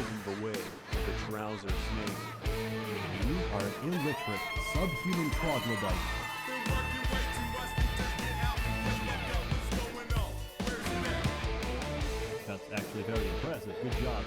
paving the way for the trouser snake. You are an illiterate, subhuman troglodyte. That's actually very impressive. Good job.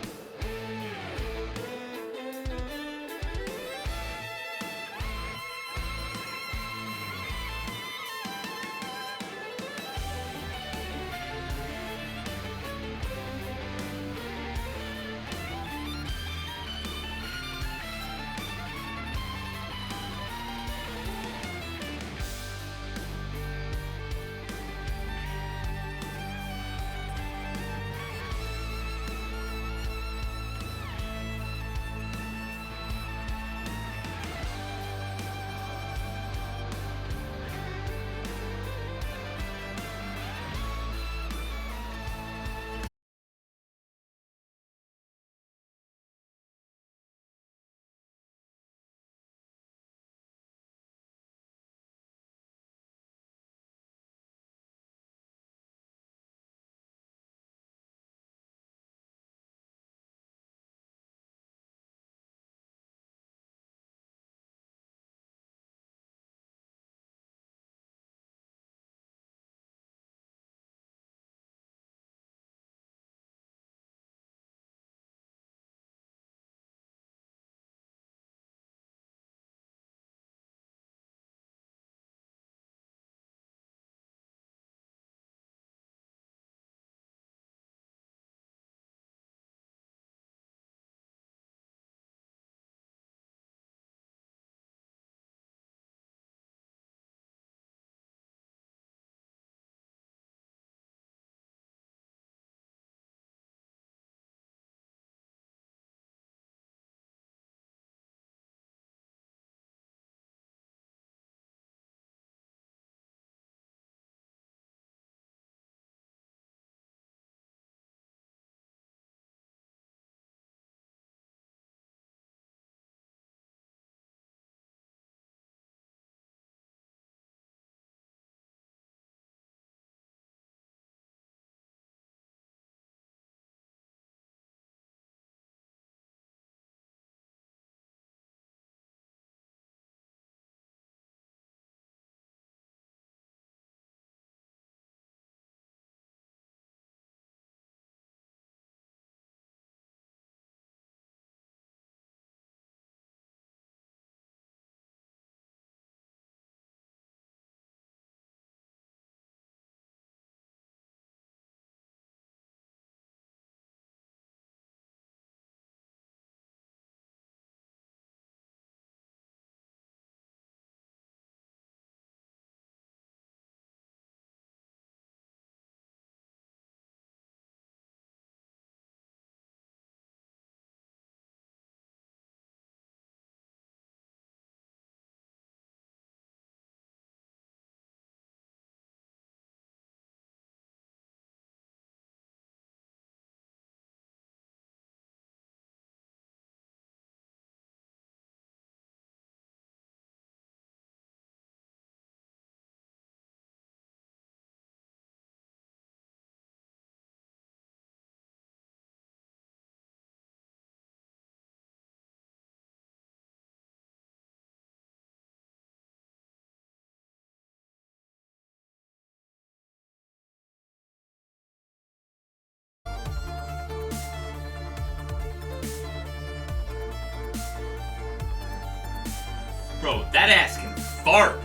Bro, that ass can fart.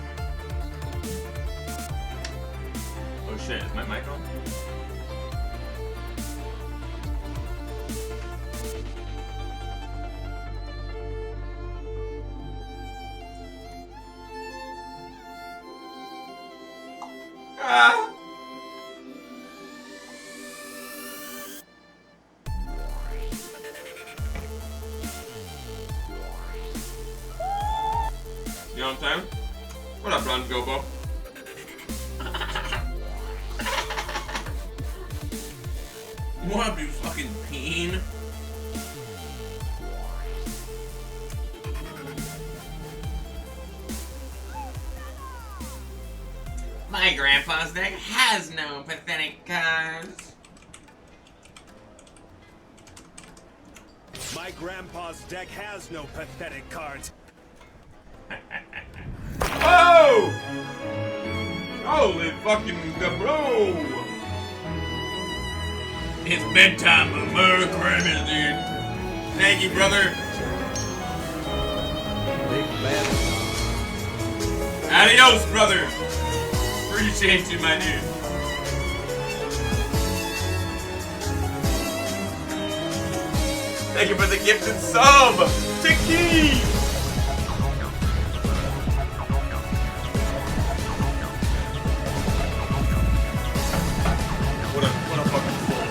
Oh shit, is my mic on? Ah! You know what I'm saying? What up, Ron Gobo? What up, you fucking peen? My grandpa's deck has no pathetic cards. My grandpa's deck has no pathetic cards. Oh! Holy fucking bro! It's bedtime of Merry Christmas, dude. Thank you, brother. Big bad. Adios, brother. Appreciate you, my dude. Thank you for the gifted sub, Tiki. What a fucking fool.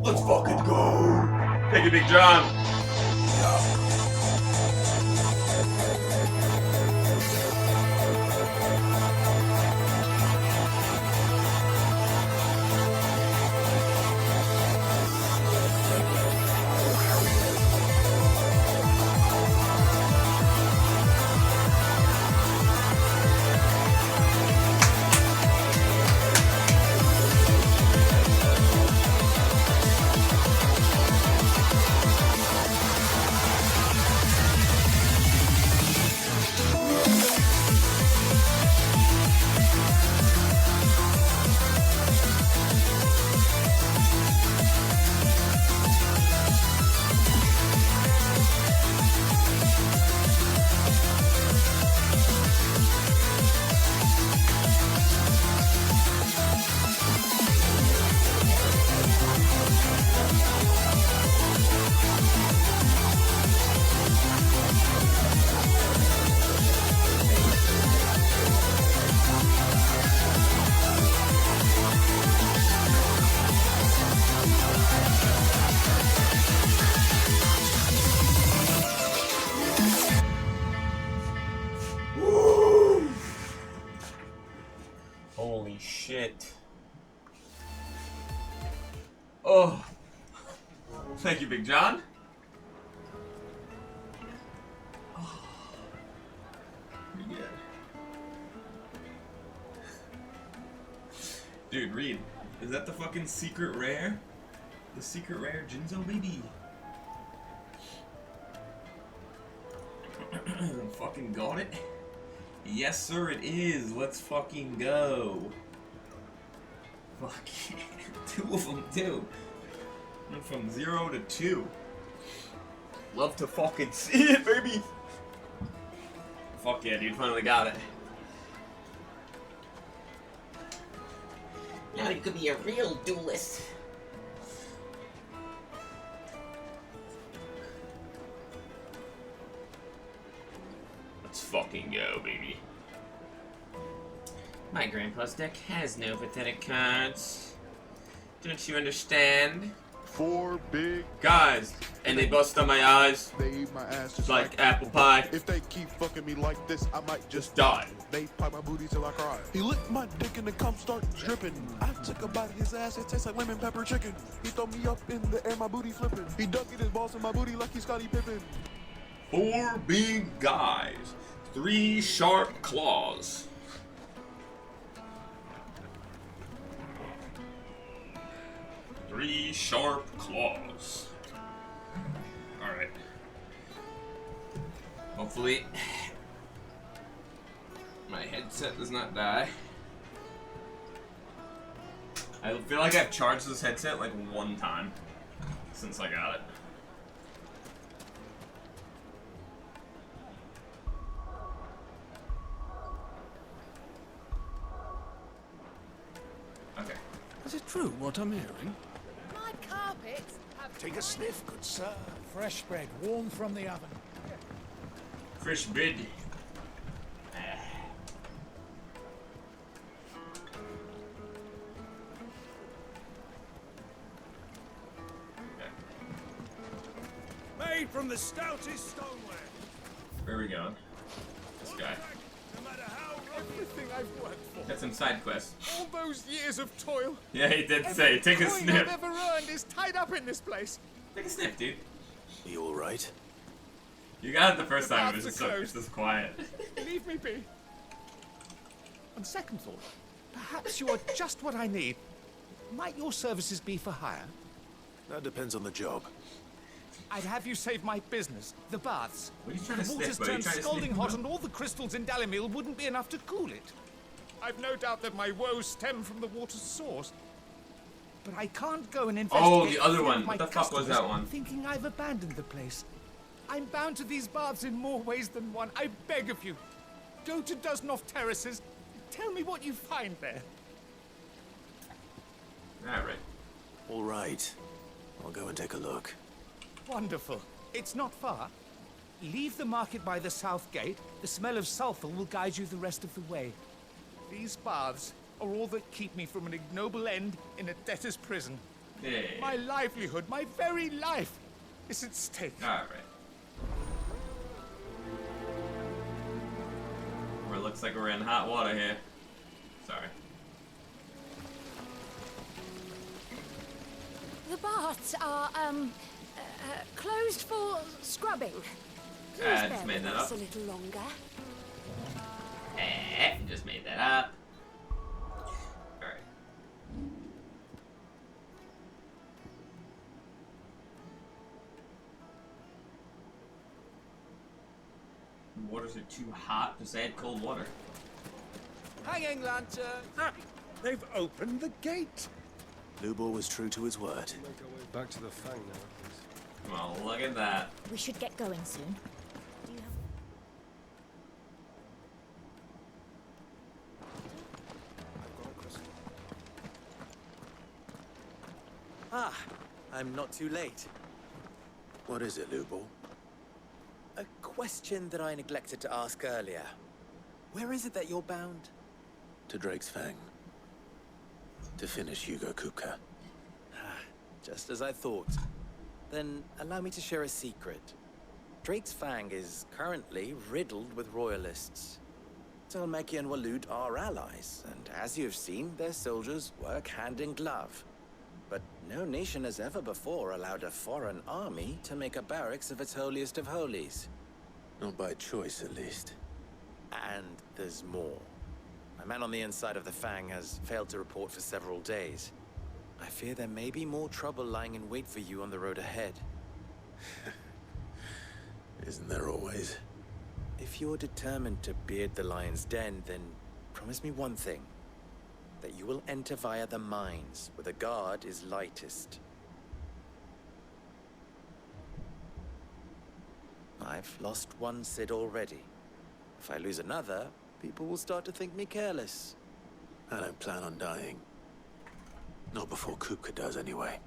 Let's fucking go. Thank you, Big John. Holy shit. Oh. Thank you, Big John. Oh. Pretty good. Dude, Reed, is that the fucking secret rare? The secret rare Jinzo, baby. Fucking got it? Yes, sir, it is. Let's fucking go. Fuck. Two of them, too. Went from 0 to 2. Love to fucking see it, baby. Fuck yeah, dude. Finally got it. Now you could be a real duelist. Let's fucking go, baby. My grandpa's deck has no pathetic cards. Don't you understand? 4 big Guys, and they bust on my eyes they eat my ass just like apple pie. If they keep fucking me like this, I might just Die. They pop my booty till I cry. He licked my dick and the cum start dripping. I took a bite of his ass, it tastes like lemon pepper chicken. He throw me up in the air, my booty flipping. He dunked his balls in my booty like he's Scottie Pippen. 4 big guys. 3 sharp claws. Three sharp claws. Alright. Hopefully my headset does not die. I feel like I've charged this headset like one time since I got it. Okay. Is it true what I'm hearing? My carpets have... Take a sniff, good sir. Fresh bread, warm from the oven. Fresh bread. Made from the stoutest stoneware. Where are we going? This guy. No matter how everything I've worked for. Got some side quests. All those years of toil. Yeah, he did say, take a Every coin sniff. I've ever earned is tied up in this place. Take a sniff, dude. You alright? You got it the first The time, it baths was just, are so, closed. it's just quiet. Leave me be. On second thought, perhaps you are just what I need. Might your services be for hire? That depends on the job. I'd have you save my business, the baths. What are you trying to The sniff, water's bro? You turned trying to scalding sniff, hot bro? and all the crystals in Dalimil wouldn't be enough to cool it. I've no doubt that my woes stem from the water's source. But I can't go and investigate Oh, the other fear of one. my What the fuck was customers that one? Thinking I've abandoned the place. I'm bound to these baths in more ways than one. I beg of you. Go to Dusnoff Terraces. Tell me what you find there. Alright. Alright. I'll go and take a look. Wonderful. It's not far. Leave the market by the south gate. The smell of sulfur will guide you the rest of the way. These baths are all that keep me from an ignoble end in a debtor's prison. Yeah. My livelihood, my very life, is at stake. Alright. Well, it looks like we're in hot water here. Sorry. The baths are, closed for scrubbing. Please I bear just made with that us up. a little longer. Just made that up. Alright. Waters are too hot, just add cold water. Hanging lantern. Ah, they've opened the gate. Lubor was true to his word. Make our way back to the Fang now, please. Well, look at that. We should get going soon. Do you have... Ah, I'm not too late. What is it, Lubor? A question that I neglected to ask earlier. Where is it that you're bound? To Drake's Fang. To finish Hugo Kupka. Just as I thought. Then allow me to share a secret. Drake's Fang is currently riddled with royalists. Telmeki and Walud are allies, and as you've seen, their soldiers work hand in glove. But no nation has ever before allowed a foreign army to make a barracks of its holiest of holies. Not by choice, at least. And there's more. My man on the inside of the Fang has failed to report for several days. I fear there may be more trouble lying in wait for you on the road ahead. Isn't there always? If you're determined to beard the lion's den, then promise me one thing. That you will enter via the mines, where the guard is lightest. I've lost one Cid already. If I lose another, people will start to think me careless. I don't plan on dying. Not before Kupka does, anyway.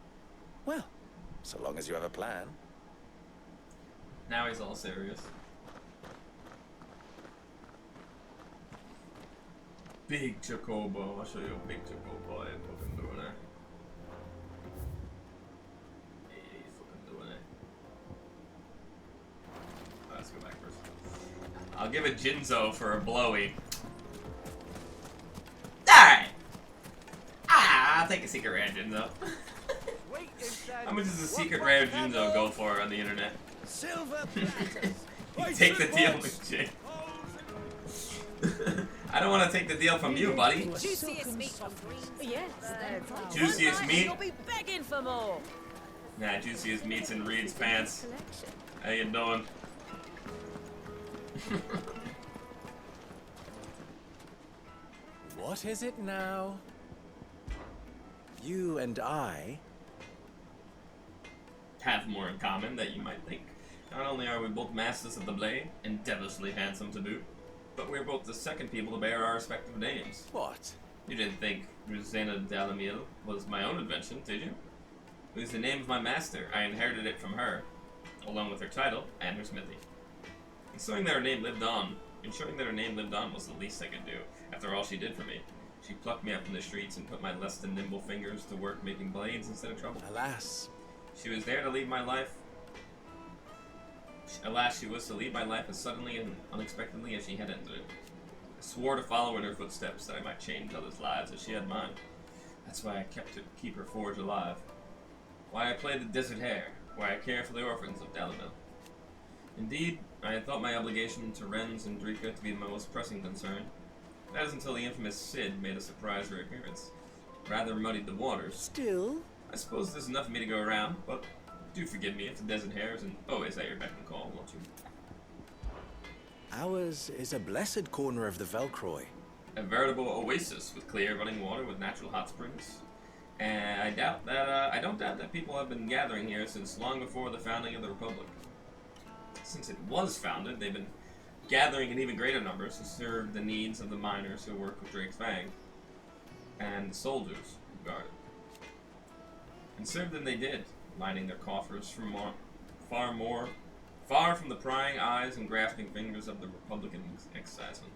Well, so long as you have a plan. Now he's all serious. Big Chocobo. I'll show you a big Chocobo I am fucking doing it. He's fucking doing it. Oh, let's go back first. I'll give it Jinzo for a blowy. Alright! I'll take a secret rare Jinzo. How much does a secret rare Jinzo go for on the internet? Silver platters. Take the deal with Jay. I don't want to take the deal from you, buddy. Juiciest meat on green. Yes, Juiciest meat? You'll be begging for more. Nah, juiciest meats in Reed's pants. Collection. How you doing? What is it now? You and I... Have more in common than you might think. Not only are we both masters of the blade, and devilishly handsome to boot, but we're both the second people to bear our respective names. What? You didn't think Rosena Dalamil was my own invention, did you? It was the name of my master. I inherited it from her, along with her title and her smithy. Ensuring that her name lived on was the least I could do, after all she did for me. She plucked me up from the streets and put my less than nimble fingers to work making blades instead of trouble. Alas. She was there to lead my life. Alas, she was to lead my life as suddenly and unexpectedly as she had entered it. I swore to follow in her footsteps, that I might change others' lives as she had mine. That's why I kept to keep her forge alive. Why I play the desert hare. Why I care for the orphans of Dalamil. Indeed, I had thought my obligation to Renz and Drika to be my most pressing concern. That is until the infamous Cid made a surprise reappearance. Rather muddied the waters. Still? I suppose there's enough for me to go around, but do forgive me if the desert hare isn't always at your beck and call, won't you? Ours is a blessed corner of the Velcroy. A veritable oasis with clear running water with natural hot springs. And I don't doubt that people have been gathering here since long before the founding of the Republic. Since it was founded, they've been gathering in even greater numbers to serve the needs of the miners who work with Drake's Fang, and the soldiers who guard it. And serve them they did, lining their coffers from far from the prying eyes and grasping fingers of the Republican excisemen.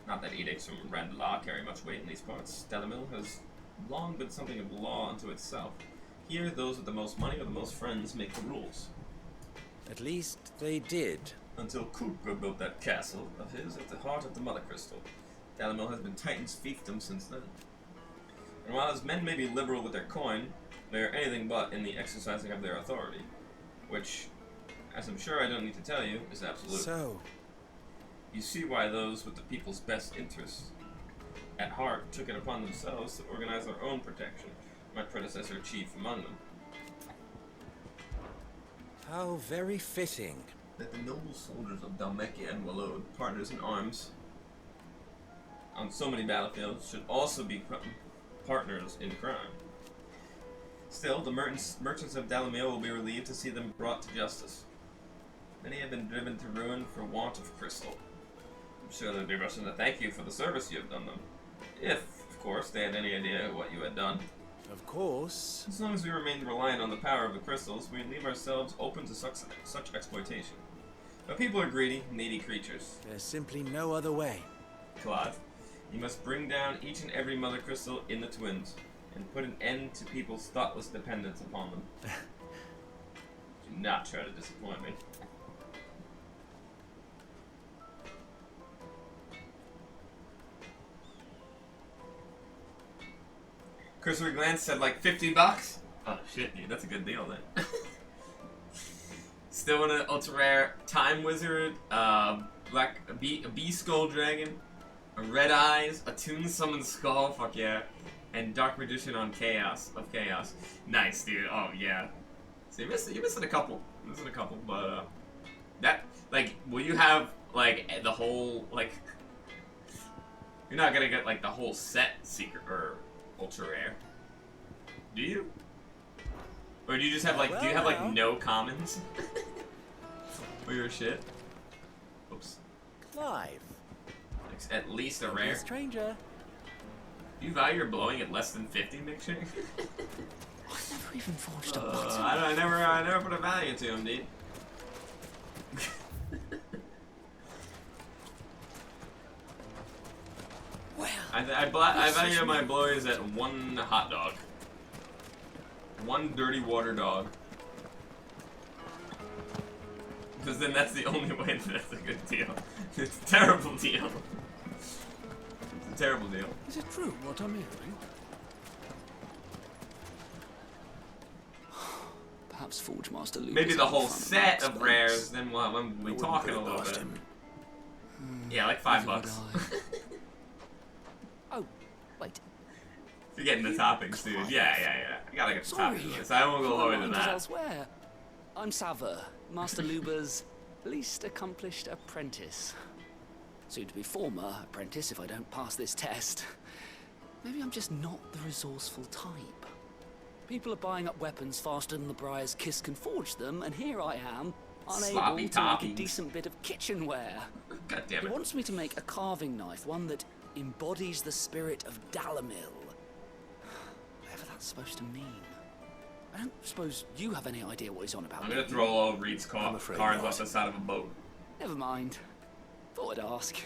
Not that edicts from Randalaw carry much weight in these parts. Dalamil has long been something of law unto itself. Here, those with the most money or the most friends make the rules. At least they did. Until Kupka built that castle of his at the heart of the Mother Crystal. Dalamil has been Titan's fiefdom since then. And while his men may be liberal with their coin, they are anything but in the exercising of their authority. Which, as I'm sure I don't need to tell you, is absolute. So, you see why those with the people's best interests at heart took it upon themselves to organize their own protection, my predecessor chief among them. how very fitting. That the noble soldiers of Dalmekia and Walode, partners in arms on so many battlefields, should also be partners in crime. Still, the merchants of Dalamil will be relieved to see them brought to justice. Many have been driven to ruin for want of crystal. I'm sure they'd be rushing to thank you for the service you have done them. If, of course, they had any idea what you had done. Of course. As long as we remain reliant on the power of the crystals, we leave ourselves open to such exploitation. But people are greedy, needy creatures. There's simply no other way. Claude, you must bring down each and every mother crystal in the twins, and put an end to people's thoughtless dependence upon them. Do not try to disappoint me. Cursory glance said like $50. Oh shit, dude, that's a good deal then. Still in an ultra rare Time Wizard, a bee skull dragon, a red eyes, a Toon Summon Skull, fuck yeah, and Dark Magician on Chaos of Chaos. Nice, dude. Oh yeah. So you're missing a couple. But that, like, will you have like the whole, like, you're not gonna get like the whole set secret or ultra rare, do you? Or do you just have like, do you have like no commons for your shit? Oops. Clive. At least a rare. Stranger. Do you value your blowing at less than 50, McShane? I've never even forged a I never put a value to him, dude. Well, I value my blowies at 1 hot dog. 1 dirty water dog. Because then that's the only way that's a good deal. It's a terrible deal. It's a terrible deal. Is it true what I'm hearing? Perhaps Forge Master Luke. Maybe the whole set of rares, then we'll be talking a little bit. Yeah, like $5. Oh, wait. If you're getting the toppings, dude. Yeah. You gotta get Sorry, top of this. I won't go lower my than mind is that. elsewhere. I'm Sava, Master Luba's least accomplished apprentice. Soon to be former apprentice if I don't pass this test. Maybe I'm just not the resourceful type. People are buying up weapons faster than the Briar's Kiss can forge them, and here I am, unable Sloppy to make a toppings. decent bit of kitchenware. God damn He it. wants me to make a carving knife, one that embodies the spirit of Dalamil. Whatever that's supposed to mean. I don't suppose you have any idea what he's on about. I'm gonna throw all Reed's I'm afraid cards not. off the side of a boat. Never mind. Thought I'd ask.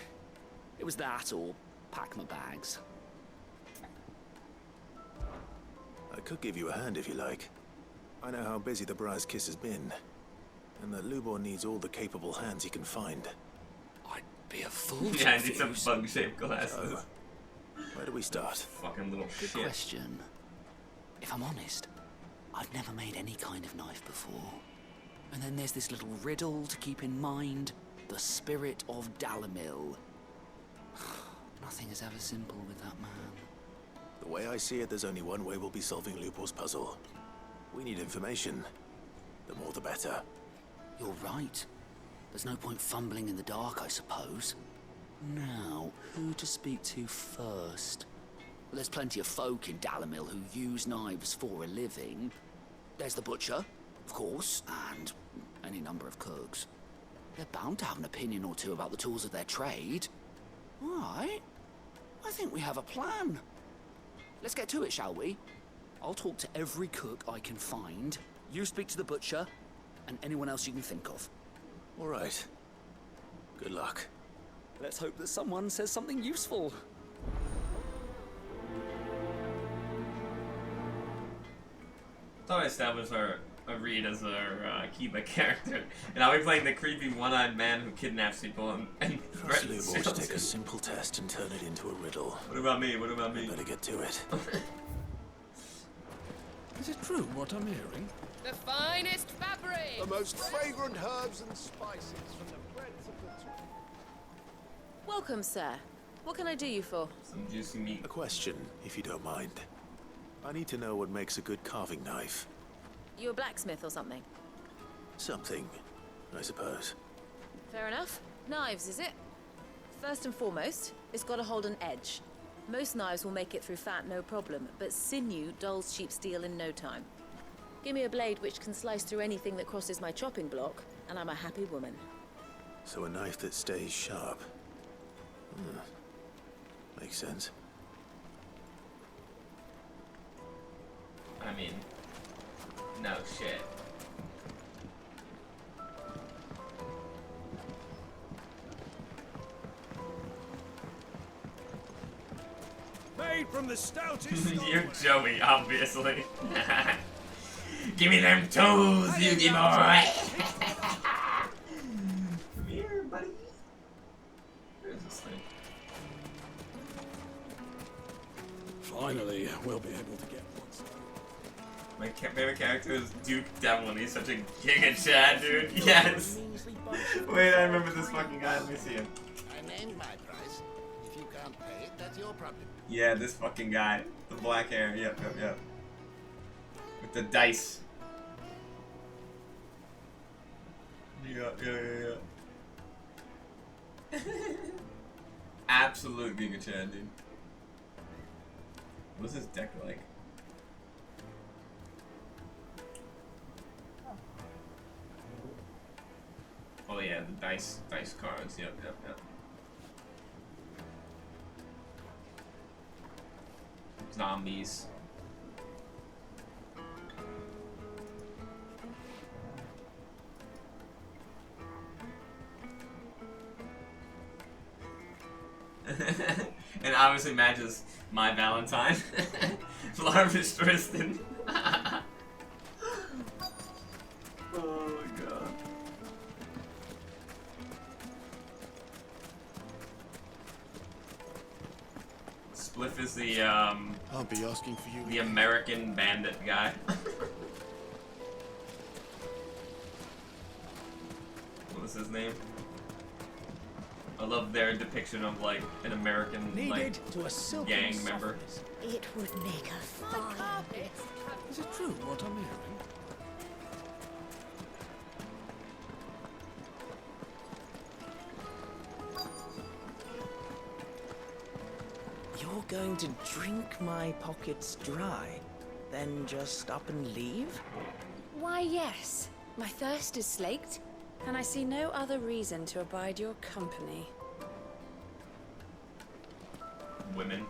It was that or pack my bags. I could give you a hand if you like. I know how busy the Briar's Kiss has been, and that Lubor needs all the capable hands he can find. I'd be a fool to Yeah, I need some refuse. bug-shaped glasses. So, where do we start? Fucking little Good shit. question. If I'm honest, I've never made any kind of knife before. And then there's this little riddle to keep in mind. The spirit of Dalamil. Nothing is ever simple with that man. The way I see it, there's only one way we'll be solving Lubor's puzzle. We need information. The more the better. You're right. There's no point fumbling in the dark, I suppose. Now, who to speak to first? Well, there's plenty of folk in Dalamil who use knives for a living. There's the butcher, of course, and any number of cooks. They're bound to have an opinion or two about the tools of their trade. All right. I think we have a plan. Let's get to it, shall we? I'll talk to every cook I can find. You speak to the butcher, and anyone else you can think of. All right. Good luck. Let's hope that someone says something useful. Thought I established our Reed as our Kiba character, and I'll be playing the creepy one-eyed man who kidnaps people and Trust threatens Lubor to take a children. simple test and turn it into a riddle. What about me? What about me? Better get to it. Is it true what I'm hearing? The finest fabric! The most fragrant herbs and spices from the breadth of the top. Welcome, sir. What can I do you for? Some juicy meat. A question, if you don't mind. I need to know what makes a good carving knife. You a blacksmith or something? Something, I suppose. Fair enough. Knives, is it? First and foremost, it's got to hold an edge. Most knives will make it through fat, no problem, but sinew dulls cheap steel in no time. Give me a blade which can slice through anything that crosses my chopping block, and I'm a happy woman. So a knife that stays sharp. Makes sense. I mean, no shit. Made from the stoutest You're Joey, obviously. Give me them tools, Yugi boy! Come here, buddy. Where's this thing? Finally, we'll be able to get one. My favorite character is Duke Devlin. He's such a giga Chad, dude. Yes! Wait, I remember this fucking guy. Let me see him. I named my price. If you can't pay it, that's your problem. Yeah, this fucking guy. The black hair. Yep. With the dice. Yeah. Absolute Giga Chad, dude. What's his deck like? Oh yeah, the dice cards. Yep. Zombies. And obviously matches my Valentine. Larvish Tristan. Oh my god. Spliff is the I'll be asking for you. the American bandit guy. What was his name? I love their depiction of like an American like Needed to a silken gang member. It would make a fine Is it true what I'm hearing? You're going to drink my pockets dry, then just up and leave? Why, yes. My thirst is slaked, and I see no other reason to abide your company. Women.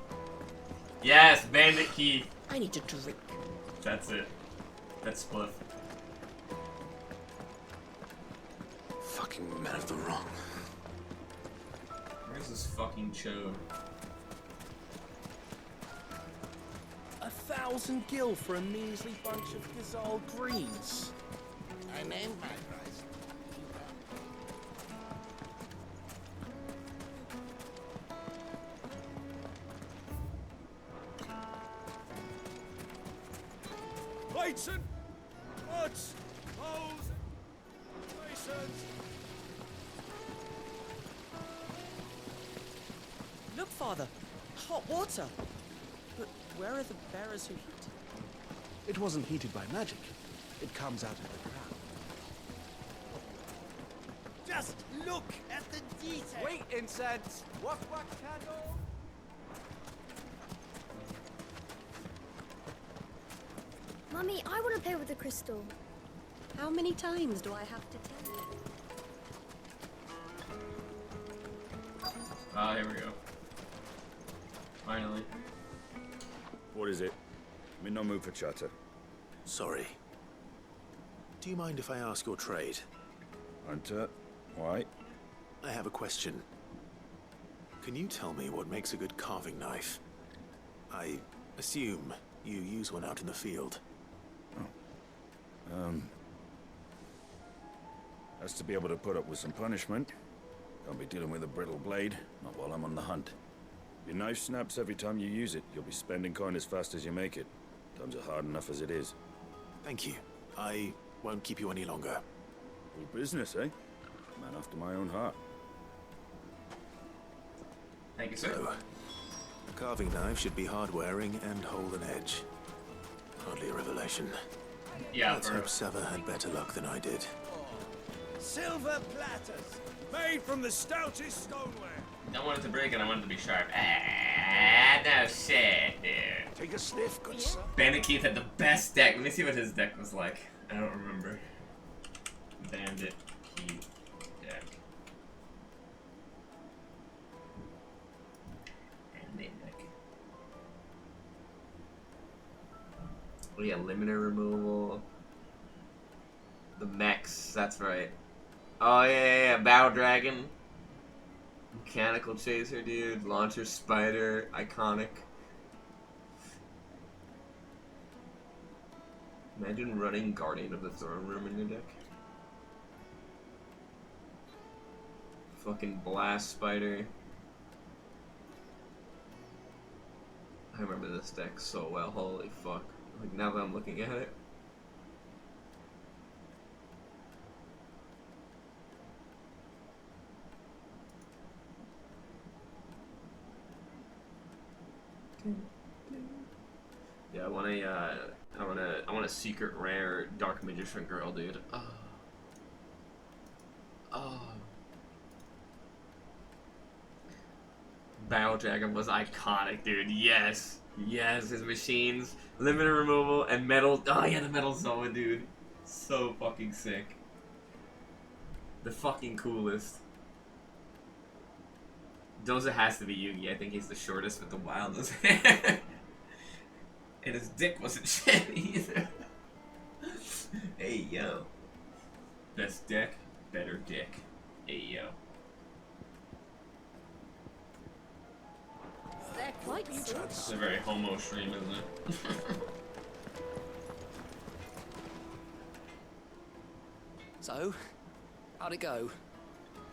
Yes, Bandit Keith. I need to drink. That's it. That's Spliff. Fucking men of the wrong. Where's this fucking chode? 1,000 gil for a measly bunch of Gazal greens. I named my price. Weights pots, bowls, basins. Look, Father, hot water. But where are the bearers who heat it? It wasn't heated by magic. It comes out of the ground. Just look at the detail. Wait, incense. What candle? Mummy, I want to play with the crystal. How many times do I have to tell you? Ah, here we go. Finally. What is it? I'm in no mood for chatter. Sorry. Do you mind if I ask your trade? Hunter, why? I have a question. Can you tell me what makes a good carving knife? I assume you use one out in the field. Has to be able to put up with some punishment. Don't be dealing with a brittle blade, not while I'm on the hunt. Your knife snaps every time you use it. You'll be spending coin as fast as you make it. Times are hard enough as it is. Thank you. I won't keep you any longer. Good business, eh? Man after my own heart. Thank you, sir. So, carving knife should be hard-wearing and hold an edge. Hardly a revelation. Yeah, Let's hope Sava had better luck than I did. Silver platters, made from the stoutest stoneware. Don't want it to break and I want it to be sharp. Ah, no shit, dude. Take a sniff, good sir. Bandit Keith had the best deck. Let me see what his deck was like. I don't remember. Bandit Keith deck. Anime deck. Oh yeah, limiter removal. The mechs, that's right. Oh yeah, Bow Dragon. Mechanical Chaser, dude. Launcher Spider, iconic. Imagine running Guardian of the Throne Room in your deck. Fucking Blast Spider. I remember this deck so well, holy fuck. Like, now that I'm looking at it. Yeah, I want a secret rare Dark Magician girl, dude. Oh. Oh. Battle Dragon was iconic, dude. Yes. Yes, his machines, limiter removal, and metal. Oh yeah, the metal Zoa, dude. So fucking sick. The fucking coolest. Doza has to be Yugi. I think he's the shortest with the wildest hair. And his dick wasn't shit either. Hey, yo. Best deck, better dick. Hey, yo. They're quite sweet. It's a very homo stream, isn't it? So, how'd it go?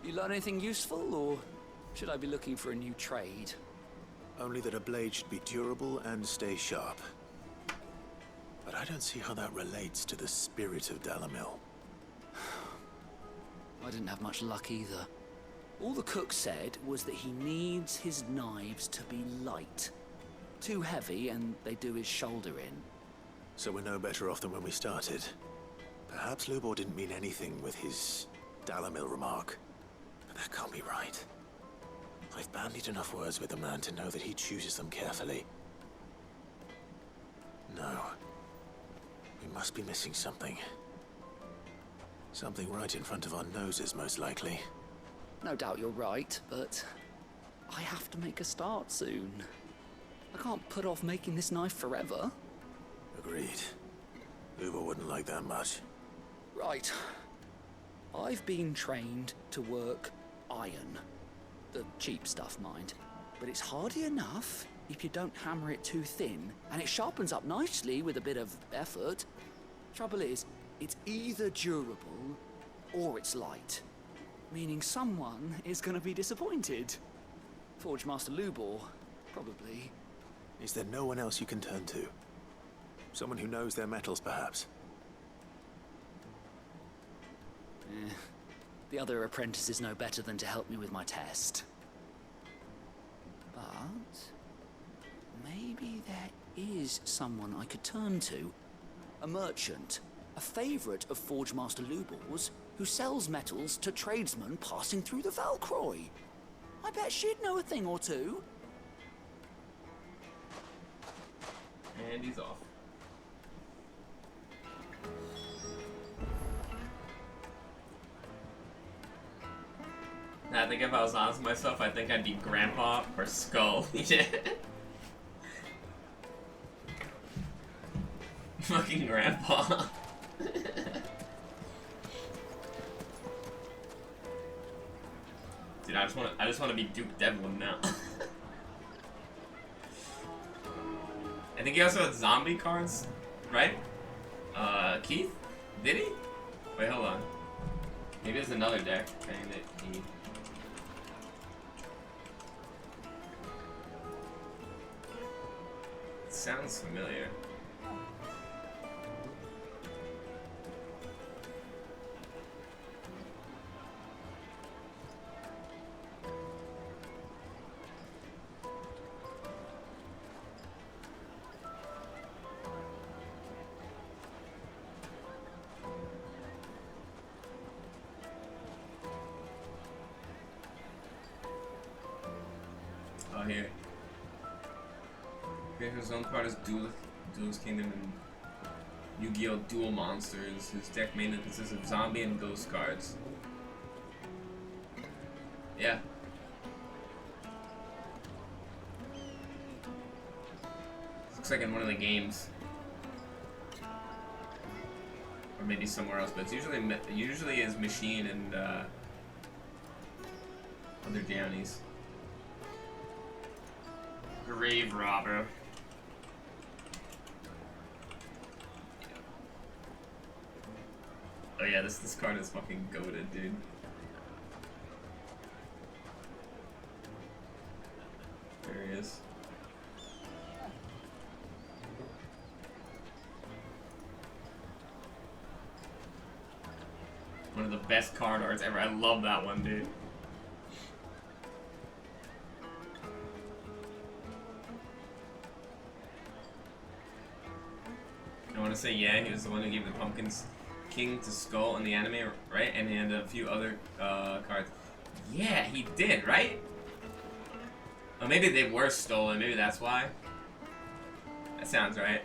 You learn anything useful, or should I be looking for a new trade? Only that a blade should be durable and stay sharp. But I don't see how that relates to the spirit of Dalamil. I didn't have much luck either. All the cook said was that he needs his knives to be light. Too heavy and they do his shoulder in. So we're no better off than when we started. Perhaps Lubor didn't mean anything with his Dalamil remark. But that can't be right. I've bandied enough words with the man to know that he chooses them carefully. No. We must be missing something. Something right in front of our noses, most likely. No doubt you're right, but I have to make a start soon. I can't put off making this knife forever. Agreed. Lubor wouldn't like that much. Right. I've been trained to work iron. The cheap stuff, mind. But it's hardy enough if you don't hammer it too thin, and it sharpens up nicely with a bit of effort. Trouble is, it's either durable or it's light. Meaning someone is gonna be disappointed. Forge Master Lubor, probably. Is there no one else you can turn to? Someone who knows their metals, perhaps? The other apprentices know better than to help me with my test. But maybe there is someone I could turn to. A merchant, a favorite of Forge Master Lubor's, who sells metals to tradesmen passing through the Valcroy. I bet she'd know a thing or two. And he's off. I think if I was honest with myself, I think I'd be Grandpa or Skull. Fucking Grandpa. Dude, I just want to be Duke Devlin now. I think he also had zombie cards, right? Keith? Did he? Wait, hold on. Maybe it's another deck. Sounds familiar. Oh, here. His own card is Duelist Kingdom and Yu-Gi-Oh! Duel Monsters. His deck mainly consists of zombie and ghost cards. Yeah. Looks like in one of the games. Or maybe somewhere else, but it's usually is Machine and other Downies. Grave Robber. Oh yeah, this card is fucking goated, dude. There he is. One of the best card arts ever. I love that one, dude. I want to say, yeah, he was the one who gave the Pumpkins King to Skull in the anime, right? And he had a few other cards. Yeah, he did, right? Oh, maybe they were stolen. Maybe that's why. That sounds right.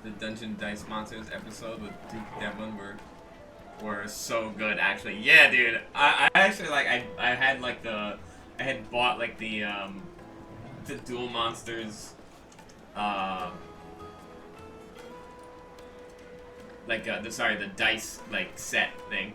The Dungeon Dice Monsters episode with Duke Devlin were so good, actually. Yeah, dude. I actually like I had like I had bought like the Duel Monsters the dice like set thing.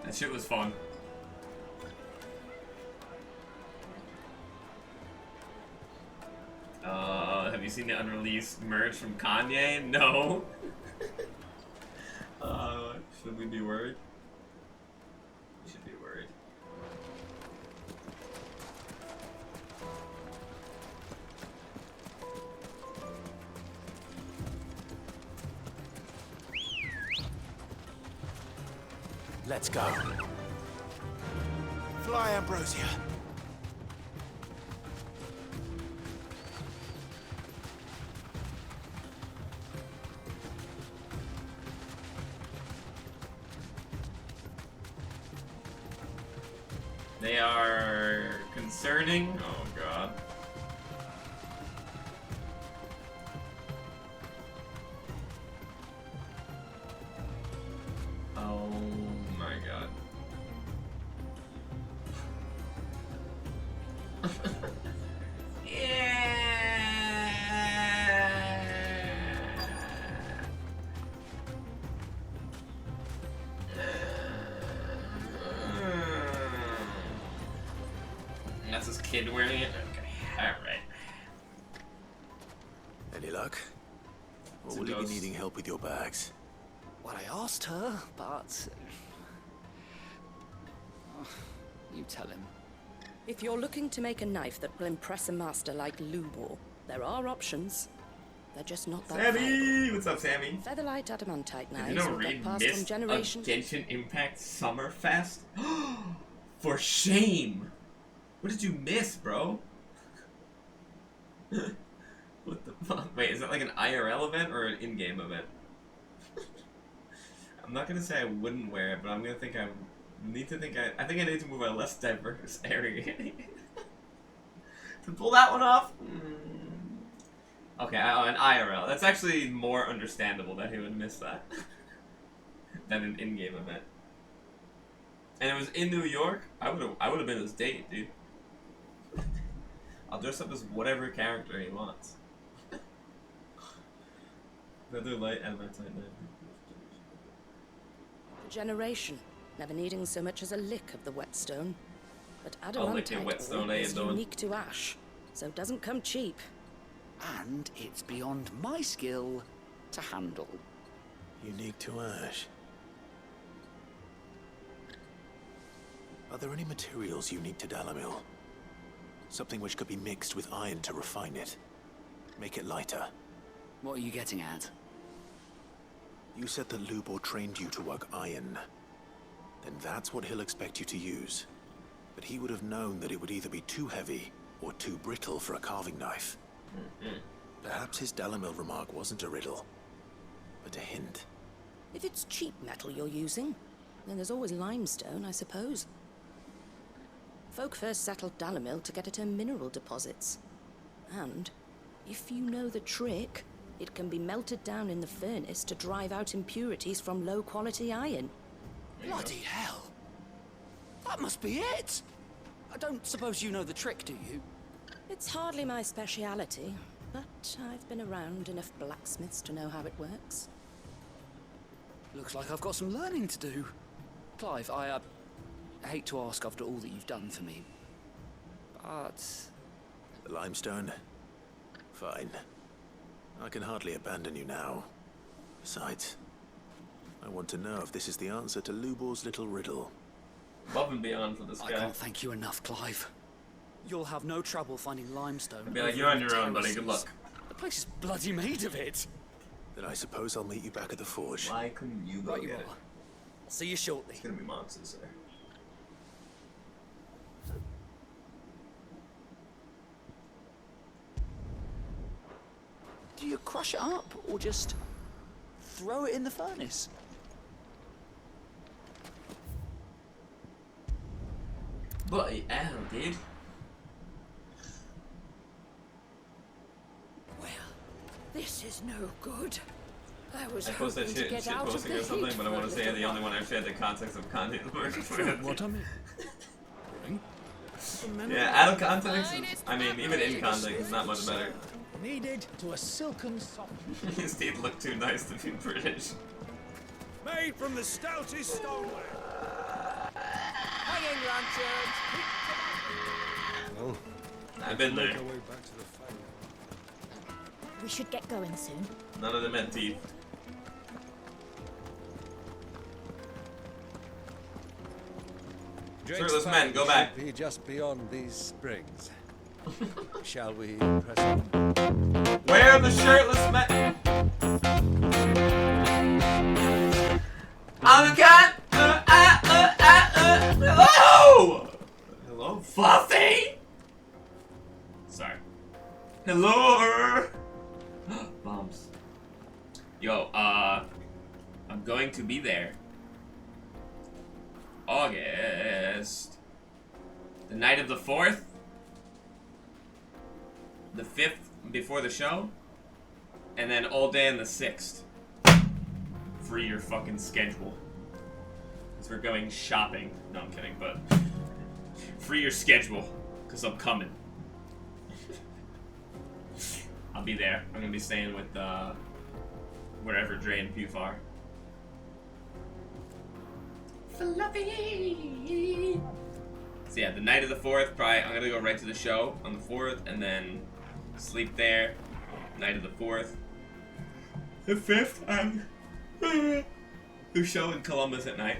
That shit was fun. Have you seen the unreleased merch from Kanye? No. Should we be worried? We should be worried. Let's go. Fly, Ambrosia. They are concerning. Oh god. Oh my god. That's his kid wearing it? Okay, alright. Any luck? Or will you be needing help with your bags? Well, I asked her, but... Oh, you tell him. If you're looking to make a knife that will impress a master like Lubor, there are options. They're just not that Sammy! viable. What's up, Sammy? Featherlight adamantite Did knives you know will get Reed passed from missed a generation to... Genshin Impact Summerfest? For shame! What did you miss, bro? What the fuck? Wait, is that like an IRL event or an in-game event? I'm not gonna say I wouldn't wear it, but I'm gonna think I need to think I think I need to move a less diverse area to pull that one off. Okay, an IRL. That's actually more understandable that he would miss that than an in-game event. And it was in New York. I would have been his date, dude. I'll dress up as whatever character he wants. Feather light adamantite knife. Generation, never needing so much as a lick of the whetstone. But I'll lick your adamantite whetstone, ore eh, is Dawn? unique to ash, so it doesn't come cheap. And it's beyond my skill to handle. Unique to ash. Are there any materials unique to Dalamil? Something which could be mixed with iron to refine it. Make it lighter. What are you getting at? You said that Lubor trained you to work iron. Then that's what he'll expect you to use. But he would have known that it would either be too heavy or too brittle for a carving knife. Perhaps his Dalamil remark wasn't a riddle, but a hint. If it's cheap metal you're using, then there's always limestone, I suppose. Folk first settled Dalamil to get at her mineral deposits. And, if you know the trick, it can be melted down in the furnace to drive out impurities from low-quality iron. Bloody hell! That must be it! I don't suppose you know the trick, do you? It's hardly my speciality, but I've been around enough blacksmiths to know how it works. Looks like I've got some learning to do. Clive, I hate to ask after all that you've done for me, but... The limestone? Fine. I can hardly abandon you now. Besides, I want to know if this is the answer to Lubor's little riddle. Above and beyond for this guy. I can't thank you enough, Clive. You'll have no trouble finding limestone. I'd be like, you're on your own, buddy. Good luck. The place is bloody made of it. Then I suppose I'll meet you back at the forge. Why couldn't you go Right, get you it? are. I'll see you shortly. It's gonna be monsters there. Do you crush it up or just throw it in the furnace? Bloody hell, dude. This is no good. I was I posted hoping to shit get out of posting the or something, heat but I for a want to say little the only while. one I've shared the context of content. What I mean? Yeah, out of context, I mean, even in context, it's not much better. Needed to a silken soft. His teeth look too nice to be British. Made from the stoutest stoneware. Hanging lanterns! Well, I've been there. make our way back to the fire. We should get going soon. None of them had teeth. Shirtless men, go back. Should be just beyond these springs. Shall we press on? Where are the shirtless men? I'm a cat. Hello. Bombs. Yo, I'm going to be there. August. The night of the 4th. The 5th before the show. And then all day on the 6th. Free your fucking schedule. Because we're going shopping. No, I'm kidding, but... free your schedule. Because I'm coming. I'll be there. I'm gonna be staying with, wherever Dre and Puf are. Fluffy! So yeah, the night of the 4th, probably, I'm gonna go right to the show on the 4th, and then sleep there. Night of the 4th. The 5th, I'm... the show in Columbus at night.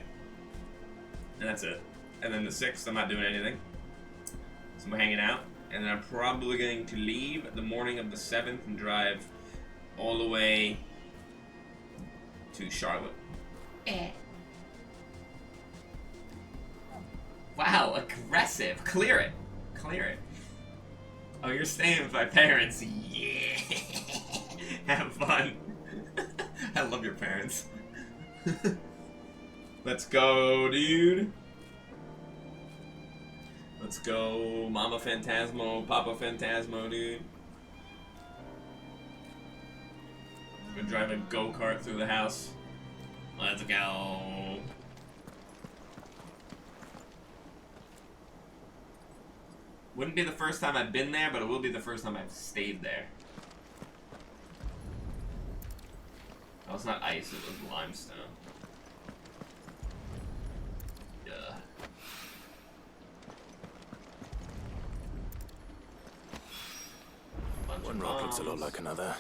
And that's it. And then the 6th, I'm not doing anything. So I'm hanging out. And then I'm probably going to leave the morning of the 7th and drive all the way to Charlotte. Wow, aggressive. Clear it. Clear it. Oh, you're staying with my parents. Yeah. Have fun. I love your parents. Let's go, dude. Let's go, Mama Phantasmo, Papa Phantasmo, dude. I'm gonna drive a go-kart through the house. Let's go. Wouldn't be the first time I've been there, but it will be the first time I've stayed there. Oh, it's not ice, it was limestone. Duh. One rock looks a lot like another.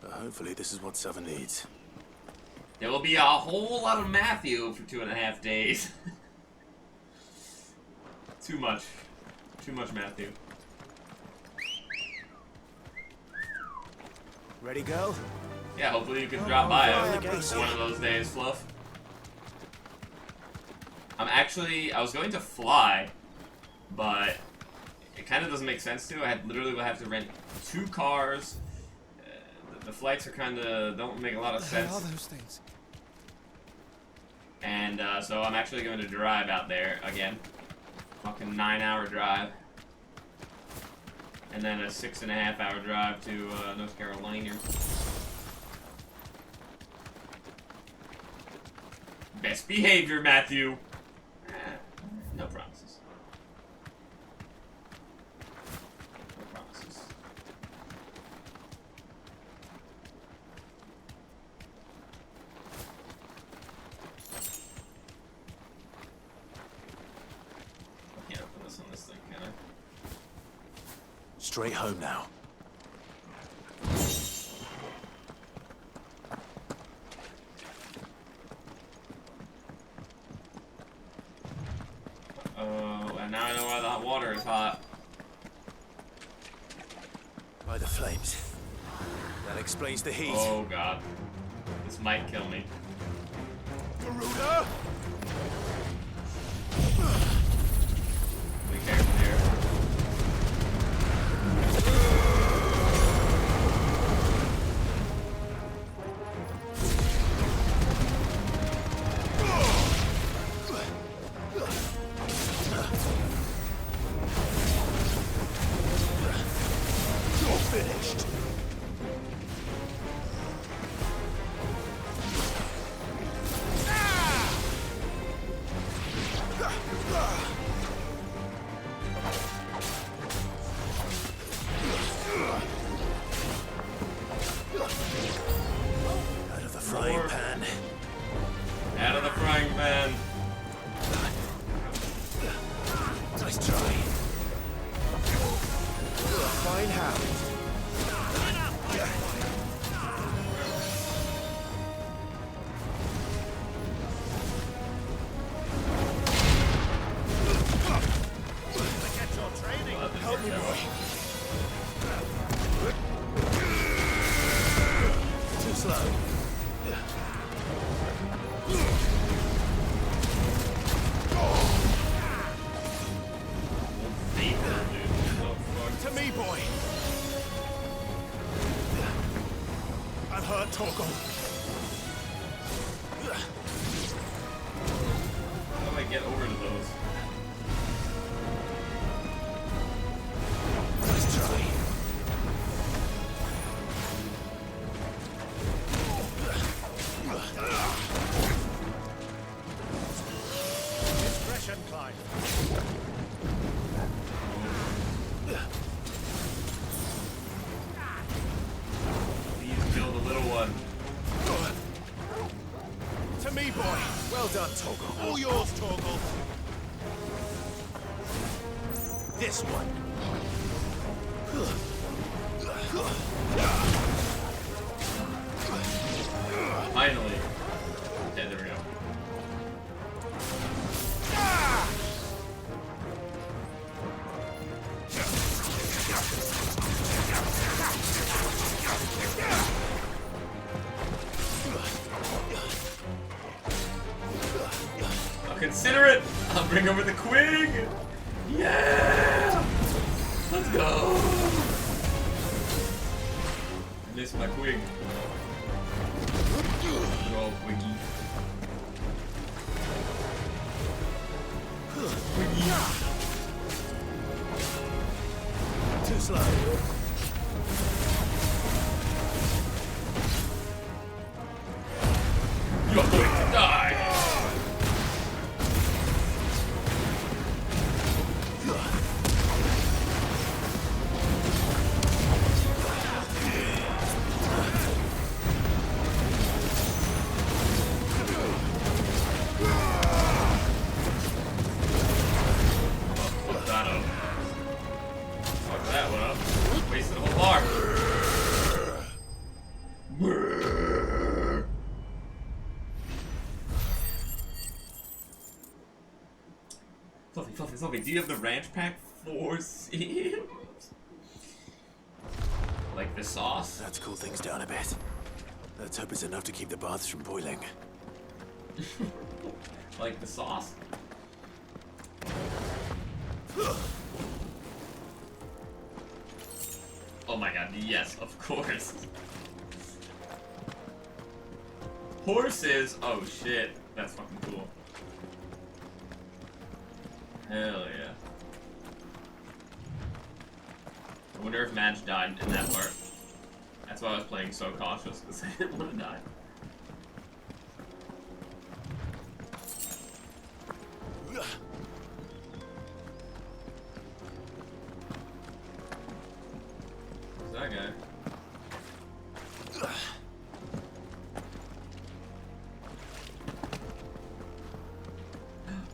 But hopefully this is what Southern needs. There will be a whole lot of Matthew for 2.5 days. Too much. Too much Matthew. Ready, go? Yeah, hopefully you can drop by it one of those days, Fluff. I was going to fly, but it kind of doesn't make sense to. I literally would have to rent 2 cars. The flights are don't make a lot of sense. What are those things? And so I'm actually going to drive out there again. Fucking 9-hour drive. And then a 6.5-hour drive to North Carolina. Best behavior, Matthew. No promises. No promises. I can't open this on this thing, can I? Straight home now. Oh, and now I know why the hot water is hot. By the flames. That explains the heat. Oh god. This might kill me. Garuda! Be careful here. You're finished. Out of the frying pan. Out of the frying pan. Nice try. Fine hand. Help me, boy. Too slow. To me, boy. hurt, Torgal. How do I get over to those? Nice try. Discretion, Clive. Please kill the little one. To me, boy. Well done, Torgal. All yours, Torgal. This one. Finally. Okay, there we go. I'll consider it. I'll bring over the Quig. Yeah. Let's go. Miss my Quig. Good old Quiggy. Too slow. You're going to die. Fuck that up. Fuck that one up. Wasted a whole bar. Fluffy, Fluffy, Fluffy, do you have the ranch pack for Sims? Like the sauce? Let's cool things down a bit. Let's hope it's enough to keep the baths from boiling. Like the sauce? Oh my god, yes, of course. Horses? Oh shit, that's fucking cool. Hell yeah. I wonder if Madge died in that part. That's why I was playing so cautious, because I didn't want to die. Who's that guy?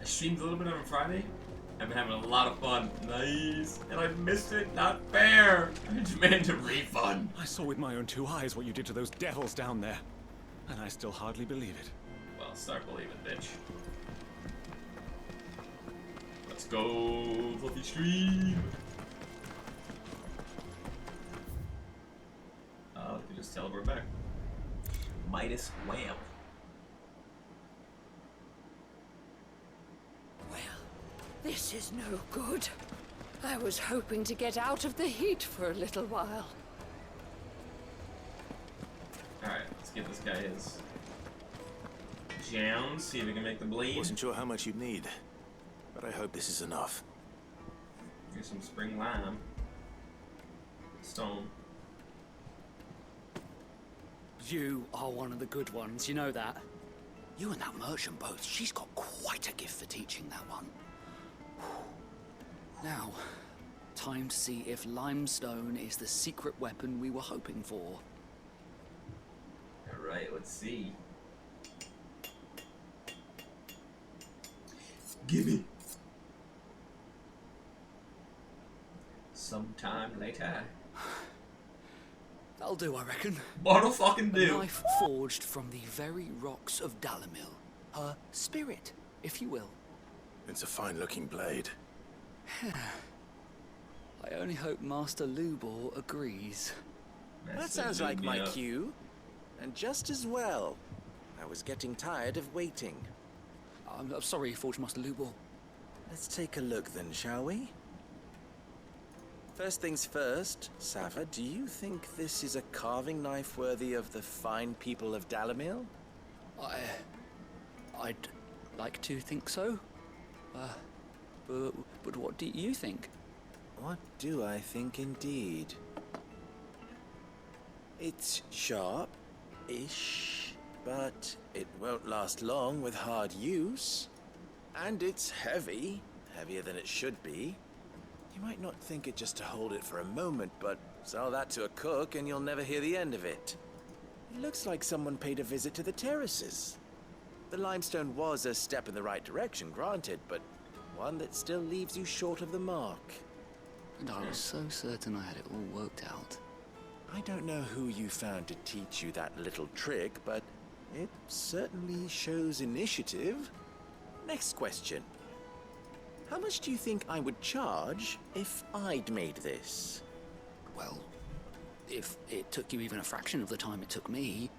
I streamed a little bit on Friday. I've been having a lot of fun. Nice. And I missed it. Not fair. I demand a refund. I saw with my own two eyes what you did to those devils down there. And I still hardly believe it. Well, start believing, bitch. Let's go, Fluffy Stream. We can just teleport back. Midas Wham. This is no good. I was hoping to get out of the heat for a little while. Alright, let's give this guy his jams, see if we can make the bleed. Wasn't sure how much you'd need, but I hope this is enough. Here's some spring lime. Stone. You are one of the good ones, you know that? You and that merchant both, she's got quite a gift for teaching that one. Now, time to see if limestone is the secret weapon we were hoping for. Alright, let's see. Gimme. Sometime later. That'll do, I reckon. What'll fucking do? A knife forged from the very rocks of Dalamil. Her spirit, if you will. It's a fine-looking blade. I only hope Master Lubor agrees. That sounds like my cue. And just as well. I was getting tired of waiting. I'm sorry, Forge Master Lubor. Let's take a look then, shall we? First things first, Sava, do you think this is a carving knife worthy of the fine people of Dalamil? I'd like to think so. But what do you think? What do I think indeed? It's sharp-ish, but it won't last long with hard use. And it's heavy, heavier than it should be. You might not think it just to hold it for a moment, but sell that to a cook and you'll never hear the end of it. It looks like someone paid a visit to the terraces. The limestone was a step in the right direction, granted, but one that still leaves you short of the mark. And I was so certain I had it all worked out. I don't know who you found to teach you that little trick, but it certainly shows initiative. Next question. How much do you think I would charge if I'd made this? Well, if it took you even a fraction of the time it took me,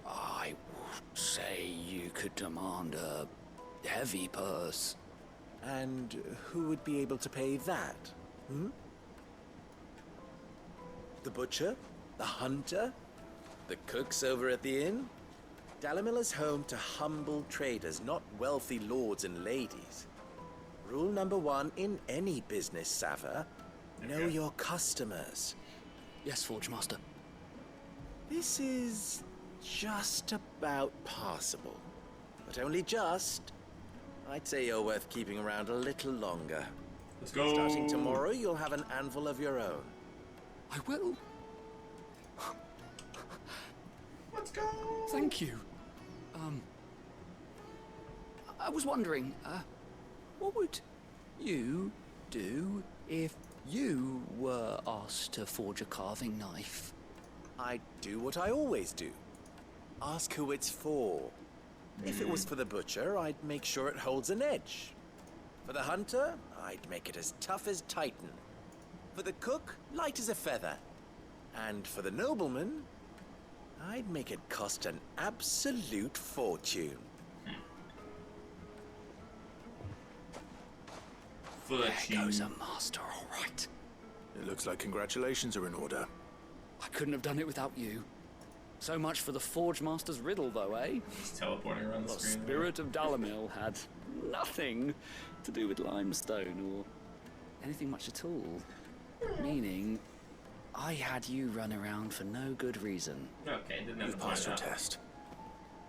I would say you could demand a heavy purse. And who would be able to pay that? Hmm? The butcher? The hunter? The cooks over at the inn? Dalamil is home to humble traders, not wealthy lords and ladies. Rule number 1 in any business, Sava. Know your customers. Yes, Forge Master. This is just about passable. But only just. I'd say you're worth keeping around a little longer. Let's go. Starting tomorrow, you'll have an anvil of your own. I will. Let's go. Thank you. I was wondering, what would you do if you were asked to forge a carving knife? I'd do what I always do. Ask who it's for. If it was for the butcher, I'd make sure it holds an edge. For the hunter, I'd make it as tough as Titan. For the cook, light as a feather. And for the nobleman, I'd make it cost an absolute fortune. There goes a master, all right. It looks like congratulations are in order. I couldn't have done it without you. So much for the Forge Master's riddle, though, eh? He's teleporting around the screen. The spirit of Dalamil had nothing to do with limestone or anything much at all. Meaning, I had you run around for no good reason. Okay, didn't have You've to point passed it your out. test.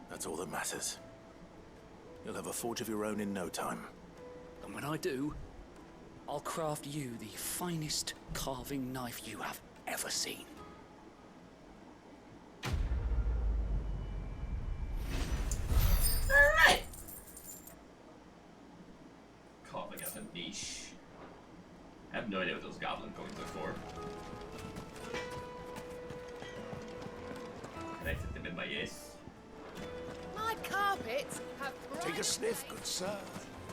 That's all that matters. You'll have a forge of your own in no time. And when I do, I'll craft you the finest carving knife you have ever seen. Alright! Carving up a niche. I have no idea what those goblin coins are for. Can I fit them in my yes? My carpets have Take a sniff, good sir.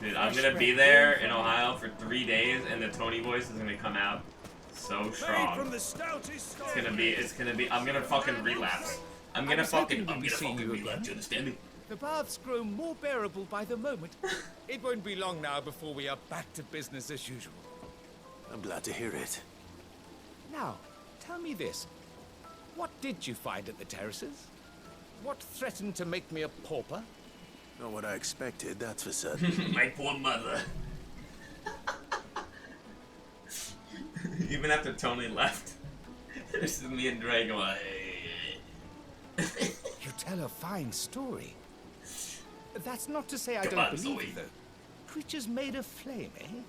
Dude, I'm gonna be there in Ohio for 3 days, and the Tony voice is gonna come out so strong. From the stoutest It's gonna be. I'm gonna fucking relapse. I'm gonna fucking relapse. You understand me? The baths grow more bearable by the moment. It won't be long now before we are back to business as usual. I'm glad to hear it. Now, tell me this. What did you find at the terraces? What threatened to make me a pauper? Not what I expected, that's for certain. My poor mother. Even after Tony left, this is me and Dre going. You tell a fine story. That's not to say I Come don't on, believe Zoe. it, though. Creatures made of flame, eh?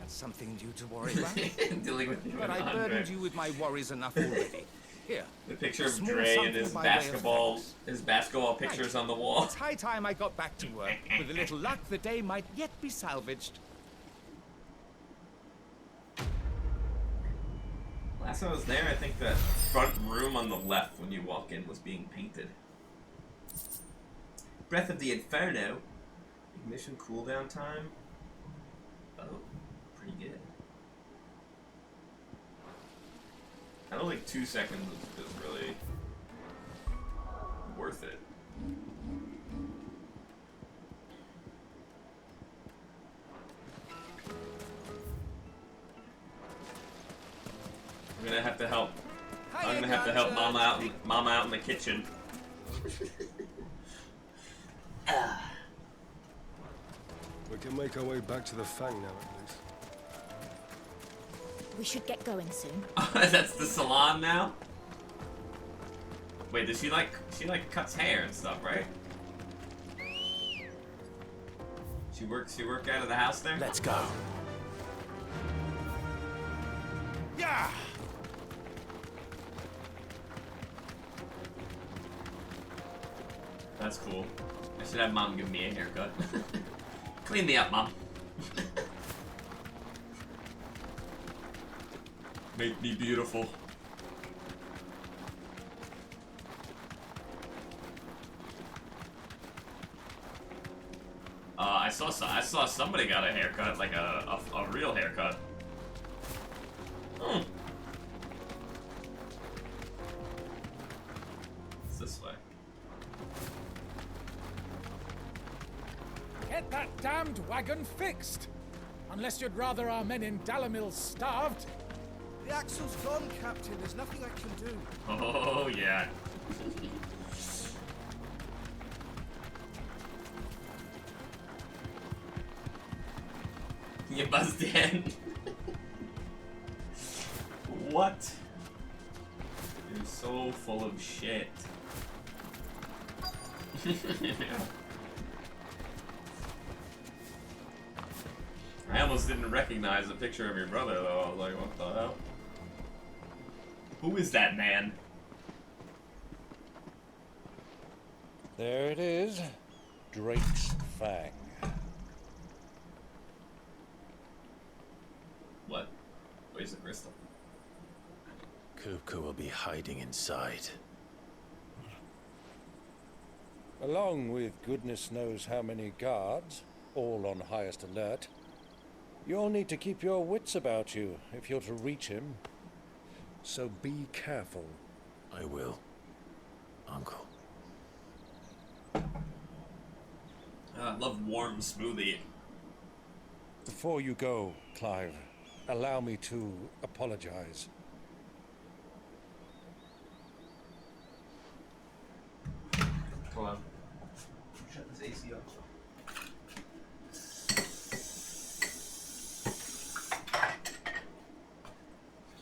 That's something due to worry about. Dealing with you But and I Andre. burdened you with my worries enough already. Here. The picture a of small Dre and sample his by way of basketball pictures on the wall. It's high time I got back to work. With a little luck, the day might yet be salvaged. Last time I was there, I think the front room on the left when you walk in was being painted. Breath of the Inferno. Ignition cooldown time. Oh, pretty good. I don't think 2 seconds is really worth it. gonna have to help. I'm gonna have to help Mama out in the kitchen. We can make our way back to the Fang now, at least. We should get going soon. That's the salon now? Wait, does she like cuts hair and stuff, right? She works out of the house there? Let's go. Yeah. That's cool. I should have Mom give me a haircut. Clean me up, Mom. Make me beautiful. I saw somebody got a haircut, like a real haircut. It's this way. Get that damned wagon fixed! Unless you'd rather our men in Dalamil starved. The axle's gone, Captain. There's nothing I can do. Oh, yeah. You buzzed in. What? You're so full of shit. I almost didn't recognize the picture of your brother, though. I was like, what the hell? Who is that man? There it is. Drake's Fang. What? Where's the crystal? Kupka will be hiding inside. Along with goodness knows how many guards, all on highest alert. You'll need to keep your wits about you if you're to reach him. So be careful. I will, Uncle. I love warm smoothie. Before you go, Clive, allow me to apologize. Come on. Shut this AC off.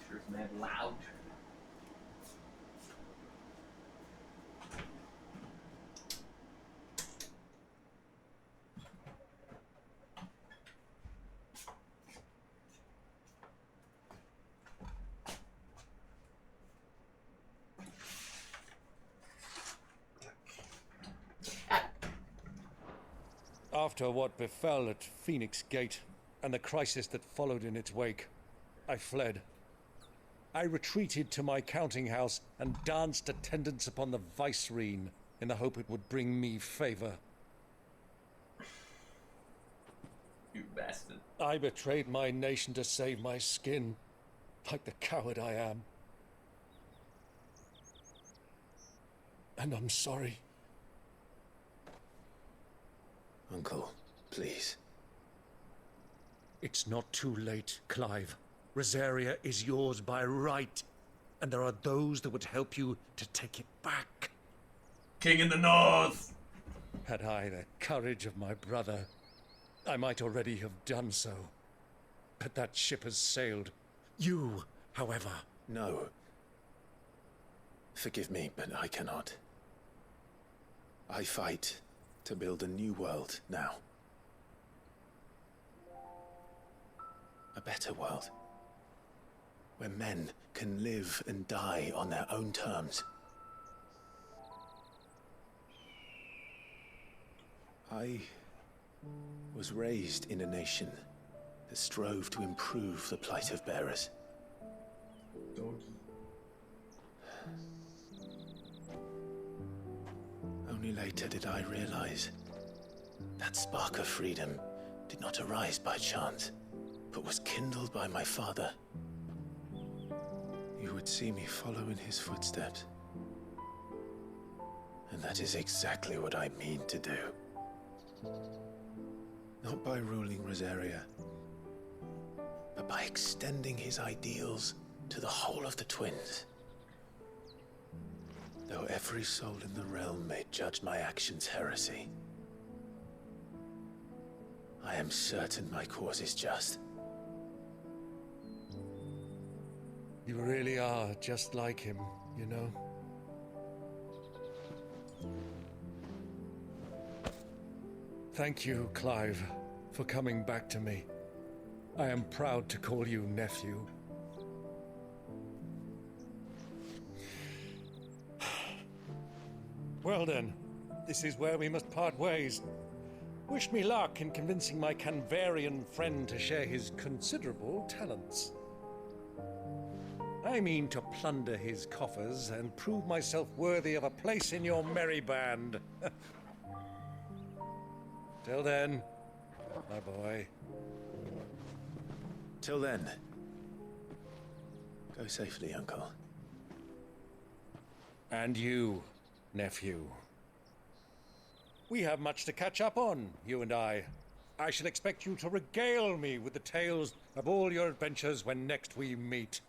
Sure it's mad loud. After what befell at Phoenix Gate and the crisis that followed in its wake, I fled. I retreated to my counting house and danced attendance upon the vicereine in the hope it would bring me favor. You bastard. I betrayed my nation to save my skin, like the coward I am. And I'm sorry. Uncle, please. It's not too late, Clive. Rosaria is yours by right, and there are those that would help you to take it back. King in the North! Had I the courage of my brother, I might already have done so. But that ship has sailed. You, however... No. Forgive me, but I cannot. I fight to build a new world now. A better world. Where men can live and die on their own terms. I was raised in a nation that strove to improve the plight of bearers. Only later did I realize that spark of freedom did not arise by chance, but was kindled by my father. You would see me follow in his footsteps. And that is exactly what I mean to do. Not by ruling Rosaria, but by extending his ideals to the whole of the twins. Though every soul in the realm may judge my actions heresy, I am certain my cause is just. You really are just like him, you know? Thank you, Clive, for coming back to me. I am proud to call you nephew. Well then, this is where we must part ways. Wish me luck in convincing my Canvarian friend to share his considerable talents. I mean to plunder his coffers and prove myself worthy of a place in your merry band. Till then, my boy. Till then, go safely, Uncle. And you, nephew. We have much to catch up on, you and I. I shall expect you to regale me with the tales of all your adventures when next we meet.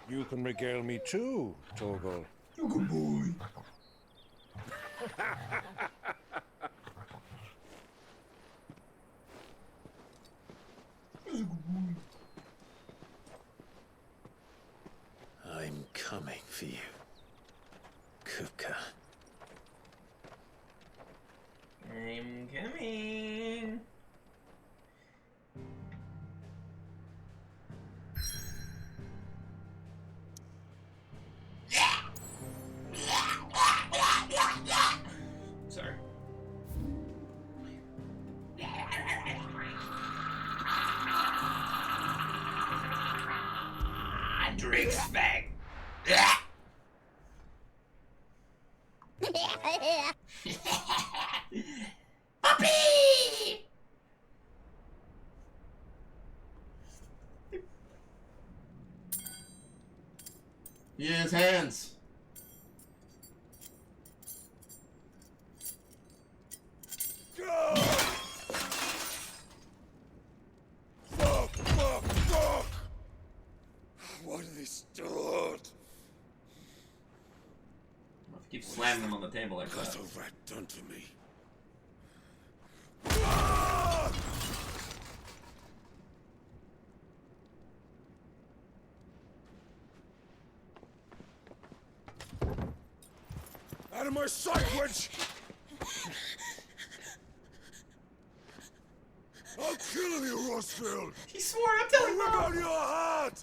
You can regale me too, Torgal. You good boy. I'm coming for you, Kupka. I'm coming. Sorry. Drink spag. Puppy! Use hands. Fuck! Why do they start? Keep slamming them on the table like that. What's a rat done to me? Out of my sight, witch! I'll kill you, Rossfield! He swore I'm telling Rip out your heart!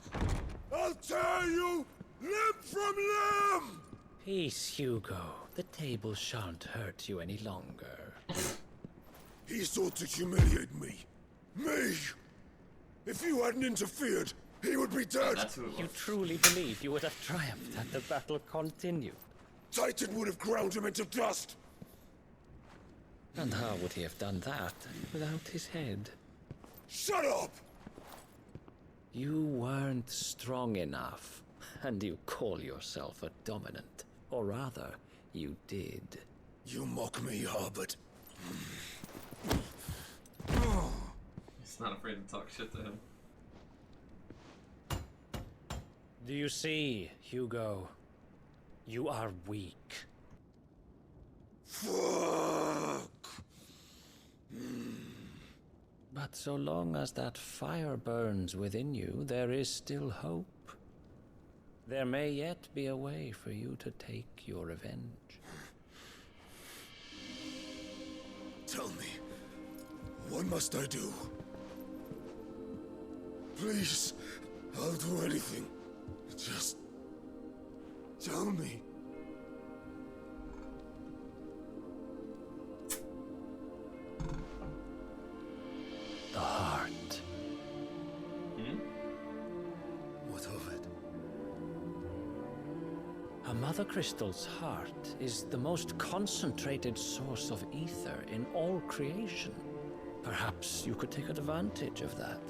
I'll tear you limb from limb! Peace, Hugo. The table shan't hurt you any longer. He sought to humiliate me. Me! If you hadn't interfered, he would be dead! You truly believe you would have triumphed had the battle continued? Titan would have ground him into dust! And how would he have done that without his head? Shut up! You weren't strong enough, and you call yourself a dominant. Or rather, you did. You mock me, Harbert. He's not afraid to talk shit to him. Do you see, Hugo? You are weak. Fuck! But so long as that fire burns within you, there is still hope. There may yet be a way for you to take your revenge. Tell me, what must I do? Please, I'll do anything. Just tell me. The heart. What of it? A Mother Crystal's heart is the most concentrated source of ether in all creation. Perhaps you could take advantage of that.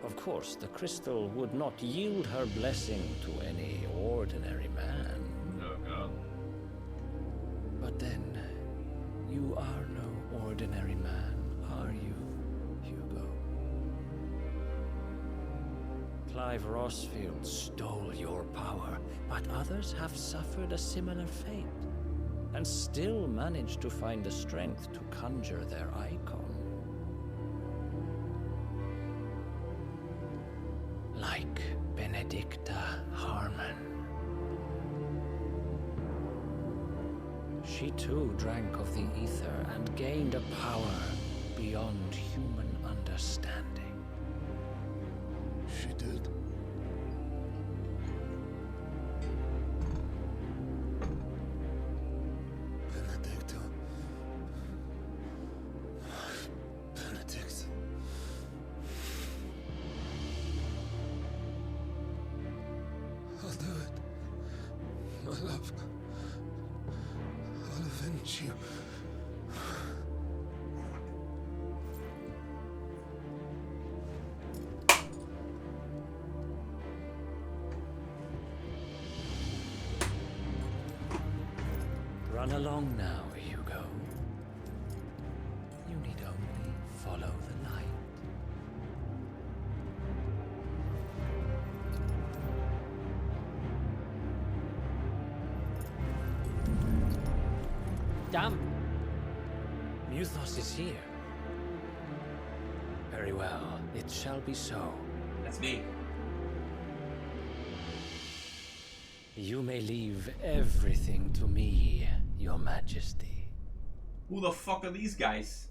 Of course, the crystal would not yield her blessing to any ordinary man. Oh god. But then, you are no ordinary man, are you, Hugo? Clive Rossfield stole your power, but others have suffered a similar fate, and still managed to find the strength to conjure their icon. Like Benedicta Harmon. She too drank of the ether and gained a power beyond human understanding. She did. Benedicta. Benedict. I'll do it. My love. I'll avenge you. Run along now, Hugo. You need only follow the light. Damn! Muthos is here. Very well, it shall be so. That's me. You may leave everything to me, Your Majesty. Who the fuck are these guys?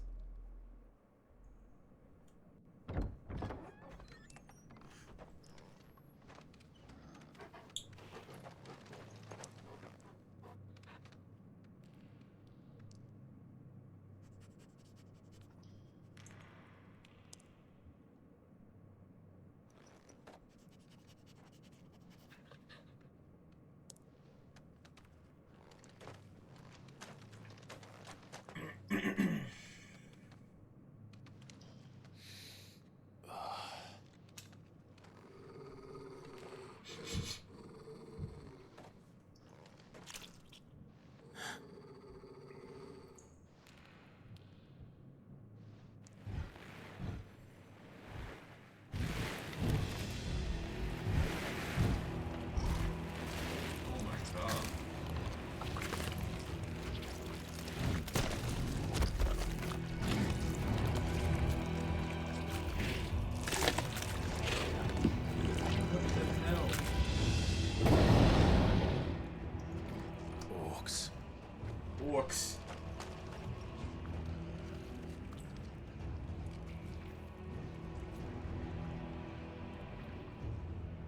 Orcs.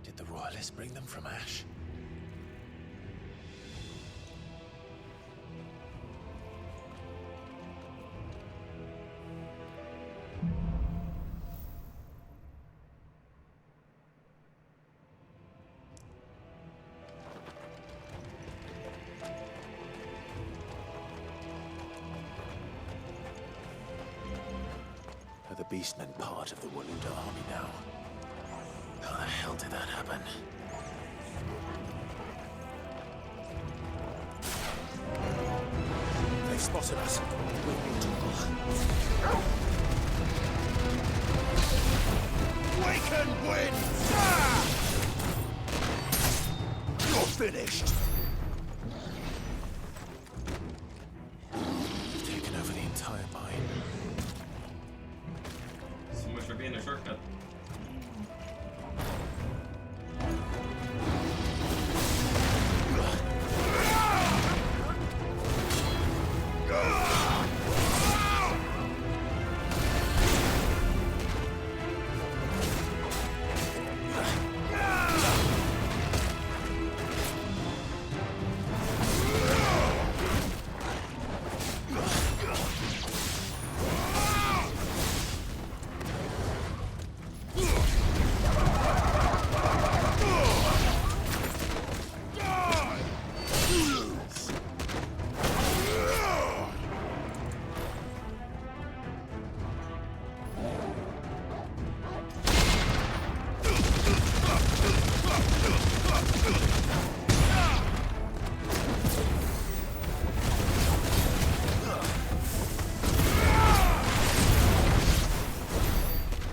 Did the Royalists bring them from Ash? Are the Beastmen part of the Waluda army now? How the hell did that happen? They've spotted us. We'll be trouble. Waken wind! Ah! You're finished! They've taken over the entire mine. So much for being a shortcut.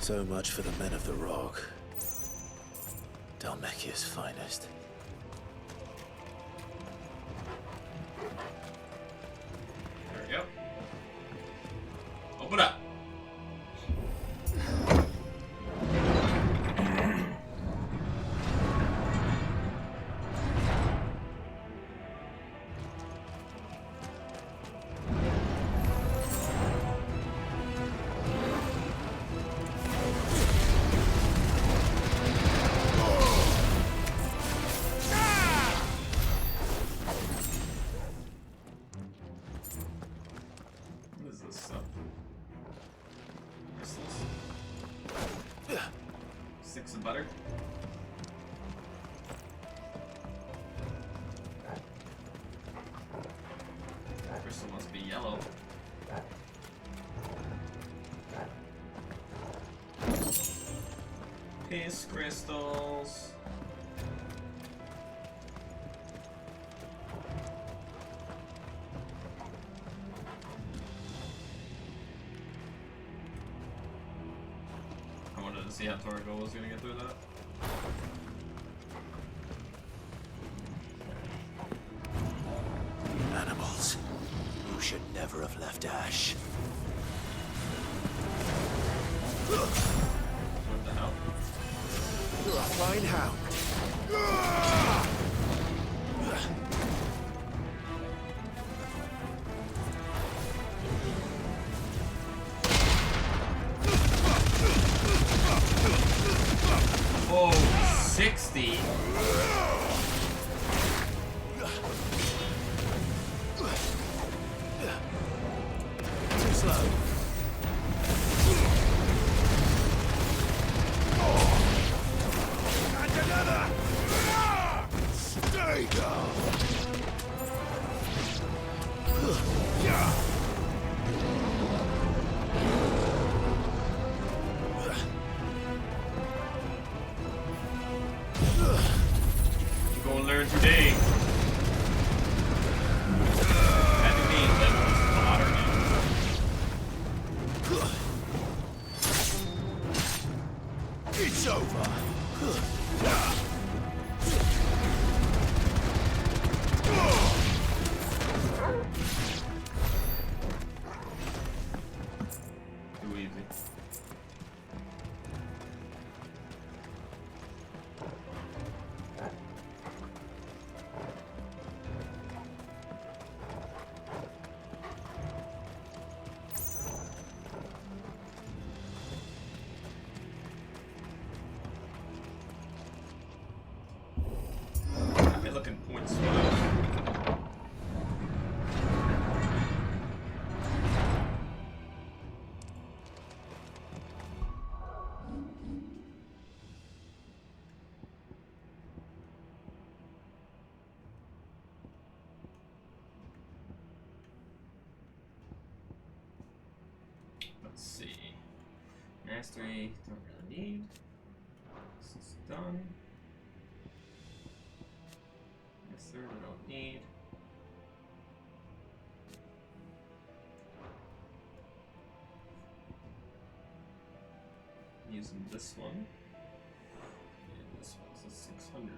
So much for the men of the Rock. Dhalmekia's finest. There we go. Open up. What is this stuff? Crystals? 6 of butter? Crystal must be yellow. Piss crystals. I wanted to see how Torgo was gonna get through that. Animals. You should never have left Ash. What the hell? Fine hound. Oh, 60. Too slow. And another. Stay down. You gonna learn today. That mean that was modern. It's over. Too easy. I've been looking points. Let's see. Mastery, don't really need. This is done. Yes, sir, we don't need. Using this one. And this one's a 600.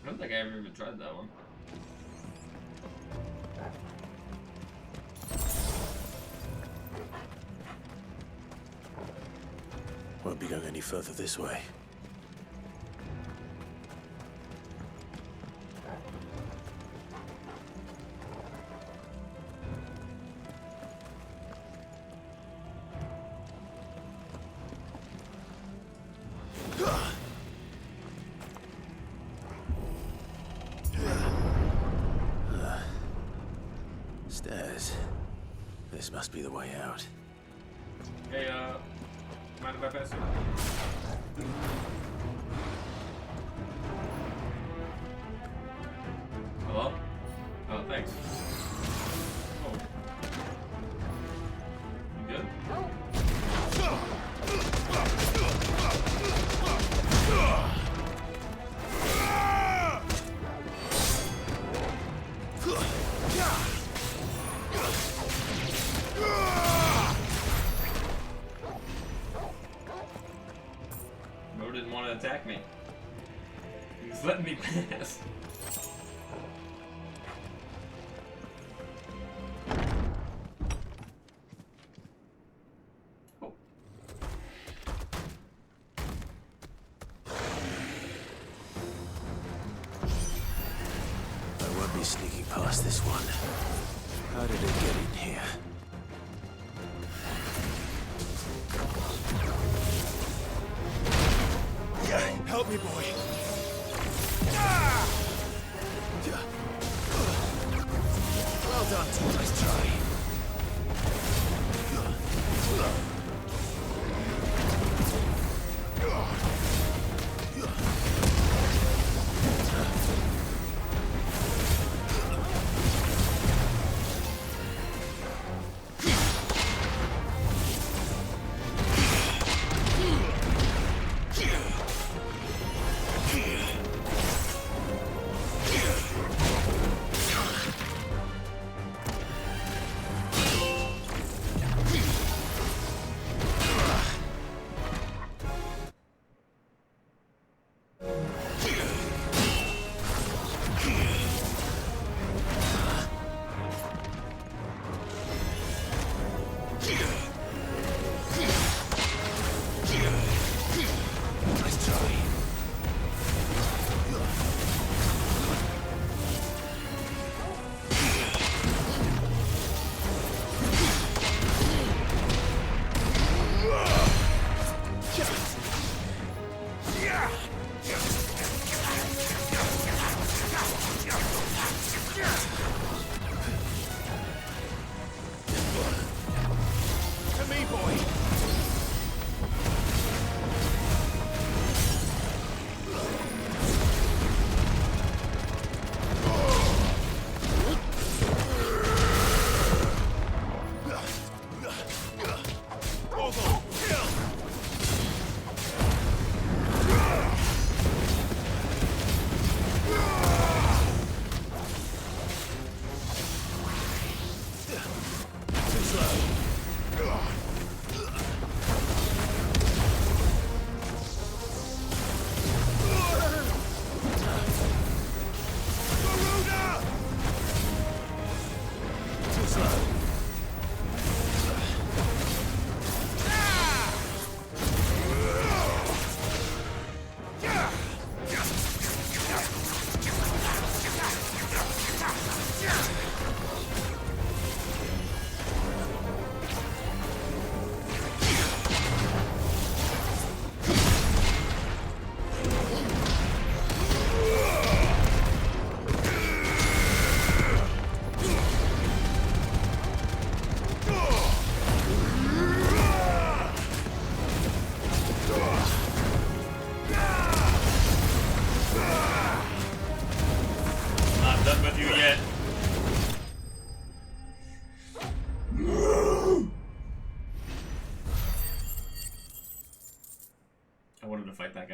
I don't think I ever even tried that one. Won't be going any further this way. Stairs. This must be the way out. Hey, mind if I pass you? Thanks. Oh. You good? Bro didn't want to attack me. He was letting me pass. I won't be sneaking past this one. How did it get in here? Help me, boy. Well done. Nice try.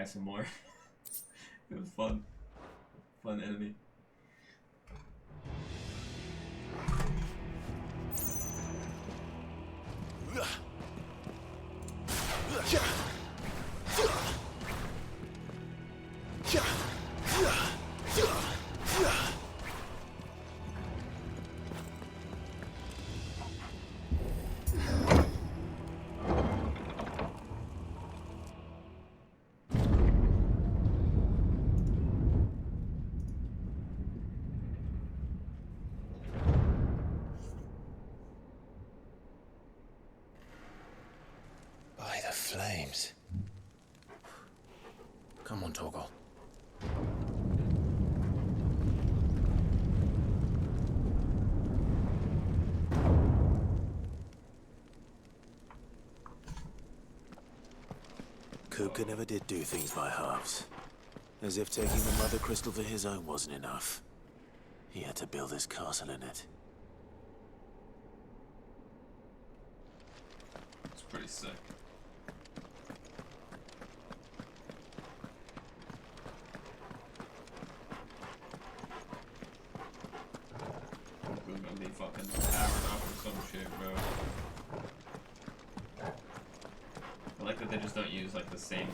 Some more. It was fun. Fun enemy. Flames. Come on, Torgal. Kupka never did do things by halves. As if taking the Mother Crystal for his own wasn't enough. He had to build his castle in it. It's pretty sick. We're gonna be fucking powered up or some shit, bro. I like that they just don't use like the same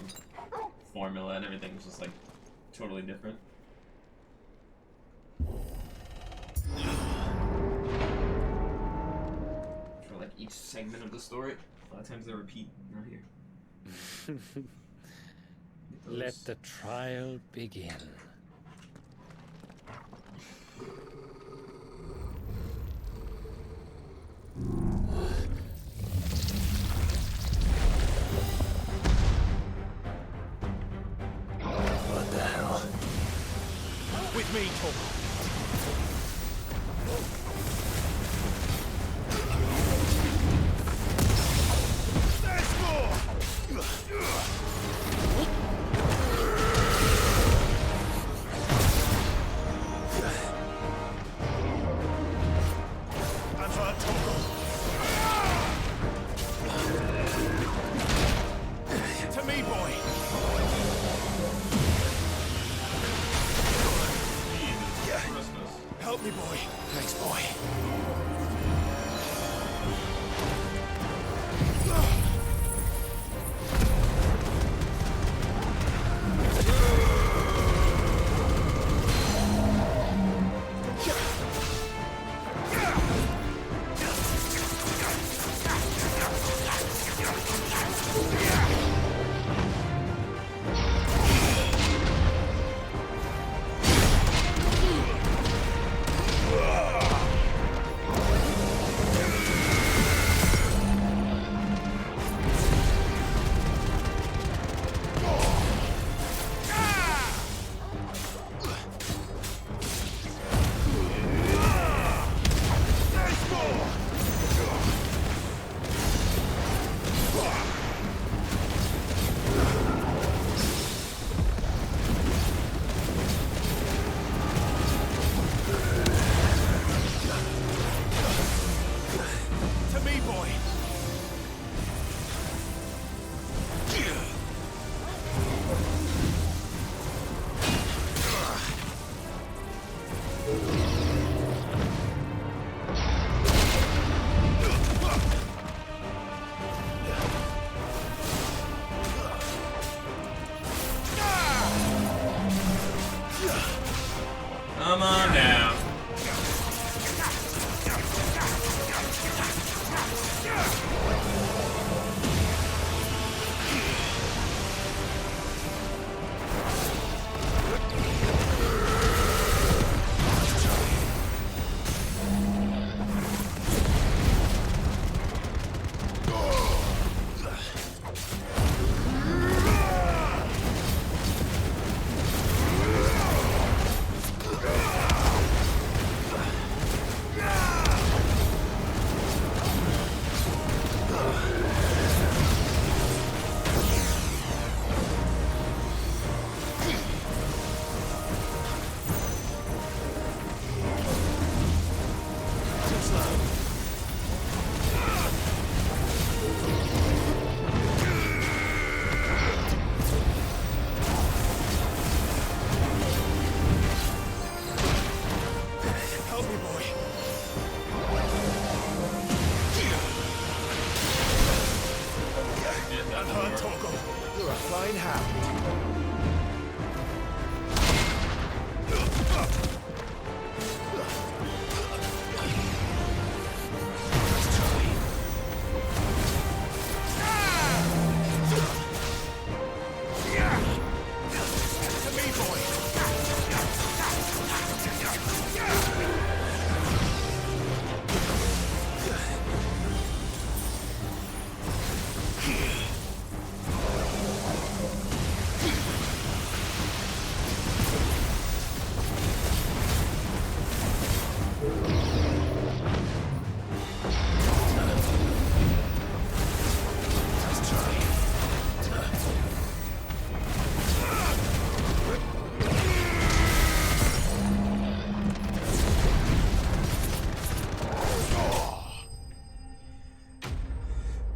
formula and everything's just like totally different. For like each segment of the story, a lot of times they repeat, not here. Let the trial begin. What the hell? With me, Tom. There's more! To me, boy. Help me, boy. Thanks, boy. To me, boy. Come on down.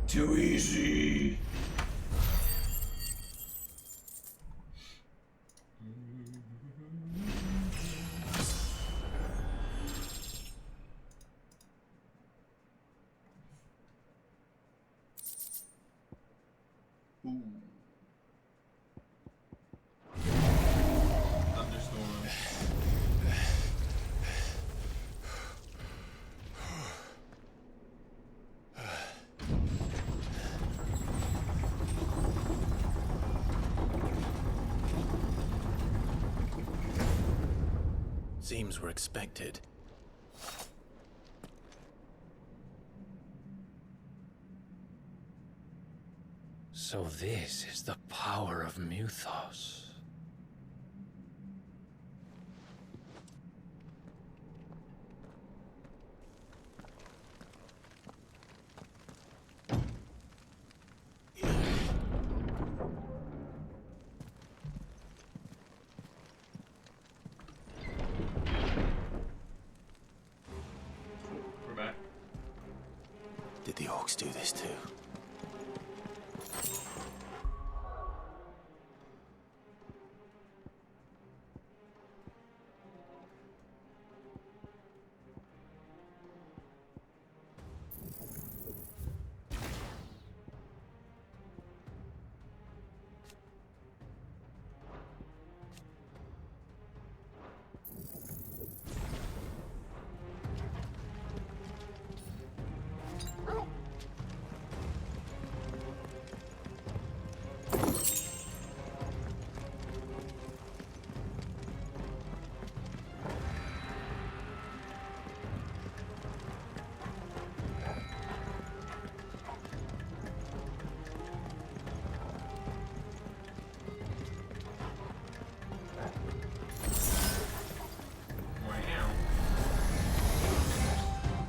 Too easy. Ooh. Thunderstorm. Seems we're expected. So this is the power of Muthos. We're back. Did the orcs do this too?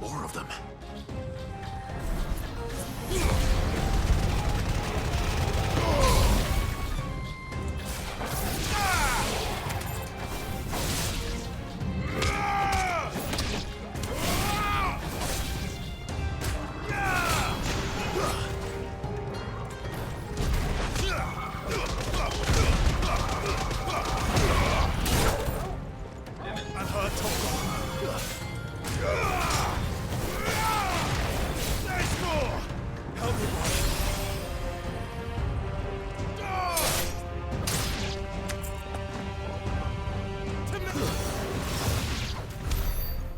More of them.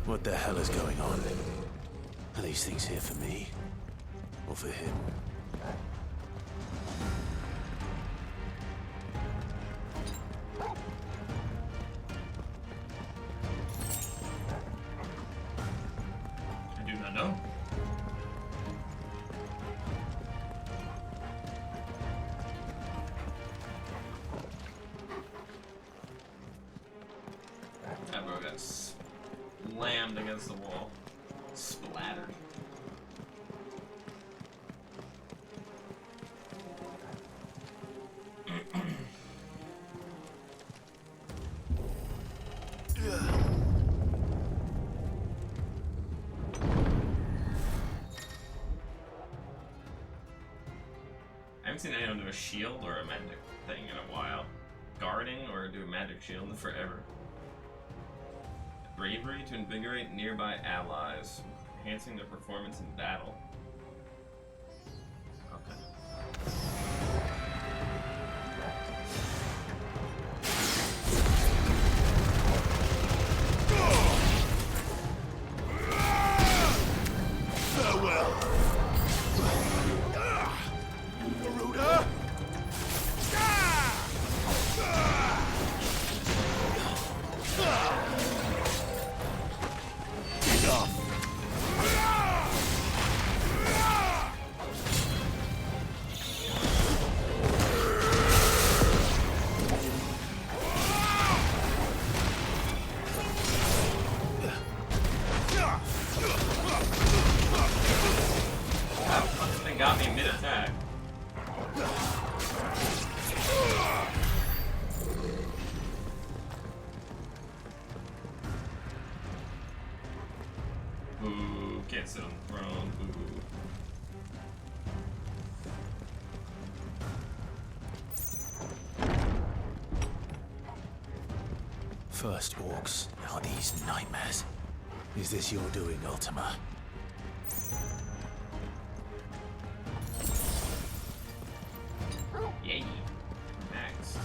What the hell is going on? Are these things here for me? Or for him? I do not know. That bro got slammed against the wall. Splattered. I haven't seen anyone do a shield or a magic thing in a while. Guarding or do a magic shield in forever. Bravery to invigorate nearby allies, enhancing their performance in battle. Okay. Farewell. Garuda. That got me mid-attack. Boo, can't sit on the throne, boo. accursed orcs are these nightmares? Is this your doing, Ultima? Yay. Next.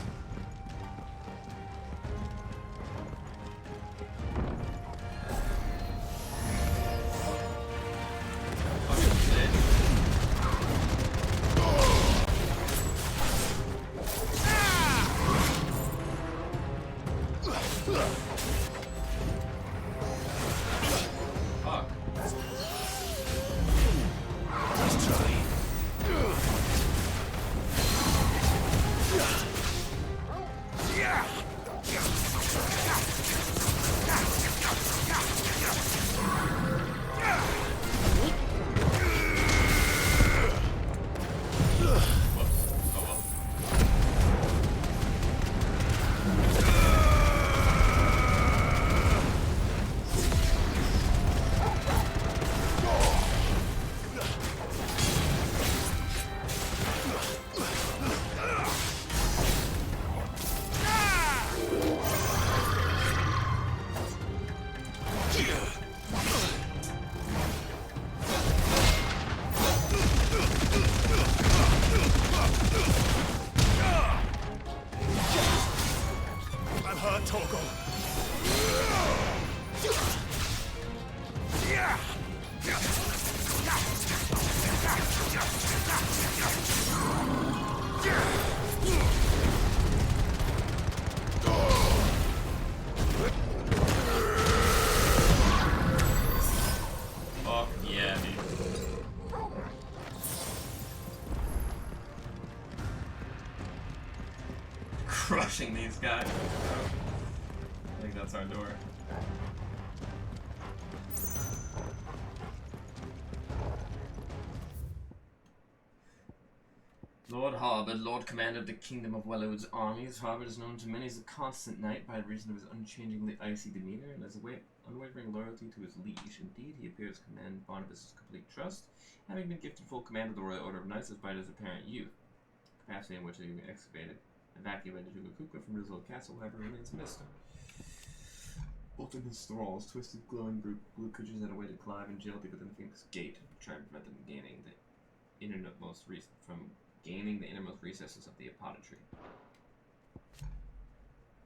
Crushing these guys. I think that's our door. Lord Harbord, Lord Commander of the Kingdom of Wellwood's armies, Harbord is known to many as a constant knight by reason of his unchangingly icy demeanor and as a unwavering loyalty to his liege. Indeed, he appears to command Barnabas' complete trust, having been gifted full command of the Royal Order of Knights despite his apparent youth. The capacity in which he evacuated Yugakuka from Rizal Castle, however, remains a mystery. Ultimate's thralls, twisted, glowing blue creatures that awaited Clive and jailed within Phoenix Gate, trying to prevent them from gaining the innermost recesses of the apothecary.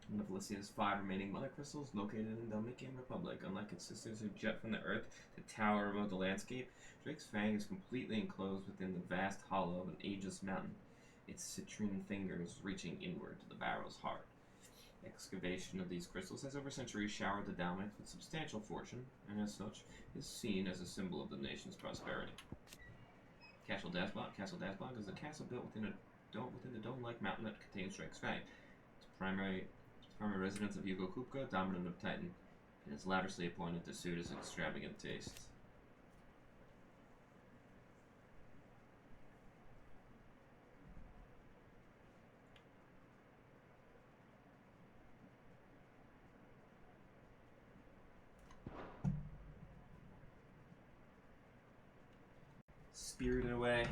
One of Alicia's 5 remaining mother crystals, located in the Dalmatian Republic. Unlike its sisters who jet from the earth to tower above the landscape, Drake's Fang is completely enclosed within the vast hollow of an ageless mountain, its citrine fingers reaching inward to the barrow's heart. Excavation of these crystals has over centuries showered the Dalmatians with substantial fortune, and as such, is seen as a symbol of the nation's prosperity. Castle Dasbog is a castle built within the dome-like mountain that contains Drake's Fang. Its primary residence of Hugo Kupka, dominant of Titan, and is lavishly appointed to suit his extravagant tastes. Spirited Away.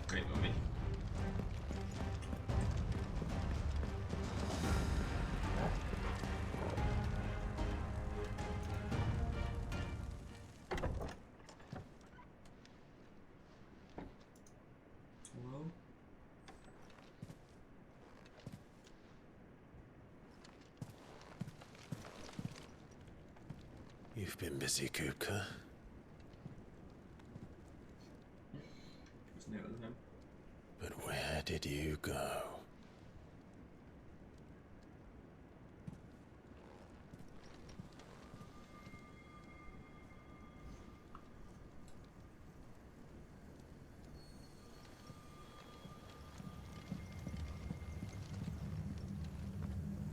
Great movie. Hello? You've been busy, Kupka. Just knew it was him. But where did you go?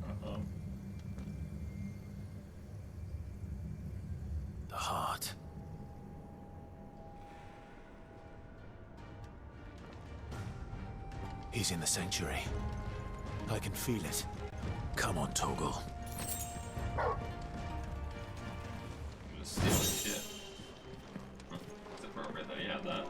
Uh-oh. The heart. He's in the sanctuary. I can feel it. Come on, Torgal. Stupid shit. It's appropriate that you have that.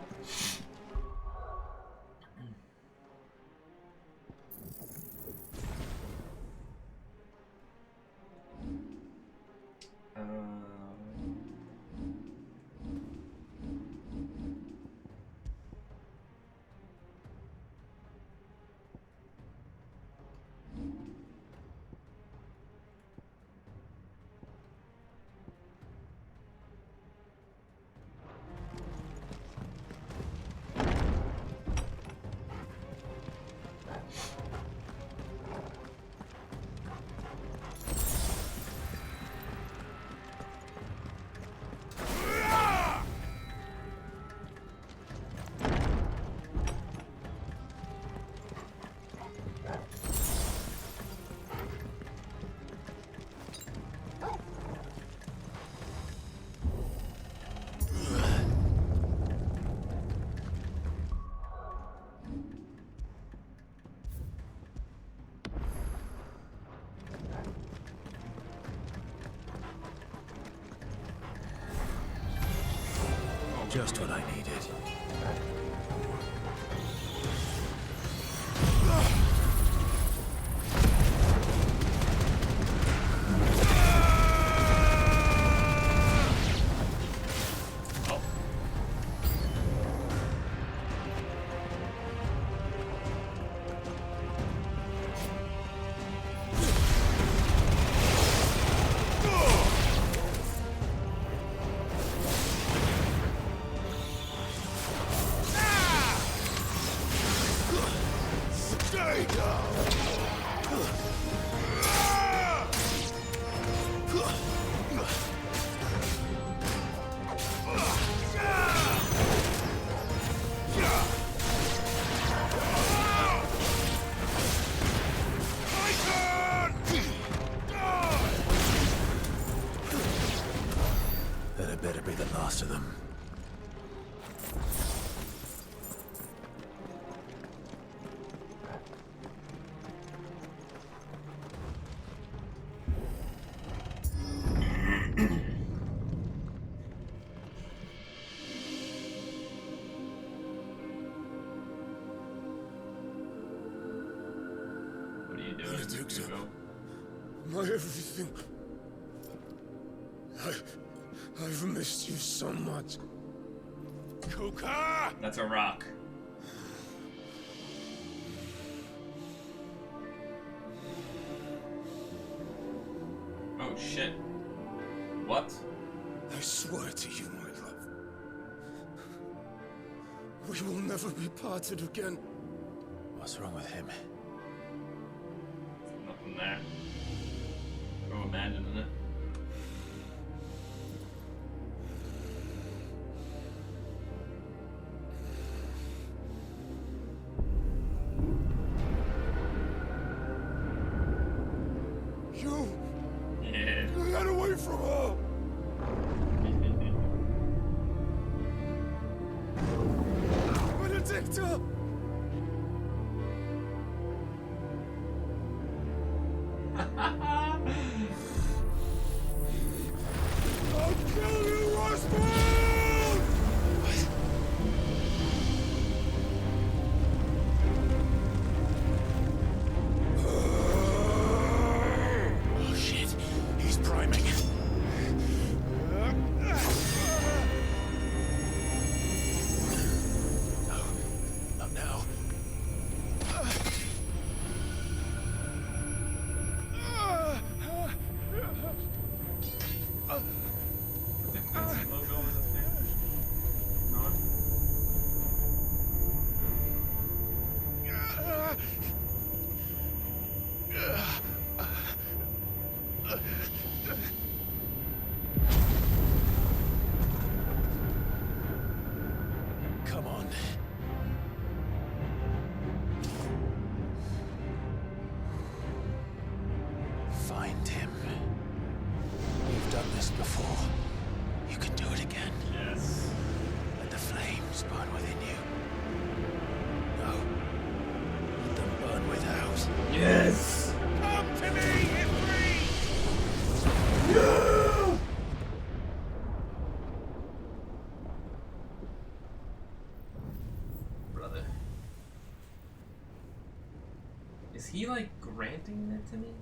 Just what I needed. That better be the last of them. What are you doing, Hugo? My everything. I've missed you so much. Kuka! That's a rock. Oh shit. What? I swear to you, my love. We will never be parted again. What's wrong with him? Nothing there. Go imagining it. Yeah. Get away from her! Benedicta! I'll kill you, Rasputin! Oh shit, he's priming. No, not now. Come on. Find him. You've done this before. You can do it again. Yes. Let the flames burn within you. No. Let them burn without. Yes! Come to me, Ifrit! Brother. Is he like granting that to me?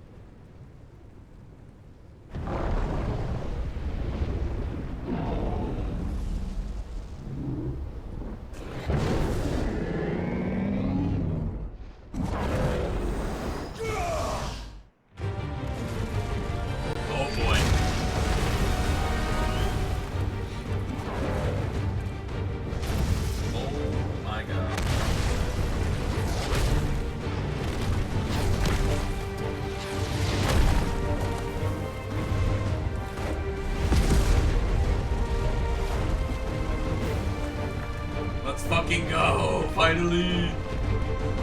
Oh boy. Oh my god. Let's fucking go, finally!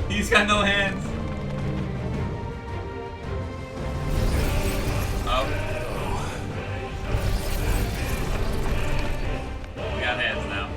He's got no hands! Oh. We got hands now.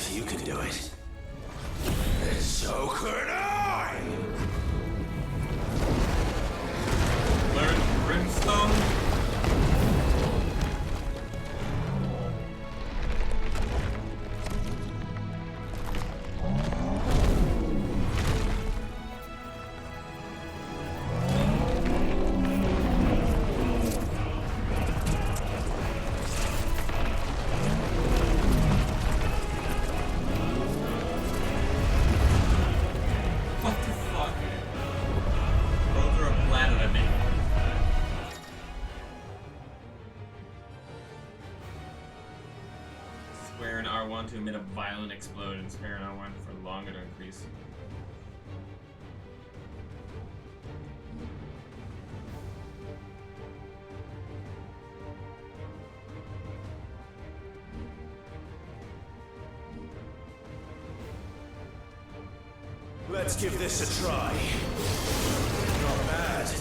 If you can do it, then so could I! Learn Brimstone? Square and R1 to emit a violent explosion. Square and R1 for longer to increase. Let's give this a try. Not bad.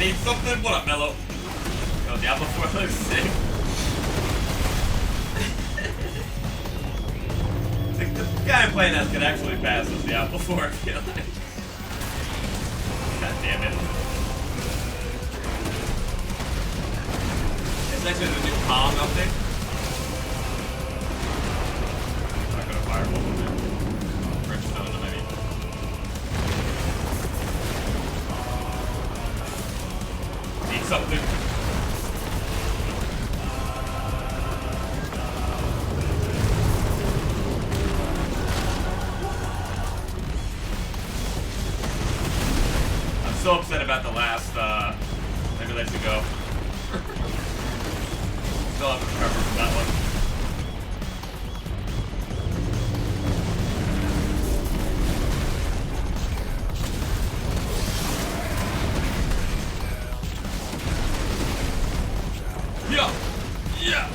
need something? What up, Mello? Yo, Diablo 4 looks sick. The guy I'm playing as could actually pass as Diablo 4, I feel like. God damn it. It's actually the new Kong update. I'm not gonna fireball with it. Brimstone, maybe. Need something. I'm so upset about the last, maybe let you go. Still haven't recovered from that one. Yeah! Yeah!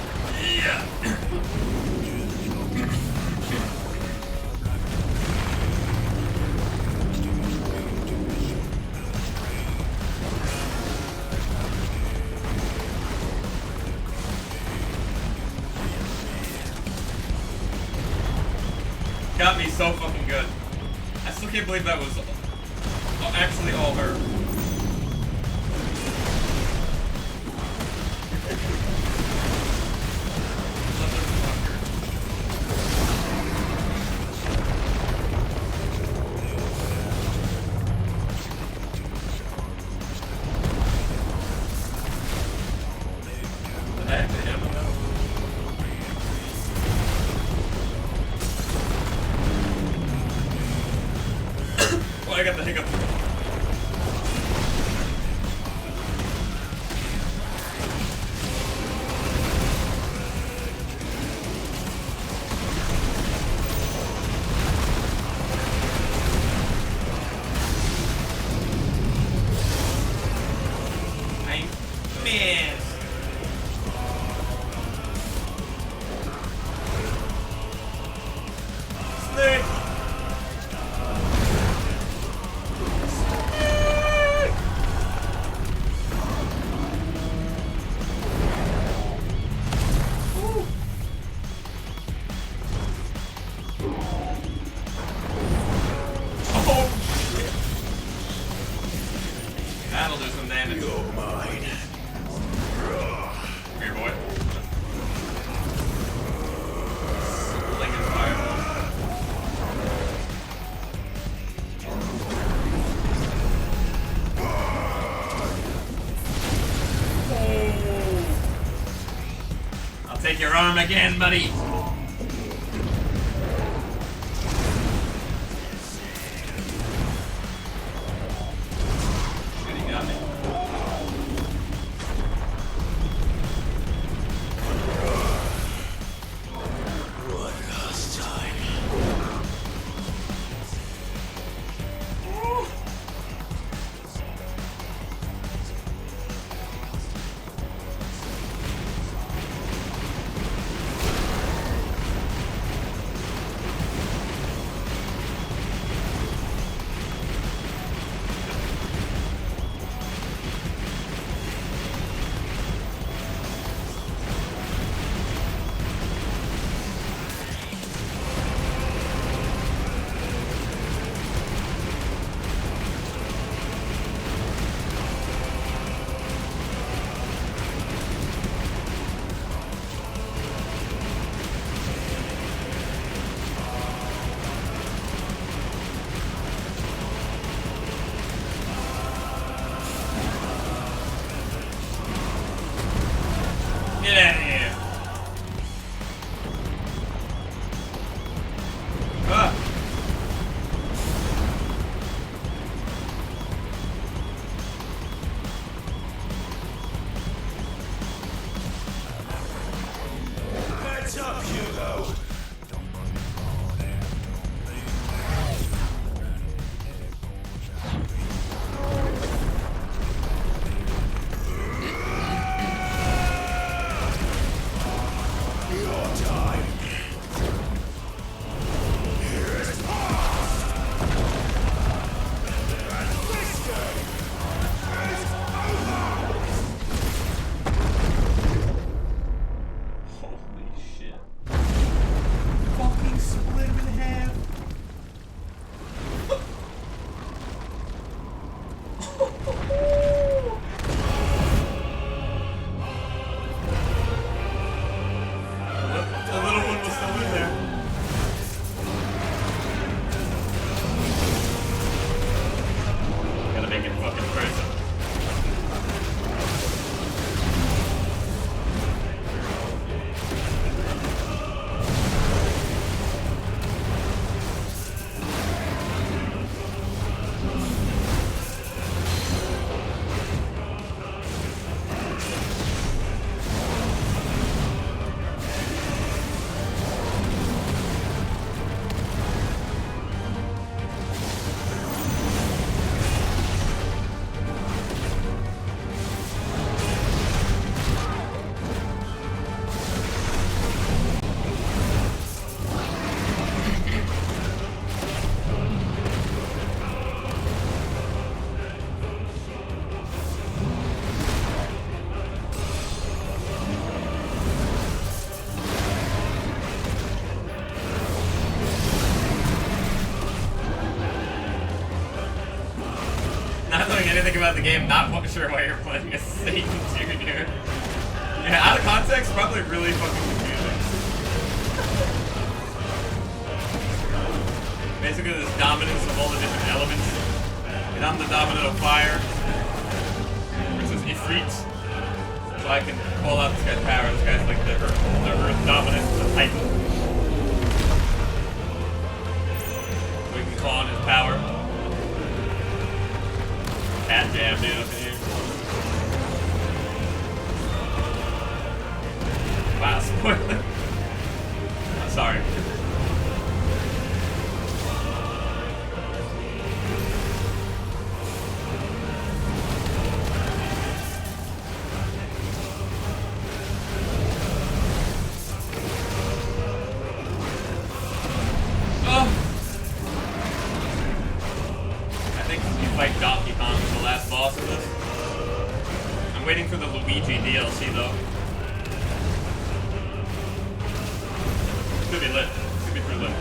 Yeah! Got me so fucking good. I still can't believe that was actually all her. Oh, I got the hiccup. I missed. Snake. That'll do some damage. You're mine. Here, boy. Slinging fireball. I'll take your arm again, buddy. about the game, not sure why you're playing as Satan Jr. Yeah, out of context, probably really fucking confusing. Basically, this dominance of all the different elements. And I'm the dominant of fire. Versus Ifrit. So I can call out this guy's power. This guy's like the earth dominant, the Titan. So we can call on his power. Cat jam, dude, up in here. Wow, spoiler. I'm sorry. Waiting for the Luigi DLC though. Could be lit. Could be pretty lit.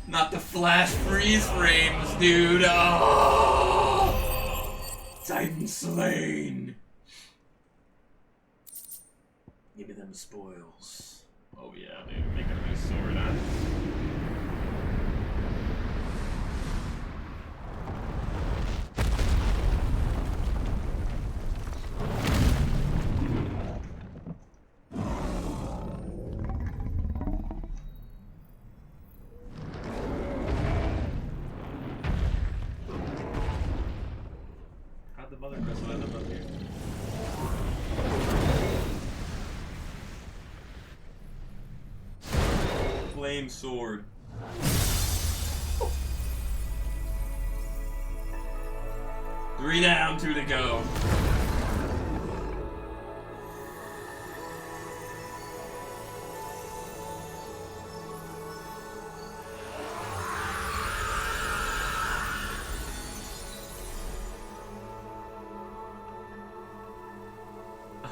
Not the flash freeze frames, dude. Oh! Titan slain. Give me them spoils. Oh yeah, dude. Make a new sword, huh? How'd the mother crystal end up here? Flame sword. 3 down, 2 to go.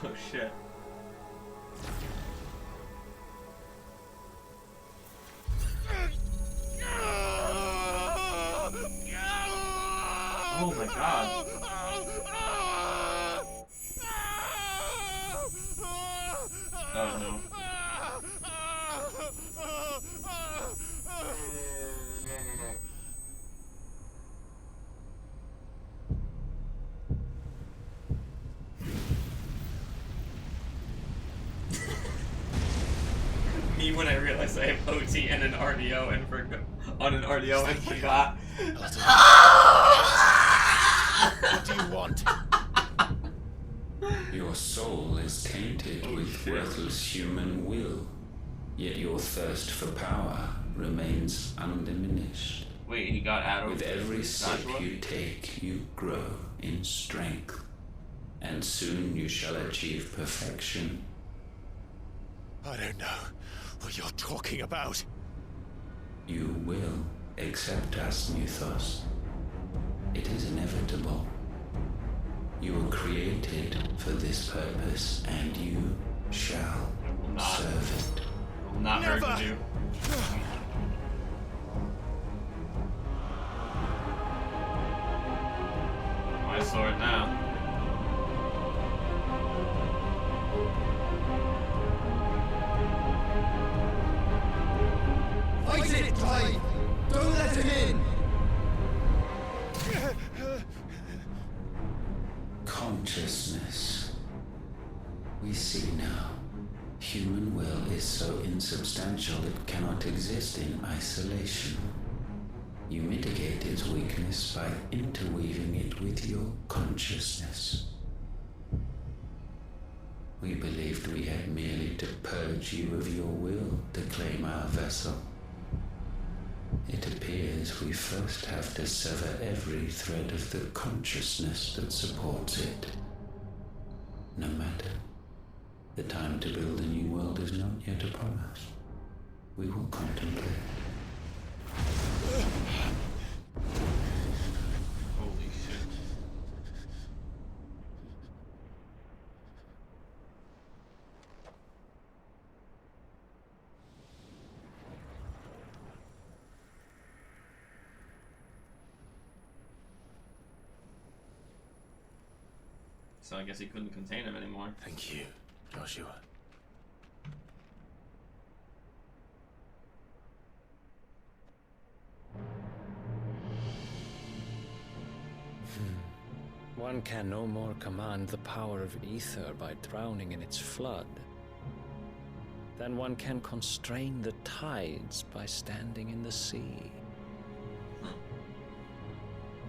Oh shit. Oh my god. Oh no. Me when I realized I have OT and an RDO and forgot on an RDO and forgot. What do you want? Your soul is tainted with worthless human will, yet your thirst for power remains undiminished. Wait, he got out of With every sip Joshua? you take, you grow in strength, and soon you shall achieve perfection. I don't know what you're talking about. You will accept us, Muthos. It is inevitable. You were created for this purpose, and you shall serve it. Will not hurt you. My sword now. Fight it, Clive! Don't let him in! Consciousness. We see now. Human will is so insubstantial it cannot exist in isolation. You mitigate its weakness by interweaving it with your consciousness. We believed we had merely to purge you of your will to claim our vessel. It appears we first have to sever every thread of the consciousness that supports it. No matter. The time to build a new world is not yet upon us. We will contemplate. Holy shit. So I guess he couldn't contain him anymore. Thank you, Joshua. One can no more command the power of ether by drowning in its flood than one can constrain the tides by standing in the sea.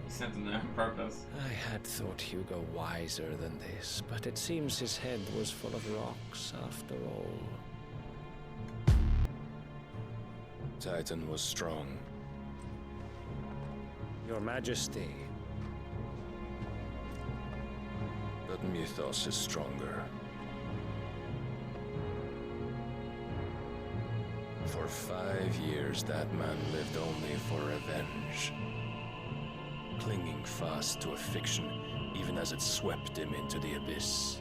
He sent him there on purpose. I had thought Hugo wiser than this, but it seems his head was full of rocks after all. Titan was strong. Your Majesty. But Mythos is stronger. For 5 years, that man lived only for revenge. Clinging fast to a fiction, even as it swept him into the abyss.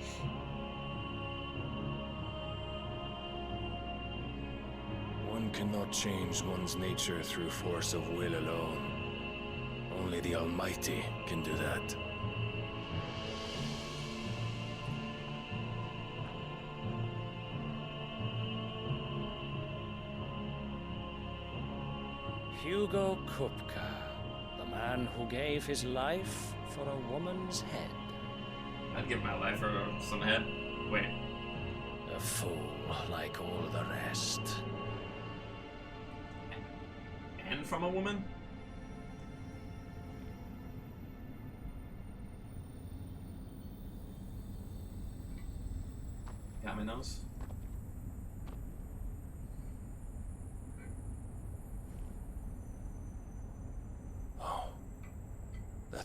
One cannot change one's nature through force of will alone. Only the Almighty can do that. Hugo Kupka, the man who gave his life for a woman's head. I'd give my life for some head. Wait. A fool like all the rest. And from a woman? Got my nose?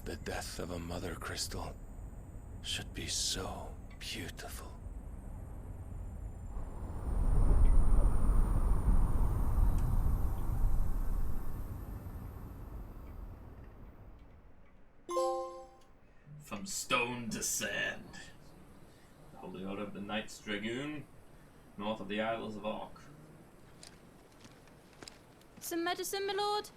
That death of a mother crystal should be so beautiful. From stone to sand. The Holy Order of the Knights Dragoon, north of the Isles of Ark. Some medicine, my lord?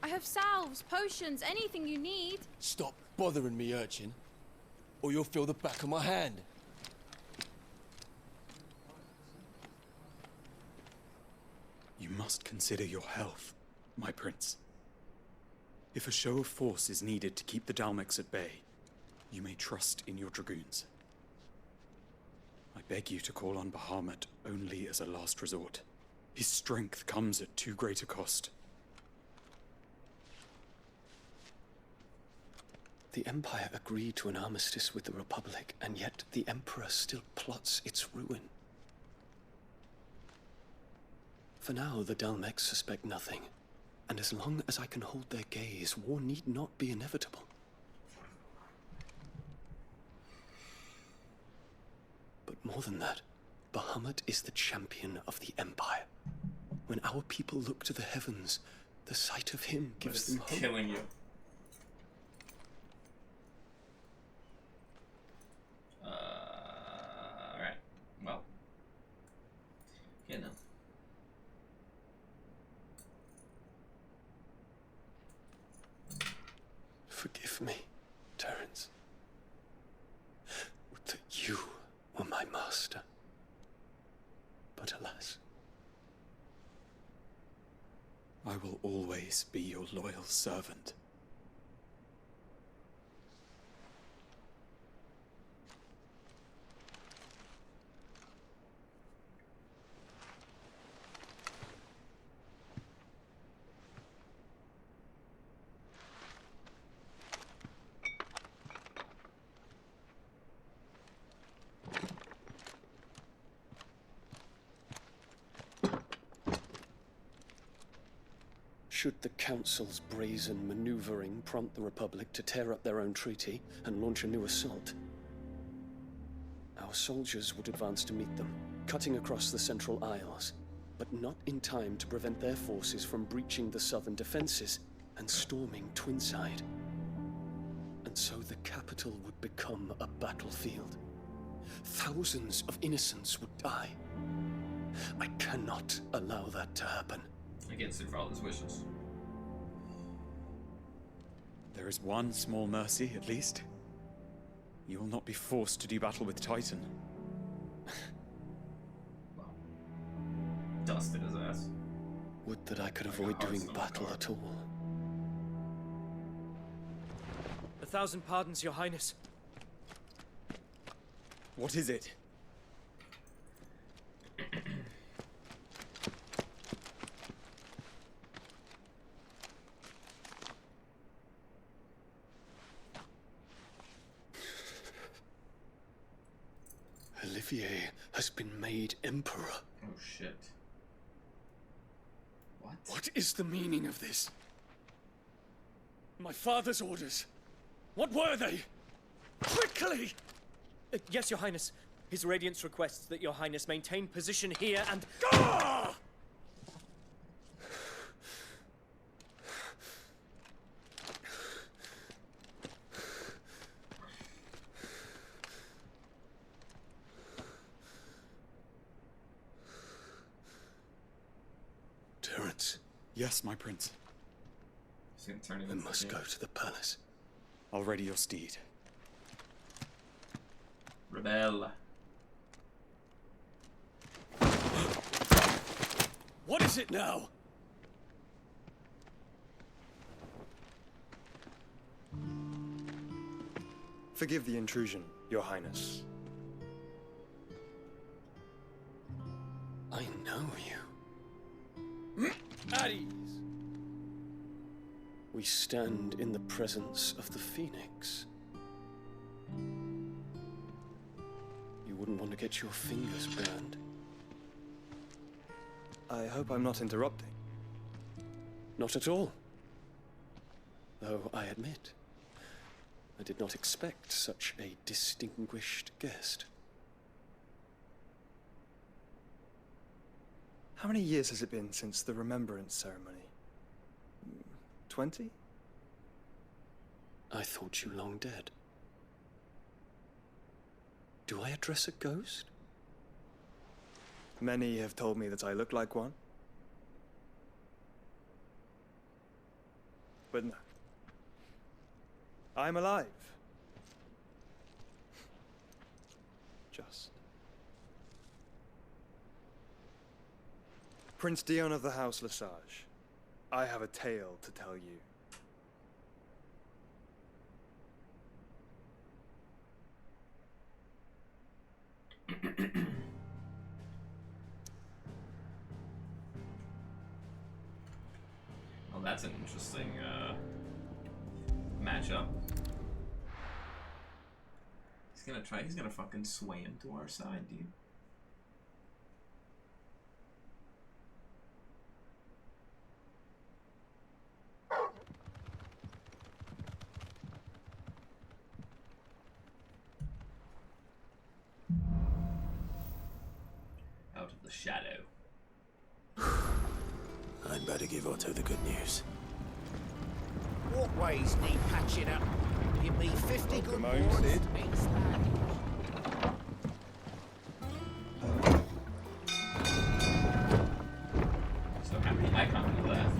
I have salves, potions, anything you need. Stop bothering me, urchin, or you'll feel the back of my hand. You must consider your health, my prince. If a show of force is needed to keep the Dalmex at bay, you may trust in your dragoons. I beg you to call on Bahamut only as a last resort. His strength comes at too great a cost. The Empire agreed to an armistice with the Republic, and yet the Emperor still plots its ruin. For now, the Dalmex suspect nothing, and as long as I can hold their gaze, war need not be inevitable. But more than that, Bahamut is the champion of the Empire. When our people look to the heavens, the sight of him gives them hope. Killing you. Alright. Well. You know. Forgive me, Terence. Would that you were my master. But alas. I will always be your loyal servant. Should the Council's brazen maneuvering prompt the Republic to tear up their own treaty and launch a new assault, our soldiers would advance to meet them, cutting across the Central Isles, but not in time to prevent their forces from breaching the southern defenses and storming Twinside. And so the capital would become a battlefield. Thousands of innocents would die. I cannot allow that to happen. Against Sidvalda's wishes. There is one small mercy, at least. You will not be forced to do battle with Titan. Dusted his ass. Would that I could avoid doing battle at all. 1,000 pardons, Your Highness. What is it? Olivier has been made Emperor. Oh shit. What? What is the meaning of this? My father's orders. What were they? Quickly! Yes, Your Highness. His Radiance requests that Your Highness maintain position here and... Ah! Terence. Yes, my prince. We must go to the palace. I'll ready your steed. Rebel. What is it now? Forgive the intrusion, Your Highness. I know you. At ease. We stand in the presence of the Phoenix. You wouldn't want to get your fingers burned. I hope I'm not interrupting. Not at all. Though I admit, I did not expect such a distinguished guest. How many years has it been since the Remembrance ceremony? 20? I thought you long dead. Do I address a ghost? Many have told me that I look like one. But no. I'm alive. Just. Prince Dion of the House Lesage, I have a tale to tell you. Well, that's an interesting matchup. He's gonna fucking sway him to our side, dude. Out of the shadow. I'd better give Otto the good news. Walkways need patching up. Give me 50 good home, boards. Sid. Beats that. So how many icons are left?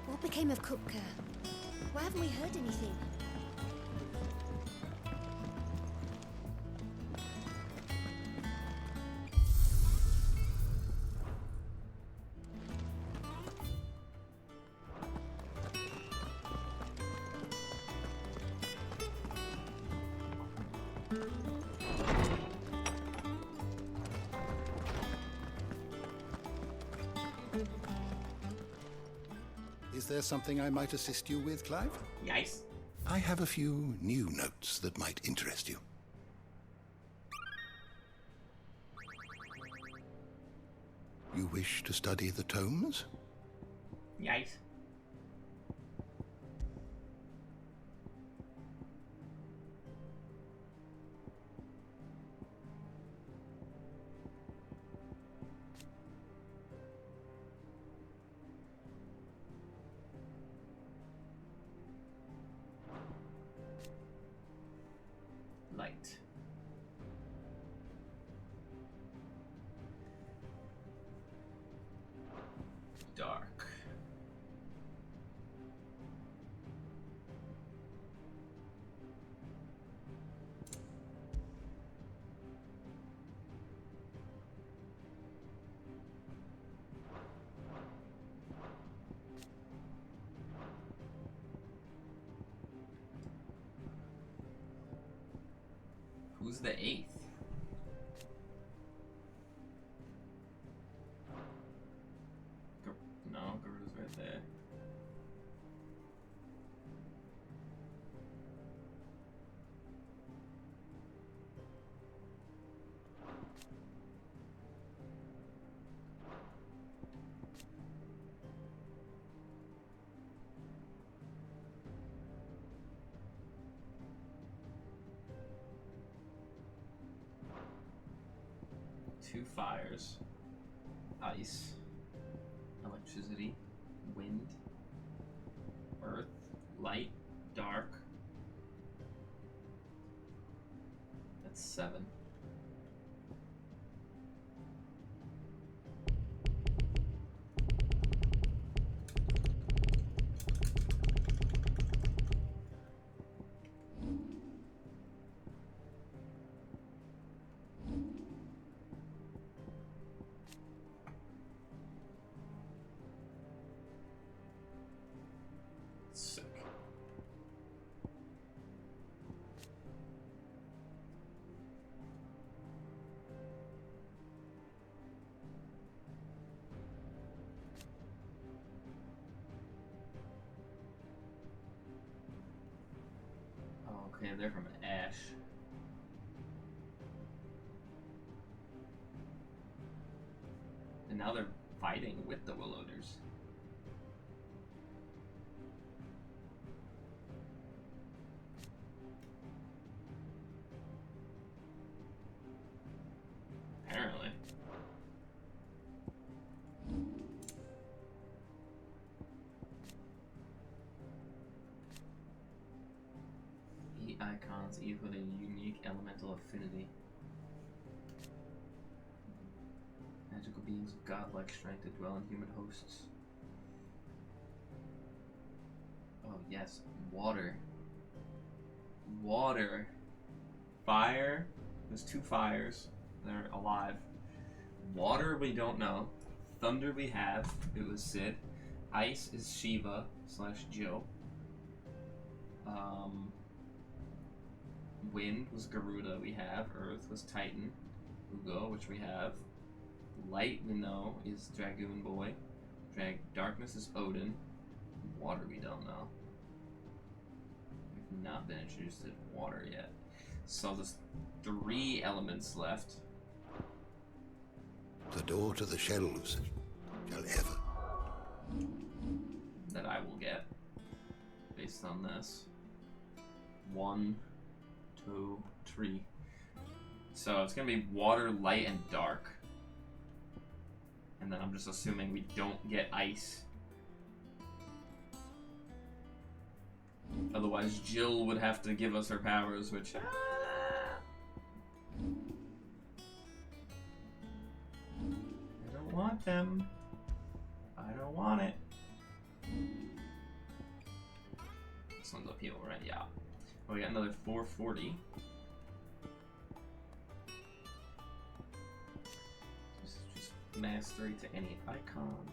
What became of Kupka? Why haven't we heard anything? Is there something I might assist you with, Clive? Yes. I have a few new notes that might interest you. You wish to study the tomes? Yes. Light. Dark. Who's the eighth? No, Garuda's right there. Two fires, ice, electricity, wind, earth, light, dark. That's 7. Sick. Oh, okay, they're from Ash. now they're fighting with the Willowders. Apparently. The icons, each with a unique elemental affinity. Magical beings of godlike strength that dwell in human hosts. Oh yes, water. Water. Fire. There's 2 fires. They're alive. Water we don't know. Thunder we have. It was Sid. Ice is Shiva / Jill. Wind was Garuda we have. Earth was Titan. Ugo, which we have. Light we know is Dragoon Boy. Darkness is Odin. Water we don't know. We've not been introduced to water yet. So there's 3 elements left. The door to the shelves shall ever. That I will get. Based on this. 1, 2, 3. So it's gonna be water, light, and dark. And then I'm just assuming we don't get ice. Otherwise, Jill would have to give us her powers, which... I don't want them. I don't want it. This one's upheaval, right? Yeah. Oh, we got another 440. Just mastery to any icon.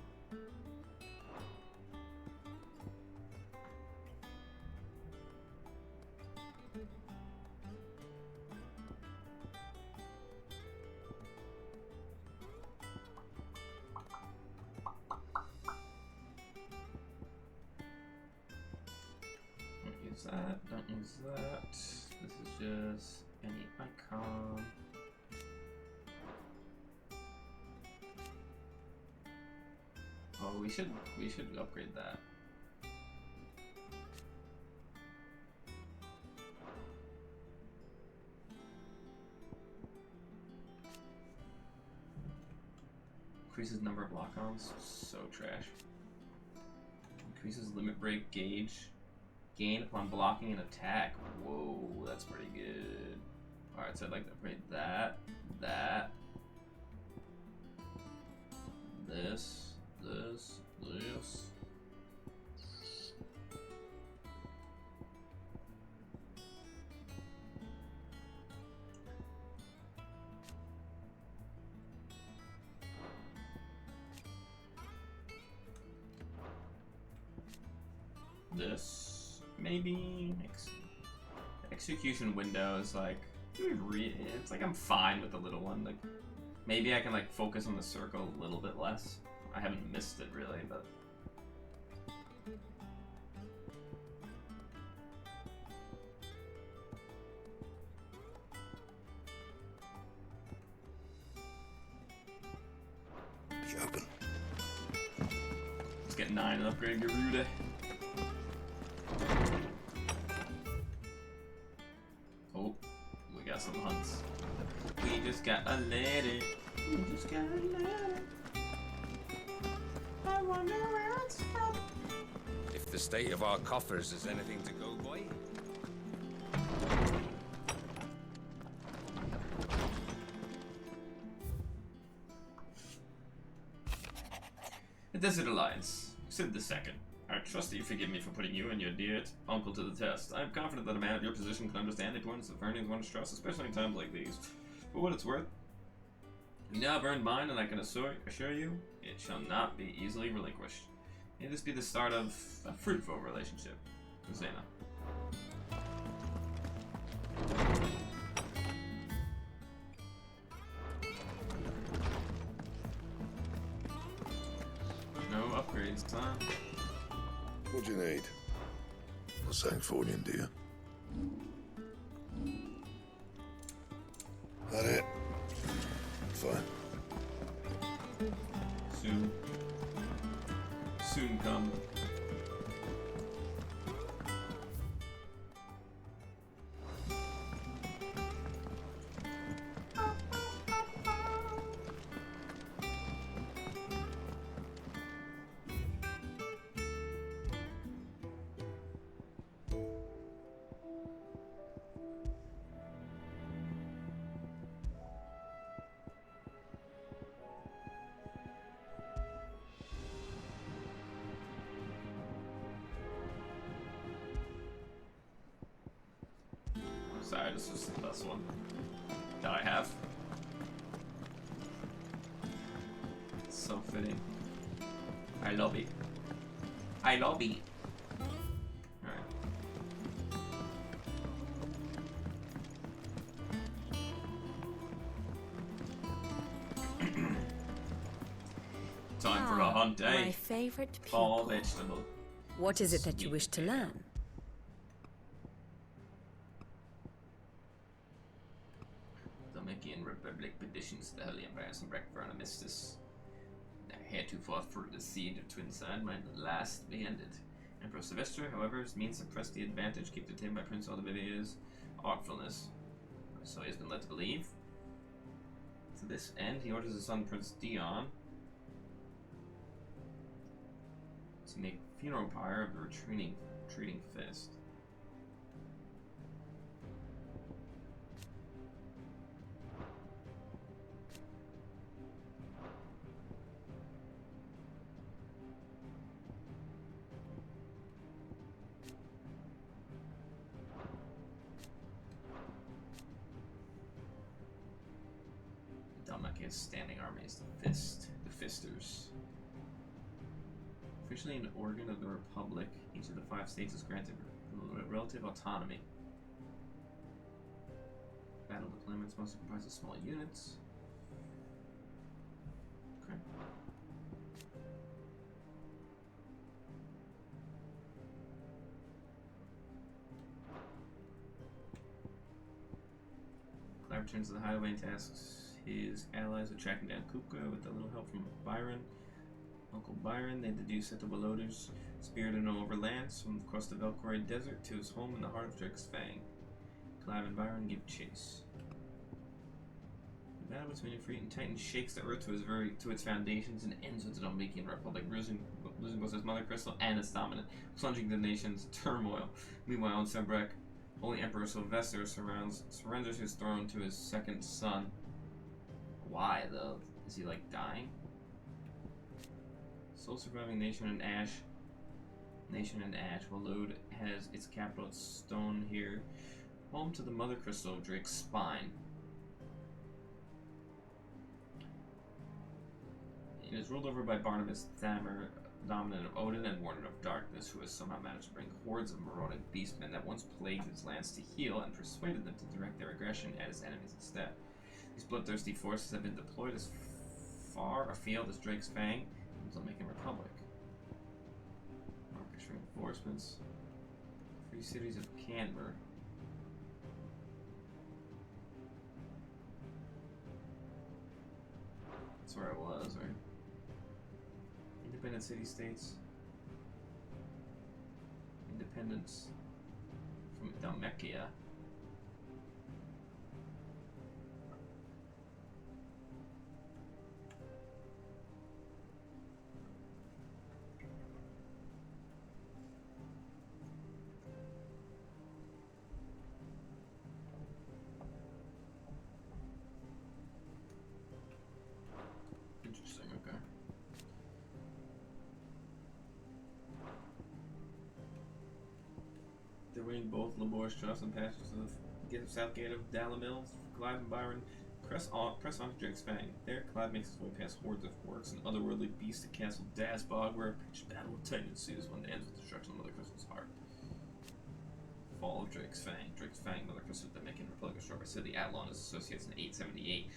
Don't use that. This is just any icon. Oh, we should upgrade that. Increases number of lock-ons. So trash. Increases limit break gauge. Gain upon blocking an attack. Whoa, that's pretty good. Alright, so I'd like to upgrade that, this. This. Maybe execution window is like it's like I'm fine with the little one. Like maybe I can like focus on the circle a little bit less. I haven't missed it really, but be open. Let's get 9 and upgrade Garuda. Oh, we got some hunts. We just got a letter. I wonder where it's from. If the state of our coffers is anything to go by. The Desert Alliance. Sid the Second. I trust that you forgive me for putting you and your dear uncle to the test. I am confident that a man of your position can understand the importance of earning one's trust, especially in times like these. For what it's worth, you now have earned mine, and I can assure you, it shall not be easily relinquished. May this be the start of a fruitful relationship. Zena. No upgrades, time. What do you need? Not saying Fordian, do you? That it? Fine. Sorry, this was the best one that I have. It's so fitting. I love it. I love it. Alright. Time for a hunt, eh? My favorite Fall people. vegetable. What is it that you wish to learn? The Machian Republic petitions the Holy Empires and Breck for an armistice. Their heretofore fruitless siege of Twinside might at last be ended. Emperor Sylvester, however, means to press the advantage kept obtained by Prince Aldovivier's artfulness. So he has been led to believe. To this end, he orders his son Prince Dion to make funeral pyre of the retreating fist. Dalmacia's standing army is the Fisters. Officially an organ of the Republic, each of the 5 states is granted relative autonomy. Battle deployments mostly comprise of small units. Okay. Clive returns to the hideaway and tasks his allies with tracking down Kupka with a little help from Byron. Uncle Byron, they deduce that the Waloders spirited him over lands from across the Velcroy Desert to his home in the heart of Drake's Fang. Clive and Byron give chase. The battle between Ifrit and Titan shakes the earth to its foundations and ends with the Dalmatian Republic, losing both its mother crystal and its dominant, plunging the nation into turmoil. Meanwhile, in Sebrek, Holy Emperor Sylvester surrenders his throne to his second son. Why, though? Is he, like, dying? Sole surviving nation in Ash. Walode has its capital at Stone here, home to the mother crystal of Drake's spine. It is ruled over by Barnabas Thammer, dominant of Odin and warden of darkness, who has somehow managed to bring hordes of marauding beastmen that once plagued its lands to heal and persuaded them to direct their aggression at his enemies instead. These bloodthirsty forces have been deployed as far afield as Drake's Fang and the Dalmatian Republic. Marcus reinforcements. Free cities of Canberra. That's where I was, right? Independent city-states. Independence from Dalmacia. Interesting, okay. They're winning both laborious trusts and passages of the south gate of Dalamil. Clive and Byron press on to Drake's Fang. There, Clive makes his way past hordes of orcs and otherworldly beasts to Castle Dazbog, where a pitched battle of Titan ensues, one that ends with destruction of Mother Crystal's heart. Fall of Drake's Fang. Drake's Fang, Mother Crystal, the Machian Republic destroyed by Sidley Atlon and his associates in 878.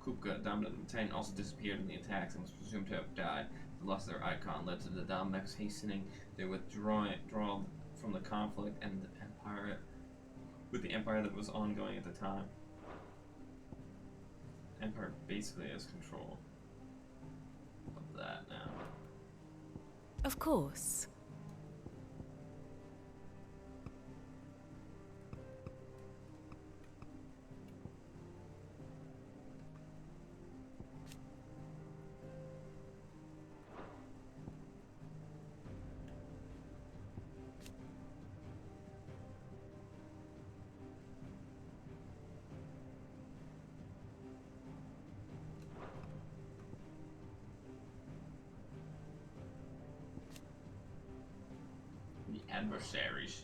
Kupka, dominant of the Titan, also disappeared in the attacks and was presumed to have died. The loss of their icon led to the Dalmecs hastening their withdrawal from the conflict and the empire, with the empire that was ongoing at the time. Empire basically has control of that now. Of course. Adversaries.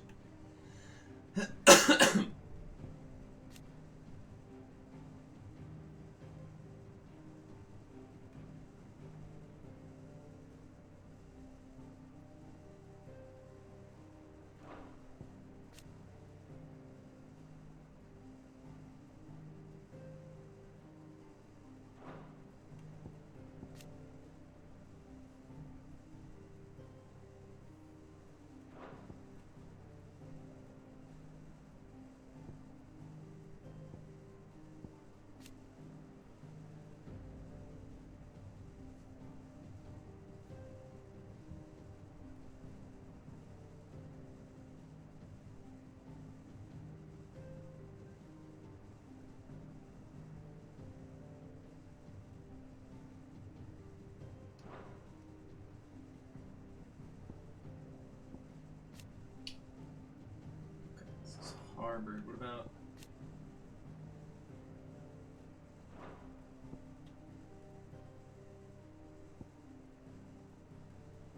Starbird. What about...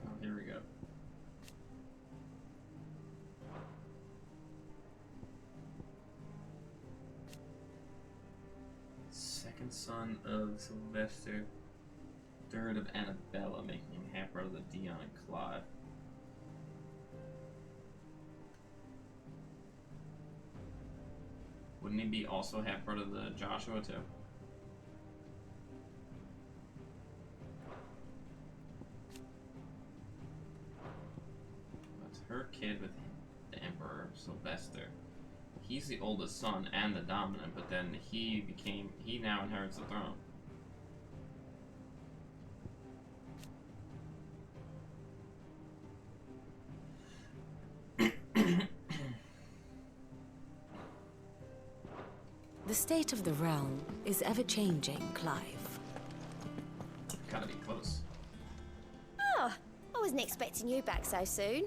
Oh, here we go. Second son of Sylvester, third of Annabella, making him half brother of Dion and Claude. Wouldn't he be also half brother of the Joshua too? That's her kid with the Emperor Sylvester. He's the oldest son and the dominant, but then he now inherits the throne. The state of the realm is ever-changing, Clive. Gotta be close. Oh, I wasn't expecting you back so soon.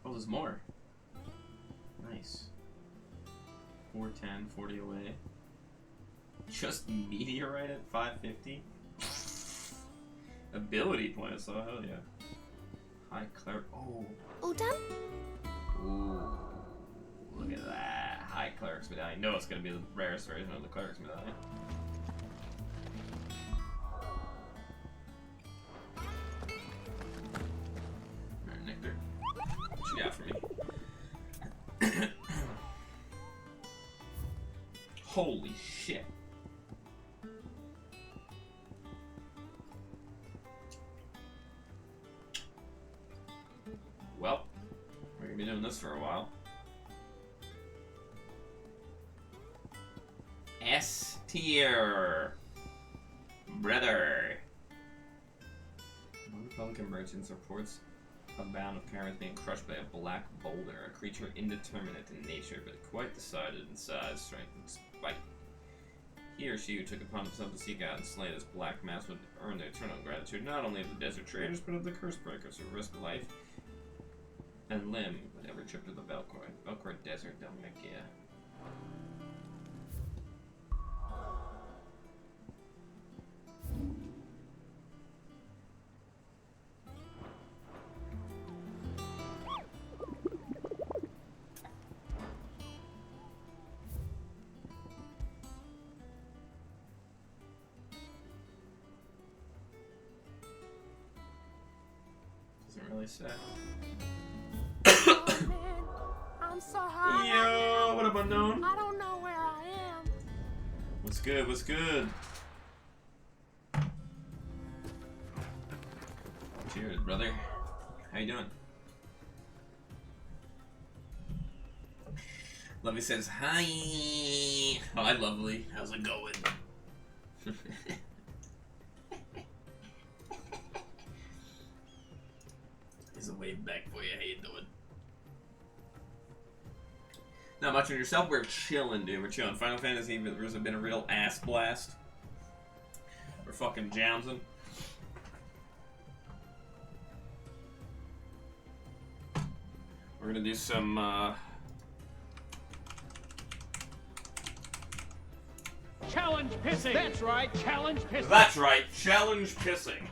Oh, there's more. Nice. 410, 40 away. Just meteorite at 550? Ability points, so hell yeah. High cleric. Oh. All done? Ooh. Look at that. High cleric's medallion. I know it's gonna be the rarest version of the cleric's medallion. Alright, Nectar. What you got for me? Holy shit. Well, we're gonna be doing this for a while. S tier, brother. One Republican merchants reports a band of caravans being crushed by a black boulder, a creature indeterminate in nature but quite decided in size, strength, and spite. He or she who took upon himself to seek out and slay this black mass would earn the eternal gratitude not only of the desert traders but of the curse breakers who risk life and limb with every trip to the Velcor Desert, Dalmacia. Doesn't really say. I'm so high. Yo, what up, unknown? I don't know where I am. What's good? What's good? Cheers, brother. How you doing? Lovely says hi. Hi, Lovely. How's it going? Here's a wave back for you. How you doing? Not much on yourself. We're chilling, dude. We're chilling. Final Fantasy has been a real ass blast. We're fucking jamsing. We're gonna do some, Challenge pissing. That's right. Challenge pissing. That's right. Challenge pissing.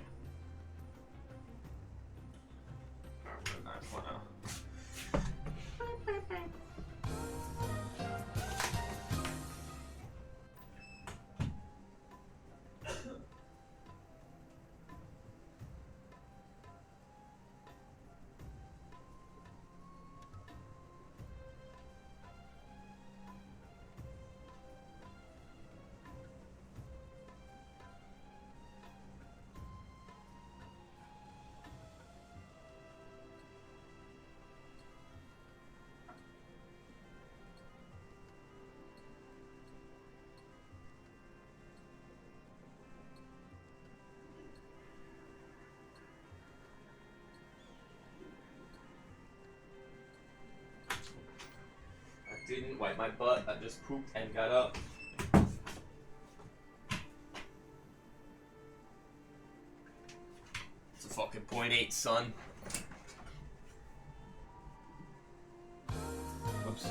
Didn't wipe my butt. I just pooped and got up. It's a fucking .8, son. Oops.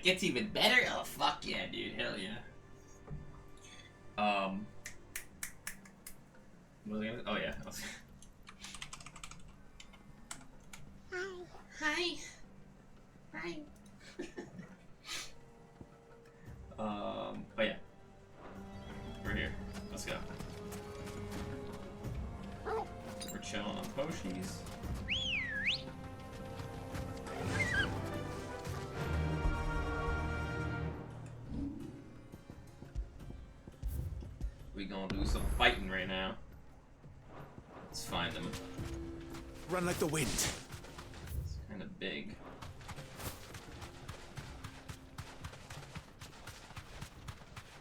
gets even better? Oh, fuck yeah, dude. Hell yeah. What was I gonna... Oh, yeah. Hi. Hi. Oh, yeah. We're here. Let's go. We're chilling on Poshies. We gonna do some fighting right now. Let's find them. Run like the wind. It's kind of big.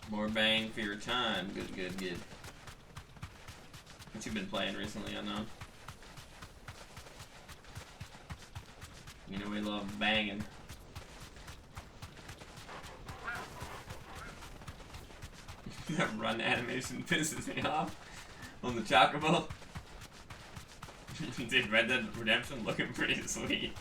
More bang for your time. Good, good, good. What you been playing recently, Unknown? You know we love banging. That run animation pisses me off on the Chocobo. Dude, Red Dead Redemption looking pretty sweet.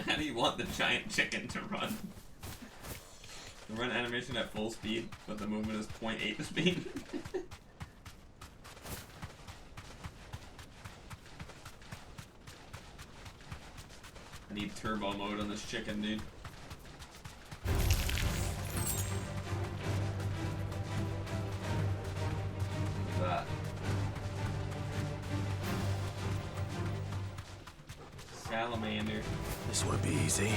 How do you want the giant chicken to run? The run animation at full speed, but the movement is 0.8 speed. I need turbo mode on this chicken, dude. What's that? Salamander. This won't be easy.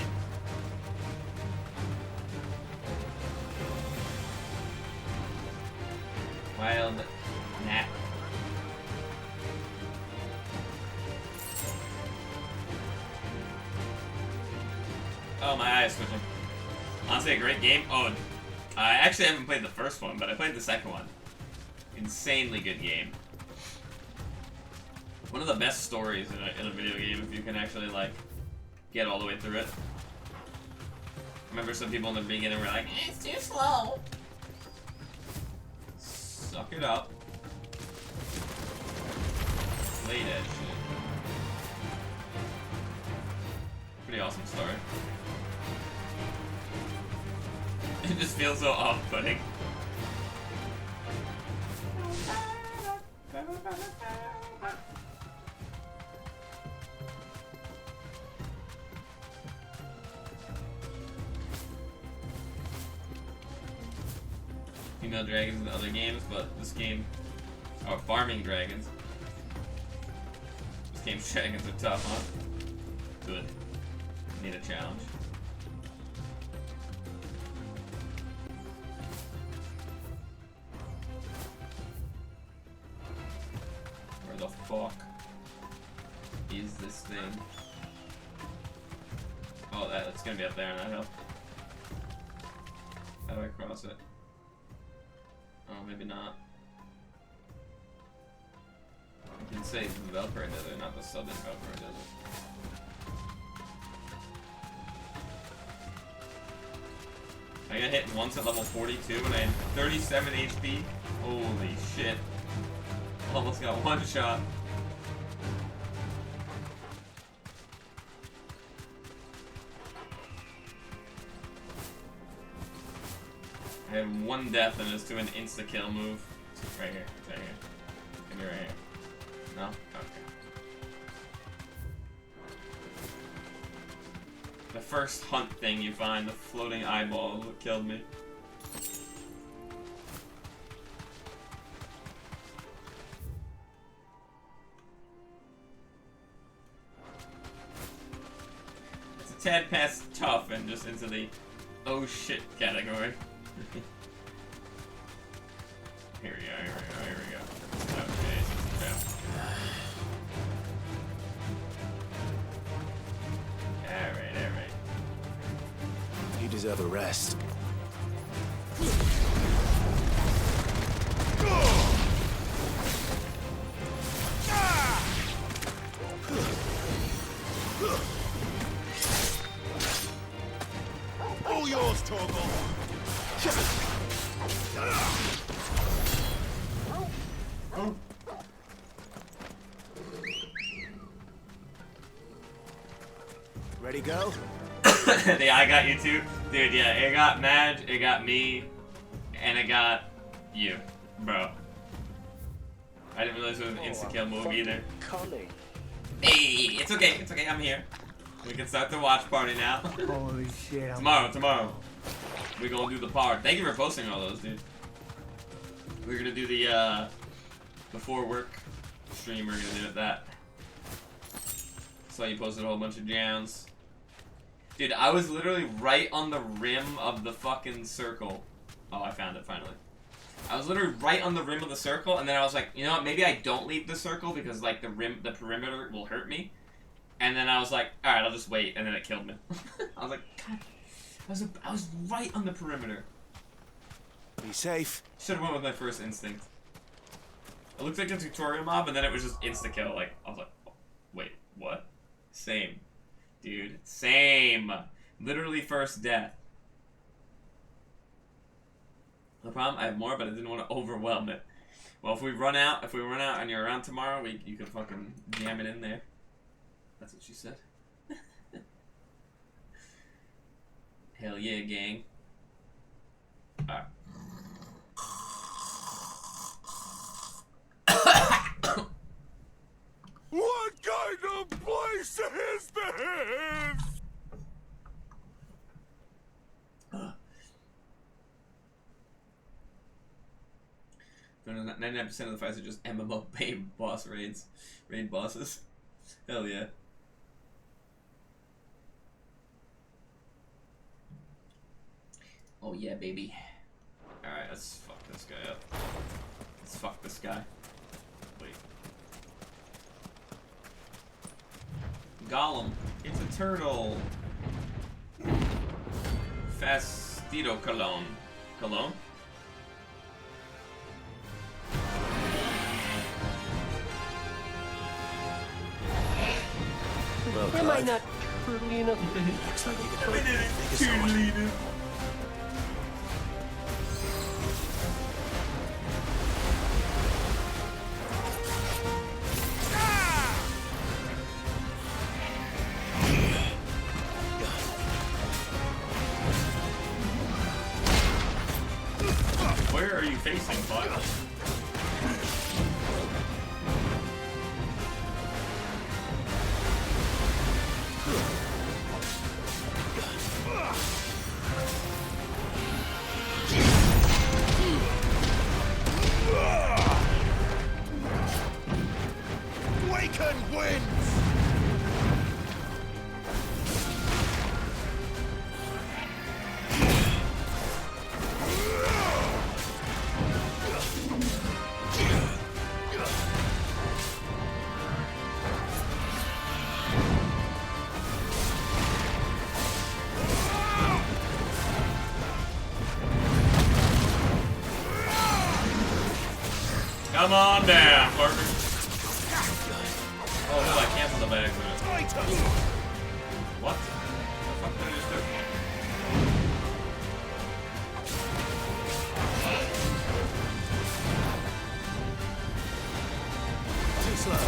Wild gnat. Oh, my eye is switching. Honestly, a great game. Oh, I actually haven't played the first one, but I played the second one. Insanely good game. One of the best stories in a video game if you can actually, like, get all the way through it. I remember some people in the beginning were like, it's too slow. Suck it up. Play that shit. Pretty awesome story. It just feels so off-putting. Female dragons in other games, but this game... Oh, farming dragons. This game's dragons are tough, huh? Good. Need a challenge. Where the fuck is this thing? Oh, that's gonna be up there on that hill. How do I cross it? Oh, maybe not. You can say the Velcro Desert, not the Southern Velcro Desert. I got hit once at level 42 and I had 37 HP. Holy shit. Almost got one shot. I had one death and it's to an insta-kill move. Right here, right here. Give me right here. No? Okay. The first hunt thing you find, the floating eyeball, is what killed me. It's a tad past tough and just into the oh shit category. Here we go, here we go, here we go. Okay, yeah. Alright. You deserve a rest. All yours, Torgal. Ready, go? Yeah, I got you too. Dude, yeah, it got Madge, it got me, and it got you, bro. I didn't realize it was an insta-kill move either. Hey, it's okay, I'm here. We can start the watch party now. Holy shit. Tomorrow. We're gonna do the part. Thank you for posting all those, dude. We're gonna do the, before work stream, we're gonna do it that. Saw you posted a whole bunch of jams. Dude, I was literally right on the rim of the fucking circle. Oh, I found it finally. I was literally right on the rim of the circle, and then I was like, you know what, maybe I don't leave the circle because like the perimeter will hurt me. And then I was like, alright, I'll just wait, and then it killed me. I was like, God, I was right on the perimeter. Be safe. Should've went with my first instinct. It looked like a tutorial mob, and then it was just insta-kill. Like, I was like, oh, wait, what? Same. Dude, same. Literally first death. The problem, I have more, but I didn't want to overwhelm it. Well, if we run out and you're around tomorrow, you can fucking jam it in there. That's what she said. Hell yeah, gang. Alright. What kind of place is this? 99% of the fights are just MMO paid boss raids. Raid bosses. Hell yeah. Oh yeah, baby. Alright, let's fuck this guy up. Let's fuck this guy. Wait. Gollum. It's a turtle. Fastidio Cologne. Cologne? Well, Am I not turtly enough? Looks like you can take a sword. Where are you facing, bud? Waken wins! Come on down, partner. Oh, no, I canceled the bag. What? The fuck did I just do? Too slow.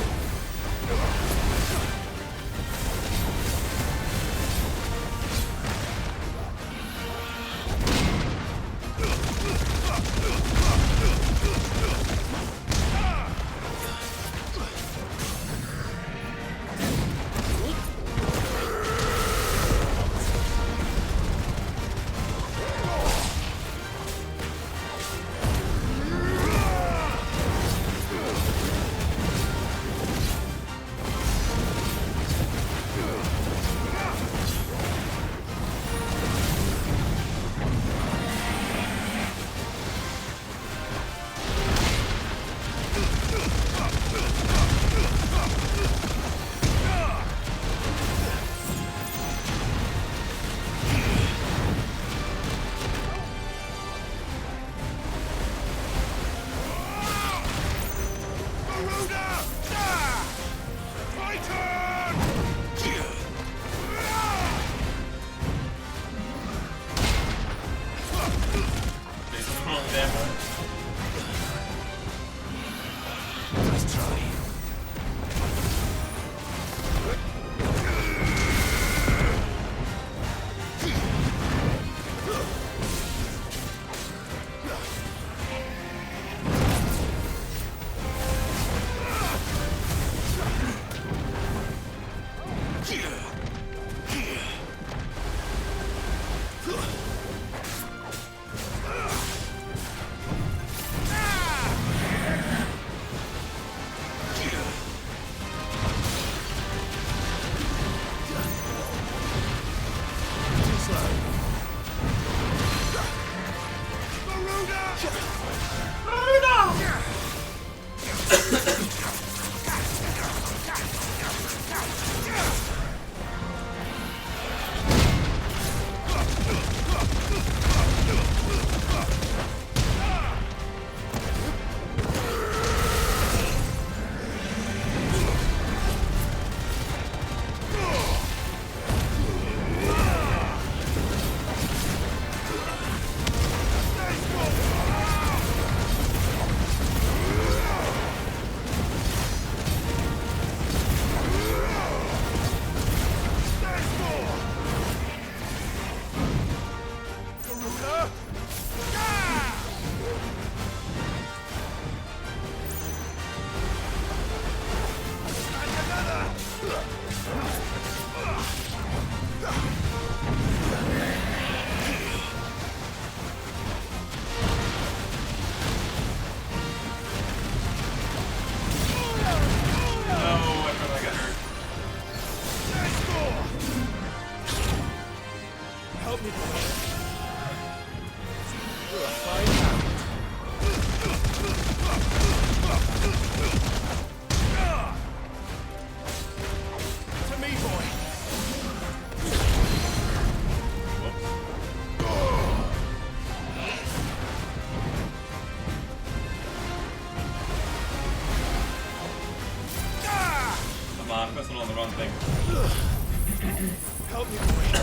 pressing on the wrong thing. Help me, boy.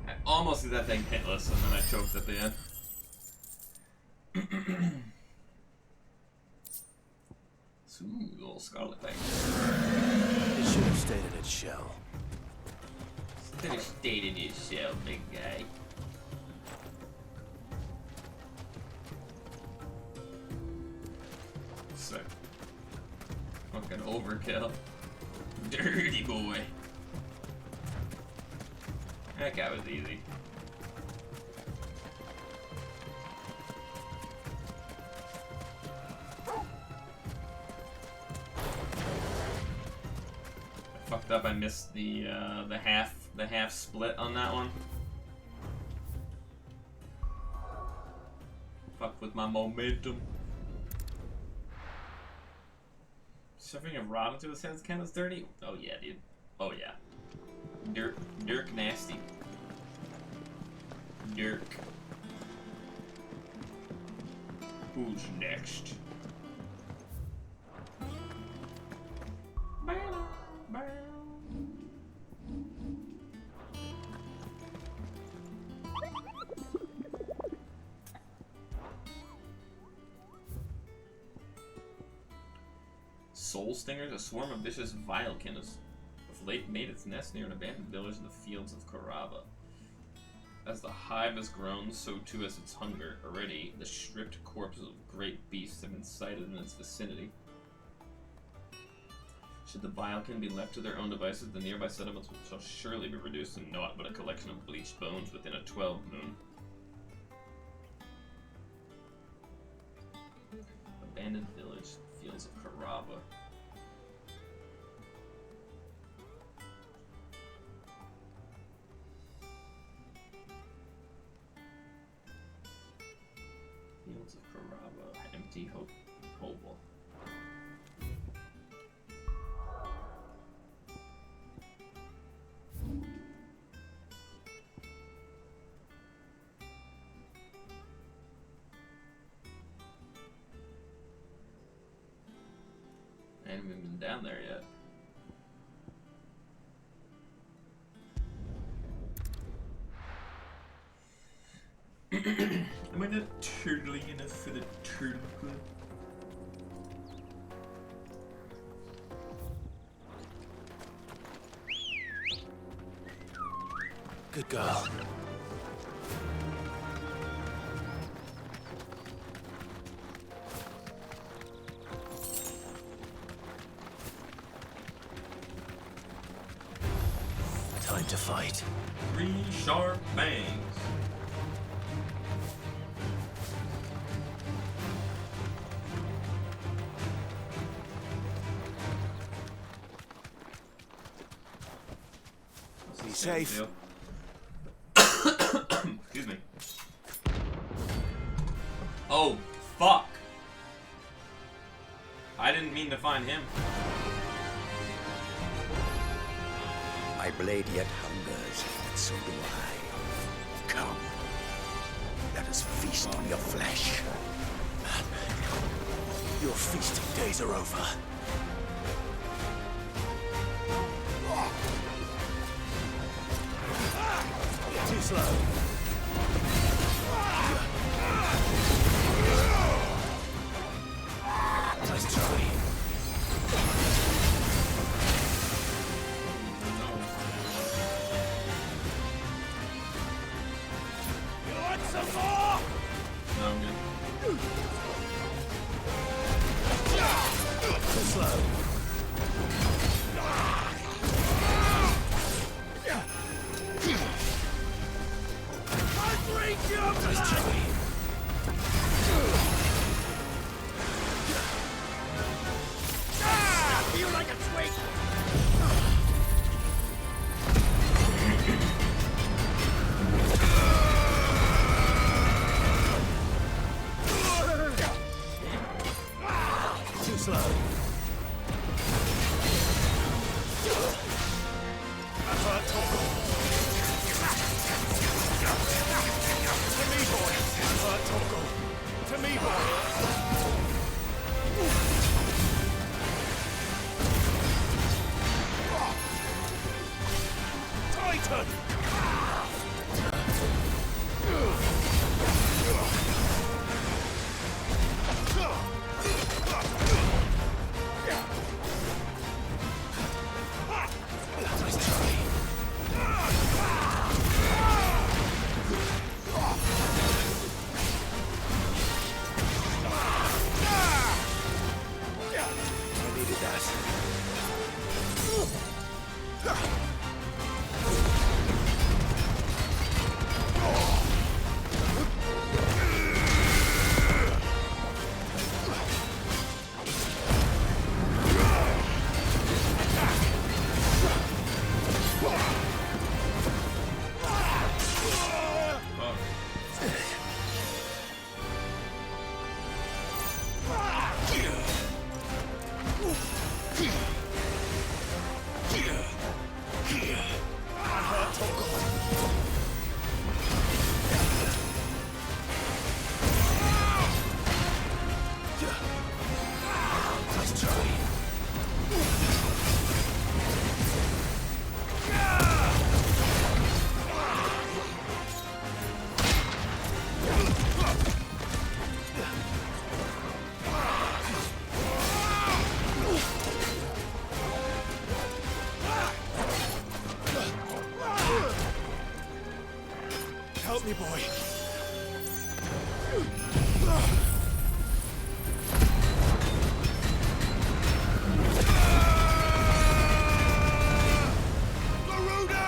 I almost did that thing hitless, and then I choked at the end. Smooth little scarlet thing. It should have stayed in its shell. Should have stayed in its shell, big guy. Sick. Fucking overkill. Dirty boy. That guy was easy. I fucked up. I missed the half split on that one. Fuck with my momentum. Shoving a rod into his hands count as dirty? Oh yeah, dude. Oh yeah. Dirk nasty. Dirk. Who's next? Soul Stingers, a swarm of vicious Vilekin has of late made its nest near an abandoned village in the fields of Karava. As the hive has grown, so too has its hunger. Already, the stripped corpses of great beasts have been sighted in its vicinity. Should the Vilekin be left to their own devices, the nearby settlements shall surely be reduced to naught but a collection of bleached bones within a 12 moon. Abandoned village, fields of Karava. Fields of Karava, empty hovel. I haven't even been down there yet. Am I not turtling enough for the turtle club? Good girl. Time to fight. 3 sharp bangs. Be safe. Excuse me. Oh, fuck. I didn't mean to find him. My blade yet hungers, and so do I. Come, let us feast on your flesh. Your feasting days are over. Too slow. Nice try. You want some more? No, I'm good. Nice try. Snap you like a twig! Too slow. That hurt, Torgal. To me, boy. That hurt, Torgal. To me, boy. Titan! Nice try. I needed that. Nice try. Help me, boy. Garuda!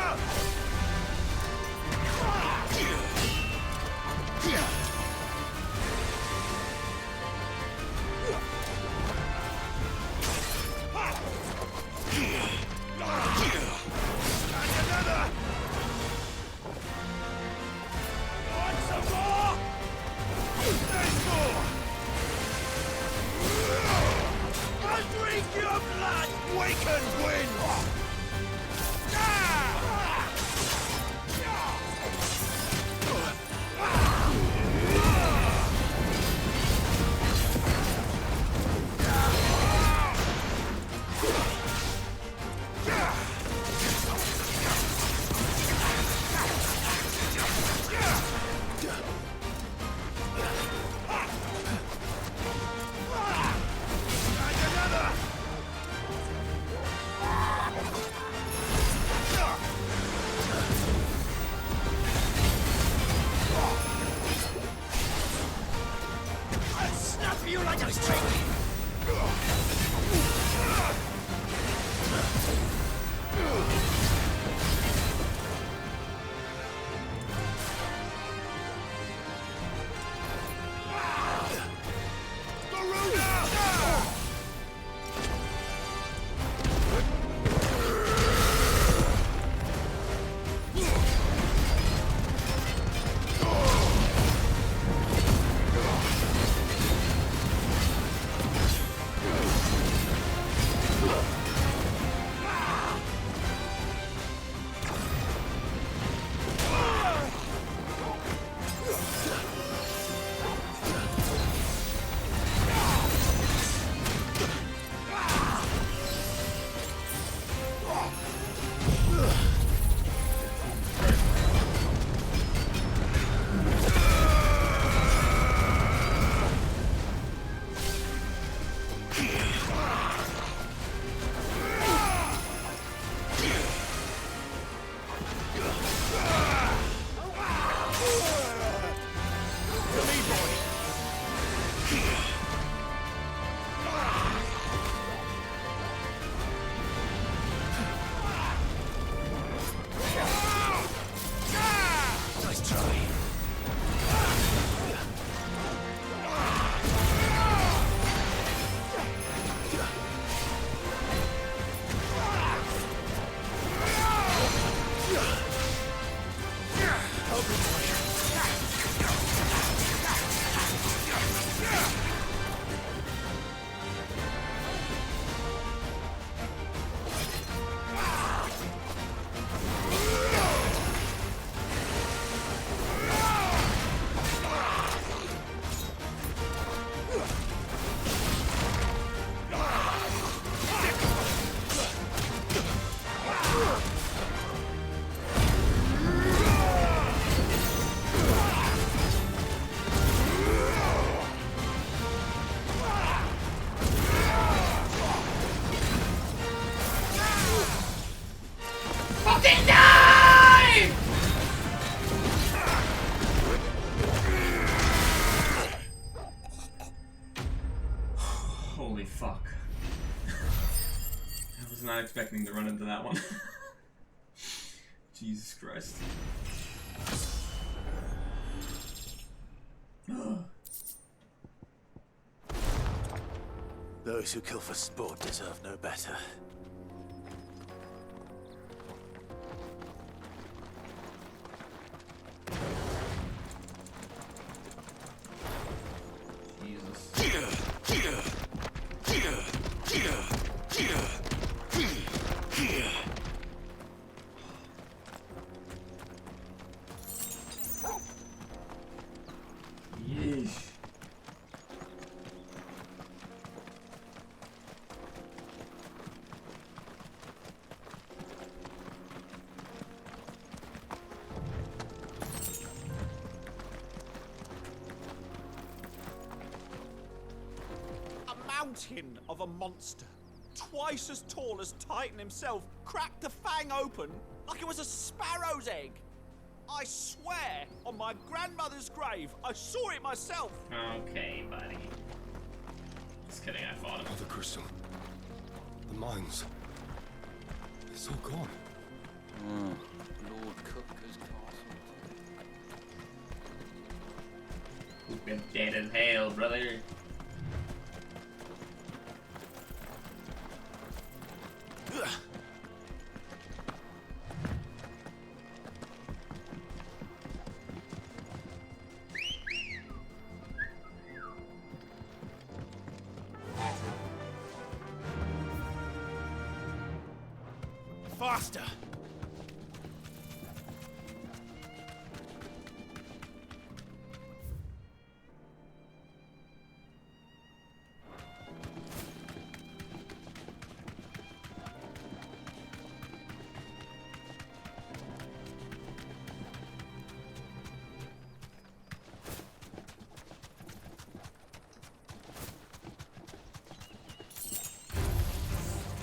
And another! Want some more? There's more! I'll drink your blood! Wakened wind! I'll snap you like a twig! Fuck. I was not expecting to run into that one. Jesus Christ. Those who kill for sport deserve no better. Yeesh. Mountain of a monster, twice as tall as Titan himself, cracked the fang open like it was a sparrow's egg. I swear, on my grandmother's grave, I saw it myself. Okay, buddy. Just kidding, I fought him. The crystal. The mines. It's all gone. Lord Cooker's castle. You've been dead as hell, brother. Faster!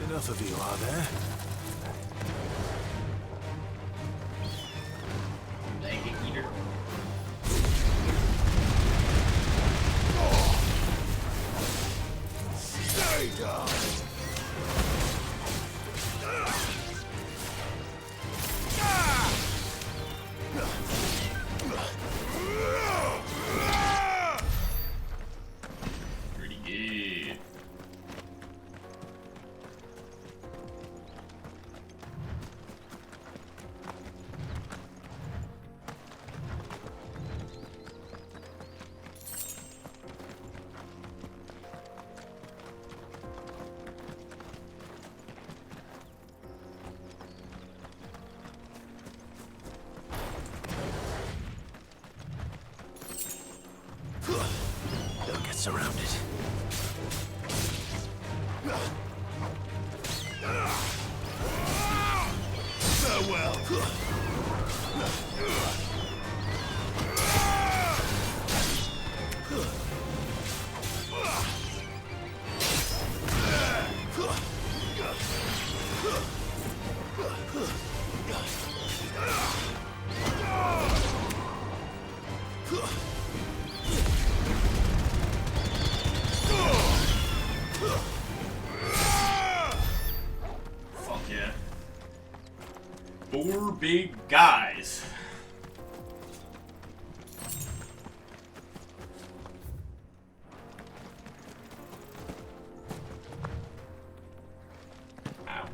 Enough of you, are there? Blanket eater. Stay down! Pretty good. Don't get surrounded. Farewell! Fuck yeah. 4 big guys. Ow.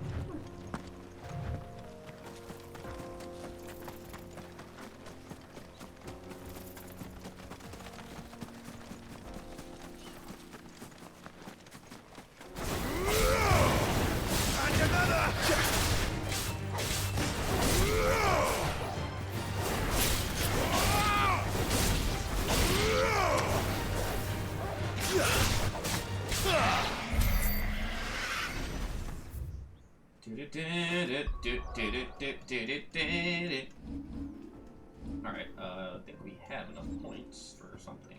And another! Alright, I think we have enough points for something.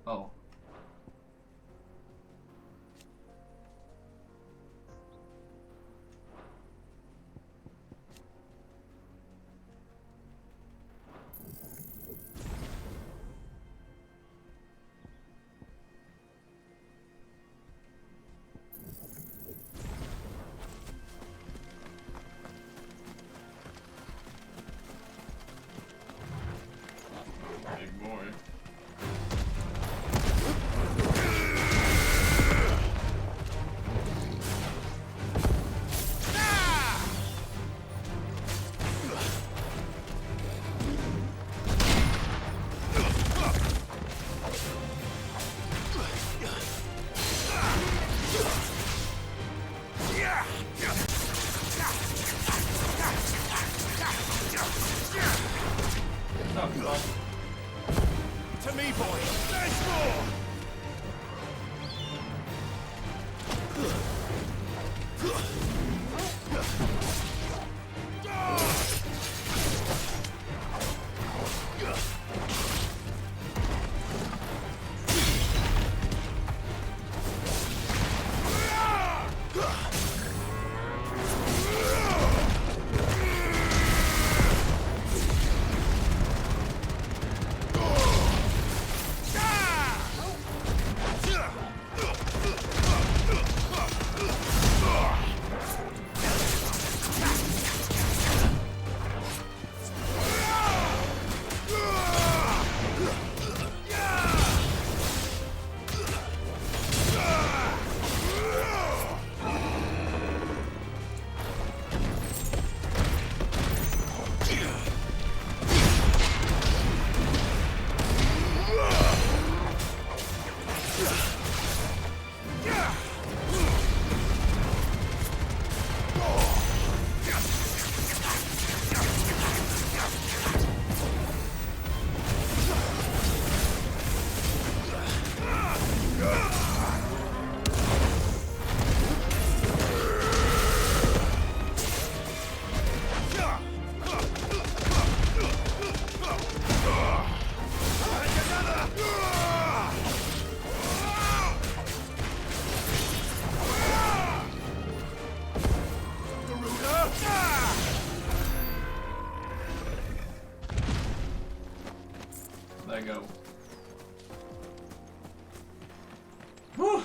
Oh. To me, boy. There's more. Let go. Whew.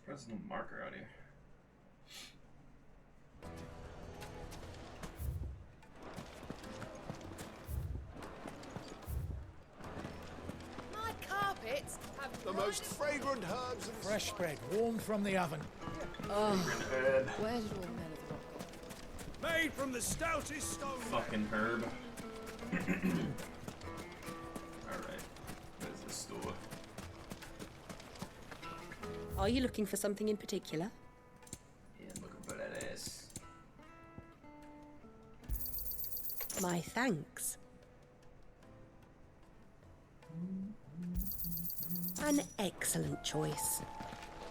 There's no marker out here. My carpets have The most fragrant herbs and Fresh bread, warm from the oven. Oh, where did all the men of the rock go? made from the stoutest stone. Fucking herb. Alright. Where's the store? Are you looking for something in particular? Yeah, looking for that ass. My thanks. An excellent choice.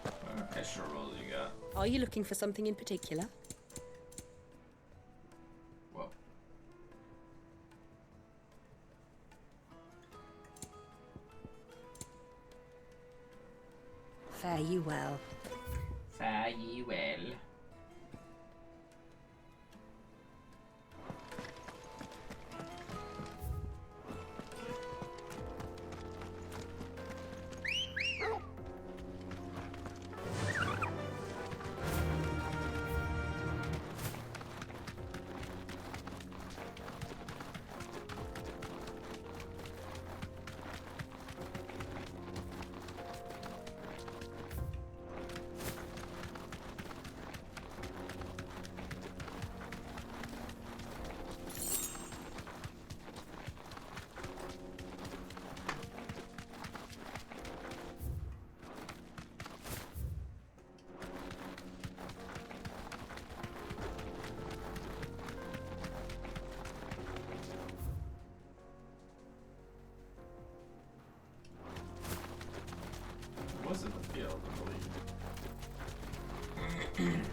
What extra rolls you got? Are you looking for something in particular? Whoa. Fare you well. Fare ye well. Was in the field, I believe.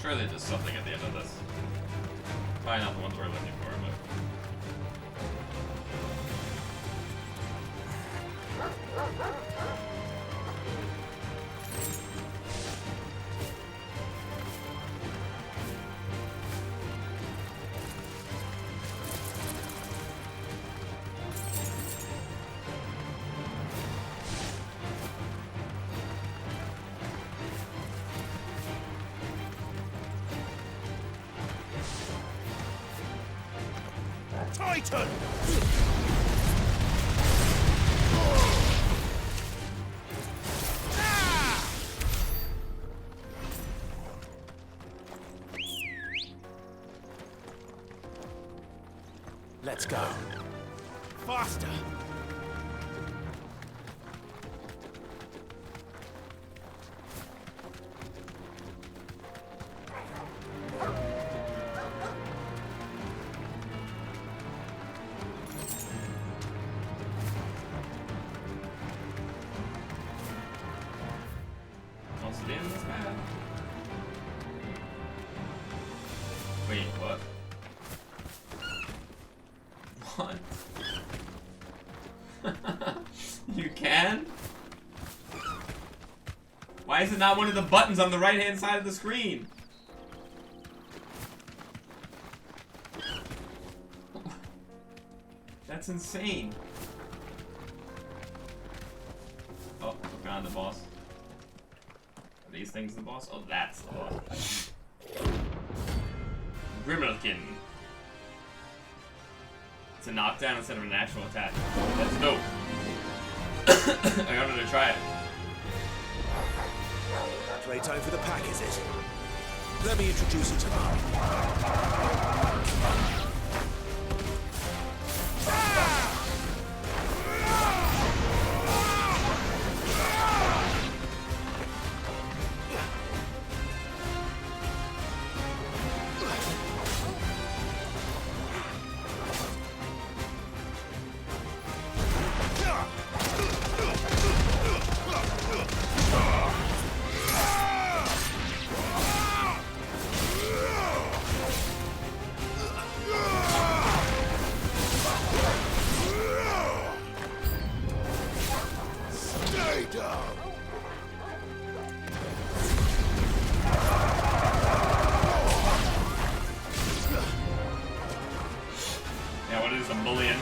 Surely there's something at the end of this. Probably not the ones we're looking for, but. Traitor! Let's go. Faster! Wait, what? What? You can? Why is it not one of the buttons on the right-hand side of the screen? That's insane. Oh, we found the boss. Are these things the boss? Oh, that's the boss. Grimalkin. It's a knockdown instead of an actual attack. That's dope. I'm gonna try it. Playtime for the pack, is it? Let me introduce you to them. Yeah, what is a bullion?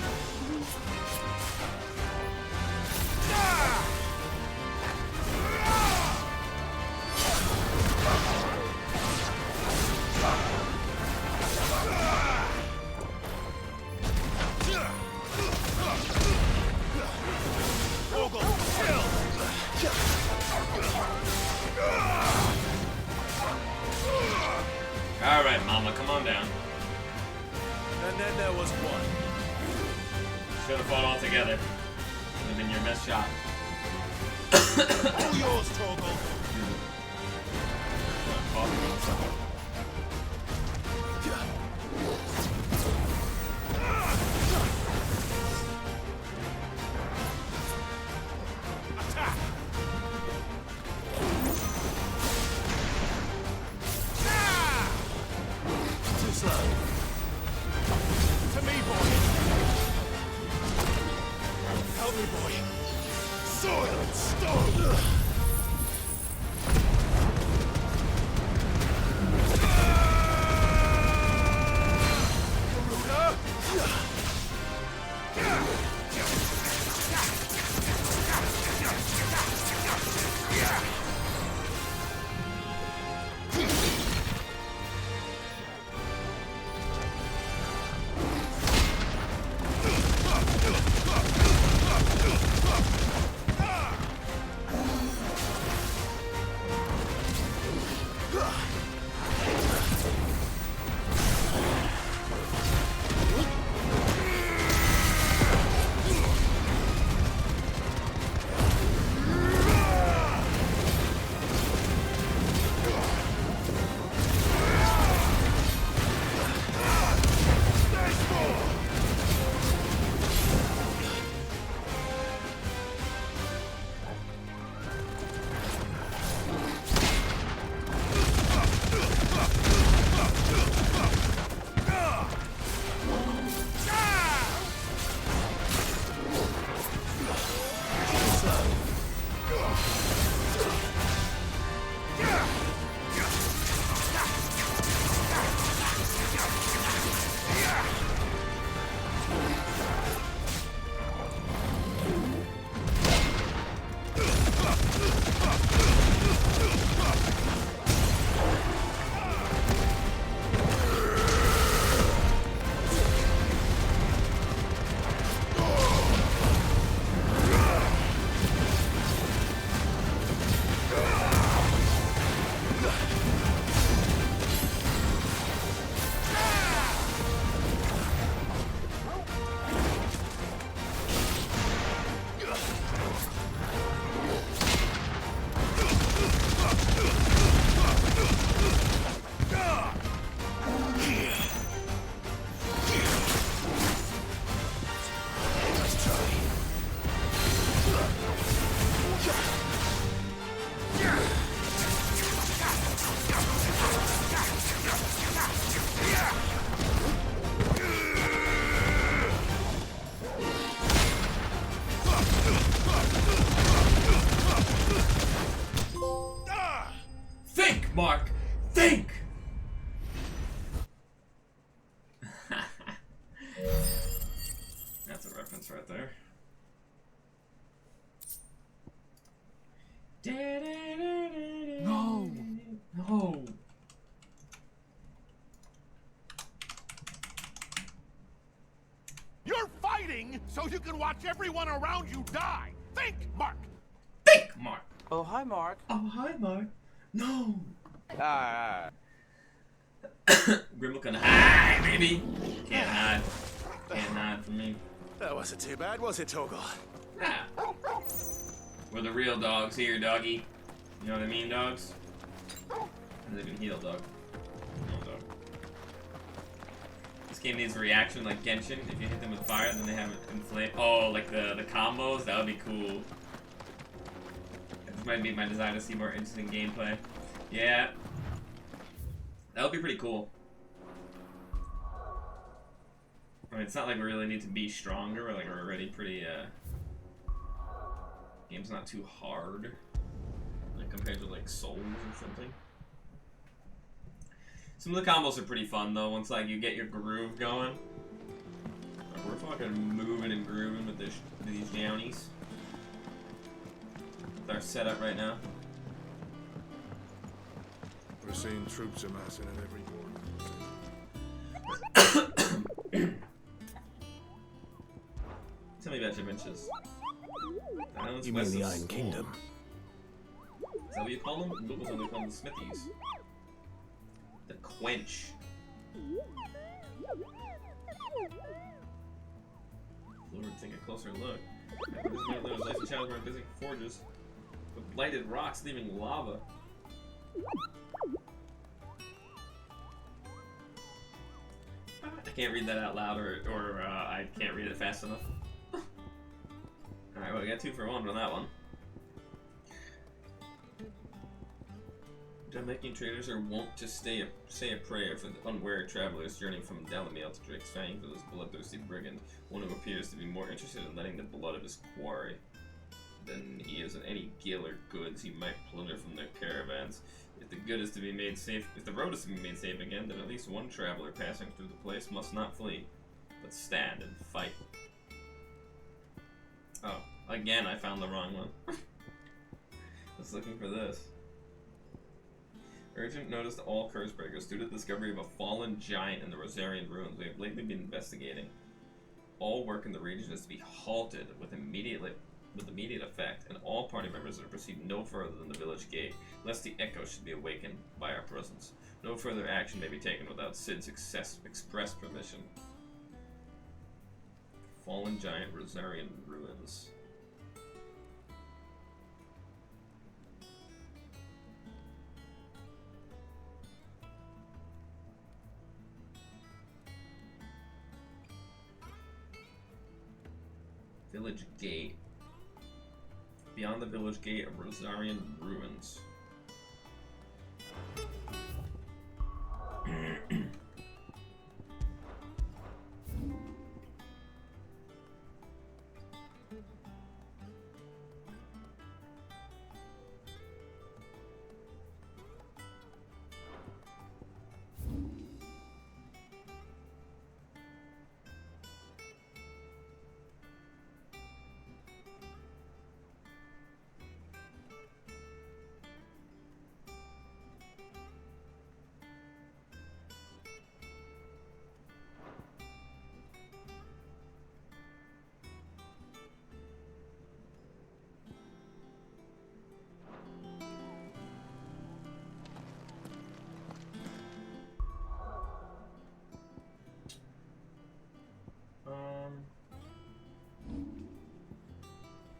Alright, Mama, come on down. And then there was one. Should have fought all together. Would have been your best shot. All yours, Torgal. Attack! Too slow. To me, boy. Help me, boy. Soil and stone. Mark! Think! That's a reference right there. No! No! You're fighting so you can watch everyone around you die. Think, Mark. Think, Mark. Oh, hi, Mark. Oh, hi, Mark. No. Ah. Grim looking high, baby. Can't hide. Can't hide from me. That wasn't too bad, was it, Torgal? Ah. We're the real dogs here, doggy. You know what I mean, dogs? And they can heal, dog. No, dog. This game needs a reaction like Genshin. If you hit them with fire, then they have it inflame. Oh, like the combos? That would be cool. This might be my desire to see more interesting gameplay. Yeah. That would be pretty cool. I mean, it's not like we really need to be stronger. We're already pretty, game's not too hard. Like, compared to, like, Souls or something. Some of the combos are pretty fun, though, once, like, you get your groove going. Like, we're fucking moving and grooving with these Jownies. With our setup right now. We're seeing troops amassing at every port. Tell me about your benches. You mean the Iron Kingdom? Is that what you call them? What was they called? The Smithies. The Quench. Lord, take a closer look. Those lights and shadows weren't busy forges with lighted rocks leaving lava. I can't read that out loud, or I can't read it fast enough. Alright, well, we got 2 for 1 on that one. Damakian traders are wont to say a prayer for the unwary travelers journeying from Dalamil to Drake's Fang for this bloodthirsty brigand, one who appears to be more interested in letting the blood of his quarry than he is in any gil or goods he might plunder from their caravans. If the good is to be made safe, if the road is to be made safe again, then at least one traveler passing through the place must not flee, but stand and fight. Oh, again, I found the wrong one. I was looking for this. Urgent notice to all Cursebreakers due to the discovery of a fallen giant in the Rosarian ruins we have lately been investigating. All work in the region is to be halted with immediate effect, and all party members are to proceed no further than the village gate, lest the echo should be awakened by our presence. No further action may be taken without Sid's express permission. Fallen giant Rosarian ruins. Village gate. Beyond the village gate are Rosarian ruins.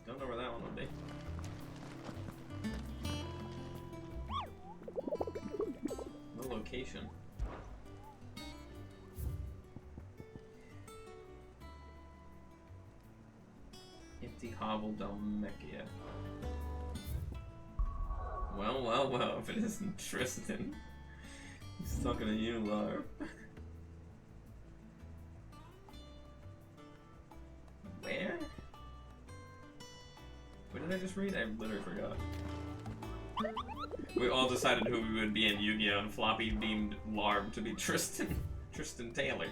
Don't know where that one would be. No location. Empty hovel Dalmekia. Well, well, well, if it isn't Tristan. He's talking to you, Lar. Where? What did I just read? I literally forgot. We all decided who we would be in Yu-Gi-Oh! And Floppy deemed Larb to be Tristan Taylor.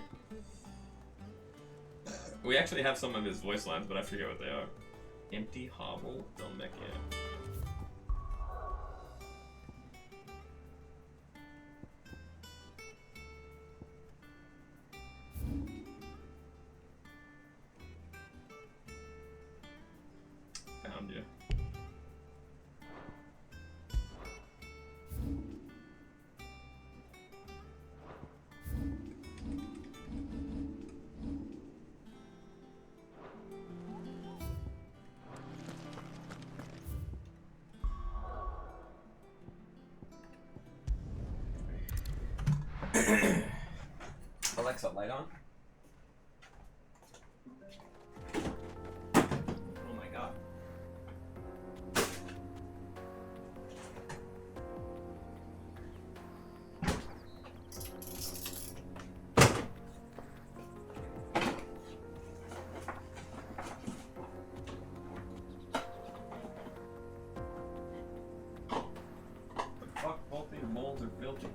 We actually have some of his voice lines, but I forget what they are. Empty hovel, Dhalmekia. Found you. Alexa, light on. Oh my god. The fuck, both these molds are filthy.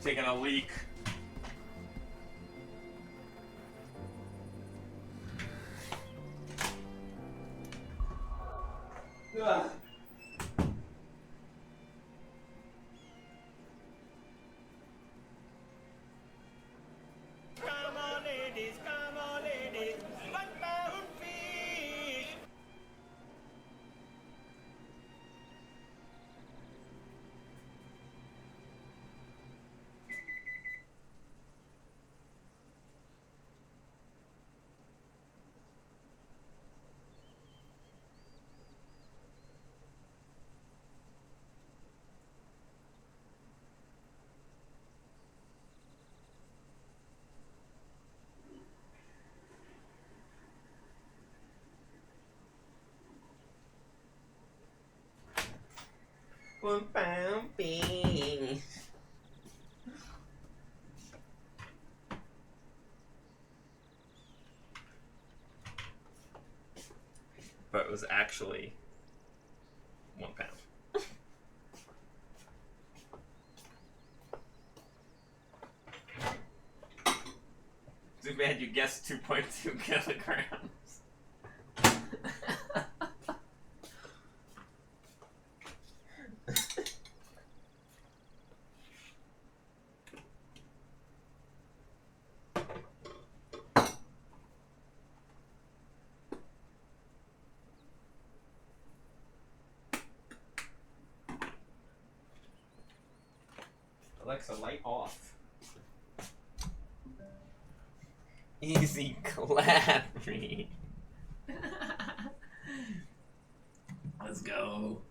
Taking a leak. Ugh. Come on, ladies, come on, ladies. 1 pound fish. One pound fish. But it was actually 1 pound. Too bad you guessed 2.2 kilograms. Alexa, light off. Easy clap me. Let's go.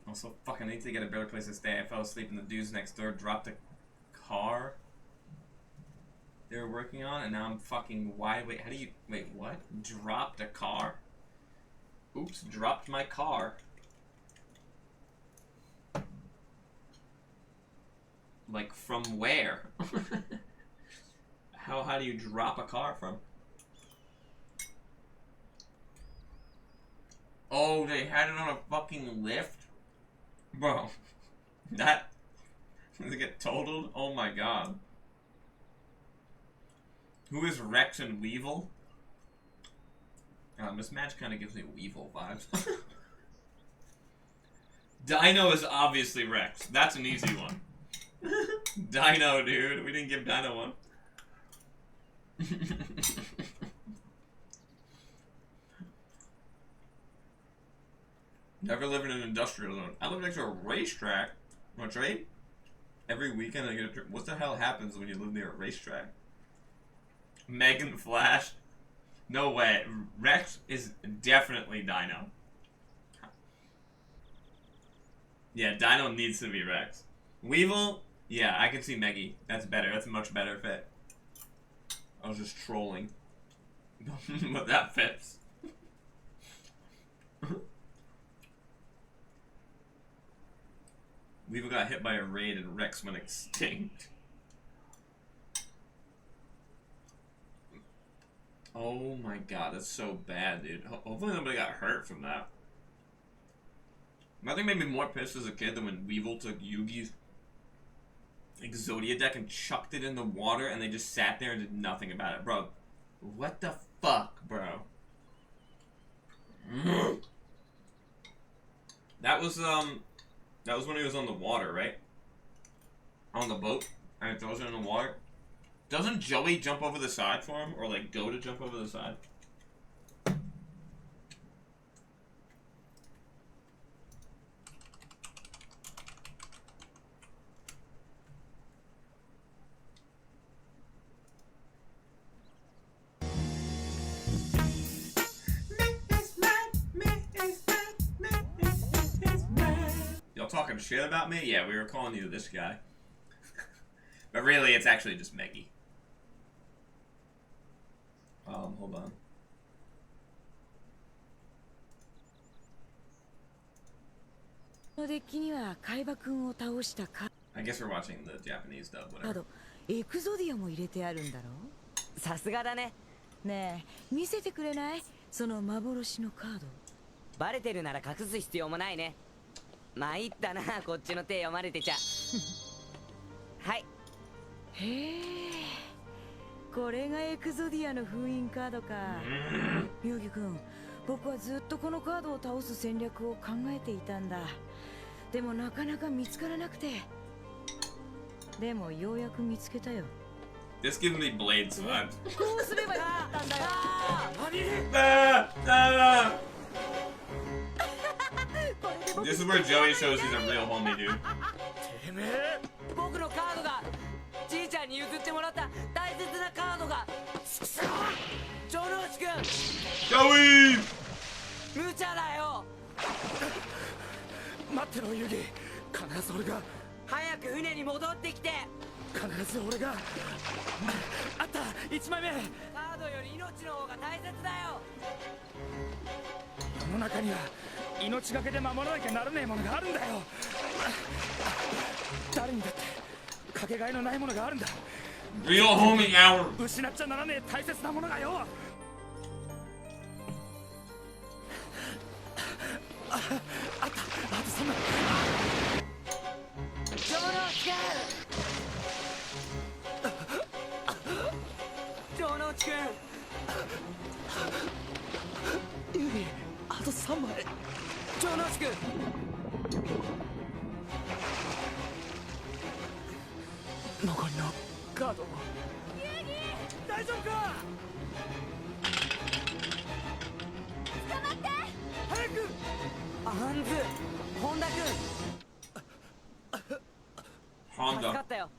Also, fucking need to get a better place to stay. I fell asleep and the dudes next door dropped a car they were working on, and now I'm fucking wide. Wait, how do you... Wait, what? Dropped a car? Oops, dropped my car. Like, from where? How do you drop a car from? Oh, they had it on a fucking lift? Bro, that... Does it get totaled? Oh my god. Who is Rex and Weevil? This match kind of gives me Weevil vibes. Dino is obviously Rex. That's an easy one. Dino, dude. We didn't give Dino one. Never live in an industrial zone. I live next to a racetrack. Want to trade? Every weekend I get a trip. What the hell happens when you live near a racetrack? Megan Flash. No way. Rex is definitely Dino. Yeah, Dino needs to be Rex. Weevil, yeah, I can see Meggy. That's better. That's a much better fit. I was just trolling. But that fits. Weevil got hit by a raid and Rex went extinct. Oh my god, that's so bad, dude. Hopefully nobody got hurt from that. Nothing made me more pissed as a kid than when Weevil took Yugi's Exodia deck and chucked it in the water and they just sat there and did nothing about it. Bro, what the fuck, bro? That was when he was on the water, right? On the boat, and it throws it in the water. Doesn't Joey jump over the side for him, or like go to jump over the side? Y'all talking shit about me? Yeah, we were calling you this guy. But really, it's actually just Meggy. Hold on. I guess we're watching the Japanese dub, whatever. エクゾディアも入れてあるんだろさすがだねねえ見せてくれないその幻のカードバレてるなら隠す必要もないね参ったなこっちの手読まれてちゃはいへえこれがエクゾディアの封印カードかヨギ君僕はずっとこのカードを倒す戦略を考えていたんだでもなかなか見つからなくてでもようやく見つけたよ This gives me Blades vibes. こうすればよかったんだよThis is where Joey shows he's a real homie, dude. てめえ僕のカードがじいちゃんに譲ってもらった大切なカードがジョローチ君ジョイ無茶だよ待ってろユギ必ず俺が早く船に戻ってきて必ず俺があった1枚目カードより命の方が大切だよ世の中には命がけで守らなきゃならねえものがあるんだよ誰にだってかけがえのないものがあるんだ Real homie hour 失っちゃならねえ大切なものがよあったあとそんなジョローチ君ジョローチ君ユギあと3枚ジョローチ君残りのカードを大丈夫か捕まって早くアンズ本田君助かったよ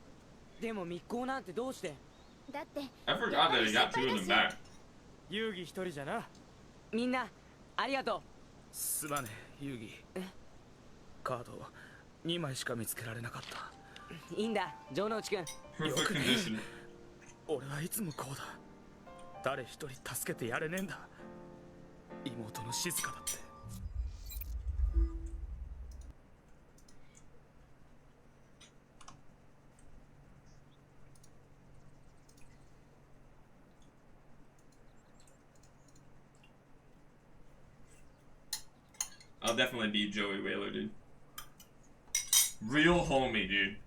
でも密航なんてどうしてだって I forgot that he got two of them back. 遊戯一人じゃなみんなありがとうすまねえ遊戯カード2枚しか見つけられなかったいいんだ城之内君よくね俺はいつもこうだ誰一人助けてやれねえんだ妹の静香だって I'll definitely be Joey Whaler, dude. Real homie, dude.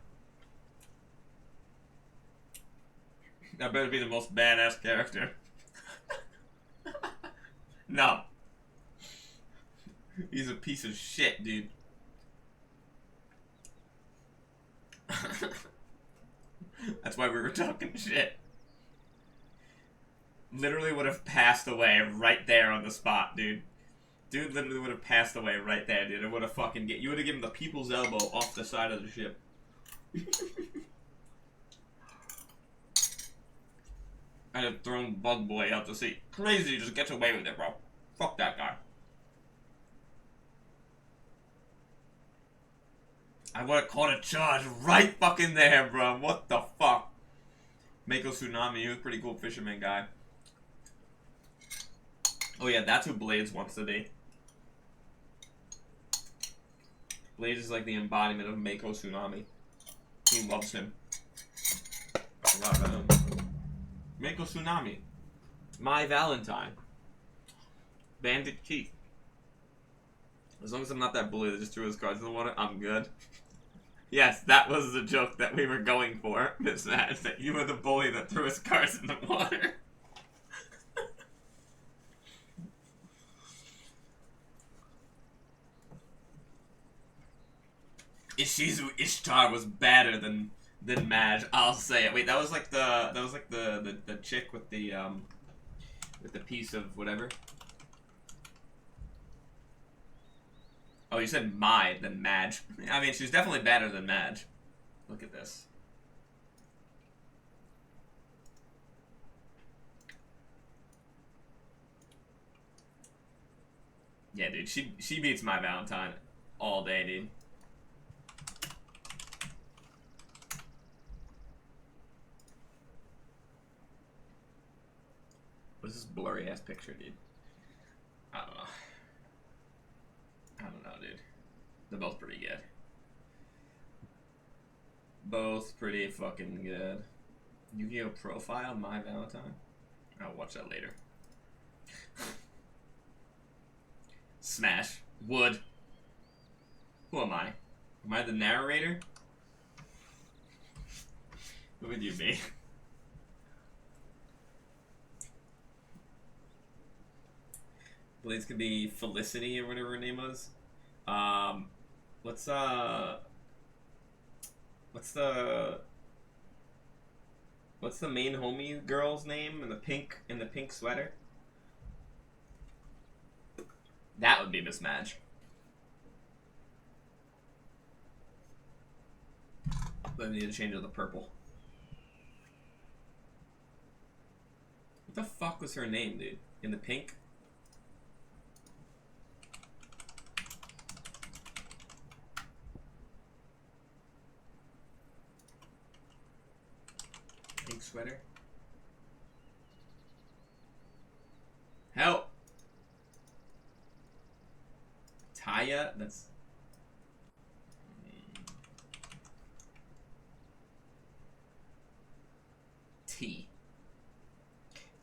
That better be the most badass character. No. He's a piece of shit, dude. That's why we were talking shit. Literally would have passed away right there on the spot, dude. Dude literally would have passed away right there, dude. It would have fucking you would have given the people's elbow off the side of the ship. I'd have thrown Bug Boy out to sea. Crazy just gets away with it, bro. Fuck that guy. I would have caught a charge right fucking there, bro. What the fuck? Mako Tsunami, he was a pretty cool fisherman guy. Oh yeah, that's who Blades wants to be. Blades is like the embodiment of Mako Tsunami. He loves him. I forgot about him. Mako Tsunami. My Valentine. Bandit Keith. As long as I'm not that bully that just threw his cards in the water, I'm good. Yes, that was the joke that we were going for, Miss Matt, that you were the bully that threw his cards in the water. Ishizu Ishtar was badder than Madge, I'll say it. Wait, that was like the chick with the piece of whatever. Oh, you said my than Madge. I mean, she's definitely better than Madge. Look at this. Yeah, dude, she beats My Valentine all day, dude. What's this blurry ass picture, dude? I don't know. I don't know, dude. They're both pretty good. Both pretty fucking good. Yu-Gi-Oh! Profile, My Valentine? I'll watch that later. Smash. Wood. Who am I? Am I the narrator? Who would you be? Blades could be Felicity or whatever her name was. What's the main homie girl's name in the pink sweater? That would be Miss Madge. But I need to change it to the purple. What the fuck was her name, dude? In the pink? Pink sweater. Help! Taya? That's...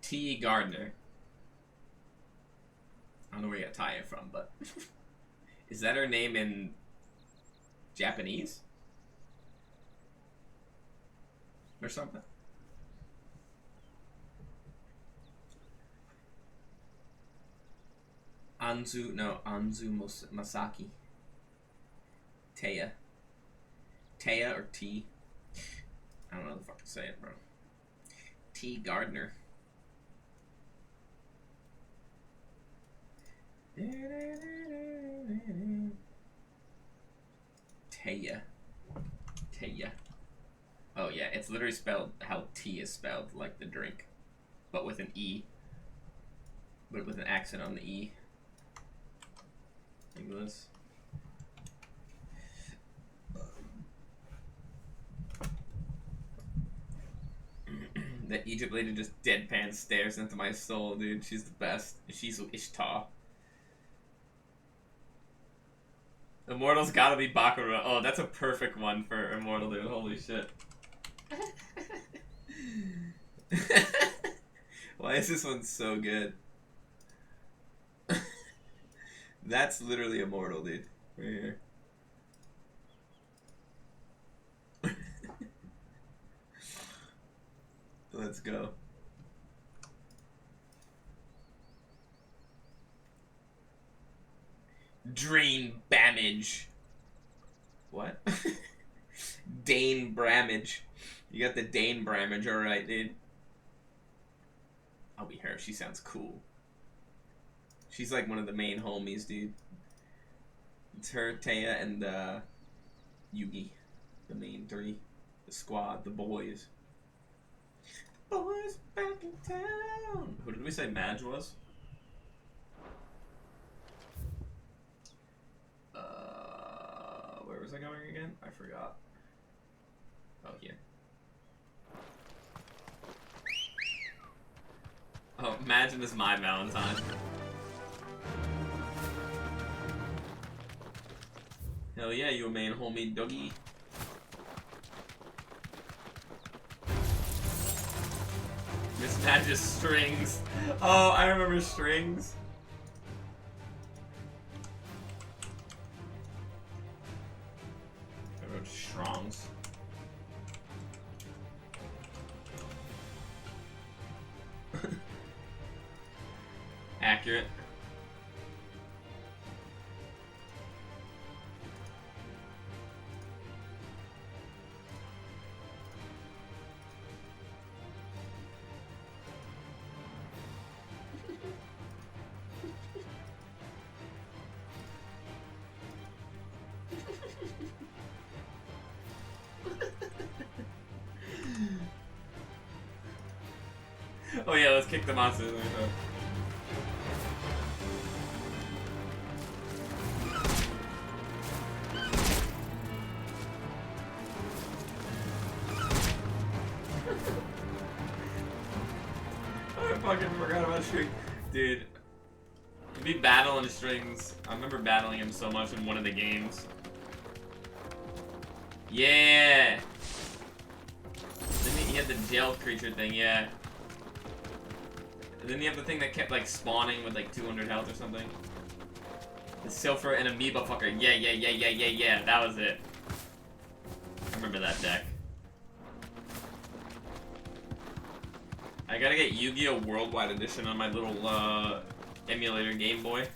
T. Gardner. I don't know where you got Taya from, but... Is that her name in... Japanese? Or something? Anzu Masaki. Taya. Taya or T? I don't know how the fuck to say it, bro. T. Gardner. Taya. Taya. Oh yeah, it's literally spelled how tea is spelled, like the drink. But with an E. But with an accent on the E. English. That Egypt lady just deadpan stares into my soul, dude. She's the best. She's Ishtar. Immortal's gotta be Bakura. Oh, that's a perfect one for Immortal, dude. Holy shit. Why is this one so good? That's literally Immortal, dude. Right here. Let's go. Drain Bamage. What? Dane Bramage. You got the Dane Bramage, alright, dude. I'll be her. She sounds cool. She's like one of the main homies, dude. It's her, Taya, and Yugi. The main three. The squad, the boys. Boys back in town. Who did we say Madge was? Where was I going again? I forgot. Oh, here. Oh, imagine this my Valentine. Hell yeah, you a main homie, Dougie. Miss Madge's strings. Oh, I remember strings. I wrote Strongs. Accurate. Oh yeah, let's kick the monsters. I fucking forgot about string. Dude, to be battling strings. I remember battling him so much in one of the games. Yeah! Then he had the jail creature thing, yeah. And then you have the thing that kept like spawning with like 200 health or something. The Silpher and Amoeba fucker. Yeah. That was it. I remember that deck. I gotta get Yu-Gi-Oh! Worldwide Edition on my little emulator Game Boy.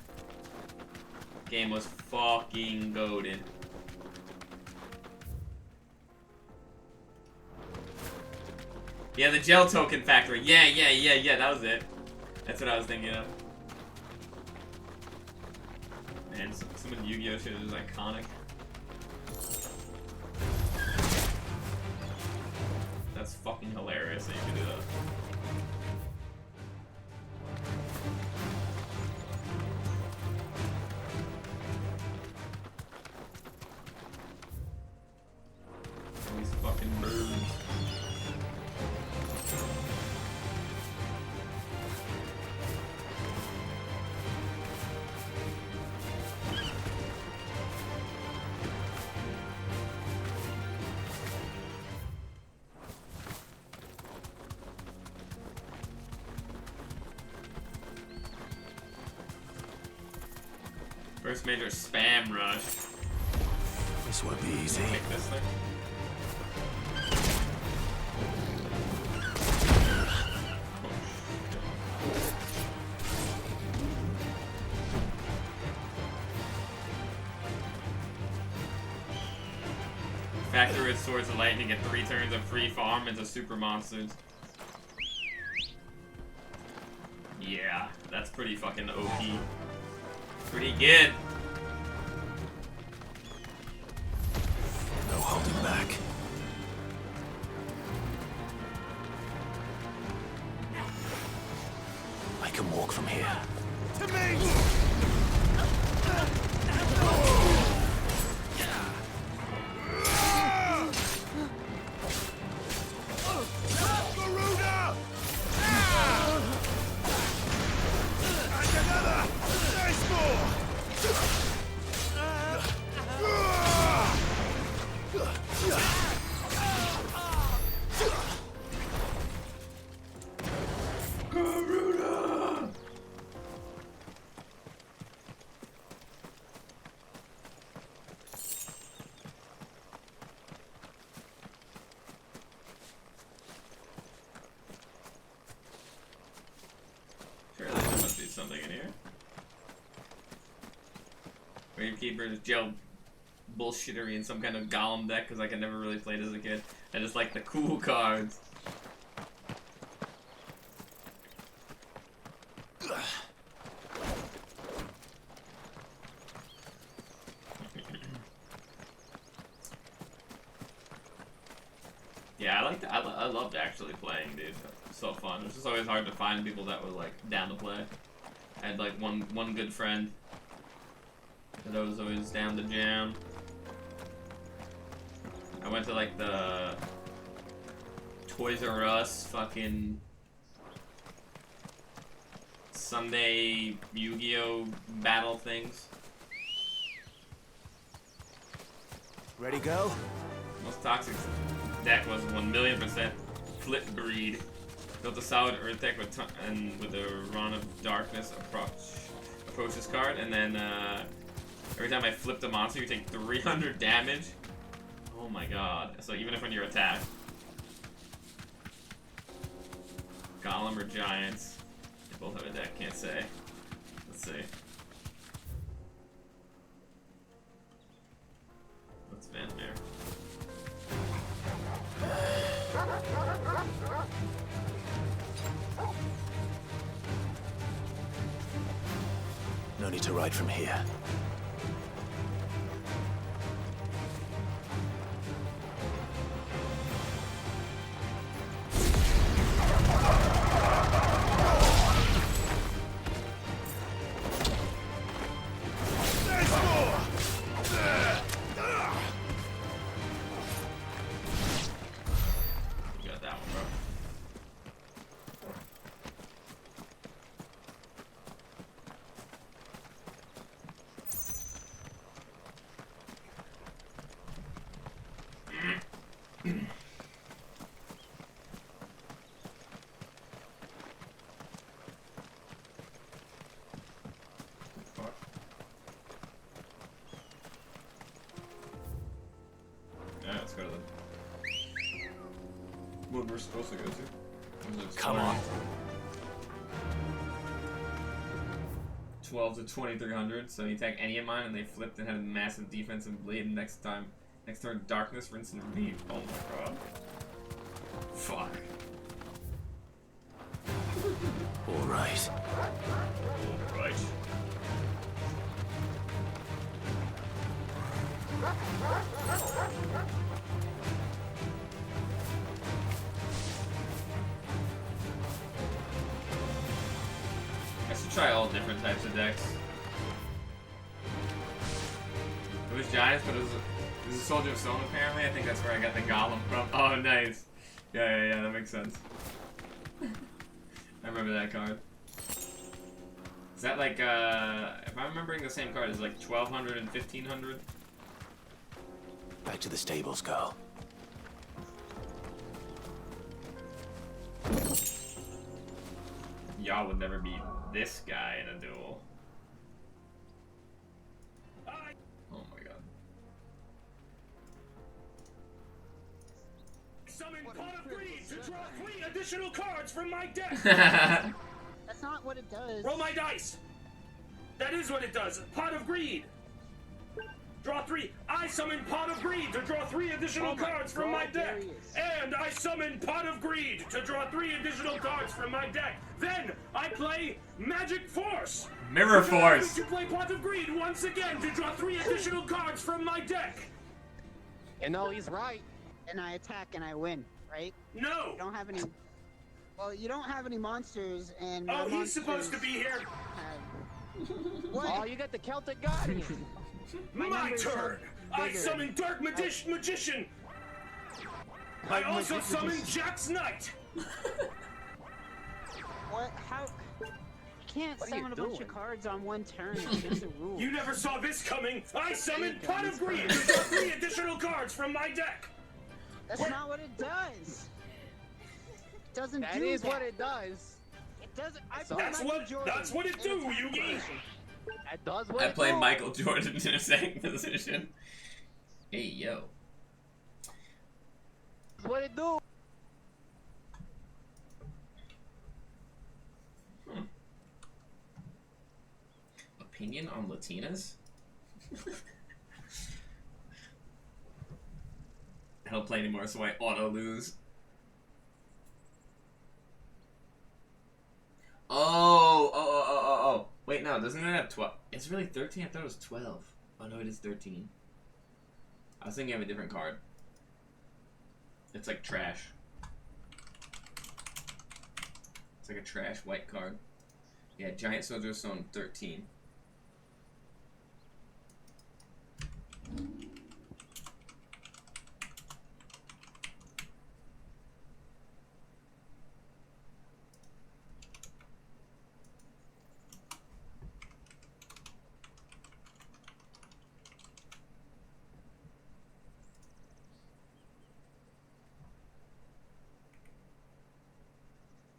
Game was fucking goated. Yeah, the gel token factory. Yeah. That was it. That's what I was thinking of. Man, some of the Yu-Gi-Oh! Shit is iconic. That's fucking hilarious that you can do that. These fucking birds. First major spam rush. This won't be easy. Pick this thing. Factor with Swords of Lightning, get 3 turns of free farm into super monsters. Yeah, that's pretty fucking OP. Pretty good. No holding back. I can walk from here. To me! Garuda! And another! There's more! Garuda! Surely there must be something in here. Gravekeeper's Joe bullshittery in some kind of Golem deck because I could never really played as a kid. I just like the cool cards. Yeah, I loved actually playing, dude. So fun. It was just always hard to find people that were like down to play. I had like one good friend that was always down to jam. I went to like the Toys R Us fucking Sunday Yu-Gi-Oh battle things. Ready, go? Most toxic deck was 1,000,000% Flip Greed. Built a solid Earth deck with a Run of Darkness approaches card, and then every time I flipped a monster, you take 300 damage. Oh my god! So even if when you're attacked, Golem or Giants, they both have a deck. Can't say. Let's see. What's Vanmare? No need to ride from here. You got that one, bro. Fuck. Yeah, let's go to the what we're supposed to go to. Come on. 12 to 2,300, so you attack any of mine and they flipped and had a massive defensive bleed. Next turn, darkness for instant relief. Oh my god. Fuck. Alright. Alright. I should try all different types of decks. It was Giants, but it was a Soldier of Stone apparently. I think that's where I got the Golem from. Oh, nice. Yeah, that makes sense. I remember that card. Is that like, if I'm remembering the same card, is it like 1,200 and 1,500? Back to the stables, girl. Y'all would never beat this guy in a duel. Oh my god. Summon Pot of Greed to draw 3 additional cards from my deck! That's not what it does. Roll my dice! That is what it does. Pot of Greed. Draw 3. I summon Pot of Greed to draw 3 additional cards from my deck. And I summon Pot of Greed to draw 3 additional cards from my deck. Then I play Magic Force. Mirror Force. To play Pot of Greed once again to draw 3 additional cards from my deck. You know, he's right. And I attack and I win, right? No. You don't have any. Well, you don't have any monsters, and my Oh, he's supposed to be here. What? Oh, you got the Celtic Guardian. My turn. I summon Dark Magician. I also summon Jack's Knight. What? How? You can't summon a bunch of cards on one turn. It's against the rules. You never saw this coming. I summoned Pot of Greed to draw 3 additional cards from my deck. That's not what it does. It doesn't do that. That is what it does. It doesn't. That's what it do, Yugi. That does what I play Michael Jordan in a second position. Hey, yo. What it do? Opinion on Latinas? I don't play anymore, so I auto-lose. Oh. Wait, no, doesn't it have 12? It's really 13? I thought it was 12. Oh, no, it is 13. I was thinking of a different card. It's like trash. It's like a trash white card. Yeah, Giant Soldier Stone 13.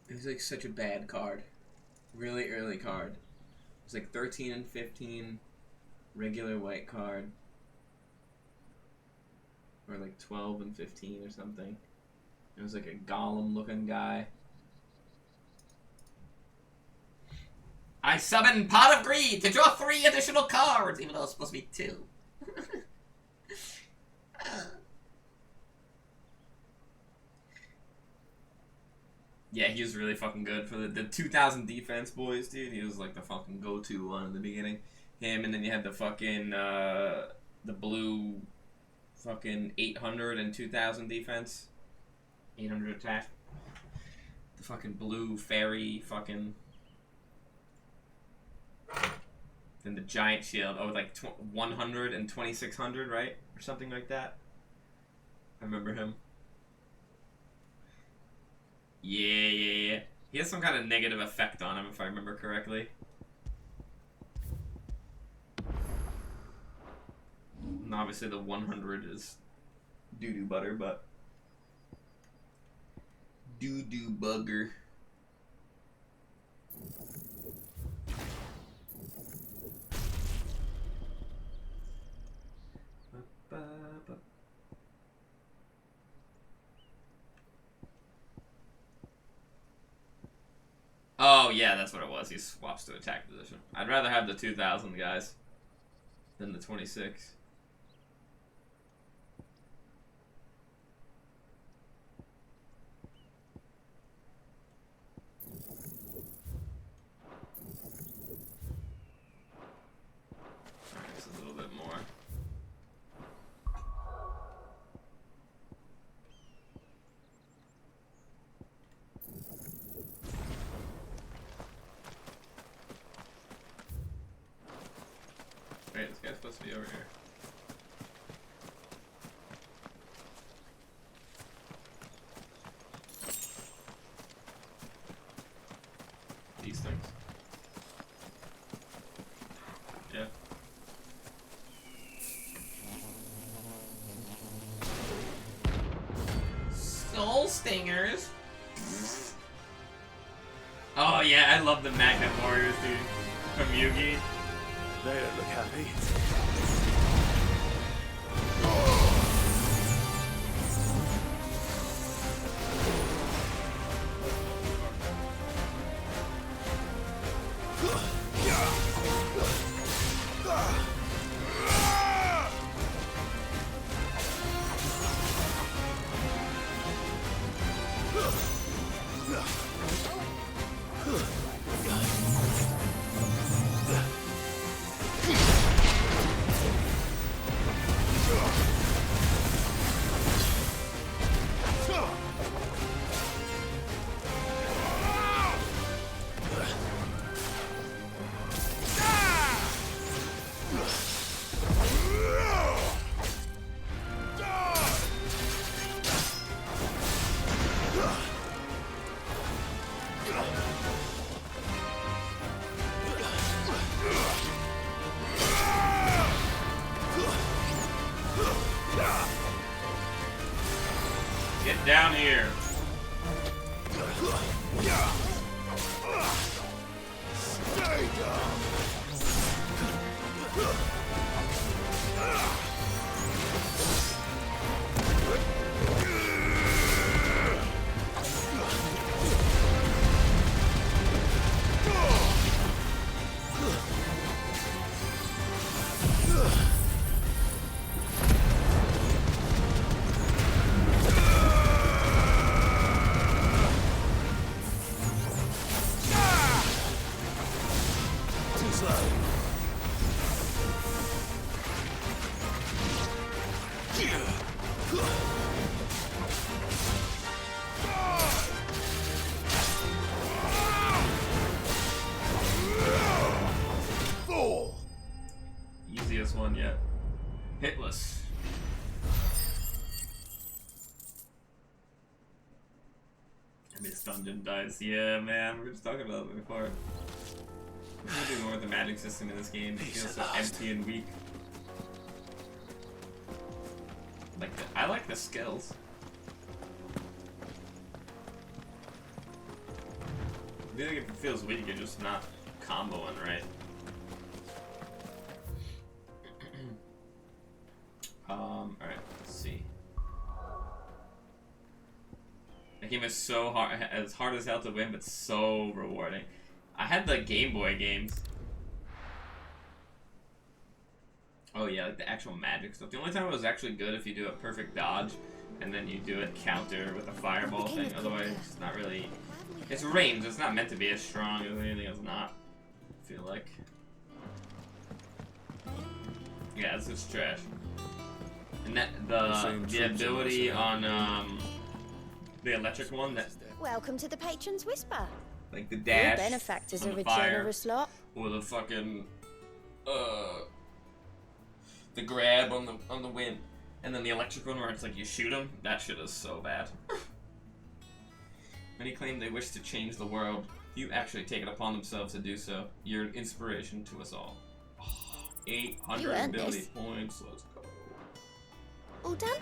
It was like such a bad card. Really early card. It was like 13 and 15, regular white card. Or like 12 and 15 or something. It was like a golem looking guy. I summon Pot of Greed to draw 3 additional cards, even though it's supposed to be 2. Yeah, he was really fucking good for the 2000 defense boys, dude. He was like the fucking go-to one in the beginning. Him, and then you had the fucking, the blue fucking 800 and 2000 defense. 800 attack. The fucking blue fairy fucking... Then the giant shield. Oh, like 100 and 2600, right? Or something like that. I remember him. Yeah. He has some kind of negative effect on him, if I remember correctly. And obviously the 100 is doo-doo butter, but... Doo-doo bugger. Oh, yeah, that's what it was. He swaps to attack position. I'd rather have the 2000 guys than the 26. Alright, this is a little bit more. Wait, this guy's supposed to be over here. These things. Yeah. Soul Stingers? Oh yeah, I love the Magnet Warriors, dude. From Yugi. They don't look happy. Get down here. Stay down. Ugh. too slow. Fool! Easiest one yet. Hitless. And this dungeon dies. Yeah, man, we were just talking about it before. I'm doing more with the magic system in this game. It feels so empty and weak. I like the skills. I feel like if it feels weak, you're just not comboing right. Alright, let's see. That game is so hard, as hard as hell to win, but so rewarding. I had the Game Boy games. Oh yeah, like the actual magic stuff. The only time it was actually good if you do a perfect dodge, and then you do a counter with a fireball thing. Otherwise, it's not really... It's ranged, it's not meant to be as strong as anything else not. I feel like. Yeah, it's just trash. And that, the ability on, the electric one, that... Welcome to the Patron's Whisper. Like the dash, Your benefactors on are the a fire, generous lot. or the fucking, the grab on the wind, and then the electric one where it's like you shoot them. That shit is so bad. Many claim they wish to change the world. You actually take it upon themselves to do so. You're an inspiration to us all. 800 ability points. Let's go. All done?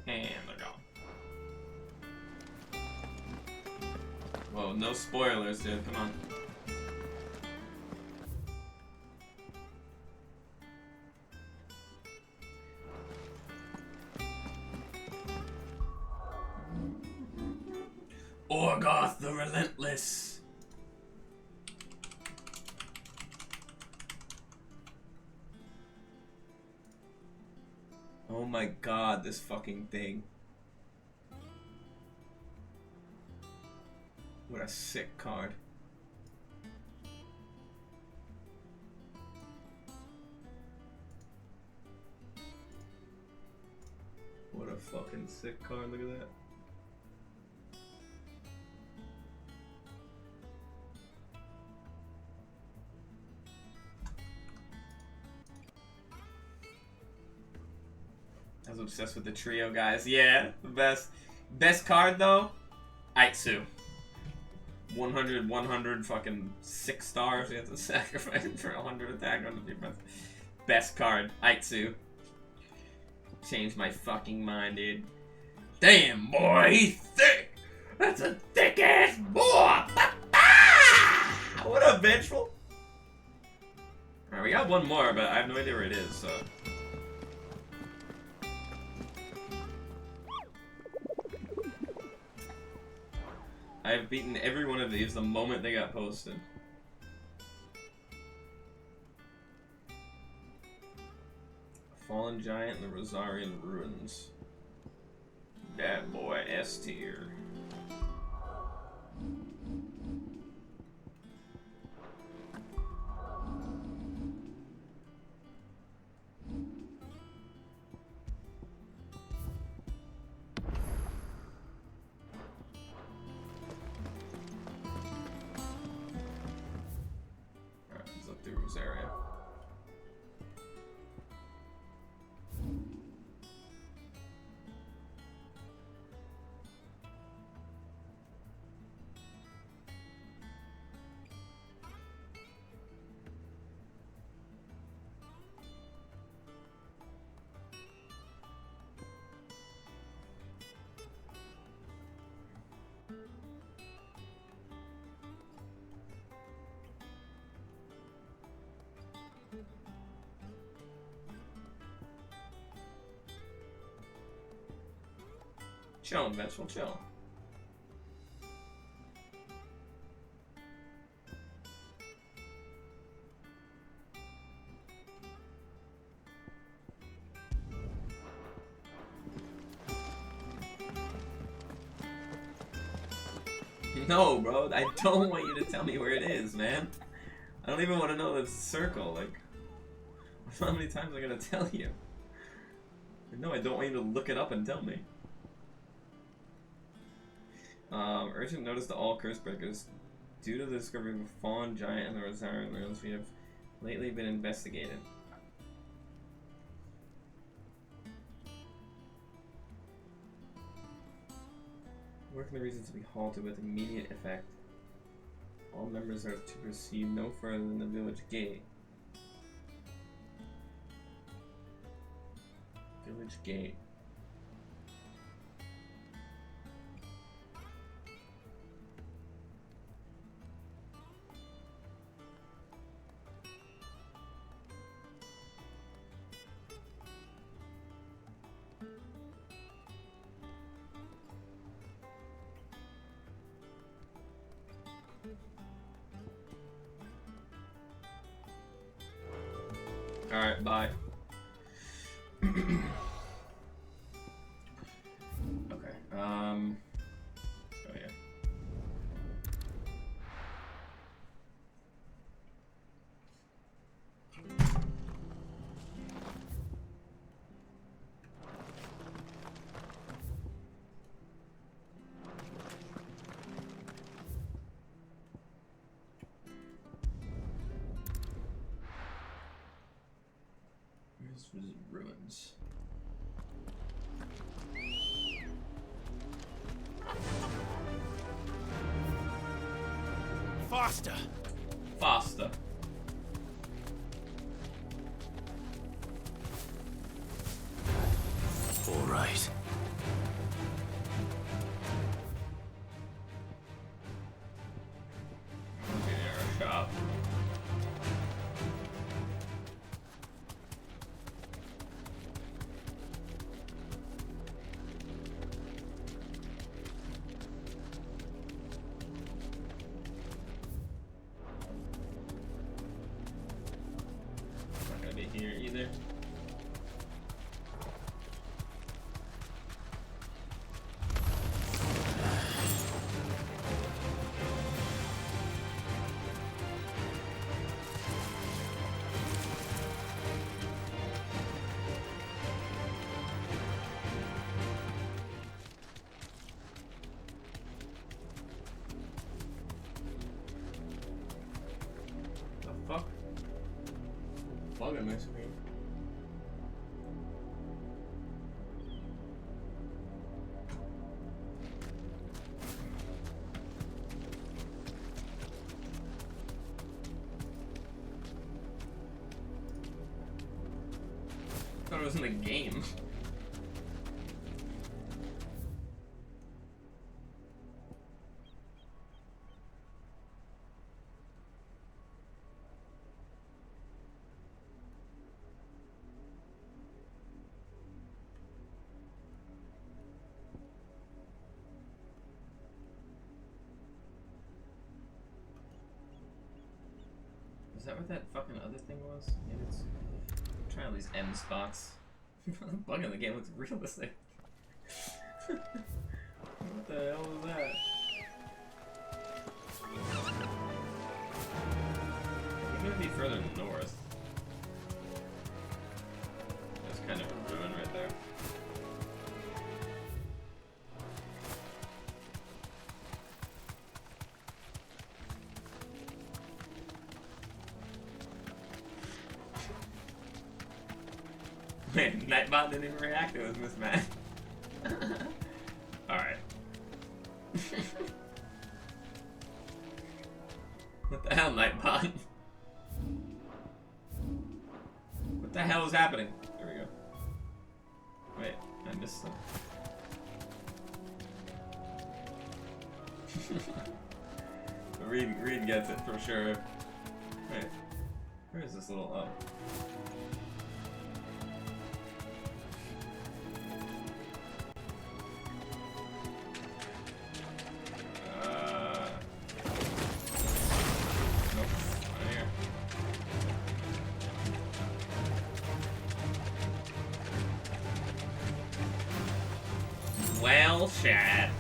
And they're gone. Whoa, no spoilers, dude. Come on. Orgoth the Relentless. Oh my god, this fucking thing. What a sick card. What a fucking sick card, look at that. I was obsessed with the trio guys. Yeah, the best. Best card though, Aitsu. 100, 100, fucking 6 stars. You have to sacrifice it for 100 attack, 100 defense. Best card, Aitsu. Changed my fucking mind, dude. Damn, boy, he's thick. That's a thick ass boy. What up, vengeful? Alright, we got one more, but I have no idea where it is, so. I've beaten every one of these the moment they got posted. Fallen Giant and the Rosarian Ruins. Bad boy, S tier. Area. Chillin', vengeful, chill. No, bro, I don't want you to tell me where it is, man. I don't even want to know the circle. Like, how many times am I gonna tell you? No, I don't want you to look it up and tell me. Urgent notice to all curse breakers. Due to the discovery of a fallen giant in the Rosario ruins, we have lately been investigated. Working the reason to be halted with immediate effect. All members are to proceed no further than the village gate. Village gate. Alright, bye. Okay, oh yeah. This was ruins. Faster! Faster. All right. Okay, our shop. Not gonna be here either. The fuck? Bugging my screen. I thought it was in the game. Is that what that fucking other thing was? Maybe it's... I'm trying all these M spots. Bugging the game looks realistic. What the hell was that? It's gonna be further north. That's kind of a ruin right there. Man, Nightbot didn't even react, it was Miss Mad. Alright. What the hell, Nightbot? What the hell is happening? There we go. Wait, I missed them. Reed gets it for sure. Wait, where is this little up? Well, chat. ...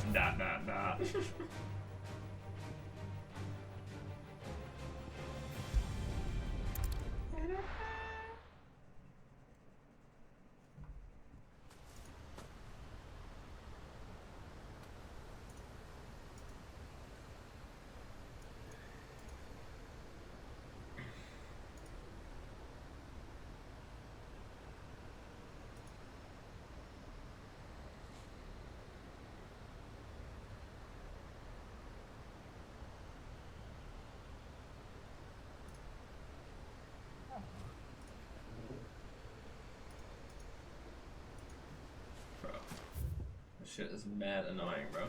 shit is mad annoying, bro.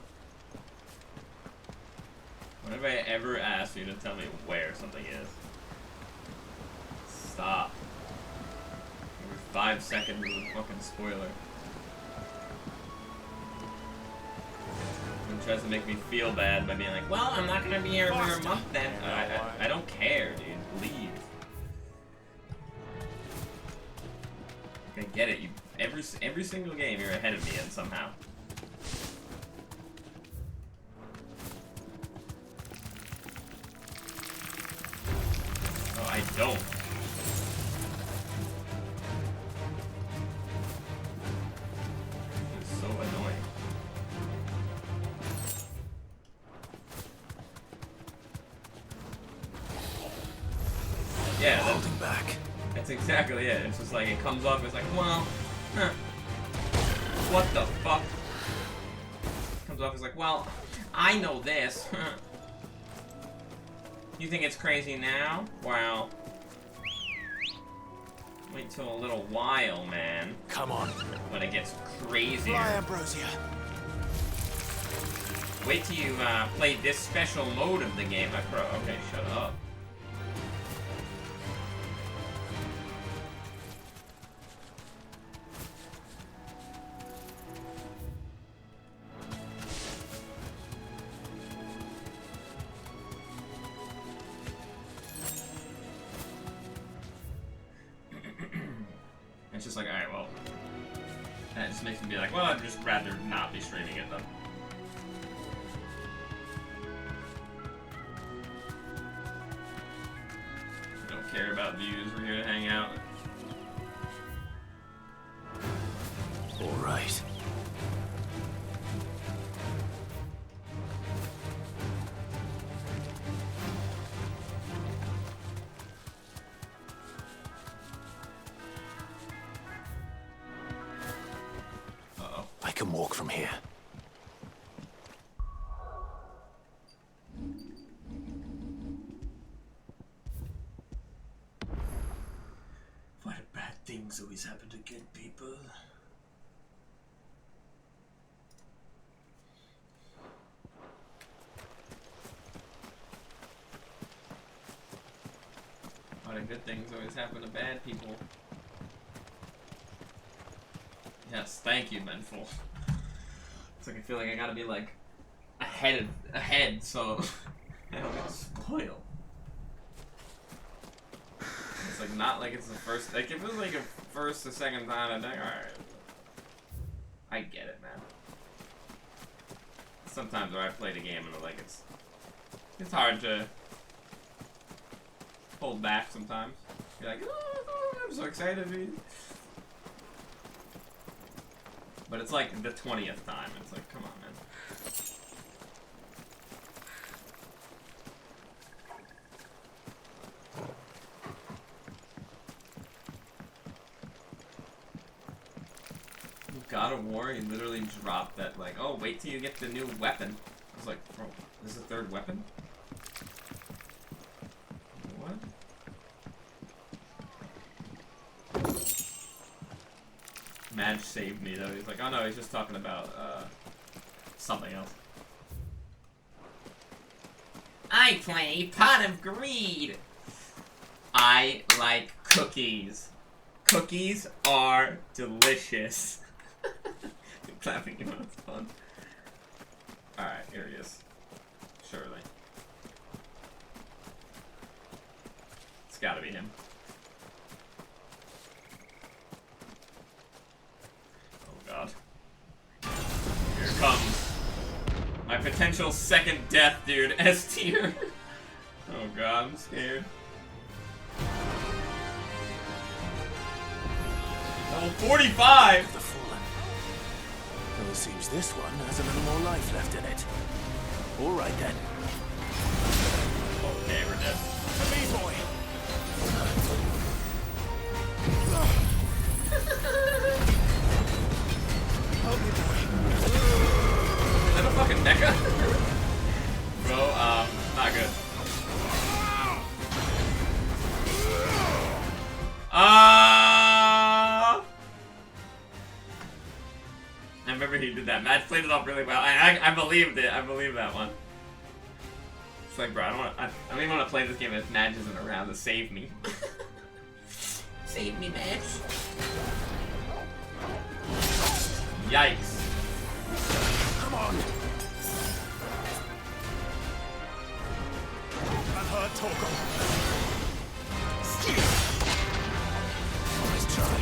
When have I ever asked you to tell me where something is? Stop. Every 5 seconds is a fucking spoiler. And tries to make me feel bad by being like, well, I'm not gonna be here for a month then. I don't care, dude. Leave. I get it. You every single game you're ahead of me in somehow. Oh, I don't. It's so annoying. Yeah, holding back. That's exactly it. It's just like it comes off. It's like, well, huh. What the fuck? Comes off. It's like, well, I know this. You think it's crazy now? Well, wait till a little while, man. Come on. When it gets crazier. Fly, Ambrosia. Wait till you play this special mode of the game. Okay, shut up. It's just like, alright, well, that just makes me be like, well, I'd just rather not be streaming it, though. I don't care about views, we're here to hang out. Alright. I can walk from here. Why do bad things always happen to good people? Why do good things always happen to bad people? Yes, thank you, Menful. It's like I feel like I gotta be like ahead so I don't get spoiled. It's like not like it's the first, like if it was like a first or second time, I'd be like, alright. I get it, man. Sometimes where I played a game and like it's hard to hold back sometimes. You're like, oh, I'm so excited. But it's like the 20th time. It's like, come on, man. God of War, he literally dropped that, like, oh, wait till you get the new weapon. I was like, bro, this is the third weapon? What? Madge saved me, though. He's like, oh no, he's just talking about, something else. I play Pot of Greed! I like cookies. Cookies are delicious. I'm clapping him, it's fun. Alright, here he is. Surely. It's gotta be him. Oh god. Here it comes. My potential second death, dude. S tier. Oh god, I'm scared. Level 45! The fallen. Well, it seems this one has a little more life left in it. Alright then. Okay, we're dead. To me, boy! Help me, boy. Is that a fucking mecha? Bro, not good. I remember he did that Matt played it off really well. I believed it. I believe that one. It's like, bro, I don't even want to play this game if Madge isn't around to save me. Save me, Madge. Yikes. Come on. That hurt, Torgal. Nice try.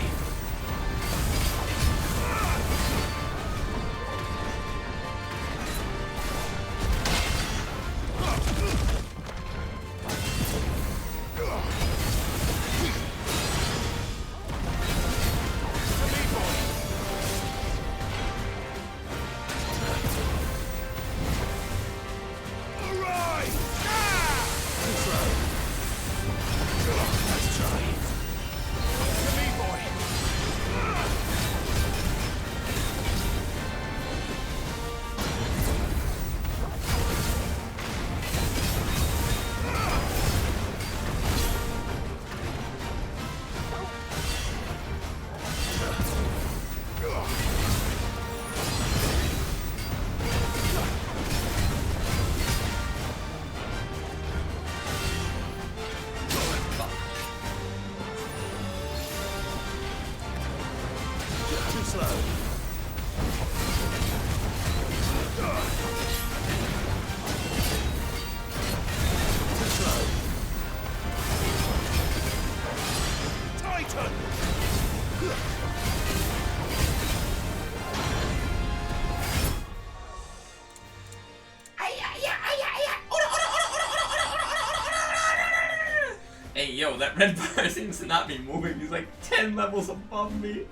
Hey, yo, that red bar seems to not be moving. He's like 10 levels above me.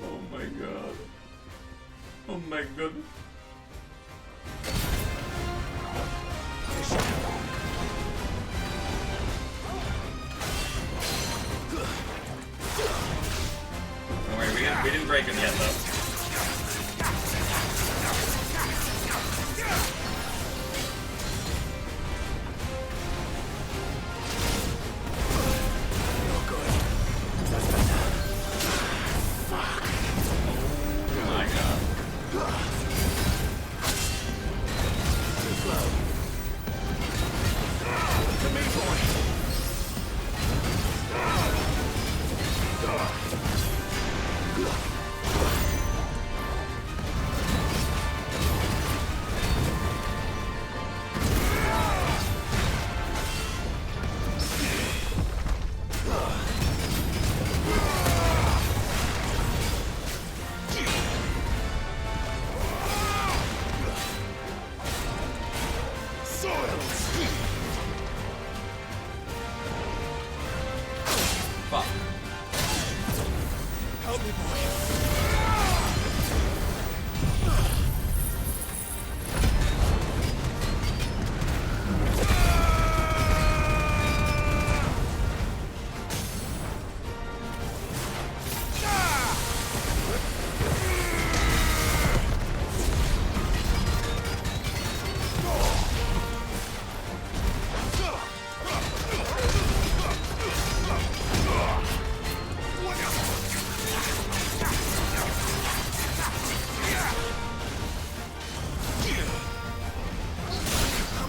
Oh my god. Oh my goodness. Don't worry, we didn't break him yet, though.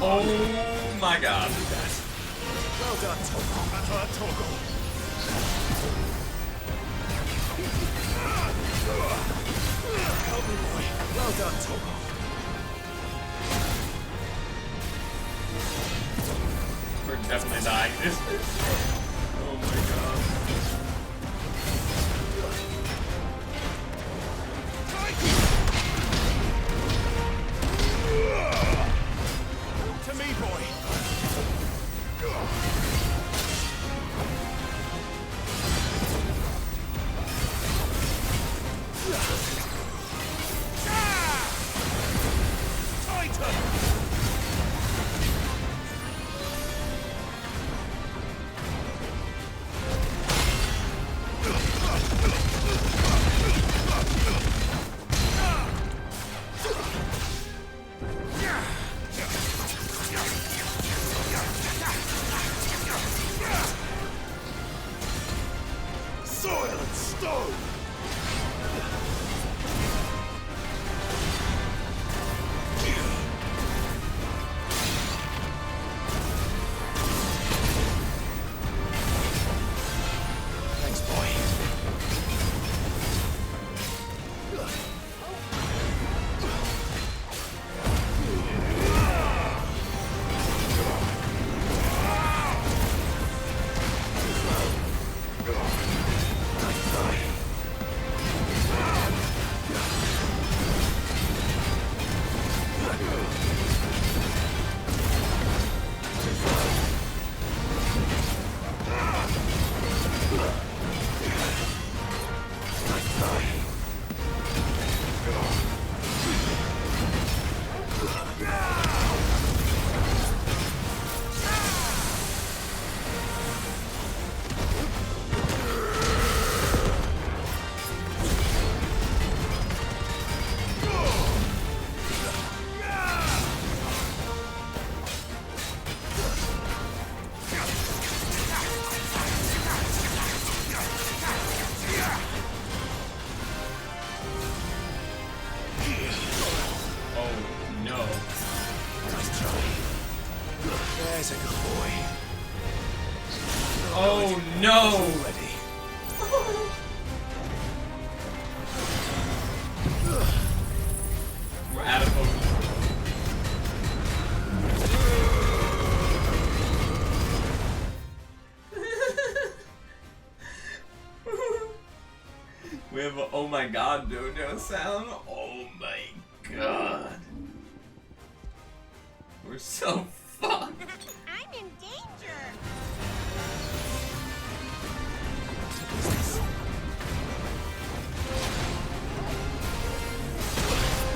Oh my god. Well done, Torgal. That hurt, Torgal. Help me, boy. Well done, Torgal. We're definitely dying. Oh my god. To me, boy. Titan! a good boy. Oh no! We're out of focus. We have a oh my god dojo sound. Oh my god. We're so fucked. I'm in danger.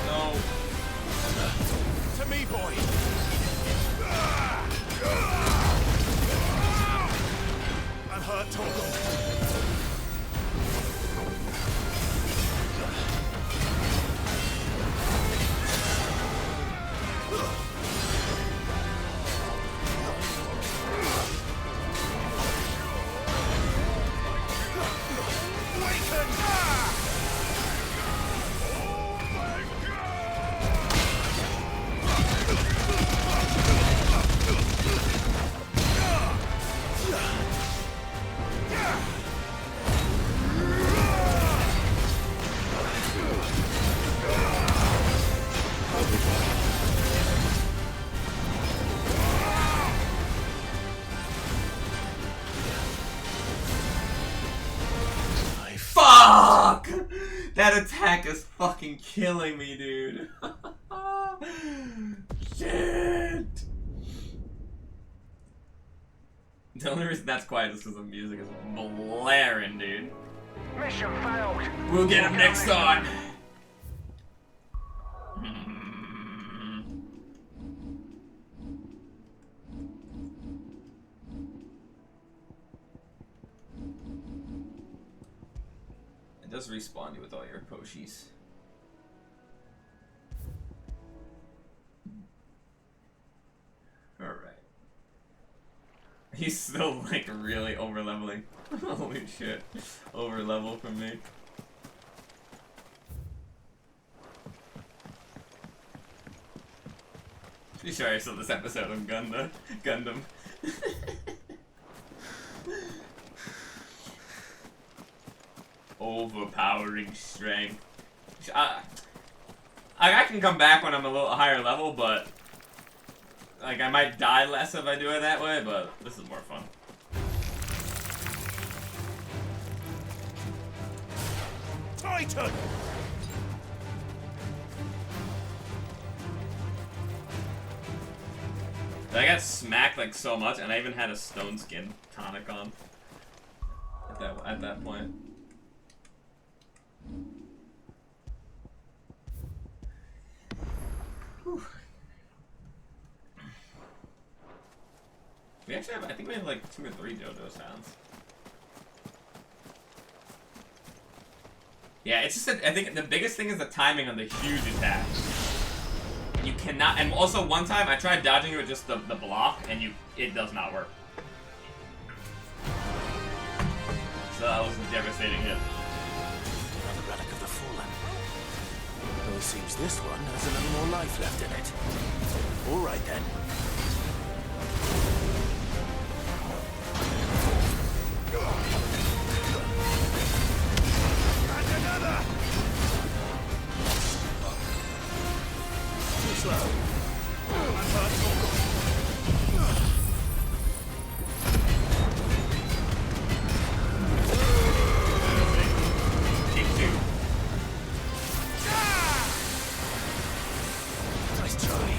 No. To me, boy. I'm hurt, Torgal. Fuck! That attack is fucking killing me, dude. Shit! The only reason that's quiet is because the music is blaring, dude. Mission failed. We'll get him next time. It does respawn you with all your Poshis. Alright. He's still like really over leveling. Holy shit. Over level from me. Pretty sure I saw this episode of Gundam. Overpowering strength. I can come back when I'm a little higher level, but like I might die less if I do it that way, but this is more fun. Titan! I got smacked like so much, and I even had a stone skin tonic on at that point. Whew. We actually have, I think we have like 2 or 3 JoJo sounds. Yeah, it's just that I think the biggest thing is the timing on the huge attack. You cannot, and also one time I tried dodging it with just the block, and it does not work. So that was a devastating hit. Another relic of the fallen. Though it seems this one has a little more life left in it. All right then. And another! Too slow. I'm hurt, Torgal. Nice try.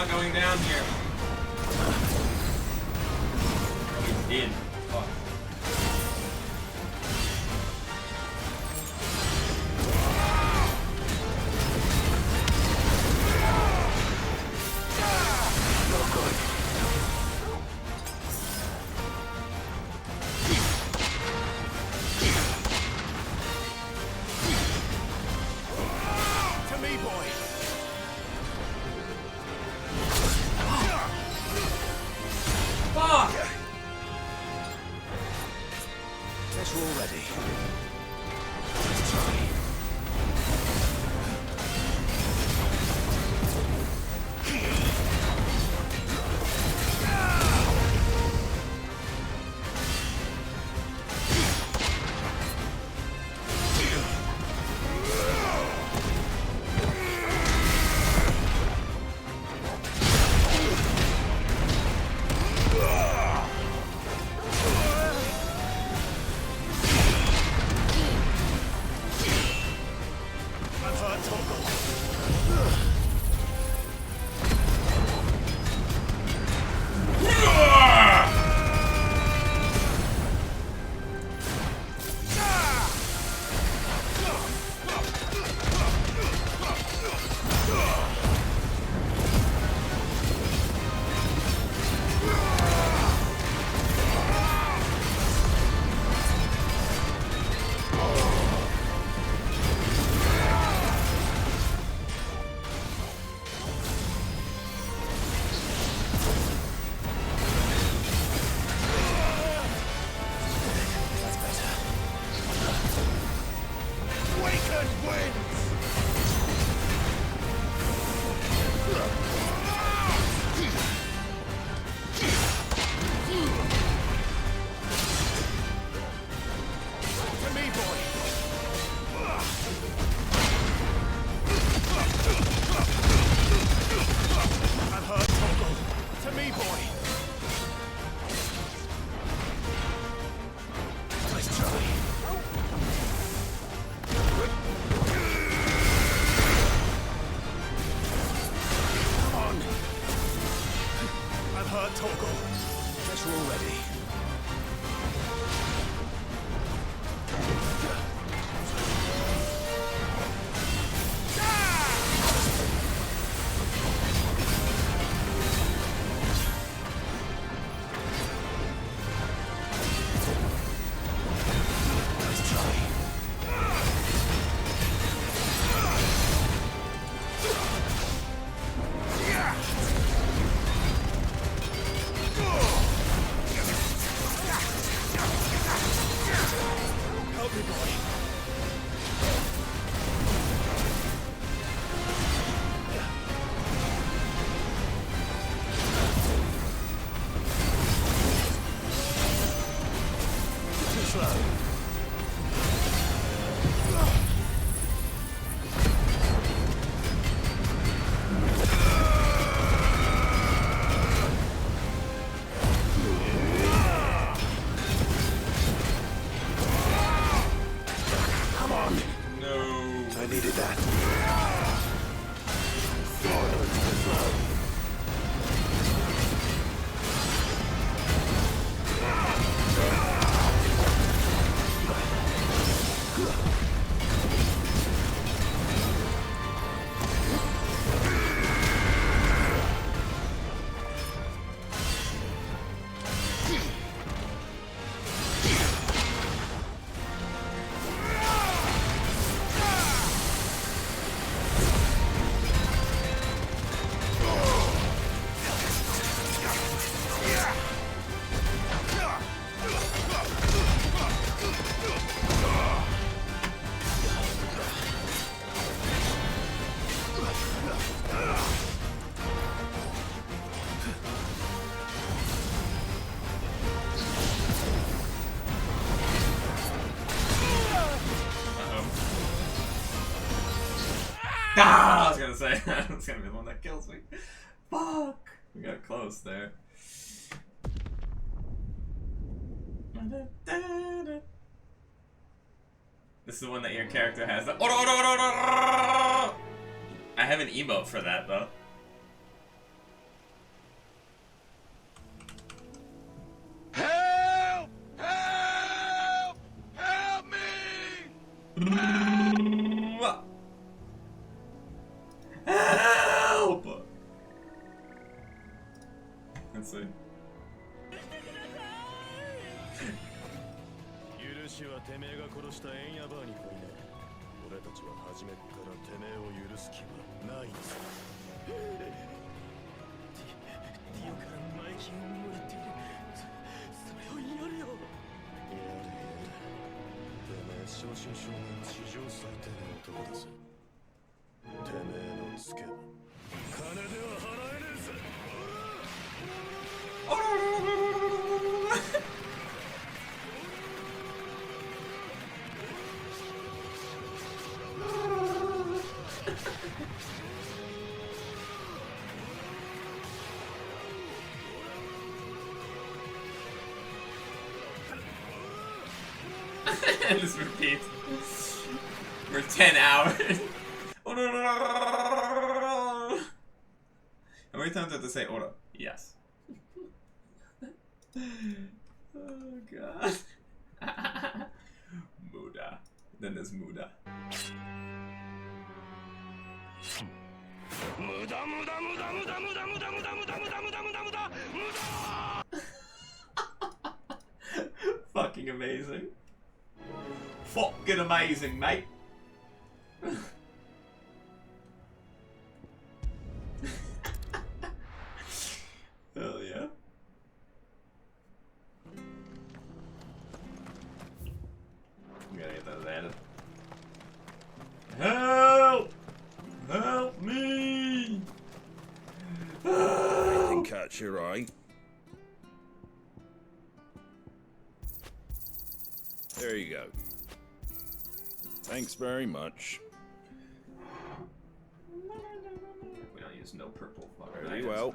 not going down here. Oh, he did. Fuck. Ah, I was gonna say, that's gonna be the one that kills me. Fuck! We got close there. This is the one that your character has. I have an emote for that, though. Help! Let's see. 許しはてめえが殺したエンヤバーに来いな。俺たちは初めっからてめえを許す気はないさ。ディオから前金をもらっている。それをやれよ。やれやれ。てめえ正真正銘地上最低の男だぞ。てめえのツケは金では払えねえぜ。And this repeats. We're 10 hours. Oh no no no! How many times do I have to say Ora? Yes. Oh god. Muda. Then there's Muda. Muda, muda, muda, muda, muda, muda, muda, muda, muda, muda, muda, muda, muda. Fucking amazing. Fucking amazing, mate. Hell yeah. I'm gonna get those added. Help! Help me! I didn't catch your eye. There you go. Thanks very much. We don't use no purple fucker. Very well.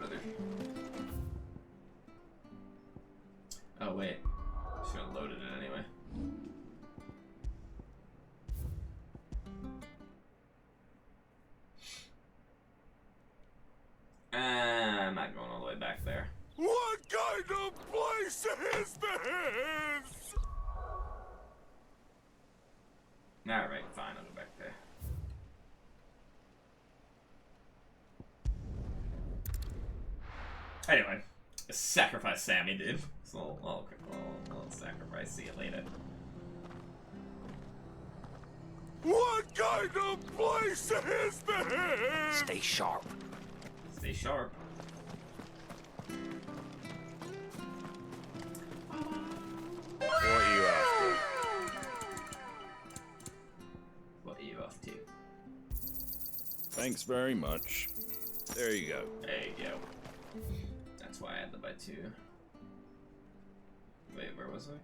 Oh wait, should have loaded it anyway. I'm not going all the way back there. What kind of place is this? Alright, fine, I'll go back there. Anyway, sacrifice Sammy, dude. So I'll sacrifice, see you later. What kind of place is this? Stay sharp. Stay sharp. What are you after? What are you off to? Thanks very much. There you go. There you go. That's why I had to buy 2. Wait, where was I?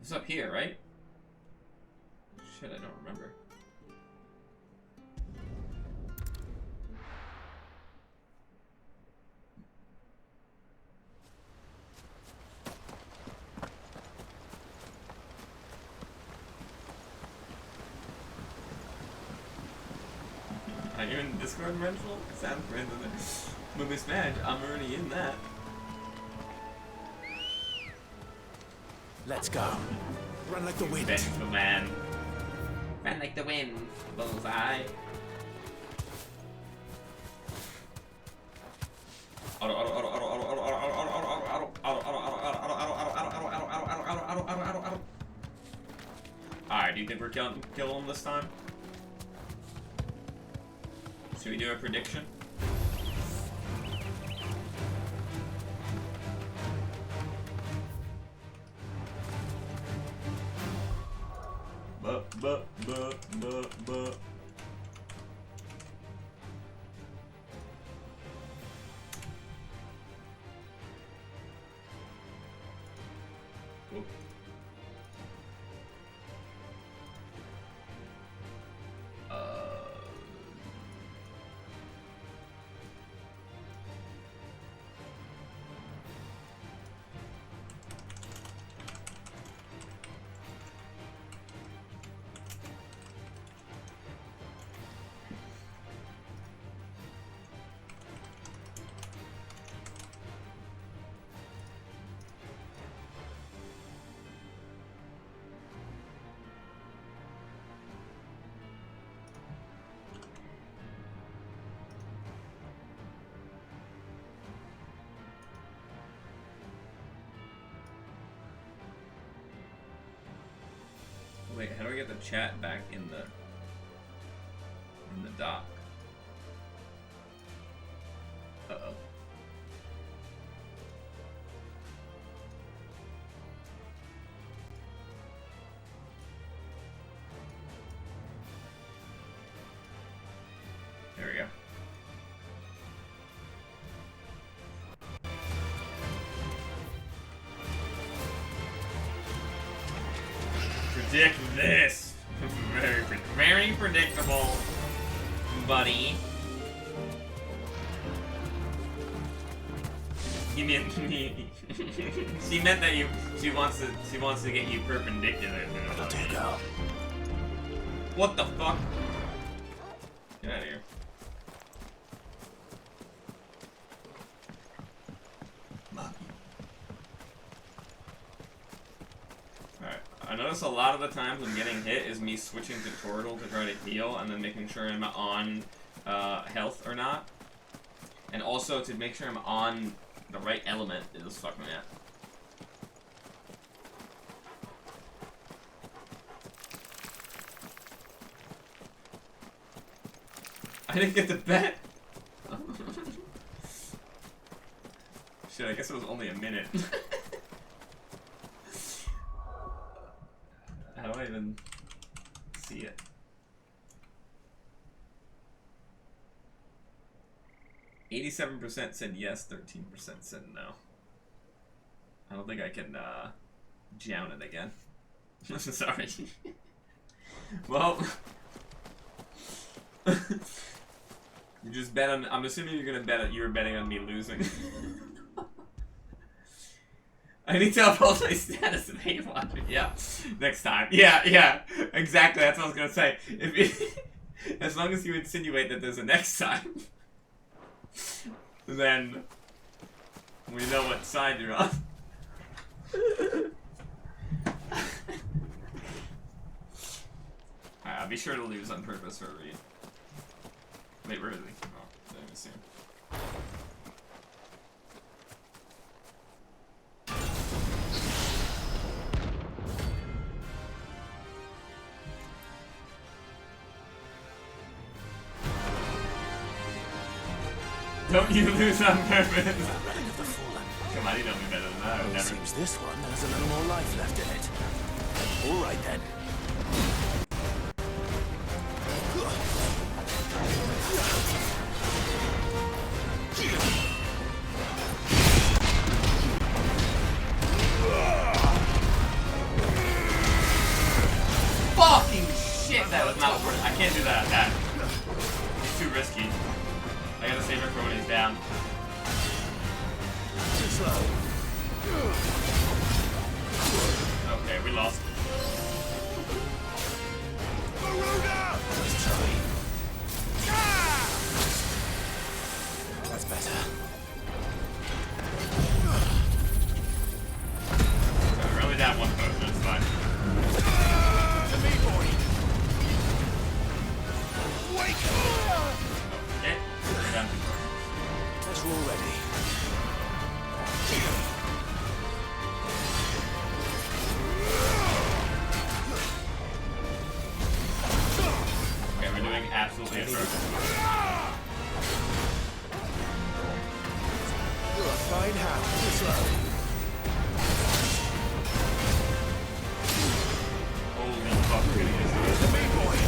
It's up here, right? Shit, I don't remember. Are you in Discord, Rental? Sound friends in there. Movie Smash, I'm already in that. Let's go. Run like the wind. Vengeful man. Run like the wind. Bullseye. Alright, do you think we're kill him this time? Should we do a prediction? But. Whoop. Wait, how do I get the chat back in the dock? Uh-oh. There we go. Predict this. Very predictable, buddy. You mean she meant that she wants to get you perpendicular. What the fuck? Get out of here. Alright, I notice a lot of the times when getting hit is me switching to turtle to try to heal and then making sure I'm on health or not. And also to make sure I'm on the right element is fucking me up. I didn't get the bet! Shit, I guess it was only a minute. How do I even see it? %said yes, 13% said no. I don't think I can down it again. Sorry. Well, you just bet on. I'm assuming you're gonna bet. You were betting on me losing. I need to uphold my status and hate watching. Yeah, next time. Yeah, exactly. That's what I was gonna say. As long as you insinuate that there's a next time, then we know what side you're on. I'll be sure to lose on purpose for a read. Wait, where is he? Oh, let me see him. Don't you lose on purpose? Come on, you know me better than that. I would never. Seems this one has a little more life left in it. All right then. Fucking shit! That was not worth it. I can't do that. It's too risky. I gotta save her for when he's down. Too slow. Okay, we lost. Let's try. That's better. We're only down one person, it's fine. To me, boy. Wake up! Okay, we're down 2 persons. Guess we're all ready. Okay, we're doing absolutely atrocious. You're a fine hound. Too slow. Holy fuck, we're gonna get this. To me, boy.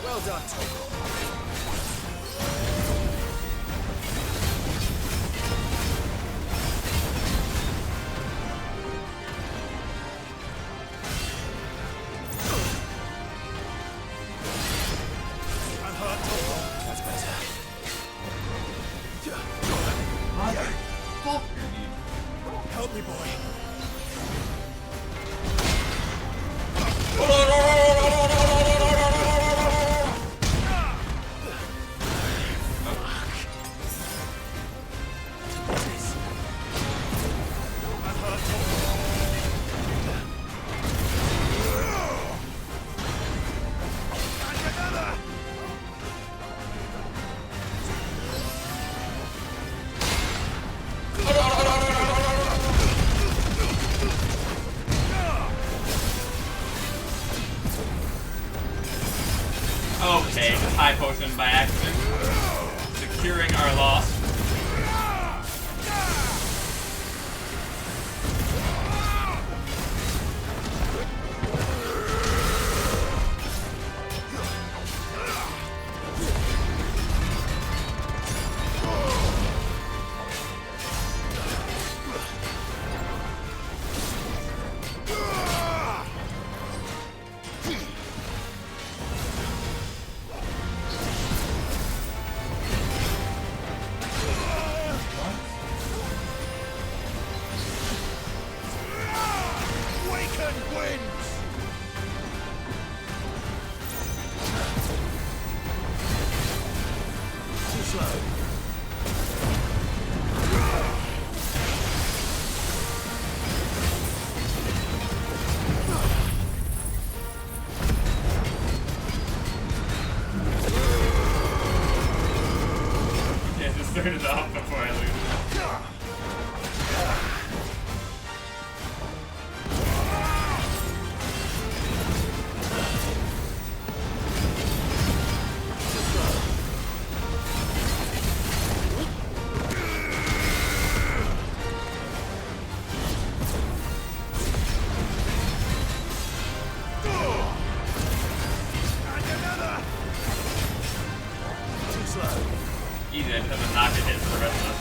Well done, Toko. I'm hurt, Toko. That's better. Okay, just high potion by accident. Securing our loss. Turn it off before I lose. Easy, I just have to knock it hit for the rest of us.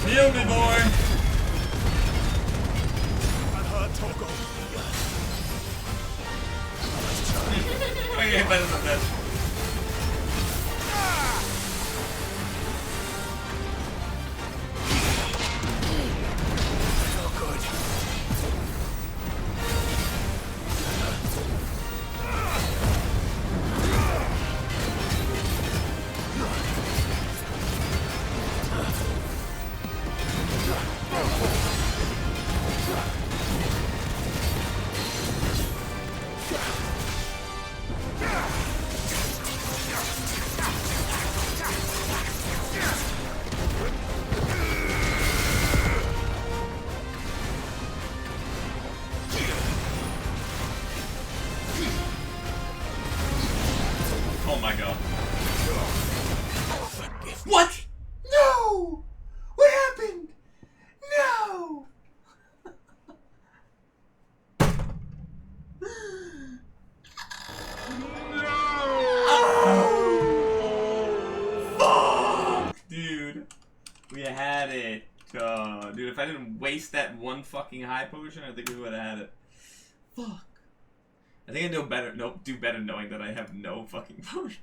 Heal me, boy! I'm hurt, Togo. Okay, better than this. Oh my god. What? No! What happened? No! Fuck! Dude. We had it. Dude, if I didn't waste that one fucking high potion, I think we would have had it. Fuck. I think I know better. Nope, do better knowing that I have no fucking potions.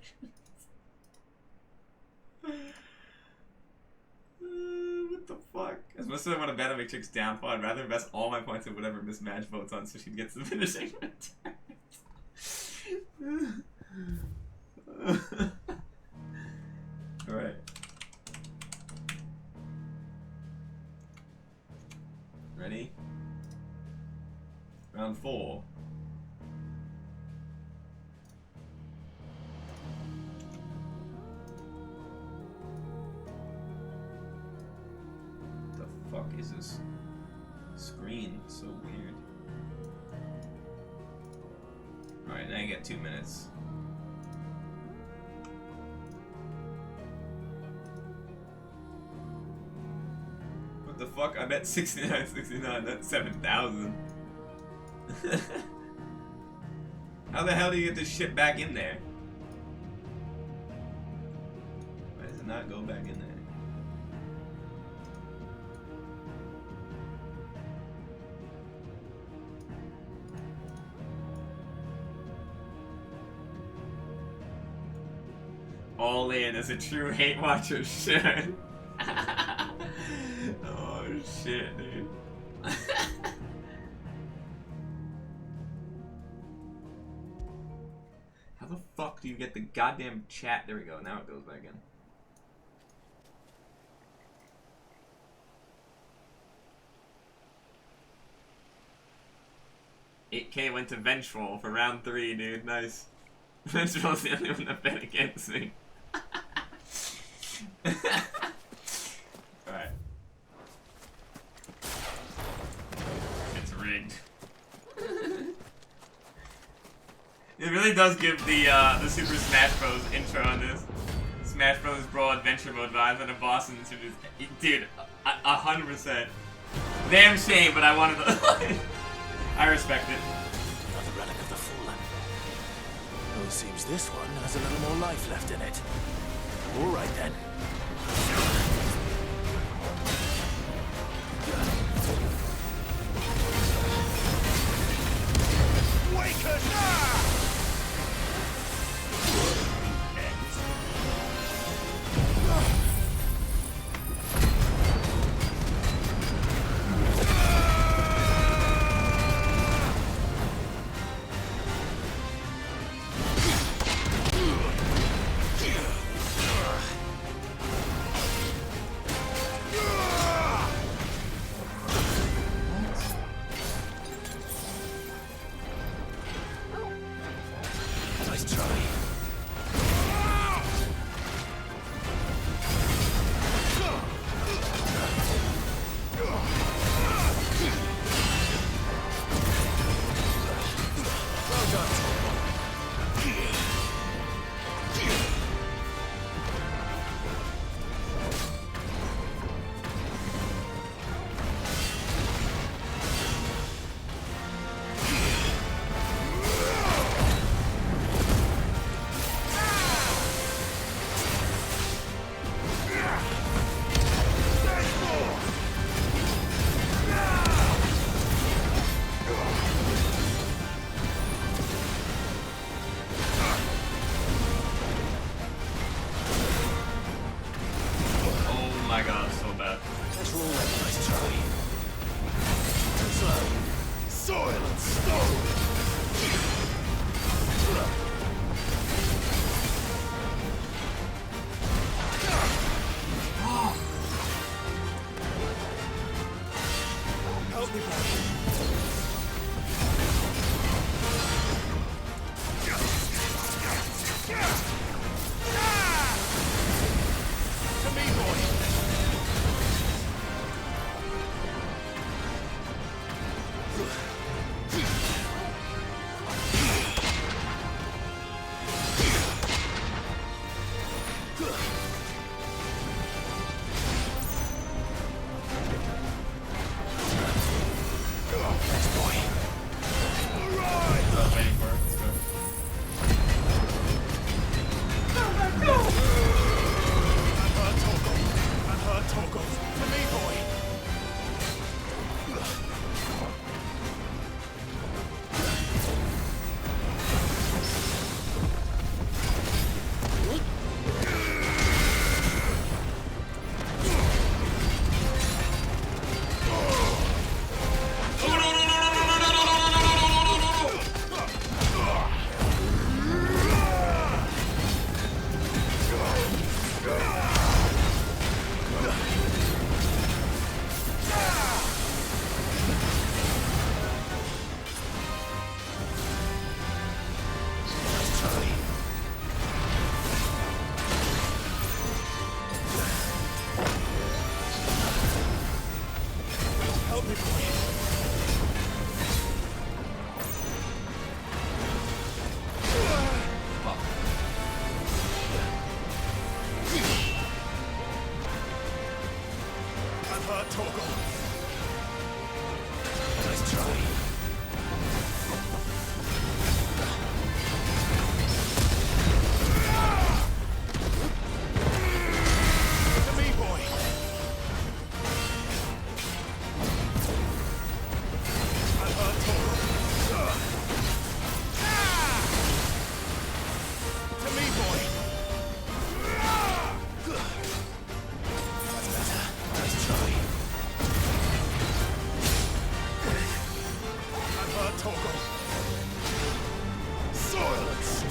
What the fuck? As much as I want to bet on McChick's downfall, I'd rather invest all my points in whatever mismatch votes on so she gets the finishing return. Alright. Ready? Round 4. The fuck is this screen? It's so weird. Alright, now you get 2 minutes. What the fuck? I bet 69.69. That's 7,000. How the hell do you get this shit back in there? Why does it not go back in there? All in as a true hate watcher should. Oh shit, dude. How the fuck do you get the goddamn chat? There we go, now it goes back in. $8K went to Vengeful for round 3, dude. Nice. Vengeful's the only one that bet against me. Alright. It's rigged. It really does give the Super Smash Bros. Intro on this. Smash Bros. Brawl Adventure Mode vibes on a boss and Super. Dude, 100%. Damn shame, but I wanted to. I respect it. Another relic of the Fallen. Oh, it seems this one has a little more life left in it. All right then.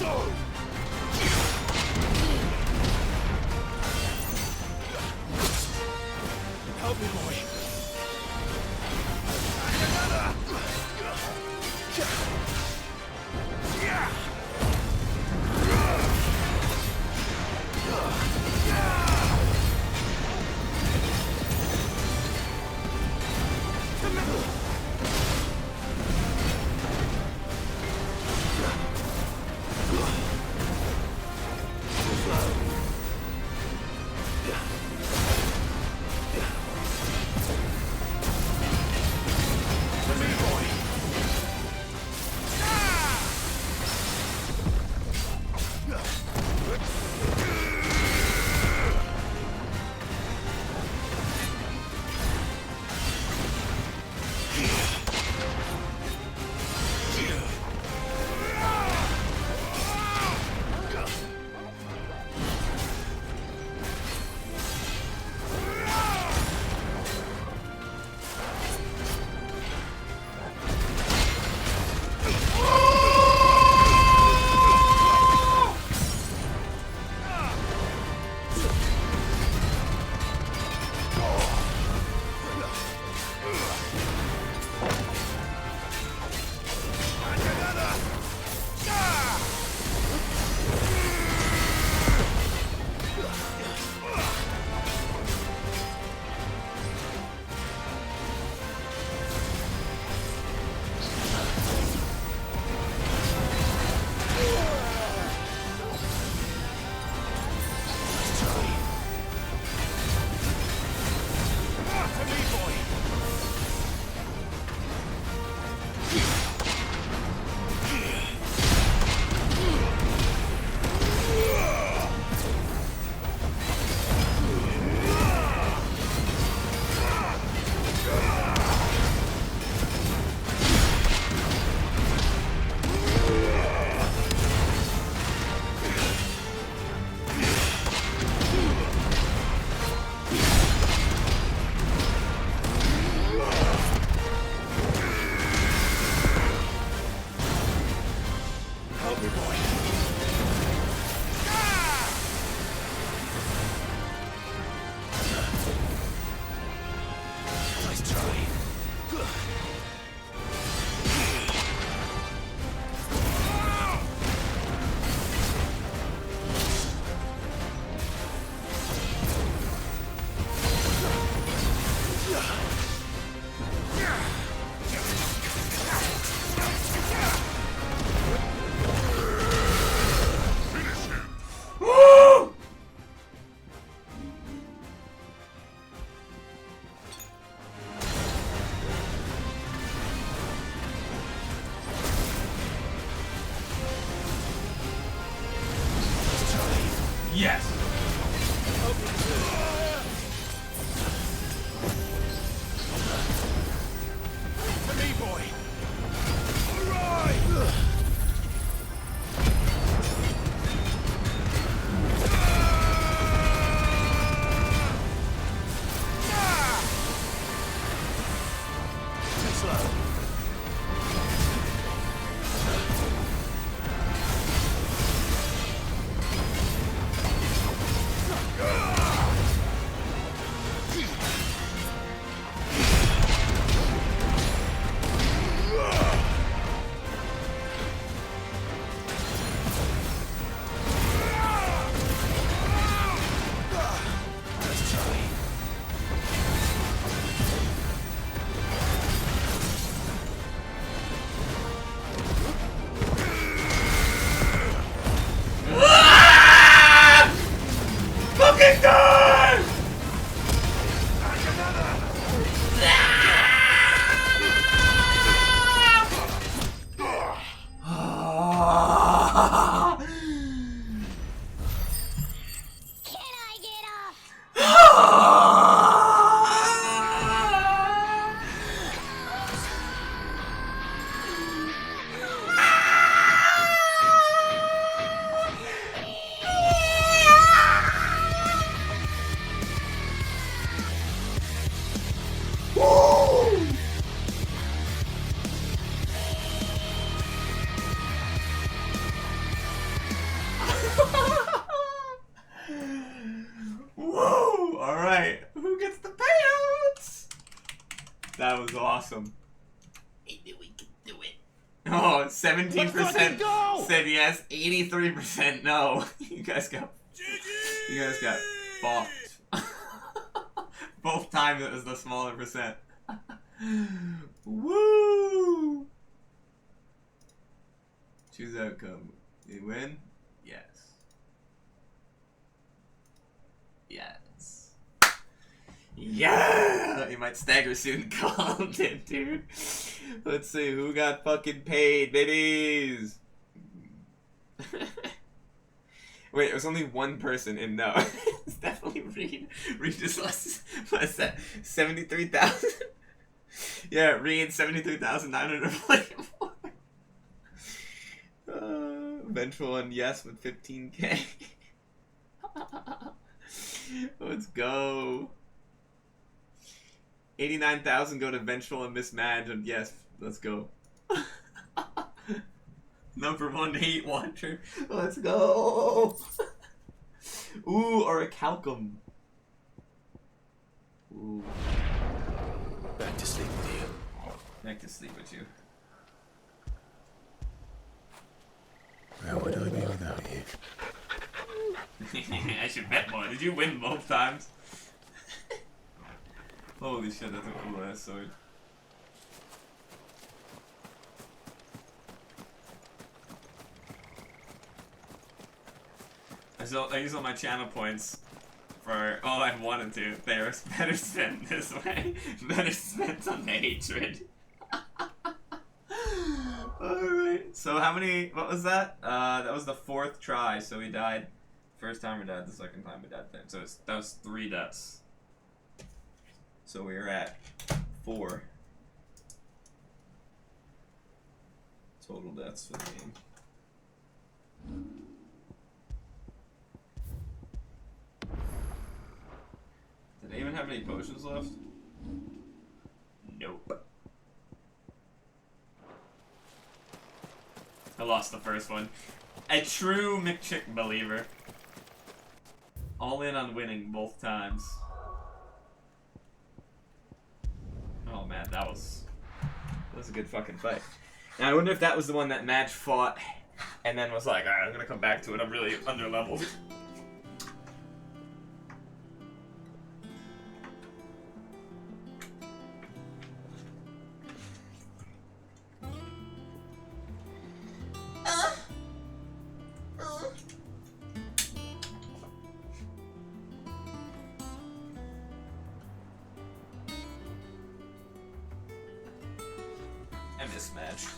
Help me, boy. Yes. To me, boy. All right. Too slow. Whoa! Alright. Who gets the payouts? That was awesome. We can do it. Oh, 17% said yes, 83% no. You guys got fucked. Both times it was the smaller percent. Woo! Choose outcome. You win? Yes. Yes. Yeah! You might stagger soon. Calmed it, dude. Let's see who got fucking paid, babies. Wait, it was only one person in no. It's definitely Reed. Reed just lost. What's that? 73,000. Yeah, Reed 73,944. Vengeful one, yes, with 15k. Let's go. 89,000 go to Vengeful and Miss Madge, and yes, let's go. Number 1 hate watcher. Let's go. Ooh, or a Calcum. Ooh. Back to sleep with you. Back to sleep with you. Where would I be without you? I should bet more. Did you win both times? Holy shit, that's a cool ass sword. I use all my channel points for all I wanted to. They're better spent this way. Better spent on the hatred. Alright, so how many, what was that? That was the 4th try, so we died. First time we died, the second time we died. So that was 3 deaths. So we are at 4 total deaths for the game. Did I even have any potions left? Nope. I lost the first one. A true McChick believer. All in on winning both times. Oh man, that was a good fucking fight. Now I wonder if that was the one that Madge fought and then was like, alright, I'm gonna come back to it, I'm really under-leveled. I mismatched.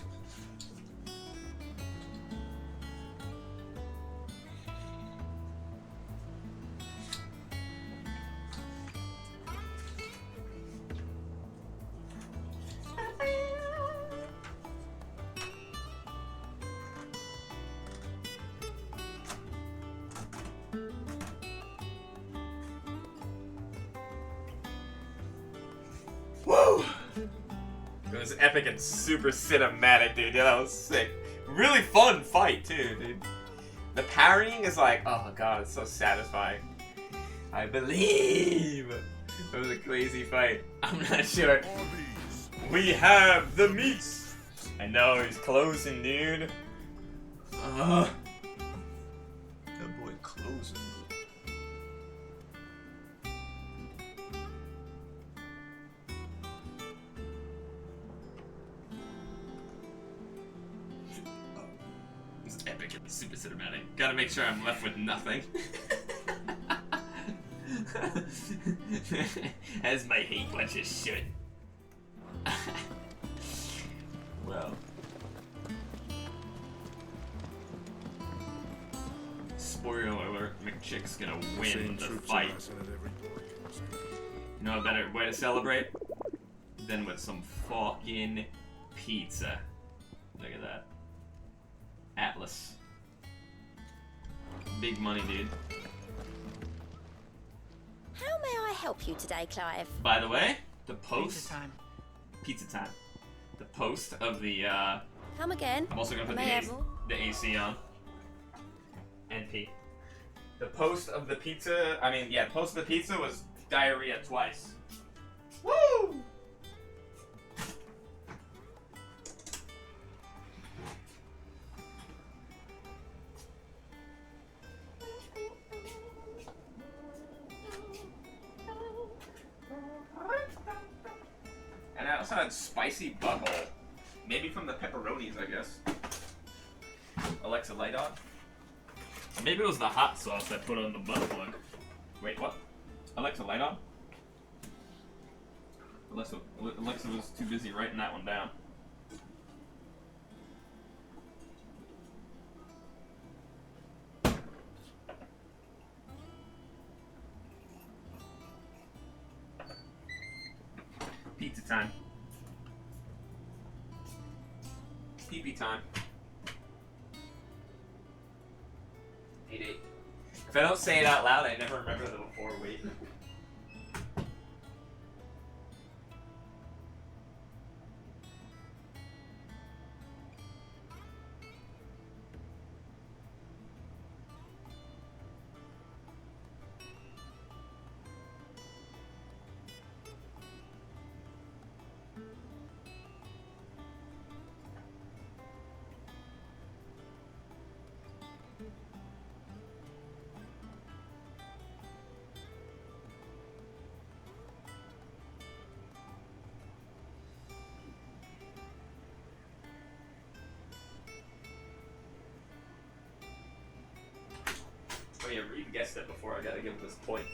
Whoa! It was epic and super cinematic, dude. Yeah, that was sick. Really fun fight, too, dude. The parrying is like, oh god, it's so satisfying. I believe. It was a crazy fight. I'm not sure. We have the meats. I know, he's closing, dude. That boy closing. It's epic and super cinematic. Gotta make sure I'm left with nothing. As my hate watchers should. Well. Spoiler alert, McChick's gonna win the fight. You know a better way to celebrate? Than with some fucking pizza. Look at that. Atlas. Big money, dude. How may I help you today, Clive? By the way, the post... Pizza time. Pizza time. The post of the, Come again. I'm also gonna put May the AC on. And recipe. The post of the pizza, post of the pizza was diarrhea twice. Woo! And I also had spicy butthole. Maybe from the pepperonis, I guess. Alexa, light on. Maybe it was the hot sauce I put on the butt plug. Wait, what? Alexa, light on? Alexa was too busy writing that one down. Pizza time. Pee-pee time. 8-8. If I don't say it out loud, I never remember the before wait. Oh yeah, Reed guessed it before. I gotta give him this point.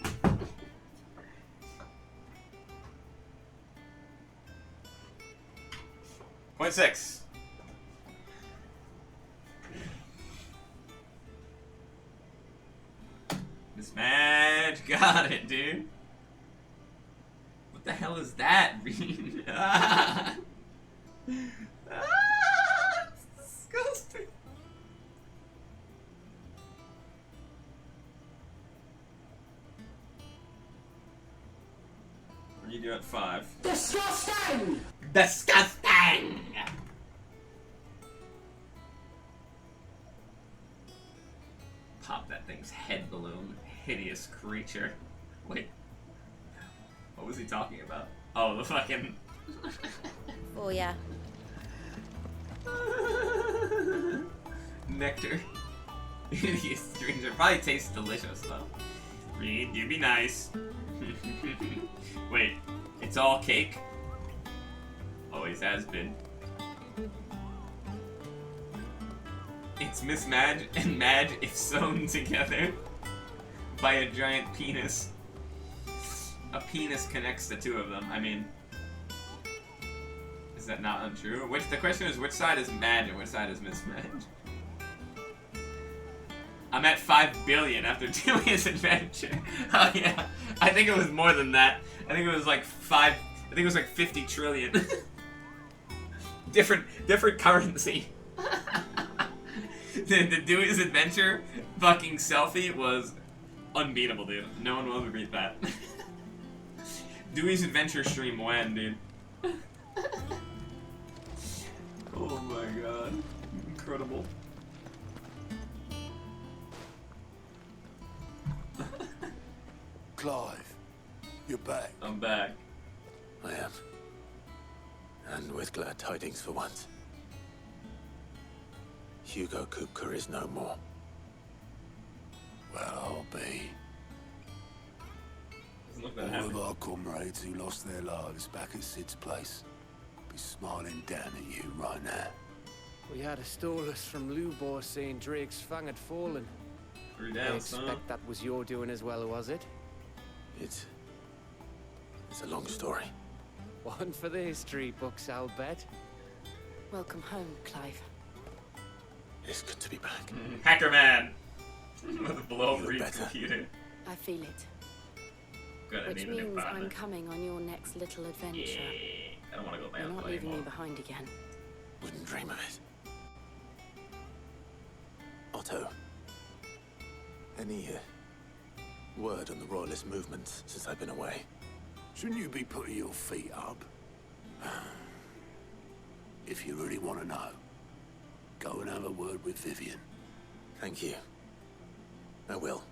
Point 6. Miss Madge got it, dude. What the hell is that, Reed? Ah! Ah! It's disgusting. What do you do at 5? Disgusting! Disgusting! Pop that thing's head balloon. Hideous creature. Wait. What was he talking about? Oh, the fucking... Oh, yeah. Nectar. Hideous stranger. Probably tastes delicious, though. Reed, you be nice. Wait, it's all cake? Always has been. It's Miss Madge and Madge if sewn together by a giant penis. A penis connects the two of them. I mean, is that not untrue? The question is, which side is Madge and which side is Miss Madge? I'm at 5 billion after Dewey's adventure. Oh yeah, I think it was more than that. I think it was like 50 trillion. different currency. the Dewey's adventure fucking selfie was unbeatable, dude. No one will ever beat that. Dewey's adventure stream when, dude? Oh my god, incredible. Clive, you're back. I'm back. I am. And with glad tidings for once. Hugo Kupka is no more. Well, I'll be. Look that All happened. of our comrades who lost their lives back at Sid's place be smiling down at you right now. We had a stolus from Lubor saying Drake's fang had fallen. Three I down, expect son. that was your doing as well, was it? It's a long story. One for the history books, I'll bet. Welcome home, Clive. It's good to be back. Hacker man! With a below You look Reed's better. computer. I feel it. Good, I Which need a new means partner. I'm coming on your next little adventure. Yeah, I don't want to go You're back not leaving me anymore. behind again. Wouldn't dream of it. Otto, any word on the Royalist movement since I've been away? Shouldn't you be putting your feet up? If you really want to know, go and have a word with Vivian. Thank you. I will.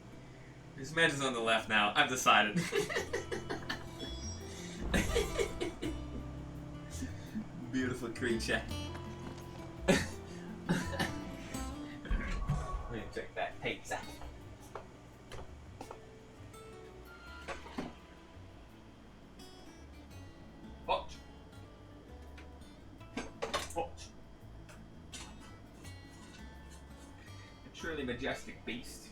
This match is on the left now. I've decided. Beautiful creature. Let me check that pizza. Hot. Hot. A truly majestic beast.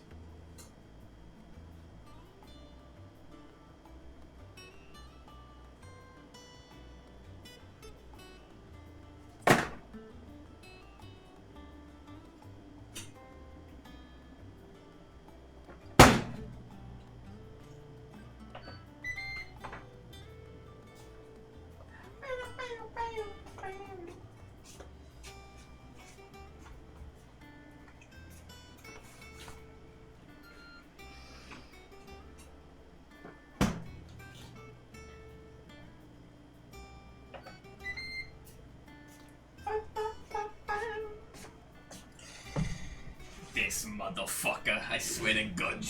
This motherfucker, I swear to God.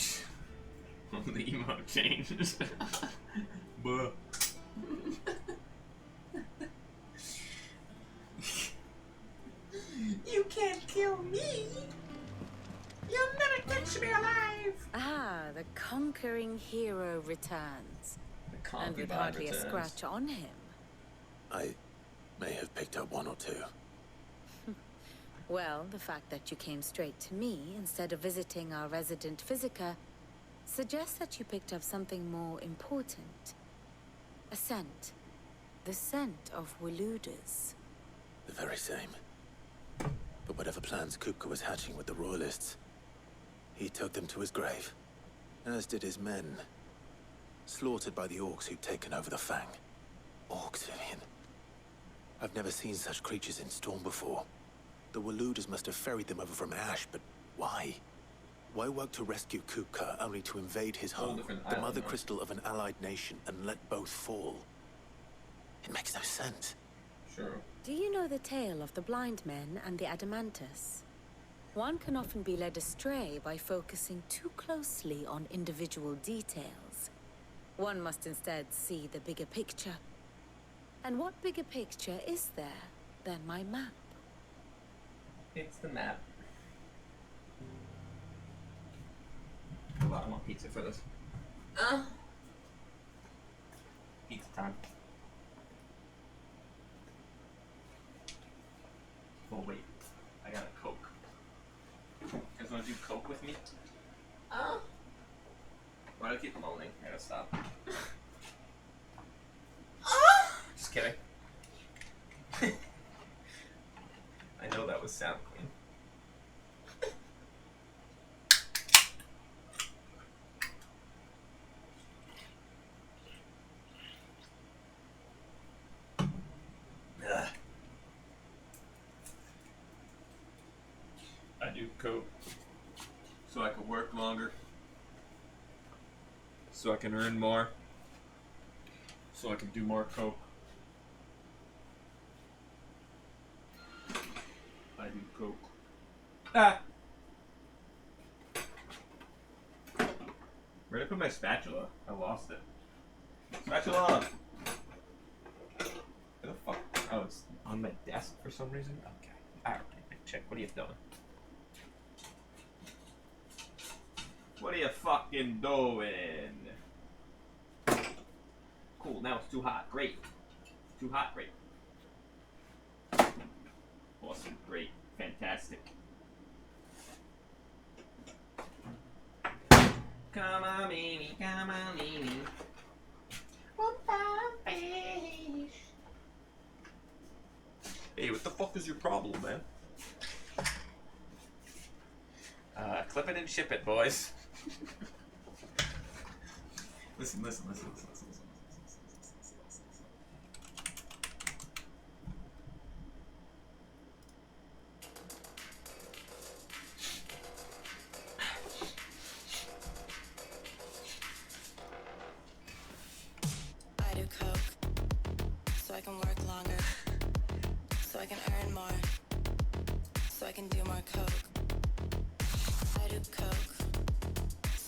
The emo changed. Bruh. You can't kill me! You'll never catch me alive! Ah, the conquering hero returns. The And with concubine hardly returns. a scratch on him. I may have picked up one or two. Well, the fact that you came straight to me instead of visiting our resident physiker suggests that you picked up something more important. A scent. The scent of Waludas. The very same. But whatever plans Kupka was hatching with the Royalists, he took them to his grave. As did his men. Slaughtered by the orcs who'd taken over the Fang. Orcs, Vivian. I've never seen such creatures in Storm before. The Waludas must have ferried them over from Ash, but why? Why work to rescue Kupka only to invade his home, the mother crystal of an allied nation, and let both fall? It makes no sense. Sure. Do you know the tale of the blind men and the Adamantus? One can often be led astray by focusing too closely on individual details. One must instead see the bigger picture. And what bigger picture is there than my map? It's the map. Hold on, I want pizza for this. Pizza time. Oh wait, I got a Coke. You guys wanna do Coke with me? Why do I keep moaning? I gotta stop. Just kidding. I know that was sound clean. I do Coke so I can work longer, so I can earn more, so I can do more Coke. I do Coke. Ah! Where'd I put my spatula? I lost it. Spatula! Where the fuck? Oh, it's on my desk for some reason? Okay. Alright, check. What are you doing? What are you fucking doing? Cool, now it's too hot. Great. Too hot, great. Awesome, great, fantastic. Come on, baby, come on, baby. Hey, what the fuck is your problem, man? Clip it and ship it, boys. Listen. I do Coke, so I can work longer, so I can earn more, so I can do more Coke. I do Coke,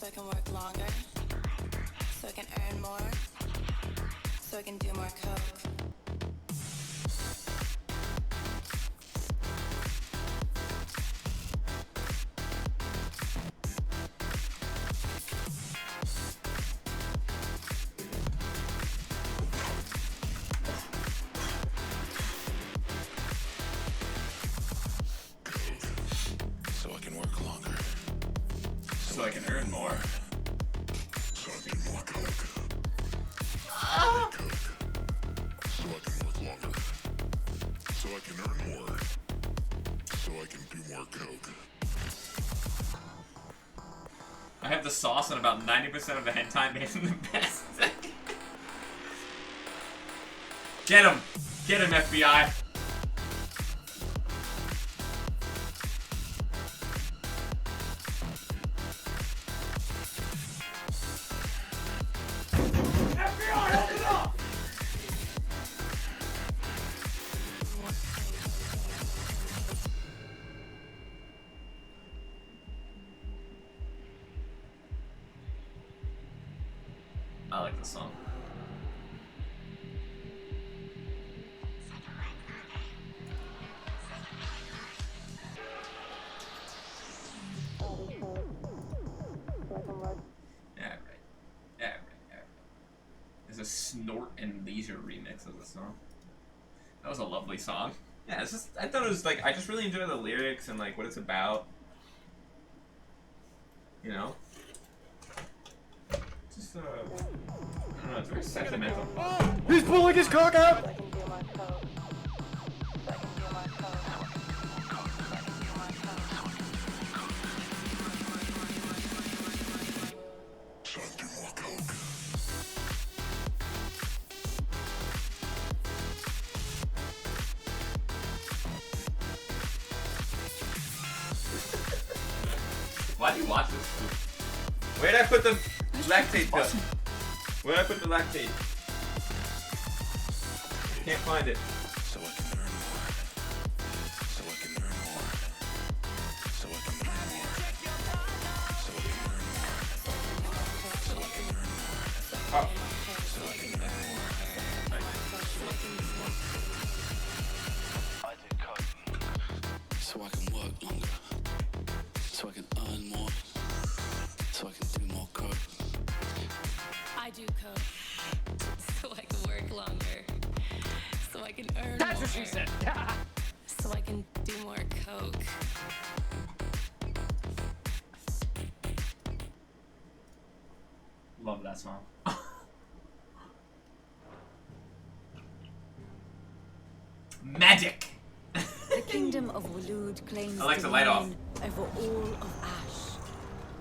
I can work longer, so I can earn more, so I can do more coke. So I can work longer. So I can earn more. So I can do more coke. So I can work longer. So I can earn more. So I can do more coke. I have the sauce on about 90% of the hentai made in the best. Get him! Get him, FBI! FBI, open up! I like this song. There's a Snort and Leisure remix of the song. That was a lovely song. Yeah, it's just, I thought it was like, I just really enjoy the lyrics and like what it's about. You know? Just, I don't know, it's very sentimental. He's pulling his cock out! Why do you watch this? Where'd I put the lactate pill? Where'd I put the lactate? Can't find it. So I can earn more. So I can earn more. So I can earn more. So I can earn more. So I can earn more. Oh. So I can earn more. I do coke. So I can work longer. So I can earn more. So I can do more coke. I do coke, so I can work longer, so I can earn That's more. what she said. So I can do more coke. Love that song. Magic! The kingdom of Waloed claims I like the light off. dominion over all of Ash.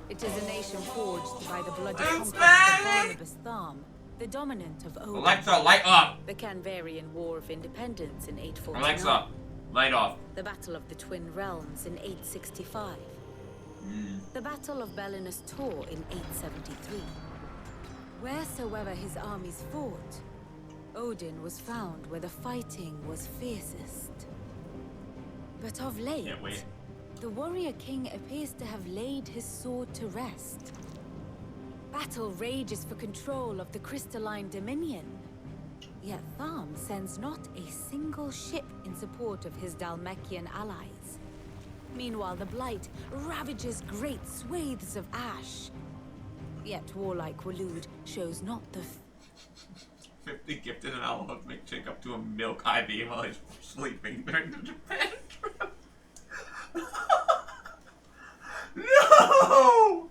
It is a nation forged by the bloody Thanks, conquest of Maggie! Barnabas Tharm, the dominant of Odin. Alexa, light up! The Canvarian War of Independence in 849. Alexa, light off. The Battle of the Twin Realms in 865. The Battle of Belinus Tor in 873. Wheresoever his armies fought, Odin was found where the fighting was fiercest. But of late, Can't wait. the warrior king appears to have laid his sword to rest. Battle rages for control of the crystalline dominion. Yet Tharm sends not a single ship in support of his Dhalmekian allies. Meanwhile, the Blight ravages great swathes of Ash. Yet warlike Waloed shows not the 50 gifted and I'll hook make chick up to a milk IV while he's sleeping during the Japan trip. No!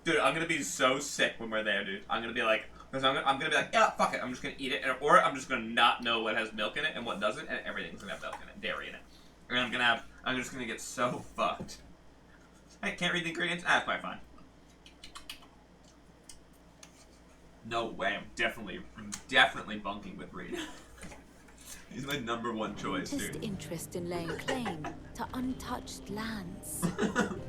Dude, I'm gonna be so sick when we're there, dude. I'm gonna be like, because I'm gonna be like, yeah, fuck it. I'm just gonna eat it, or I'm just gonna not know what has milk in it and what doesn't, and everything's gonna have milk in it, dairy in it. And I'm just gonna get so fucked. I can't read the ingredients? Ah, it's quite fine. No way, I'm definitely bunking with Reed. He's my #1 choice, dude. interest in laying claim to untouched lands.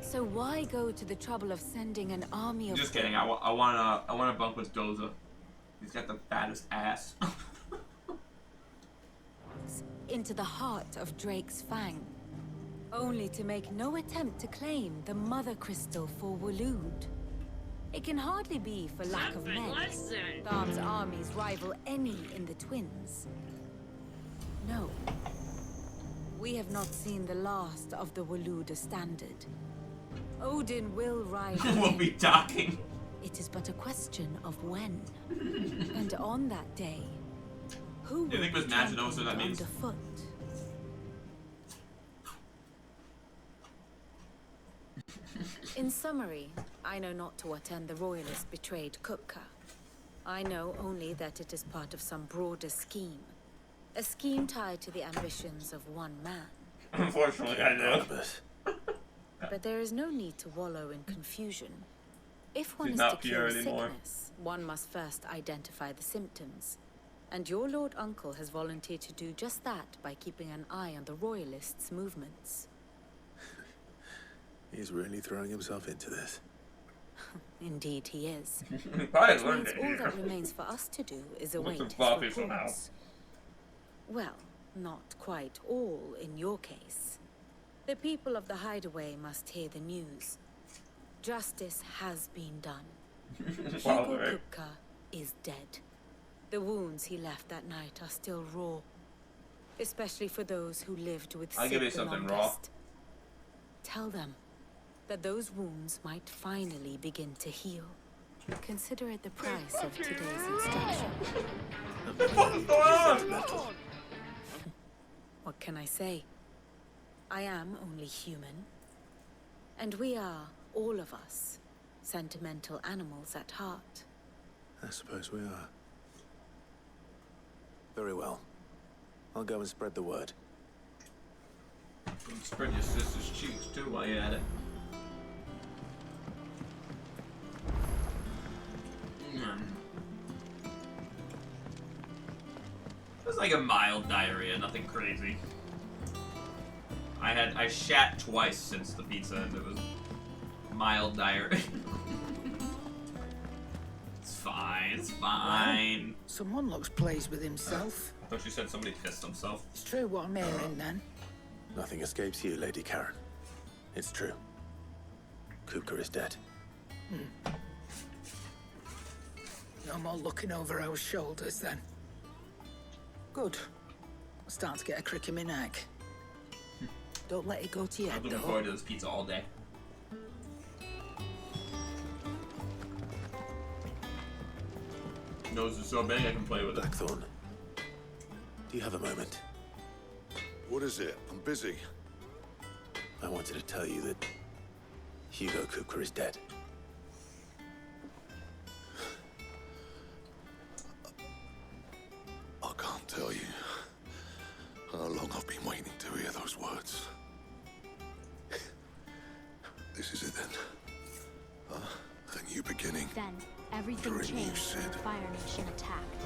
So why go to the trouble of sending an army of... Just kidding. I wanna bunk with Doza. He's got the fattest ass. into the heart of Drake's Fang, only to make no attempt to claim the Mother Crystal for Waloed. It can hardly be for lack of men. Tharm's armies rival any in the Twins. No. We have not seen the last of the Waluda standard. Odin will rise. We'll be talking. It is but a question of when. And on that day, who Do you think will it was be Maginosa that trampled means? underfoot? In summary, I know not to what end the Royalists betrayed Kupka. I know only that it is part of some broader scheme. A scheme tied to the ambitions of one man. Unfortunately, I know. But there is no need to wallow in confusion. If one She's is not to cure pure anymore. sickness, one must first identify the symptoms. And your Lord Uncle has volunteered to do just that by keeping an eye on the Royalists' movements. He's really throwing himself into this. Indeed he is. Probably Which learned means it all here. that remains for us to do is await some his coffee somehow. reports. Well, not quite all in your case. The people of the Hideaway must hear the news. Justice has been done. Wow, Hugo right. Kupka is dead. The wounds he left that night are still raw. Especially for those who lived with I'll give you Sid the something raw. longest. Tell them that those wounds might finally begin to heal. Consider it the price of today's instruction. What can I say? I am only human. And we are, all of us, sentimental animals at heart. I suppose we are. Very well. I'll go and spread the word. Spread your sister's cheeks too while you're at it. It was like a mild diarrhea, nothing crazy. I shat twice since the pizza and it was mild diarrhea. It's fine, it's fine. Someone looks pleased with himself. I thought you said somebody pissed himself. It's true what I'm hearing then. Nothing escapes you, Lady Karen. It's true. Kupka is dead. No more looking over our shoulders then. Good. I'm starting to get a crick in my neck. Don't let it go to your I'm head, looking though. forward to this pizza all day. Nose is so big I can play with it. Blackthorn, do you have a moment? What is it? I'm busy. I wanted to tell you that Hugo Kupka is dead. I can't tell you how long I've been waiting to hear those words. This is it then. A new beginning. Then, everything You're a new changed Sid. when the Fire Nation attacked.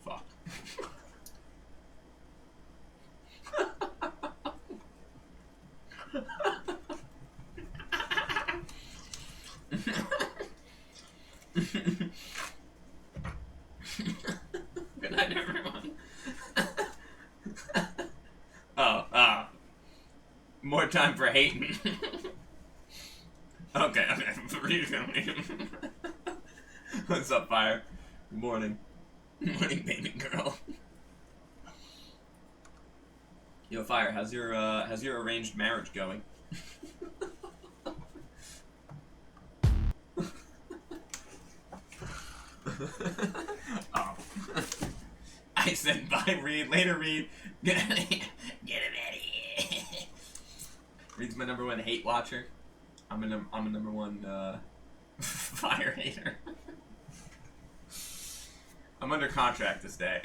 Fuck. Good night, everyone. More time for hating. Okay. What's up, Fire? Good morning. Good morning, baby girl. Yo, Fire, how's your arranged marriage going? Oh. I said bye, Reed. Later, Reed. Get him out of here. Reed's my #1 hate watcher. I'm a #1 Fire hater. I'm under contract this day.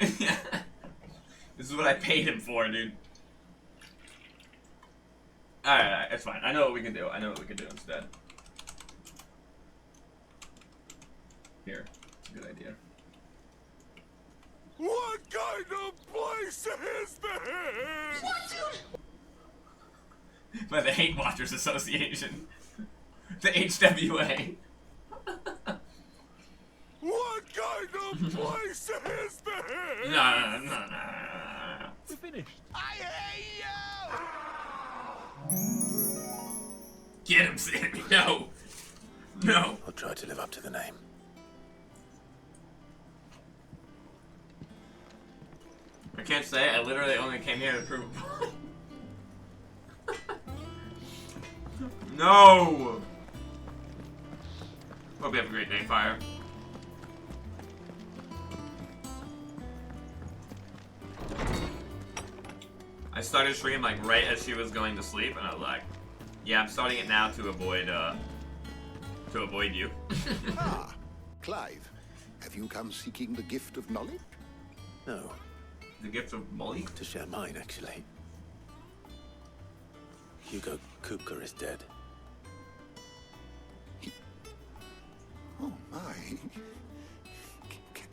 This is what I paid him for, dude. Alright, it's fine. I know what we can do. I know what we can do instead. Here. It's a good idea. What kind of place is this? by the Hate Watchers Association. The HWA. What kind of place is this? No. We're finished. I hate you! Get him, Sammy. No. No. I'll try to live up to the name. I can't say. I literally only came here to prove. No. Hope you have a great day, Fire. I started stream like right as she was going to sleep, and I was like, "Yeah, I'm starting it now to avoid you." Ah, Clive, have you come seeking the gift of knowledge? No. The gift of Molly? To share mine, actually. Hugo Kupka is dead. Oh my. Can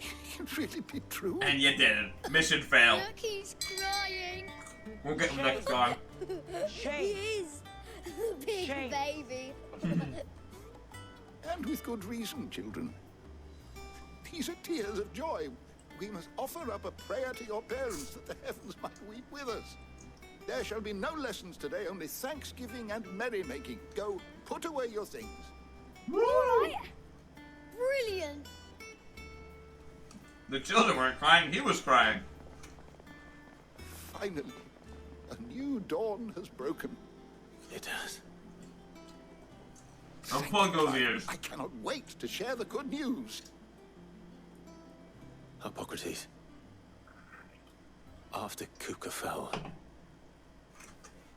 it really be true? And you didn't. Mission failed. Look, he's crying. We'll get him next time. He is. Big baby. And with good reason, children. These are tears of joy. We must offer up a prayer to your parents that the heavens might weep with us. There shall be no lessons today, only thanksgiving and merrymaking. Go, put away your things. All right. Brilliant. The children weren't crying, he was crying. Finally, a new dawn has broken. It has. Unplug those ears. I cannot wait to share the good news. Hippocrates. After Kupka fell,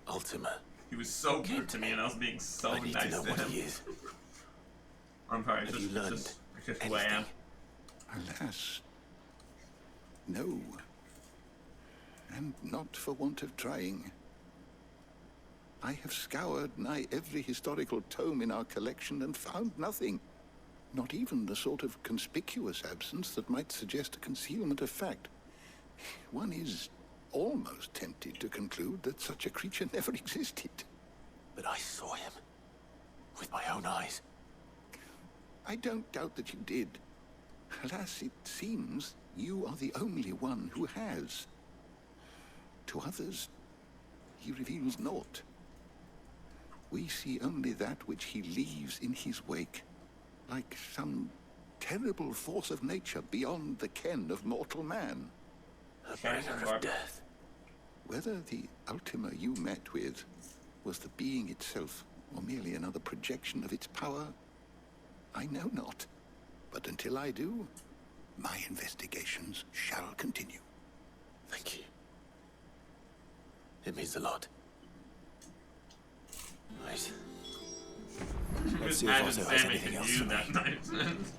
Ultima. He was so good to me, and I was being so I need nice to know to what him. he is. I'm sorry, Have you learned it's just who I am. Alas, no. And not for want of trying. I have scoured nigh every historical tome in our collection and found nothing. Not even the sort of conspicuous absence that might suggest a concealment of fact. One is almost tempted to conclude that such a creature never existed. But I saw him. With my own eyes. I don't doubt that you did. Alas, it seems you are the only one who has. To others, he reveals naught. We see only that which he leaves in his wake, like some terrible force of nature beyond the ken of mortal man. A bringer of death. Whether the Ultima you met with was the being itself, or merely another projection of its power, I know not. But until I do, my investigations shall continue. Thank you. It means a lot. Right. Let's see if Imagine Otto has Sammy anything could else use for me. that nonsense.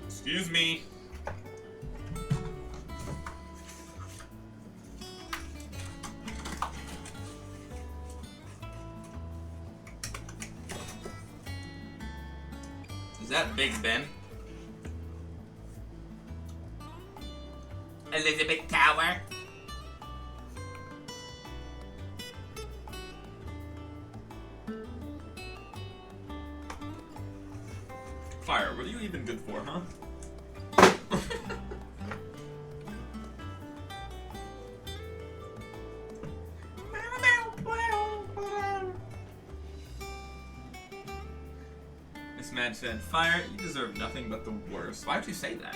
Excuse me. Is that Big Ben? Elizabeth Tower? Fire, what are you even good for, huh? This man said, Fire, you deserve nothing but the worst. Why would you say that?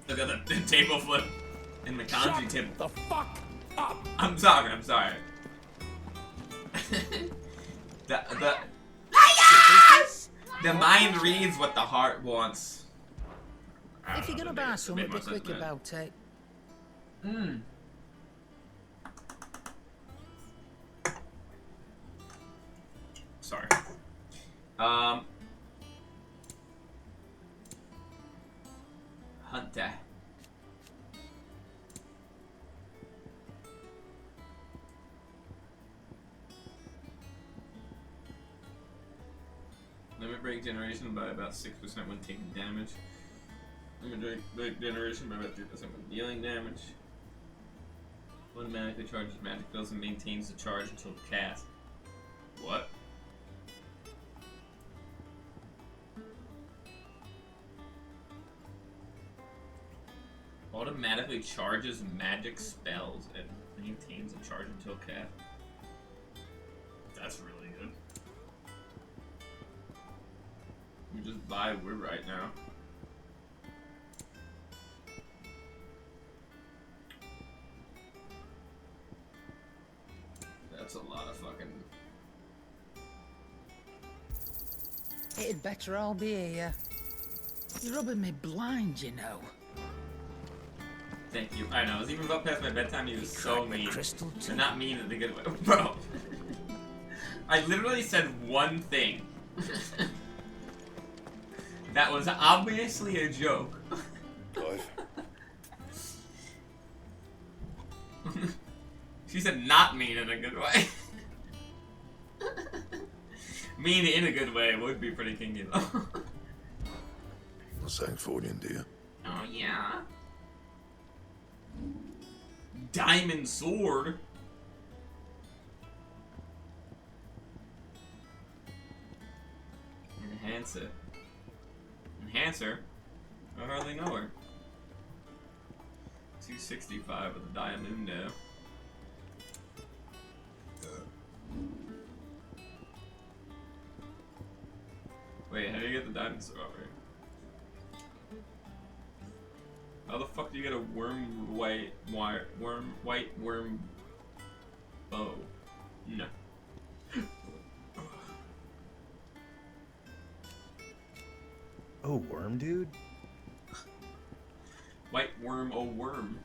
Look at the table flip in the kanji tip. The fuck up! I'm sorry. The mind reads what the heart wants. I If don't you're know, gonna buy it something, made be more sense quick than that. about it. Sorry. that. Limit break generation by about 6% when taking damage. Limit break generation by about 3% when dealing damage. Automatically charges magic spells and maintains the charge until cast. What? Automatically charges magic spells and maintains a charge until cast. That's really good. We just buy wood right now. That's a lot of fucking. It'd better all be here. You're rubbing me blind, you know. Thank you. I know. I was even about past my bedtime. He was so mean. And not mean in the good way, bro. I literally said one thing. That was obviously a joke. She said not mean in a good way. Mean in a good way would be pretty kinky though. Not saying Fordian, do you? Oh yeah. Diamond sword. Enhancer. Enhancer? I hardly know her. 265 with a Diamundo. Wait, how do you get the diamond sword over here? How the fuck do you get a white worm bow? No. Oh, worm dude? White worm, oh worm.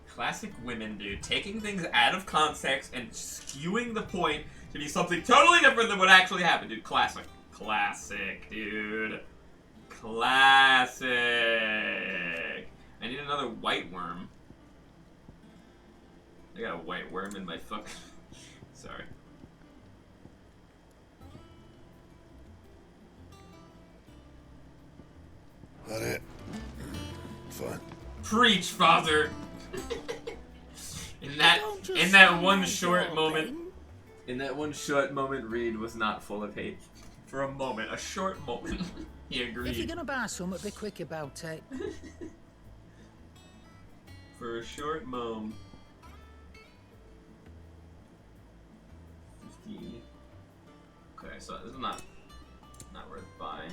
Classic women, dude. Taking things out of context and skewing the point to be something totally different than what actually happened, dude. Classic. Classic, dude. Classic. I need another white worm. I got a white worm in my fucking... Sorry. That it? Fine. Preach, father. in that one short moment, Reed was not full of hate. For a moment, a short moment, he agreed. If you're gonna buy something, be quick about it. For a short moment. 50. Okay, so this is not worth buying.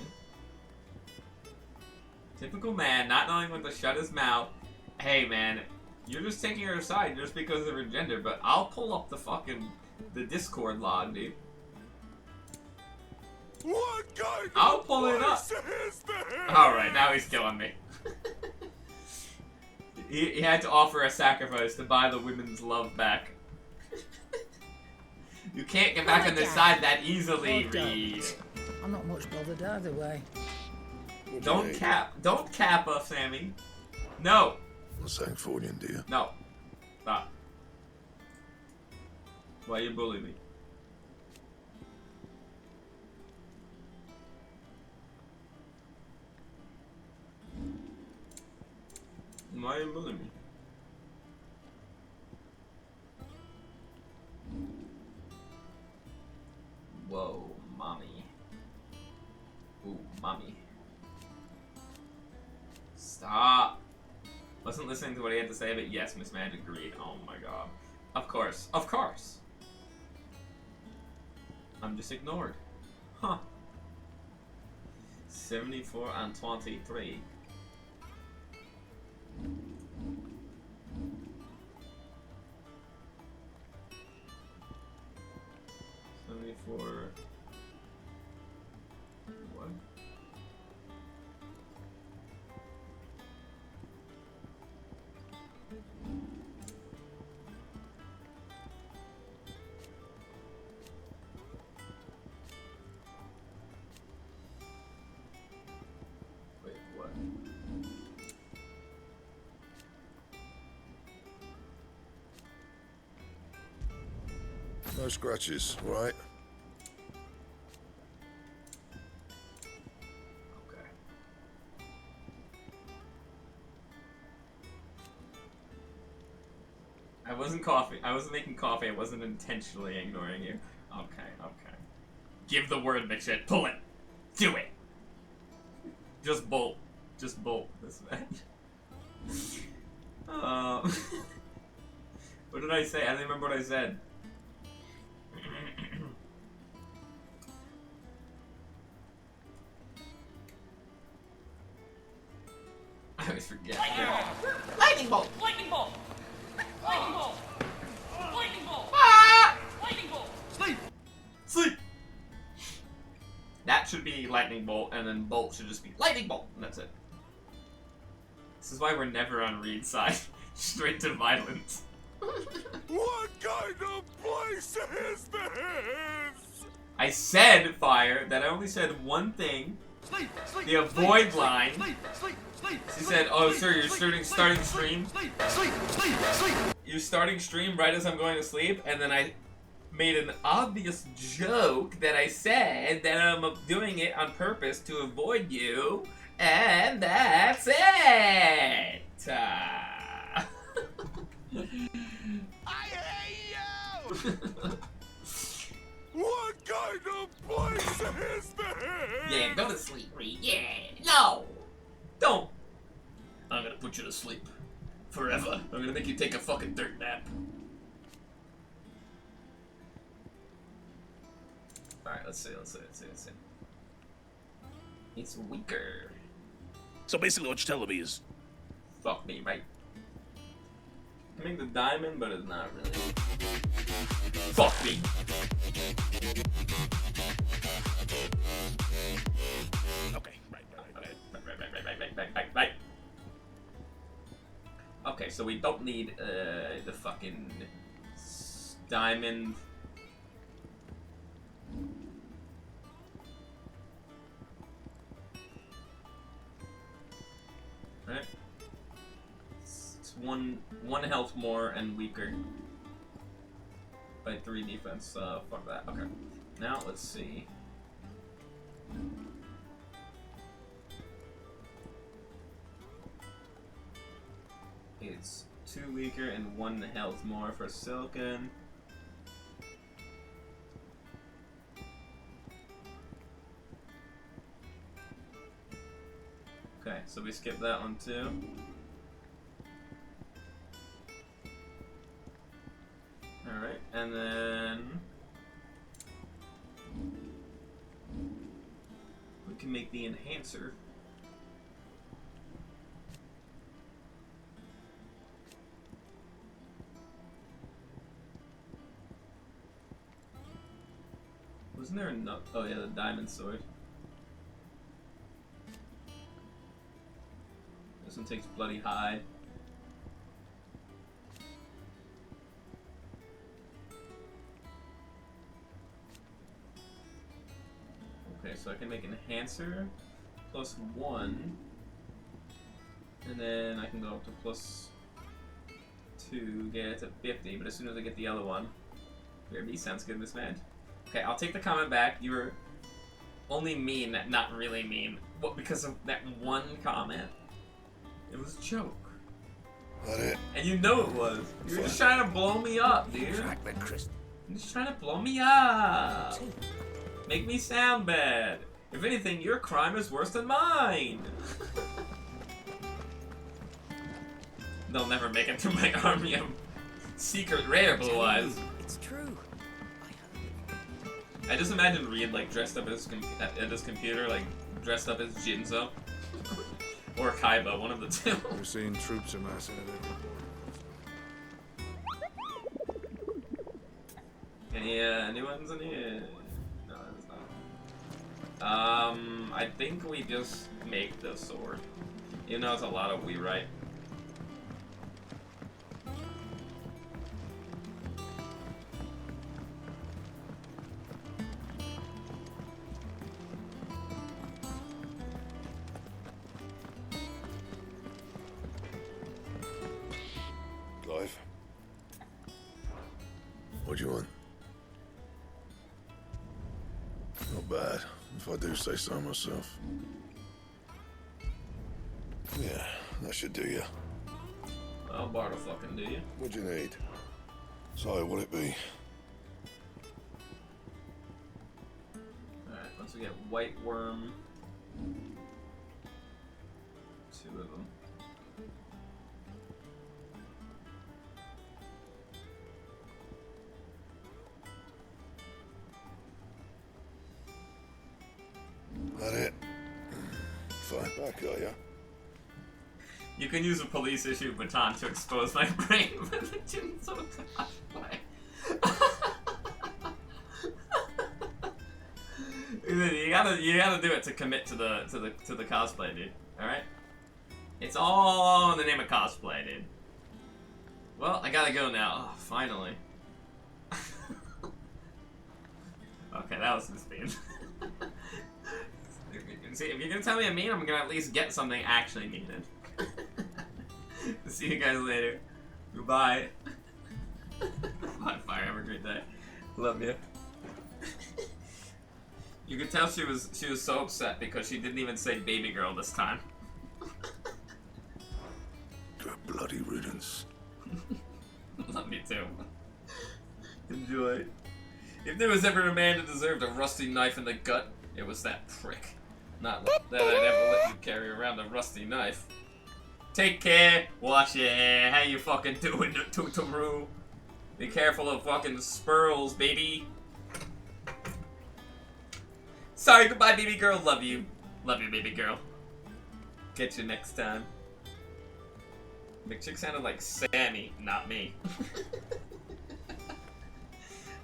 Typical man, not knowing when to shut his mouth. Hey man, you're just taking her aside just because of her gender, but I'll pull up the Discord log, dude. I'll pull it up. Alright, now he's killing me. he had to offer a sacrifice to buy the women's love back. You can't get back on this side that easily, Reed. I'm not much bothered either way. Don't cap us, Sammy. No. Not saying Fordian, do you? No. Stop. Why you bully me? Why you bully me? Whoa, mommy. Ooh, mommy. Stop. Wasn't listening to what he had to say, but yes, Miss Magic agreed. Oh my god. Of course. Of course. I'm just ignored. Huh. 74 and 23. What? No scratches, right? I wasn't making coffee. I wasn't intentionally ignoring you. Okay. Give the word, Mitchett. Pull it. Do it. Just bolt. Just bolt this match. What did I say? I don't remember what I said. I always forget. Lightning bolt! Lightning bolt! Lightning bolt! Lightning bolt! Ah! Lightning bolt! Sleep! Sleep! That should be lightning bolt, and then bolt should just be lightning bolt, and that's it. This is why we're never on Reed's side. Straight to violence. What kind of place is this? I said, Fire, that I only said one thing. Sleep! Sleep! The avoid line. Sleep! Sleep! Sleep! She said, "Oh, sir, you're starting stream. Sleep! Sleep! Sleep! Sleep! You're starting stream right as I'm going to sleep," and then I made an obvious joke that I said that I'm doing it on purpose to avoid you, and that's it. I hate you! What kind of place is this? Yeah, go to sleep, Reed. Yeah, no, don't. I'm gonna put you to sleep forever. I'm gonna make you take a fucking dirt nap. Alright, let's see. It's weaker. So basically what you're telling me is... Fuck me, right? I make the diamond, but it's not really. Fuck me. Okay, Right. Okay, so we don't need the fucking diamond. Right? It's one health more and weaker by 3 defense. Fuck that. Okay. Now let's see. It's 2 weaker and 1 health more for Silken. Okay, so we skip that one too. Alright, and then we can make the enhancer. Wasn't there enough? Oh yeah, the diamond sword. This one takes bloody hide. Okay, so I can make enhancer plus 1, and then I can go up to plus 2, get it to 50. But as soon as I get the other one, BRB sounds good, Miss Mad. Okay, I'll take the comment back. You were only mean, not really mean. What? Because of that one comment? It was a joke. That it? And you know it was. You were just trying to blow me up, dude. You're just trying to blow me up. Make me sound bad. If anything, your crime is worse than mine. They'll never make it to my army of secret rare blue eyes. It's true. I just imagine Reed like dressed up as at his computer, like dressed up as Jinzo or Kaiba, one of the two. We're seeing troops amassing at every corner. Anyone's in here? No, it's not. I think we just make the sword. Even though it's a lot of right? Clive? What do you want? Not bad, if I do say so myself. Yeah, that should do you. I'll bar the fucking do you. What'd you need? So, what'll it be? Alright, once we get white worm. 2 of them. That it? Fine, back are ya? You can use a police issue baton to expose my brain with the chainsaw cosplay. you gotta do it to commit to the cosplay, dude. Alright? It's all in the name of cosplay, dude. Well, I gotta go now. Oh, finally. Okay, that was just mean. See, if you're gonna tell me I'm mean, I'm gonna at least get something actually needed. See you guys later. Goodbye. Bye, Fire. Have a great day. Love you. You could tell she was so upset because she didn't even say baby girl this time. Good bloody riddance. Love me too. Enjoy. If there was ever a man who deserved a rusty knife in the gut, it was that prick. Not that I'd ever let you carry around a rusty knife. Take care. Wash your hair. How you fucking doing, Tootaroo? Be careful of fucking spurls, baby. Sorry, goodbye, baby girl. Love you. Love you, baby girl. Get you next time. McChick sounded like Sammy, not me.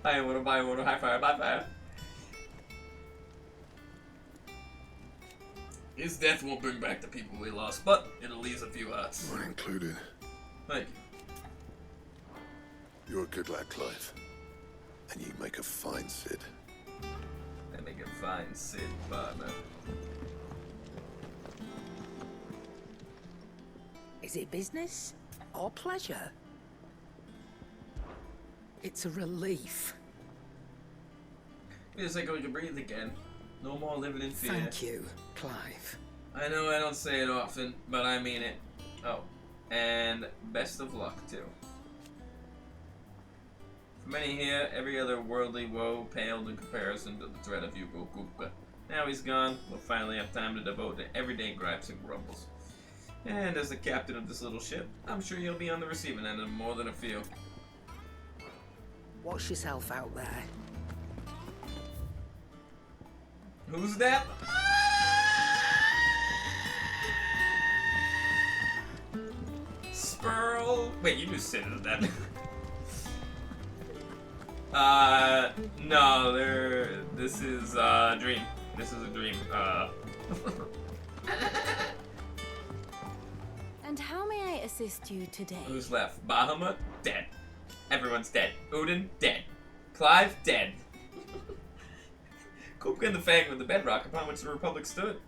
Hi, what bye, what high fire, bye fire. His death won't bring back the people we lost, but it'll leave a few hearts. Mine included. Thank you. You're a good lad, Clive. And you make a fine Cid. I make a fine Cid, partner. Is it business or pleasure? It's a relief. It's like we can breathe again. No more living in fear. Thank you, Clive. I know I don't say it often, but I mean it. Oh, and best of luck, too. For many here, every other worldly woe paled in comparison to the threat of Hugo Kupka. Now he's gone, we'll finally have time to devote to everyday gripes and grumbles. And as the captain of this little ship, I'm sure you'll be on the receiving end of more than a few. Watch yourself out there. Who's that? Spurl? Wait, you just said it then. No, this is a dream. This is a dream. And how may I assist you today? Who's left? Bahamut? Dead. Everyone's dead. Udin? Dead. Clive? Dead. Kupka and the Fang were the bedrock upon which the Republic stood.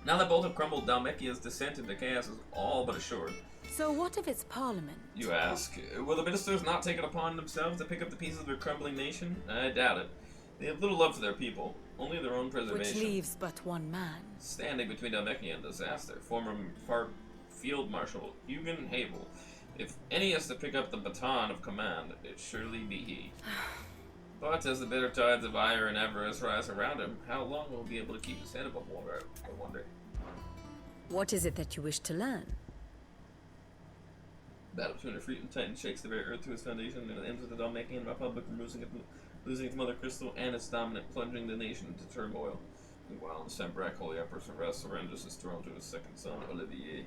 Now that both have crumbled, Dhalmekia's descent into chaos is all but assured. So what of its parliament? You ask. Will the ministers not take it upon themselves to pick up the pieces of their crumbling nation? I doubt it. They have little love for their people, only their own preservation. Which leaves but one man. Standing between Dhalmekia and disaster, former Field Marshal Eugen Havel. If any has to pick up the baton of command, it surely be he. But as the bitter tides of ire and avarice rise around him, how long will he be able to keep his head above water, I wonder? What is it that you wish to learn? Battle between the Freedom Titan shakes the very earth to its foundation and ends with the Dhalmekian Republic from losing its mother crystal and its dominant, plunging the nation into turmoil. Meanwhile, the Sembrak Holy Emperor surrenders his throne to his second son, Olivier.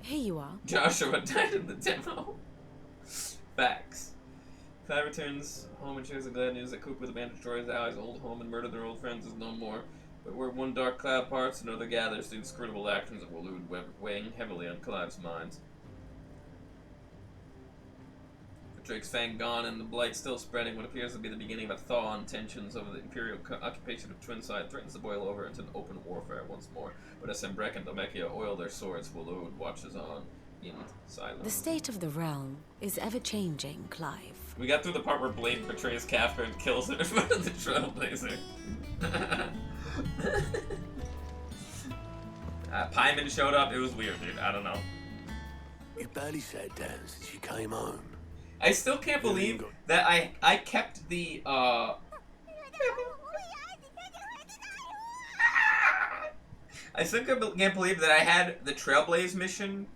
Here you are. Joshua died in the demo. Facts. Clive returns home and shares the glad news that Kupka, the band destroyed his allies' old home and murdered their old friends, is no more. But where one dark cloud parts, another gathers, the inscrutable actions of Walud weighing heavily on Clive's mind. With Drake's Fang gone and the blight still spreading, what appears to be the beginning of a thaw on tensions over the imperial occupation of Twinside threatens to boil over into an open warfare once more. But as Sembrek and Dhalmekia oil their swords, Walud watches on in silence. The state of the realm is ever changing, Clive. We got through the part where Blade betrays Kafka and kills her in front of the Trailblazer. Pyman showed up. It was weird, dude. I don't know. You barely sat down since you came home. I still can't believe that I kept the I still can't believe that I had the Trailblaze mission.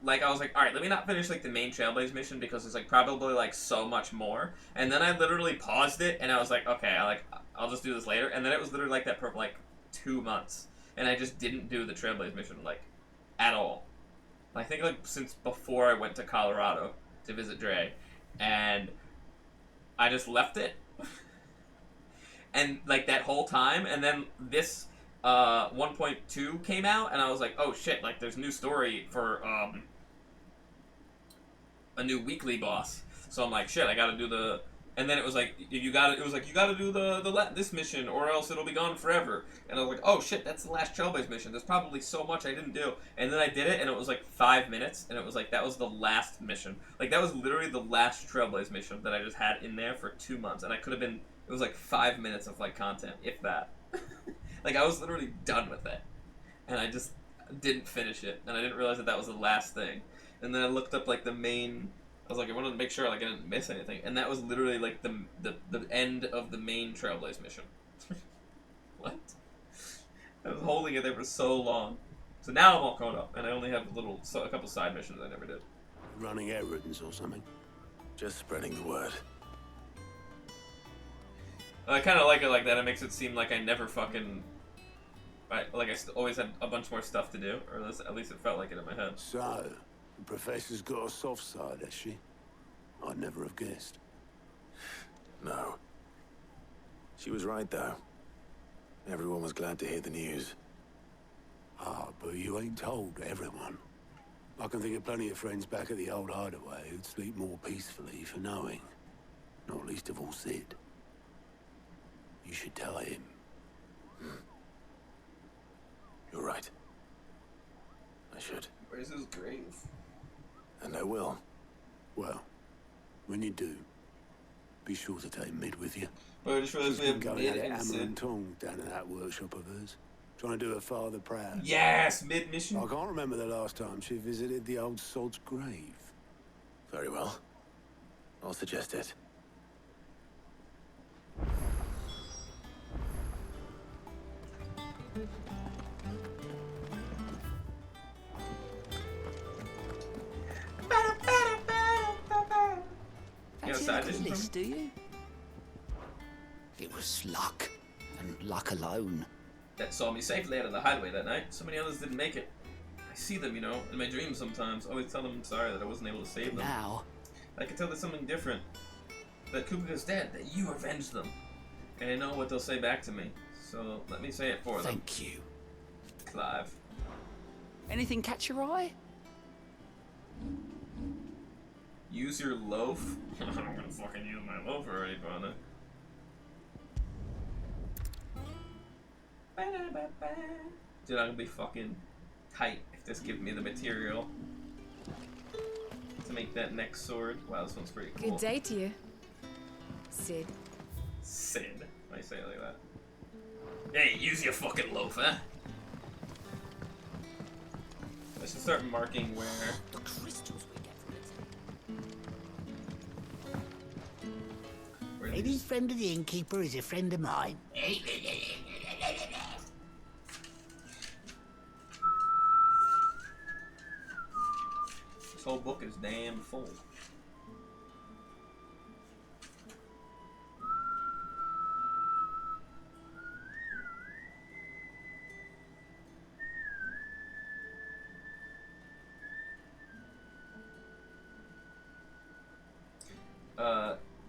Like I was like, all right, let me not finish like the main Trailblaze mission because there's like probably like so much more. And then I literally paused it and I was like, okay, I'll just do this later. And then it was literally like that for like 2 months, and I just didn't do the Trailblaze mission like at all. I think like since before I went to Colorado to visit Dre, and I just left it. And like that whole time, and then this 1.2 came out, and I was like, oh shit, like there's a new story for a new weekly boss. So I'm like, shit, I gotta do the. And then it was like you gotta do this mission or else it'll be gone forever. And I was like, oh shit, that's the last Trailblaze mission. There's probably so much I didn't do. And then I did it, and it was like 5 minutes, and it was like that was the last mission. Like that was literally the last Trailblaze mission that I just had in there for 2 months, and I could have been. It was like 5 minutes of like content, if that. Like I was literally done with it, and I just didn't finish it, and I didn't realize that that was the last thing. And then I looked up like the main. I was like, I wanted to make sure like I didn't miss anything, and that was literally like the end of the main Trailblaze mission. What? I was holding it there for so long, so now I'm all caught up, and I only have a couple side missions I never did. Running errands or something? Just spreading the word. I kind of like it like that. It makes it seem like I never fucking. Always had a bunch more stuff to do, or at least it felt like it in my head. So, the professor's got a soft side, has she? I'd never have guessed. No. She was right, though. Everyone was glad to hear the news. Ah, but you ain't told everyone. I can think of plenty of friends back at the old hideaway who'd sleep more peacefully for knowing. Not least of all Sid. You should tell him. You're right. I should. Where's his grave? And I will. Well, when you do, be sure to take Mid with you. But I just realized we She's have been going Mid at it and hammer and Sid. tong down in that workshop of hers. Trying to do her father proud. Yes, Mid mission. I can't remember the last time she visited the old sod's grave. Very well. I'll suggest it. List, do you? It was luck, and luck alone. That saw me safely out of the hideaway that night. So many others didn't make it. I see them, you know, in my dreams sometimes. Always tell them I'm sorry that I wasn't able to save them. Now, I can tell there's something different. That Kupika's dead. That you avenged them. And I know what they'll say back to me. So let me say it for them. Thank you. Clive. Anything catch your eye? Use your loaf? I'm gonna fucking use my loaf already, brother. Dude, I'm gonna be fucking tight if this gives me the material to make that next sword. Wow, this one's pretty cool. Good day to you, Sid. Sid. Why you say it like that? Hey, use your fucking loaf, huh? I should start marking where. The crystals we get from it. Any friend of the innkeeper is a friend of mine. This whole book is damn full.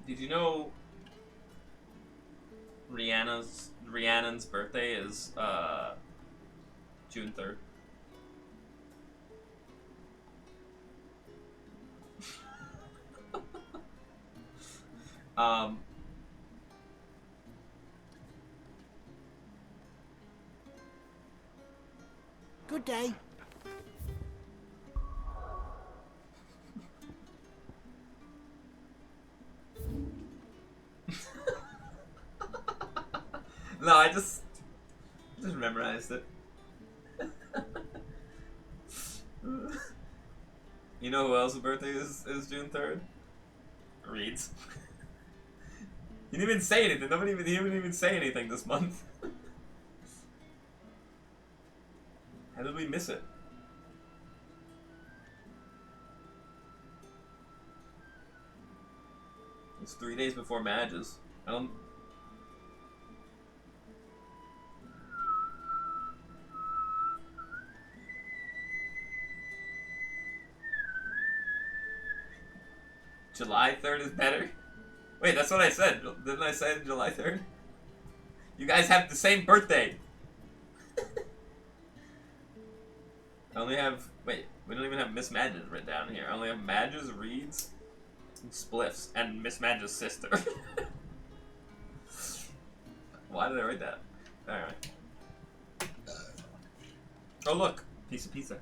Did you know Rhiannon's birthday is June 3rd? Good day. No, I just memorized it. You know who else's birthday is June 3rd? Reed's. He didn't even say anything. He didn't even say anything this month. How did we miss it? It's 3 days before Madge's. I don't... July 3rd is better? Wait, that's what I said. Didn't I say July 3rd? You guys have the same birthday. I only have... Wait, we don't even have Miss Madge's written down here. I only have Madge's, Reed's, and Spliff's, and Miss Madge's sister. Why did I write that? Alright. Oh look! Piece of pizza.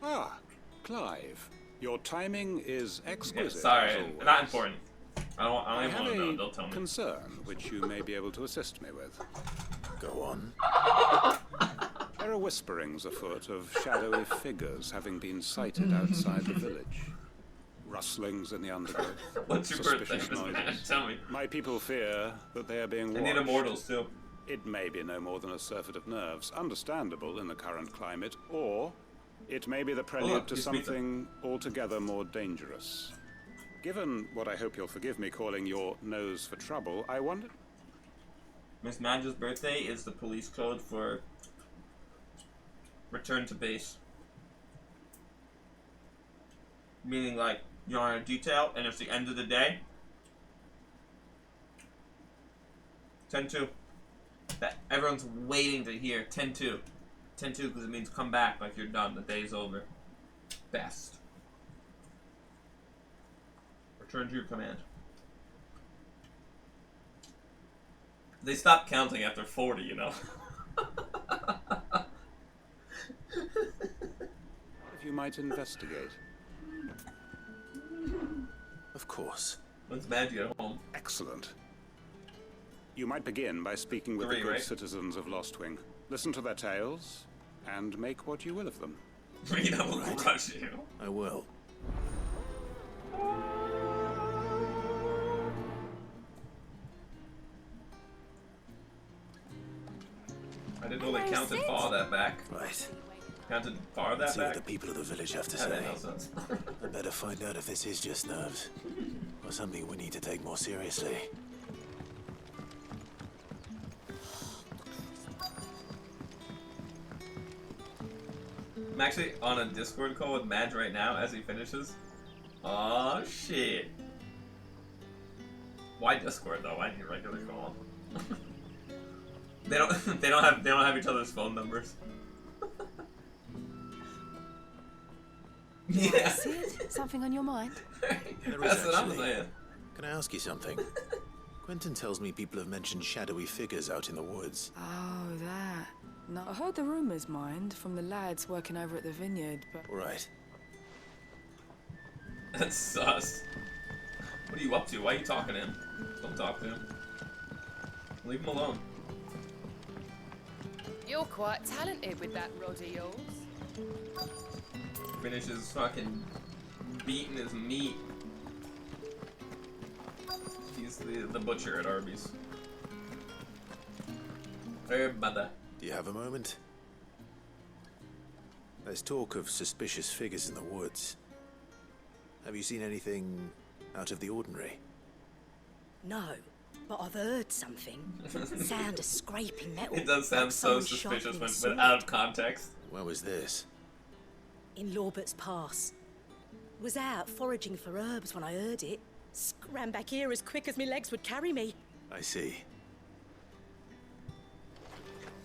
Ah, Clive. Your timing is exquisite. Yeah, sorry, as always. not important. I don't I even have want to know. a They'll tell me. concern which you may be able to assist me with. Go on. There are whisperings afoot of shadowy figures having been sighted outside the village. Rustlings in the undergrowth. What's your suspicious birthday, Miss Madge? noises. Tell me. My people fear that they are being watched. I need immortals too. It may be no more than a surfeit of nerves, understandable in the current climate, or it may be the prelude look, to he's beaten. something altogether more dangerous. Given what I hope you'll forgive me calling your nose for trouble, I wonder... Miss Madge's birthday is the police code for return to base. Meaning, like, you're on a detail, and it's the end of the day. 10-2. That everyone's waiting to hear 10-2. 10-2 because it means come back like you're done. The day's over. Best. Return to your command. They stopped counting after 40, you know. If you might investigate. Of course. When's Madge get home? Excellent. You might begin by speaking with the 3, good right? citizens of Lostwing. Listen to their tales, and make what you will of them. Reed, I will crush you. I will. I didn't know they counted far that back. Right. Counted far that Let's see back? what the people of the village have to That say. made no sense. I better find out if this is just nerves, or something we need to take more seriously. I'm actually on a Discord call with Madge right now as he finishes. Oh shit. Why Discord though? Why need a regular call? they don't have each other's phone numbers. Yeah. Sid, something on your mind? There That's is what I'm actually. saying. Can I ask you something? Quentin tells me people have mentioned shadowy figures out in the woods. Oh, that. No, I heard the rumours, mind, from the lads working over at the vineyard, but... Right. That's sus. What are you up to? Why are you talking to him? Don't talk to him. Leave him alone. You're quite talented with that rod of yours. Finishes fucking beating his meat. He's the butcher at Arby's. Hey, mother. Do you have a moment? There's talk of suspicious figures in the woods. Have you seen anything out of the ordinary? No, but I've heard something. Sound of scraping metal. It does sound like so someone suspicious sharpening when a sword. out of context. Where was this? In Lorbert's Pass. Was out foraging for herbs when I heard it. Ran back here as quick as my legs would carry me. I see.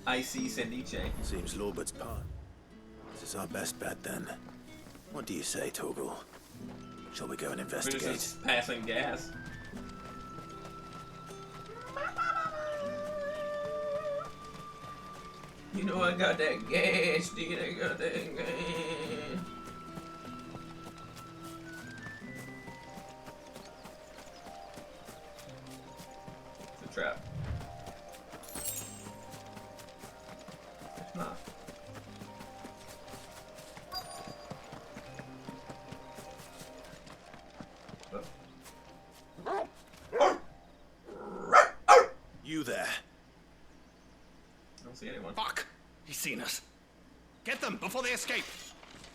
I see Sendiche. Seems Lorbert's part. This is our best bet then. What do you say, Torgal? Shall we go and investigate? Finishes passing gas. You know I got that gas, dude. I got that gas. It's a trap. It's not. You there? I don't see anyone. Fuck! He's seen us. Get them before they escape.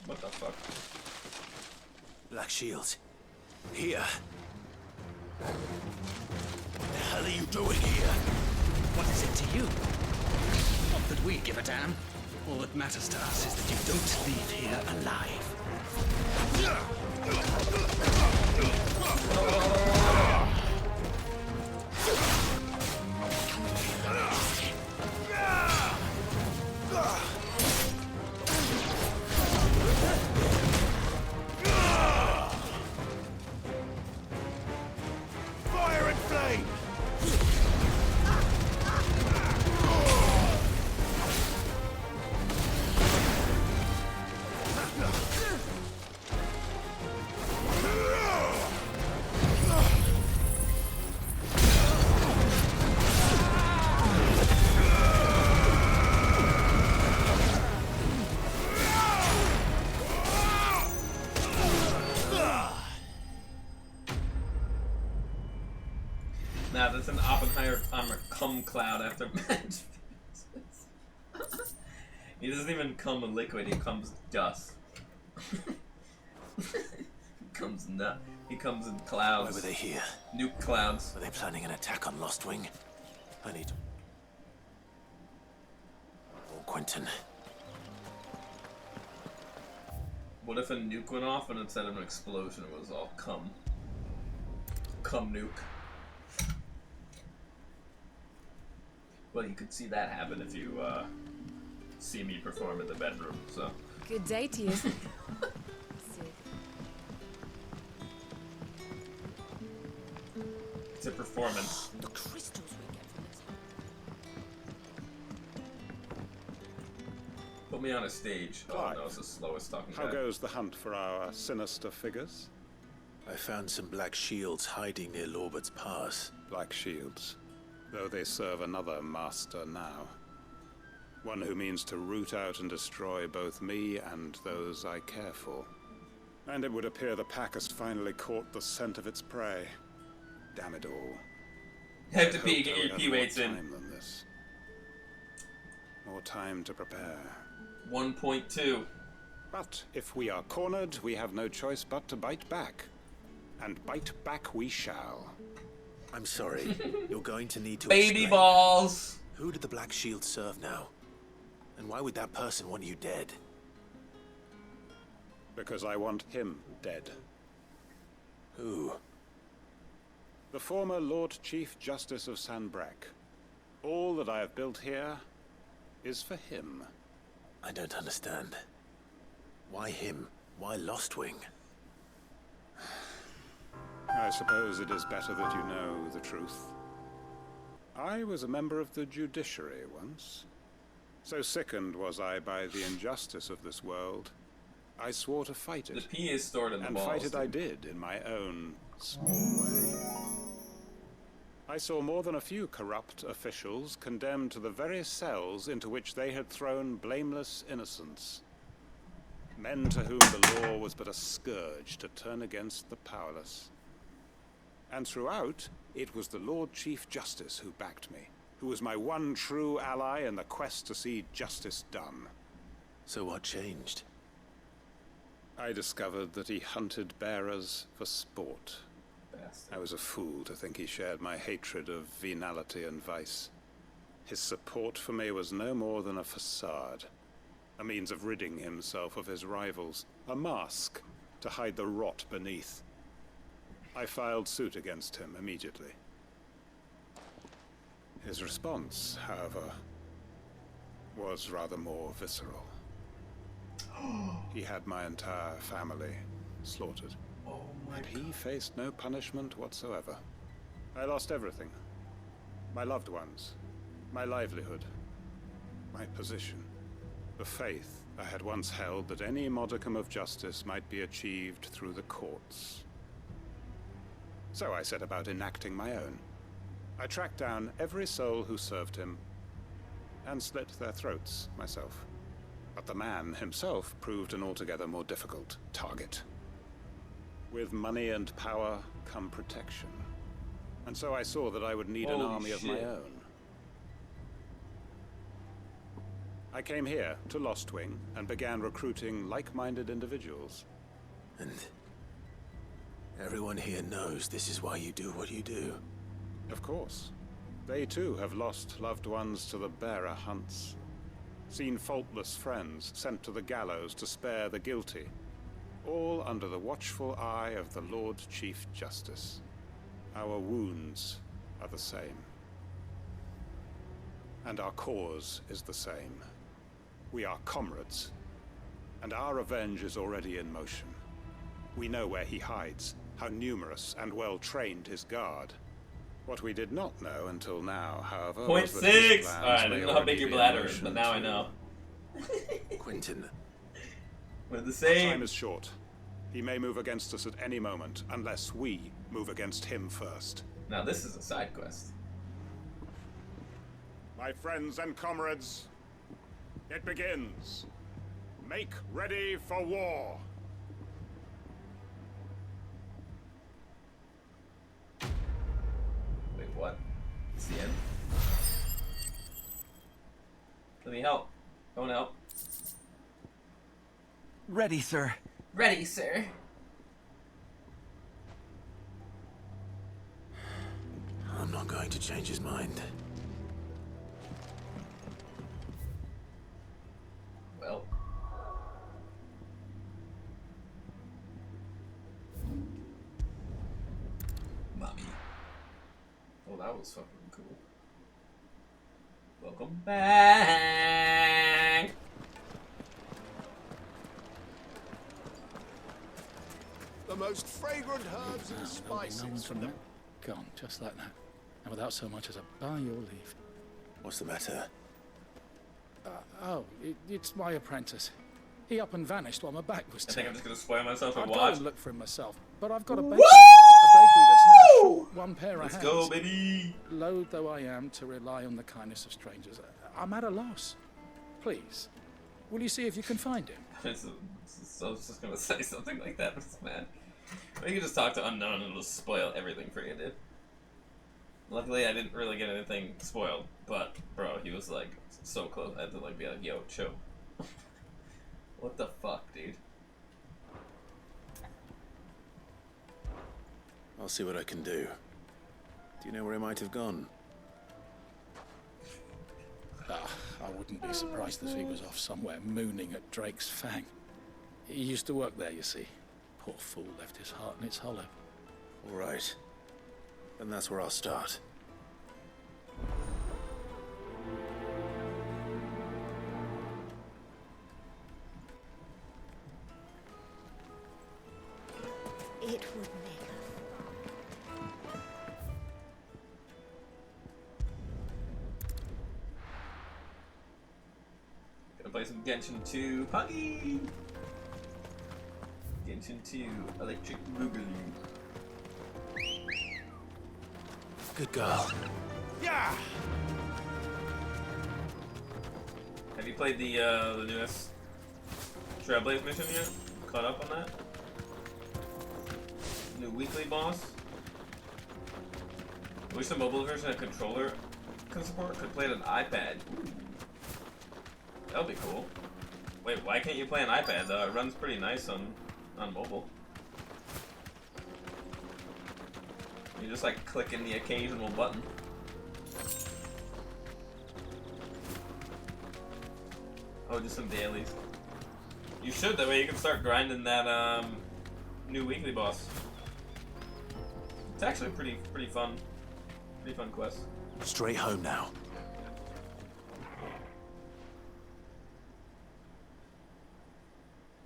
What the fuck? Black Shields. Here. What the hell are you doing here? What is it to you? Not that we give a damn. All that matters to us is that you don't leave here alive. Fire and flame! Nah, that's an Oppenheimer cum cloud after match. He doesn't even come in liquid, he comes dust. He comes in clouds. Why were they here? Nuke clouds. Are they planning an attack on Lost Wing? I need... Oh, Quentin. What if a nuke went off and instead of an explosion it was all cum? Cum nuke. Well, you could see that happen if you see me perform in the bedroom, so. Good day to you. It's a performance. The crystals we get from this. Put me on a stage. Oh no, it's the slowest talking How guy. goes the hunt for our sinister figures? I found some black shields hiding near Lorbert's Pass. Black shields, though they serve another master now. One who means to root out and destroy both me and those I care for. And it would appear the pack has finally caught the scent of its prey. Damn it all. Have to I pee, hoped get I your would have pee more weights in. time than this. More time to prepare. 1.2. But if we are cornered, we have no choice but to bite back. And bite back we shall. I'm sorry. You're going to need to Baby explain. balls! Who did the Black Shield serve now? And why would that person want you dead? Because I want him dead. Who? The former Lord Chief Justice of Sanbreque. All that I have built here is for him. I don't understand. Why him? Why Lost Wing? I suppose it is better that you know the truth. I was a member of the judiciary once. So sickened was I by the injustice of this world, I swore to fight it. The pee is stored in the and balls. fight it I did in my own small way. I saw more than a few corrupt officials condemned to the very cells into which they had thrown blameless innocents. Men to whom the law was but a scourge to turn against the powerless. And throughout, it was the Lord Chief Justice who backed me, who was my one true ally in the quest to see justice done. So what changed? I discovered that he hunted bearers for sport. I was a fool to think he shared my hatred of venality and vice. His support for me was no more than a facade, a means of ridding himself of his rivals, a mask to hide the rot beneath. I filed suit against him immediately. His response, however, was rather more visceral. He had my entire family slaughtered. And he faced no punishment whatsoever. I lost everything. My loved ones, my livelihood. my position, the faith I had once held that any modicum of justice might be achieved through the courts. So I set about enacting my own. I tracked down every soul who served him and slit their throats myself. But the man himself proved an altogether more difficult target. With money and power come protection. And so I saw that I would need an army of my own. I came here to Lostwing and began recruiting like-minded individuals. And everyone here knows this is why you do what you do. Of course. They too have lost loved ones to the bearer hunts. Seen faultless friends sent to the gallows to spare the guilty. All under the watchful eye of the Lord Chief Justice. Our wounds are the same. And our cause is the same. We are comrades, and our revenge is already in motion. We know where he hides, how numerous and well-trained his guard. What we did not know until now, however, was that his plans Alright, I didn't know how big your bladder is, but now I know. Quentin. We're the same. Our time is short. He may move against us at any moment, unless we move against him first. Now this is a side quest. My friends and comrades, it begins. Make ready for war. Wait, what? It's the end? Let me help. I want to help. Ready, sir. Ready, sir. I'm not going to change his mind. Well. Mommy. Oh, that was fucking cool. Welcome back. The most fragrant herbs and spices from the... Gone, just like that. And without so much as a by your leave. What's the matter? It's my apprentice. He up and vanished while my back was I turned. think I'm just gonna spoil myself and I'd go watch. and look for him myself, but I've got a Woo! bakery that's now short one pair of hands. Let's go, baby! Loath though I am to rely on the kindness of strangers, I'm at a loss. Please, will you see if you can find him? I was just gonna say something like that, but it's mad. Or you can just talk to Unknown and it'll spoil everything for you, dude. Luckily, I didn't really get anything spoiled, but, bro, he was, like, so close. I had to, like, be like, yo, chill. What the fuck, dude? I'll see what I can do. Do you know where he might have gone? I wouldn't be surprised if he was off somewhere mooning at Drake's Fang. He used to work there, you see. Poor fool left his heart in its hollow. All right. And that's where I'll start. It would make Gonna play some Genshin 2 Huggy! Genshin 2 Electric Boogaloo. Good girl. Yeah! Have you played the newest Trailblaze mission yet? Caught up on that? New weekly boss? I wish the mobile version of controller could support. Could play it on iPad. Ooh. That would be cool. Wait, why can't you play on iPad though? It runs pretty nice on mobile. You just like click in the occasional button. Oh, just some dailies. You should, that way you can start grinding that new weekly boss. It's actually pretty fun. Pretty fun quest. Straight home now.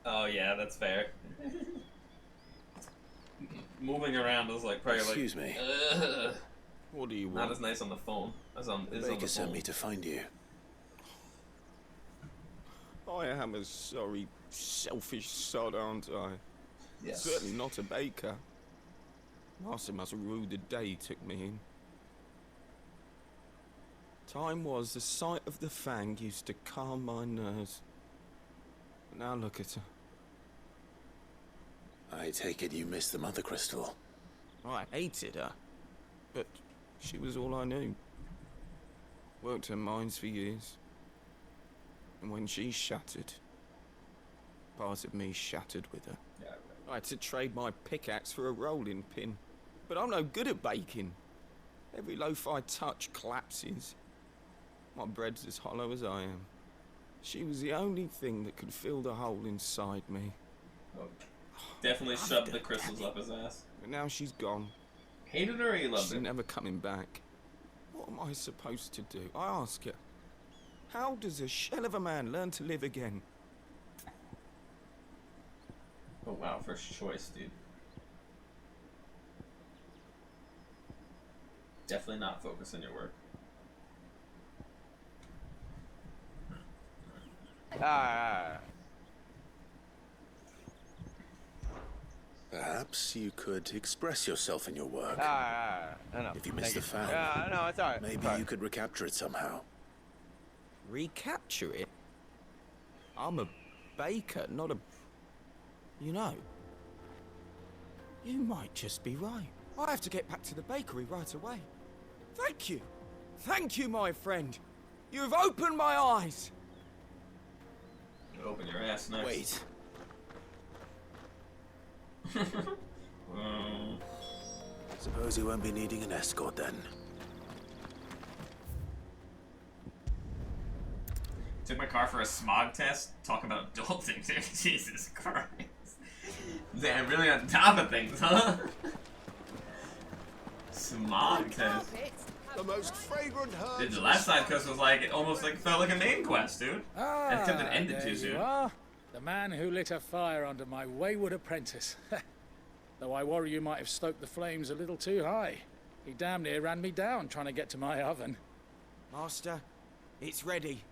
Oh yeah, that's fair. Moving around is like probably Excuse like. me. What do you want? Not as nice on the phone as on. The Is on baker the sent phone. me to find you. I am a sorry, selfish sod, aren't I? Yes. Certainly not a baker. Master must have ruled the day he took me in. Time was the sight of the fang used to calm my nerves. But now look at her. I take it you missed the Mother Crystal. I hated her, but she was all I knew. Worked her mines for years. And when she shattered, part of me shattered with her. Yeah, right. I had to trade my pickaxe for a rolling pin. But I'm no good at baking. Every loaf I touch collapses. My bread's as hollow as I am. She was the only thing that could fill the hole inside me. Oh, definitely shoved the crystals up his ass. But now she's gone. Hated her or you loved her? She's never coming back. What am I supposed to do? I ask her. How does a shell of a man learn to live again? Oh wow, first choice, dude. Definitely not focus on your work. Perhaps you could express yourself in your work. No. If you miss the fang, no, it's alright. maybe you could recapture it somehow. Recapture it? I'm a baker, not a... You know, you might just be right. I have to get back to the bakery right away. Thank you. Thank you, my friend. You've opened my eyes. Open your ass next. Wait. Suppose you won't be needing an escort then. Took my car for a smog test. Talk about adulting, dude. Jesus Christ. Damn, really on top of things, huh? Smog test. The most fragrant herbs. Dude, the last side quest was like, it almost like felt like a main quest, dude. And it couldn't end it there too soon. You are, the man who lit a fire under my wayward apprentice. Though I worry you might have stoked the flames a little too high. He damn near ran me down trying to get to my oven. Master, it's ready.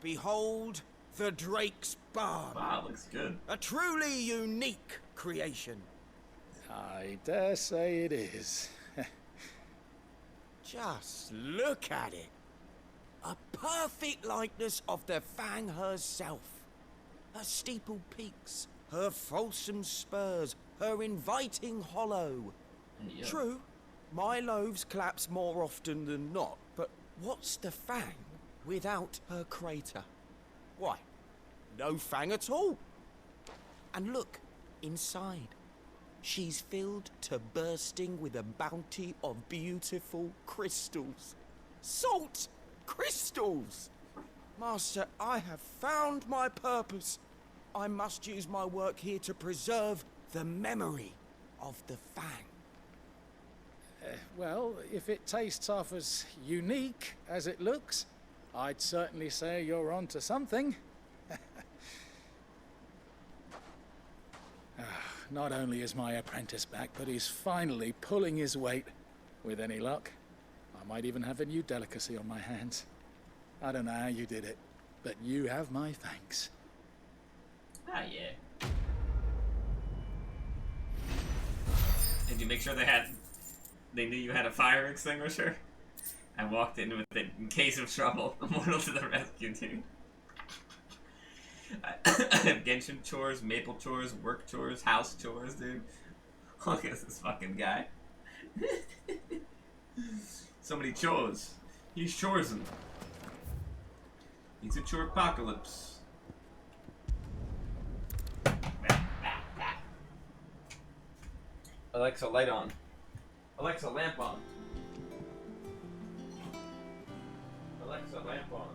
Behold the Drake's Barn. Wow, looks good. A truly unique creation. I dare say it is. Just look at it. A perfect likeness of the Fang herself. Her steeple peaks, her fulsome spurs, her inviting hollow. Yeah. True, my loaves collapse more often than not, but what's the Fang without her crater? Why, no Fang at all. And look, inside. She's filled to bursting with a bounty of beautiful crystals. Salt crystals! Master, I have found my purpose. I must use my work here to preserve the memory of the Fang. Well, if it tastes half as unique as it looks, I'd certainly say you're onto something. Not only is my apprentice back, but he's finally pulling his weight. With any luck, I might even have a new delicacy on my hands. I don't know how you did it, but you have my thanks. Ah, yeah. Did you make sure they knew you had a fire extinguisher? I walked in with it in case of trouble. Immortal to the rescue, dude. I have Genshin chores, maple chores, work chores, house chores, dude. Look at this fucking guy. So many chores. He's choresing. He's a chore apocalypse. Alexa, light on. Alexa, lamp on. Alexa, lamp on.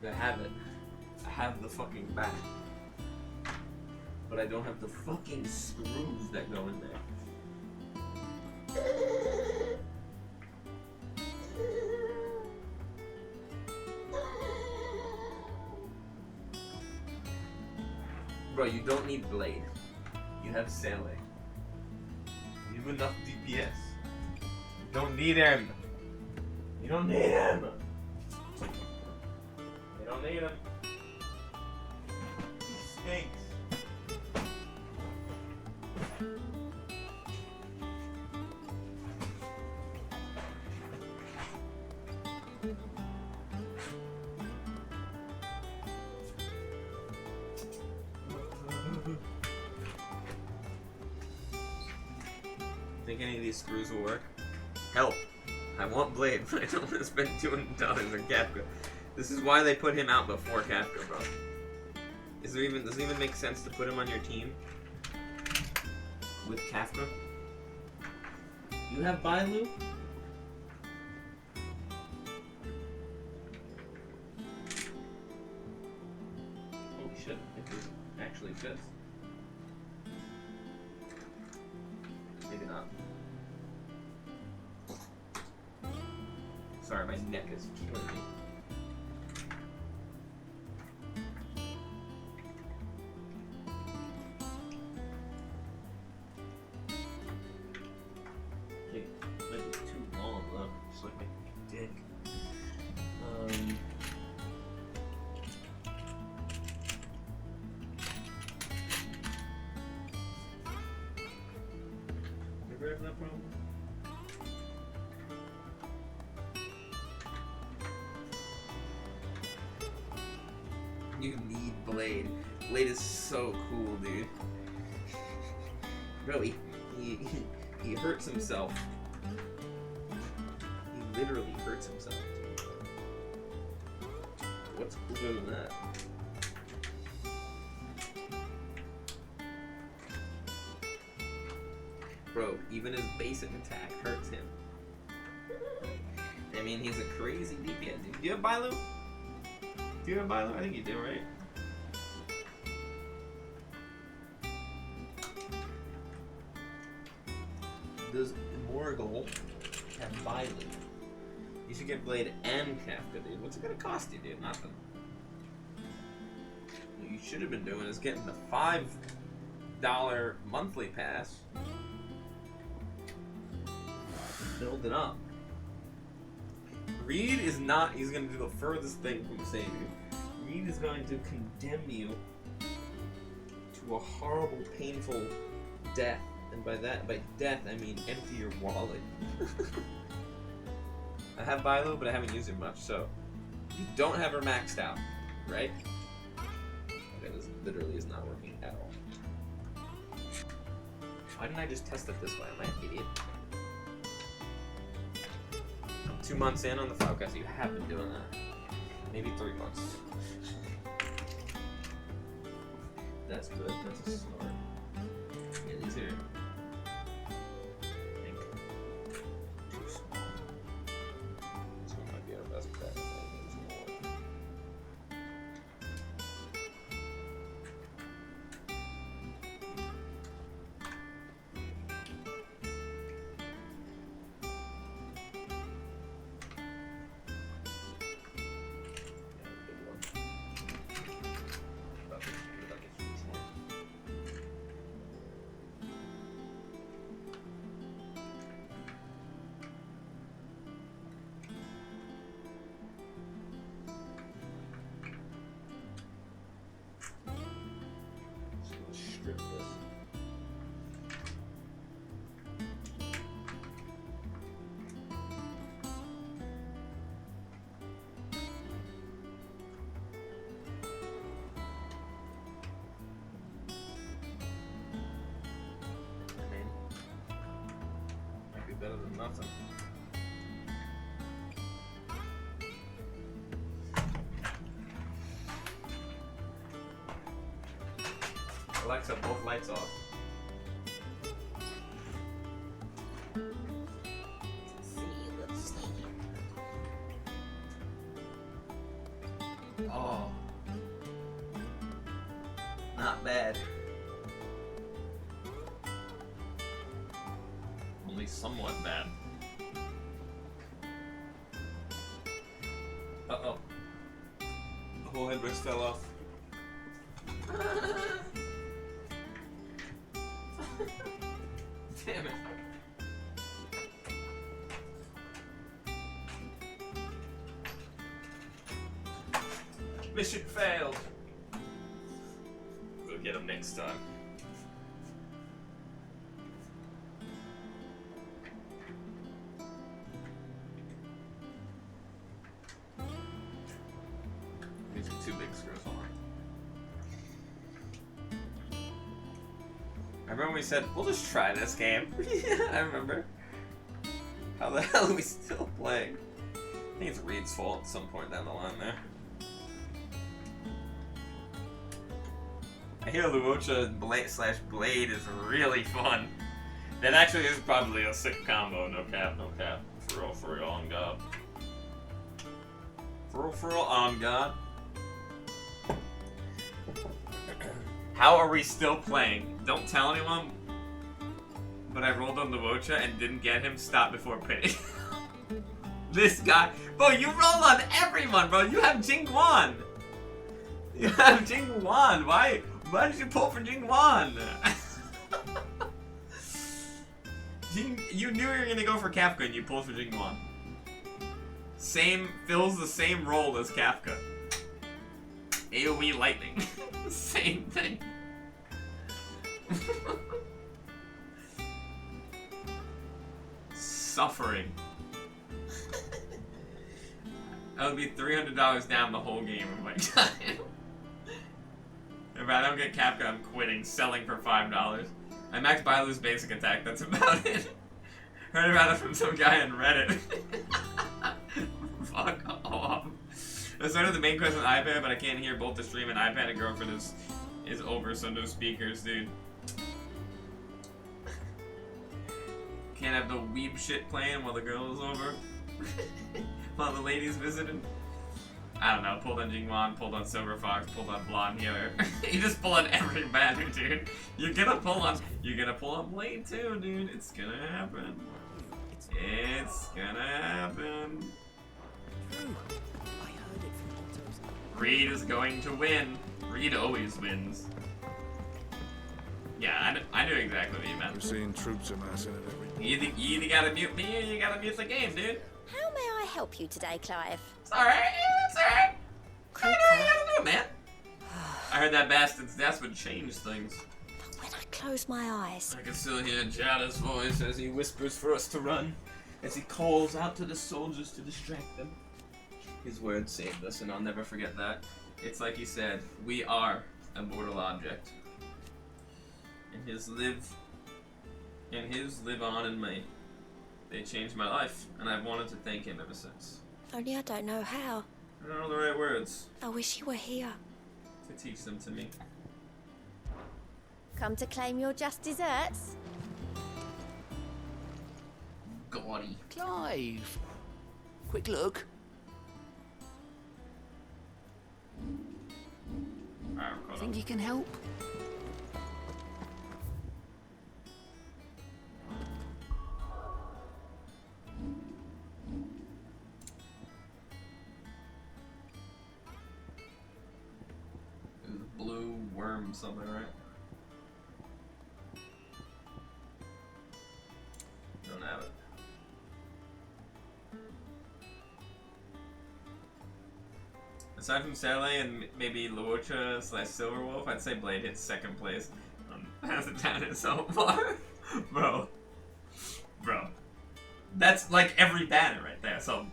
I have it. I have the fucking back. But I don't have the fucking screws that go in there. Bro, you don't need blade. You have Sele. You have enough DPS. You don't need him. You don't need him. You don't need him. He stinks. Think any of these screws will work? Help! I want Blade, but I don't want to spend $200 on Kafka. This is why they put him out before Kafka, bro. Does it even make sense to put him on your team with Kafka? You have Bailu? Holy shit, it actually fits. Maybe not. Sorry, my neck is killing me. Okay, might be too long though. Just like my dick. Ever have that problem? You need Blade. Blade is so cool, dude. Bro, he hurts himself. He literally hurts himself. What's cooler than that? Bro, even his basic attack hurts him. I mean, he's a crazy DPS dude. Do you have Bailu? Do you have Bailu? I think you do, right? Does Morgul have Bailu? You should get Blade and Kafka, dude. What's it gonna cost you, dude? Nothing. What you should have been doing is getting the $5 monthly pass. Build it up. Reed is not, he's going to do the furthest thing from saving you. Reed is going to condemn you to a horrible, painful death. And by death, I mean empty your wallet. I have Bailu, but I haven't used it much, so you don't have her maxed out, right? Okay, this literally is not working at all. Why didn't I just test it this way? Am I an idiot? 2 months in on the file, okay, so you have been doing that. Maybe 3 months. That's good, that's a start. Yeah, these are, I think, too small. This one might be our best bet. I think it's more. Strip this. I mean, might be better than nothing. Alexa, both lights off. Oh. Not bad. Only somewhat bad. Uh-oh. The whole headrest fell off. Damn it. Mission failed. We'll get him next time. These are two big screws. Hold on. I remember we said, we'll just try this game. Yeah, I remember. How the hell are we still playing? I think it's Reed's fault at some point down the line there. I hear Luocha and Blade is really fun. That actually is probably a sick combo, no cap, no cap. For real, on God. For real, on God. How are we still playing? Don't tell anyone, but I rolled on Luocha and didn't get him. Stop before pity. This guy. Bro, you roll on everyone, bro. You have Jingwan. You have Jingwan. Why did you pull for Jingwan? You knew you were gonna go for Kafka and you pulled for Jingwan. Fills the same role as Kafka. AoE lightning. Same thing. Suffering. That would be $300 down the whole game of my time. If I don't get Kafka, I'm quitting. Selling for $5. I maxed Bailu's basic attack. That's about it. Heard about it from some guy on Reddit. Fuck off. I started the main quest on iPad, but I can't hear both the stream and iPad. And girlfriend is over, so no speakers, dude. Can't have the weeb shit playing while the girl is over. While the lady's visiting. I don't know, pulled on Jingwan, pulled on Silver Fox, pulled on Blonde Healer. You just pull on every banner, dude. You're gonna pull on Blade too, dude. It's gonna happen. It's gonna happen. Reed is going to win. Reed always wins. Yeah, I knew exactly what you meant. We're seeing troops amassing at every... You either gotta mute me or you gotta mute the game, dude. How may I help you today, Clive? It's alright, it's alright. I know what you gotta do, man. I heard that bastard's death would change things. But when I close my eyes... I can still hear Jada's voice as he whispers for us to run. As he calls out to the soldiers to distract them. His words saved us, and I'll never forget that. It's like he said, we are a mortal object. And his live on in me. They changed my life, and I've wanted to thank him ever since. Only I don't know how. I don't know the right words I wish you were here. to teach them to me. Come to claim your just desserts? Gaudy. Clive! Quick look. Think you can help? There's a blue worm somewhere, right? Don't have it. Aside from Sally and maybe Luocha / Silverwolf, I'd say Blade hits second place. Has it down it so far. Bro. That's like every banner right there. So,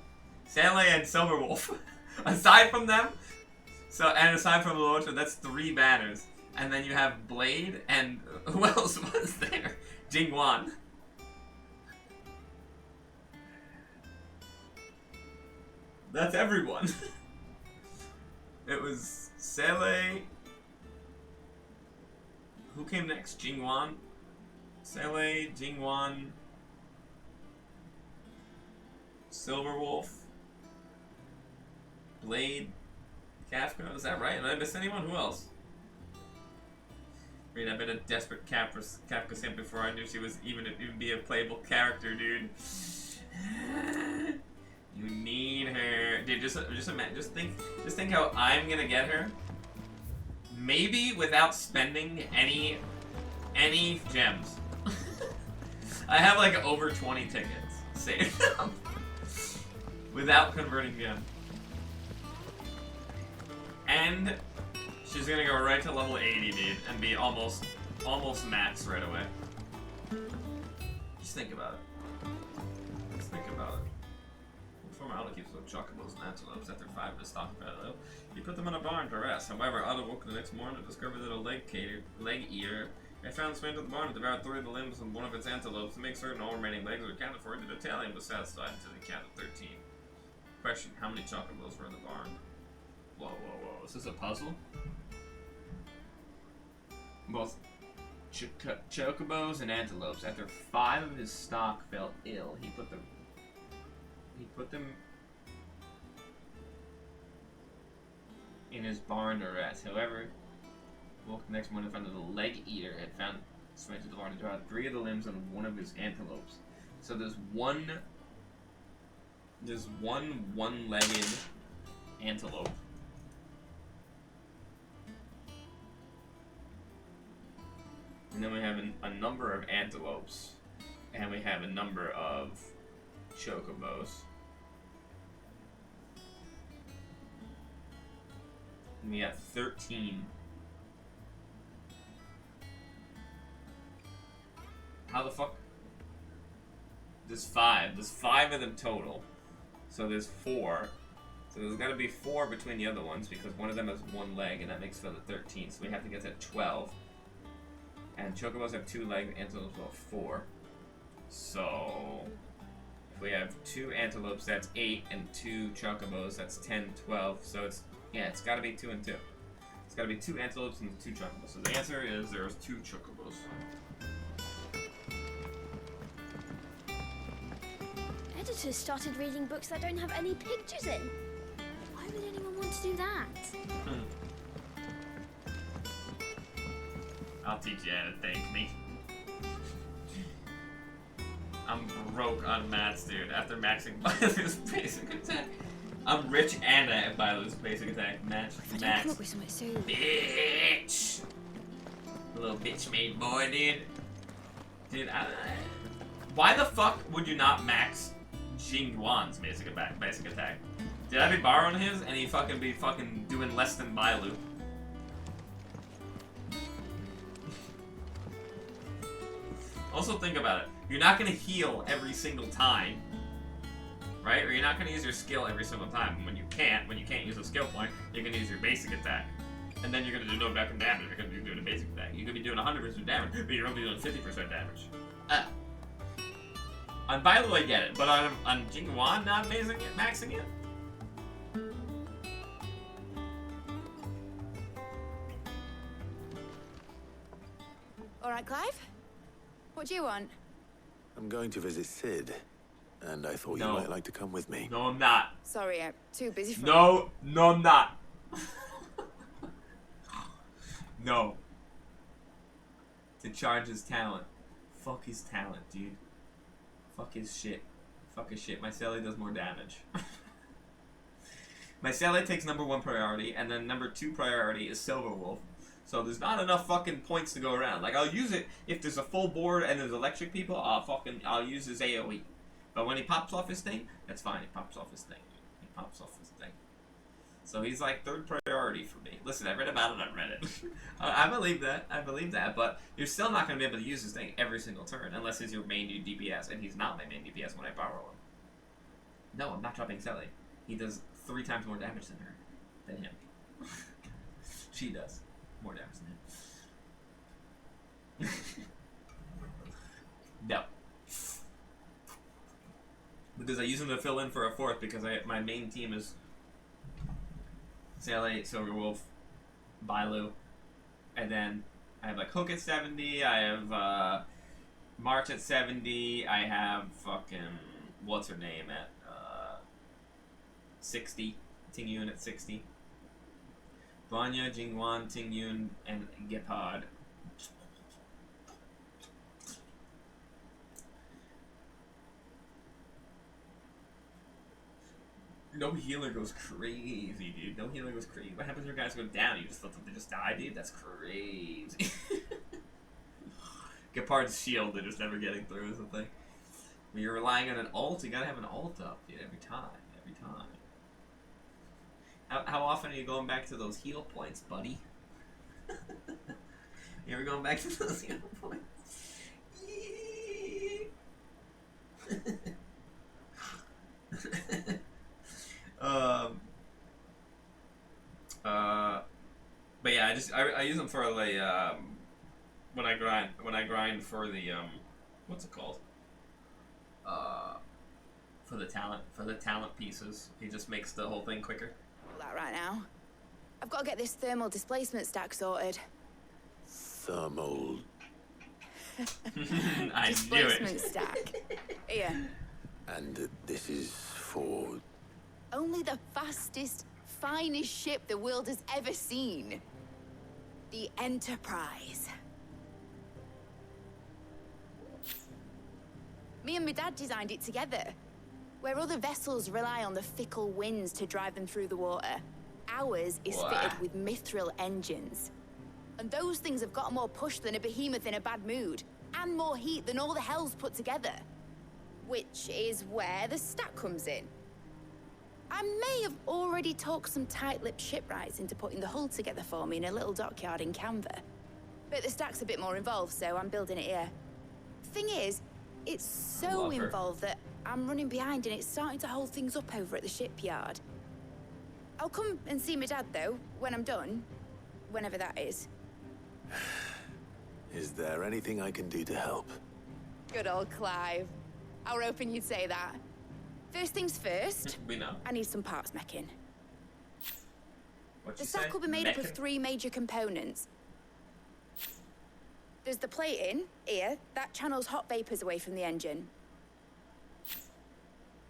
Sally and Silverwolf. Aside from them, and aside from Luocha, that's 3 banners. And then you have Blade and who else was there? Jingwan. That's everyone. It was Sele. Who came next? Jingwan? Sele, Jingwan, Silverwolf, Blade, Kafka, is that right? Did I miss anyone? Who else? I mean, I've been a desperate Kafka simp before I knew she was even be a playable character, dude. You need her, dude. Just think how I'm gonna get her. Maybe without spending any gems. I have like over 20 tickets saved up without converting gems. And she's gonna go right to level 80, dude, and be almost max right away. Just think about it. Just think about it. Former Otto keeps little chocobos and antelopes after 5 of his stock value. He put them in a barn to rest. However, Otto woke the next morning and discovered that a leg eater had found its way into the barn and devoured 3 of the limbs of one of its antelopes. To make certain all remaining legs were accounted for, the Italian was satisfied until he counted 13. Question: how many chocobos were in the barn? Whoa, whoa, whoa. Is this a puzzle? Both chocobos and antelopes. After 5 of his stock fell ill, he put them in his barn to rest. However, woke the next morning and found that the leg eater had found its way to the barn and devoured 3 of the limbs of one of his antelopes. So there's one one-legged antelope. And then we have a number of antelopes. And we have a number of chocobos. And we have 13. How the fuck? There's 5. There's 5 of them total. So there's 4. So there's gotta be 4 between the other ones because one of them has 1 leg and that makes for the 13. So we have to get to 12. And chocobos have 2 legs, antelopes have 4. So if we have 2 antelopes, that's 8, and 2 chocobos, that's 10, 12. So it's gotta be 2 and 2. It's gotta be 2 antelopes and 2 chocobos. So the answer is there's 2 chocobos. Editors started reading books that don't have any pictures in. Why would anyone want to do that? I'll teach you how to thank me. I'm broke on maths, dude. After maxing Bailu's basic attack. I'm rich and I have Bailu's basic attack. Max. Bitch! Little bitch made boy, dude. Dude, why the fuck would you not max Jingguan's basic attack? Did I be borrowing his and he be doing less than Bailu? Also think about it. You're not gonna heal every single time, right? Or you're not gonna use your skill every single time. And when you can't use a skill point, you're gonna use your basic attack. And then you're gonna do no back and damage. You're gonna be doing a basic attack. You could be doing 100% damage, but you're only doing 50% damage. On Bailu I get it, but on Jingguan not maxing it? Alright, Clive? What do you want? I'm going to visit Sid, and I thought you might like to come with me. No, I'm not. Sorry, I'm too busy for No, I'm not. No. To charge his talent. Fuck his talent, dude. Fuck his shit. Fuck his shit. My Sally does more damage. My Sally takes number 1 priority, and then number 2 priority is Silver Wolf. So there's not enough fucking points to go around. Like, I'll use it if there's a full board and there's electric people, I'll use his AoE. But when he pops off his thing, that's fine. He pops off his thing. He pops off his thing. So he's like 3rd priority for me. Listen, I read about it on Reddit. I believe that. I believe that. But you're still not going to be able to use his thing every single turn unless he's your main DPS. And he's not my main DPS when I borrow him. No, I'm not dropping Sally. He does 3 times more damage than him. She does more damage than him. No. Because I use him to fill in for a 4th because my main team is Sally, Silver Wolf, Bailu, and then I have like Hook at 70, I have March at 70, I have fucking, what's her name at 60, Ting Yun at 60. Vanya, Jingwan, Tingyun, and Gepard. No healer goes crazy, dude. No healer goes crazy. What happens when your guys go down? You just let them just die, dude? That's crazy. Gepard's shield, they're just never getting through or something. When you're relying on an ult, you gotta have an ult up, dude, every time. Every time. How often are you going back to those heal points, buddy? You ever going back to those heal points? But yeah, I use them for the when I grind for the what's it called? For the talent pieces. He just makes the whole thing quicker. That right now. I've got to get this thermal displacement stack sorted. Thermal. I displacement knew it. stack. Here. And this is for... Only the fastest, finest ship the world has ever seen. The Enterprise. Me and my dad designed it together. Where other vessels rely on the fickle winds to drive them through the water, ours is fitted with mithril engines. And those things have got more push than a behemoth in a bad mood, and more heat than all the hells put together. Which is where the stack comes in. I may have already talked some tight-lipped shipwrights into putting the hull together for me in a little dockyard in Canva. But the stack's a bit more involved, so I'm building it here. Thing is, it's so involved that I'm running behind and it's starting to hold things up over at the shipyard. I'll come and see my dad, though, when I'm done. Whenever that is. Is there anything I can do to help? Good old Clive. I were hoping you'd say that. First things first, we know. I need some parts mecking. What'd The you stack say? will be made up of Mechan? 3 major components. There's the plating, here, that channels hot vapors away from the engine.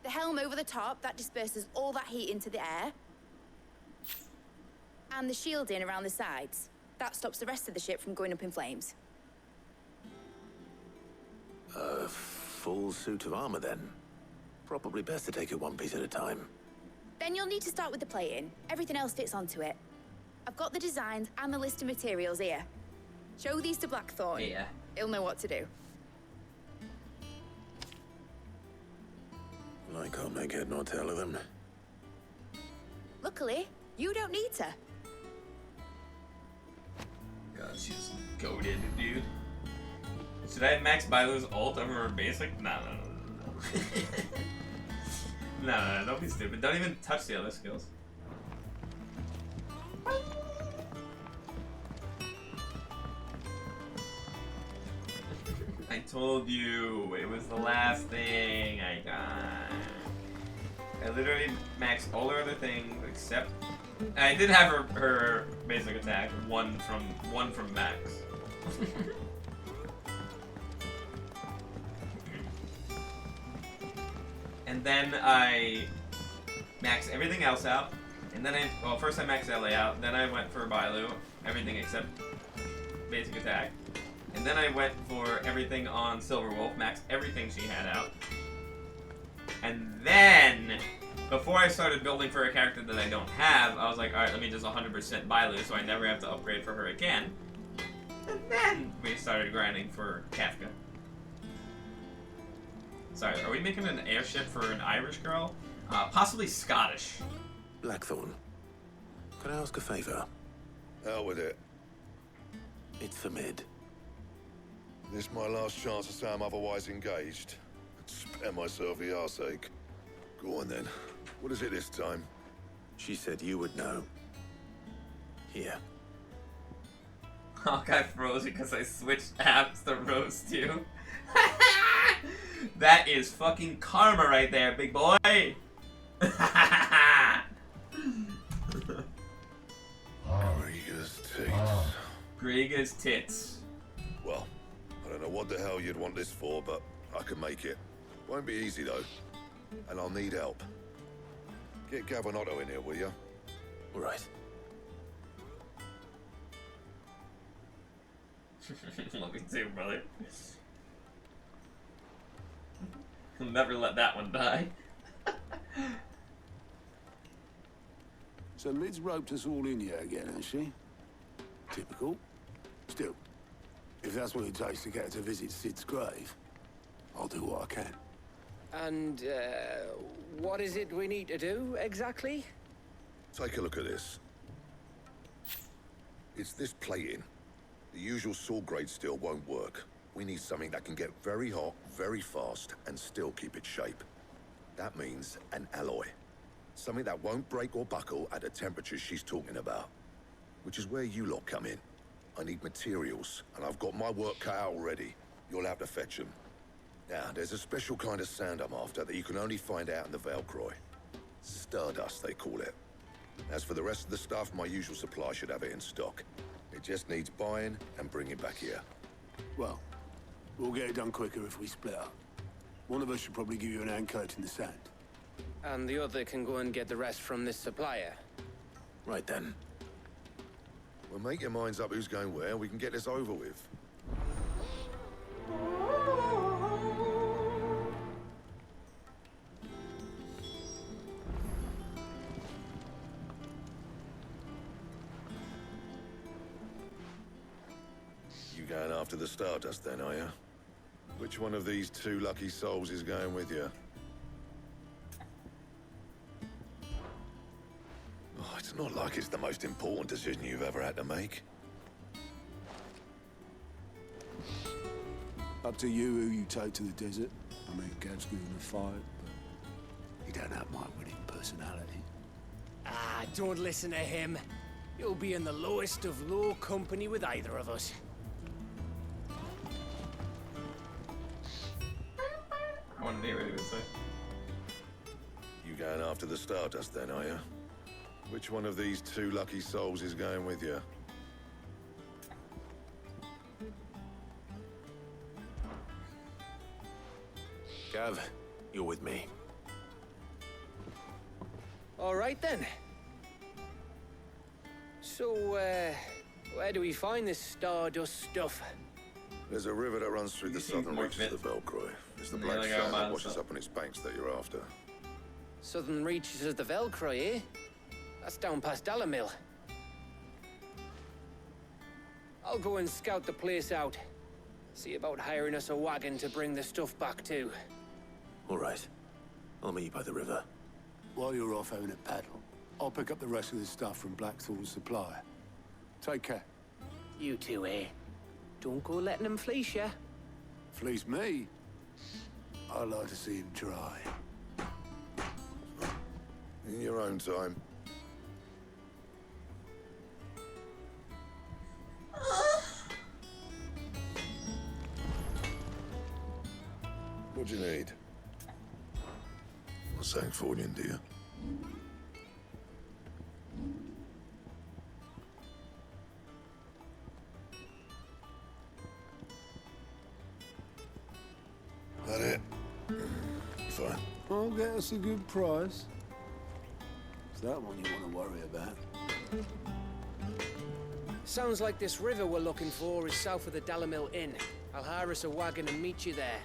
The helm over the top, that disperses all that heat into the air. And the shielding around the sides. That stops the rest of the ship from going up in flames. A full suit of armor, then? Probably best to take it one piece at a time. Then you'll need to start with the plating. Everything else fits onto it. I've got the designs and the list of materials here. Show these to Blackthorn. Yeah. He'll know what to do. I can't make head nor tail of them. Luckily, you don't need to. God, she's goated, dude. Should I have Max Bailu's ult over her basic? No. No, don't be stupid. Don't even touch the other skills. I told you, it was the last thing I got. I literally maxed all her other things except... I did have her basic attack, one from Max. And then I maxed everything else out. And then first I maxed LA out, then I went for Bailu, everything except basic attack. And then I went for everything on Silverwolf, maxed everything she had out. And then, before I started building for a character that I don't have, I was like, alright, let me just 100% Bailu so I never have to upgrade for her again. And then we started grinding for Kafka. Sorry, are we making an airship for an Irish girl? Possibly Scottish. Blackthorn, can I ask a favor? Hell with it. It's for Mid. This my last chance to say I'm otherwise engaged. Spare myself the arseache. Go on then. What is it this time? She said you would know. Here. Hawkeye froze because I switched apps to roast you. That is fucking karma right there, big boy. Griega's tits. Griega's tits. Well, I don't know what the hell you'd want this for, but I can make it. Won't be easy though, and I'll need help. Get Gavin Otto in here, will you? Right. Love me too, brother. I'll never let that one die. So Lid's roped us all in here again, has she? Typical. Still, if that's what it takes to get her to visit Sid's grave, I'll do what I can. And, what is it we need to do, exactly? Take a look at this. It's this plating. The usual saw grade steel won't work. We need something that can get very hot, very fast, and still keep its shape. That means an alloy. Something that won't break or buckle at the temperatures she's talking about. Which is where you lot come in. I need materials, and I've got my work cut out already. You'll have to fetch them. Now, there's a special kind of sand I'm after that you can only find out in the Velcroy. Stardust, they call it. As for the rest of the stuff, my usual supply should have it in stock. It just needs buying and bringing back here. Well, we'll get it done quicker if we split up. One of us should probably give you an hand coating the sand. And the other can go and get the rest from this supplier. Right then. Well, make your minds up who's going where, and we can get this over with. You going after the Stardust then, are you? Which one of these two lucky souls is going with you? Oh, it's not like it's the most important decision you've ever had to make. Up to you who you take to the desert. I mean, Gav's given a fight, but he don't have my winning personality. Ah, don't listen to him. You'll be in the lowest of low company with either of us. I want to hear what he would say. You going after the Stardust then, are you? Which one of these two lucky souls is going with you? Gav, you're with me. All right then. So, where do we find this Stardust stuff? There's a river that runs through the southern reaches of the Velcroy. It's the black sand that washes up on its banks that you're after. Southern reaches of the Velcroy, eh? That's down past Dalamil. I'll go and scout the place out. See about hiring us a wagon to bring the stuff back to. All right. I'll meet you by the river. While you're off having a paddle, I'll pick up the rest of the stuff from Blackthorn's supply. Take care. You two, eh? Don't go letting them fleece ya. Fleece me? I like to see him try. In your own time. What do you need? A Sancfordian, do you? That it? Fine. I'll get us a good price. Is that one you want to worry about? Sounds like this river we're looking for is south of the Dalamil Inn. I'll hire us a wagon and meet you there.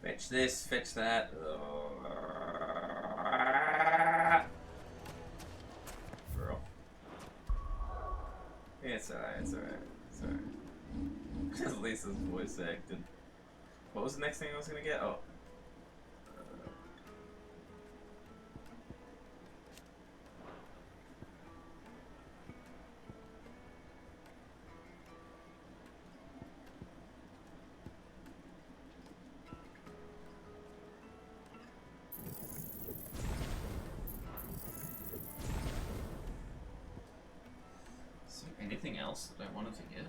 Fetch this, fetch that. Bro. It's alright, it's alright, it's alright. At least his voice acted. What was the next thing I was gonna get? Oh. Is there anything else that I wanted to get?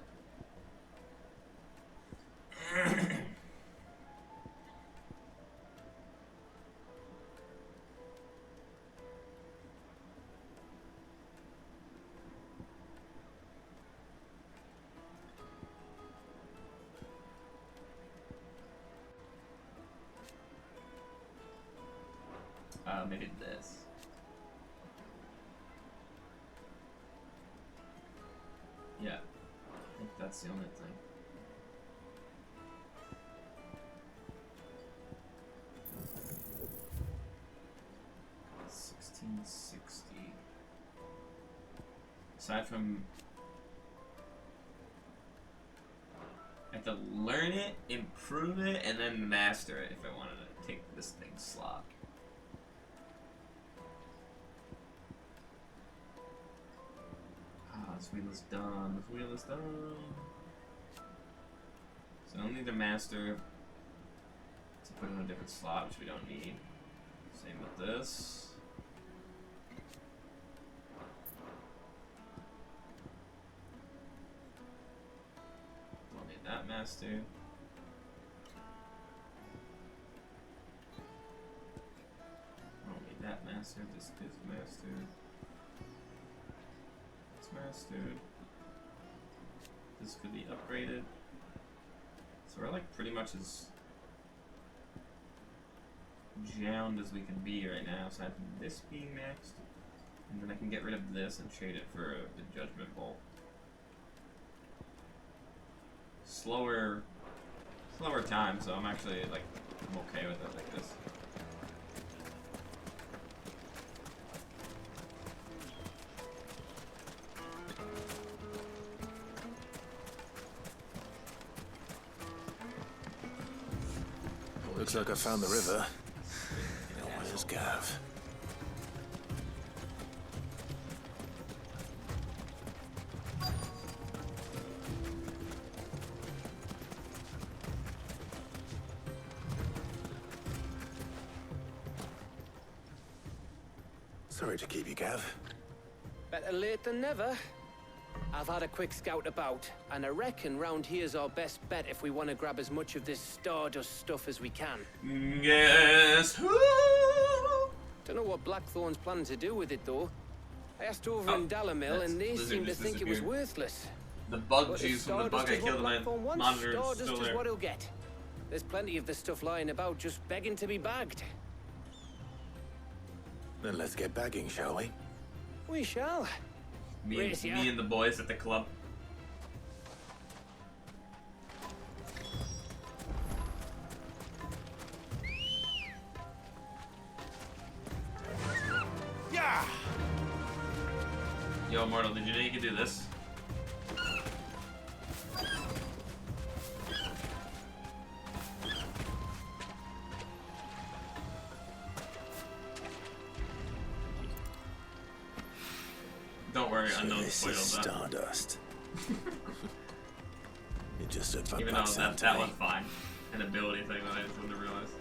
Maybe this. Yeah, I think that's the only thing. $1660. Aside from, I have to learn it, improve it, and then master it if I wanted to take this thing's slot. Ah, this wheel is done. This wheel is done. So I'll need to master to put in a different slot, which we don't need. Same with this. Don't need that mastered. Don't need that mastered. This is mastered. It's mastered. This could be upgraded. So we're like pretty much as jammed as we can be right now, aside from this being maxed. And then I can get rid of this and trade it for the Judgment Bolt. Slower time, so I'm actually like, I'm okay with it like this. Looks like I found the river. Where's Gav? Sorry to keep you, Gav. Better late than never. I've had a quick scout about, and I reckon round here's our best bet if we want to grab as much of this Stardust stuff as we can. Guess who? Don't know what Blackthorn's planning to do with it, though. I asked over in Dalamil, and they seemed to think it was worthless. The bug But if juice from the Stardust bug I is what killed in my Blackthorn wants, monitor is Stardust still is there. what he'll get. There's plenty of this stuff lying about, just begging to be bagged. Then let's get bagging, shall we? We shall. Me and the boys at the club. Yeah. Yo, Mortal, did you know you could do this? Don't worry, So unknown this spoiled is that. Stardust. It just a Even though that one's fine. An ability thing that I just wouldn't have realized.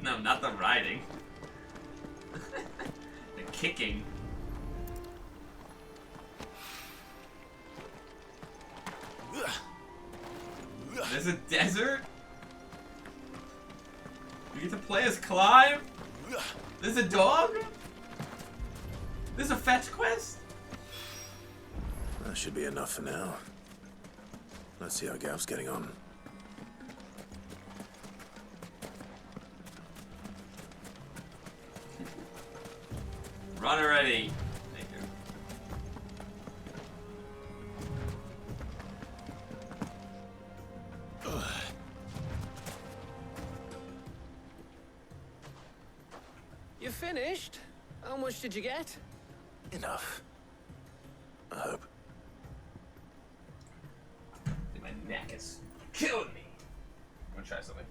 No, not the riding. The kicking. There's a desert? You get to play as Clive? There's a dog? There's a fetch quest? That should be enough for now. Let's see how Gav's getting on. Run already. Thank you. You finished? How much did you get? Enough. I hope. My neck is killing me. I'm gonna try something.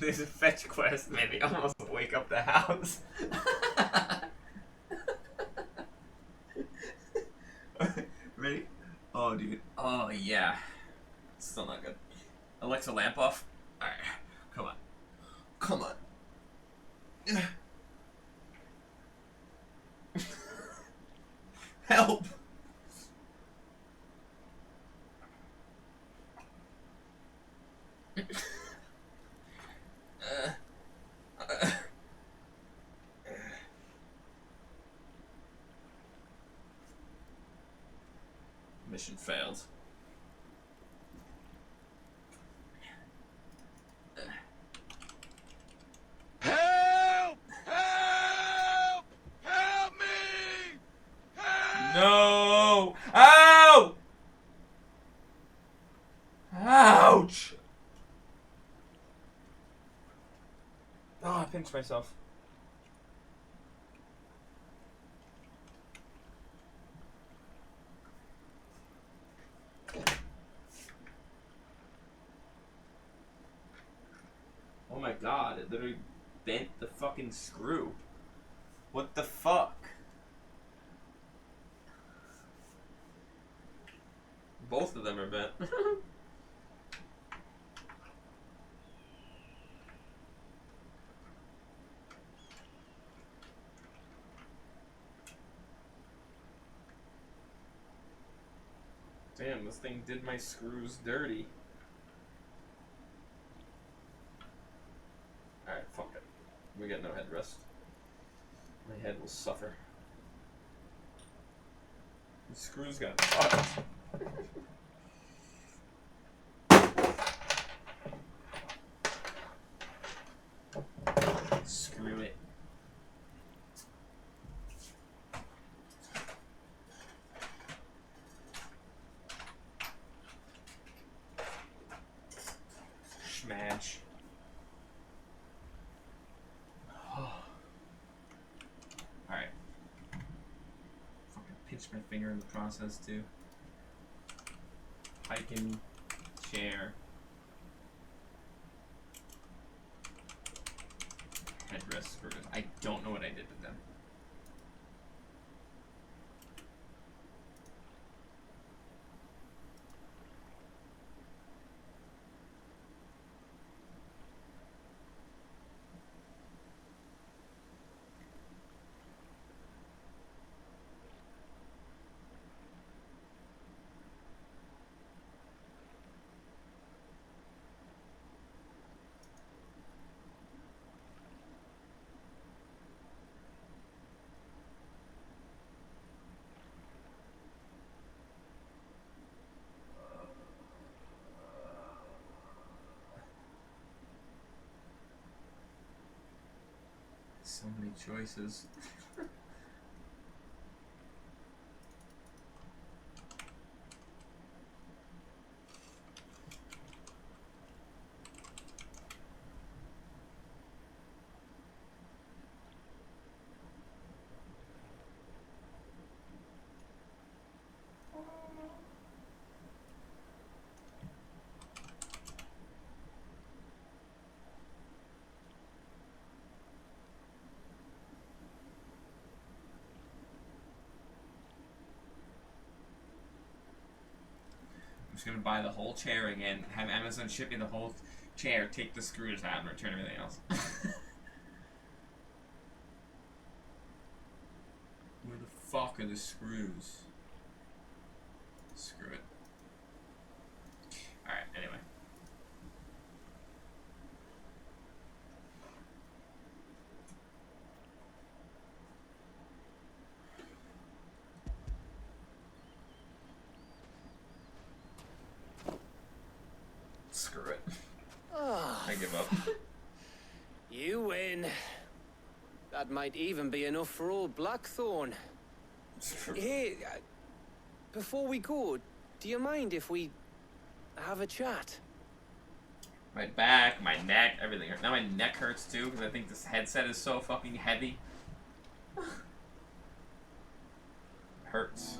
There's a fetch quest, man. They almost wake up the house. Ready? Oh, dude. Oh, yeah. Still not good. Alexa, lamp off. Alright. Come on. Come on. Help! Mission failed. Help! Help! Help me! No! Ow! Ouch! Oh, I pinched myself. Oh my god, it literally bent the fucking screw. What the fuck? Both of them are bent. Damn, this thing did my screws dirty. Alright, fuck it. We get no headrest. My head will suffer. The screws got fucked. Screw it. Smash. Alright. Fucking pinched my finger in the process too. Hiking chair. Headrest screws. I don't know what I did with them. So many choices. I'm just gonna buy the whole chair again, have Amazon ship me the whole chair, take the screws out, and return everything else. Where the fuck are the screws? Screw it. Alright, anyway. Screw it. I give up. You win. That might even be enough for old Blackthorn. Hey, before we go, do you mind if we have a chat? My back, my neck, everything. Now my neck hurts too because I think this headset is so fucking heavy. Hurts.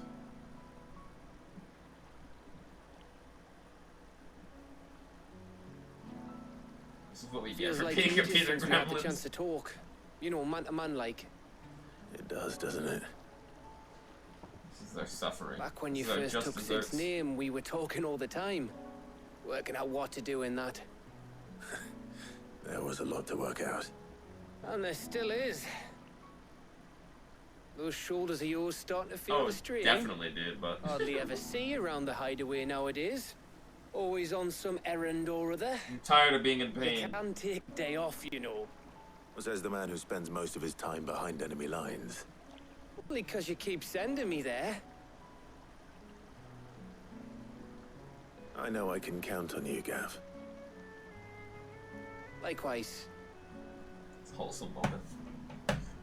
This is what we get Feels for like being ages computer since we had the chance gremlins. to talk. You know, man to man like. It does, doesn't it? This is their suffering. Back when you This is our first just took desserts. Sid's name, we were talking all the time. Working out what to do in that. There was a lot to work out. And there still is. Those shoulders of yours starting to feel the strain. Definitely did, but Hardly ever see you around the hideaway nowadays. Always on some errand or other. I'm tired of being in You pain. can take a day off, you know. Says the man who spends most of his time behind enemy lines. Only 'cause you keep sending me there. I know I can count on you, Gav. Likewise. It's a wholesome moment.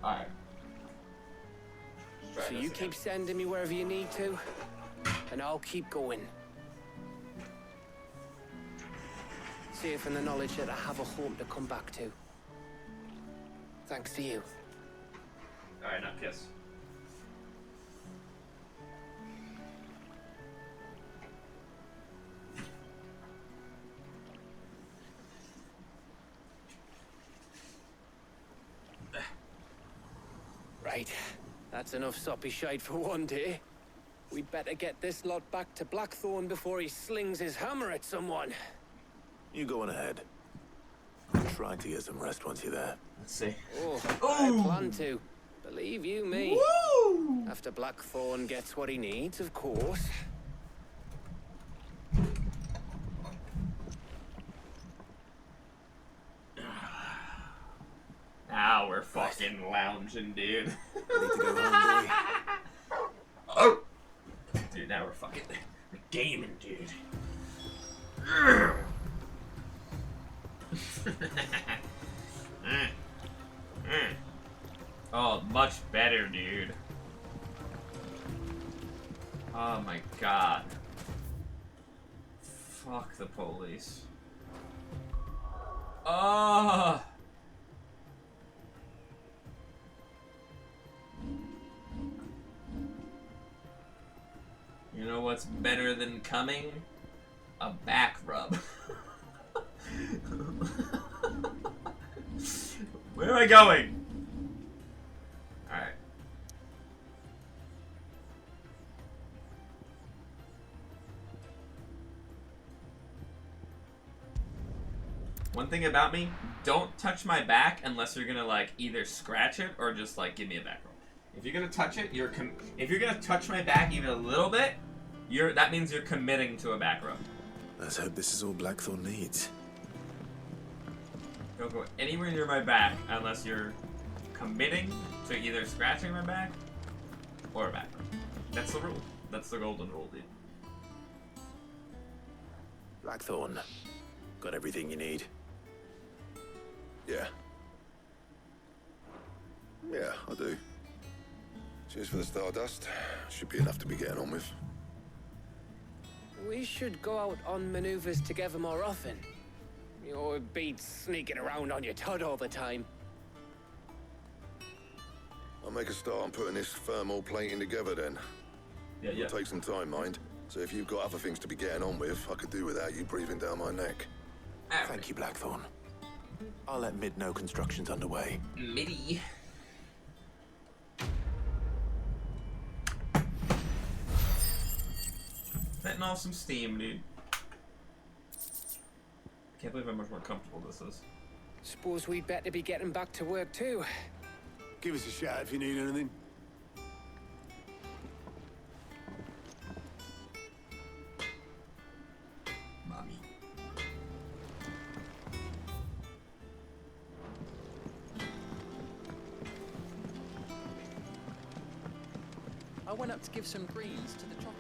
Alright. So you keep sending me wherever you need to, and I'll keep going. Safe in the knowledge that I have a home to come back to. Thanks to you. Alright, now kiss. Right. That's enough soppy shite for one day. We'd better get this lot back to Blackthorn before he slings his hammer at someone. You go on ahead. Try to get some rest once you're there. Let's see. Oh, I plan to. Believe you me. Woo! After Blackthorn gets what he needs, of course. Now we're fucking lounging, dude. Ready to go home, boy? Oh! Dude, now we're fucking we're gaming, dude. Oh, much better, dude. Oh my god. Fuck the police. Oh! You know what's better than coming? A back rub. Where am I going? Alright. One thing about me, don't touch my back unless you're gonna like either scratch it or just like give me a back rub. If you're gonna touch it, if you're gonna touch my back even a little bit, that means you're committing to a back rub. Let's hope this is all Blackthorn needs. Don't go anywhere near my back unless you're committing to either scratching my back or a back rub. That's the rule. That's the golden rule, dude. Blackthorn, got everything you need? Yeah. Yeah, I do. Cheers for the Stardust. Should be enough to be getting on with. We should go out on maneuvers together more often. You're beat sneaking around on your tud all the time. I'll make a start on putting this thermal plating together then. Yeah. It'll take some time, mind. So if you've got other things to be getting on with, I could do without you breathing down my neck. Thank you, Blackthorn. I'll let Mid know construction's underway. Middy. Letting off some steam, dude. Can't believe how much more comfortable this is. Suppose we'd better be getting back to work too. Give us a shout if you need anything. Mommy. I went up to give some greens to the chocobo.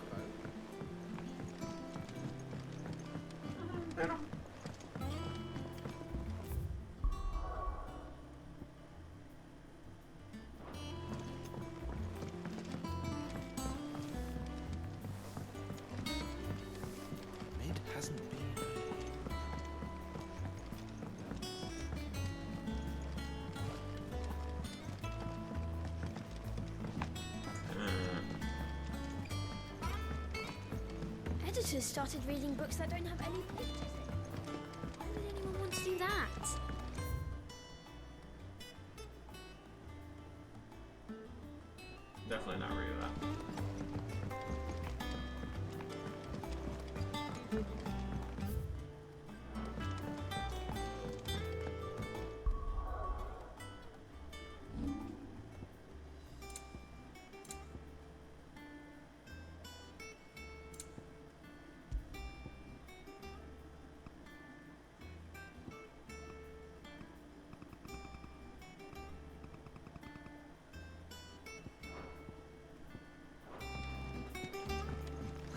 Mid hasn't been. Editors started reading books that don't have any pictures in. Why would anyone want to do that? Definitely not reading that.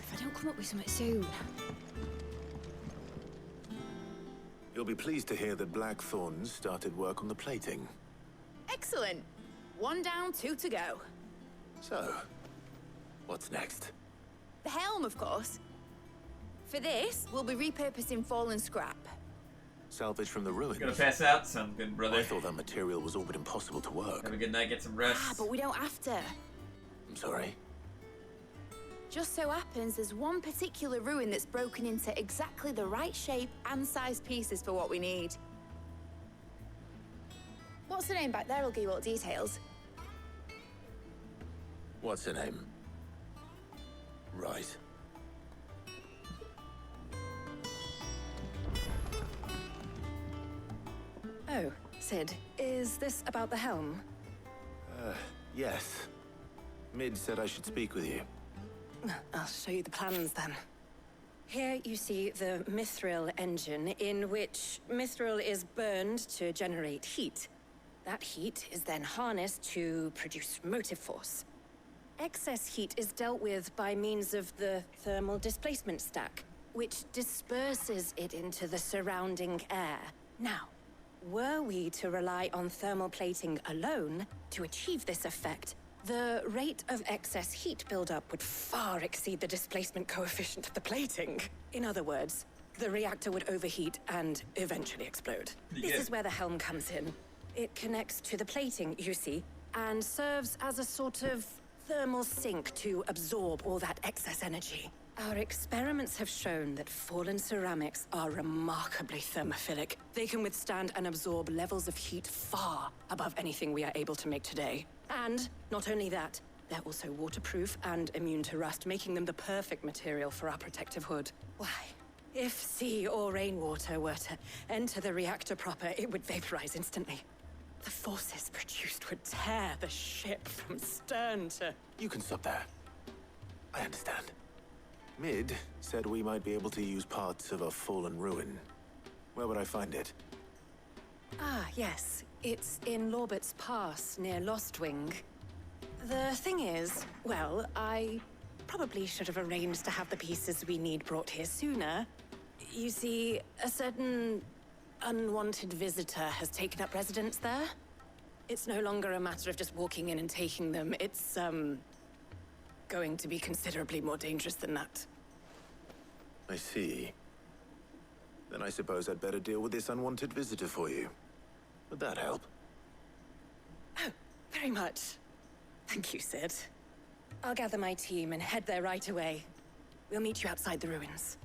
If I don't come up with something soon. You'll be pleased to hear that Blackthorn's started work on the plating. Excellent. 1 down, 2 to go. So, what's next? The helm, of course. For this, we'll be repurposing fallen scrap. Salvage from the ruins. Gonna pass out? Sounds good, brother. I thought that material was all but impossible to work. Have a good night, get some rest. Ah, but we don't have to. I'm sorry. Just so happens there's one particular ruin that's broken into exactly the right shape and size pieces for what we need. What's the name back there? I'll give you all the details. What's her name? Right. Oh, Sid, is this about the helm? Yes. Mid said I should speak with you. I'll show you the plans then. Here you see the mithril engine, in which mithril is burned to generate heat. That heat is then harnessed to produce motive force. Excess heat is dealt with by means of the thermal displacement stack, which disperses it into the surrounding air. Now, were we to rely on thermal plating alone to achieve this effect, the rate of excess heat buildup would far exceed the displacement coefficient of the plating. In other words, the reactor would overheat and eventually explode. This is where the helm comes in. It connects to the plating, you see, and serves as a sort of thermal sink to absorb all that excess energy. Our experiments have shown that fallen ceramics are remarkably thermophilic. They can withstand and absorb levels of heat far above anything we are able to make today. And not only that, they're also waterproof and immune to rust, making them the perfect material for our protective hood. Why, if sea or rainwater were to enter the reactor proper, it would vaporize instantly. The forces produced would tear the ship from stern to... You can stop there. I understand. Mid said we might be able to use parts of a fallen ruin. Where would I find it? Ah, yes. It's in Lorbert's Pass, near Lostwing. The thing is, well, I probably should have arranged to have the pieces we need brought here sooner. You see, a certain unwanted visitor has taken up residence there. It's no longer a matter of just walking in and taking them. It's, going to be considerably more dangerous than that. I see. Then I suppose I'd better deal with this unwanted visitor for you. Would that help? Oh, very much. Thank you, Sid. I'll gather my team and head there right away. We'll meet you outside the ruins.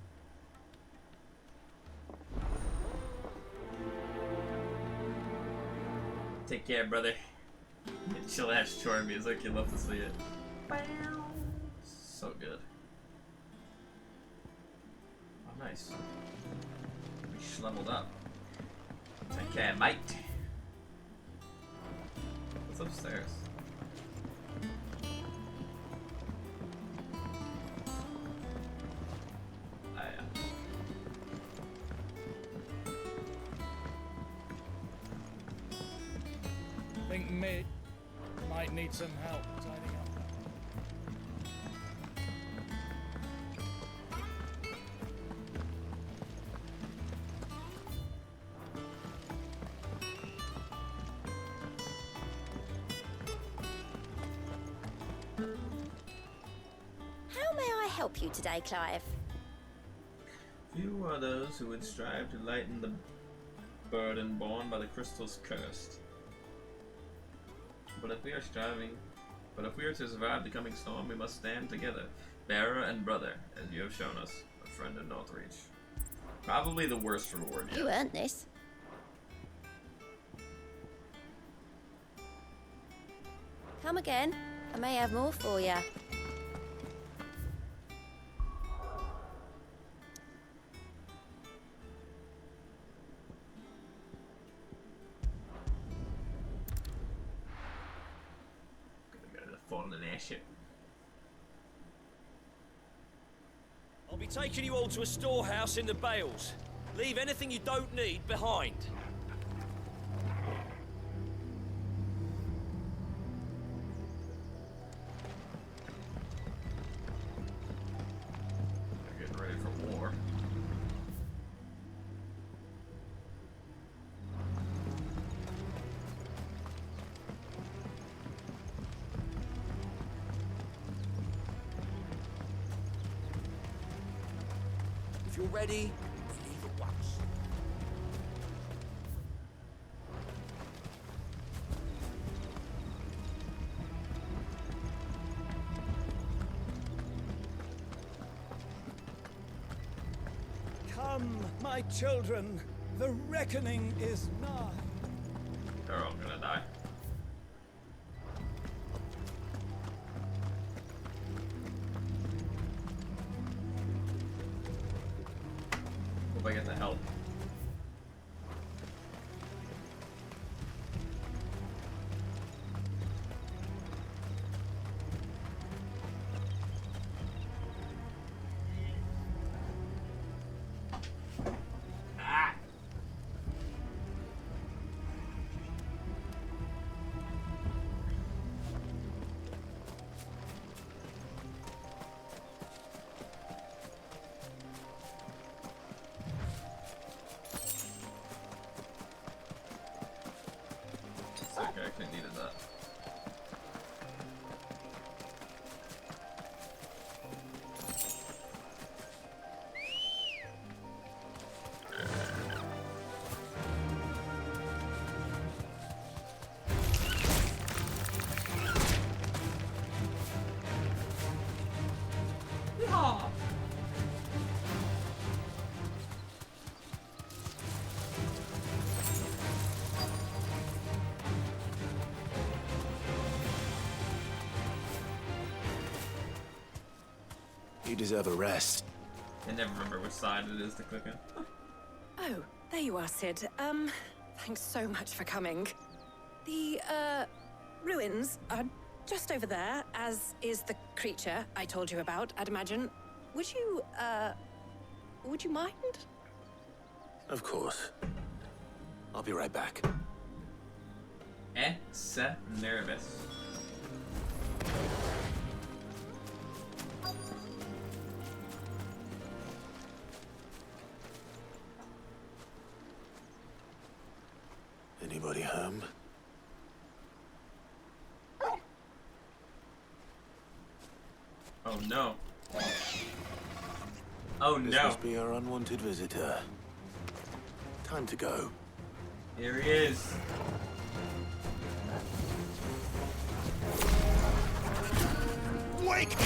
Take care, brother. Chill ass chore music, you love to see it. So good. Oh, nice. We leveled up. Take care, mate. What's upstairs? Ah, yeah. Think Mid might need some help tidying up. How may I help you today, Clive? Few are those who would strive to lighten the burden borne by the crystals cursed. But if we are to survive the coming storm, we must stand together, bearer and brother, as you have shown us, a friend in Northreach. Probably the worst reward yet. You earned this. Come again. I may have more for you. Gonna go to the fallen airship. I'll be taking you all to a storehouse in the Bales. Leave anything you don't need behind. They're getting ready for war. If you're ready, leave at once. Come, my children, the reckoning is nigh. They're all gonna die. Hope I get the help. Ah! It's okay, I actually needed that. You deserve a rest. I never remember which side it is to click in. Oh, there you are, Sid. Thanks so much for coming. The, ruins are just over there, as is the creature I told you about, I'd imagine. Would you mind? Of course. I'll be right back. Nervous. Anybody home? Oh no. Oh This no. must be our unwanted visitor. Time to go. Here he is. Wake!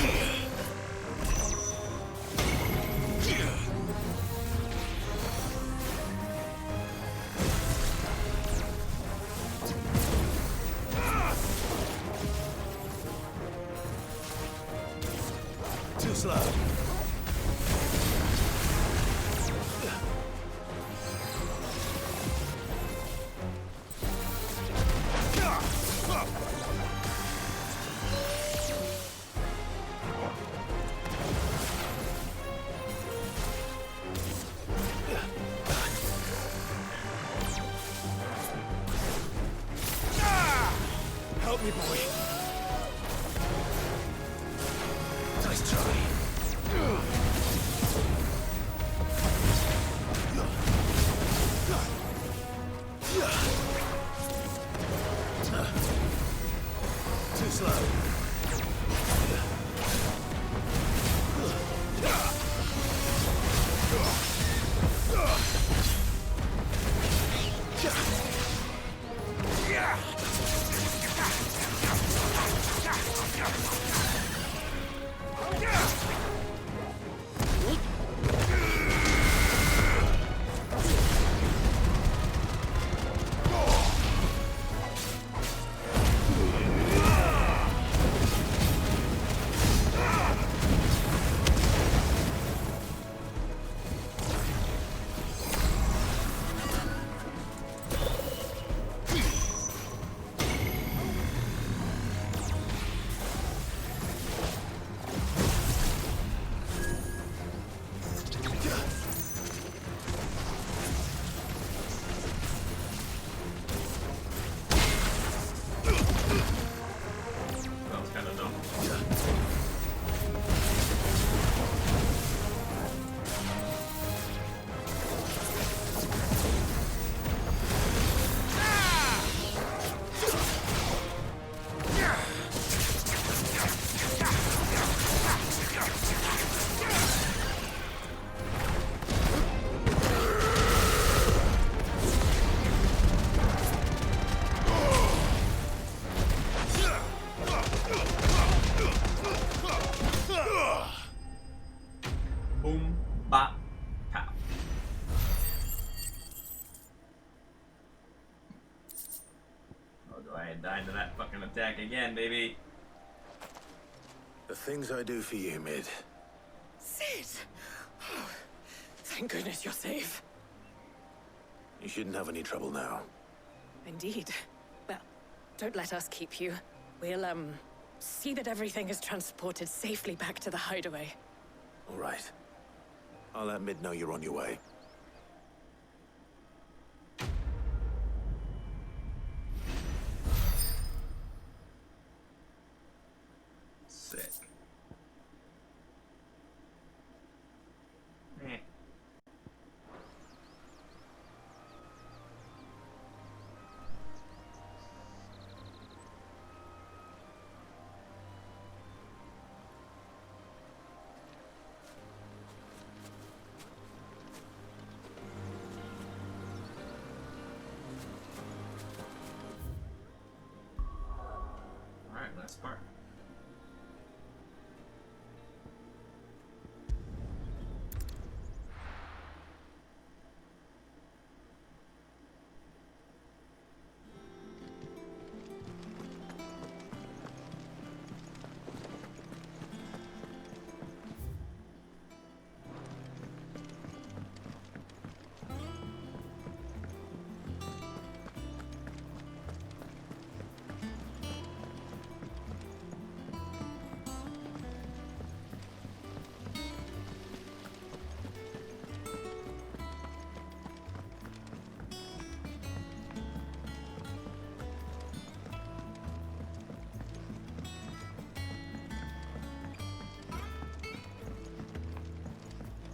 Too slow. Help me, boy. Nice try. Too slow. I had died to that fucking attack again, baby. The things I do for you, Mid. Sid! Oh, thank goodness you're safe. You shouldn't have any trouble now. Indeed. Well, don't let us keep you. We'll, see that everything is transported safely back to the hideaway. All right. I'll let Mid know you're on your way. Sick. Alright, last part.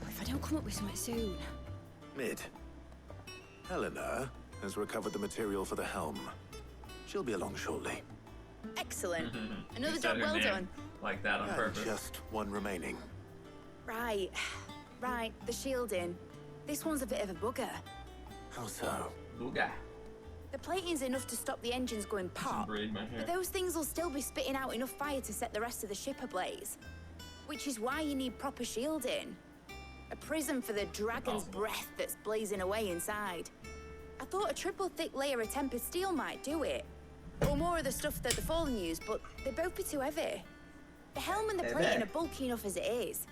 If I don't come up with something soon. Mid. Helena has recovered the material for the helm. She'll be along shortly. Excellent. Another You said job her well name done. like that on purpose. Just one remaining. Right. Right, the shielding. This one's a bit of a bugger. How so? Booga. The plating's enough to stop the engines going pop, braid my hair. but those things will still be spitting out enough fire to set the rest of the ship ablaze. Which is why you need proper shielding. A prism for the dragon's breath that's blazing away inside. I thought a triple thick layer of tempered steel might do it. Or more of the stuff that the Fallen use, but they'd both be too heavy. The helm and the plating are bulky enough as it is.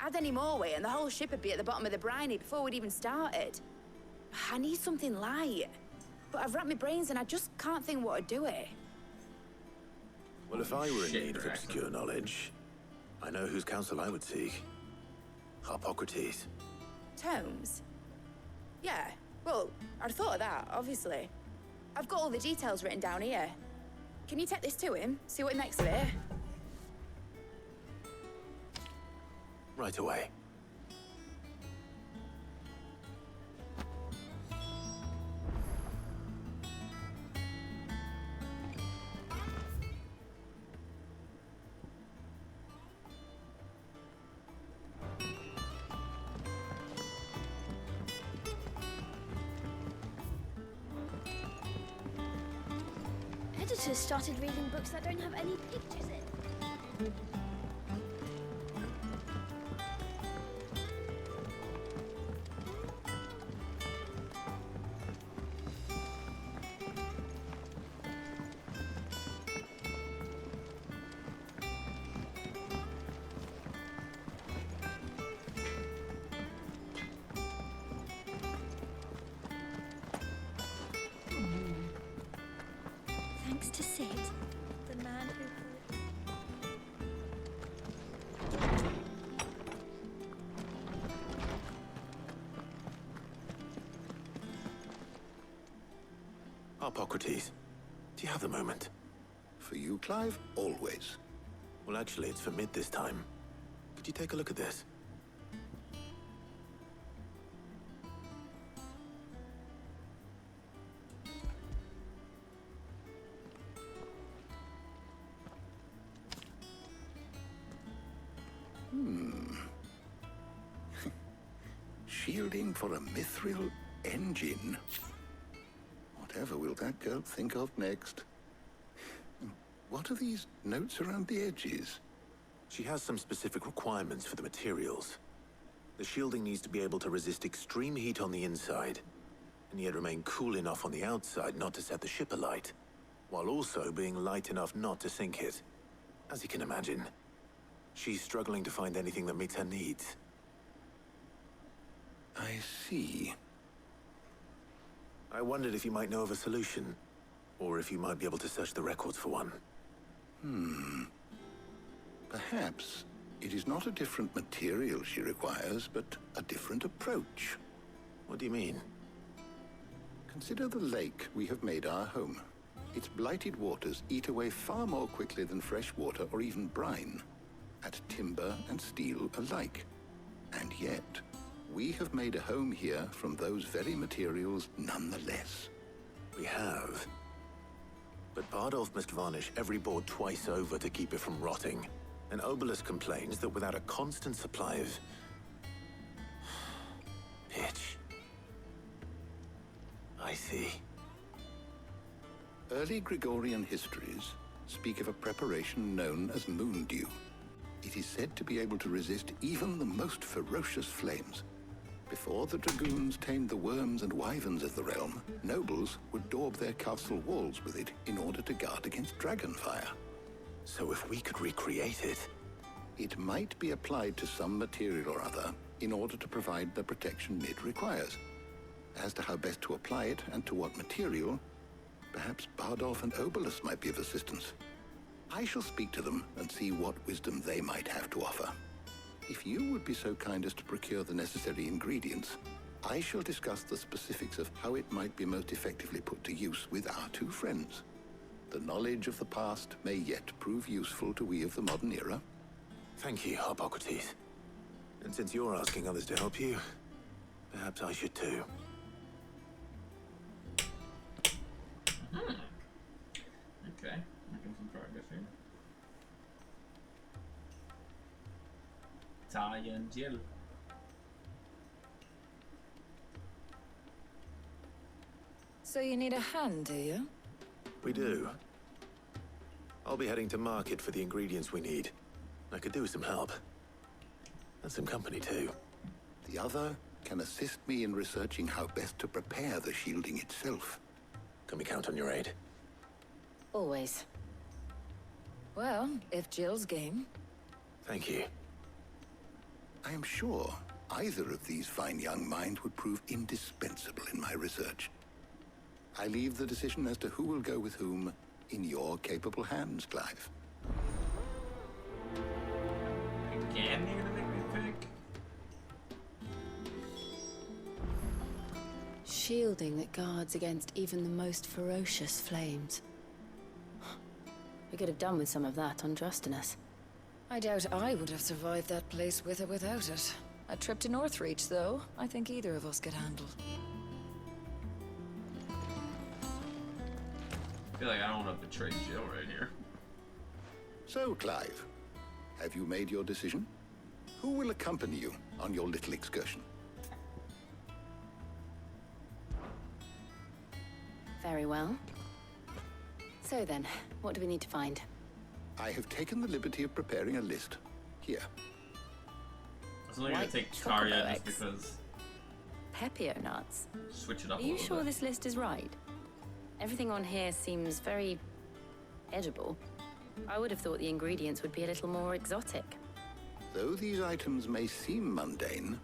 Add any more weight and the whole ship would be at the bottom of the briny before we'd even started. I need something light. But I've wrapped my brains and I just can't think what would do it. Well, if I were in need of obscure knowledge, I know whose counsel I would seek. Hippocrates. Tomes? Yeah, well, I'd thought of that, obviously. I've got all the details written down here. Can you take this to him? See what he makes of it? Right away. Editors started reading books that don't have any pictures in. Thanks to Sid, the man who... Hippocrates, do you have the moment? For you, Clive? Always. Well, actually, it's for Mid this time. Could you take a look at this? Shielding for a mithril engine. Whatever will that girl think of next? What are these notes around the edges? She has some specific requirements for the materials. The shielding needs to be able to resist extreme heat on the inside, and yet remain cool enough on the outside not to set the ship alight. while also being light enough not to sink it. As you can imagine, she's struggling to find anything that meets her needs. I see. I wondered if you might know of a solution, or if you might be able to search the records for one. Perhaps it is not a different material she requires, but a different approach. What do you mean? Consider the lake we have made our home. Its blighted waters eat away far more quickly than fresh water or even brine, at timber and steel alike. And yet, we have made a home here from those very materials nonetheless. We have. But Bardolph must varnish every board twice over to keep it from rotting. And Obelisk complains that without a constant supply of pitch. I see. Early Gregorian histories speak of a preparation known as moon dew. It is said to be able to resist even the most ferocious flames. Before the dragoons tamed the worms and wyverns of the realm, nobles would daub their castle walls with it in order to guard against dragonfire. So if we could recreate it... It might be applied to some material or other in order to provide the protection it requires. As to how best to apply it and to what material, perhaps Bardolph and Obelisk might be of assistance. I shall speak to them and see what wisdom they might have to offer. If you would be so kind as to procure the necessary ingredients, I shall discuss the specifics of how it might be most effectively put to use with our two friends. The knowledge of the past may yet prove useful to we of the modern era. Thank you, Hippocrates. And since you're asking others to help you, perhaps I should too. Okay, making some progress here. Talia and Jill. So you need a hand, do you? We do. I'll be heading to market for the ingredients we need. I could do with some help. And some company too. The other can assist me in researching how best to prepare the shielding itself. Can we count on your aid? Always. Well, if Jill's game. Thank you. I am sure either of these fine young minds would prove indispensable in my research. I leave the decision as to who will go with whom in your capable hands, Clive. Again, you're gonna make me pick? Shielding that guards against even the most ferocious flames. We could have done with some of that on Justinus. I doubt I would have survived that place with or without it. A trip to Northreach, though, I think either of us could handle. I feel like I don't want to betray Jill right here. So, Clive, have you made your decision? Who will accompany you on your little excursion? Very well. So then, what do we need to find? I have taken the liberty of preparing a list. Here. I was only gonna take Taria just because. Pepio nuts. Switch it up Are a you little sure bit. this list is right? Everything on here seems very edible. I would have thought the ingredients would be a little more exotic. Though these items may seem mundane,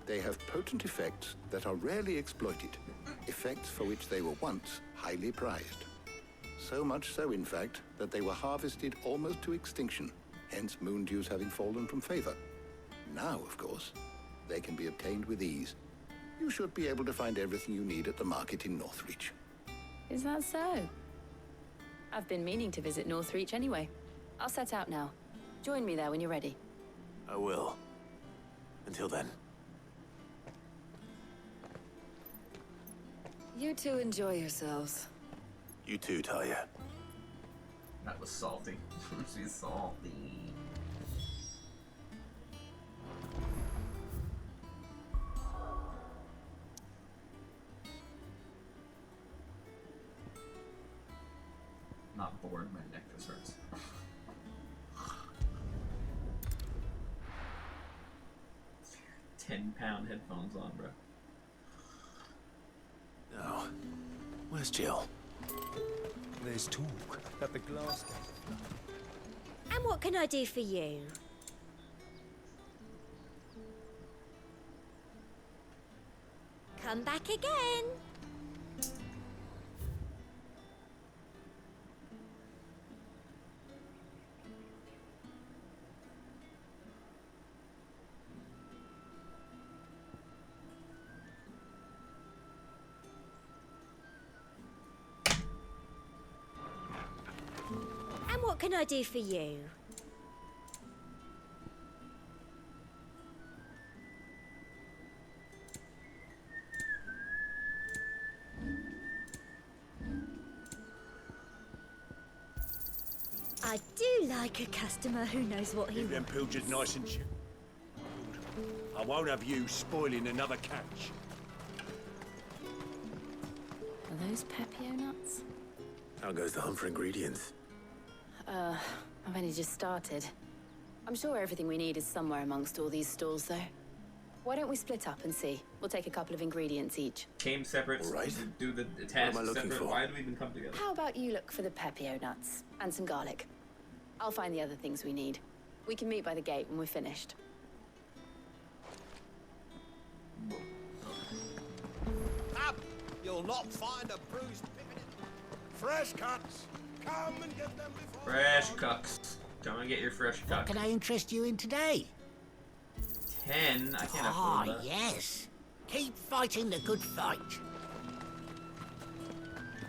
they have potent effects that are rarely exploited, effects for which they were once highly prized. So much so, in fact, that they were harvested almost to extinction, hence moon dews having fallen from favor. Now, of course, they can be obtained with ease. You should be able to find everything you need at the market in Northreach. Is that so? I've been meaning to visit Northreach anyway. I'll set out now. Join me there when you're ready. I will. Until then. You two enjoy yourselves. You too, Talia. That was salty. She's salty. Not bored, my neck just hurts. £10 headphones on, bro. No. Where's Jill? There's talk that the glass gate. And what can I do for you? Come back again. And what can I do for you? I do like a customer who knows what he Keep them wants. pilchards nice and chilled. I won't have you spoiling another catch. Are those Pepio nuts? How goes the hunt for ingredients? I've only just started. I'm sure everything we need is somewhere amongst all these stalls, though. Why don't we split up and see? We'll take a couple of ingredients each. Came separate. All right. Do the tasks am I looking separate. for? Why do we even come together? How about you look for the Pepio nuts and some garlic? I'll find the other things we need. We can meet by the gate when we're finished. Up! You'll not find a bruised pippin. Fresh cuts! Come and get them before... Fresh cucks. Come and get your fresh cuck. What can I interest you in today? 10. I can't Ah, afford that. yes. Keep fighting the good fight.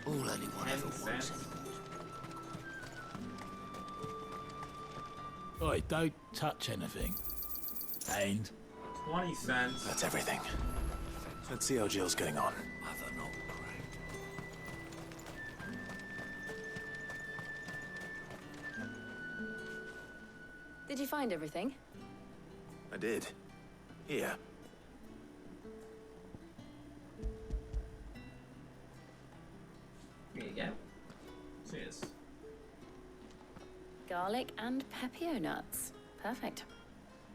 All anyone 10 ever wants cents. Oi, don't touch anything. And 20 cents. That's everything. Let's see how Jill's getting on. Mother not cracked. Did you find everything? I did. Here. Here you go. Cheers. Garlic and Pepio nuts. Perfect.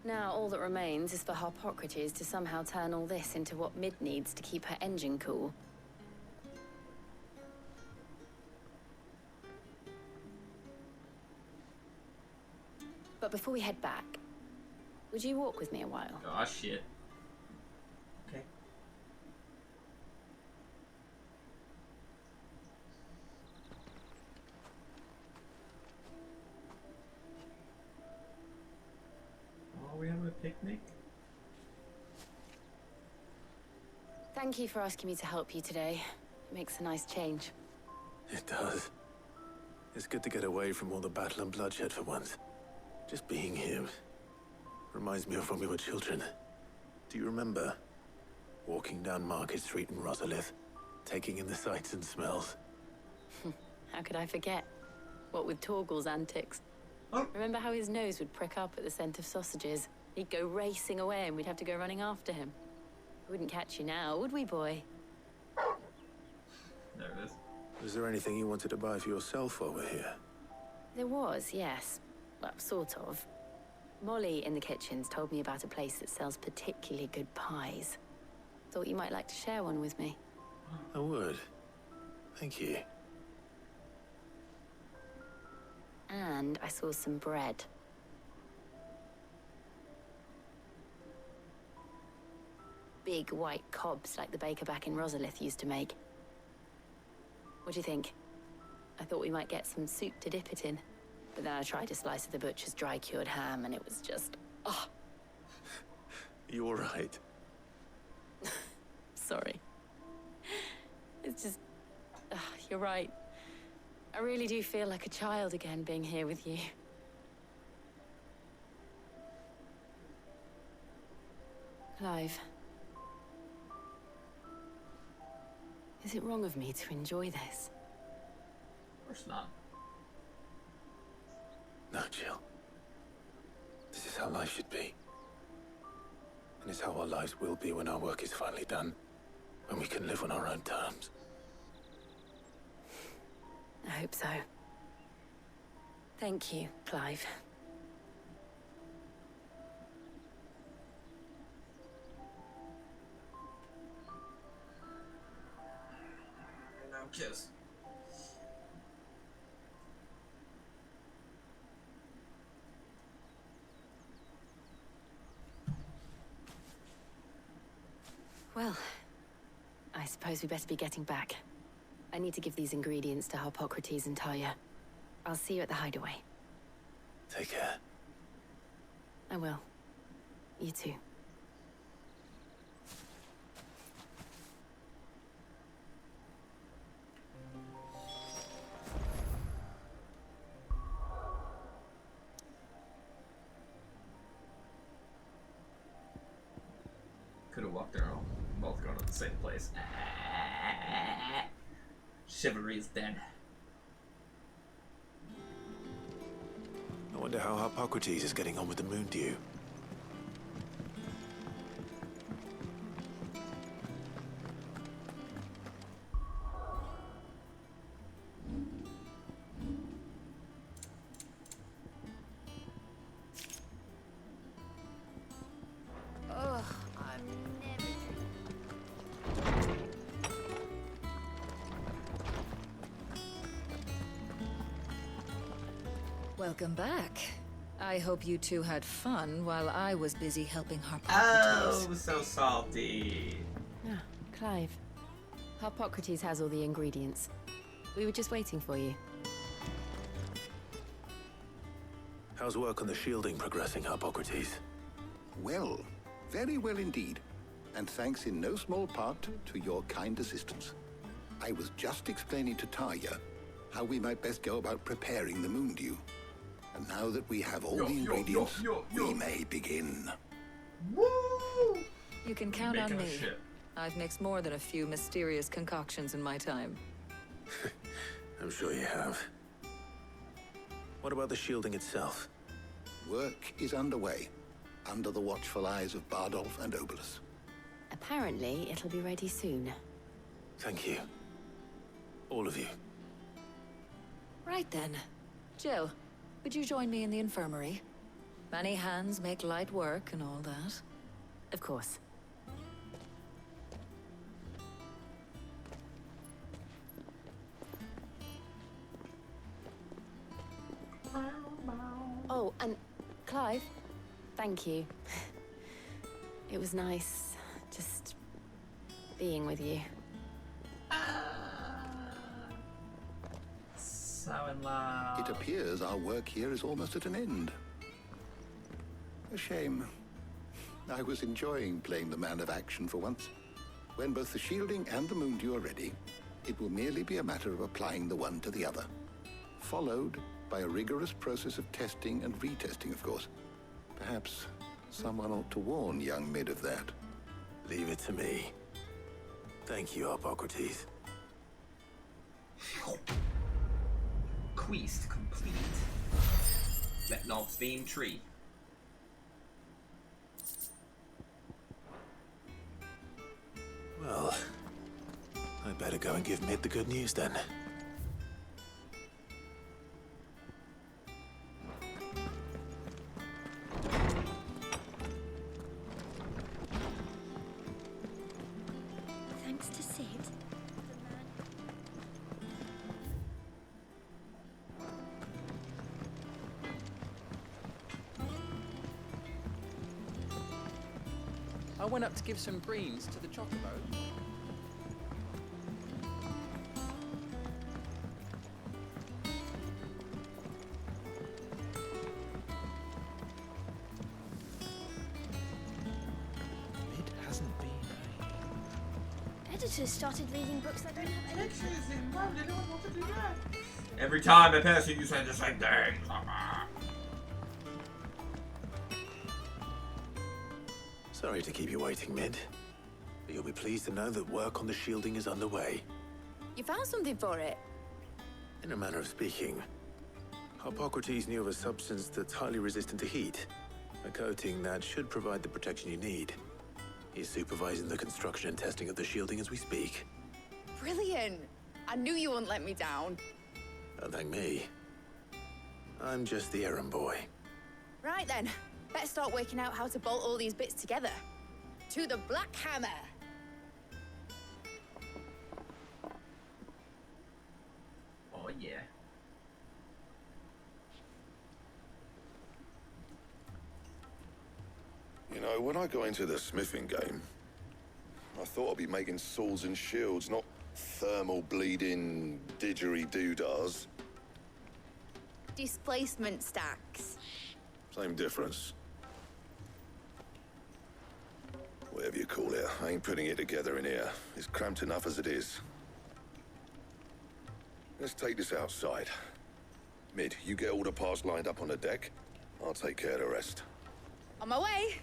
Now all that remains is for Harpocrates to somehow turn all this into what Mid needs to keep her engine cool. But before we head back, would you walk with me a while? Oh shit. Okay. Oh, we having a picnic? Thank you for asking me to help you today. It makes a nice change. It does. It's good to get away from all the battle and bloodshed for once. Just being here reminds me of when we were children. Do you remember? Walking down Market Street in Rosalith, taking in the sights and smells. How could I forget? What with Torgal's antics. Remember how his nose would prick up at the scent of sausages? He'd go racing away and we'd have to go running after him. We wouldn't catch you now, would we, boy? There it is. Was there anything you wanted to buy for yourself while we're here? There was, yes. Well, sort of. Molly in the kitchens told me about a place that sells particularly good pies. Thought you might like to share one with me. I would. Thank you. And I saw some bread. Big white cobs like the baker back in Rosalith used to make. What do you think? I thought we might get some soup to dip it in. But then I tried a slice of the butcher's dry-cured ham and it was just... oh, You all right? sorry. It's just... you're right. I really do feel like a child again being here with you. Clive. Is it wrong of me to enjoy this? Of course not. No, Jill. This is how life should be. And it's how our lives will be when our work is finally done. When we can live on our own terms. I hope so. Thank you, Clive. Now kiss. Well, I suppose we best be getting back. I need to give these ingredients to Harpocrates and Talia. I'll see you at the hideaway. Take care. I will. You too. Could have walked around. Both going to the same place. Chivalry is dead. I wonder how Harpocrates is getting on with the moon dew. Ugh, I'm never. Welcome back. I hope you two had fun while I was busy helping Harpocrates. Oh, so salty. Ah, Clive. Harpocrates has all the ingredients. We were just waiting for you. How's work on the shielding progressing, Harpocrates? Well, very well indeed. And thanks in no small part to your kind assistance. I was just explaining to Talia how we might best go about preparing the moon dew. And now that we have all the ingredients, we may begin. You can count on Making a me. ship. I've mixed more than a few mysterious concoctions in my time. I'm sure you have. What about the shielding itself? Work is underway, under the watchful eyes of Bardolph and Obolus. Apparently, it'll be ready soon. Thank you. All of you. Right then. Jill, would you join me in the infirmary? Many hands make light work and all that. Of course. Oh, and Clive, thank you. It was nice just being with you. So in love. It appears our work here is almost at an end. A shame. I was enjoying playing the man of action for once. When both the shielding and the moon dew are ready, it will merely be a matter of applying the one to the other. Followed by a rigorous process of testing and retesting, of course. Perhaps someone ought to warn young Mid of that. Leave it to me. Thank you, Harpocrates. Quest complete. That knob's theme tree. Well, I better go and give Mid the good news then. Thanks to Sid. I went up to give some greens to the chocobo. It hasn't been Editors started reading books that don't have any pictures in. Every time I pass you, you say the same thing. Sorry to keep you waiting, Mid. But you'll be pleased to know that work on the shielding is underway. You found something for it? In a manner of speaking, Harpocrates knew of a substance that's highly resistant to heat. A coating that should provide the protection you need. He's supervising the construction and testing of the shielding as we speak. Brilliant! I knew you wouldn't let me down. Don't thank me. I'm just the errand boy. Right then, let's start working out how to bolt all these bits together. To the Black Hammer! Oh yeah. You know, when I got into the smithing game, I thought I'd be making swords and shields, not thermal bleeding didgeridoo-dahs. Displacement stacks. Same difference. Whatever you call it, I ain't putting it together in here. It's cramped enough as it is. Let's take this outside. Mid, you get all the parts lined up on the deck. I'll take care of the rest. On my way.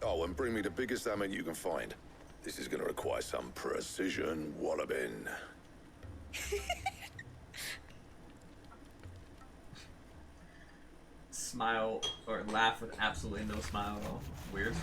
Oh, and bring me the biggest hammer you can find. This is gonna require some precision walloping. Smile or laugh with absolutely no smile at all. Weird.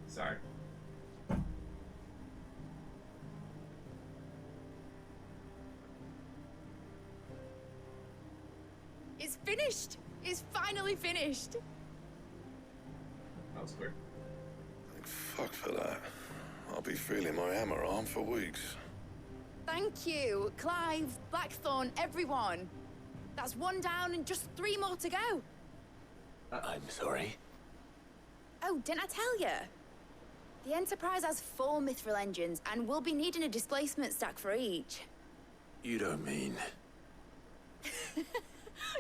Sorry. It's finished. It's finally finished. That was quick. Thank fuck for that. I'll be feeling my hammer arm for weeks. Thank you, Clive, Blackthorn, everyone. That's one down and just 3 more to go. I'm sorry. Oh, didn't I tell you? The Enterprise has 4 mithril engines, and we'll be needing a displacement stack for each. You don't mean...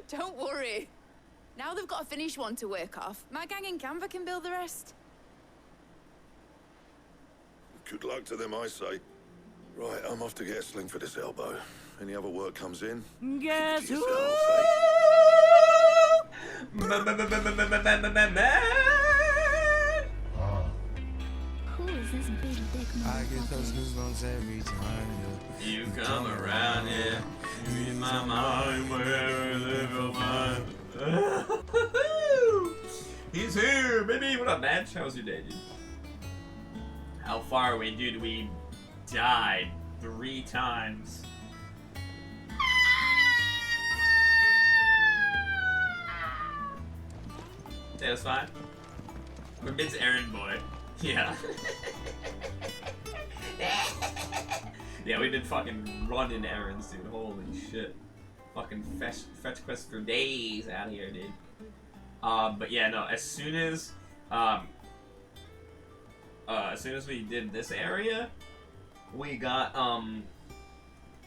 Don't worry. Now they've got a finished one to work off. My gang in Canva can build the rest. Good luck to them, I say. Right, I'm off to get a sling for this elbow. Any other work comes in, Guess keep it to who? yourself, Who is this big dick I get those goosebumps every time You come around here, you read my mind wherever you'll find. He's here, baby. What up, Madge? How was your day, dude? How far are we, dude? We died 3 times. Yeah, that's fine. We're Mid's errand boy. Yeah. Yeah, we've been fucking running errands, dude. Holy shit. Fucking fetch quests for days out here, dude. But yeah, no, as soon as we did this area, we got,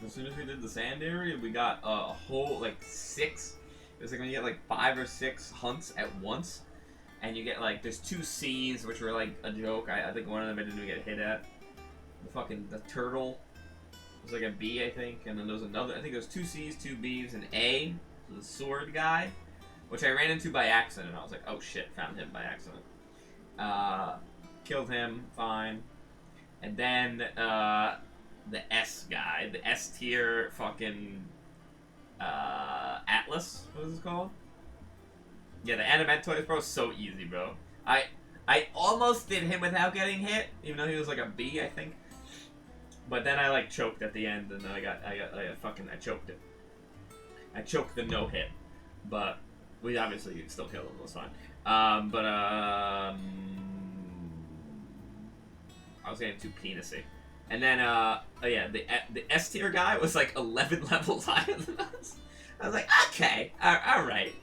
as soon as we did the sand area, we got a whole, like, 6, it was like when you get, like, 5 or 6 hunts at once, and you get, like, there's 2 C's, which were, like, a joke. I think one of them I didn't even get hit at. The turtle was like a B, I think, and then there was another, I think there's 2 C's, 2 B's, and A, so the sword guy, which I ran into by accident. I was like, oh shit, found him by accident. Killed him, fine. And then, the S guy, the S tier fucking, Atlas, what is it called? Yeah, the Adamantoids, bro, so easy, bro. I almost did him without getting hit, even though he was like a B, I think. But then I like choked at the end, and then I choked it. I choked the no hit, but we obviously still killed him. It was fine. I was getting too penisy, and then oh yeah, the S tier guy was like 11 levels higher than us. I was like, okay, all right.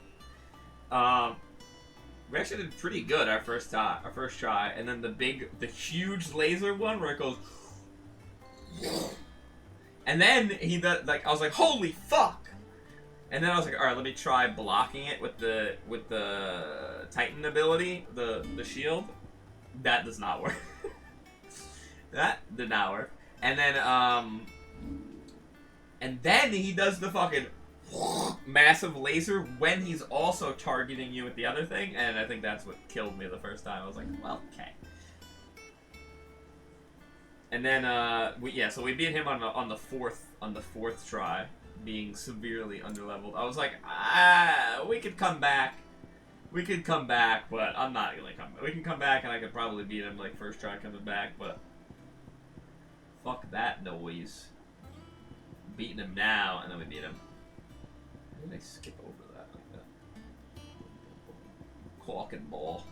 We actually did pretty good our first try, and then the huge laser one where it goes. And then he does, like, I was like, holy fuck! And then I was like, alright, let me try blocking it with the Titan ability, the shield. That does not work. That did not work. And then he does the fucking massive laser when he's also targeting you with the other thing, and I think that's what killed me the first time. I was like, well, okay. And then so we beat him on the fourth try, being severely underleveled. I was like, we could come back, but I'm not gonna come back. We can come back, and I could probably beat him like first try coming back, but fuck that noise. Beating him now, and then we beat him. Why did I skip over that like that? fucking ball.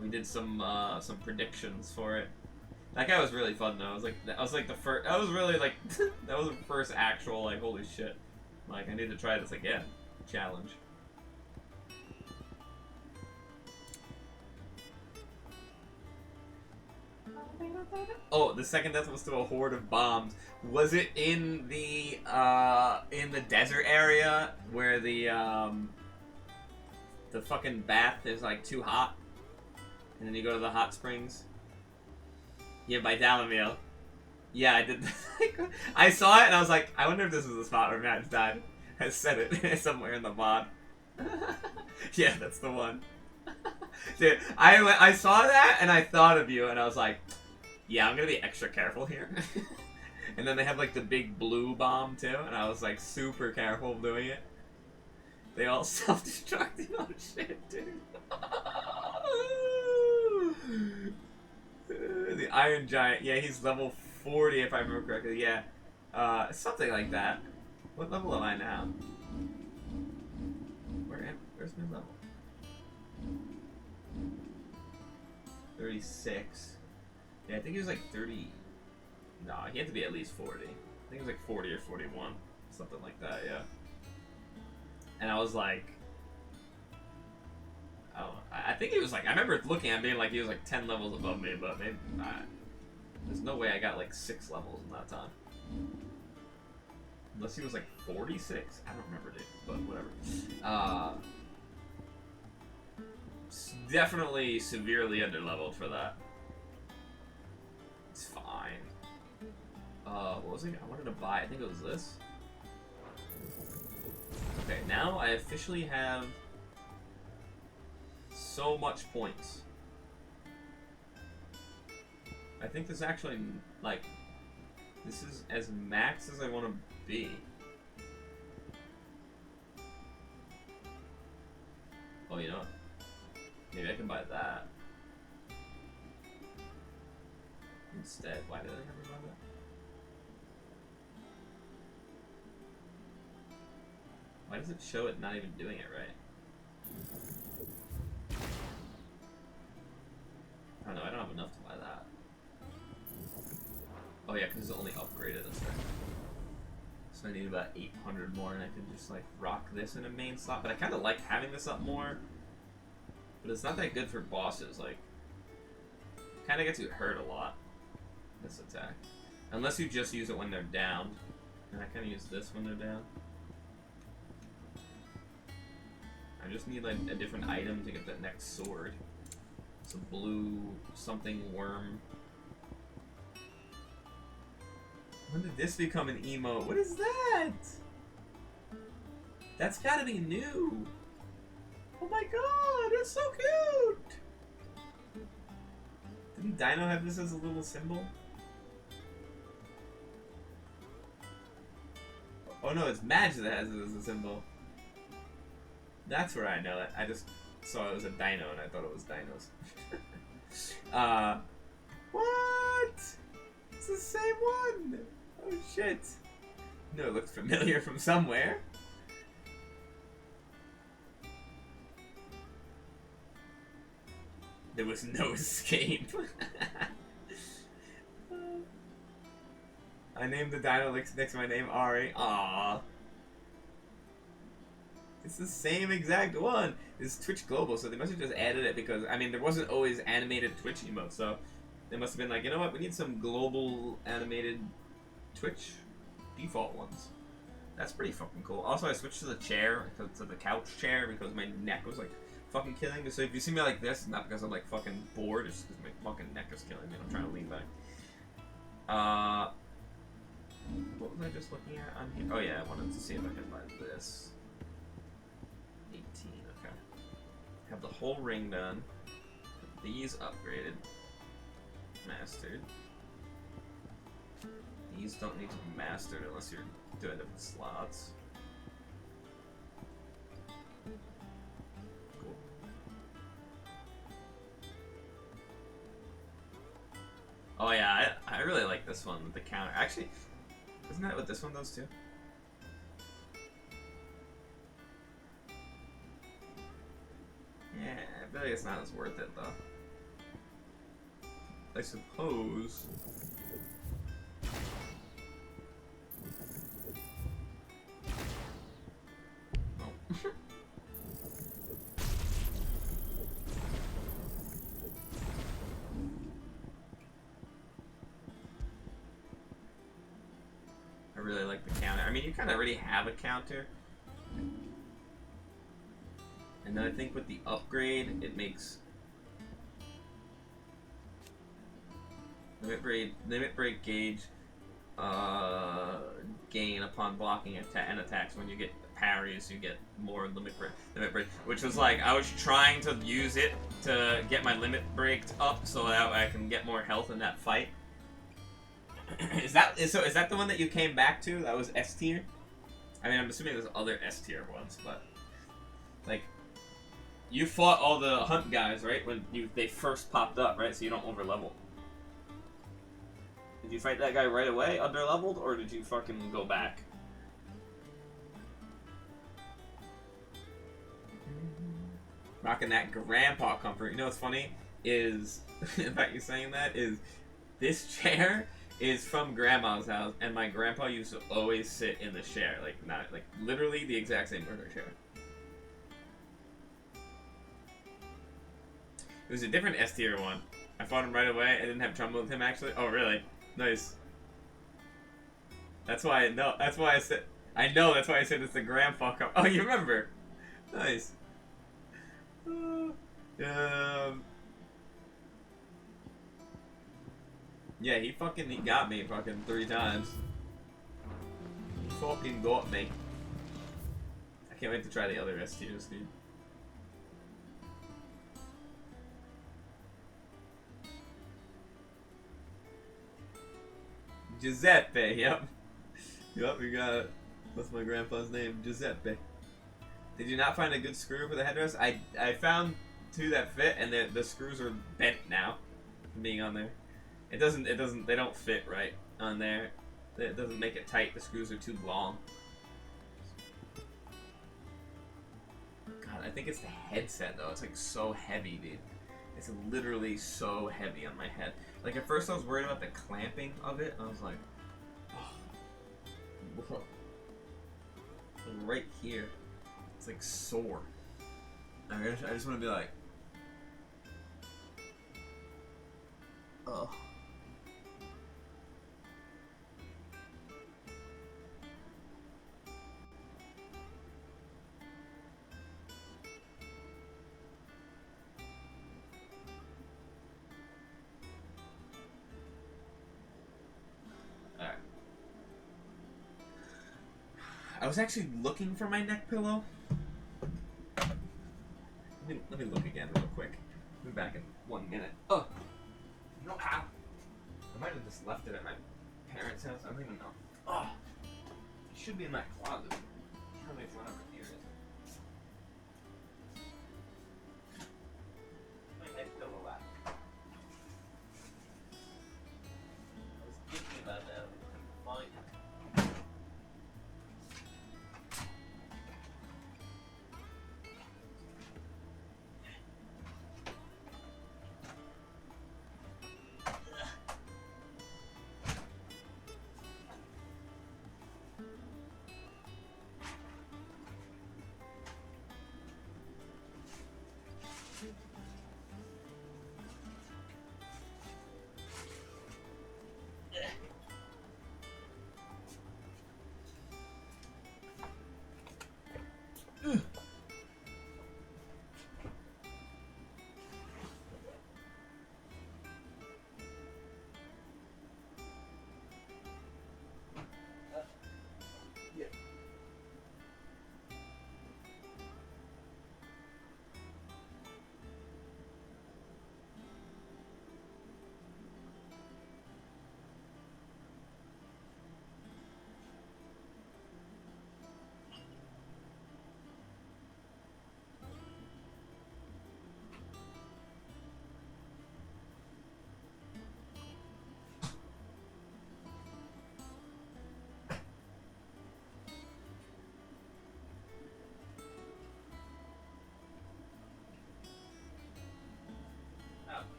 We did some predictions for it. That guy was really fun though. I was like the first. I was really like that was the first actual like holy shit. Like I need to try this again. Challenge. Oh, the second death was to a horde of bombs. Was it in the desert area where the fucking bath is like too hot, and then you go to the hot springs? Yeah, by Dalamil. Yeah, I did. I saw it and I was like, I wonder if this is the spot where Matt died. I said it somewhere in the mod. Yeah, that's the one. Dude, I saw that and I thought of you and I was like, yeah, I'm gonna be extra careful here. And then they have like the big blue bomb too, and I was like super careful doing it. They all self-destructed. Oh shit, dude. The Iron Giant, yeah, he's level 40 if I remember correctly, yeah. Something like that. What level am I now? Where's my level? 36. Yeah, I think he was like 30. No, he had to be at least 40. I think he was like 40 or 41. Something like that, yeah. And I was like... Oh, I think he was like... I remember looking at him being like he was like 10 levels above me, but maybe... there's no way I got like 6 levels in that time. Unless he was like 46? I don't remember, dude, but whatever. Definitely severely underleveled for that. It's fine. What was it? I wanted to buy, I think it was this. Okay, now I officially have so much points. I think this actually, like, this is as max as I want to be. Oh, you know what? Maybe I can buy that. Instead, why did I never buy that? Why does it show it not even doing it right? I don't know, I don't have enough to buy that. Oh yeah, because it's only upgraded, that's right. So I need about 800 more and I can just like rock this in a main slot. But I kind of like having this up more. But it's not that good for bosses, like... Kind of gets you hurt a lot, this attack. Unless you just use it when they're down. And I kind of use this when they're down. I just need like a different item to get that next sword. It's a blue something worm. When did this become an emote? What is that? That's gotta be new. Oh my god, it's so cute! Didn't Dino have this as a little symbol? Oh no, it's Madge that has it as a symbol. That's where I know it. I just saw it was a dino and I thought it was dinos. What? It's the same one! Oh shit. No, it looks familiar from somewhere. There was no escape. I named the dino next to my name Ari. Aww. It's the same exact one. It's Twitch Global, so they must have just added it because, I mean, there wasn't always animated Twitch emotes, so they must have been like, you know what, we need some global animated Twitch default ones. That's pretty fucking cool. Also, I switched to the chair, to the couch chair, because my neck was like fucking killing me. So if you see me like this, it's not because I'm like fucking bored, it's because my fucking neck is killing me and I'm trying to lean back. What was I just looking at on here? Oh yeah, I wanted to see if I could buy this. 18, okay. Have the whole ring done. These upgraded. Mastered. These don't need to be mastered unless you're doing different slots. Cool. Oh yeah, I this one with the counter. Actually, isn't that what this one does too? Yeah, I feel like it's not as worth it though. I suppose. Oh. I really like the counter. I mean, you kind of already have a counter. And then I think with the upgrade, it makes limit break gauge gain upon blocking and attacks. When you get parries, you get more limit break, which was like I was trying to use it to get my limit break up so that I can get more health in that fight. Is that the one that you came back to? That was S tier. I mean, I'm assuming there's other S tier ones, but like you fought all the hunt guys, right? When they first popped up, right? So you don't overlevel. Did you fight that guy right away, underleveled, or did you fucking go back? Rocking that grandpa comfort. You know what's funny is, in fact, you saying that is, this chair is from grandma's house, and my grandpa used to always sit in the chair, like literally the exact same murder chair. It was a different S tier one. I fought him right away. I didn't have trouble with him actually. Oh really? Nice. That's why I know. That's why I said. I know. That's why I said it's the grandpa cup. Oh, you remember? Nice. Yeah, he got me fucking 3 times. He fucking got me. I can't wait to try the other S tiers, dude. Giuseppe, yep. Yep, we got it. What's my grandpa's name? Giuseppe. Did you not find a good screw for the headrest? I found 2 that fit, and the screws are bent now from being on there. They don't fit right on there. It doesn't make it tight. The screws are too long. God, I think it's the headset though. It's like so heavy, dude. It's literally so heavy on my head. Like at first I was worried about the clamping of it. I was like, oh, whoa. Right here. It's like sore. I just want to be like, oh. I was actually looking for my neck pillow. Let me look again real quick. I'll be back in 1 minute. Oh, you know how? I might have just left it at my parents' house. I don't even know. Oh, it should be in my closet. Tell me if one over here is. My neck pillow left. I was thinking about that. I couldn't find it.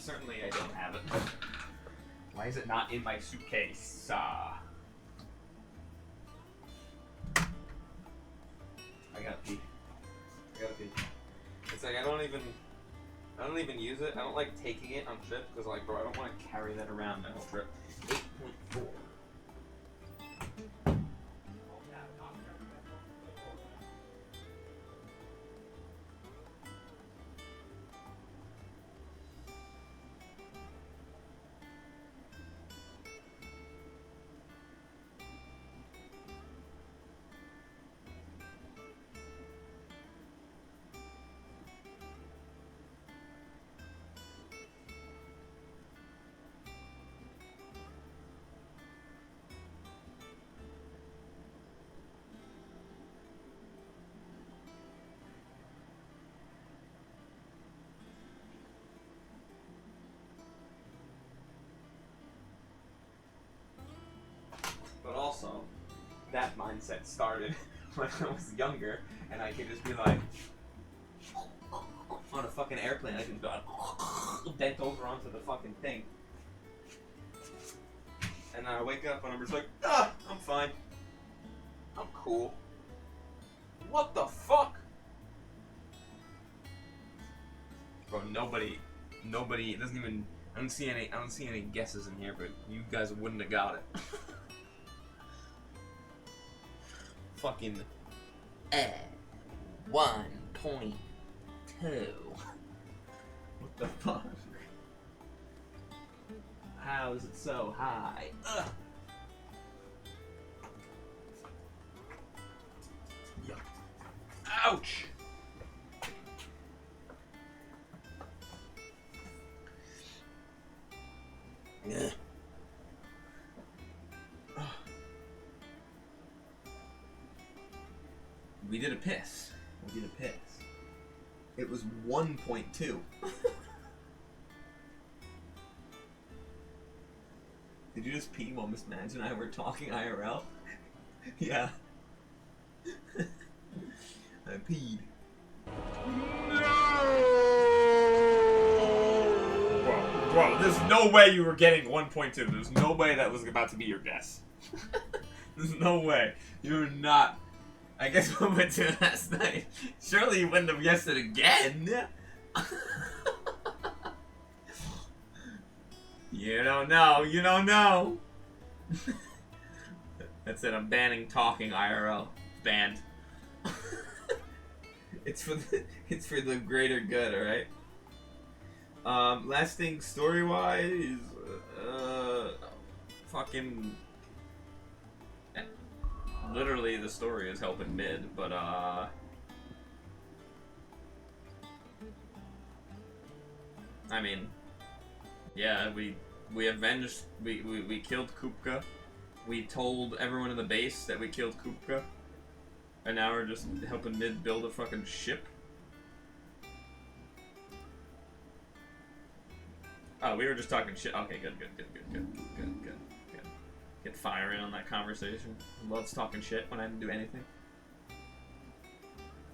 Certainly I don't have it. Why is it not in my suitcase? I gotta pee. It's like I don't even use it. I don't like taking it on trips because like, bro, I don't want to carry that around the whole trip. 8.4. But also, that mindset started when I was younger, and I could just be like, on a fucking airplane, I could go bent over onto the fucking thing. And I wake up and I'm just like, I'm fine. I'm cool. What the fuck? Bro, nobody, it doesn't even, I don't see any guesses in here, but you guys wouldn't have got it. Fucking 1.2. What the fuck? How is it so high? Ugh. Yeah. Ouch! Yeah. We did a piss. It was 1.2. Did you just pee while Miss Madge and I were talking IRL? Yeah. I peed. Bro, there's no way you were getting 1.2. There's no way that was about to be your guess. There's no way. You're not. I guess we went to it last night. Surely you wouldn't have guessed it again. You don't know. You don't know. That's it. I'm banning talking IRL. Banned. It's for the greater good, alright? Last thing story-wise, fucking... Literally, the story is helping mid, but, I mean, yeah, we avenged, we killed Kupka. We told everyone in the base that we killed Kupka. And now we're just helping mid build a fucking ship. Oh, we were just talking shit. Okay, good. Get firing on that conversation. Loves talking shit when I didn't do anything.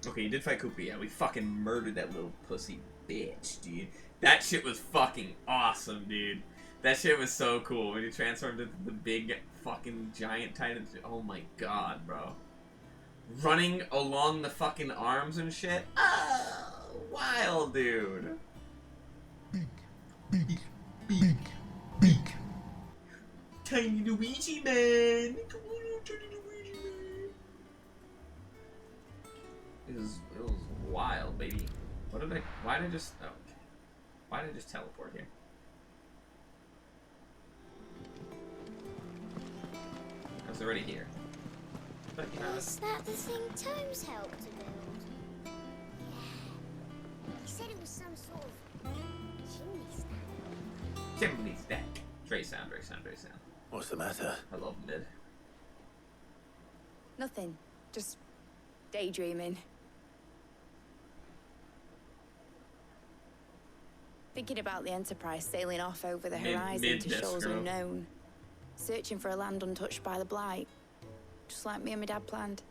Okay, you did fight Koopa, yeah. We fucking murdered that little pussy bitch, dude. That shit was fucking awesome, dude. That shit was so cool when you transformed into the big fucking giant titan. Oh my god, bro. Running along the fucking arms and shit. Oh, wild, dude. Big. Tiny Luigi, man. Come on, tiny Luigi, man. It was wild, baby. Why did I just teleport here? I was already here. But, you know, Is that the thing Tomes helped to build? Yeah. He said it was some sort of chimney stack. Chimney stack. Dre sound. What's the matter? I love mid. Nothing. Just daydreaming. Thinking about the Enterprise sailing off over the horizon to shores unknown. Searching for a land untouched by the Blight. Just like me and my dad planned.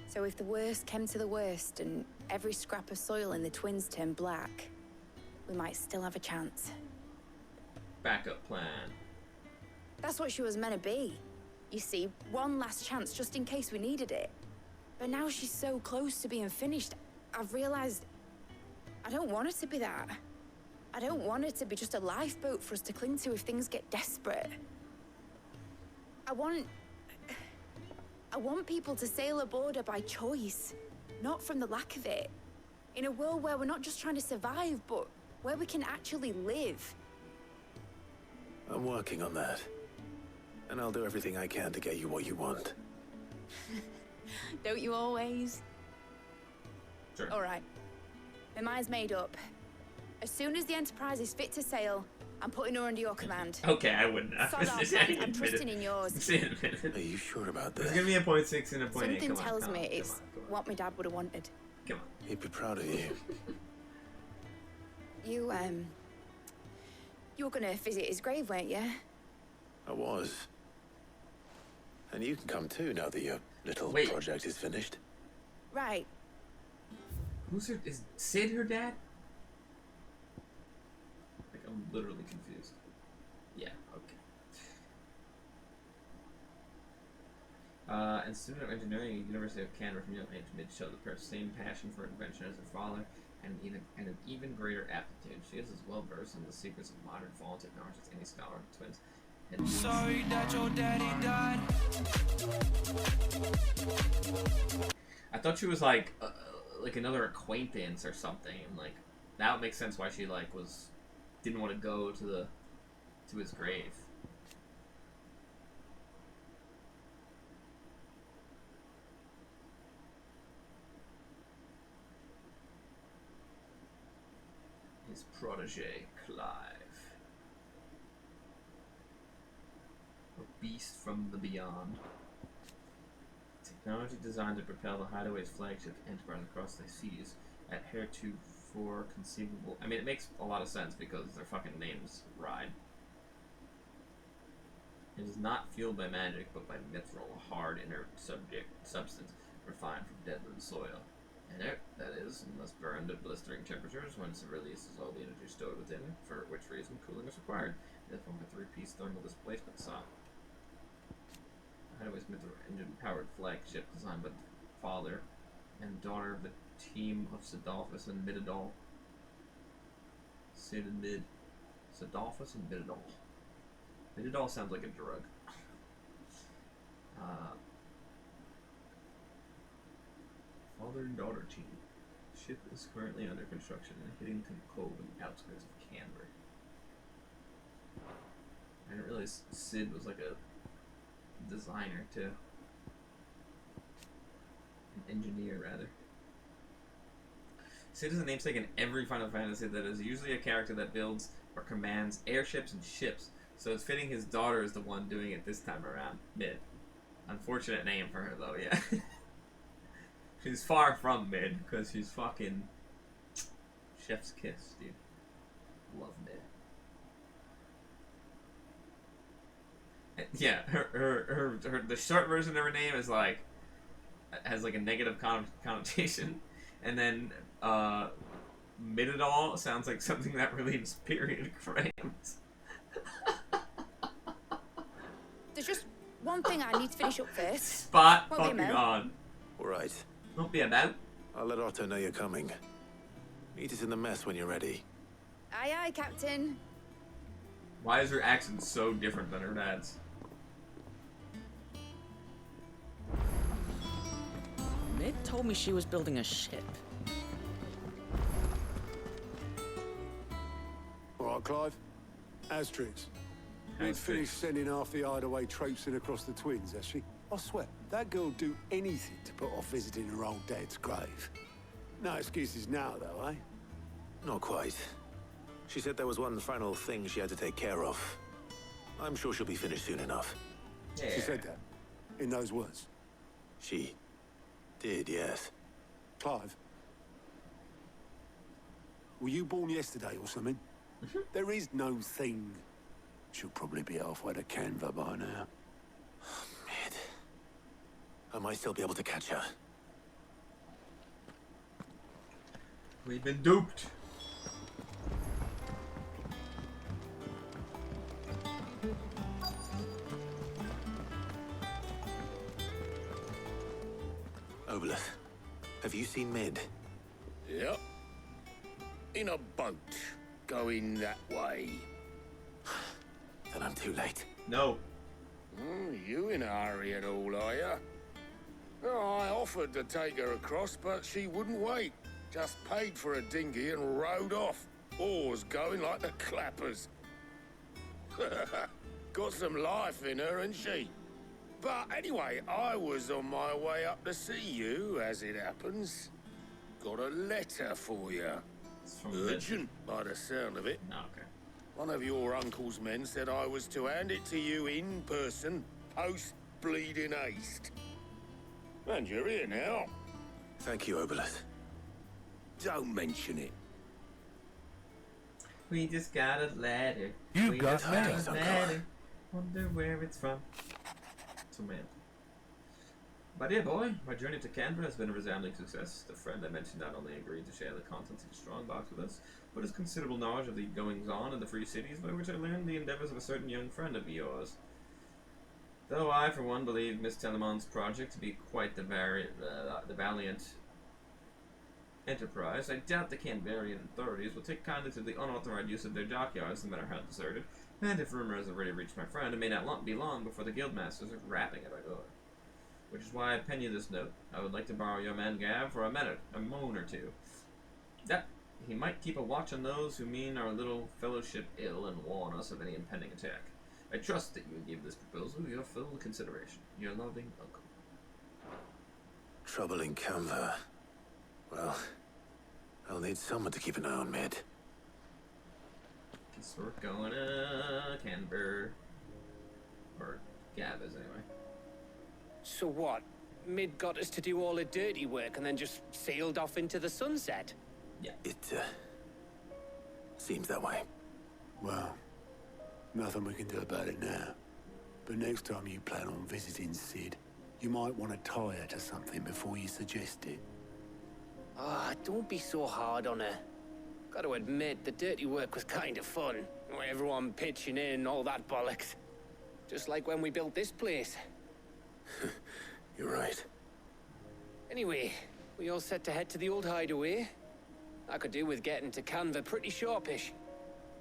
So if the worst came to the worst and every scrap of soil in the Twins turned black, we might still have a chance. backup plan. That's what she was meant to be. You see, one last chance just in case we needed it. But now she's so close to being finished, I've realized I don't want her to be that. I don't want her to be just a lifeboat for us to cling to if things get desperate. I want people to sail aboard her by choice, not from the lack of it. In a world where we're not just trying to survive, but where we can actually live. I'm working on that. And I'll do everything I can to get you what you want. Don't you always? Sure. All right. My mind's made up. As soon as the Enterprise is fit to sail, I'm putting her under your command. Okay, I wouldn't have. Sod off, I'm trusting in yours. Are you sure about this? There's gonna be a 0.6 and a 0.8. Something Come tells on, me come it's on. what my dad would have wanted. Come on. He'd be proud of you. You were gonna visit his grave, weren't you? I was. And you can come too now that your little project is finished. Right. Who's her? Is Sid her dad? Like, I'm literally confused. Yeah, okay. Student of Engineering at University of Canberra from young age mid showed the same passion for invention as her father and an even greater aptitude. She is as well versed in the secrets of modern fall technology as any scholar of twins. Sorry that your daddy died. I thought she was like another acquaintance or something, and like that would make sense why she like didn't want to go to his grave. His protege, Clive. A beast from the beyond. Technology designed to propel the Hideaway's flagship Enterprise across the seas at heretofore conceivable. I mean, it makes a lot of sense because their fucking names rhyme. It is not fueled by magic, but by mithril, a hard inert substance refined from deadwood soil. Inert, that is, unless burned at blistering temperatures. Once it releases all the energy stored within it, for which reason cooling is required. In the form of a 3-piece thermal displacement saw. Hideaway's mithril engine-powered flagship designed by the father and daughter of the team of Sidolphus and Mididol. Sid and Mid. Sidolphus and Mididol. Mididol sounds like a drug. Father and daughter team. Ship is currently under construction in Hiddington Cove in the outskirts of Canberra. I didn't realize Sid was like a designer too. An engineer, rather. Sid is a namesake in every Final Fantasy that is usually a character that builds or commands airships and ships, so it's fitting his daughter is the one doing it this time around. Mid. Unfortunate name for her, though, yeah. She's far from mid, because she's fucking chef's kiss, dude. Love mid. Yeah, her the short version of her name is like has like a negative connotation, and then Mididol sounds like something that relieves period cramps. There's just one thing I need to finish up first. Spot Won't be a fucking mo. on. All right. Won't be a mo. I'll let Otto know you're coming. Meet us in the mess when you're ready. Aye, aye, Captain. Why is her accent so different than her dad's? Mid told me she was building a ship. All right, Clive. Asterix. Mid's finished sending half the Hideaway traipsing across the twins, has she? I swear, that girl'd do anything to put off visiting her old dad's grave. No excuses now, though, eh? Not quite. She said there was one final thing she had to take care of. I'm sure she'll be finished soon enough. Yeah. She said that? In those words? She did, yes. Clive? Were you born yesterday or something? There is no thing. She'll probably be halfway to Canva by now. Mid. I might still be able to catch her. We've been duped. Oboleth, have you seen Mid? Yep. In a boat, going that way. Then I'm too late. No. You in a hurry at all, are you? Oh, I offered to take her across, but she wouldn't wait. Just paid for a dinghy and rowed off. Oars going like the clappers. Got some life in her, ain't she? But anyway, I was on my way up to see you, as it happens. Got a letter for you. Urgent, by the sound of it. Okay. One of your uncle's men said I was to hand it to you in person, post-bleeding haste. And you're here now. Thank you, Oboleth. Don't mention it. We just got a letter. You we got just mail. got a letter. Wonder where it's from. So man. My dear boy, my journey to Canberra has been a resounding success. The friend I mentioned not only agreed to share the contents of a strong box with us, but has considerable knowledge of the goings-on in the free cities by which I learned the endeavors of a certain young friend of yours. Though I, for one, believe Miss Telemon's project to be quite the valiant enterprise, I doubt the Canberrian authorities will take kindly to the unauthorized use of their dockyards, no matter how deserted, and if rumor has already reached my friend, it may not be long before the guildmasters are rapping at our door. Which is why I pen you this note. I would like to borrow your man Gav for a moan or two. That he might keep a watch on those who mean our little fellowship ill and warn us of any impending attack. I trust that you will give this proposal your full consideration. Your loving uncle. Trouble in Canva. Well, I'll need someone to keep an eye on Mid. Guess we're going to Canberra. Or Gav is anyway. So what? Mid got us to do all the dirty work and then just sailed off into the sunset? Yeah. It, seems that way. Well, nothing we can do about it now. But next time you plan on visiting Sid, you might want to tie her to something before you suggest it. Ah, don't be so hard on her. Got to admit, the dirty work was kind of fun. Everyone pitching in, all that bollocks. Just like when we built this place. You're right. Anyway, we all set to head to the old hideaway. I could do with getting to Canva pretty sharpish.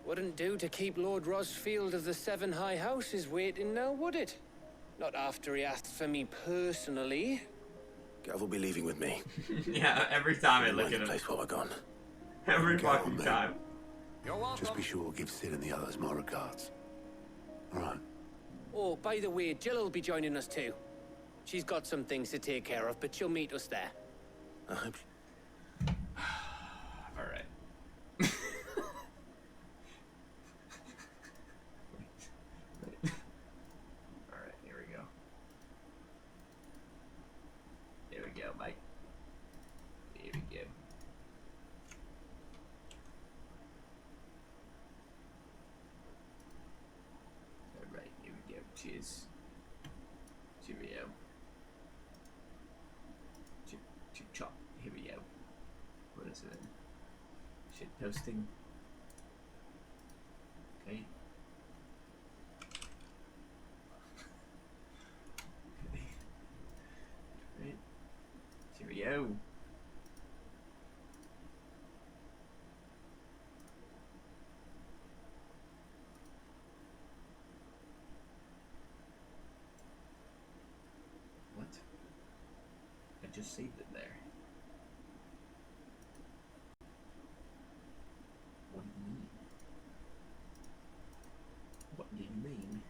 Wouldn't do to keep Lord Rosfield of the Seven High Houses waiting now, would it? Not after he asked for me personally. Gav will be leaving with me. Yeah, every time I look at the him. place while we're gone. Every fucking time. Just be sure to give Sid and the others my regards. All right. Oh, by the way, Jill will be joining us too. She's got some things to take care of, but she'll meet us there. Alright. Alright, here we go. Here we go, Mike. Here we go. Alright, here we go. Cheers. Cheerio. Chop. Here we go. What is it? Shit posting. Okay. Okay. Right. Cheerio. What? I just saved it there. What do you mean? What do you mean?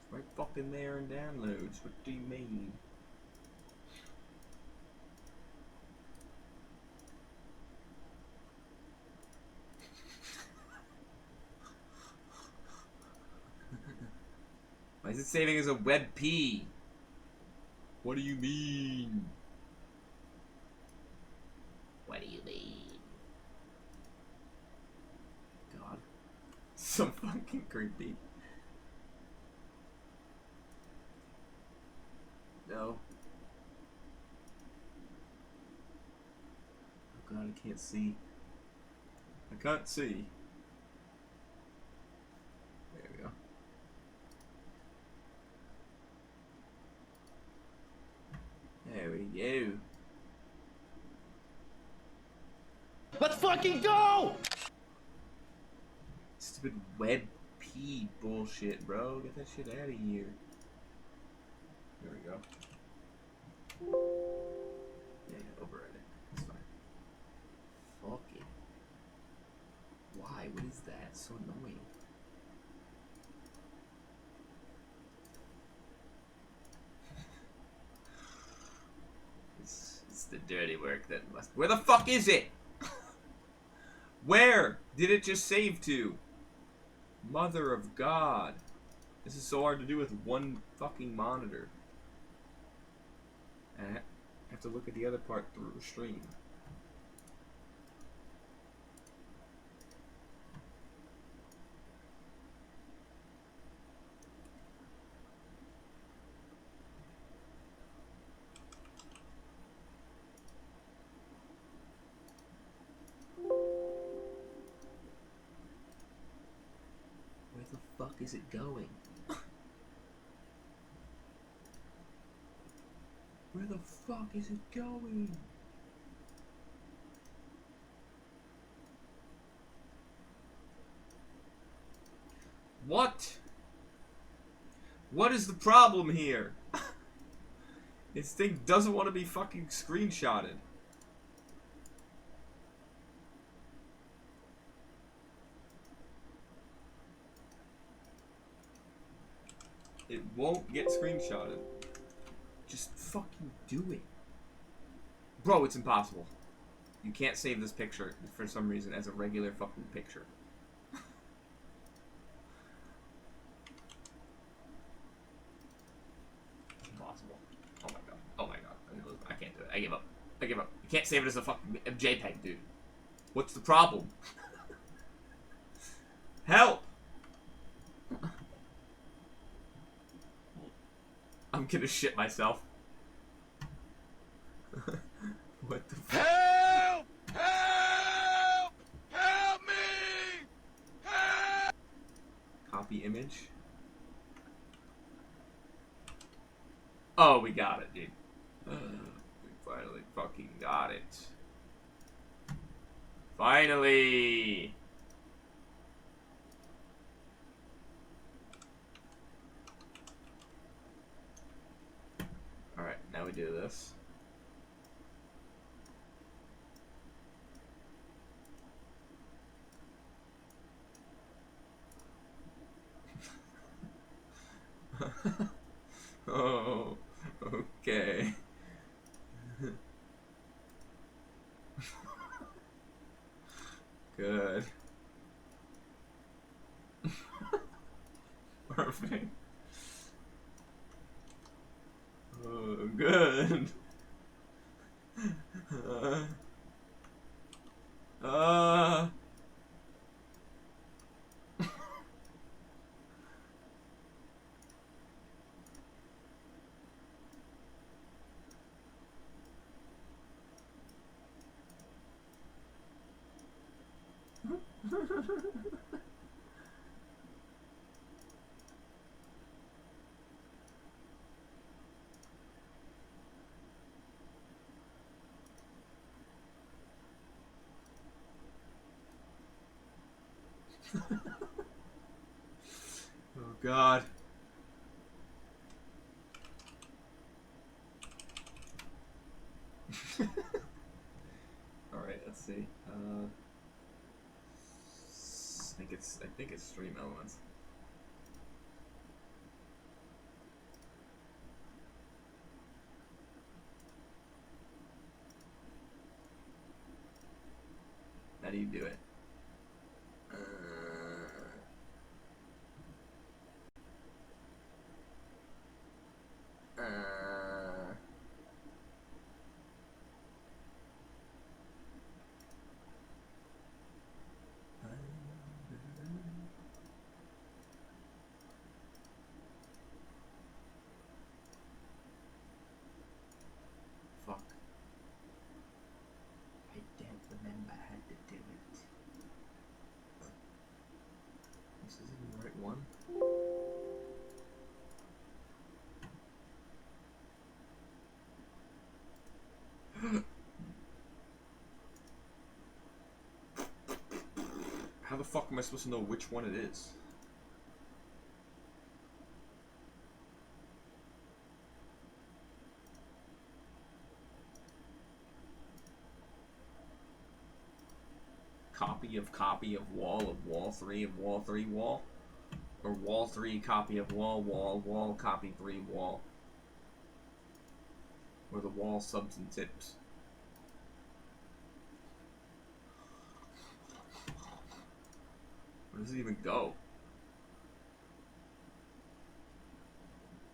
It's right fucking there in downloads. What do you mean? Why is it saving as a WebP? What do you mean? What do you mean? God. So fucking creepy. No. Oh god, I can't see. I can't see. There we go. There we go. Let's fucking go! Stupid web P bullshit, bro. Get that shit out of here. There we go. Yeah, override it. It's fine. Fuck it. Why? What is that? It's so annoying. It's the dirty work that must. Where the fuck is it? Where did it just save to? Mother of God. This is so hard to do with one fucking monitor. And I have to look at the other part through a stream. Where the fuck is it going? Where the fuck is it going? What? What is the problem here? This thing doesn't want to be fucking screenshotted. It won't get screenshotted. Just fucking do it. Bro, it's impossible. You can't save this picture for some reason as a regular fucking picture. Impossible. Oh my god. Oh my god. I can't do it. I give up. I give up. You can't save it as a fucking JPEG, dude. What's the problem? Help! I'm gonna shit myself. What the fuck? Help! Help! Help me! Help! Copy image. Oh, we got it, dude. We finally fucking got it. Finally! Alright, now we do this. Oh, okay. Good. Perfect. Oh, good. Oh god. Alright, let's see. I think it's stream elements. How do you do it? fuck am I supposed to know which one it is? Copy of wall 3 of wall 3 wall, or wall 3 copy of wall copy 3 wall, or the wall subs and tips. Where does it even go?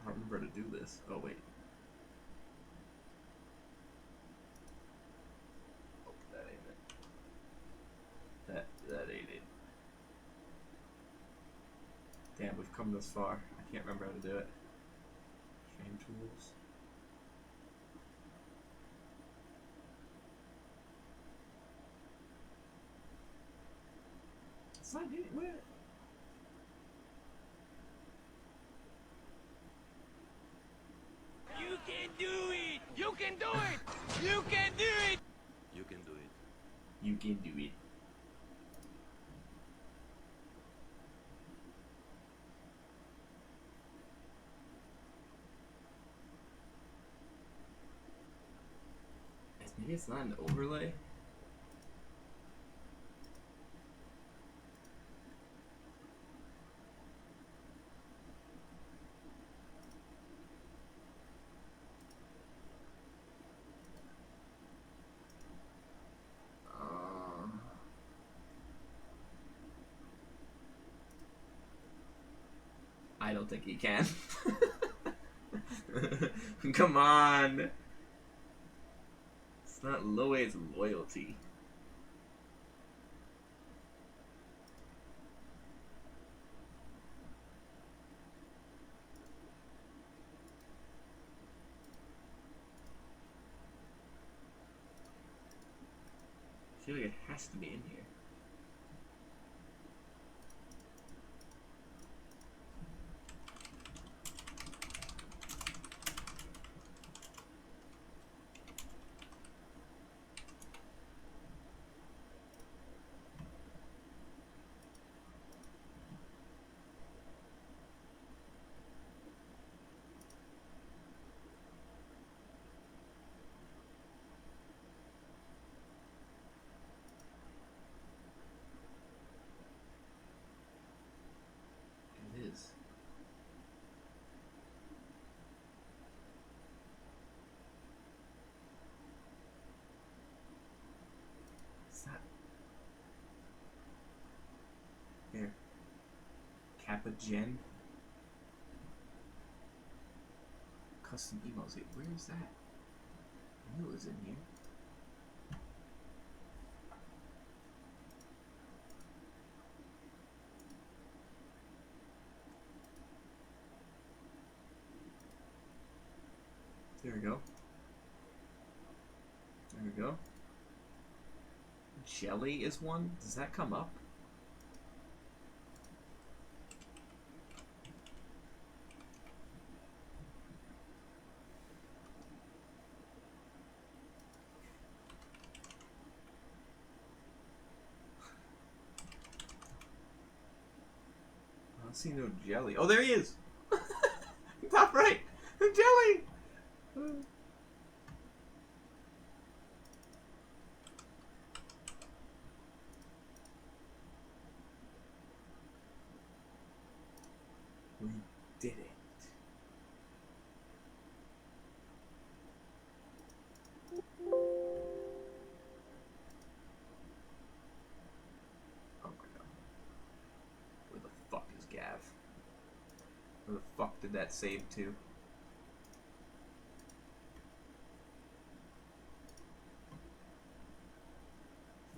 I don't remember how to do this. Oh wait. Oh, that ain't it. That ain't it. Damn, we've come this far. I can't remember how to do it. Frame tools. It's not getting wet. You can do it! You can do it! You can do it! You can do it. You can do it. Maybe it's not an overlay. I don't think he can. Come on. It's not low, it's loyalty. I feel like it has to be in here. It is. What's that? Here. Kappa Gen. Custom emails. Wait, where is that? I knew it was in here. There we go. There we go. Jelly is one? Does that come up? I don't see no jelly. Oh, there he is! Top right! Jelly! We did it. Oh my god. Where the fuck is Gav? Where the fuck did that save to?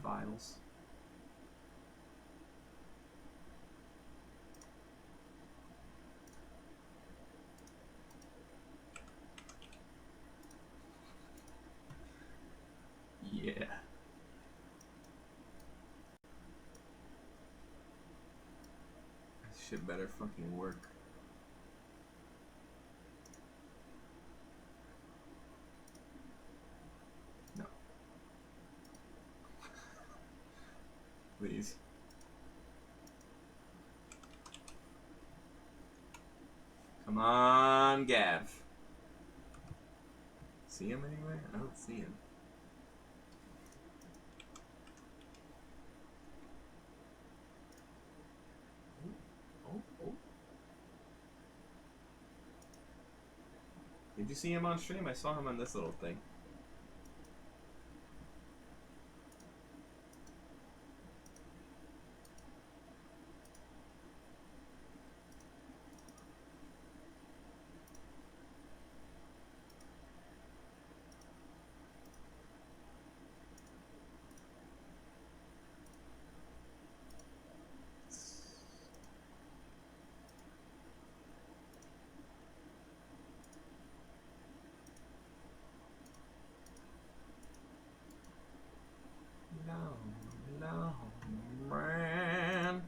Files. Yeah. This shit better fucking work. No. Please. Come on, Gav. See him anywhere? I don't see him. Oh. Did you see him on stream? I saw him on this little thing. No, man.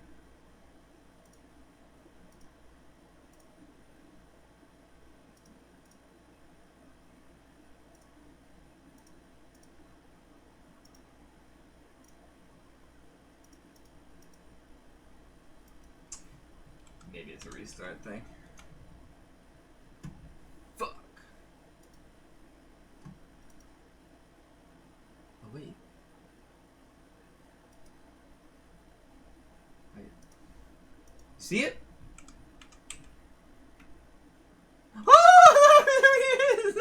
Maybe it's a restart thing. Fuck. Oh, wait. See it? Oh, there he is!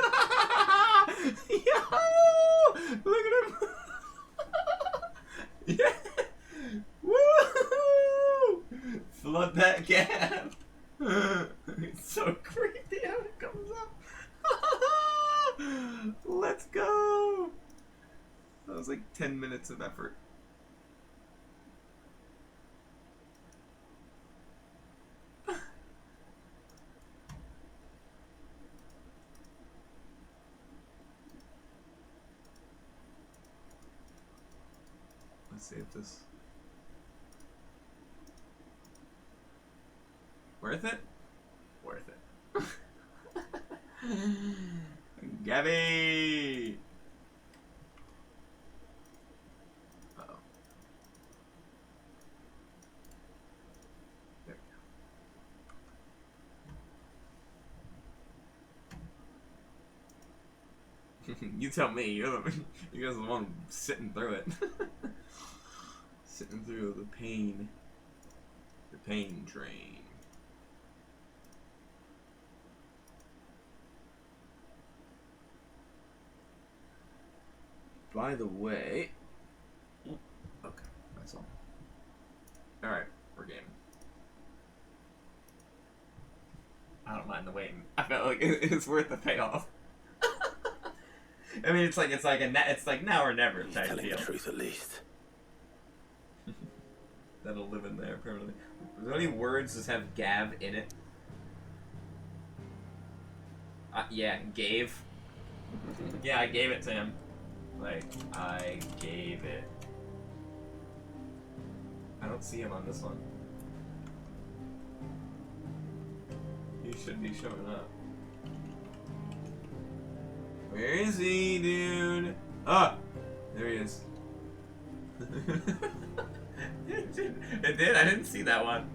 Yo! Look at him! Yeah! Woo! Flood that gap! It's so creepy how it comes up. Let's go! That was like 10 minutes of effort. Let's see if this... Worth it? Worth it. Gabby! Uh-oh. There we go. You tell me, you guys are the one sitting through it. Sitting through the pain. The pain train. By the way... Okay, that's all. Alright, we're gaming. I don't mind the waiting. I felt like it's worth the payoff. I mean, it's like now or never type telling deal. the truth at least. That'll live in there permanently. Are there any words that have Gav in it? Yeah, gave. Yeah, I gave it to him. Like, I gave it. I don't see him on this one. He should be showing up. Where is he, dude? Ah! There he is. It did? I didn't see that one.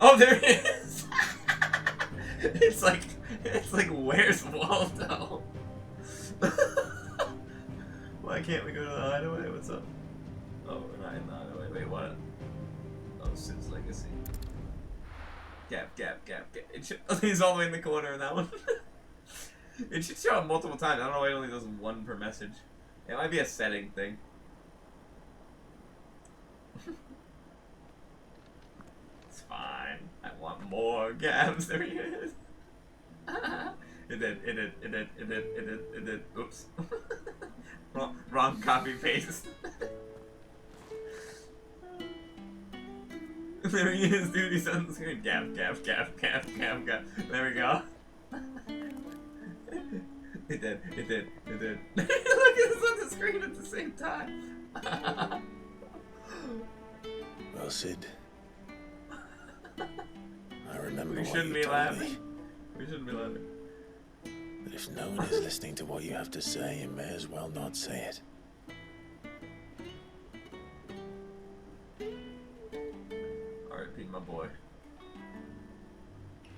Oh, there it is! It's like, where's Waldo? Why can't we go to the hideaway? What's up? Oh, we're not in the hideaway. Wait, what? Oh, Sid's Legacy. Gap. It should, he's all the way in the corner in that one. It should show up multiple times. I don't know why it only does one per message. It might be a setting thing. It's fine. I want more Gabs. There he is. It did. Oops. wrong copy paste. There he is, dude. He's on the screen. Gab. There we go. It did. Look, it's on the screen at the same time. Well, Sid. I remember We what shouldn't you be told laughing. me. We shouldn't be laughing. But if no one is listening to what you have to say, you may as well not say it. R.I.P. my boy.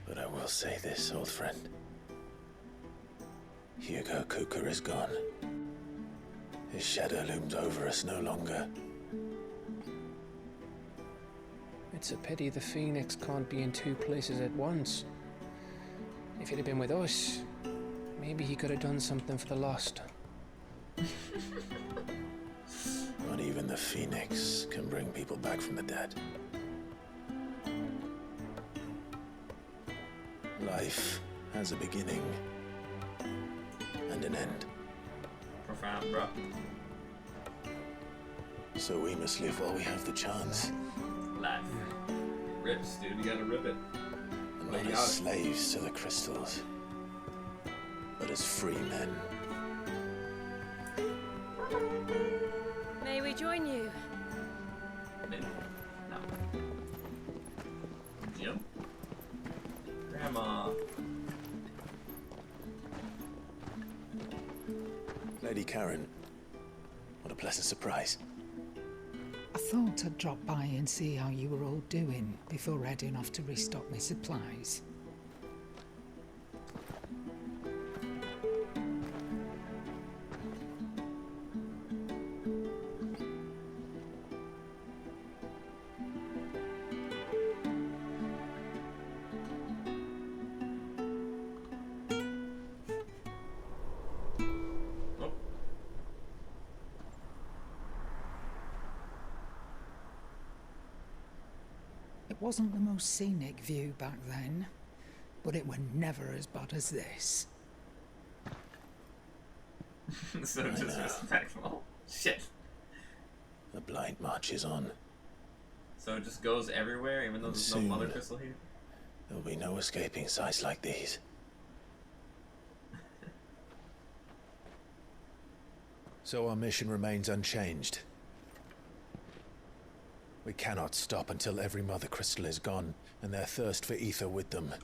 But I will say this, old friend. Hugo Kuka is gone. His shadow looms over us no longer. It's a pity the Phoenix can't be in two places at once. If he'd have been with us, maybe he could have done something for the lost. Not even the Phoenix can bring people back from the dead. Life has a beginning and an end. Profound, bro. So we must live while we have the chance. Life. Rips, dude. You gotta rip it. And not as slaves to the crystals, but as free men. May we join you? No. Jim? Grandma. Lady Karen, what a pleasant surprise. I thought I'd drop by and see how you were all doing before heading off to restock my supplies. It wasn't the most scenic view back then, but it were never as bad as this. So disrespectful. Shit. The blind march is on. So it just goes everywhere, even though there's no mother crystal here? There will be no escaping sights like these. So our mission remains unchanged. We cannot stop until every mother crystal is gone, and their thirst for ether with them.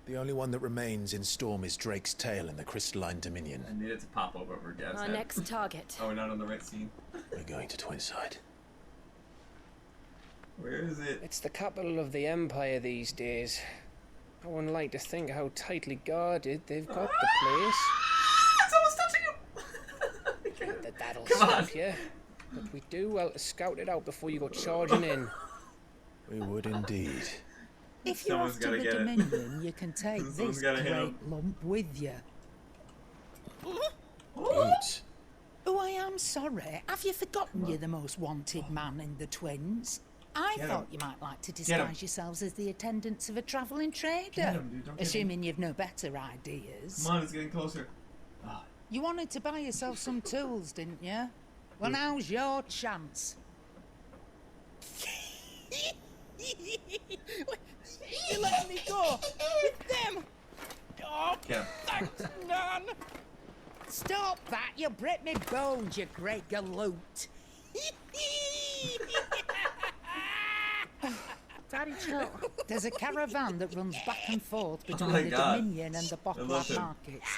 The only one that remains in Storm is Drake's tail in the crystalline dominion. I needed to pop over Gav's Our head. next target. Oh, we're not on the right scene. We're going to Twinside. Where is it? It's the capital of the Empire these days. I wouldn't like to think how tightly guarded they've got the place. Someone's touching him! That'll Come on. stop you. But we do well to scout it out before you go charging in. We would indeed. If you're Someone's off to gotta the get it. Dominion, you can take Someone's this gotta hit great him. lump with you. Boots. Oh, I am sorry. Have you forgotten you're the most wanted man in the Twins? I Get thought him. you might like to Get him. disguise yourselves as the attendants of a travelling trader. Get him, dude. Don't get him. Assuming you've no better ideas. Come on, it's getting closer. You wanted to buy yourself some tools, didn't you? Well, now's your chance. You let me go with them. Oh, Yeah. thanks, man. Stop that! You'll break me bones, you great galoot. Daddy Chuck, there's a caravan that runs back and forth between my the God. Dominion and the I love Bocklab him. markets.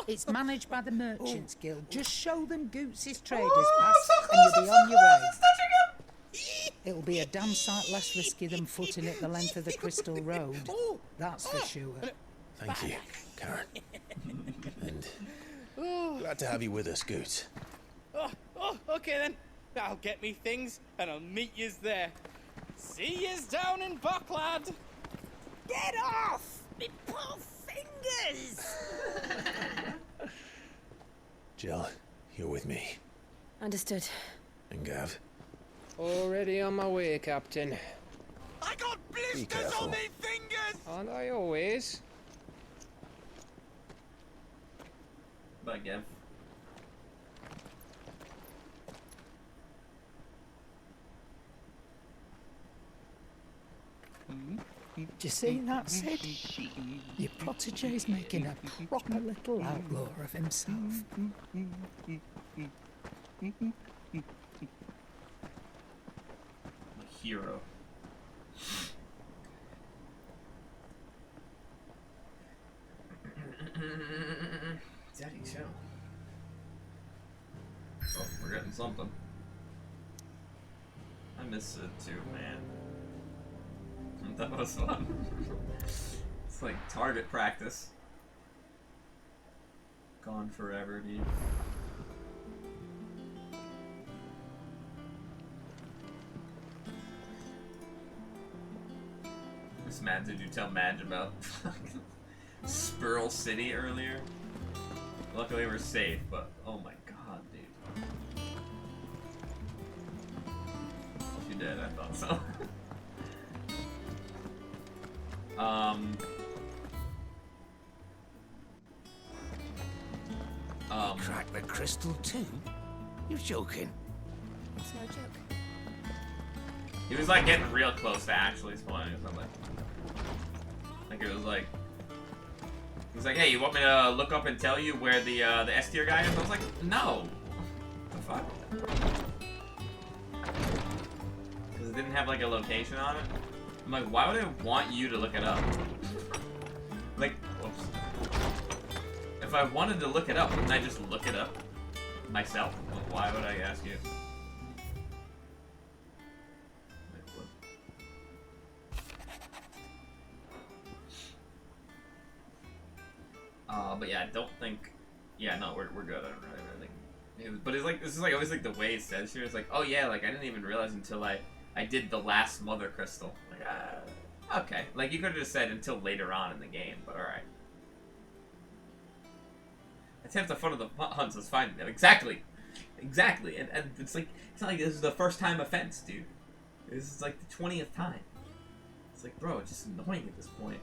It's managed by the Merchants Guild. Just show them Goots' traders Oh, pass I'm so and you'll close, be I'm on so your close, way. it's touching him! It'll be a damn sight less risky than footing it the length of the Crystal Road. That's for sure. Thank you, Karen. And glad to have you with us, Goot. Oh, okay then. I'll get me things and I'll meet yous there. See yous down in Bucklad. Get off! Me poor fingers! Jill, you're with me. Understood. And Gav. Already on my way, Captain. I got blisters careful. on me fingers. Aren't I always? Bye, Gav. Do you see that, Sid? Your protege's making a proper little outlaw of himself. Hero. Daddy, chill. Oh, we're getting something. I miss it too, man. That was fun. It's like target practice. Gone forever, dude. This man, did you tell Madge about Spurl City earlier? Luckily we're safe, but oh my god, dude. She did, I thought so. Crack the crystal too? You're joking. It's no joke. He was like getting real close to actually spawning or something. Like it was like, he's like, hey, you want me to look up and tell you where the S tier guy is? I was like, no. The fuck? Because it didn't have like a location on it. I'm like, why would I want you to look it up? Like, whoops. If I wanted to look it up, wouldn't I just look it up myself? Like, why would I ask you? But yeah, I don't think. Yeah, no, we're good. I don't really think. But it's like this is like always like the way it says here. It's like, oh yeah, like I didn't even realize until I did the last mother crystal. Like, okay, like you could have just said until later on in the game, but all right. Attempt the fun of the hunts is fine. Exactly, exactly, and it's like it's not like this is the first time offense, dude. This is like the 20th time. It's like, bro, it's just annoying at this point.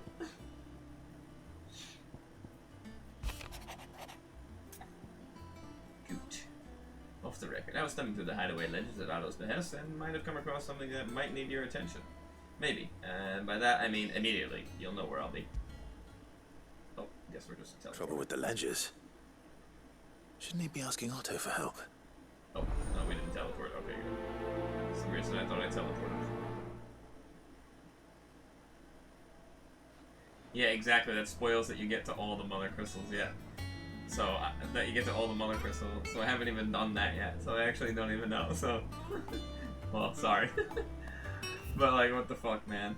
Off the record. I was thumbing through the hideaway legends at Otto's behest and might have come across something that might need your attention. Maybe. And by that, I mean immediately. You'll know where I'll be. Oh, guess we're just teleporting. Trouble with the ledgers. Shouldn't he be asking Otto for help? Oh, no, we didn't teleport. Okay, good. For some reason I thought I teleported. Yeah, exactly. That spoils that you get to all the mother crystals yet. So, that you get to all the mother crystals. So I haven't even done that yet. So I actually don't even know. So, well, sorry. But like, what the fuck, man?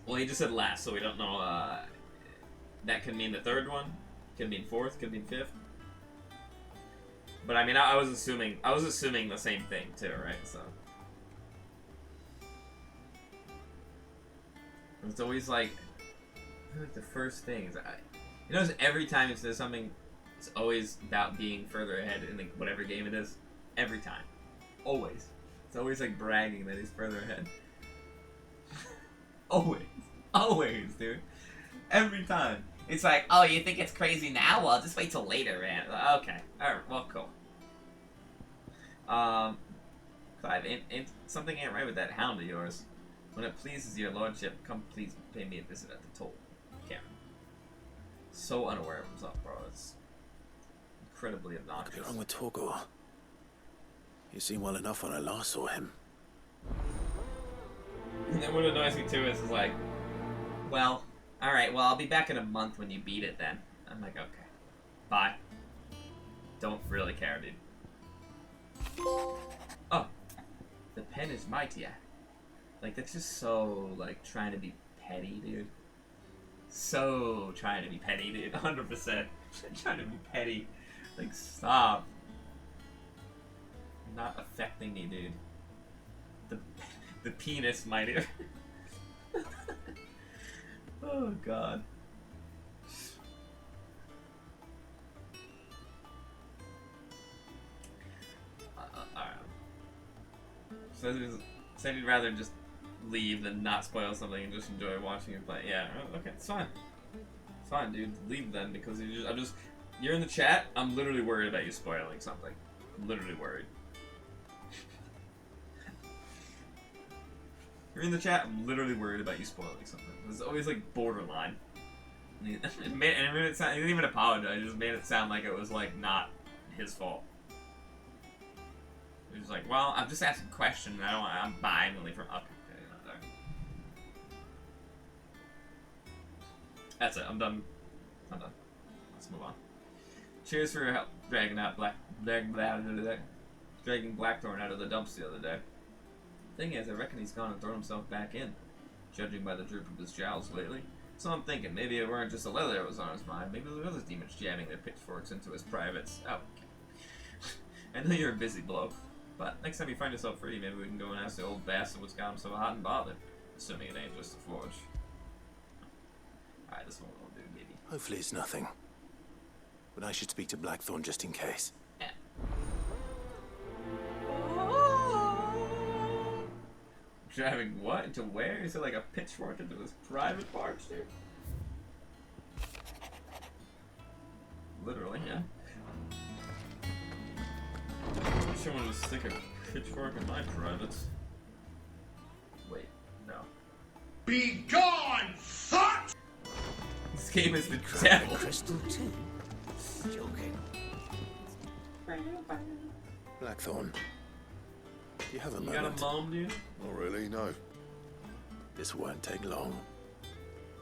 Well, he just said last, so we don't know, that could mean the third one, could mean fourth, could mean fifth. But I mean, I was assuming the same thing too, right? So. It's always like the first things. You notice every time it says something, it's always about being further ahead in whatever game it is. Every time. Always. It's always like bragging that he's further ahead. Always. Always, dude. Every time. It's like, oh, you think it's crazy now? Well, just wait till later, man. Okay. Alright, well, cool. Clive, something ain't right with that hound of yours. When it pleases your lordship, come please pay me a visit at the toll. Cameron. So unaware of himself, bro. It's incredibly obnoxious. What's wrong with Torgor? He seemed well enough when I last saw him. And then what annoys me too is like, well, alright, well, I'll be back in a month when you beat it then. I'm like, okay. Bye. Don't really care, dude. Oh. The pen is mightier. Like, that's just so, like, trying to be petty, dude. So trying to be petty, dude. 100%. Trying to be petty. Like, stop. Not affecting me, dude. The penis mightier. Oh, God. Alright. So said he'd rather just leave than not spoil something and just enjoy watching it play. Yeah, okay, it's fine. It's fine, dude. Leave then, because you're in the chat. I'm literally worried about you spoiling something. I'm literally worried. You're in the chat. I'm literally worried about you spoiling something. It's always like borderline. It made it sound. He didn't even apologize. He just made it sound like it was like not his fault. He was like, "Well, I'm just asking a question. And I'm buying only from up." That's it. I'm done. Let's move on. Cheers for your help dragging out dragging Blackthorn out of the dumps the other day. Thing is, I reckon he's gone and thrown himself back in, judging by the droop of his jowls lately. So I'm thinking, maybe it weren't just the leather that was on his mind, maybe there were other demons jamming their pitchforks into his privates. Oh, I know you're a busy bloke, but next time you find yourself free, maybe we can go and ask the old bastard what's got him so hot and bothered. Assuming it ain't just a forge. Alright, this one won't do, maybe. Hopefully it's nothing. But I should speak to Blackthorn just in case. Yeah. Driving what? Into where? Is it like a pitchfork into his private parts, dude? Literally, yeah. Someone would stick a pitchfork in my privates. Wait, no. Be gone, thought! This game is the devil. Crystal too? Joking. Blackthorn. Do you have a moment? You got a mom, dude? Not really, no. This won't take long.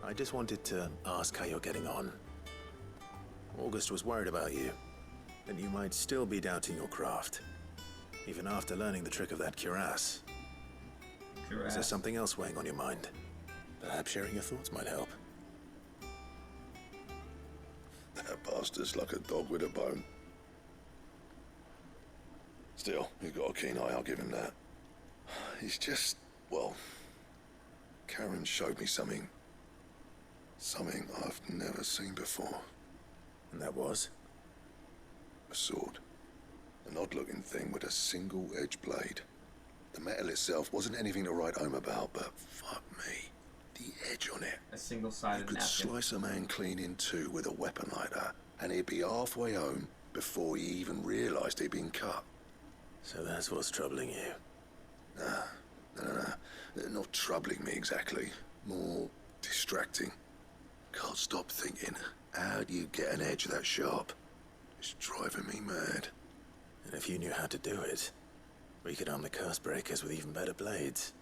I just wanted to ask how you're getting on. August was worried about you, that you might still be doubting your craft, even after learning the trick of that cuirass. Is there something else weighing on your mind? Perhaps sharing your thoughts might help. That bastard's like a dog with a bone. Still, he's got a keen eye, I'll give him that. He's just, well, Karen showed me something. Something I've never seen before. And that was? A sword. An odd-looking thing with a single-edged blade. The metal itself wasn't anything to write home about, but fuck me. The edge on it. A single-sided napkin. You could slice a man clean in two with a weapon like that, and he'd be halfway home before he even realised he'd been cut. So that's what's troubling you? Nah. Not troubling me exactly. More distracting. Can't stop thinking, how do you get an edge that sharp? It's driving me mad. And if you knew how to do it, we could arm the curse breakers with even better blades.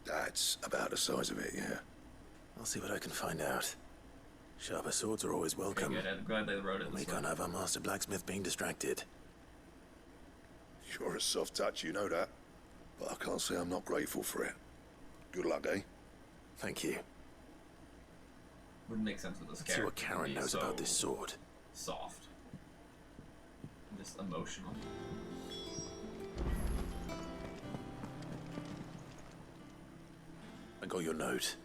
That's about the size of it, yeah. I'll see what I can find out. Sharper swords are always welcome. Okay, good. I'm glad they wrote it We can't have our master blacksmith being distracted. You're a soft touch, you know that. But I can't say I'm not grateful for it. Good luck, eh? Thank you. Wouldn't make sense with this Let's character. see what Karen knows about this sword. Soft. Just emotional. I got your note.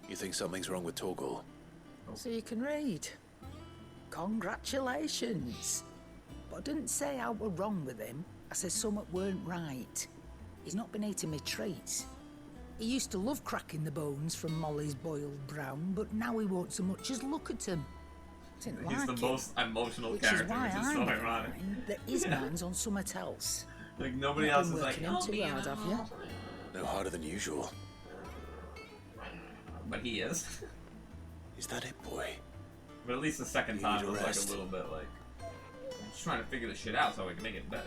You think something's wrong with Torgal? So you can read. Congratulations. But I didn't say I were wrong with him. I said something weren't right. He's not been eating me treats. He used to love cracking the bones from Molly's boiled brown, but now he won't so much as look at him. Didn't He's like the it, most emotional which character, is why which is I so never ironic. mind that his mind's on something else. Like nobody You've else been is like, working him "Oh, too be hard, have you? No harder than usual. But he is. Is that it, boy? But at least the second You time need was a like rest. a little bit like, I'm just trying to figure this shit out so we can make it better.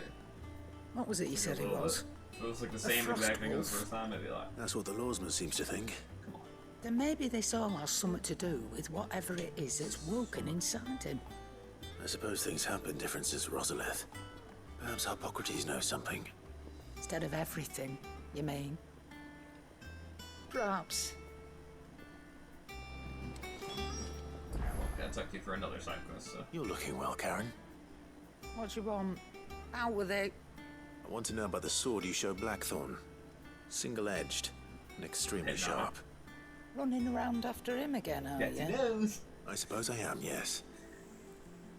What was it you said it was? If it was like the A same frost exact thing as wolf. the first time, I'd be like, That's what the lawsman seems to think. Then maybe this all has something to do with whatever it is that's woken inside him. I suppose things have been different since Rosalith. Perhaps Hippocrates knows something. Instead of everything, you mean? Perhaps. yeah, took you for another side quest, so. You're looking well, Karen. What do you want? Out with it. I want to know about the sword you showed Blackthorn. Single-edged and extremely Hey, sharp. Running around after him again, are Yes, you? he knows. I suppose I am, yes.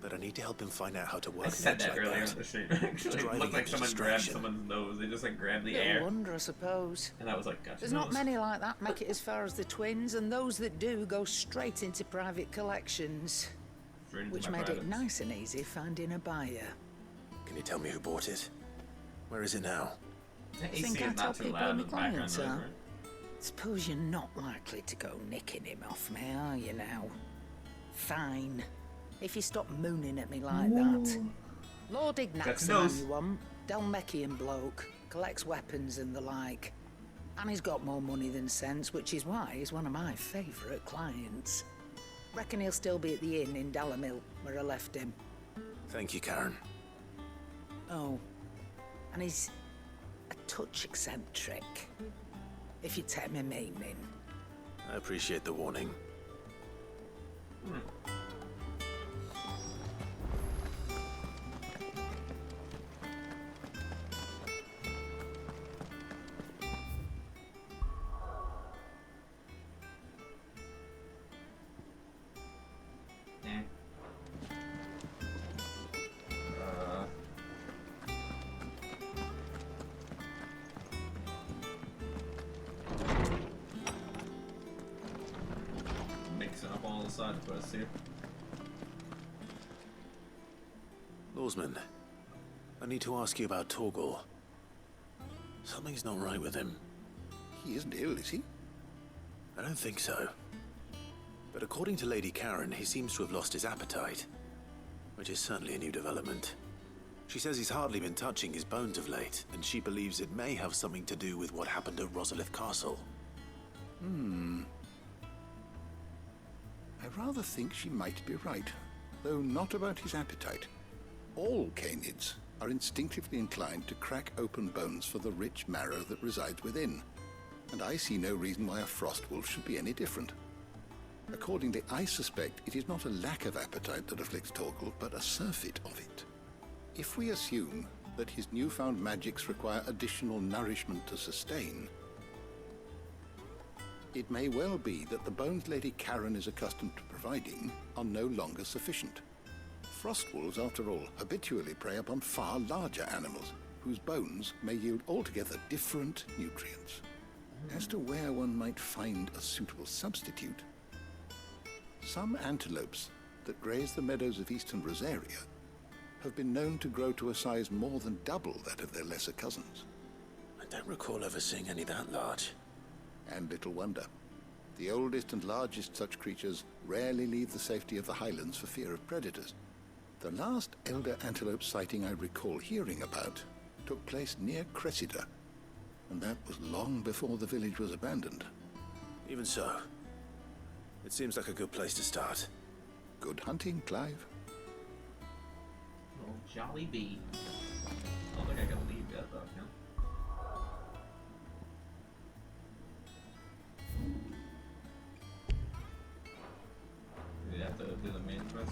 But I need to help him find out how to work I an said edge that like earlier that. in the stream. Actually, it Driving looked like into someone grabbed distraction. someone's nose. They just like grabbed the Little air. wonder, I suppose. And I was like, gotcha. There's not many like that make it as far as the twins, and those that do go straight into private collections. Which made it nice and easy finding a buyer. Can you tell me who bought it? Where is it now? The AC Think I is tell not too people loud in in the the background, clients though, are? right? Suppose you're not likely to go nicking him off me, are you now? Fine. If you stop mooning at me like that. Lord Ignat's the man nose. you want. Dalmekian bloke. Collects weapons and the like. And he's got more money than sense, which is why he's one of my favourite clients. Reckon he'll still be at the inn in Dalamil, where I left him. Thank you, Karen. Oh, And he's a touch eccentric, if you take me meaning. I appreciate the warning. Mixing up all the side quests here. Lawsman, I need to ask you about Torgal. Something's not right with him. He isn't ill, is he? I don't think so. But according to Lady Karen, he seems to have lost his appetite, which is certainly a new development. She says he's hardly been touching his bones of late, and she believes it may have something to do with what happened at Rosalith Castle. I rather think she might be right, though not about his appetite. All canids are instinctively inclined to crack open bones for the rich marrow that resides within, and I see no reason why a frost wolf should be any different. Accordingly, I suspect it is not a lack of appetite that afflicts Torgal, but a surfeit of it. If we assume that his newfound magics require additional nourishment to sustain, it may well be that the bones Lady Karen is accustomed to providing are no longer sufficient. Frost wolves, after all, habitually prey upon far larger animals, whose bones may yield altogether different nutrients. As to where one might find a suitable substitute, some antelopes that graze the meadows of eastern Rosaria have been known to grow to a size more than double that of their lesser cousins. I don't recall ever seeing any that large. And little wonder. The oldest and largest such creatures rarely leave the safety of the highlands for fear of predators. The last elder antelope sighting I recall hearing about took place near Cressida, and that was long before the village was abandoned. Even so, it seems like a good place to start. Good hunting, Clive. Oh, jolly bee. I don't think I can leave yet, though, can I? We have to do the main quest.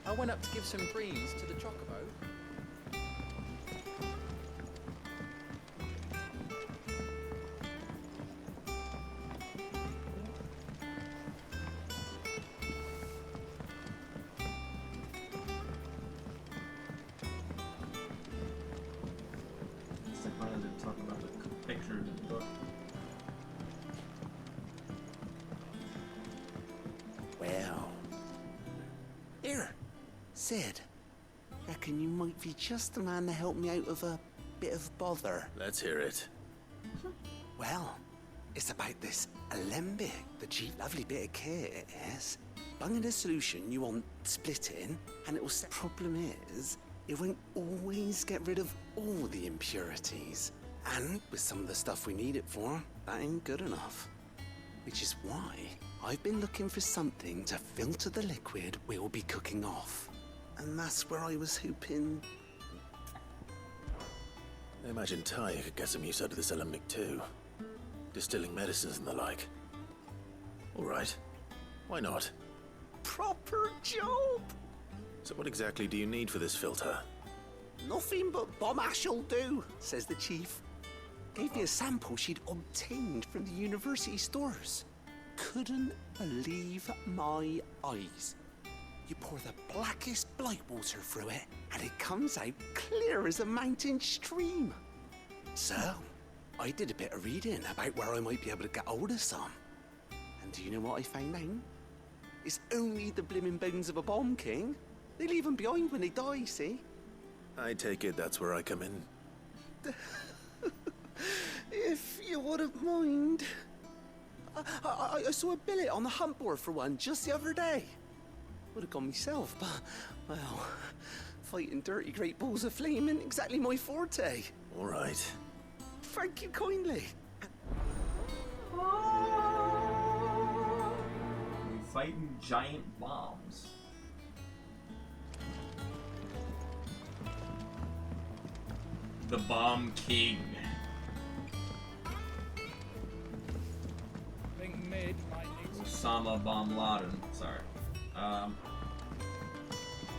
I went up to give some greens to the chocobo. I wanted to talk about the picture in the book. Well. Here, Sid. Reckon you might be just the man to help me out of a bit of bother. Let's hear it. Well, it's about this alembic, the cheap, lovely bit of kit it is. Bunging a solution you want splitting, and it will set. Problem is, it won't always get rid of all the impurities. And with some of the stuff we need it for, that ain't good enough. Which is why I've been looking for something to filter the liquid we'll be cooking off. And that's where I was hoping. I imagine Ty could get some use out of this alembic too. Distilling medicines and the like. All right. Why not? Proper job! So what exactly do you need for this filter? Nothing but bomb ash'll do, says the chief. Gave me a sample she'd obtained from the university stores. Couldn't believe my eyes. You pour the blackest blight water through it, and it comes out clear as a mountain stream. So, I did a bit of reading about where I might be able to get hold of some. And do you know what I found out? It's only the blimmin' bones of a bomb king. They leave them behind when they die, see? I take it that's where I come in. If you wouldn't mind. I saw a billet on the hunt board for one just the other day. Would have gone myself, but, well, fighting dirty great balls of flame ain't exactly my forte. All right. Thank you kindly. Fighting giant bombs. The Bomb King. Think mid might need Osama Bin Laden. Sorry.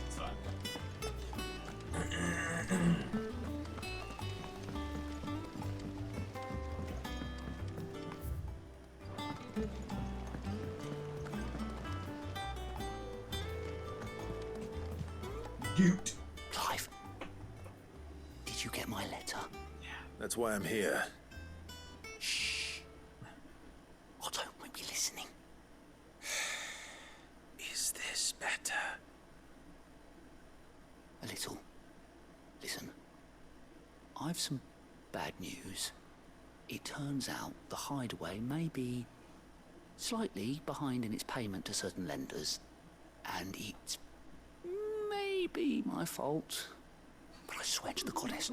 It's fine. Ute. Clive, did you get my letter? That's why I'm here. Shh. Otto might be listening. Is this better? A little. Listen, I've some bad news. It turns out the hideaway may be slightly behind in its payment to certain lenders, and it's maybe my fault. But I swear to the goddess,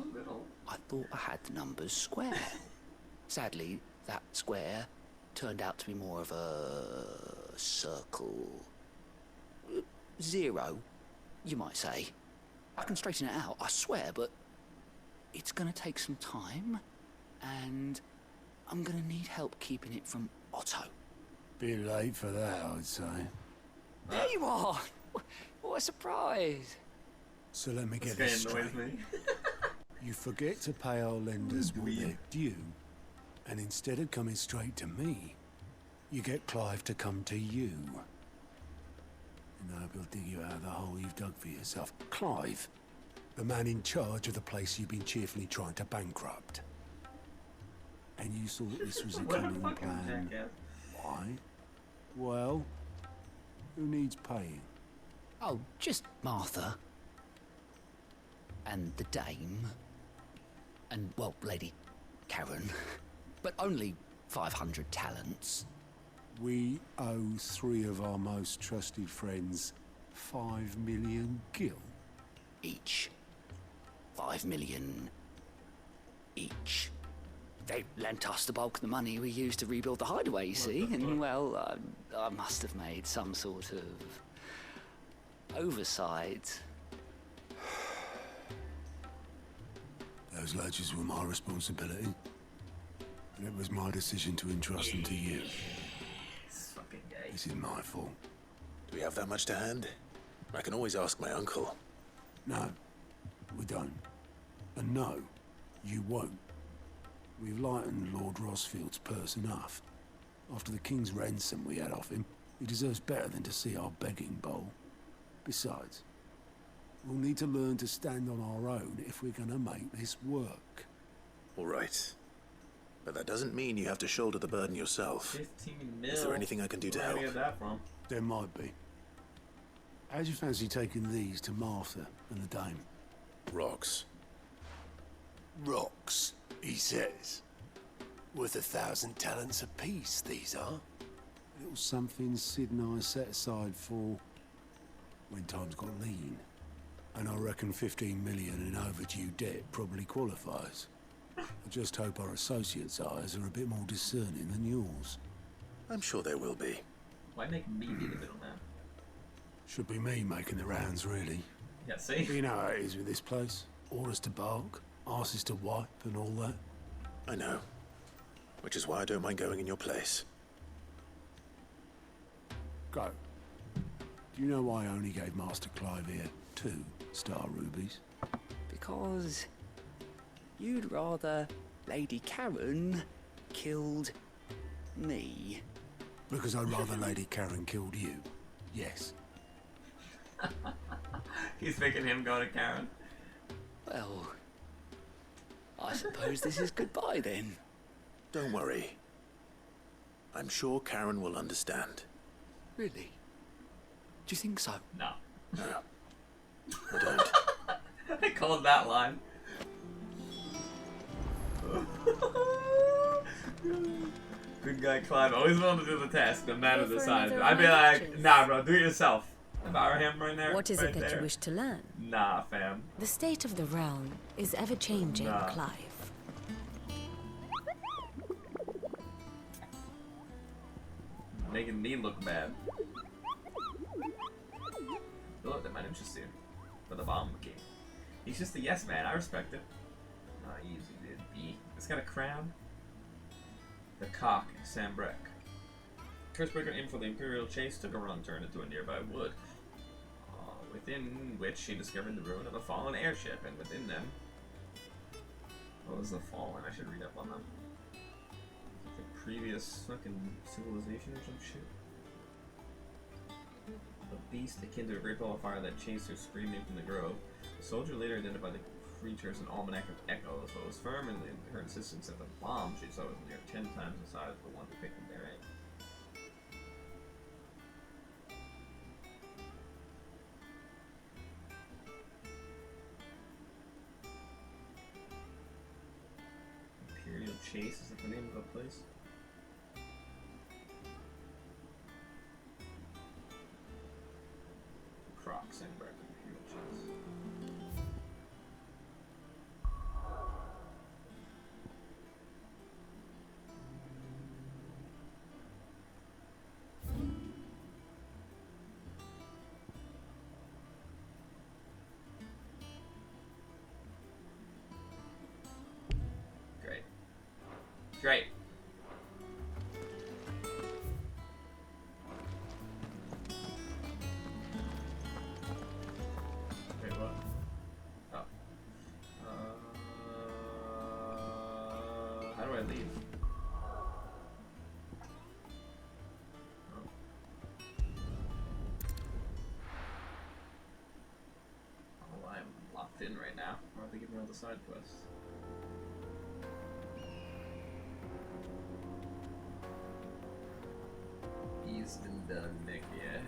I thought I had the numbers square. Sadly, that square turned out to be more of a circle. 0, you might say. I can straighten it out, I swear, but it's gonna take some time, and I'm gonna need help keeping it from Otto. Bit late for that, I'd say. There you are! What a surprise! So let me get this straight. You forget to pay our lenders what they're due, and instead of coming straight to me, you get Clive to come to you. And I hope he'll dig you out of the hole you've dug for yourself. Clive, the man in charge of the place you've been cheerfully trying to bankrupt. And you thought this was a cunning plan. Why? Well, who needs paying? Oh, just Martha. And the dame. And, well, Lady Karen. But only 500 talents. We owe 3 of our most trusted friends 5 million gil. Each. 5 million each. They lent us the bulk of the money we used to rebuild the hideaway, you see, and, well, I must have made some sort of oversight. Those ledgers were my responsibility. And it was my decision to entrust them to you. This is my fault. Do we have that much to hand? I can always ask my uncle. No, we don't. And no, you won't. We've lightened Lord Rosfield's purse enough. After the king's ransom we had off him, he deserves better than to see our begging bowl. Besides, we'll need to learn to stand on our own if we're gonna make this work. All right. But that doesn't mean you have to shoulder the burden yourself. 15 mil. Is there anything I can do to help? Where did I get that from? There might be. How'd you fancy taking these to Martha and the dame? Rocks. Rocks, he says. Worth 1,000 talents apiece, these are. It was something Sid and I set aside for when times got lean. And I reckon 15 million in overdue debt probably qualifies. I just hope our associates' eyes are a bit more discerning than yours. I'm sure there will be. Why make me be the middleman? Should be me making the rounds, really. Yeah, see? You know how it is with this place. Orders to bark, arses to wipe, and all that. I know. Which is why I don't mind going in your place. Go. Do you know why I only gave Master Clive here 2 star rubies? Because you'd rather Lady Karen killed me. Because I'd rather Lady Karen killed you. Yes. He's making him go to Karen. Well, I suppose this is goodbye then. Don't worry. I'm sure Karen will understand. Really? Do you think so? No. No. I don't. I called that line. Good guy Clive. Always willing to do the task, no matter the for size. another I'd be of my like, lectures? nah, bro, do it yourself. If I were him right there. What is right it that there. you wish to learn? Nah, fam. The state of the realm is ever-changing, Nah. Clive. Making me look bad. Look, that might interest you. For the bomb king. He's just a yes man. I respect it. Not easy, dude. B. It's got a crown. The cock, Sambrek. Cursebreaker in for the Imperial chase took a wrong turn into a nearby wood, within which she discovered the ruin of a fallen airship, and within them... What was the fallen? I should read up on them. The previous fucking civilization or some shit. A beast akin to a great ball of fire that chased her screaming from the grove. The soldier later identified the creature as an almanac of echoes, but was firm in her insistence that the bomb she saw was near 10 times the size of the one depicted therein. Imperial Chase, is that the name of the place? Crocs and Imperial Chase. Great. Wait, what? Oh. How do I leave? Oh. Oh, I'm locked in right now. I'll have to give me all the side quests. He's been done, Nick, yeah.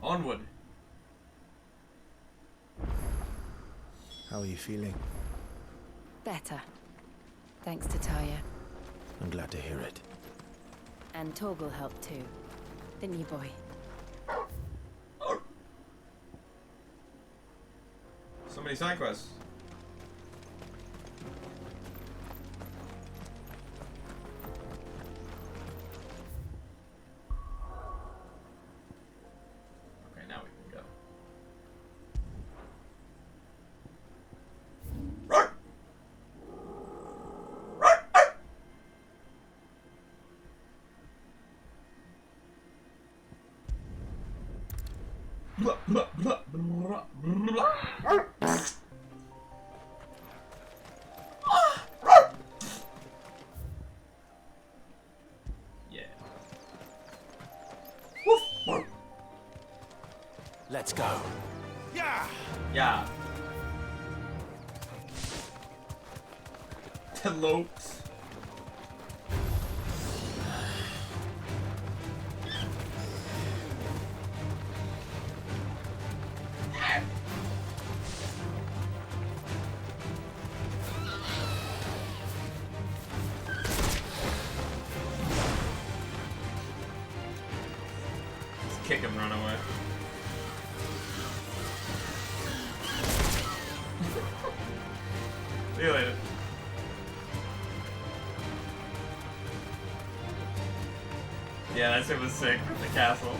Onward. How are you feeling? Better. Thanks to Taya. I'm glad to hear it. And Torgal helped too. Didn't you, boy? So many side quests. Okay, now we can go. Yeah. Let's go. Yeah. Yeah. Telopes. Just kick him, run away. See you later. Yeah, that shit was sick from the castle.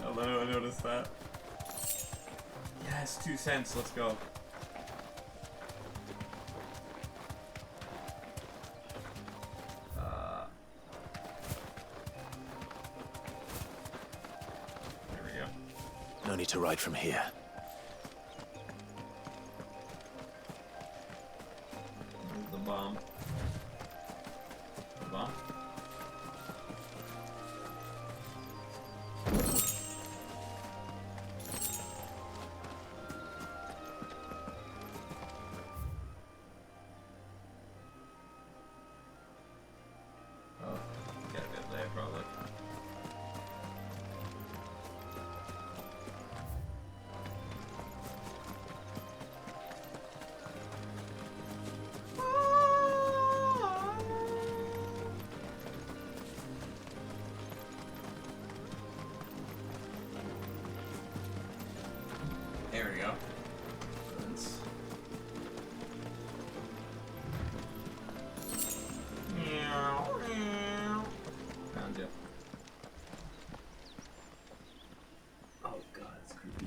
I noticed that. Yes, 2 cents, let's go. There we go. No need to ride from here. The bomb. The bomb? There we go. Let's... Found you. Oh god, that's creepy.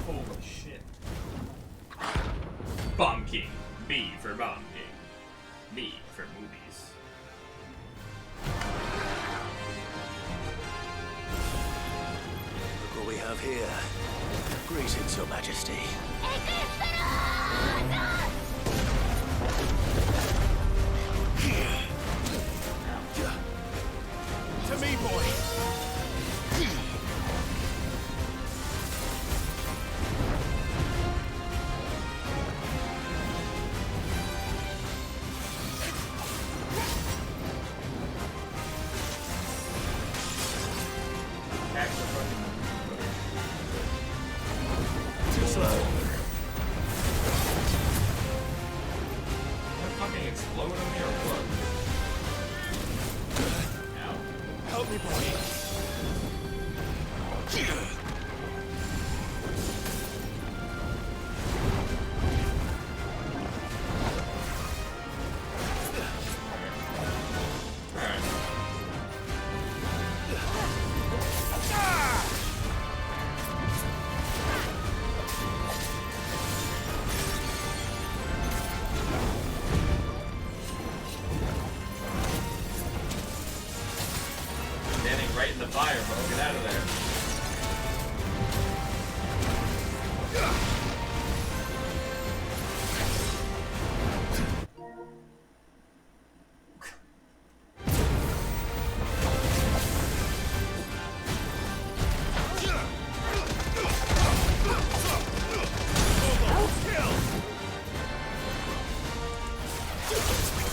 Holy shit. Bomb King. B for Bomb King. B for movies. Look what we have here. Greetings, Your Majesty. To me, boy. Too slow. That fucking explode on me or what? Ow. Help me, boy. Standing right in the fire, bro. Get out of there.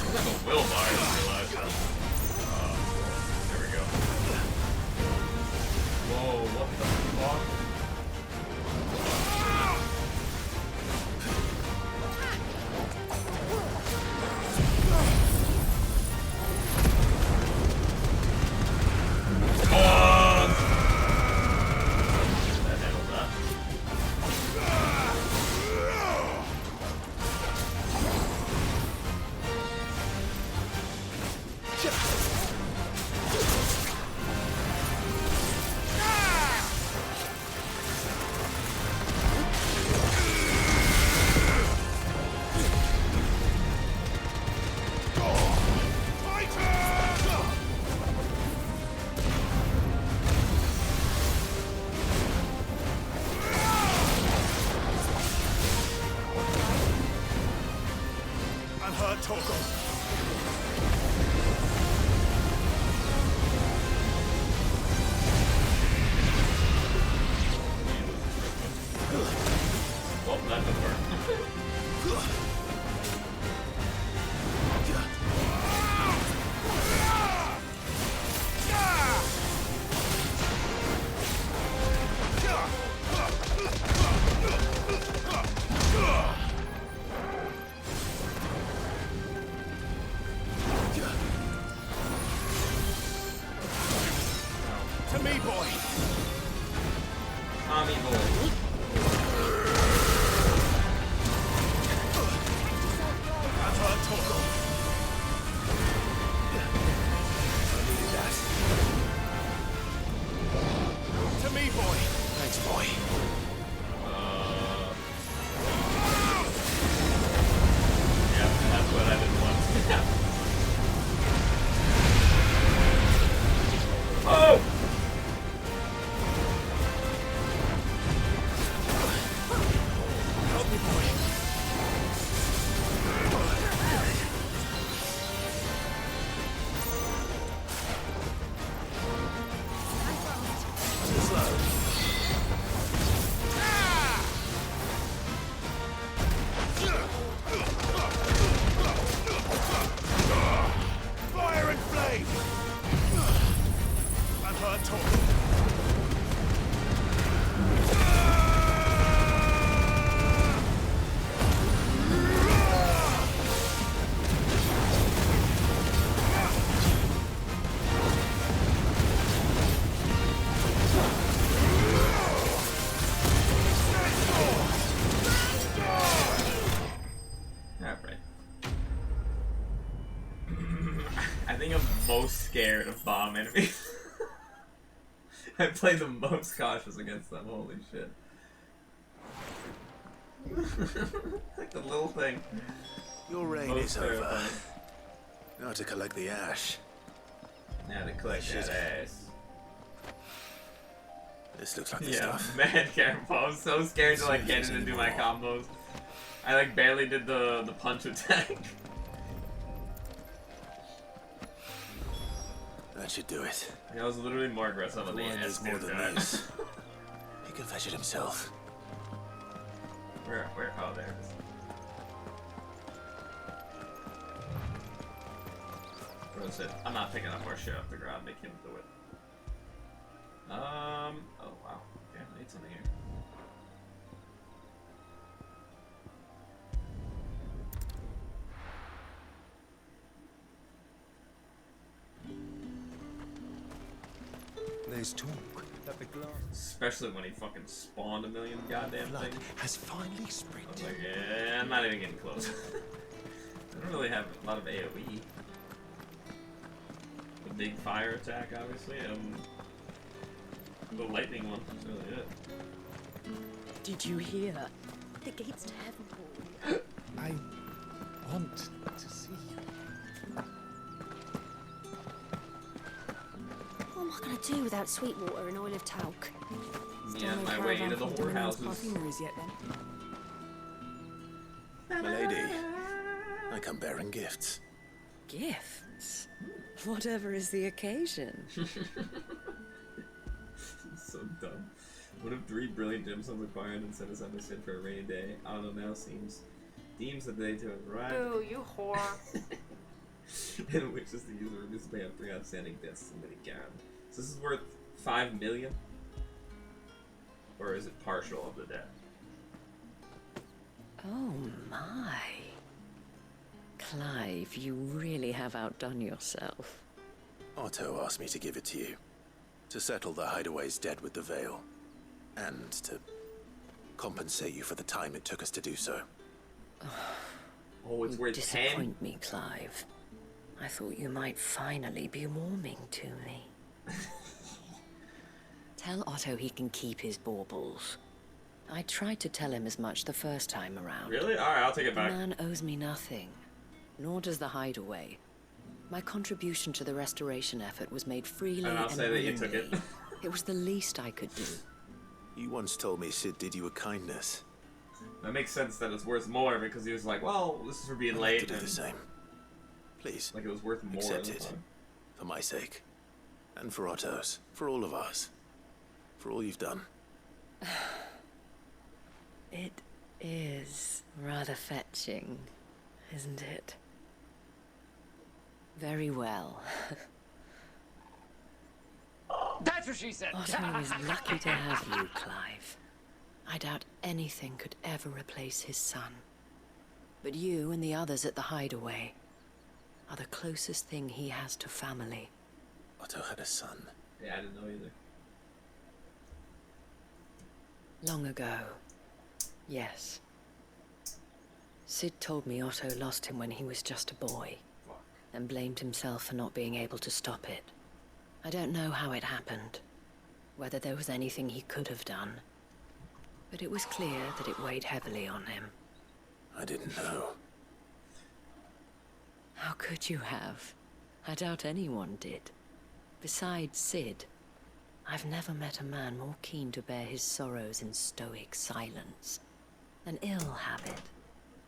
I have a will bar, I didn't realize. There we go. Whoa, what the fuck? Come on! That handled that. Unhurt, Torgal. Well, that didn't work. To me, boy. Tommy boy. Unhurt, Torgal. I needed that. To me, boy. Thanks, boy. Yeah, that's what I didn't want. Oh! scared of bomb enemies. I play the most cautious against them. Holy shit. Like the little thing. Your reign Most is over. terrifying. Now to collect the ash. Now to collect that ass. This looks like the Yeah, stuff. mad careful. I'm so scared to like get in and do my combos. I like barely did the punch attack. That should do it. Yeah, I was literally more aggressive on the Everyone ass needs more than guy. this. He can fetch it himself. Where, oh, there it is. Where's it? I'm not picking up more shit off the ground, make him do it. Oh wow. Okay, I need something here. There's talk that the glass Especially when he fucking spawned a million goddamn flood things. has finally spread. I was like, yeah, I'm not even getting close. I don't really have a lot of AoE. The big fire attack, obviously, the lightning one, that's really it. Did you hear? The gates to heaven. I want to see you. What am I going to do without sweet water and oil of talc? Yeah, my way into the whorehouses. Perfumeries yet then? Milady, I come bearing gifts. Gifts? Whatever is the occasion. So dumb. What if 3 brilliant gemstones acquired and set aside this for a rainy day? I don't know, now deems the day to have arrived. Boo, you whore. In which is the user reduced to pay off 3 outstanding debts and many gallons. So this is worth 5 million? Or is it partial of the debt? Oh my. Clive, you really have outdone yourself. Otto asked me to give it to you. To settle the Hideaway's debt with the Veil. And to compensate you for the time it took us to do so. Oh, it's You worth 10? disappoint me, Clive. I thought you might finally be warming to me. Tell Otto he can keep his baubles. I tried to tell him as much the first time around. Really? Alright, I'll take it back. The man owes me nothing. Nor does the Hideaway. My contribution to the restoration effort was made freely And I'll say that you took it. It was the least I could do. You once told me Sid did you a kindness. That makes sense that it's worth more because he was like, well, this is for being I'd late. like to do and the same. Please. Like it was worth more. Accept than it. fun. For my sake. And for Otto's. For all of us. For all you've done. It is rather fetching, isn't it? Very well. That's what she said. Otto is lucky to have you, Clive. I doubt anything could ever replace his son. But you and the others at the Hideaway are the closest thing he has to family. Otto had a son. Yeah, I didn't know either. Long ago, yes. Sid told me Otto lost him when he was just a boy, and blamed himself for not being able to stop it. I don't know how it happened, whether there was anything he could have done, but it was clear that it weighed heavily on him. I didn't know. How could you have? I doubt anyone did. Besides Sid, I've never met a man more keen to bear his sorrows in stoic silence. An ill habit,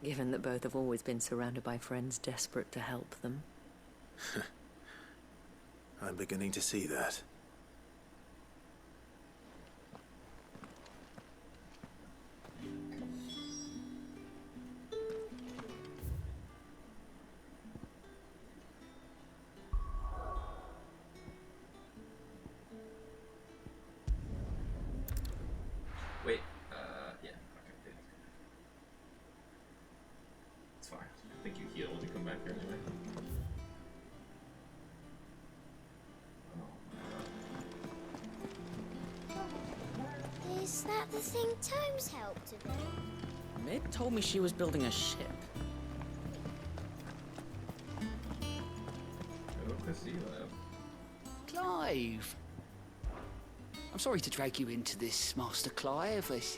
given that both have always been surrounded by friends desperate to help them. I'm beginning to see that. Wait, yeah, okay. It's fine. I think you heal when you come back here anyway. Is that the thing Tomes helped to build? Mid told me she was building a ship. Oh, Chrissy, you have. Clive. I'm sorry to drag you into this, Master Clive. It's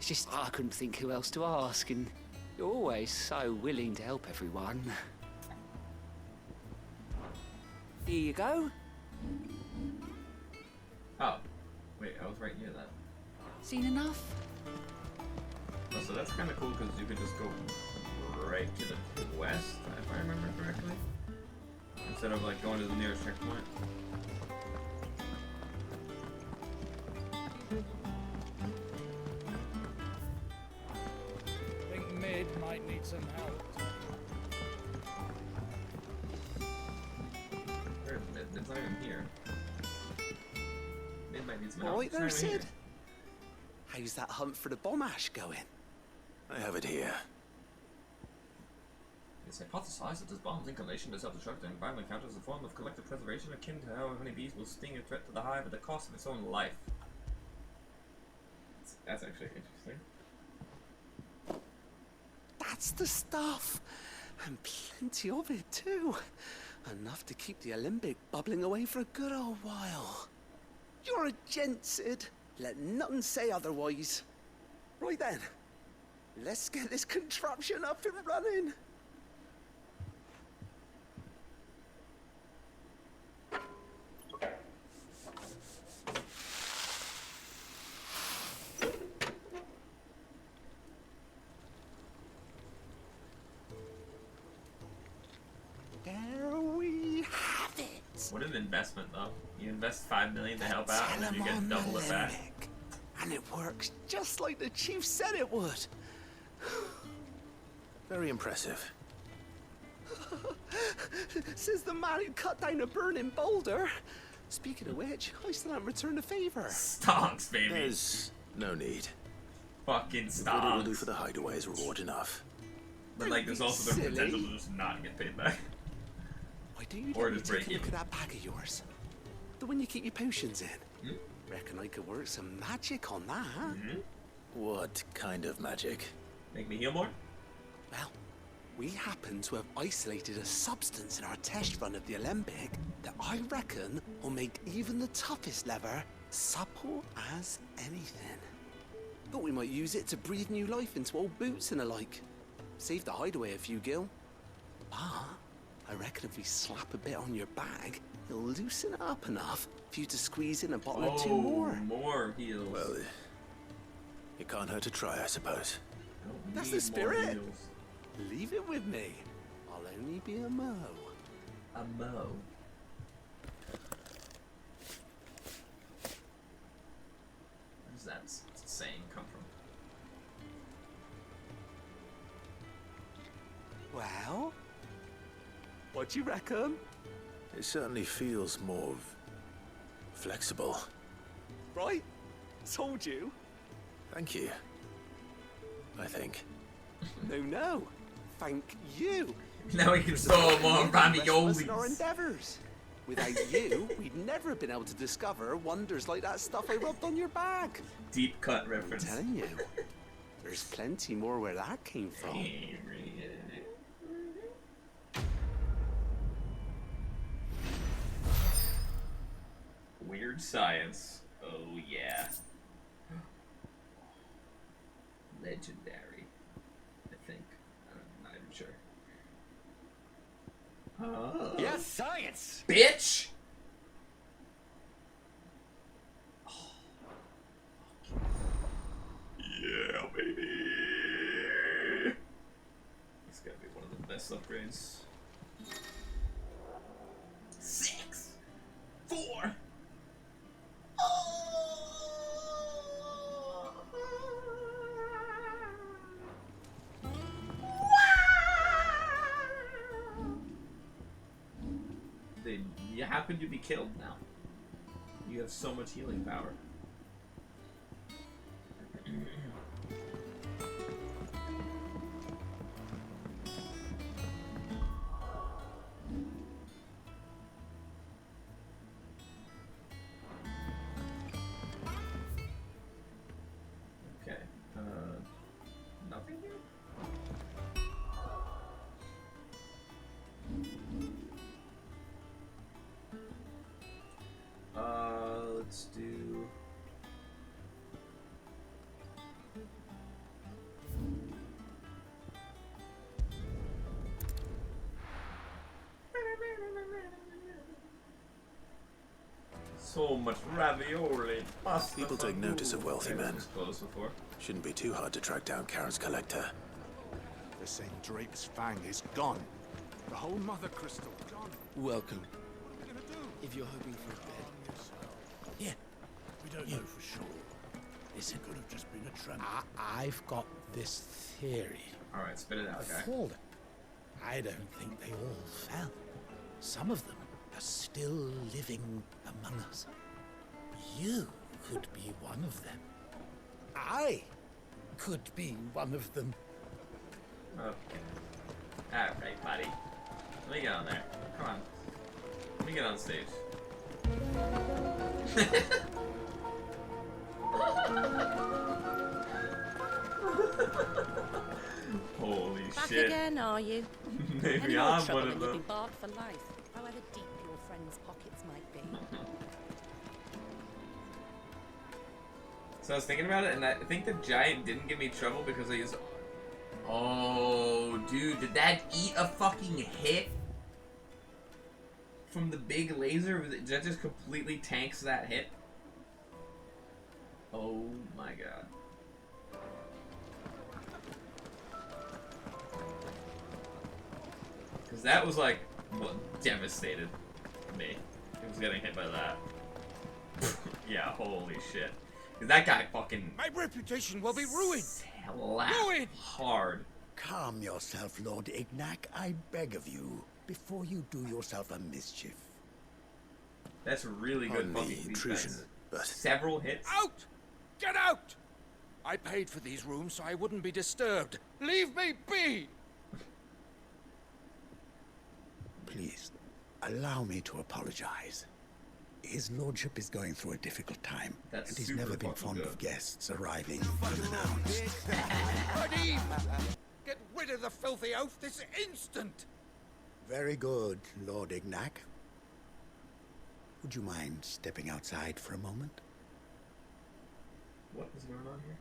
just I couldn't think who else to ask, and you're always so willing to help everyone. Here you go. Oh, wait, I was right near that. Seen enough? Oh, so that's kind of cool because you could just go right to the west, if I remember correctly, instead of like going to the nearest checkpoint. I think Mid might need some help. Where's Mid? It's not even here. Mid might need some help. All right It's not there, even Sid. here. How's that hunt for the bomb ash going? I have it here. It's hypothesized that this bomb's inclination to self-destruct and environment counters a form of collective preservation akin to how honeybees will sting a threat to the hive at the cost of its own life. That's actually interesting. That's the stuff. And plenty of it, too. Enough to keep the alembic bubbling away for a good old while. You're a gent, Sid. Let none say otherwise. Right then. Let's get this contraption up and running. There we have it. What an investment, though. You invest $5 million to help out, and then you get double it back. And it works just like the chief said it would. Very impressive. Says the man who cut down a burning boulder. Speaking of which, I still haven't returned the favor. Stonks, baby. There's no need. Fucking What it will do stonks. for the hideaway is reward enough. But like, there's also the Silly. potential to just not get paid back. Why don't you Or let me just take break a look even. at that bag of yours? The one you keep your potions in. Reckon I could work some magic on that. What kind of magic? Make me heal more? Well, we happen to have isolated a substance in our test run of the alembic that I reckon will make even the toughest lever supple as anything. Thought we might use it to breathe new life into old boots and the like. Save the hideaway a few gil. But I reckon if we slap a bit on your bag, it'll loosen it up enough for you to squeeze in a bottle or two more. More heals. Well, it can't hurt to try, I suppose. That's the spirit. Leave it with me. I'll only be a mo. A mo. Where does that saying come from? Well, what do you reckon? It certainly feels more flexible. Right? Told you. Thank you. I think. No. Thank you. Now we can solve more raviolis. In our endeavors. Without you, we'd never have been able to discover wonders like that stuff I rubbed on your bag. Deep cut reference. I'm telling you, there's plenty more where that came from. Weird science. Oh yeah. Legendary. I think. I'm not even sure. Oh. Yes, science! Bitch! Yeah, baby! It's gotta be one of the best upgrades. 6! 4! How could you be killed now? You have so much healing power. Okay. Nothing here? So much ravioli. Pasta. People take notice of wealthy men. Closed before. Shouldn't be too hard to track down Karen's collector. The St. Drake's Fang is gone. The whole Mother Crystal gone. Welcome. If you're hoping for a bed. Yeah, we don't know for sure. This could have just been a tremor. I've got this theory. Alright, spit it out, guy. Fall. I don't think they all fell. Some of them are still living among us. You could be one of them. I could be one of them. Okay. Alright, buddy. Let me get on there. Come on. Let me get on stage. Holy Back shit. again, are you? Maybe Any more I'm trouble one of and you'll be them. barred for life, however deep your friends' pockets might be. So I was thinking about it, and I think the giant didn't give me trouble because I used... Oh, dude, did that eat a fucking hit? From the big laser? Did that just completely tanks that hit? Oh my god. Because that was like, what devastated me. It was getting hit by that. Yeah, holy shit. 'Cause that guy fucking... My reputation will be ruined. Ruined! Hard. Calm yourself, Lord Ignac, I beg of you, before you do yourself a mischief. That's really good On the fucking intrusion, defense. but Several hits. Out! Get out! I paid for these rooms so I wouldn't be disturbed. Leave me be! Please, allow me to apologize. His lordship is going through a difficult time, That's and he's super never been fucking fond good. of guests arriving unannounced. Radim! Get rid of the filthy oaf this instant! Very good, Lord Ignac. Would you mind stepping outside for a moment? What is going on here?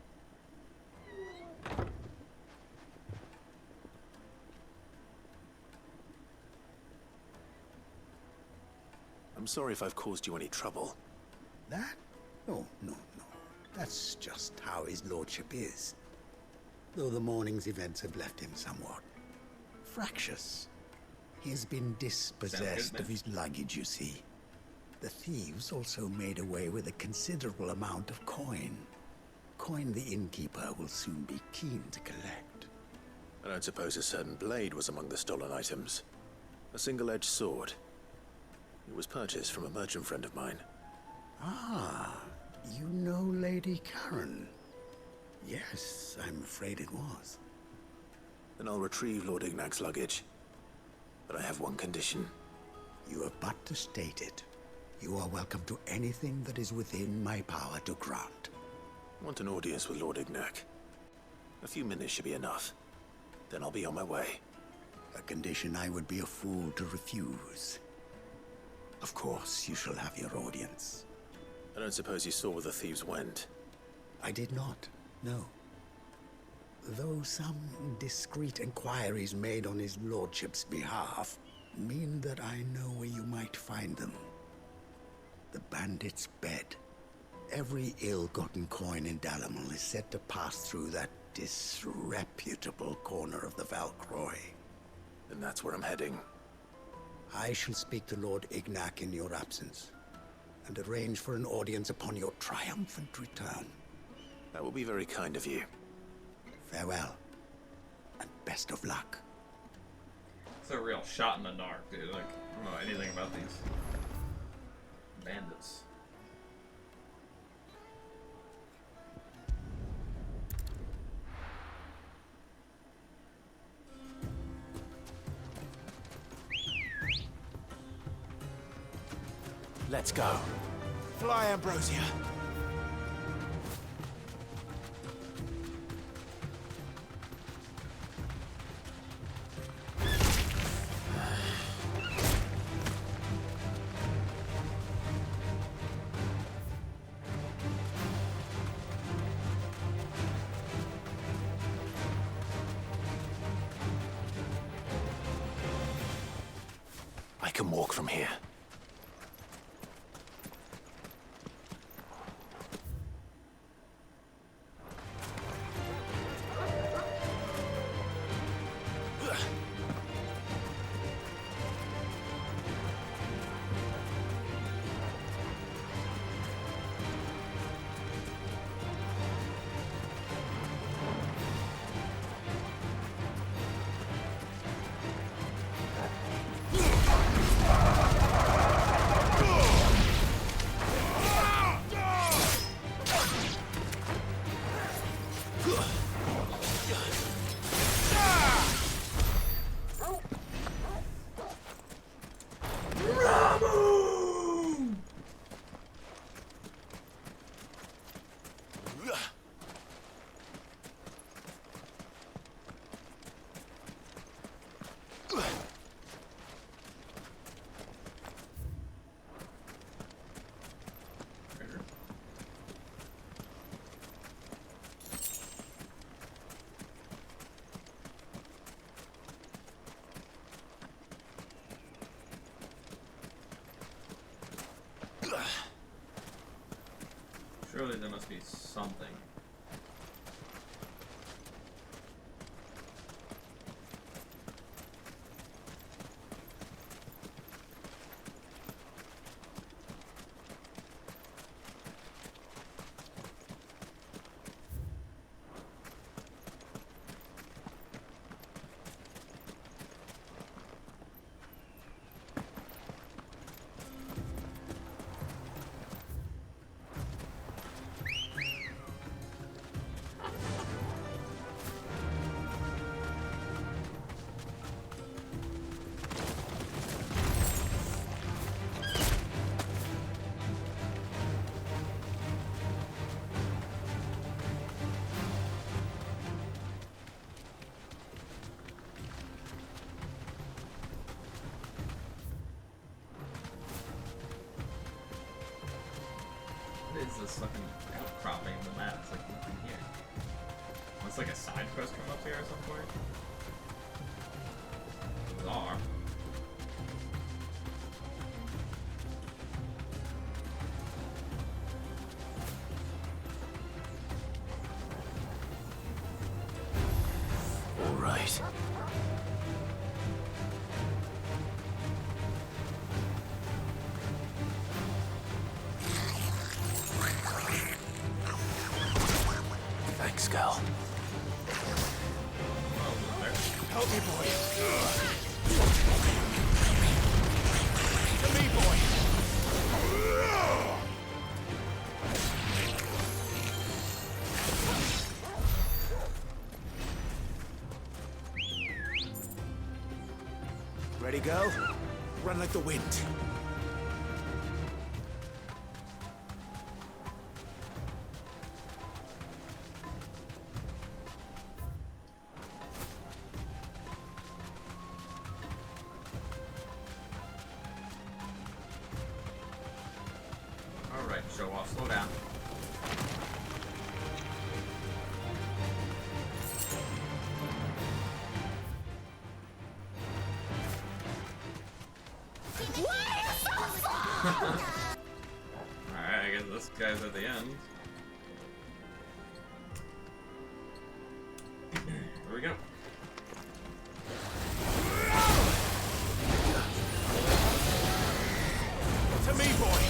I'm sorry if I've caused you any trouble. That? No, no, no. That's just how his lordship is. Though the morning's events have left him somewhat fractious. He has been dispossessed of his luggage, you see. The thieves also made away with a considerable amount of coin. Coin the innkeeper will soon be keen to collect. I don't suppose a certain blade was among the stolen items. A single-edged sword. It was purchased from a merchant friend of mine. Ah, you know Lady Karen. Yes, I'm afraid it was. Then I'll retrieve Lord Ignac's luggage. But I have one condition. You have but to state it. You are welcome to anything that is within my power to grant. I want an audience with Lord Ignac. A few minutes should be enough. Then I'll be on my way. A condition I would be a fool to refuse. Of course, you shall have your audience. I don't suppose you saw where the thieves went. I did not, no. Though some discreet inquiries made on his lordship's behalf mean that I know where you might find them. The bandit's bed. Every ill-gotten coin in Dalamil is said to pass through that disreputable corner of the Valcroy. And that's where I'm heading. I shall speak to Lord Ignac in your absence, and arrange for an audience upon your triumphant return. That will be very kind of you. Farewell, and best of luck. It's a real shot in the dark, dude. Like, I don't know anything about these bandits. Let's go. Fly, Ambrosia. I can walk from here. Surely there must be something. What is this fucking outcropping of the map? It's like nothing here. Oh, it's like a side quest come up here at some point? Bizarre. All right. Thanks, Gal. Help me, boy. To me, boy. Ready, go? Run like the wind. Alright, show off, slow down. Alright, I guess this guy's at the end. Here we go. To me, boy.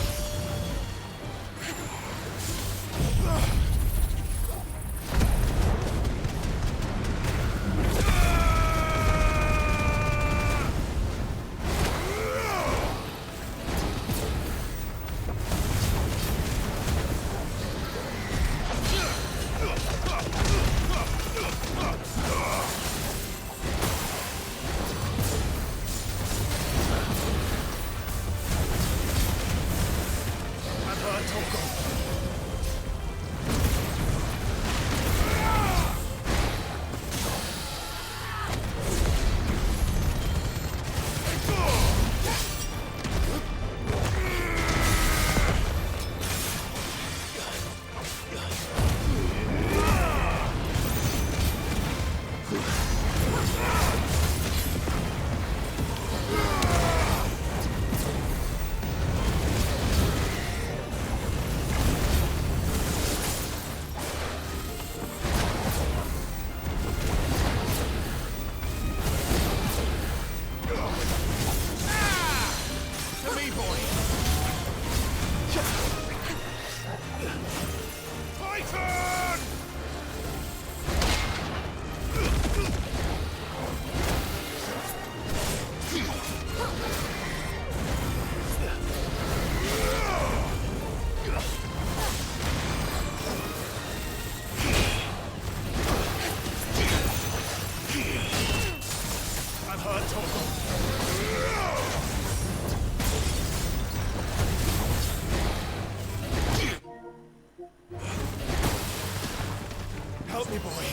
boy.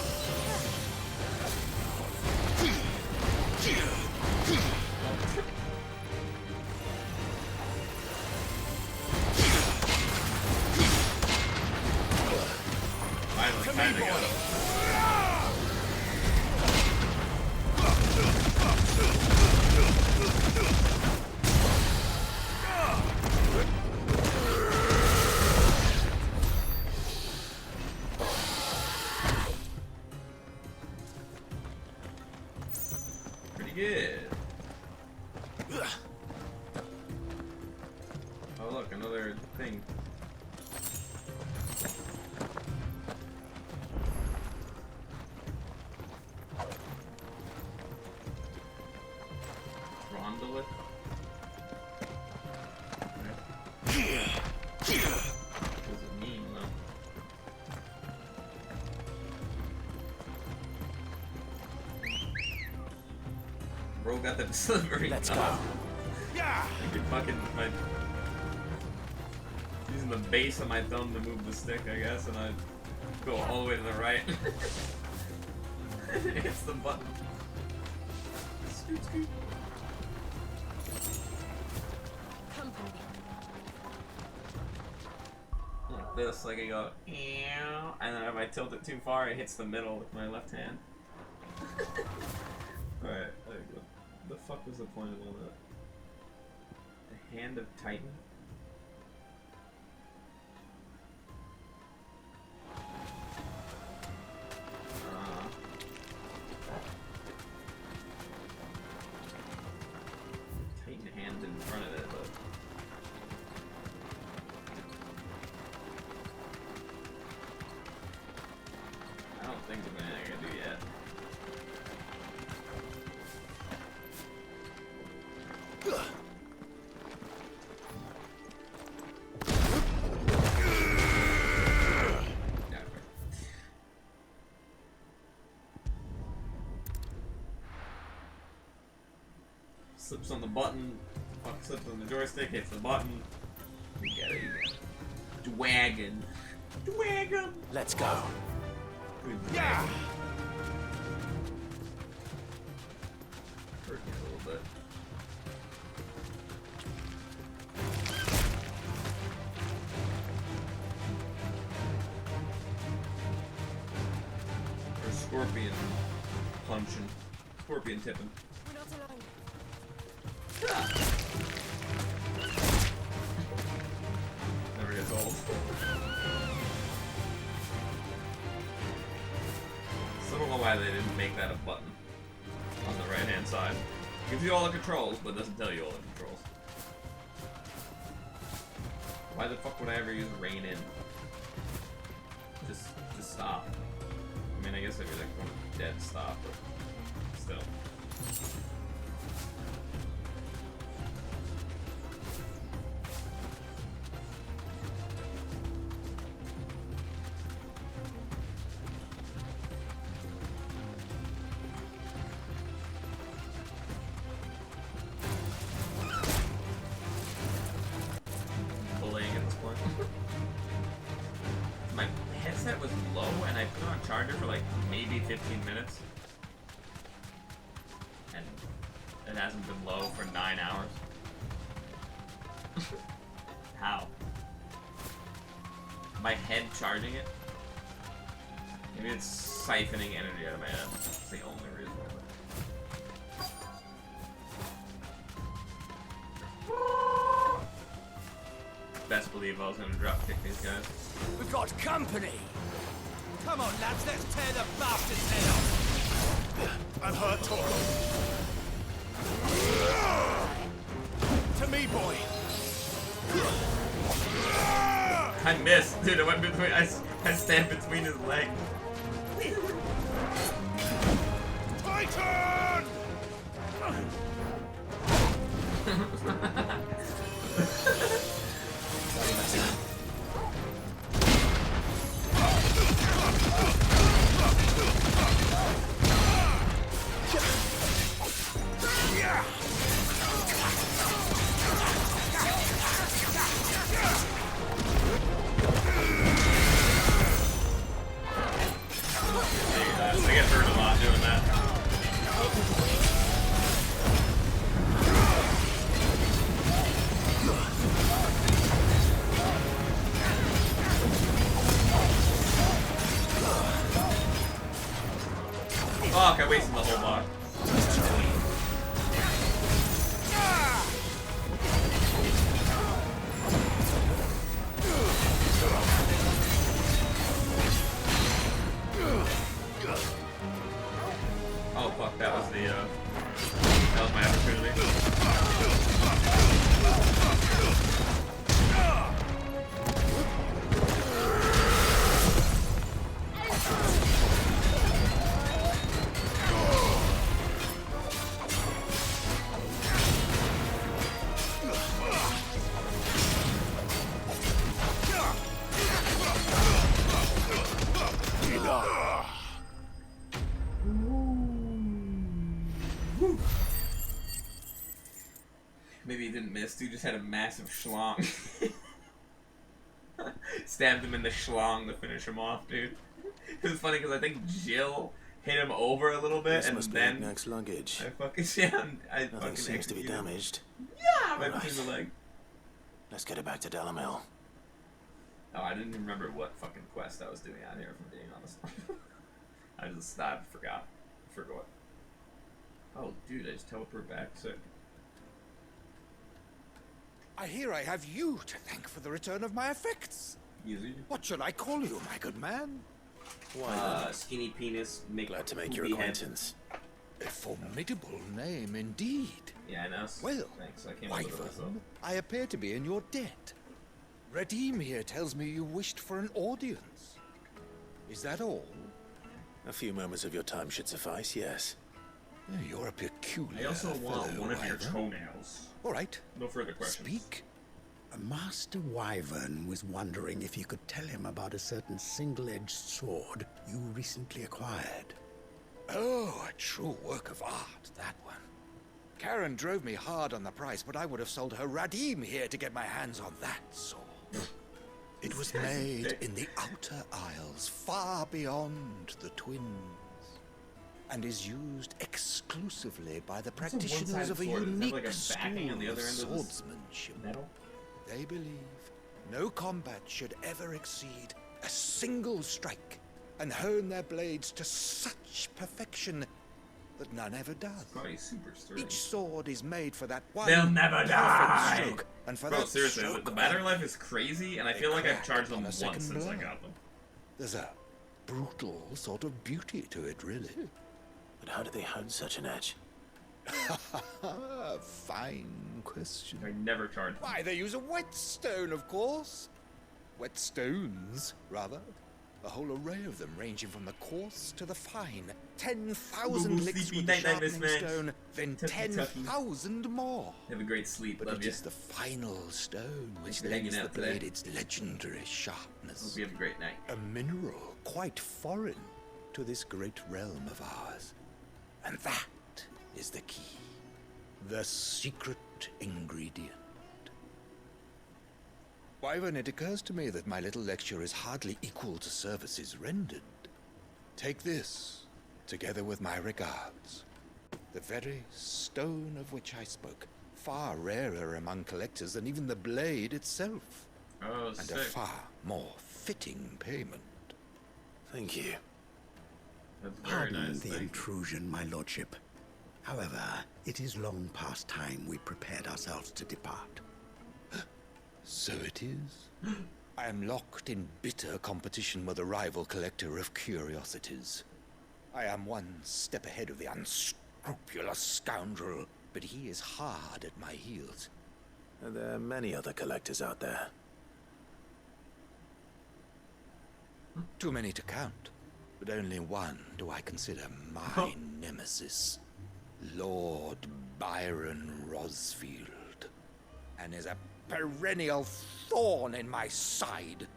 Finally, kinda got him. Pretty good. Oh look, another thing. Rondelet? What does it mean though? Bro got the delivery. Let's go. Yeah. I could fucking using the base of my thumb to move the stick, I guess, and I go all the way to the right. It's the button. Scoot, scoot. Company. Like this, like I go, ew, and then if I tilt it too far, it hits the middle with my left hand. Alright, the fuck was the point of all that? The Hand of Titan? Titan hand in front of it, but I don't think there's anything I can do yet. Slips on the button, fuck slips on the joystick, hits the button. You get it, you get it. Dwagon. Dwagon! Let's go. Good Yeah! dwagon. Hurt me a little bit. Or scorpion punching. Scorpion tipping. We're not alone. Never gets old. Still don't know why they didn't make that a button on the right hand side. It gives you all the controls, but doesn't tell you all the controls. Why the fuck would I ever use rain in? Just stop. I mean, I guess I'd be like one dead stop, but still. Bullying at this point. My headset was low and I put it on charger for like maybe 15 minutes. And it hasn't been low for 9 hours. How? My head charging it? Maybe it's siphoning energy out of my head. That's the only reason. Best believe I was gonna drop kick these guys. We've got company! Come on, lads, let's tear the bastard's head off! I'm hurt, Torgal. To me, boy! I missed, dude. I went between. I stand between his legs. Titan! does. I get hurt a lot doing that. Fuck, I wasted the whole block. Oh fuck, that was the that was my opportunity. Maybe he didn't miss, dude just had a massive schlong. Stabbed him in the schlong to finish him off, dude. It was funny because I think Jill hit him over a little bit, This and must be then Knack's luggage. I fucking yeah, I Nothing fucking seems to be executed him. damaged. Yeah, right Right. between the leg. Let's get it back to Dalamil. Oh, I didn't even remember what fucking quest I was doing out here, if I'm being honest. I forgot. Forgot. Oh, dude, I just teleport back. Sick. I hear I have you to thank for the return of my effects. Easy. What should I call you, my good man? Skinny penis. Glad to make your poopy head. acquaintance. A formidable name indeed. Yeah, I know. Well, thanks. I came up with it myself. Wyvern, I appear to be in your debt. Redeem here tells me you wished for an audience. Is that all? A few moments of your time should suffice, yes. You're a peculiar I also want fellow, one of your Wyvern. toenails. All right. No further questions. Speak. Master Wyvern was wondering if you could tell him about a certain single-edged sword you recently acquired. Oh, a true work of art, that one. Karen drove me hard on the price, but I would have sold her Radim here to get my hands on that sword. It was made in the Outer Isles, far beyond the Twins, and is used exclusively by the What's a practitioners one-sided of a sword? Does it have, unique like, a backing on the school other of end of this swordsmanship. metal? They believe no combat should ever exceed a single strike, and hone their blades to such perfection that none ever does. Probably super straight. Each sword is made for that one They'll never perfect die! stroke, and for Bro, that seriously, stroke the battery life is crazy, and I they feel like I've crack charged them upon a once second since I blow. got them. There's a brutal sort of beauty to it, really. But how do they hone such an edge? Fine question. I never charged them. Why, they use a whetstone, of course. Whetstones, rather. A whole array of them, ranging from the coarse to the fine. 10,000 licks sleepy with the night, night, Miss sharpening Man. stone, then Tucky, tucky. 10,000 more. Have a great sleep, But love it you. is the final stone which for hanging lends the out today. blade its legendary sharpness. Hope you have a great night. A mineral quite foreign to this great realm of ours. And that is the key. The secret ingredient. Wyvern, it occurs to me that my little lecture is hardly equal to services rendered. Take this, together with my regards. The very stone of which I spoke, far rarer among collectors than even the blade itself. Oh, and sick. a far more fitting payment. Thank you. That's very Pardon nice. the Thank you. intrusion, my lordship. However, it is long past time we prepared ourselves to depart. So it is. I am locked in bitter competition with a rival collector of curiosities. I am one step ahead of the unscrupulous scoundrel, but he is hard at my heels. Are there many other collectors out there? Too many to count, but only one do I consider my nemesis. Lord Byron Rosfield, and is a perennial thorn in my side.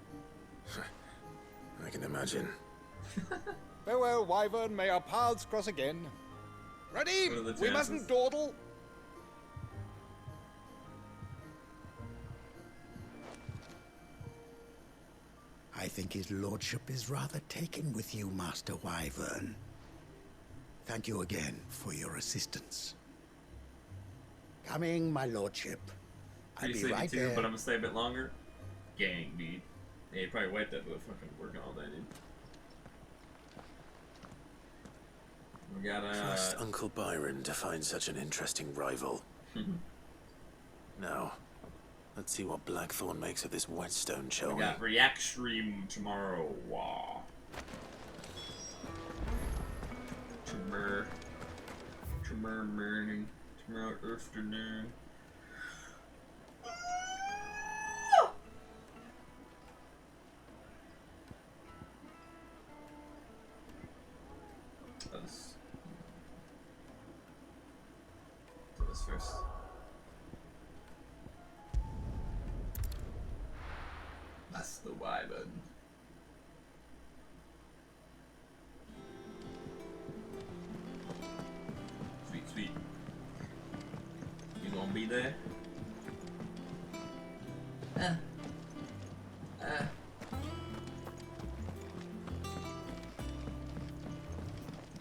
I can imagine. Farewell, Wyvern. May our paths cross again. Ready? What are the We chances? mustn't dawdle. I think his lordship is rather taken with you, Master Wyvern. Thank you again for your assistance. Coming, my lordship. I'll Pretty be sleepy right too, there. but I'm gonna stay a bit longer. Gang, dude. Yeah, you probably wiped that with fucking working all day, dude. We got Trust Uncle Byron to find such an interesting rival. Now, let's see what Blackthorn makes of this whetstone, shall we we? got React Stream tomorrow. Wow. Tomorrow morning. Tomorrow afternoon. Do this first. That's the Y button. Sweet, sweet. You gonna be there?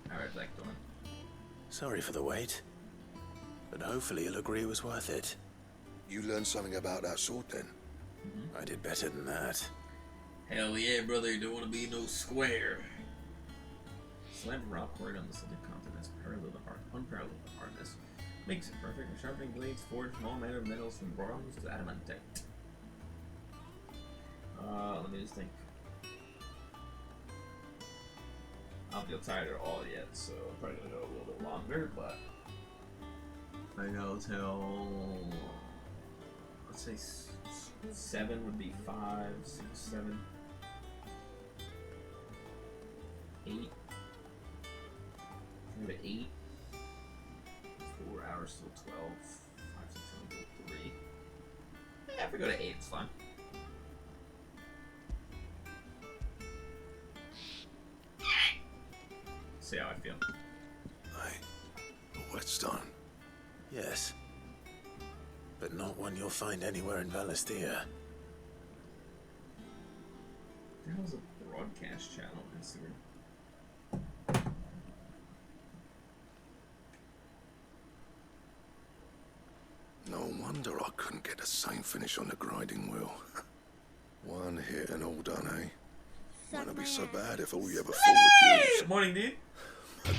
Alright, Blackthorn. Sorry for the wait, but hopefully you'll agree it was worth it. You learned something about that sword then? I did better than that. Hell yeah, brother, you don't want to be no square. Slam rock work on the Celtic continent is unparalleled hardness. Makes it perfect for sharpening blades forged from all manner of metals from bronze to adamantite. Let me just think. I don't feel tired at all yet, so I'm probably gonna go a little bit longer, but I go till, let's say 7 would be 5, 6, 7, 8. Go to 8. 4 hours till 12. 5, 6, 7, 8, 3. Yeah, if we go to 8, it's fine. See how I feel. Hey, a whetstone. Yes. But not one you'll find anywhere in Valisthea. There was a broadcast channel on Instagram. No wonder I couldn't get the same finish on the grinding wheel. One hit and all done, eh? Might not be so bad if all you ever thought would use. Good morning, dude.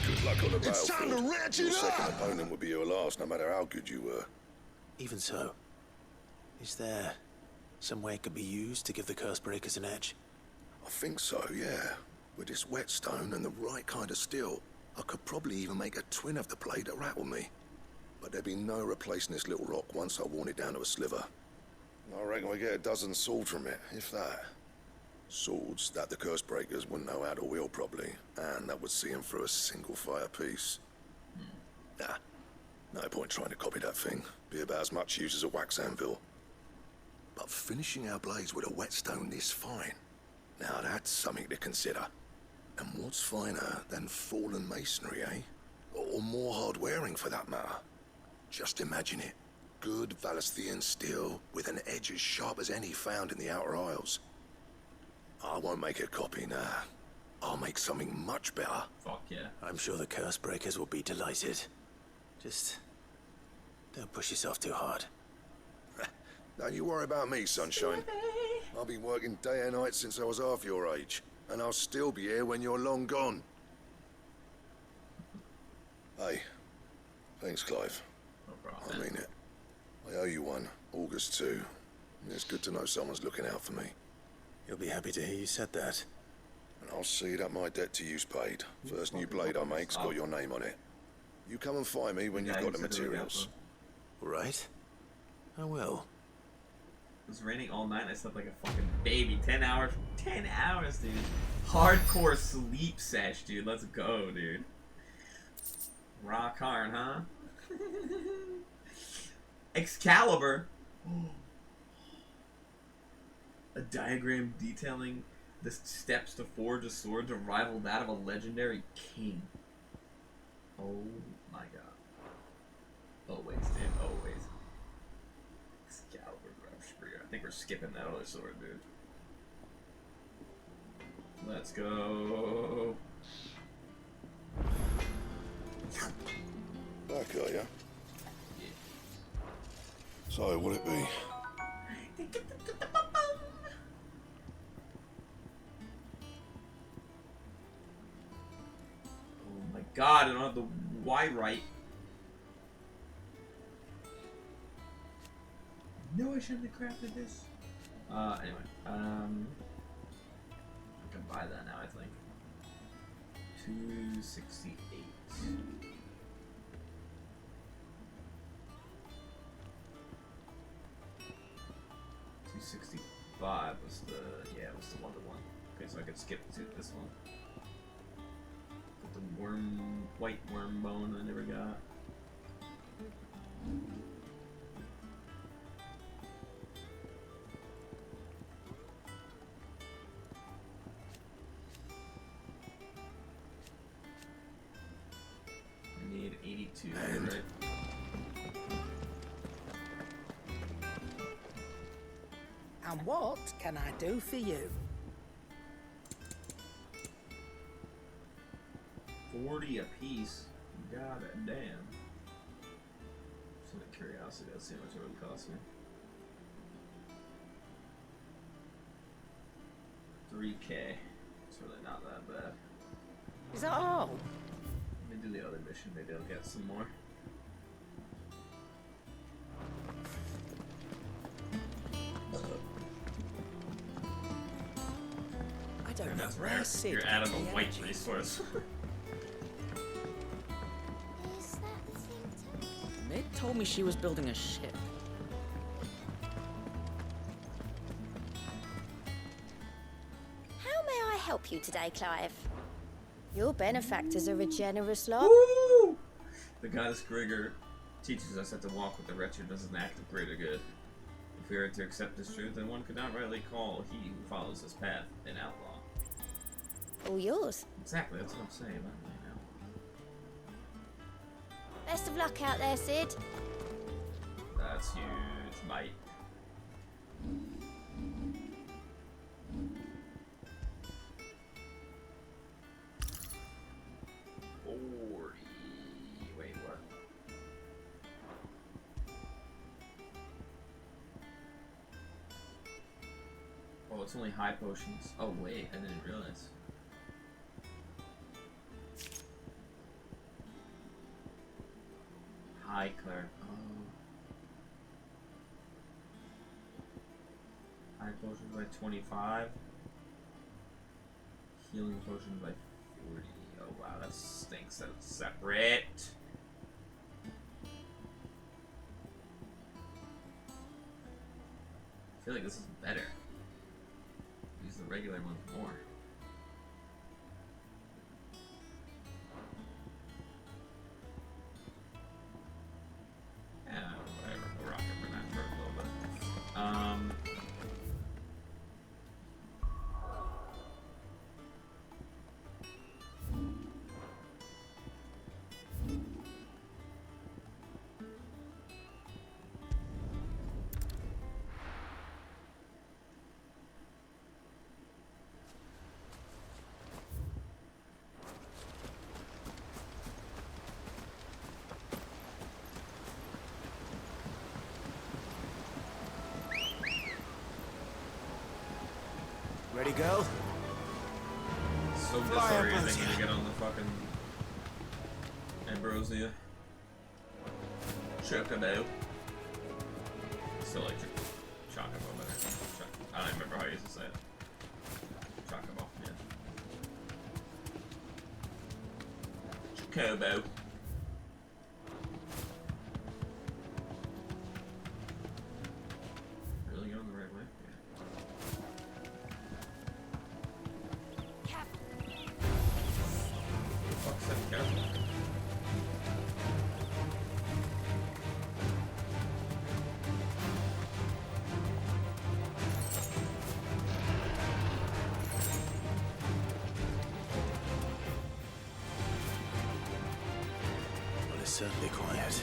Good luck on the It's time battlefield. to ratchet Your second up! opponent would be your last, no matter how good you were. Even so, is there some way it could be used to give the curse breakers an edge? I think so, yeah. With this whetstone and the right kind of steel, I could probably even make a twin of the blade that rattled me. But there'd be no replacing this little rock once I worn it down to a sliver. I reckon we get a dozen swords from it, if that. Swords that the curse breakers wouldn't know how to wield properly, and that would see them through a single fire piece. Nah, no point trying to copy that thing. Be about as much use as a wax anvil. But finishing our blades with a whetstone this fine, now that's something to consider. And what's finer than fallen masonry, eh? Or more hard-wearing, for that matter. Just imagine it. Good Valisthean steel with an edge as sharp as any found in the Outer Isles. I won't make a copy, nah. I'll make something much better. Fuck yeah. I'm sure the curse breakers will be delighted. Just don't push yourself too hard. Don't you worry about me, sunshine. I've been working day and night since I was half your age, and I'll still be here when you're long gone. Hey, thanks, Clive. No problem. I mean it. I owe you one, August too. It's good to know someone's looking out for me. You'll be happy to hear you said that. And I'll see that my debt to you's paid. First new blade I make's got your name on it. You come and find me when you've got the materials. All right. I will. It was raining all night and I slept like a fucking baby. 10 hours. 10 hours, dude. Hardcore sleep sesh, dude. Let's go, dude. Rock hard, huh? Excalibur. A diagram detailing the steps to forge a sword to rival that of a legendary king. Oh my god. Always, dude. Always. Excalibur, Grubspear. I think we're skipping that other sword, dude. Let's go. back, are you? So, what'll it be? Oh my god, I don't have the Y right. No, I shouldn't have crafted this. Anyway, I can buy that now, I think. 268. 265 was the, yeah, it was the 1-to-1. Okay, so I could skip to this one. Put the white worm bone I never got. I need 82, right? And what can I do for you? 40 apiece. God damn. Just out of curiosity, let's see how much it would cost me. 3K. It's really not that bad. Is that all? Let me do the other mission, maybe I'll get some more. I don't know where Sid You're gets out of a the white energy. resource. Mid told me she was building a ship. How may I help you today, Clive? Your benefactors are a generous lot. Woo! The goddess Grigor teaches us that to walk with the wretched is an act of greater good. If we are to accept this truth, then one could not rightly call he who follows this path an outlaw. All yours. Exactly, that's what I'm saying. I know. Best of luck out there, Sid. That's huge, mate. Wait, what? Oh, it's only high potions. Oh wait, I didn't realize. High cleric. Oh. High potions by 25. Healing potions by 40. Oh wow, that stinks that it's separate. I feel like this is better. Use the regular ones more. Yeah, whatever. We'll rock it for that for a little bit. Ready, girl? So Fly, disorienting Ambrosia. to get on the fucking Ambrosia. Chocobo. Still like Chocobo better. I don't remember how you used to say it. Chocobo, yeah. Chocobo. Really going the right way? Yeah. Fuck, set careful. Well, it's certainly quiet.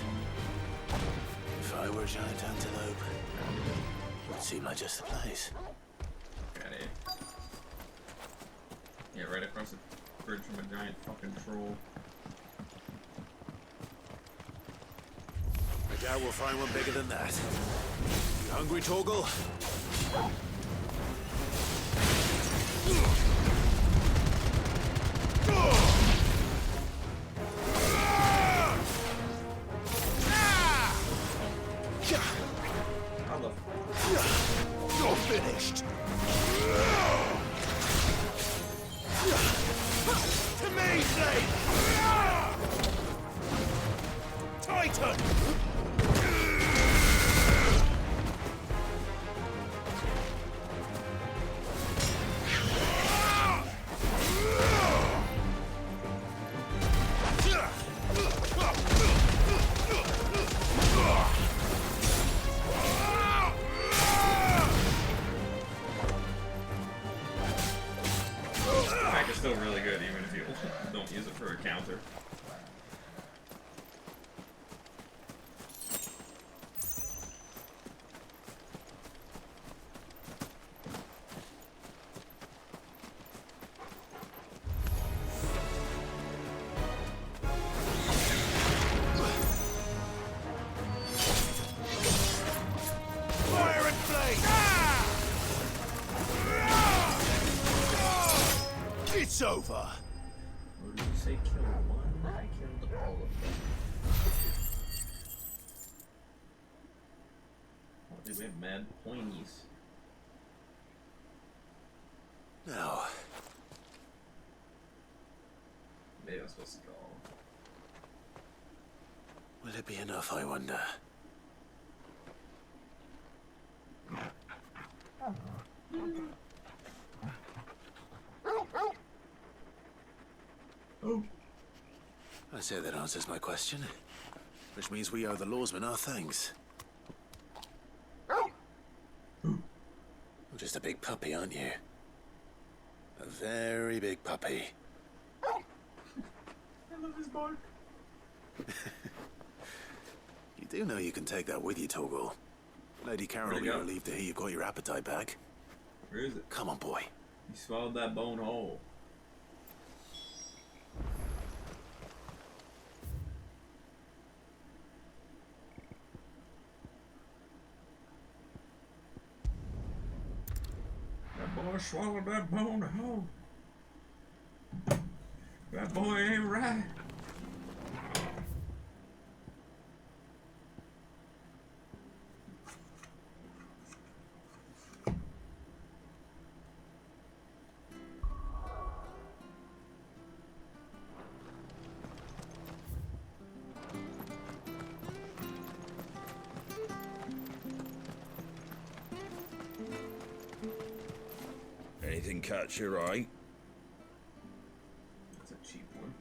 If I were a giant antelope, it would seem like just the place. Got it. Yeah, right across the bridge from a giant fucking troll. Doubt we'll find one bigger than that. You hungry, Torgal? You're finished. To me, Slade! Titan! Attack is still really good, even if you don't use it for a counter. Fire and flame! It's over! Or did you say kill one? I killed all of them. Oh, dude, we have mad pointies. Now, Maybe I'm supposed to go. will it be enough, I wonder? I say that answers my question. Which means we owe the lawsmen our thanks. You're just a big puppy, aren't you? A very big puppy. I love his bark. You do know you can take that with you, Torgal. Lady Carol will be relieved to hear you've got your appetite back. Where is it? Come on, boy. You swallowed that bone whole. That boy swallowed that bone whole. That boy ain't right. Anything catch your eye? That's a cheap one.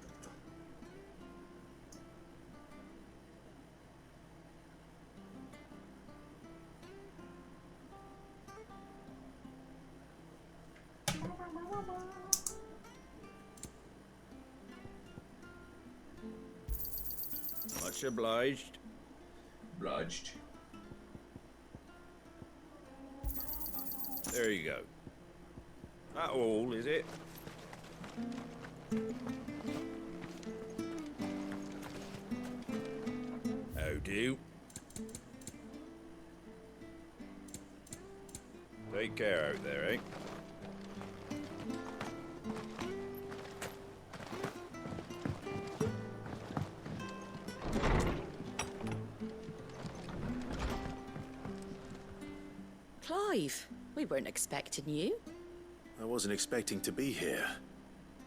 Much obliged. Obliged. There you go. That all, is it? How do? Take care out there, eh? Clive, we weren't expecting you. I wasn't expecting to be here,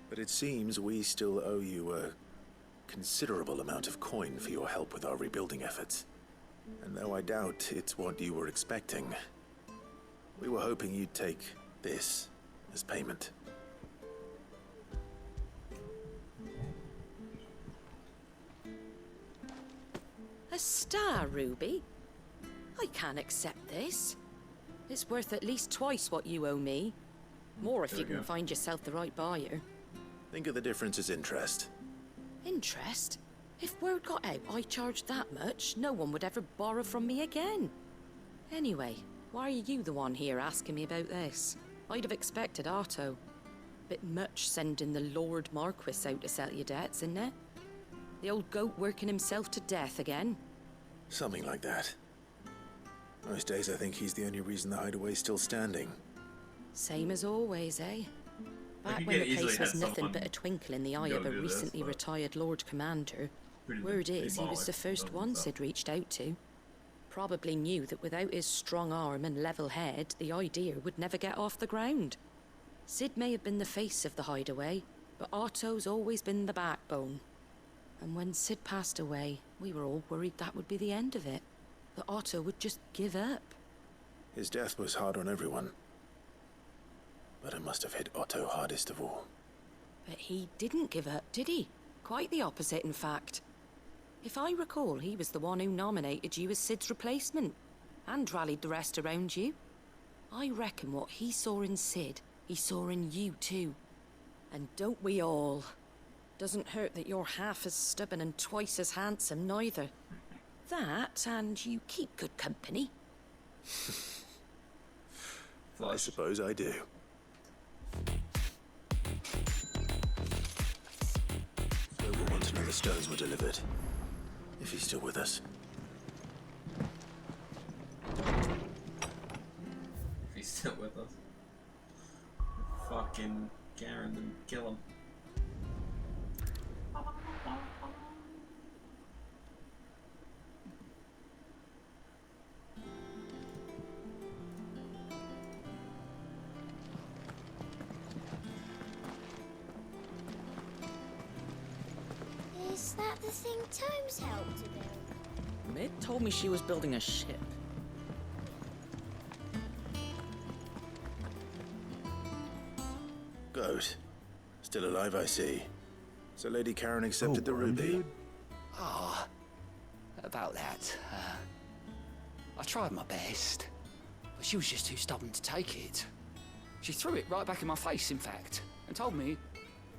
but it seems we still owe you a considerable amount of coin for your help with our rebuilding efforts. And though I doubt it's what you were expecting, we were hoping you'd take this as payment. A star ruby? I can't accept this. It's worth at least twice what you owe me. More if you can find yourself the right buyer. Think of the difference as interest. Interest? If word got out I charged that much, no one would ever borrow from me again. Anyway, why are you the one here asking me about this? I'd have expected Otto. Bit much sending the Lord Marquis out to settle your debts, isn't it? The old goat working himself to death again. Something like that. Most days I think he's the only reason the hideaway's still standing. Same as always, eh? Back could when get the easily place was had nothing someone but a twinkle in the eye go of a do this, recently but- retired Lord Commander, Pretty word big is he was the bollock, first doesn't one suck. Sid reached out to. Probably knew that without his strong arm and level head, the idea would never get off the ground. Sid may have been the face of the hideaway, but Otto's always been the backbone. And when Sid passed away, we were all worried that would be the end of it. That Otto would just give up. His death was hard on everyone. But it must have hit Otto hardest of all. But he didn't give up, did he? Quite the opposite, in fact. If I recall, he was the one who nominated you as Sid's replacement, and rallied the rest around you. I reckon what he saw in Sid, he saw in you too. And don't we all? Doesn't hurt that you're half as stubborn and twice as handsome, neither. That, and you keep good company. I suppose I do. So we'll want to know the stones were delivered. If he's still with us. If he's still with us. Fucking Karen and kill him. Is that the thing Tomes helped to build? Mid told me she was building a ship. Goat. Still alive, I see. So Lady Karen accepted the ruby. Ah, about that. I tried my best, but she was just too stubborn to take it. She threw it right back in my face, in fact, and told me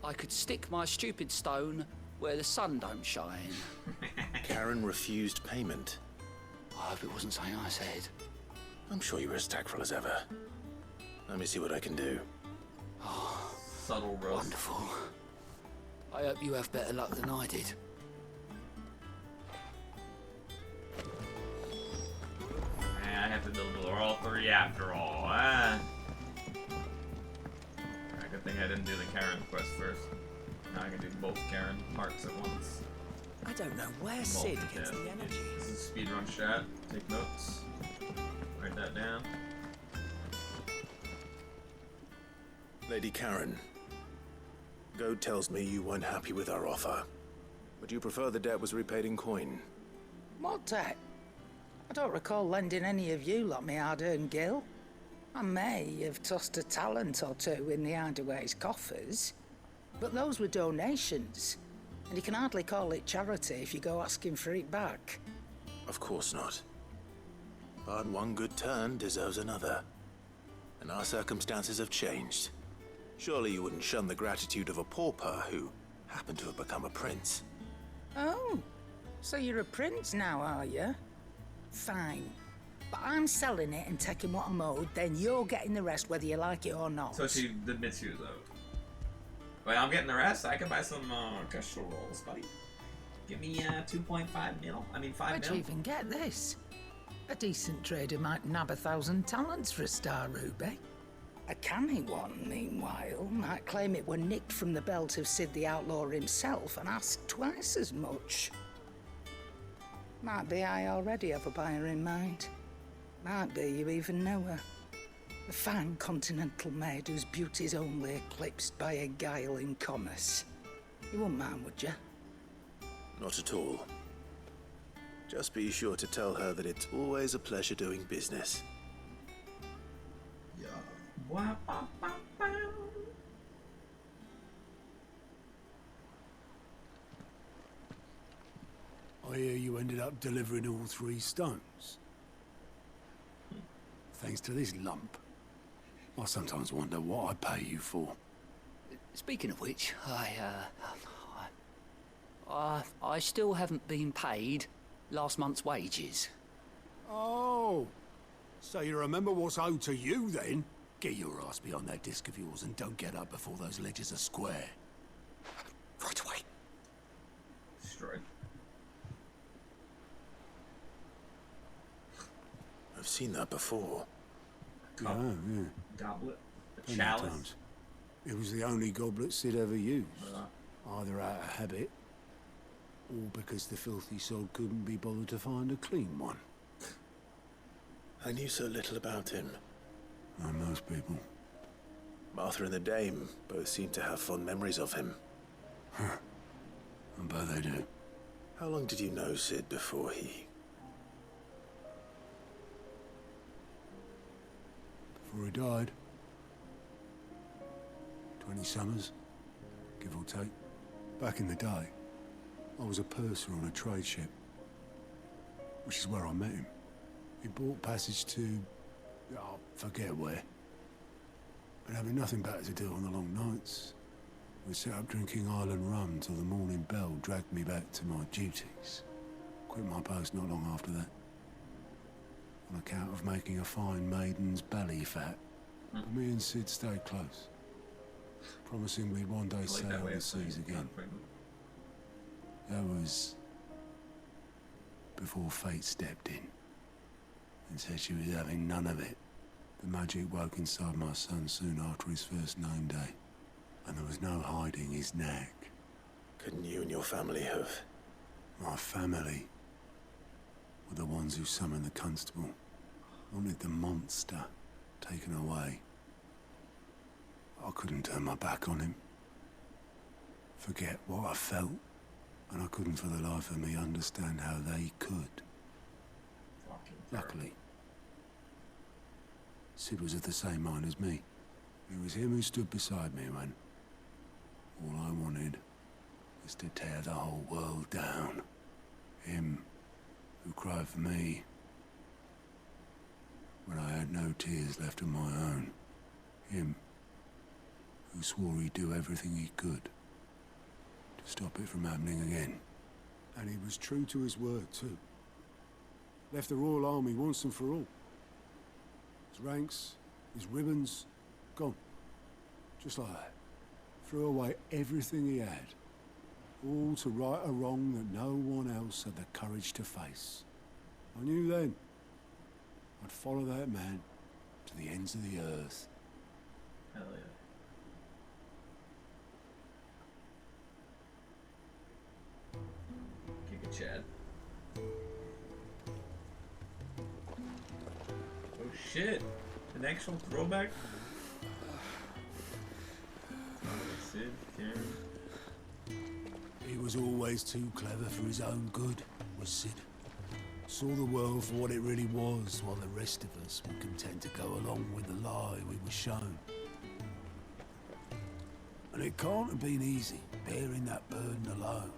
I could stick my stupid stone where the sun don't shine. Karen refused payment. I hope it wasn't something I said. I'm sure you were as tactful as ever. Let me see what I can do. Subtle roast. Wonderful. I hope you have better luck than I did. I have to build all three after all. Good thing I didn't do the Karen quest first. Now I can do both Karen parts at once. I don't know where Sid gets the energy. This is speedrun chat. Take notes. Write that down. Lady Karen, Goad tells me you weren't happy with our offer. Would you prefer the debt was repaid in coin? What debt? I don't recall lending any of you lot me hard-earned gil. I may have tossed a talent or two in the Hideaway's coffers, but those were donations, and you can hardly call it charity if you go asking for it back. Of course not. But one good turn deserves another. And our circumstances have changed. Surely you wouldn't shun the gratitude of a pauper who happened to have become a prince. Oh, so you're a prince now, are you? Fine. But I'm selling it and taking what I'm owed, then you're getting the rest whether you like it or not. So she admits she was owed. Wait, I'm getting the rest? I can buy some crystal rolls, buddy. Give me 2.5 mil. I mean 5 Where'd mil. you even get this? A decent trader might nab 1,000 talents for a star ruby. A canny one, meanwhile, might claim it were nicked from the belt of Sid the Outlaw himself and ask twice as much. Might be I already have a buyer in mind. Might be you even know her. A fine continental maid whose beauty's only eclipsed by a guile in commerce. You wouldn't mind, would you? Not at all. Just be sure to tell her that it's always a pleasure doing business. I hear you ended up delivering all 3 stones. Thanks to this lump. I sometimes wonder what I pay you for. Speaking of which, I still haven't been paid last month's wages. Oh, so you remember what's owed to you then? Get your ass behind that disc of yours and don't get up before those ledgers are square. Right away. Destroyed. seen that before. Yeah, yeah. Goblet? A Plenty of chalice? times. It was the only goblet Sid ever used. Either out of habit, or because the filthy sod couldn't be bothered to find a clean one. I knew so little about him. Like most people. Martha and the Dame both seem to have fond memories of him. I bet they do. How long did you know Sid before he... Before he died. 20 summers, give or take. Back in the day, I was a purser on a trade ship, which is where I met him. He bought passage to... I forget where. But having nothing better to do on the long nights, we set up drinking island rum till the morning bell dragged me back to my duties. Quit my post not long after that. On account of making a fine maiden's belly fat. But me and Sid stayed close, promising we'd one day sail the seas again. That was before fate stepped in and said she was having none of it. The magic woke inside my son soon after his first name day, and there was no hiding his knack. Couldn't you and your family have... My family were the ones who summoned the constable, wanted the monster taken away. I couldn't turn my back on him, forget what I felt, and I couldn't for the life of me understand how they could. Luckily, Sid was of the same mind as me. It was him who stood beside me when all I wanted was to tear the whole world down. Him who cried for me when I had no tears left of my own. Him who swore he'd do everything he could to stop it from happening again. And he was true to his word, too. Left the Royal Army once and for all. His ranks, his ribbons, gone. Just like that. Threw away everything he had. All to right a wrong that no one else had the courage to face. I knew then I'd follow that man to the ends of the earth. Hell yeah. Kick a Chad. Oh shit! An actual throwback? Sid, Karen. He was always too clever for his own good, was Sid. Saw the world for what it really was, while the rest of us were content to go along with the lie we were shown. And it can't have been easy, bearing that burden alone.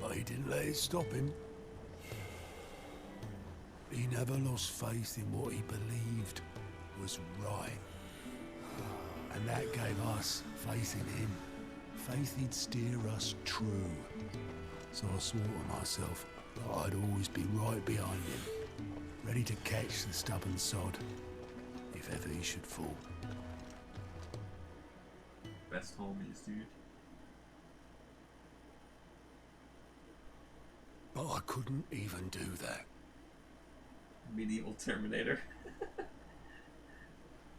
But he didn't let it stop him. He never lost faith in what he believed was right. And that gave us faith in him. Faith he'd steer us true. So I swore to myself that I'd always be right behind him, ready to catch the stubborn sod, if ever he should fall. Best homies, dude. But I couldn't even do that. Medieval Terminator.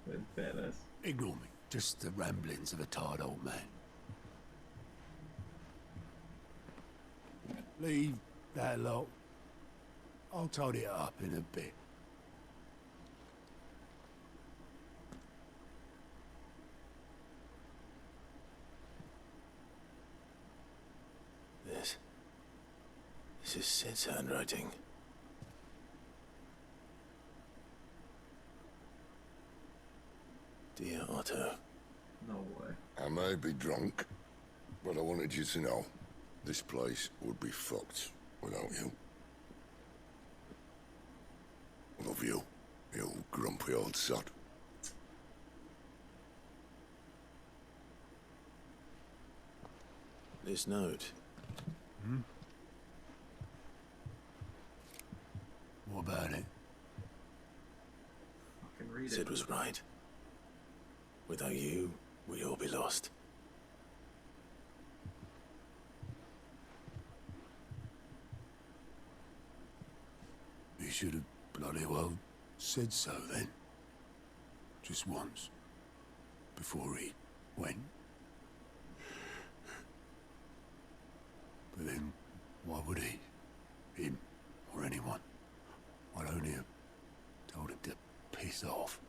But badass. Ignore me. Just the ramblings of a tired old man. Leave that lot. I'll tidy it up in a bit. This is Sid's handwriting. Dear Otto. No way. I may be drunk, but I wanted you to know this place would be fucked without you. Love you, you grumpy old sod. This note. What about it? Fucking read it. Sid was right. Without you, we'd all be lost. should have bloody well said so then. Just once. Before he went. But then, why would he? Him, or anyone? I'd only have told him to piss off.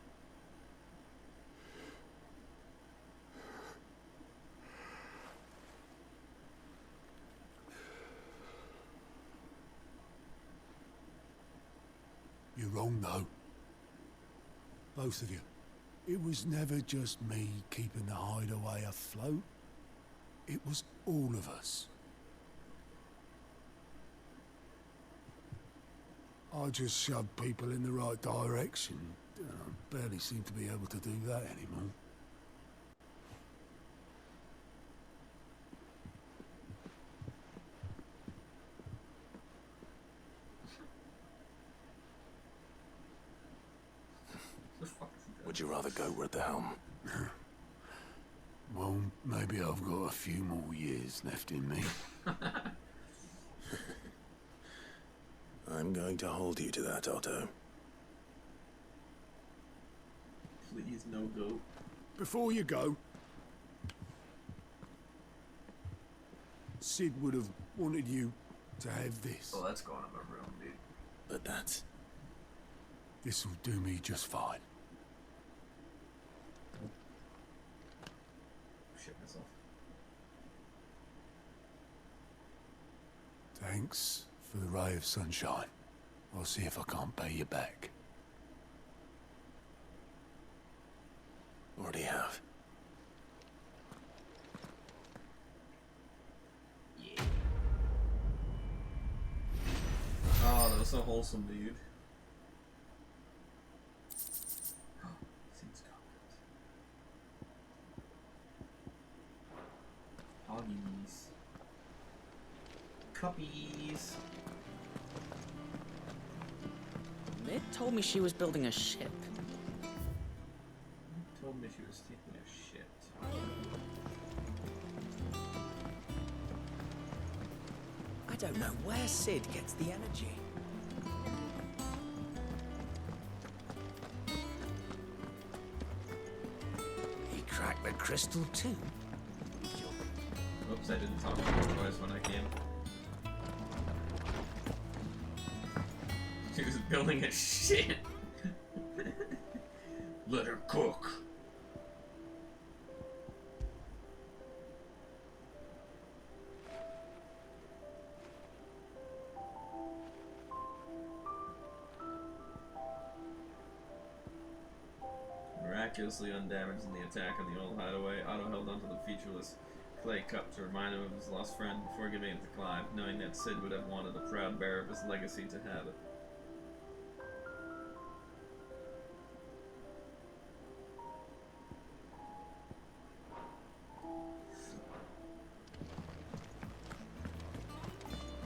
You're wrong, though. Both of you. It was never just me keeping the hideaway afloat. It was all of us. I just shoved people in the right direction. I barely seem to be able to do that anymore. Would you rather go at the helm? Well, maybe I've got a few more years left in me. I'm going to hold you to that, Otto. Please, no go. Before you go, Sid would have wanted you to have this. Oh, that's going in my room, dude. But that's... This'll do me just fine. Shit myself. Thanks for the ray of sunshine. I'll see if I can't pay you back. Already have. Yeah. Oh, that was so wholesome, dude. Seems good. Hoggies. Cuppies. They told me she was building a ship. Told me she was taking a shit. I don't know where Sid gets the energy. He cracked the crystal too. Oops, I didn't talk to her twice when I came. She was building a shit. Let her cook. Miraculously undamaged in the attack on the old hideaway, Otto held onto the featureless clay cup to remind him of his lost friend before giving it to Clive, knowing that Sid would have wanted the proud bearer of his legacy to have it.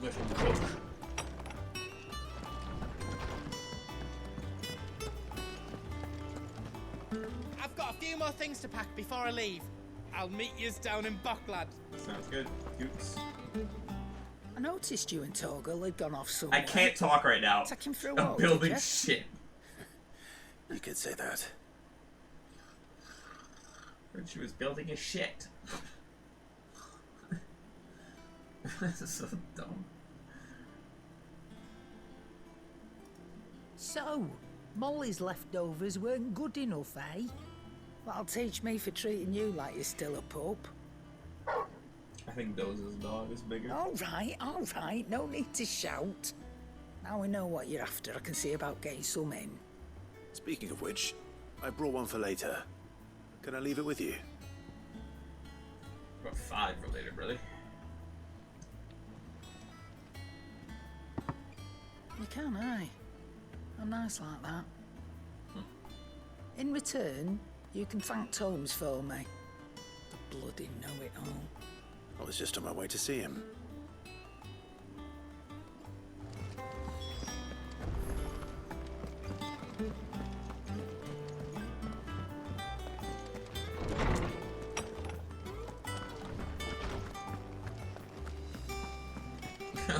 Let him cook. I've got a few more things to pack before I leave. I'll meet yous down in Buckland. Sounds good. Goops. I noticed you and Torgal had gone off somewhere. I can't talk right now. Take him for a I'm walk, building did ya? shit. You could say that. Heard she was building a shit. This is so dumb. So, Molly's leftovers weren't good enough, eh? That'll teach me for treating you like you're still a pup. I think Doza's dog is bigger. All right, no need to shout. Now we know what you're after, I can see about getting some in. Speaking of which, I brought one for later. Can I leave it with you? About 5 for later, brother. You can, aye. I'm nice like that. In return, you can thank Tomes for me. The bloody know-it-all. I was just on my way to see him.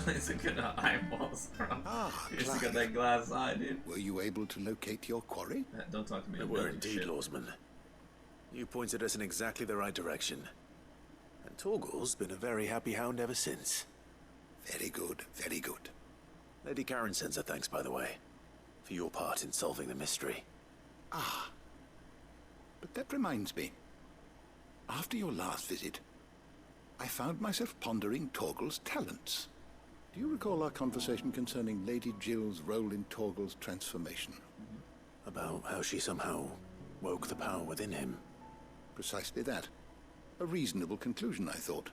It's a good eyeballs, bro. Ah, You just Clive. got that glass eye, dude. Were you able to locate your quarry? Don't talk to me. We I'm were building indeed, shit. Lawsman. You pointed us in exactly the right direction. And Torgal's been a very happy hound ever since. Very good, very good. Lady Karen sends her thanks, by the way, for your part in solving the mystery. Ah. But that reminds me. After your last visit, I found myself pondering Torgal's talents. Do you recall our conversation concerning Lady Jill's role in Torgal's transformation? About how she somehow woke the power within him. Precisely that. A reasonable conclusion, I thought.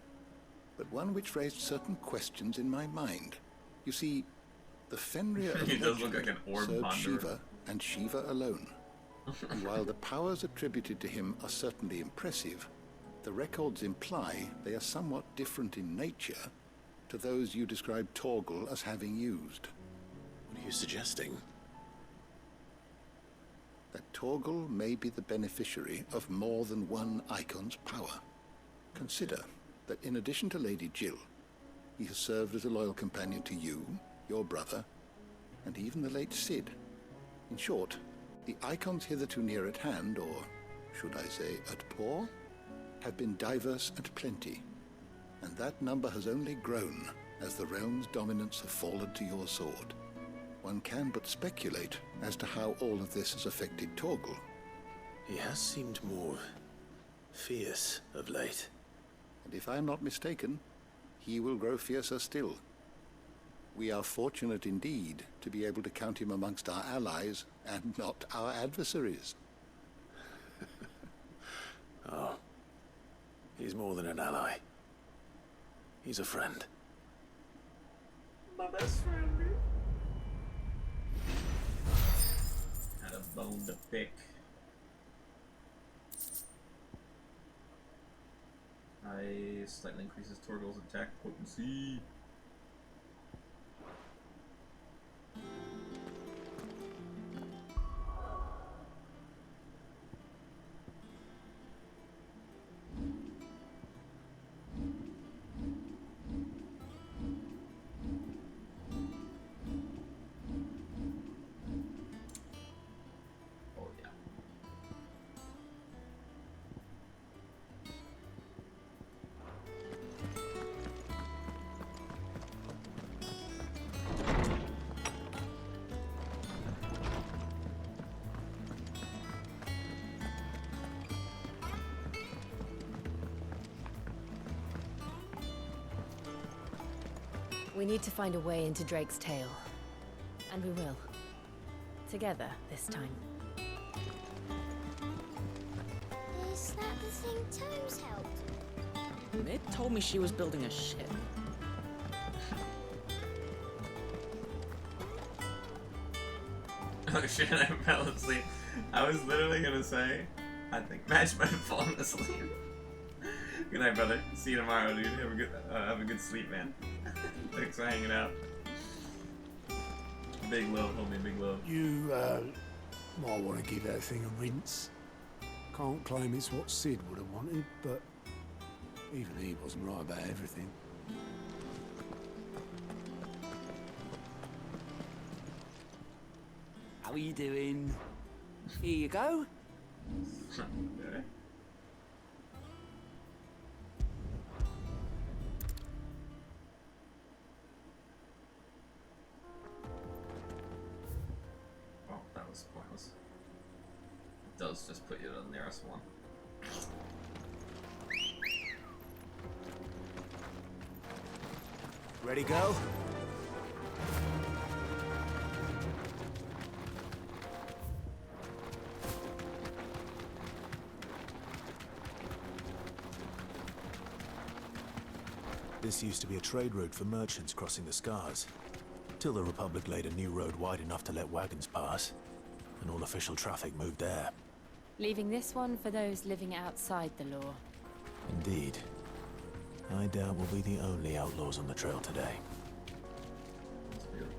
But one which raised certain questions in my mind. You see, the Fenrir of He does look legend like an orb served ponderer. Shiva and Shiva alone. And while the powers attributed to him are certainly impressive, the records imply they are somewhat different in nature to those you described Torgal as having used. What are you suggesting? That Torgal may be the beneficiary of more than one icon's power. Consider that in addition to Lady Jill, he has served as a loyal companion to you, your brother, and even the late Cid. In short, the icons hitherto near at hand, or should I say at paw, have been diverse and plenty, and that number has only grown as the realm's dominance have fallen to your sword. One can but speculate as to how all of this has affected Torgal. He has seemed more fierce of late. And if I am not mistaken, he will grow fiercer still. We are fortunate indeed to be able to count him amongst our allies and not our adversaries. Oh, he's more than an ally. He's a friend. My best friend, dude. Had a bone to pick. I slightly increases Torgal's attack potency. Oh yeah. We need to find a way into Drake's tail. And we will. Together, this time. Is that the thing Tomes helped? Mid told me she was building a ship. Oh shit, I fell asleep. I was literally gonna say, I think Match might have fallen asleep. Good night, brother. See you tomorrow, dude. Have a good sleep, man. Thanks for hanging out. Big love, homie, big love. You, might want to give that thing a rinse. Can't claim it's what Cid would have wanted, but even he wasn't right about everything. How are you doing? Here you go. Okay. Oh, that was pointless. It does just put you to the nearest one. Ready, go? This used to be a trade route for merchants crossing the Scars, till the Republic laid a new road wide enough to let wagons pass, and all official traffic moved there. Leaving this one for those living outside the law. Indeed. I doubt we'll be the only outlaws on the trail today. That's beautiful.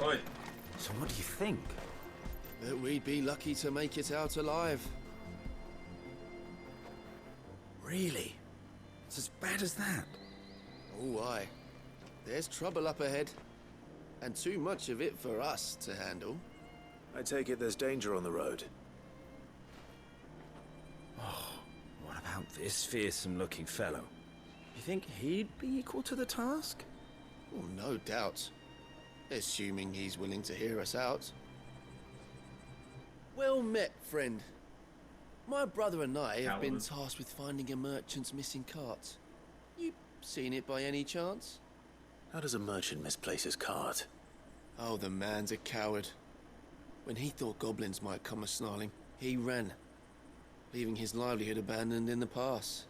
Oi. So what do you think? That we'd be lucky to make it out alive. Really? It's as bad as that? Oh, aye. There's trouble up ahead. And too much of it for us to handle. I take it there's danger on the road. Oh, what about this fearsome-looking fellow? You think he'd be equal to the task? Oh, no doubt. Assuming he's willing to hear us out. Well met, friend. My brother and I have been tasked with finding a merchant's missing cart. You seen it by any chance? How does a merchant misplace his cart? Oh, the man's a coward. When he thought goblins might come a-snarling, he ran, leaving his livelihood abandoned in the pass.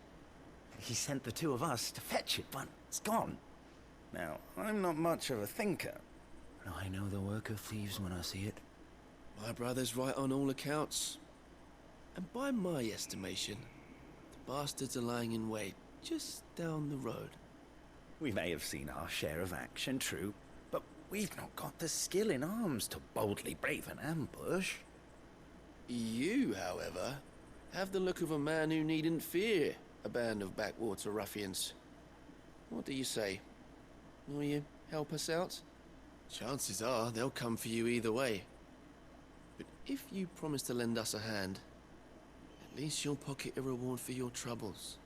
He sent the two of us to fetch it, but it's gone. Now, I'm not much of a thinker, but I know the work of thieves when I see it. My brother's right on all accounts. And by my estimation, the bastards are lying in wait just down the road. We may have seen our share of action, true, but we've not got the skill in arms to boldly brave an ambush. You, however, have the look of a man who needn't fear a band of backwater ruffians. What do you say? Will you help us out? Chances are they'll come for you either way. But if you promise to lend us a hand, at least you'll pocket a reward for your troubles.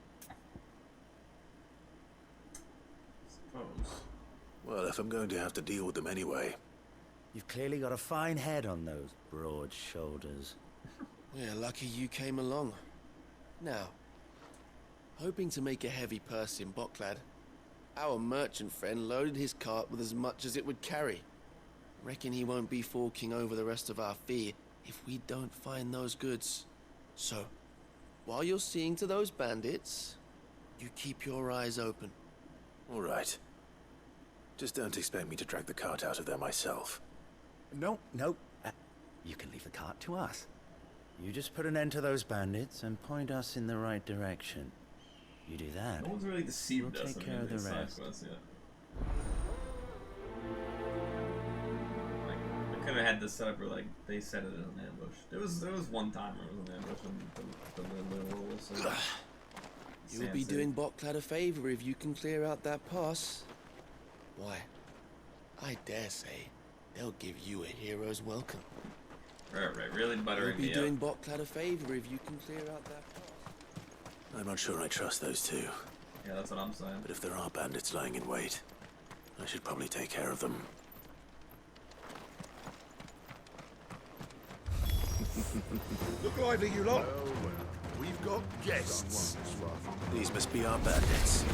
Well, if I'm going to have to deal with them anyway. You've clearly got a fine head on those broad shoulders. We're lucky you came along. Now, hoping to make a heavy purse in Boklad, our merchant friend loaded his cart with as much as it would carry. Reckon he won't be forking over the rest of our fee if we don't find those goods. So, while you're seeing to those bandits, you keep your eyes open. All right. Just don't expect me to drag the cart out of there myself. No. You can leave the cart to us. You just put an end to those bandits and point us in the right direction. You do that. No one's really deceived we'll us. take care of the rest. I could have had this set up where like they set it in an ambush. There was one time where it was an ambush and the little was. You'll be doing Boklad a favor if you can clear out that pass. Why, I dare say they'll give you a hero's welcome. Right, really buttering me up. You'll be doing Boklad a favor if you can clear out that pass. I'm not sure I trust those two. Yeah, that's what I'm saying. But if there are bandits lying in wait, I should probably take care of them. Look lively, you lot. We've got guests. These must be our bandits.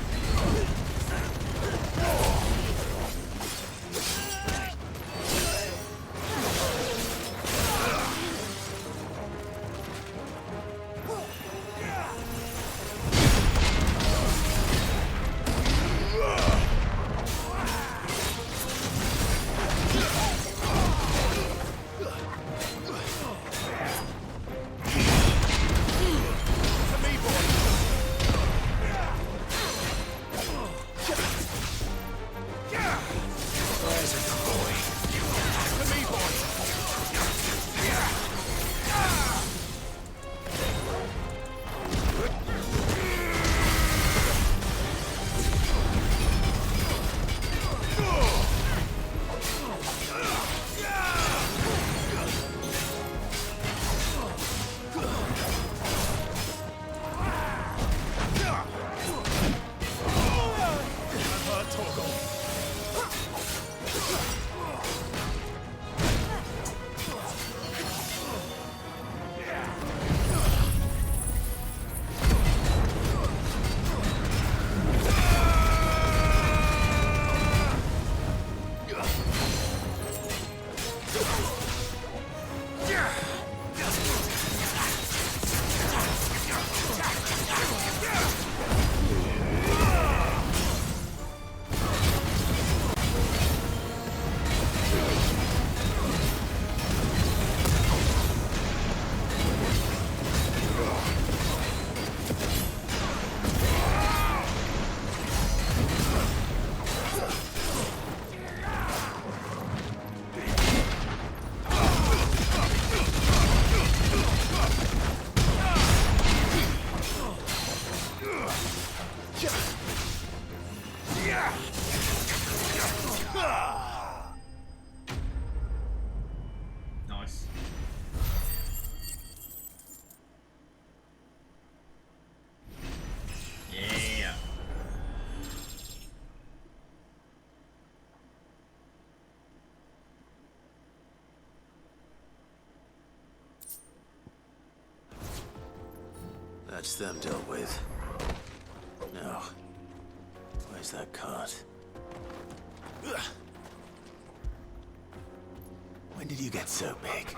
Nice. Yeah. That's them dealt with. Now, where's that cart? When did you get so big?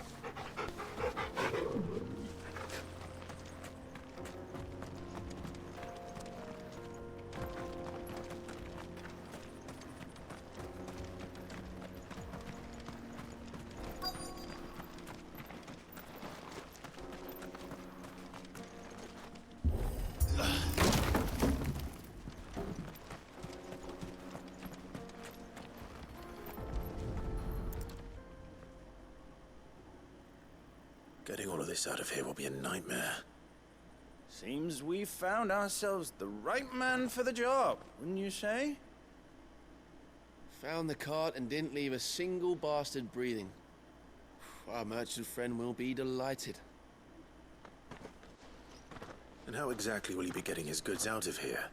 Getting all of this out of here will be a nightmare. Seems we've found ourselves the right man for the job, wouldn't you say? Found the cart and didn't leave a single bastard breathing. Our merchant friend will be delighted. And how exactly will he be getting his goods out of here?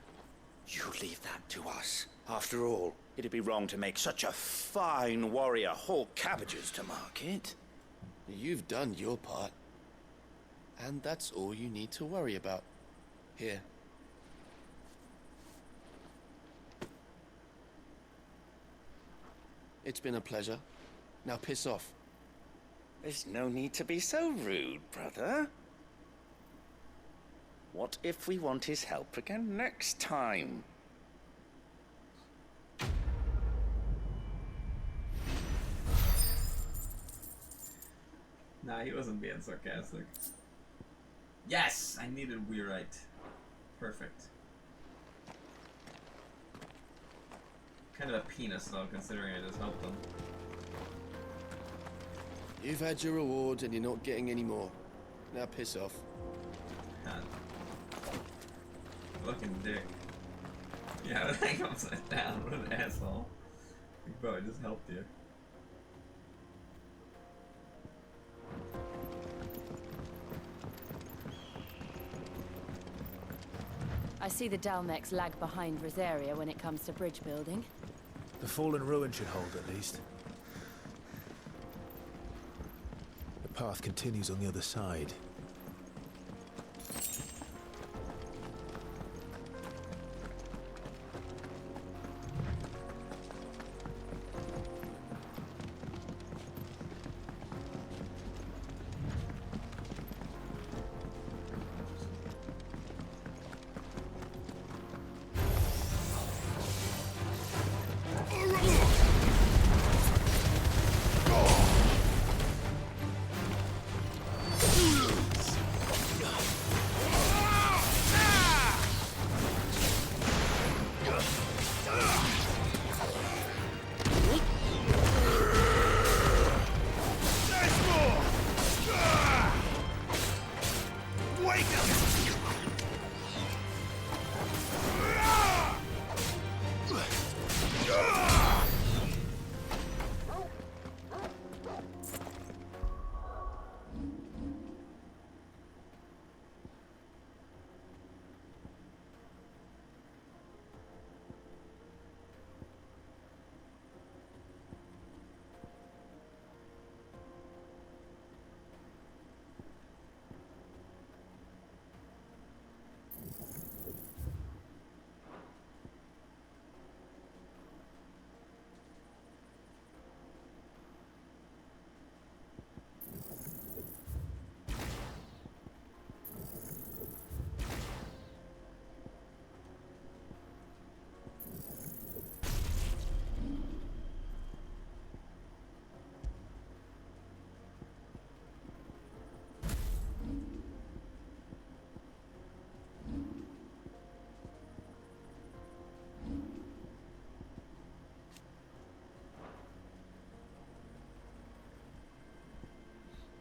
You leave that to us. After all, it'd be wrong to make such a fine warrior haul cabbages to market. You've done your part. And that's all you need to worry about. Here. It's been a pleasure. Now piss off. There's no need to be so rude, brother. What if we want his help again next time? Nah, he wasn't being sarcastic. Yes! I needed Weirite. Perfect. Kind of a penis though, considering I just helped him. You've had your reward and you're not getting any more. Now piss off. Fucking dick. Yeah, hang upside down. What an asshole. Bro, I just helped you. I see the Dalmex lag behind Rosaria when it comes to bridge building. The fallen ruin should hold, at least. The path continues on the other side.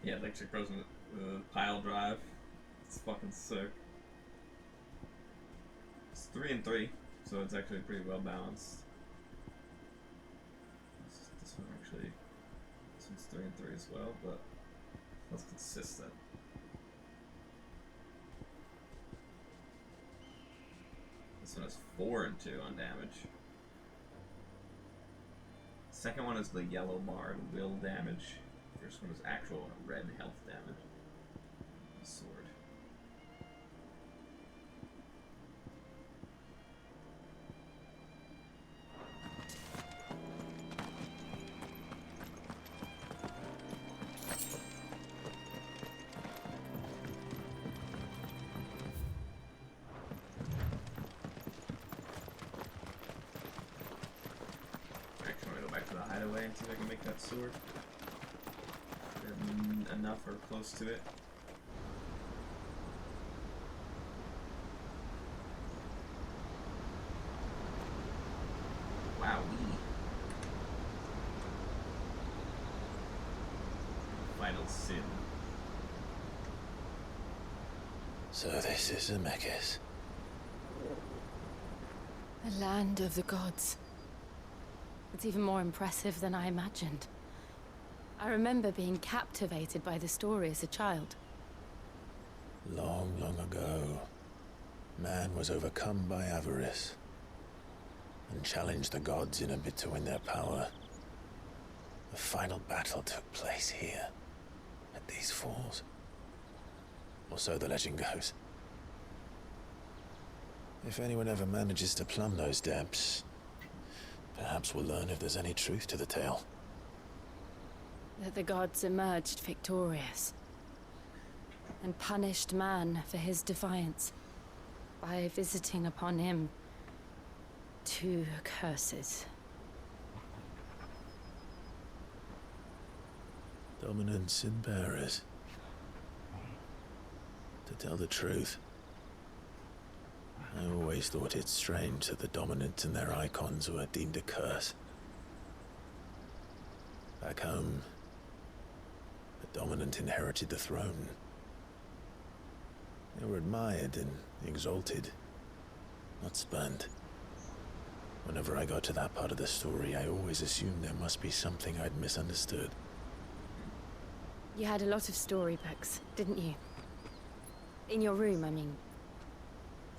Yeah, electric goes in the pile drive. It's fucking sick. It's 3 and 3. So it's actually pretty well balanced. This one actually, this one's 3 and 3 as well, but less consistent. This one is 4 and 2 on damage. Second one is the yellow marred will damage. First one is actual red health damage. Sword. Away and see if I can make that sword enough or close to it. Wow. Final sin. So this is Zemeckis. The land of the gods. It's even more impressive than I imagined. I remember being captivated by the story as a child. Long, long ago, man was overcome by avarice and challenged the gods in a bid to win their power. The final battle took place here, at these falls. Or so the legend goes. If anyone ever manages to plumb those depths, perhaps we'll learn if there's any truth to the tale. That the gods emerged victorious and punished man for his defiance by visiting upon him 2 curses. Dominants and bearers. To tell the truth, I always thought it strange that the dominant and their icons were deemed a curse. Back home, the dominant inherited the throne. They were admired and exalted, not spurned. Whenever I got to that part of the story, I always assumed there must be something I'd misunderstood. You had a lot of storybooks, didn't you? In your room, I mean.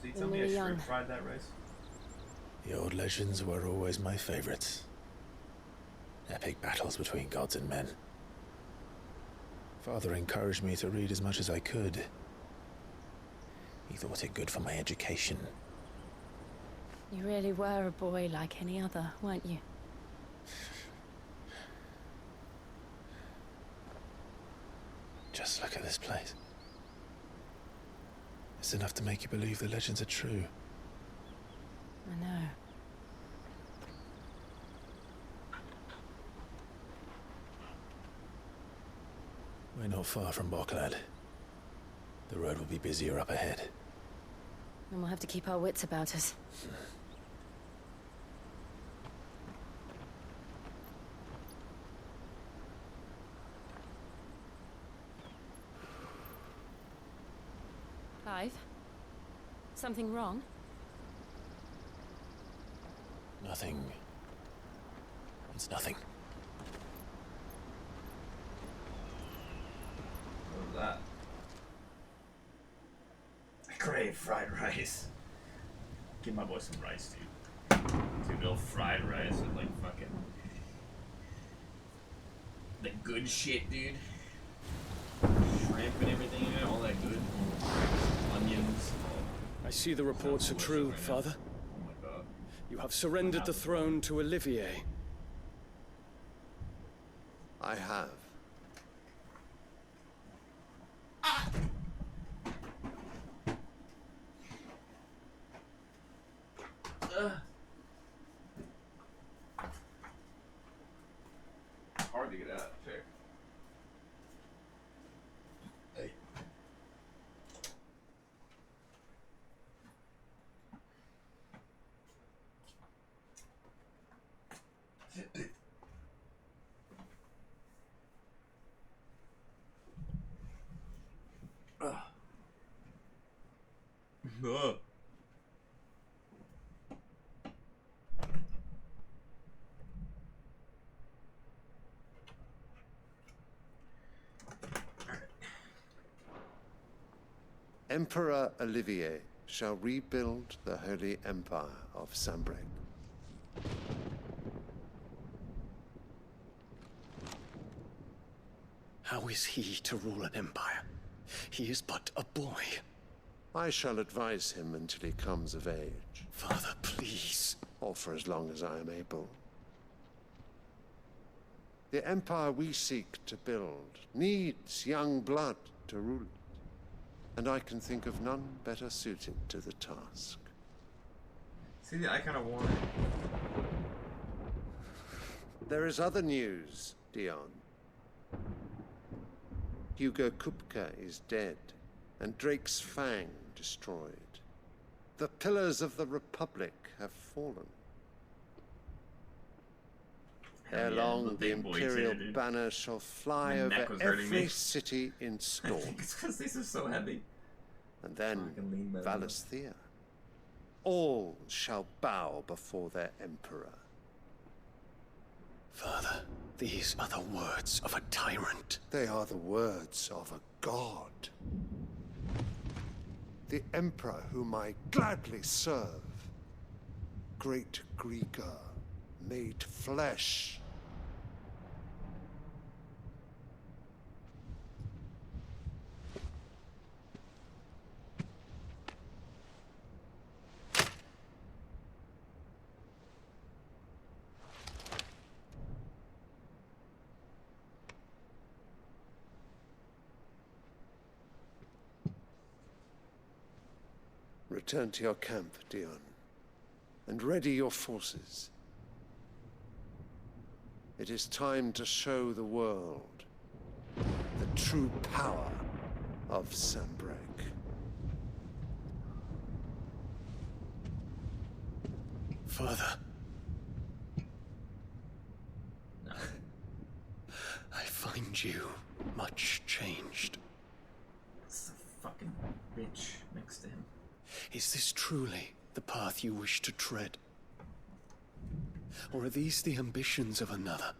So you tell me I should have tried that rice? The old legends were always my favorites. Epic battles between gods and men. Father encouraged me to read as much as I could. He thought it good for my education. You really were a boy like any other, weren't you? Just look at this place. It's enough to make you believe the legends are true. I know. We're not far from Boklad. The road will be busier up ahead. And we'll have to keep our wits about us. Clive? Something wrong? Nothing. It's nothing. What was that? I crave fried rice. Give my boy some rice, dude. 2 meal fried rice with like fucking the good shit, dude. Shrimp and everything in it, all that good. Onions. I see the reports are true, Father. Oh my god. You have surrendered the throne to Olivier. I have. Hard to get out, check. Hey. Emperor Olivier shall rebuild the Holy Empire of Sambrec. How is he to rule an empire? He is but a boy. I shall advise him until he comes of age. Father, please. Or for as long as I am able. The empire we seek to build needs young blood to rule it. And I can think of none better suited to the task. See, I kind of want it. There is other news, Dion. Hugo Kupka is dead, and Drake's Fang destroyed. The pillars of the Republic have fallen. Ere long, the Imperial banner shall fly over every city in Storm. It's because these are so heavy. And then Valisthea. All shall bow before their Emperor. Father, these are the words of a tyrant. They are the words of a god. The Emperor whom I gladly serve. Great Grieger, made flesh. Return to your camp, Dion, and ready your forces. It is time to show the world the true power of Sambrec. Father. No. I find you much changed. It's a fucking bitch next to him. Is this truly the path you wish to tread? Or are these the ambitions of another?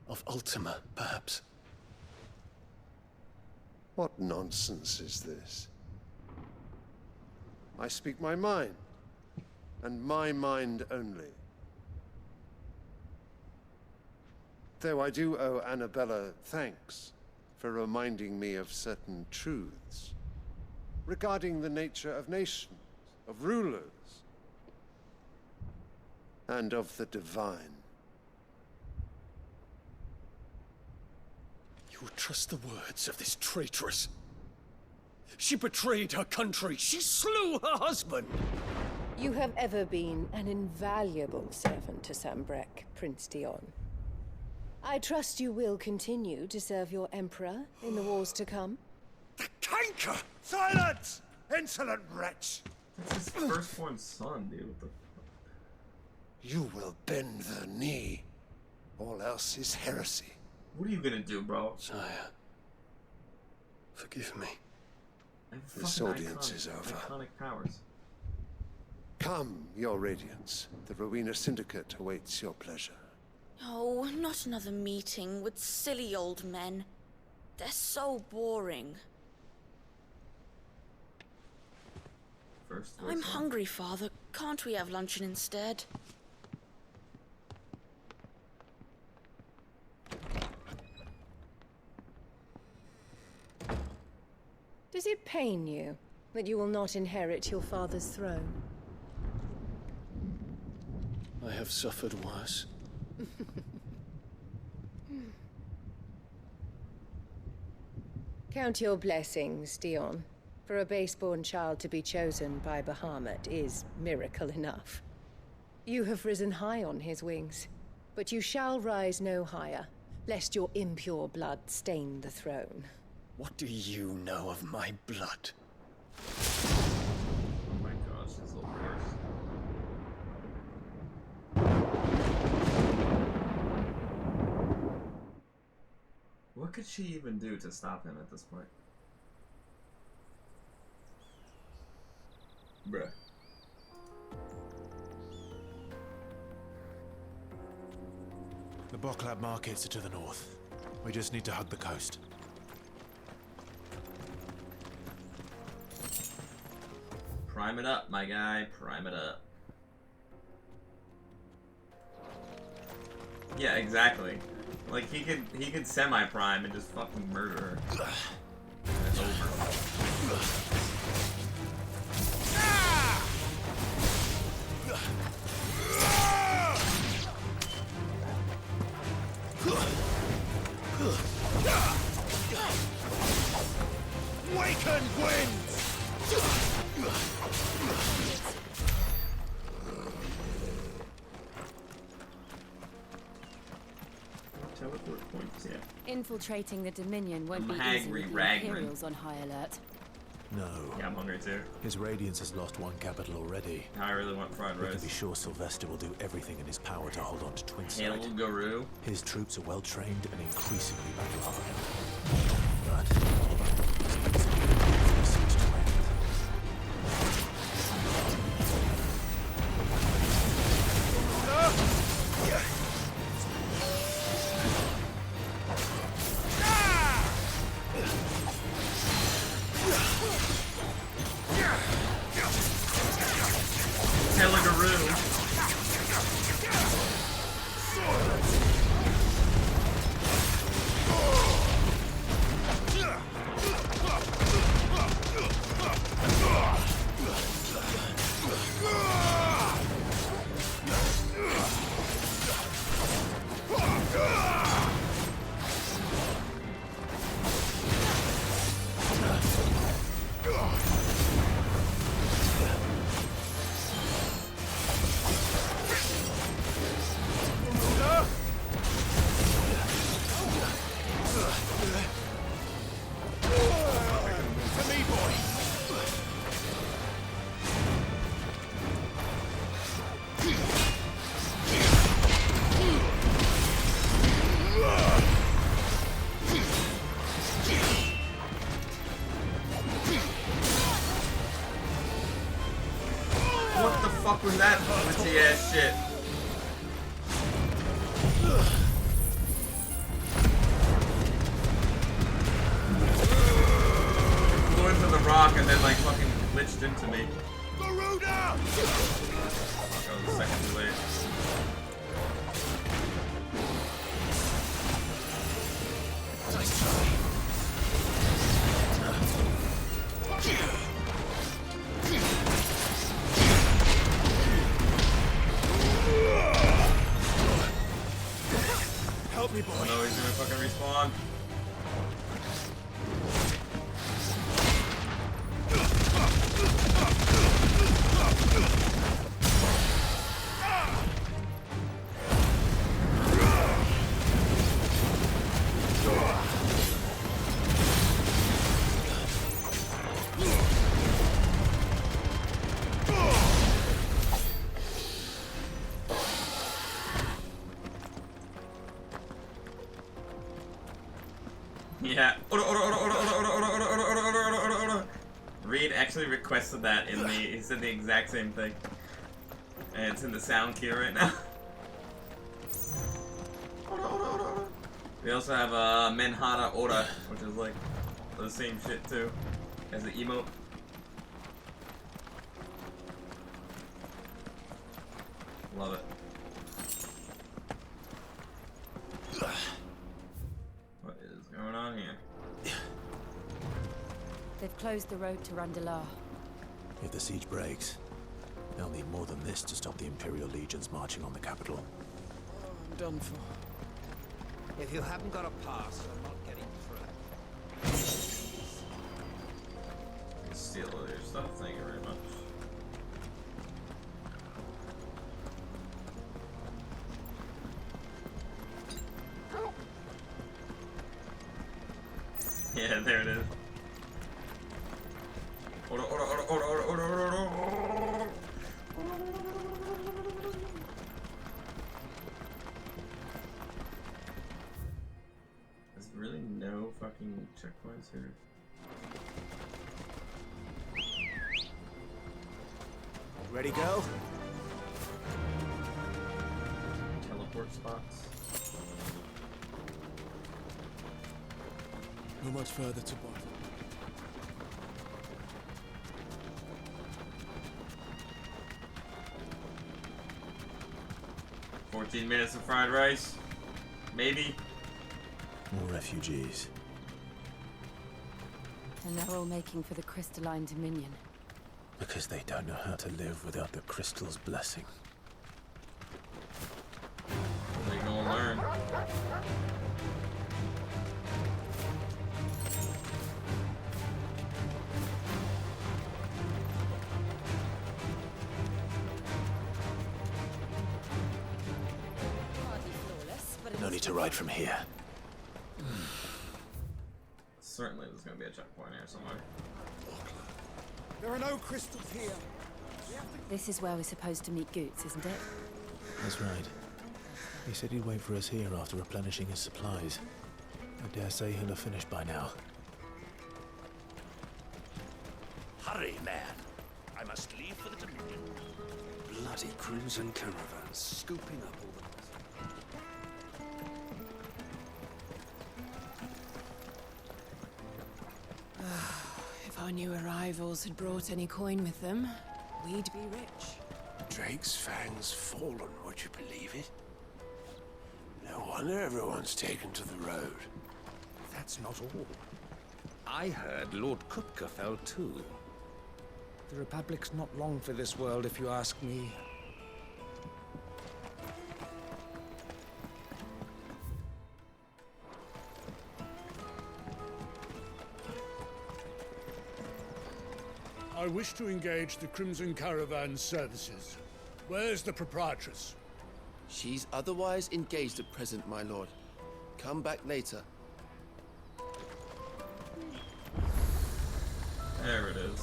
Of Ultima, perhaps? What nonsense is this? I speak my mind, and my mind only. Though I do owe Annabella thanks for reminding me of certain truths regarding the nature of nations, of rulers, and of the divine. You would trust the words of this traitress? She betrayed her country. She slew her husband. You have ever been an invaluable servant to Sambrec, Prince Dion. I trust you will continue to serve your Emperor in the wars to come. The canker! Silence! Insolent wretch! That's his firstborn son, dude. What the fuck? You will bend the knee. All else is heresy. What are you gonna do, bro? Sire, forgive me. This audience is over. Iconic powers. Come, your radiance. The Rowena Syndicate awaits your pleasure. Oh, not another meeting with silly old men. They're so boring. I'm hungry, Father. Can't we have luncheon instead? Does it pain you that you will not inherit your father's throne? I have suffered worse. Count your blessings, Dion. For a base-born child to be chosen by Bahamut is miracle enough. You have risen high on his wings, but you shall rise no higher, lest your impure blood stain the throne. What do you know of my blood? Oh my gosh, this little horse. What could she even do to stop him at this point? Bruh. The Boklab markets are to the north. We just need to hug the coast. Prime it up, my guy. Prime it up. Yeah, exactly. Like he could semi-prime and just fucking murder her. And it's over. Waken winds! Teleport points, yeah. Infiltrating the Dominion won't be easy Hagrid with the Ragman. Imperials on high alert. No. Yeah, I'm hungry too. His Radiance has lost one capital already. I really want fried We rice. can be sure Sylvester will do everything in his power to hold on to Hail Twinside. Guru. His troops are well trained and increasingly battle-hardened. But seems to end. Telegaroo. What the fuck was that glitchy ass shit? Flew into the rock and then like fucking glitched into me. Garuda! Fuck, I was a second too late. Nice try. Help me, boy. Oh no, he's gonna fucking respawn. Yeah. Reed actually requested that in the. He said the exact same thing. And it's in the sound queue right now. We also have Menhada Ora, which is like the same shit too as the emote. Love it. What is going on here? They've closed the road to Randalar. If the siege breaks, they'll need more than this to stop the Imperial legions marching on the capital. I'm done for. If you haven't got a pass, you're not getting through. Steal all your stuff, thank you very much. Yeah, there it is. Order, order, order, order, order, order, order, order. There's really no fucking checkpoints here. Ready, go? Teleport spots. Not much further to bottom. 14 minutes of fried rice. Maybe. More refugees. And they're all making for the crystalline dominion. Because they don't know how to live without the crystal's blessing. They gonna learn. No need to ride from here. Certainly there's gonna be a checkpoint here somewhere. There are no crystals here. This is where we're supposed to meet Goots, isn't it? That's right. He said he'd wait for us here after replenishing his supplies. I dare say he'll have finished by now. Hurry, man. I must leave for the Dominion. Bloody crimson caravans scooping up all If our new arrivals had brought any coin with them, we'd be rich. Drake's fangs fallen, would you believe it? No wonder everyone's taken to the road. That's not all. I heard Lord Kupka fell too. The Republic's not long for this world, if you ask me. I wish to engage the Crimson Caravan services. Where's the proprietress? She's otherwise engaged at present, my lord. Come back later. There it is.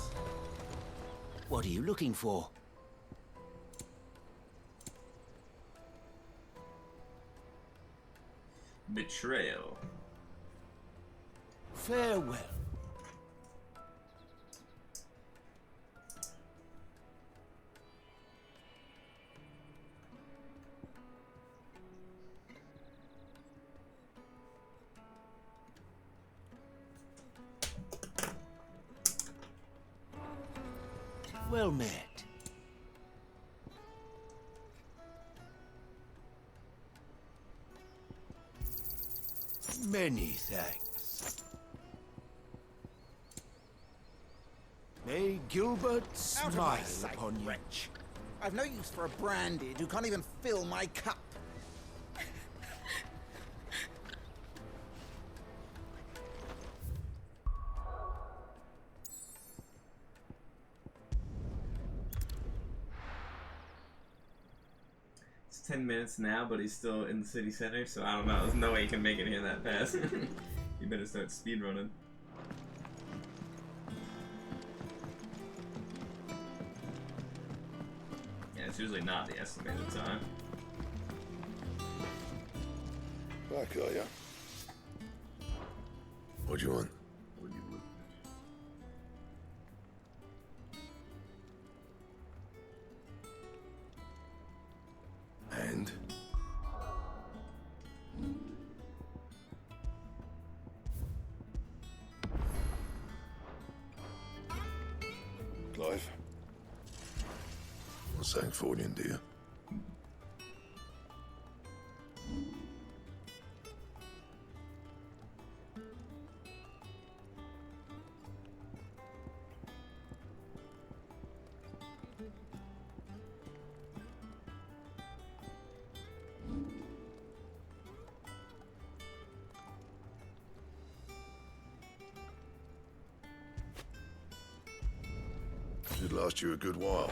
What are you looking for? Betrayal. Farewell. Well met. Many thanks. May Gilbert Out of my smile sight, upon you. wretch. I've no use for a branded who can't even fill my cup. It's 10 minutes now, but he's still in the city center, so I don't know. There's no way he can make it here that fast. You better start speedrunning. Yeah, it's usually not the estimated time. Back, are ya? What do you want? And? Clive? What's saying Fordian, do you? Should last you a good while.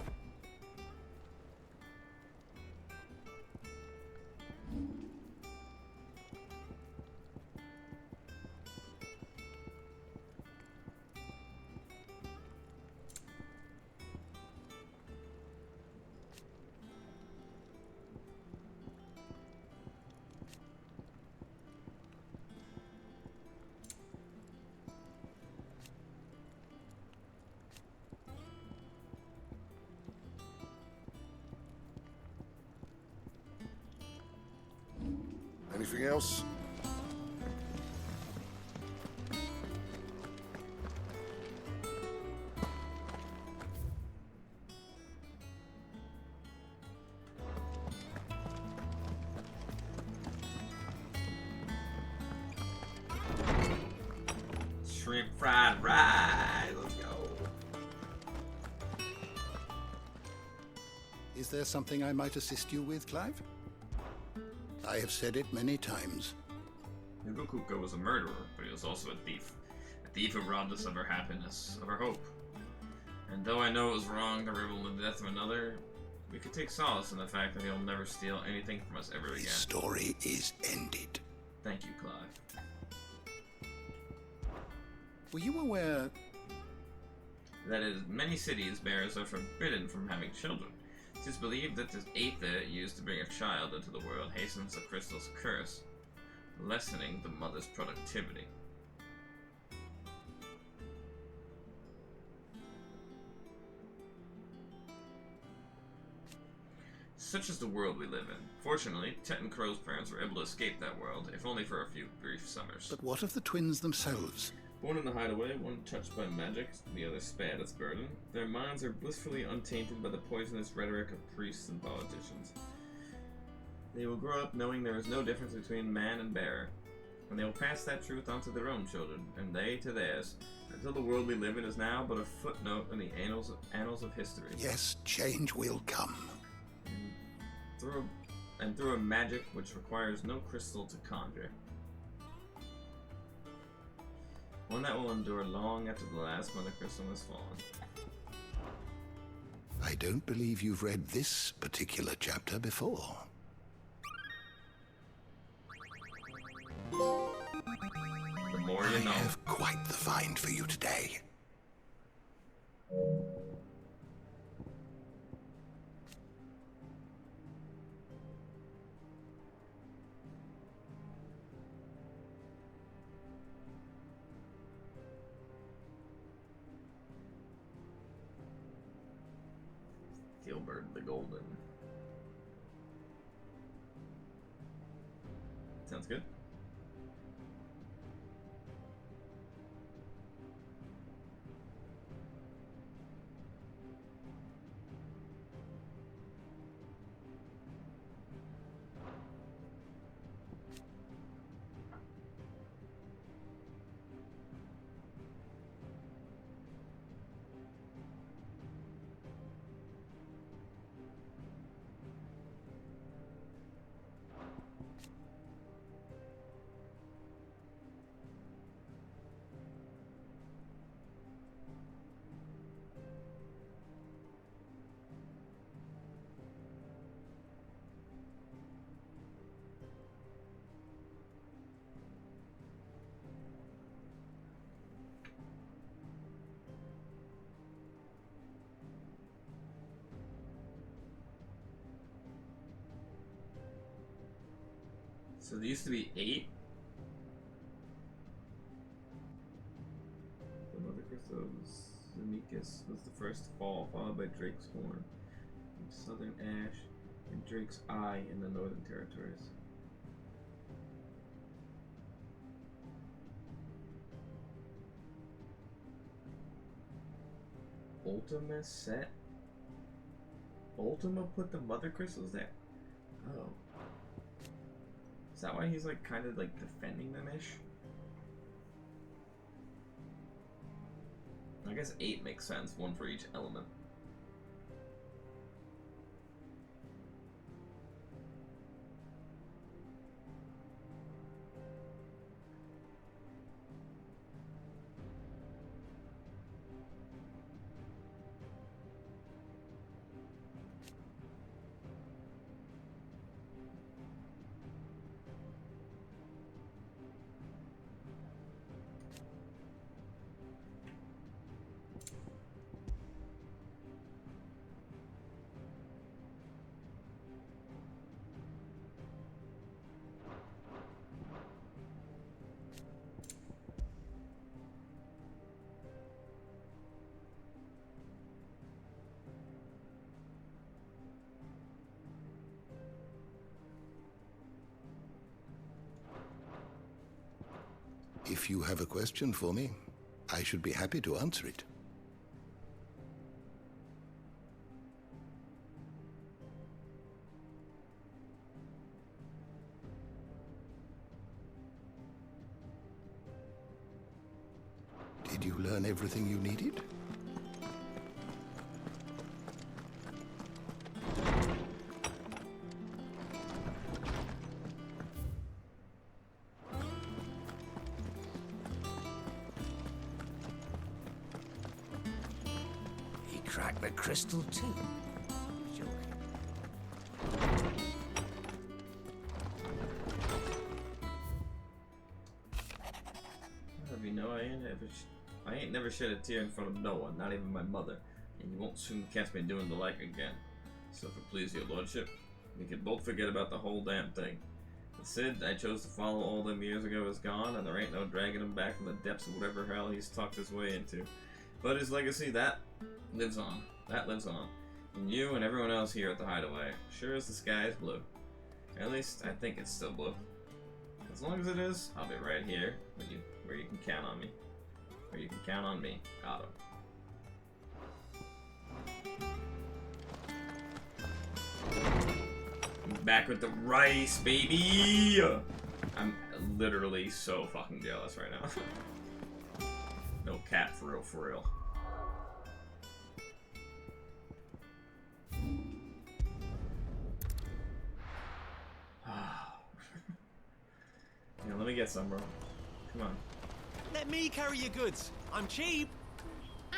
Anything else? shrimp fried rice. Let's go. Is there something I might assist you with, Clive? I have said it many times. Nubukuko was a murderer, but he was also a thief. A thief who robbed us of our happiness, of our hope. And though I know it was wrong to revel in the death of another, we could take solace in the fact that he'll never steal anything from us ever again. The story is ended. Thank you, Clive. Were you aware that in many cities bears are forbidden from having children? It is believed that the aether used to bring a child into the world hastens the crystal's curse, lessening the mother's productivity. Such is the world we live in. Fortunately, Tet and Crow's parents were able to escape that world, if only for a few brief summers. But what of the twins themselves? Born in the hideaway, one touched by magic, the other spared its burden, their minds are blissfully untainted by the poisonous rhetoric of priests and politicians. They will grow up knowing there is no difference between man and bearer, and they will pass that truth on to their own children, and they to theirs, until the world we live in is now but a footnote in the annals of history. Yes, change will come. Through a magic which requires no crystal to conjure. One that will endure long after the last mother crystal has fallen. I don't believe you've read this particular chapter before. The more you know. I have quite the find for you today. Gilbert the Golden. Sounds good. So there used to be 8. The Mother Crystal's Zemeckis was the first to fall, followed by Drake's Horn, and Southern Ash, and Drake's Eye in the Northern Territories. Ultima set? Ultima put the Mother Crystals there? Oh. Is that why he's like kind of like defending them-ish? I guess 8 makes sense, 1 for each element. If you have a question for me, I should be happy to answer it. Did you learn everything you needed? He cracked the crystal too. You know, I ain't never shed a tear in front of no one, not even my mother, and you won't soon catch me doing the like again. So if it please your lordship, we can both forget about the whole damn thing. The Cid I chose to follow all them years ago is gone, and there ain't no dragging him back from the depths of whatever hell he's tucked his way into. But his legacy, that lives on. That lives on. And you and everyone else here at the Hideaway, sure as the sky is blue. At least, I think it's still blue. As long as it is, I'll be right here where you can count on me. Where you can count on me, Otto. I'm back with the rice, baby! I'm literally so fucking jealous right now. No cap, for real, for real. Yeah, let me get some, bro. Come on. Let me carry your goods. I'm cheap.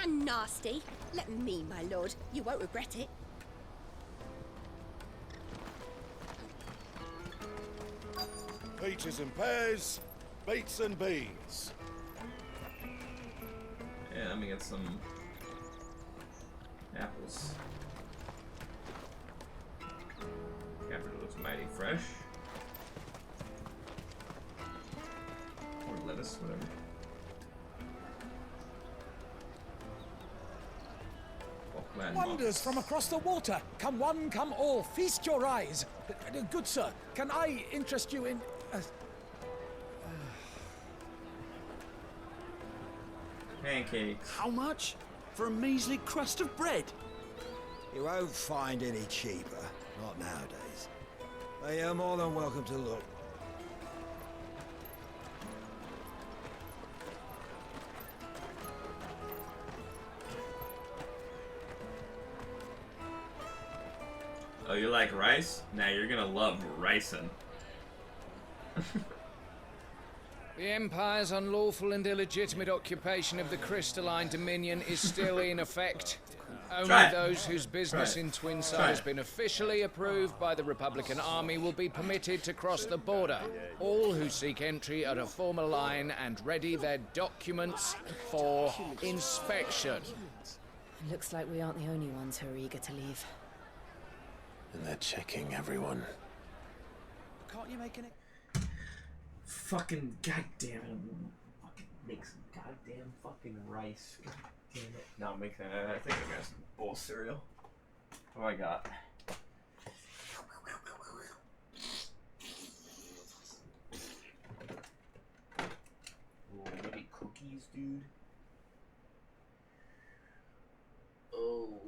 And nasty. Let me, my lord. You won't regret it. Peaches and pears, beets and beans. Yeah, let me get some apples. Capital looks mighty fresh. Or lettuce, whatever. Wonders from across the water. Come one, come all. Feast your eyes. Good sir, can I interest you in... Pancakes. How much? For a measly crust of bread? You won't find any cheaper. Not nowadays. But you're more than welcome to look. Oh, you like rice? Now you're gonna love ricin'. The Empire's unlawful and illegitimate occupation of the crystalline dominion is still in effect. Only those whose business in Twinside has been officially approved by the Republican Army will be permitted to cross the border. All who seek entry are to form a line and ready their documents for inspection. Looks like we aren't the only ones who are eager to leave. And they're checking everyone. Can't you make an... Fucking goddamn it. I'm fucking make some goddamn fucking rice. God damn it. No, I'm making I think I got some bowl cereal. What do I got? Oh, maybe cookies, dude. Oh,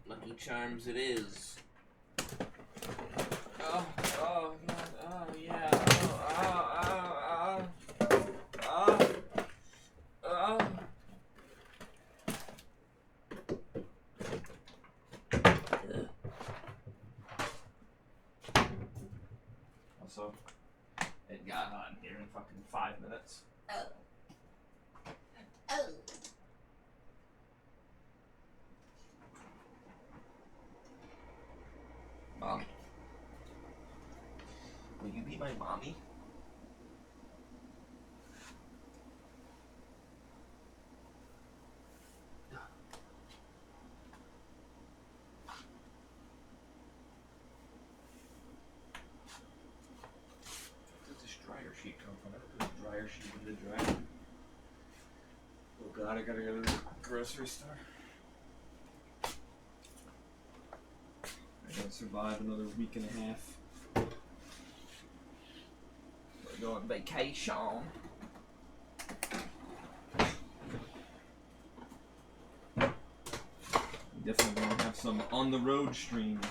Lucky Charms it is. Oh, oh, God, oh, yeah, Also, it got hot in here in fucking 5 minutes. Mom, will you be my mommy? Where did this dryer sheet come from? I put the dryer sheet in the dryer. Oh God, I gotta go to the grocery store. I gotta survive another week and a half. We're going on vacation. Definitely gonna have some on the road streams.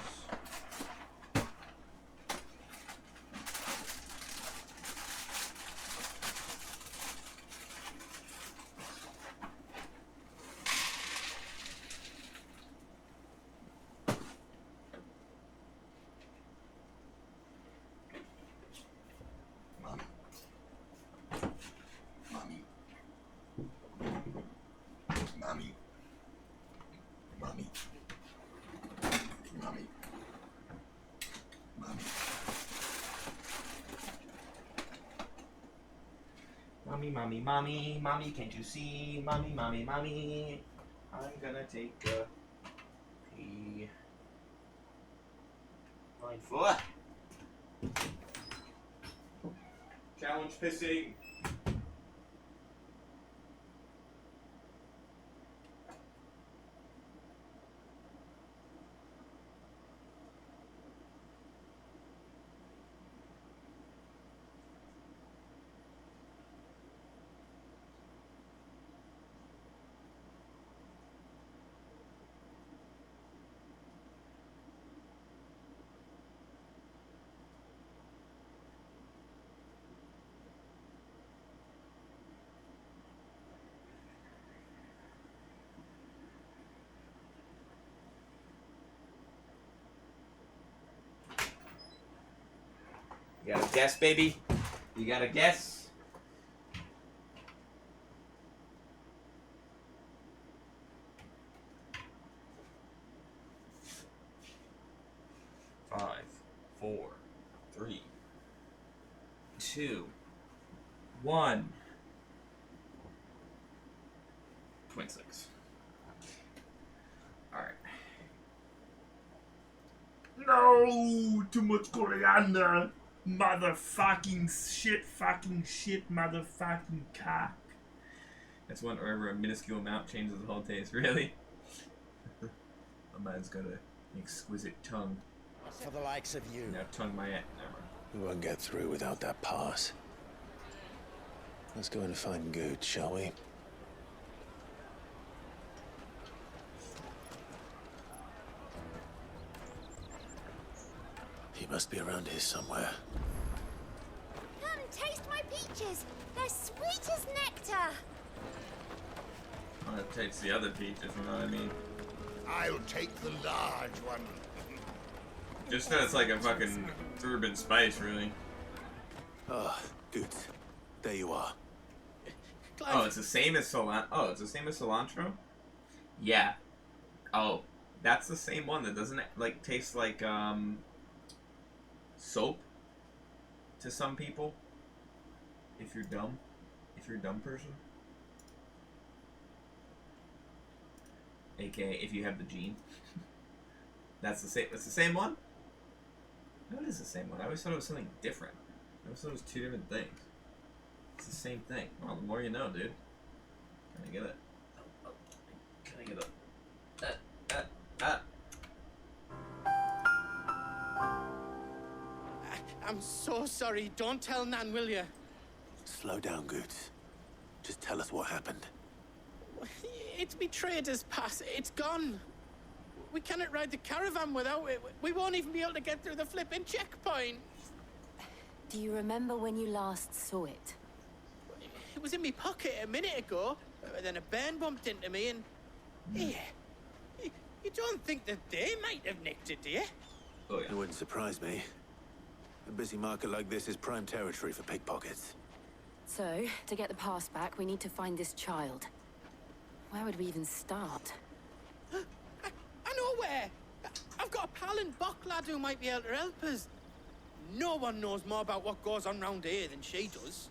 Mommy. Mommy. Mommy. Mommy, mommy, mommy, mommy, can't you see? Mommy, mommy, mommy. I'm gonna take a pee. Mindful. Challenge pissing. You got a guess, baby? You got a guess? Five, 4, 3, 2, 1. 26. Alright. No! Too much coriander! Motherfucking shit, motherfucking cock. That's one wherever a minuscule amount changes the whole taste. Really? A man's got an exquisite tongue. For the likes of you. Now tongue my never. We won't get through without that pass. Let's go and find Good, shall we? He must be around here somewhere. Come, taste my peaches. They're sweet as nectar. I'll taste the other peach, if you know what I mean. I'll take the large one. Just that it's like a fucking urban spice, really. Ah, Good. There you are. Oh, it's the same as cilantro. Oh, it's the same as cilantro? Yeah. Oh, that's the same one that doesn't, like, taste like, soap to some people. If you're dumb. If you're a dumb person. AKA, if you have the gene. That's the same one? No, it is the same one. I always thought it was something different. I always thought it was two different things. It's the same thing. Well, the more you know, dude. Can I get it? Can I get it? I'm so sorry. Don't tell Nan, will you? Slow down, Goods. Just tell us what happened. It's betrayed us, Pass. It's gone. We cannot ride the caravan without it. We won't even be able to get through the flipping checkpoint. Do you remember when you last saw it? It was in my pocket a minute ago. Then a band bumped into me and... Yeah. You don't think that they might have nicked it, do you? Oh, yeah. It wouldn't surprise me. A busy market like this is prime territory for pickpockets. So, to get the pass back, we need to find this child. Where would we even start? I know where! I've got a pal in Bock lad who might be able to help us. No one knows more about what goes on round here than she does.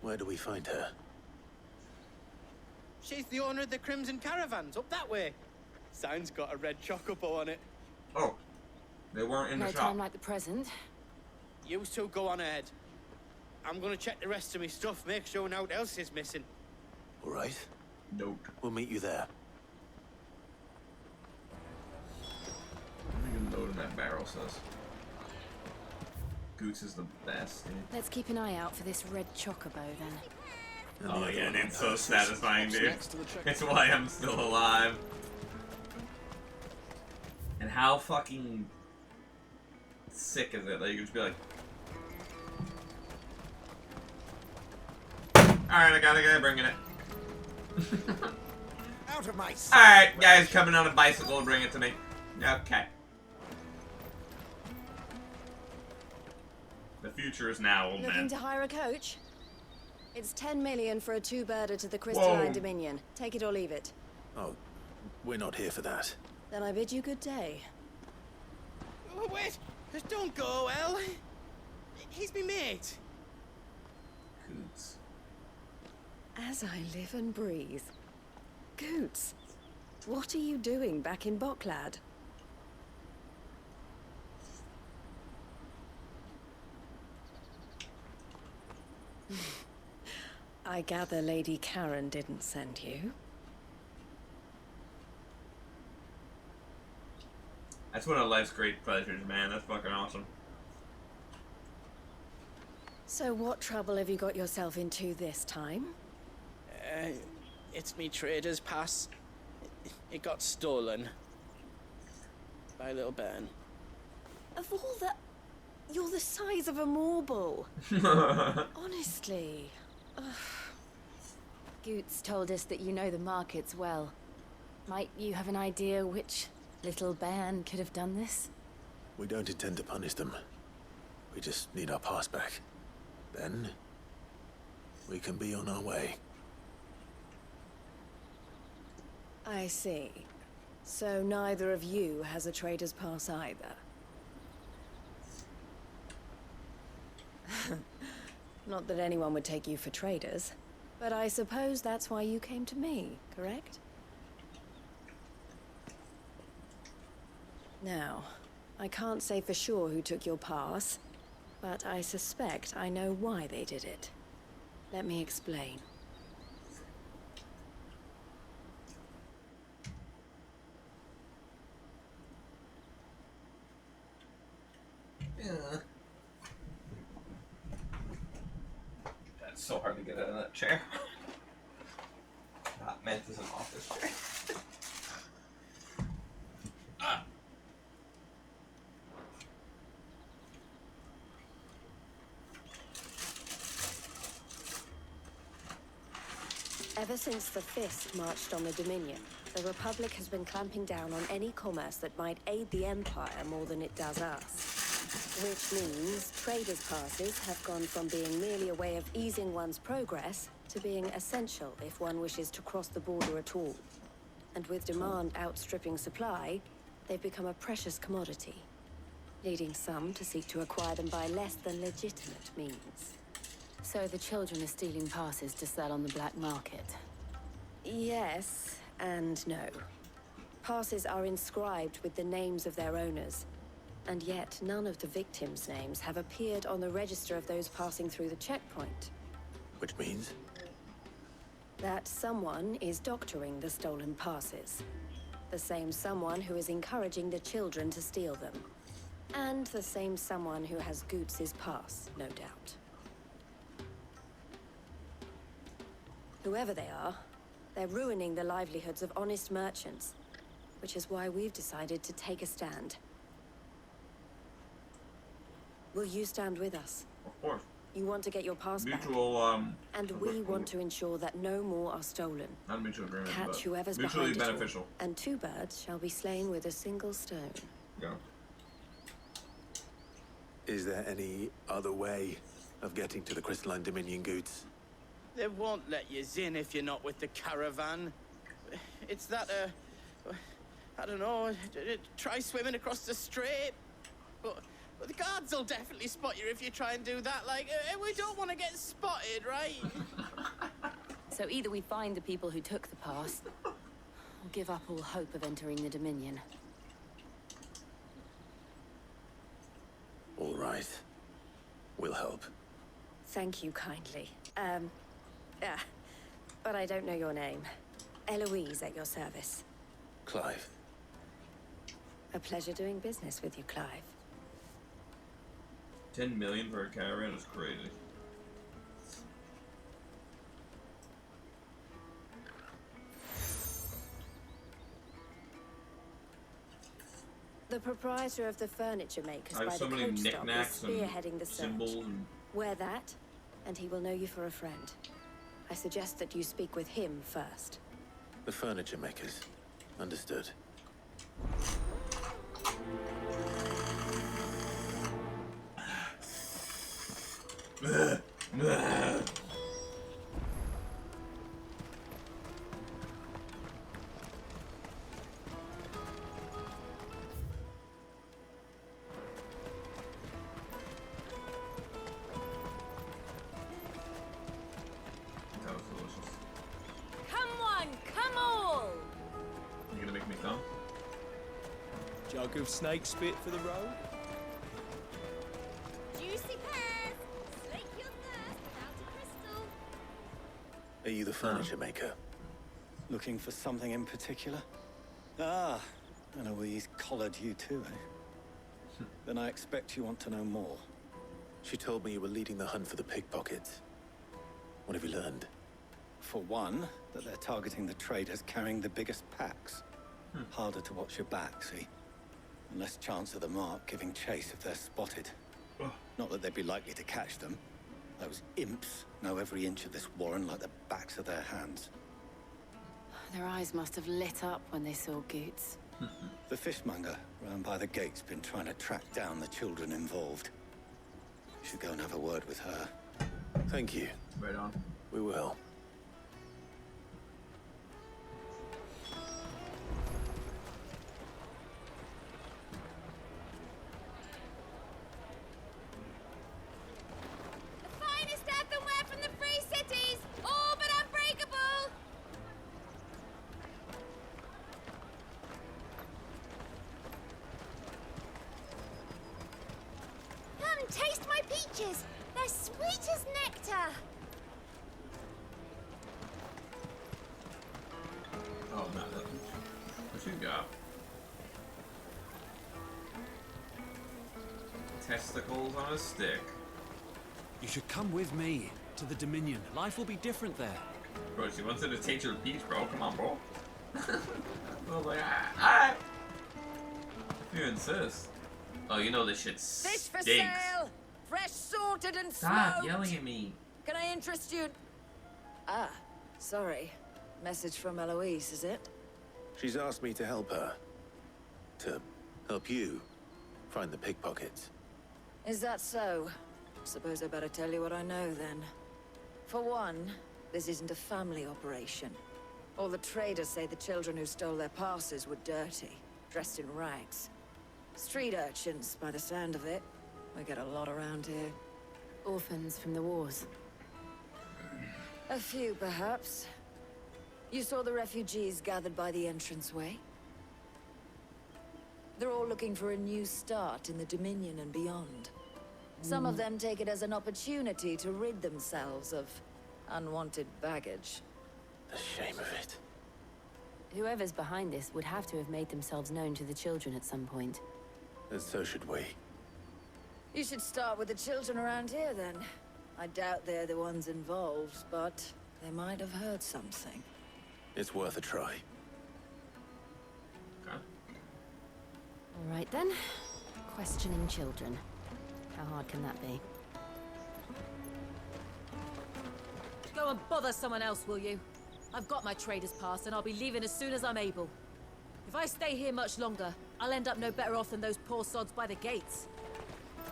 Where do we find her? She's the owner of the Crimson Caravans, up that way. Sign's got a red chocobo on it. Oh, they weren't in the No shop. time like the present. You two go on ahead. I'm gonna check the rest of my stuff, make sure nothing else is missing. All right. Nope. We'll meet you there. I'm gonna load in that barrel, says. Goose is the best, dude. Let's keep an eye out for this red chocobo, then. Oh yeah, it's so satisfying, dude. It's why I'm still alive. And how fucking sick is it that you can just be like, alright, I got a guy bringing it. Out of my sight. Alright, guys coming on a bicycle, bring it to me. Okay. The future is now, old Looking man. to hire a coach? It's 10 million for a two-birder to the Crystalline Whoa. Dominion. Take it or leave it. Oh, we're not here for that. Then I bid you good day. Oh, wait! Don't go, El. He's me mate. Coots. As I live and breathe. Goots, what are you doing back in Bocklad? I gather Lady Karen didn't send you. That's one of life's great pleasures, man. That's fucking awesome. So what trouble have you got yourself into this time? It's me trader's pass. It got stolen. By little Ben. Of all the... You're the size of a marble. Honestly. Ugh. Goots told us that you know the markets well. Might you have an idea which little bairn could have done this? We don't intend to punish them. We just need our pass back. Then, we can be on our way. I see. So neither of you has a trader's pass either. Not that anyone would take you for traders, but I suppose that's why you came to me, correct? Now, I can't say for sure who took your pass, but I suspect I know why they did it. Let me explain. Yeah. That's so hard to get out of that chair. Not meant as an office chair. Ah. Ever since the Fist marched on the Dominion, the Republic has been clamping down on any commerce that might aid the Empire more than it does us. Which means traders' passes have gone from being merely a way of easing one's progress to being essential if one wishes to cross the border at all. And with demand outstripping supply, they've become a precious commodity, leading some to seek to acquire them by less than legitimate means. So the children are stealing passes to sell on the black market? Yes and no. Passes are inscribed with the names of their owners, and yet none of the victims' names have appeared on the register of those passing through the checkpoint. Which means? That someone is doctoring the stolen passes. The same someone who is encouraging the children to steal them. And the same someone who has Goots' pass, no doubt. Whoever they are, they're ruining the livelihoods of honest merchants, which is why we've decided to take a stand. Will you stand with us? Of course. You want to get your pass Mutual, back. And we want to ensure that no more are stolen. Not a mutual agreement, Catch but whoever's mutually behind beneficial. it all, and 2 birds shall be slain with a single stone. Yeah. Is there any other way of getting to the Crystalline Dominion Goots? They won't let you in if you're not with the caravan. It's that, I don't know, try swimming across the strait. But the guards will definitely spot you if you try and do that. Like, we don't want to get spotted, right? So either we find the people who took the pass, or give up all hope of entering the Dominion. All right. We'll help. Thank you kindly. But I don't know your name. Eloise at your service. Clive. A pleasure doing business with you, Clive. 10 million for a caravan is crazy. The proprietor of the furniture makers I have by so the many coach stop is knickknacks and spearheading the search. symbols and Wear that, and he will know you for a friend. I suggest that you speak with him first. The furniture makers. Understood. Jug of snake spit for the road? Juicy pears! Slake your thirst without a crystal. Are you the furniture maker? Looking for something in particular? Ah, and Eloise collared you too, eh? Then I expect you want to know more. She told me you were leading the hunt for the pickpockets. What have you learned? For one, that they're targeting the traders carrying the biggest packs. Harder to watch your back, see? And less chance of the mark giving chase if they're spotted. Not that they'd be likely to catch them. Those imps know every inch of this warren like the backs of their hands. Their eyes must have lit up when they saw Goots. The fishmonger round by the gate's been trying to track down the children involved. You should go and have a word with her. Thank you. Right on. We will. The finest earthenware from the Free Cities! All but unbreakable! Come, taste my peaches! They're sweet as nectar! Oh, no, that what you got? Testicles on a stick. You should come with me to the Dominion. Life will be different there. Bro, she wants her to taste your peach, bro. Come on, bro. I was like, alright. If you insist. Oh, you know this shit Fish for stinks. sale! Fresh sorted and Stop smoked! yelling at me. Can I interest you? Ah, sorry. Message from Eloise, is it? She's asked me to help her. To help you find the pickpockets. Is that so? Suppose I better tell you what I know then. For one, this isn't a family operation. All the traders say the children who stole their passes were dirty, dressed in rags. Street urchins, by the sound of it. We get a lot around here. Orphans from the wars. A few, perhaps. You saw the refugees gathered by the entranceway? They're all looking for a new start in the Dominion and beyond. Some of them take it as an opportunity to rid themselves of unwanted baggage. The shame of it. Whoever's behind this would have to have made themselves known to the children at some point. And so should we. You should start with the children around here, then. I doubt they're the ones involved, but they might have heard something. It's worth a try. All right, then. Questioning children. How hard can that be? Go and bother someone else, will you? I've got my trader's pass and I'll be leaving as soon as I'm able. If I stay here much longer, I'll end up no better off than those poor sods by the gates.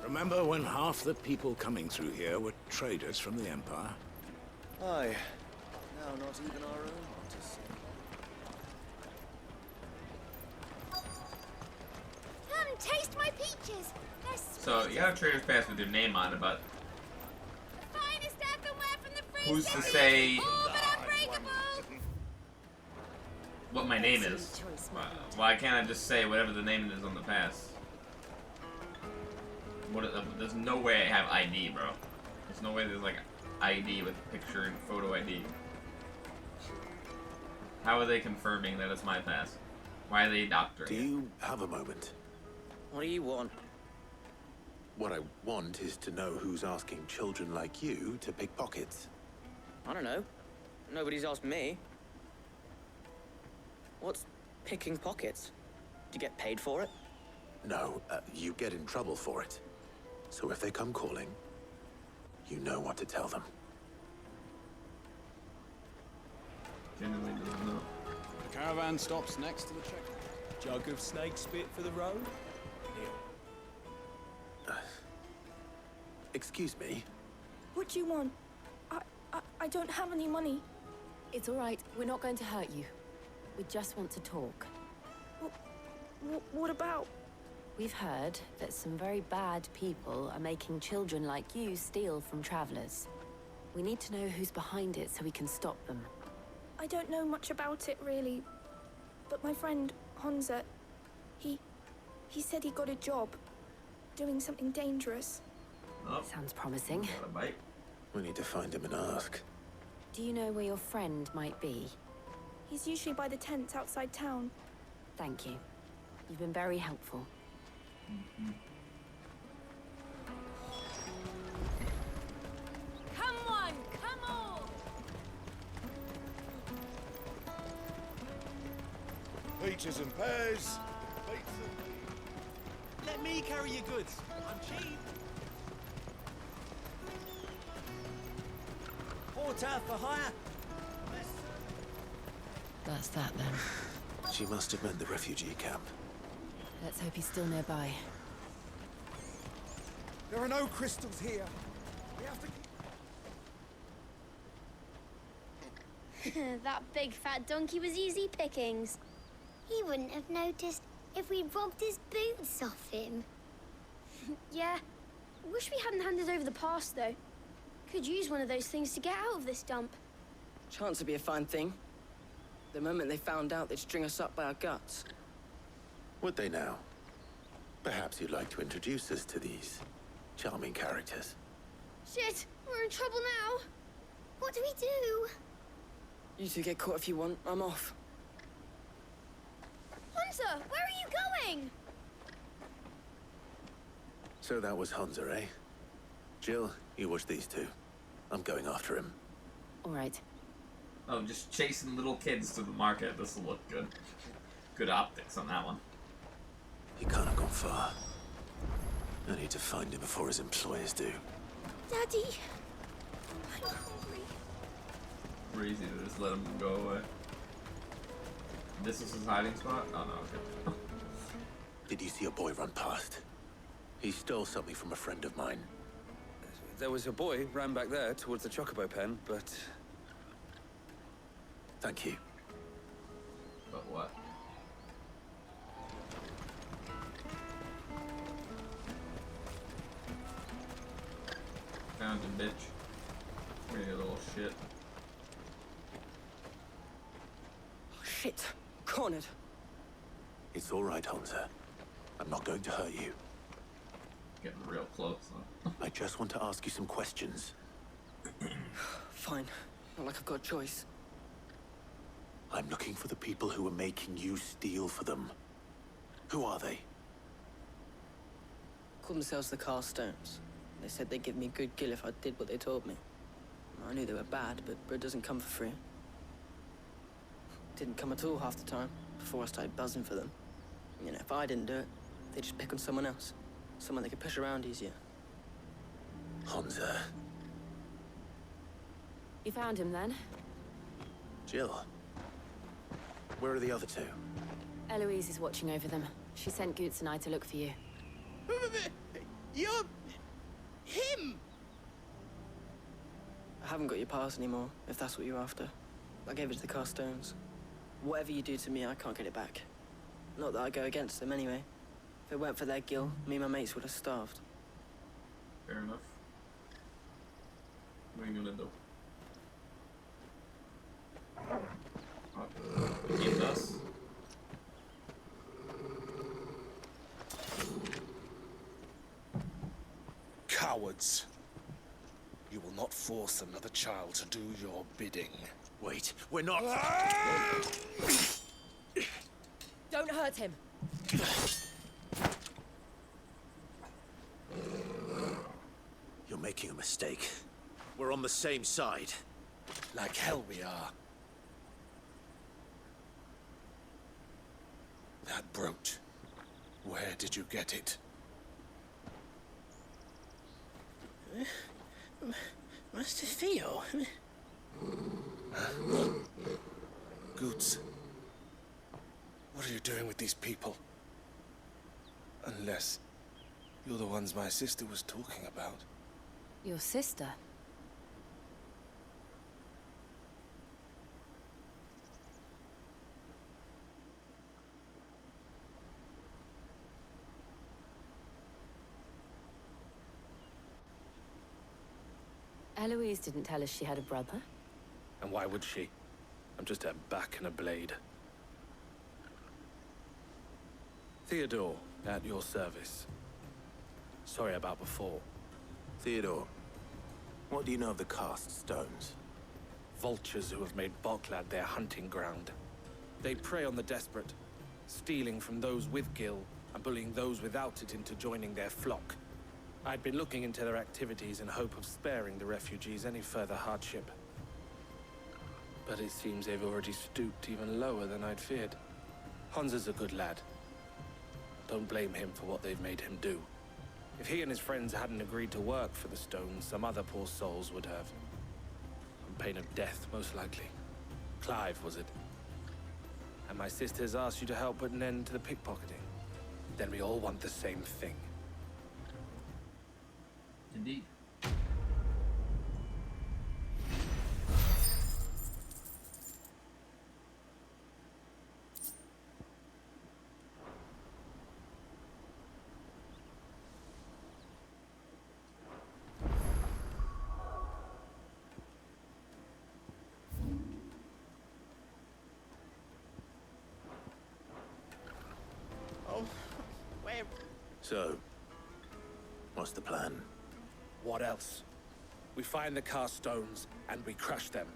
Remember when half the people coming through here were traders from the Empire? Aye. Now not even our own artists. Come, taste my peaches! They're sweet. So, you have a trader's pass with your name on it, but The finest earthenware from the Free who's to Cities! say All but unbreakable! what my name is? Why can't I just say whatever the name is on the pass? There's no way I have ID, bro. There's no way there's like ID with picture and photo ID. How are they confirming that it's my pass? Why are they doctoring Do you have a moment? What do you want? What I want is to know who's asking children like you to pick pockets. I don't know. Nobody's asked me. What's picking pockets? Do you get paid for it? No, you get in trouble for it. So if they come calling, you know what to tell them. Genuinely doesn't know. The caravan stops next to the check. Jug of snake spit for the road? Excuse me? What do you want? I don't have any money. It's all right. We're not going to hurt you. We just want to talk. What about? We've heard that some very bad people are making children like you steal from travelers. We need to know who's behind it so we can stop them. I don't know much about it, really. But my friend, Honza, he He said he got a job, doing something dangerous. Oh. Sounds promising. Got a bite. We need to find him and ask. Do you know where your friend might be? He's usually by the tents outside town. Thank you. You've been very helpful. Come on, come on! Peaches and pears. Let me carry your goods. I'm cheap. Porter for hire. That's that then. She must have meant the refugee camp. Let's hope he's still nearby. There are no crystals here. We have to... That big fat donkey was easy pickings. He wouldn't have noticed if we'd robbed his boots off him. Yeah. Wish we hadn't handed over the pass, though. Could use one of those things to get out of this dump. Chance would be a fine thing. The moment they found out, they'd string us up by our guts. Would they now? Perhaps you'd like to introduce us to these charming characters. Shit, we're in trouble now. What do we do? You two get caught if you want. I'm off. Hunter, where are you going? So that was Hunter, eh? Jill, you watch these two. I'm going after him. All right. Oh, just chasing little kids to the market. This will look good. Good optics on that one. He can't have gone far. I need to find him before his employers do. Daddy, I'm hungry. Pretty easy to just let him go away. This is his hiding spot? Oh no, okay. Did you see a boy run past? He stole something from a friend of mine. There was a boy ran back there towards the chocobo pen, but... Thank you. But what? Found him, bitch. Pretty little shit. Oh, shit. Cornered. It's all right, Hunter. I'm not going to hurt you. Getting real close, huh? I just want to ask you some questions. Fine. Not like I've got a choice. I'm looking for the people who are making you steal for them. Who are they? Call themselves the Carstones. They said they'd give me a good gill if I did what they told me. I knew they were bad, but bread doesn't come for free. Didn't come at all half the time, before I started buzzing for them. You know, if I didn't do it, they'd just pick on someone else. Someone they could push around easier. Hunter. You found him then? Jill. Where are the other two? Eloise is watching over them. She sent Goots and I to look for you. You're... him! I haven't got your pass anymore, if that's what you're after. I gave it to the Carstones. Whatever you do to me, I can't get it back. Not that I go against them anyway. If it weren't for their gill, me and my mates would have starved. Fair enough. What are you gonna do? Keep us. Cowards. You will not force another child to do your bidding. Wait, we're not... Don't hurt him. You're making a mistake. We're on the same side. Like hell we are. That brooch. Where did you get it? Master Theo? Goots. What are you doing with these people? Unless you're the ones my sister was talking about. Your sister? Eloise didn't tell us she had a brother. And why would she? I'm just her back and a blade. Theodore, At your service. Sorry about before. Theodore, what do you know of the cast stones? Vultures who have made Boklad their hunting ground. They prey on the desperate, stealing from those with Gil and bullying those without it into joining their flock. I'd been looking into their activities in hope of sparing the refugees any further hardship. But it seems they've already stooped even lower than I'd feared. Hans is a good lad. Don't blame him for what they've made him do. If he and his friends hadn't agreed to work for the stones, some other poor souls would have. On pain of death, most likely. Clive, was it? And my sisters asked you to help put an end to the pickpocketing. Then we all want the same thing. Indeed. So, what's the plan? What else? We find the cast stones, and we crush them.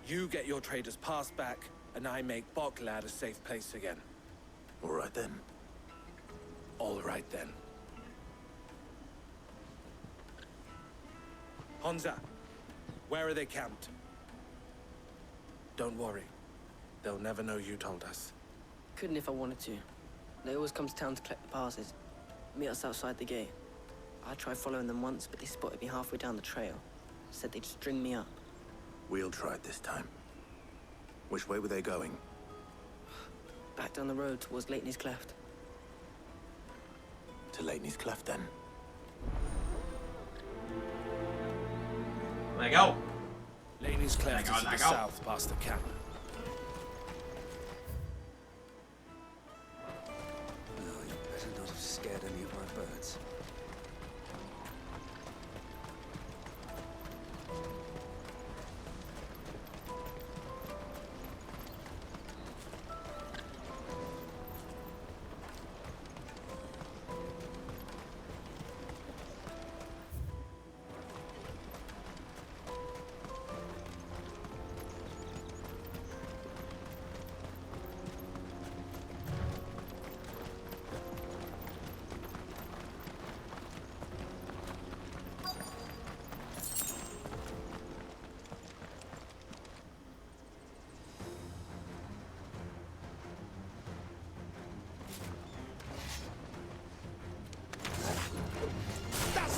You get your trader's pass back, and I make Boklad a safe place again. All right then. All right then. Honza, where are they camped? Don't worry. They'll never know you told us. Couldn't if I wanted to. They always come to town to collect the passes. Meet us outside the gate. I tried following them once, but they spotted me halfway down the trail. Said they'd string me up. We'll try it this time. Which way were they going? Back down the road towards Lateney's Cleft. To Lateney's Cleft, then. Let go. Lateney's Cleft is to the south, past the camp. No, you better not have scared any of my birds.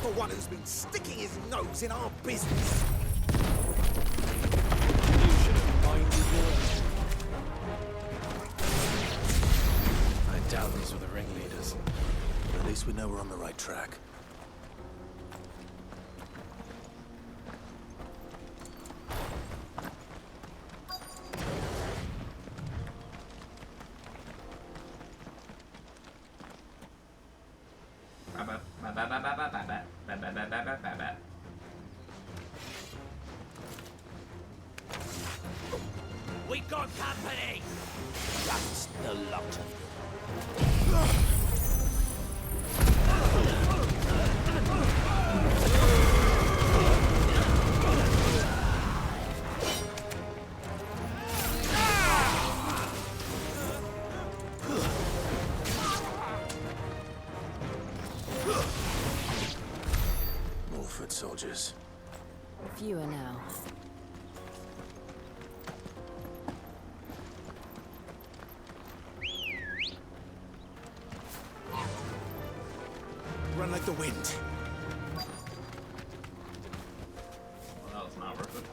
The one who's been sticking his nose in our business. I doubt these were the ringleaders. At least we know we're on the right track. We got company! That's the lot of you. More foot soldiers. Fewer now. Run like the wind. Well, that was not worth it.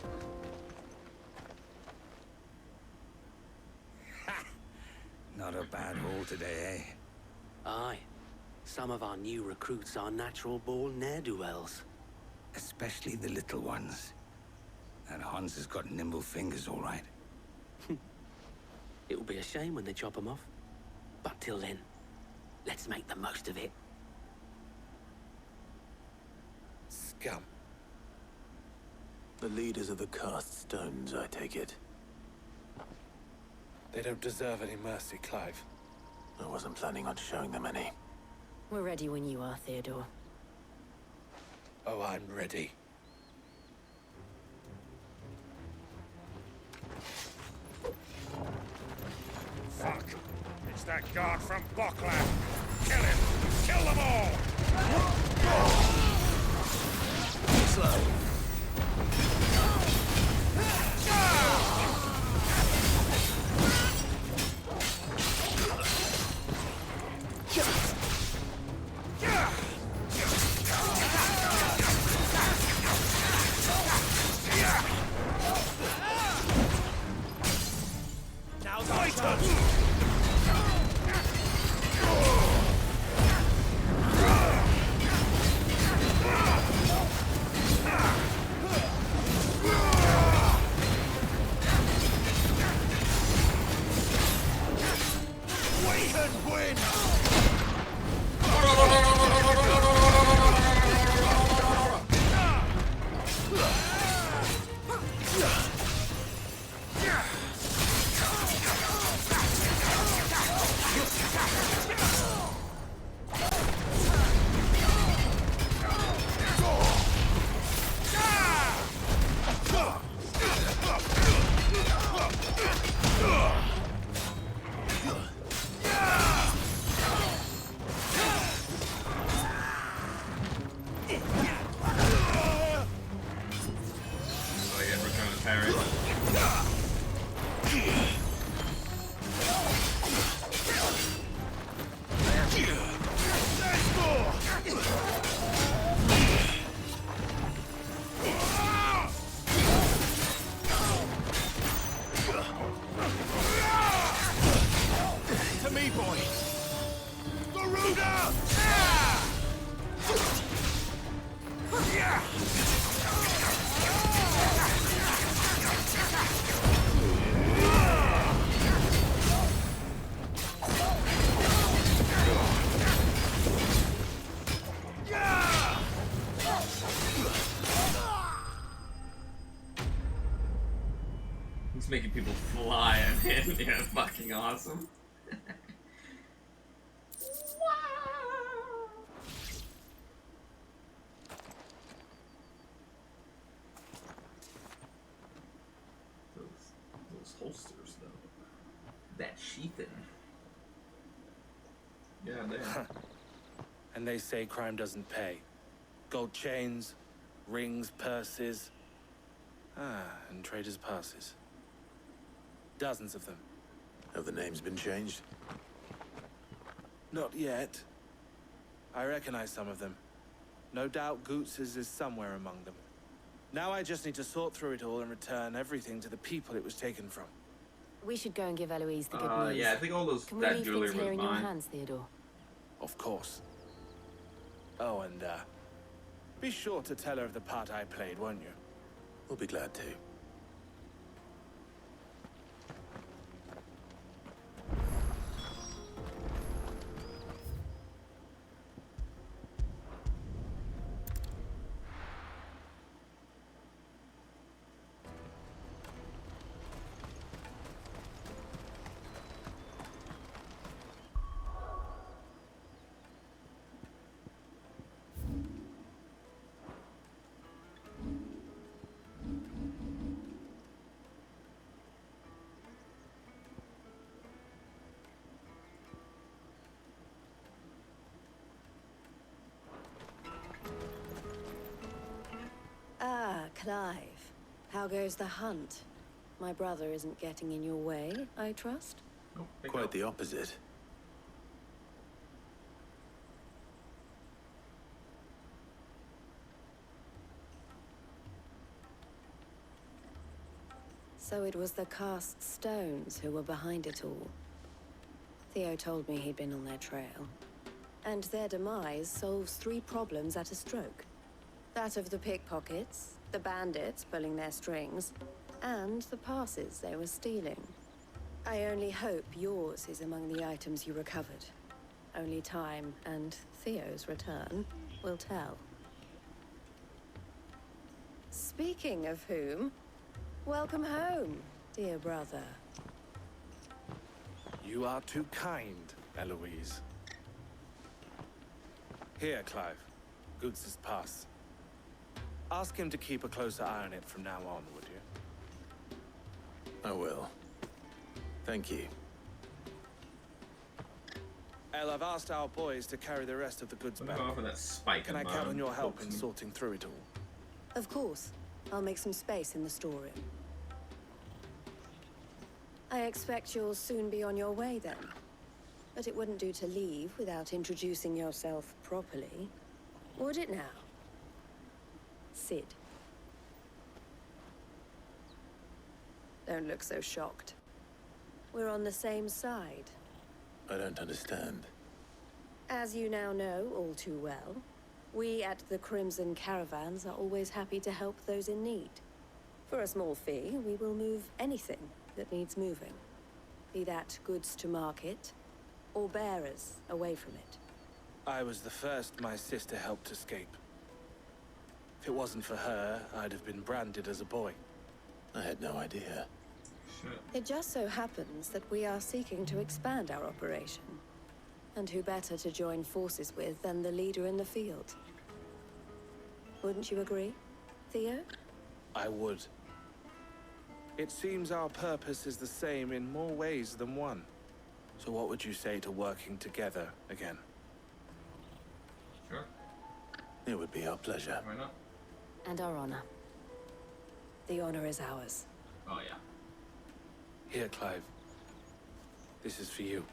Not a bad haul today, eh? Aye. Some of our new recruits are natural-born ne'er-do-wells. Especially the little ones. And Hans has got nimble fingers, all right. It will be a shame when they chop them off. But till then, let's make the most of it. Scum. The leaders of the cast stones, I take it. They don't deserve any mercy, Clive. I wasn't planning on showing them any. We're ready when you are, Theodore. Oh, I'm ready. Fuck! It's that guard from Bokland! Kill him! Kill them all! Slow. Now's our chance! We can win! Oh yeah, we're trying to parry. To me, boy! Garuda! He's making people fly, I mean, yeah, fucking awesome. Those holsters, though. That sheathen. Yeah, there. And they say crime doesn't pay. Gold chains, rings, purses. And traders' passes. Dozens of them. Have the names been changed? Not yet. I recognize some of them. No doubt Goots's is somewhere among them. Now I just need to sort through it all and return everything to the people it was taken from. We should go and give Eloise the good news. Yeah, I think all those Can we that leave jewelry things here was in your mine. hands, Theodore? Of course. Oh, and be sure to tell her of the part I played, won't you? We'll be glad to. Ah, Clive. How goes the hunt? My brother isn't getting in your way, I trust? Quite the opposite. So it was the cast stones who were behind it all. Theo told me he'd been on their trail. And their demise solves 3 problems at a stroke. That of the pickpockets, the bandits pulling their strings, and the passes they were stealing. I only hope yours is among the items you recovered. Only time and Theo's return will tell. Speaking of whom, welcome home, dear brother. You are too kind, Eloise. Here, Clive. Goods' pass. Ask him to keep a closer eye on it from now on, would you? I will. Thank you. El, I've asked our boys to carry the rest of the goods back. Off of that spike. Can I count on your help in sorting through it all? Of course. I'll make some space in the storeroom. I expect you'll soon be on your way then. But it wouldn't do to leave without introducing yourself properly. Would it now? Sid. Don't look so shocked. We're on the same side. I don't understand. As you now know all too well, we at the Crimson Caravans are always happy to help those in need. For a small fee, we will move anything that needs moving. Be that goods to market, or bearers away from it. I was the first my sister helped escape. If it wasn't for her, I'd have been branded as a boy. I had no idea. It just so happens that we are seeking to expand our operation. And who better to join forces with than the leader in the field? Wouldn't you agree, Theo? I would. It seems our purpose is the same in more ways than one. So what would you say to working together again? Sure. It would be our pleasure. Why not? And our honor. The honor is ours. Oh, yeah. Here, Clive. This is for you.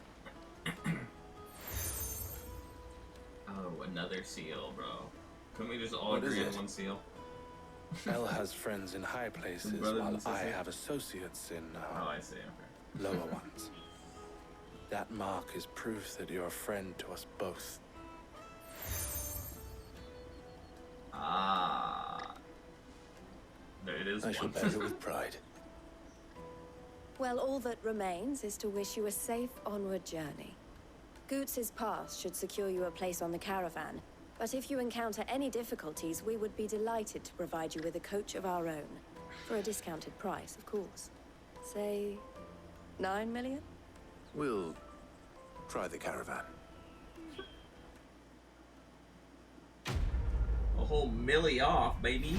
Oh, another seal, bro. Couldn't we just all What is agree on it? one seal? El has friends in high places, Brother while and I sister? have associates in Oh, I see, okay. lower ones. That mark is proof that you're a friend to us both. Ah. There it is. I shall bear it with pride. Well, all that remains is to wish you a safe onward journey. Goots' pass should secure you a place on the caravan, but if you encounter any difficulties, we would be delighted to provide you with a coach of our own. For a discounted price, of course. Say, 9 million? We'll try the caravan. A whole milli off, baby.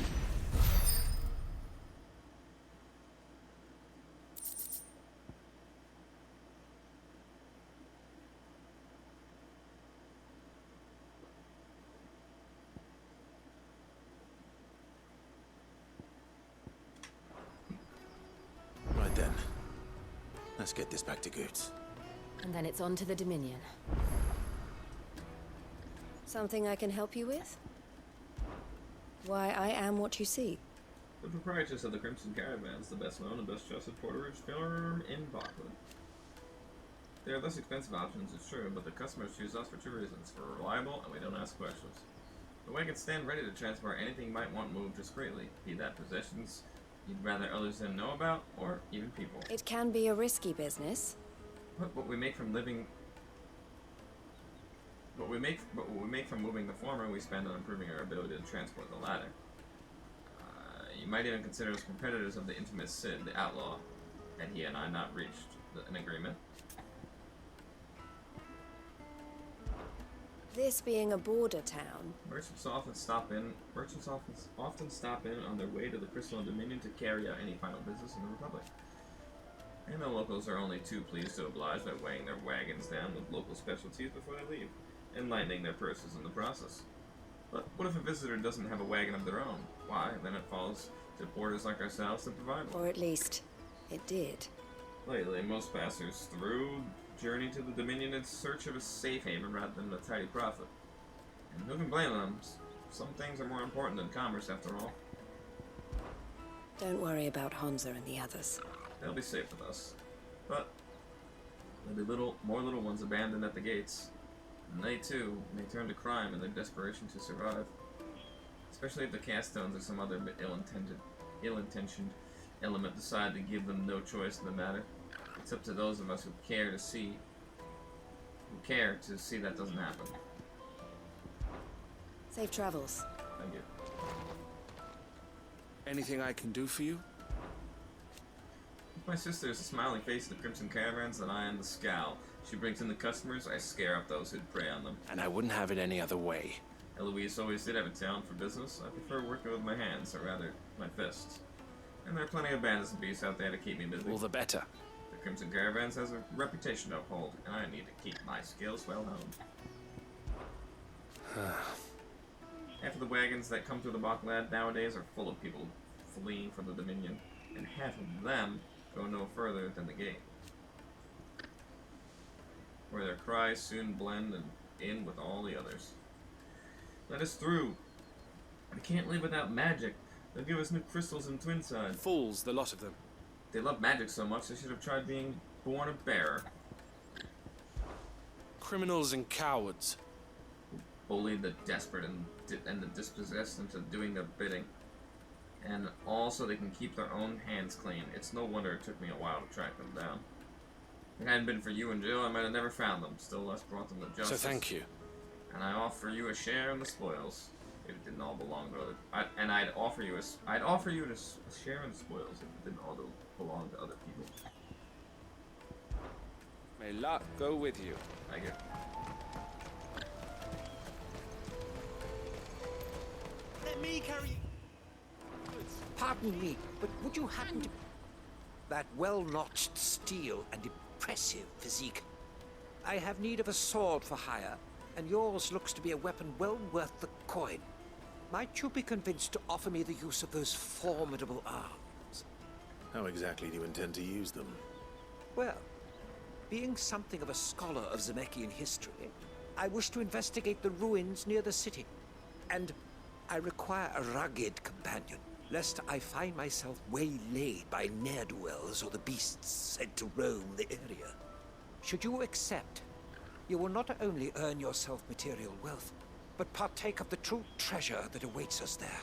Right then. Let's get this back to Goots. And then it's on to the Dominion. Something I can help you with? Why, I am what you see. The proprietors of the Crimson Caravans, the best known and best trusted porterage firm in Bachwood. They are less expensive options, it's true, but the customers choose us for two reasons. We're reliable and we don't ask questions. The wagon stand ready to transport anything you might want moved discreetly, be that possessions you'd rather others didn't know about, or even people. It can be a risky business. What we make from living... What we make from moving the former, we spend on improving our ability to transport the latter. You might even consider us competitors of the infamous Sid, the outlaw, had he and I not reached an agreement. This being a border town, Merchants often stop in on their way to the Crystal Dominion to carry out any final business in the Republic. And the locals are only too pleased to oblige by weighing their wagons down with local specialties before they leave, enlightening their purses in the process. But what if a visitor doesn't have a wagon of their own? Why, then it falls to porters like ourselves to provide one. or at least, it did. Lately, most passers through journey to the Dominion in search of a safe haven rather than a tidy profit. And who can blame them? Some things are more important than commerce, after all. Don't worry about Hansa and the others. They'll be safe with us. But there'll be more little ones abandoned at the gates. And they, too, may turn to crime in their desperation to survive. Especially if the Castones or some other ill-intentioned element decide to give them no choice in the matter. It's up to those of us who care to see that doesn't happen. Safe travels. Thank you. Anything I can do for you? If my sister is the smiling face of the Crimson Caravans, then I am the scowl She brings in the customers, I scare up those who'd prey on them. And I wouldn't have it any other way. Eloise always did have a talent for business. I prefer working with my hands, or rather, my fists. And there are plenty of bandits and beasts out there to keep me busy. All the better. The Crimson Caravans has a reputation to uphold, and I need to keep my skills well known. Half of the wagons that come through the Bocklad nowadays are full of people fleeing from the Dominion, and half of them go no further than the gate, where their cries soon blend in with all the others. Let us through. We can't live without magic. They'll give us new crystals and twinside. Fools, the lot of them. They love magic so much they should have tried being born a bearer. Criminals and cowards. Bullied the desperate and the dispossessed into doing their bidding. And also they can keep their own hands clean. It's no wonder it took me a while to track them down. If it hadn't been for you and Jill, I might have never found them, still less brought them to justice. So thank you. And I offer you a share in the spoils. If it didn't all belong to I'd offer you a share in the spoils if it didn't all belong to other people. May luck go with you. Thank you. Let me carry. Pardon me, but would you happen to... That well-notched steel and impressive physique. I have need of a sword for hire, and yours looks to be a weapon well worth the coin. Might you be convinced to offer me the use of those formidable arms? How exactly do you intend to use them? Well, being something of a scholar of Zemeckis history, I wish to investigate the ruins near the city. And I require a rugged companion, lest I find myself waylaid by ne'er-do-wells or the beasts sent to roam the area. Should you accept, you will not only earn yourself material wealth, but partake of the true treasure that awaits us there.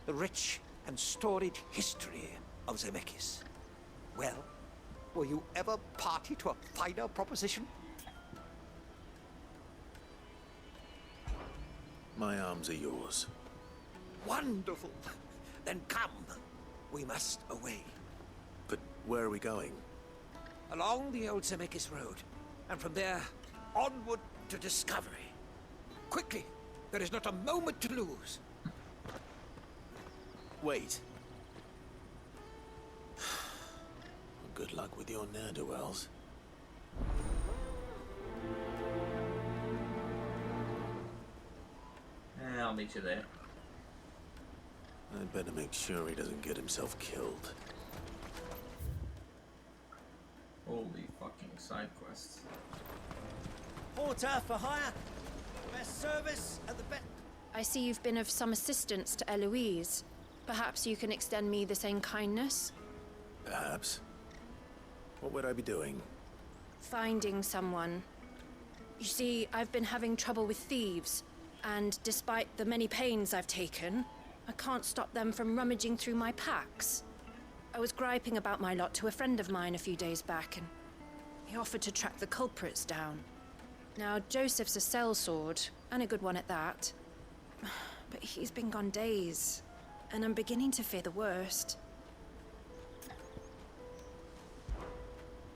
The rich and storied history of Zemeckis. Well, will you ever party to a finer proposition? My arms are yours. Wonderful! Then come. We must away. But where are we going? Along the old Zemeckis Road, and from there, onward to discovery. Quickly! There is not a moment to lose. Wait. Good luck with your ne'er-do-wells. I'll meet you there. I'd better make sure he doesn't get himself killed. Holy fucking side quests. Porter for hire. Best service at the best. I see you've been of some assistance to Eloise. Perhaps you can extend me the same kindness? Perhaps. What would I be doing? Finding someone. You see, I've been having trouble with thieves, and despite the many pains I've taken, I can't stop them from rummaging through my packs. I was griping about my lot to a friend of mine a few days back, and he offered to track the culprits down. Now, Joseph's a sellsword, and a good one at that. But he's been gone days, and I'm beginning to fear the worst.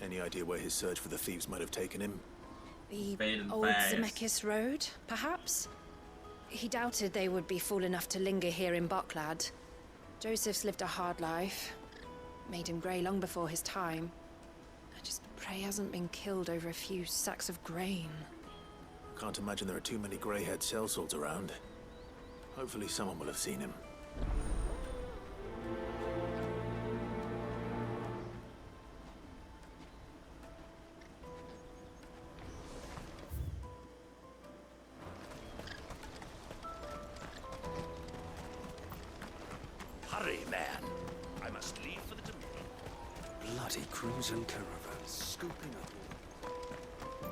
Any idea where his search for the thieves might have taken him? The old Zemeckis Road, perhaps? He doubted they would be fool enough to linger here in Bocklad. Joseph's lived a hard life. Made him grey long before his time. I just pray he hasn't been killed over a few sacks of grain. Can't imagine there are too many grey-haired sellswords around. Hopefully someone will have seen him. Hurry, man. I must leave for the Dominion. Bloody crimson caravans scooping up all.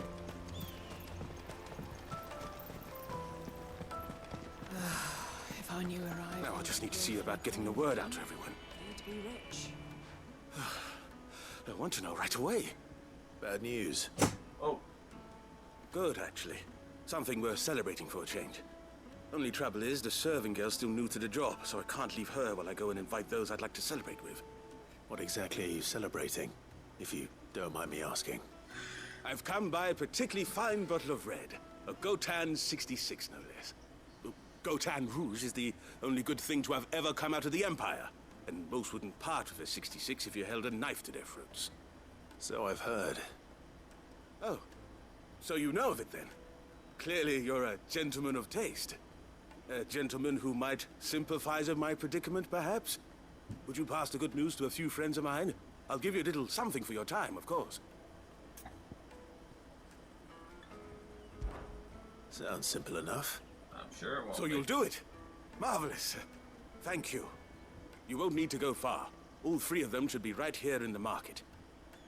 If I knew where I... Now I just need to see about getting the word out to everyone. You'd be rich. I want to know right away. Bad news. Oh. Good, actually. Something worth celebrating for a change. Only trouble is, the serving girl's still new to the job, so I can't leave her while I go and invite those I'd like to celebrate with. What exactly are you celebrating, if you don't mind me asking? I've come by a particularly fine bottle of red. A Gotan 66, no less. Gotan Rouge is the only good thing to have ever come out of the Empire. And most wouldn't part with a 66 if you held a knife to their throats. So I've heard. Oh, so you know of it then? Clearly you're a gentleman of taste. A gentleman who might sympathize with my predicament, perhaps? Would you pass the good news to a few friends of mine? I'll give you a little something for your time, of course. Sounds simple enough. I'm sure it won't. So you'll do it? Marvelous. Thank you. You won't need to go far. All three of them should be right here in the market.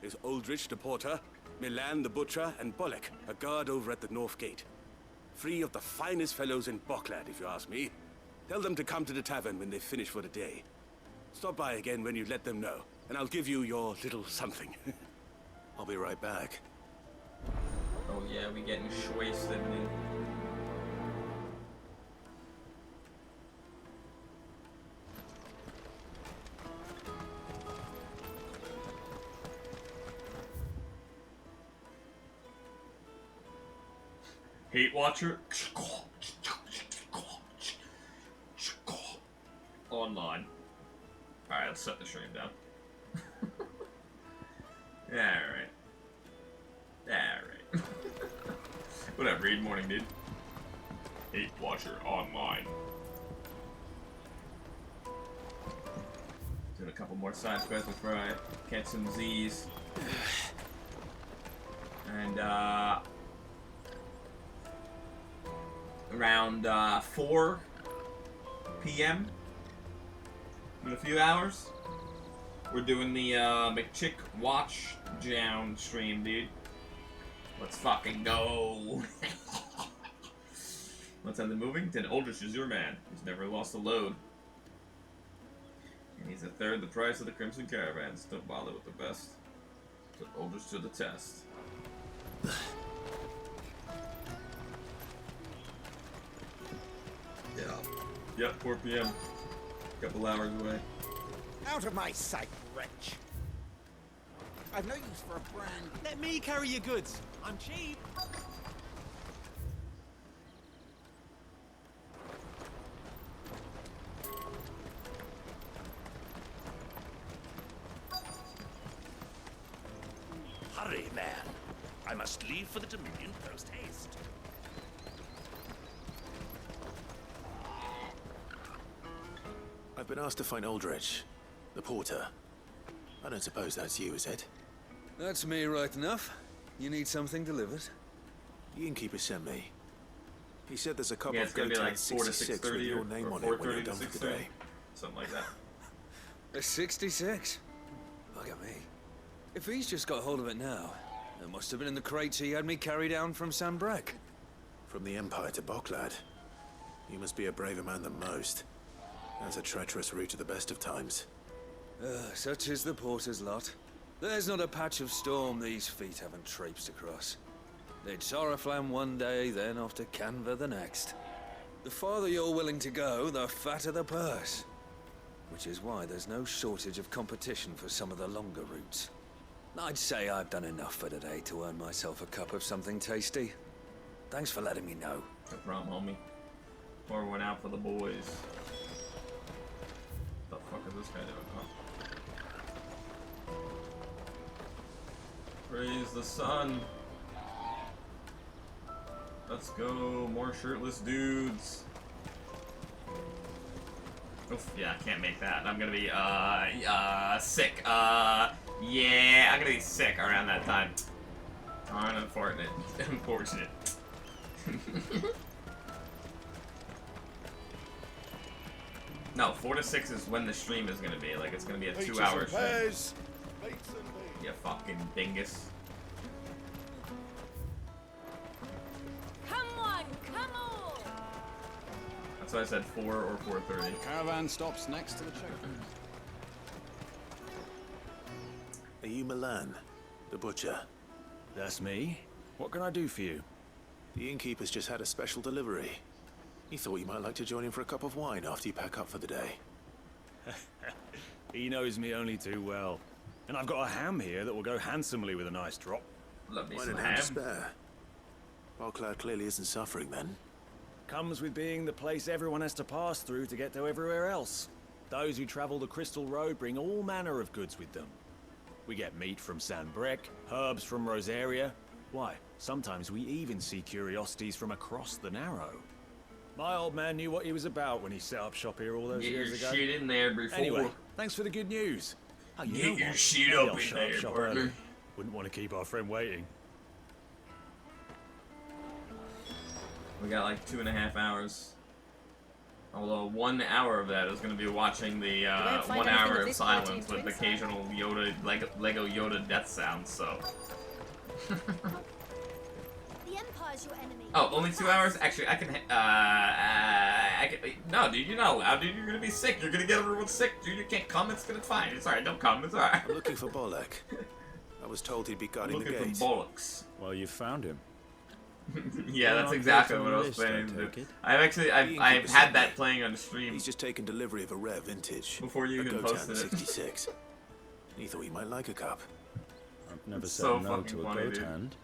There's Aldrich the porter, Milan the butcher, and Bolek, a guard over at the north gate. Three of the finest fellows in Boklad, if you ask me. Tell them to come to the tavern when they've finished for the day. Stop by again when you let them know, and I'll give you your little something. I'll be right back. Oh yeah, we getting wasted, dude. Hate Watcher online. Alright, let's set the stream down. Alright. Alright. Whatever, read morning, dude. Hate Watcher online. Doing a couple more side quests before I catch some Z's. And, around 4 p.m. in a few hours, we're doing the McChick Watch Down stream, dude. Let's fucking go. Let's end the moving. Then Aldrich is your man. He's never lost a load. And he's a third the price of the Crimson Caravans. Don't bother with the best. Put Aldrich to the test. Yeah. Yep, 4 p.m. Couple hours away. Out of my sight, wretch. I've no use for a brand. Let me carry your goods. I'm cheap. Hurry, man. I must leave for the Dominion post haste. I've been asked to find Aldrich, the porter. I don't suppose that's you, is it? That's me right enough. You need something delivered? The innkeeper sent me. He said there's a couple Yeah, of it's gonna be Gotan like 4 to 66 with 6:30 your or name on it when 4:30 you're to done for the 6:30. day. Something like that. A 66? Look at me. If he's just got hold of it now, it must have been in the crates he had me carry down from Sanbrek. From the Empire to Boklad. You must be a braver man than most. That's a treacherous route at the best of times. Such is the porter's lot. There's not a patch of storm these feet haven't traipsed across. They'd Soraflam one day, then off to Canva the next. The farther you're willing to go, the fatter the purse. Which is why there's no shortage of competition for some of the longer routes. I'd say I've done enough for today to earn myself a cup of something tasty. Thanks for letting me know. No problem, homie. Pour one out for the boys. What the fuck is this guy doing? Oh. Praise the sun. Let's go. More shirtless dudes. Oof, yeah, I can't make that. I'm gonna be, sick. Yeah, I'm gonna be sick around that time. Unfortunate. Unfortunate. No, 4 to 6 is when the stream is gonna be. Like, it's gonna be a 2-hour stream. You fucking dingus. Come on, come on! That's why I said 4 or 4:30. Caravan stops next to the checkpoint. Are you Milan, the butcher? That's me. What can I do for you? The innkeeper's just had a special delivery. He thought you might like to join him for a cup of wine after you pack up for the day. He knows me only too well. And I've got a ham here that will go handsomely with a nice drop. Love me Why some didn't have ham. to spare? Bocklad clearly isn't suffering then. Comes with being the place everyone has to pass through to get to everywhere else. Those who travel the Crystal Road bring all manner of goods with them. We get meat from San Brec, herbs from Rosaria. Why, sometimes we even see curiosities from across the Narrow. My old man knew what he was about when he set up shop here all those Get years your ago. shit in there before. Anyway, thanks for the good news. Oh, you Get know your what? shit Maybe up I'll in shut there, shop partner. early. Wouldn't want to keep our friend waiting. We got like 2.5 hours. Although 1 hour of that is going to be watching the 1 hour of silence with occasional Yoda, Lego Yoda death sounds, so. The Empire's your enemy. Oh, only 2 hours? Actually, I can, no, dude, you're not allowed, dude. You're going to be sick. You're going to get everyone sick, dude. You can't come. It's fine. It's alright. Don't come. It's alright. I'm looking for Bolek. I was told he'd be guarding the Looking gate. for bollocks. Well, you found him. Yeah, that's exactly what I was planning to do. I've had that playing on stream. He's just taken delivery of a rare vintage. Before you even posted it. 66. He thought he might like a cup. I've never It's said so no fucking to a funny, goat dude. hand.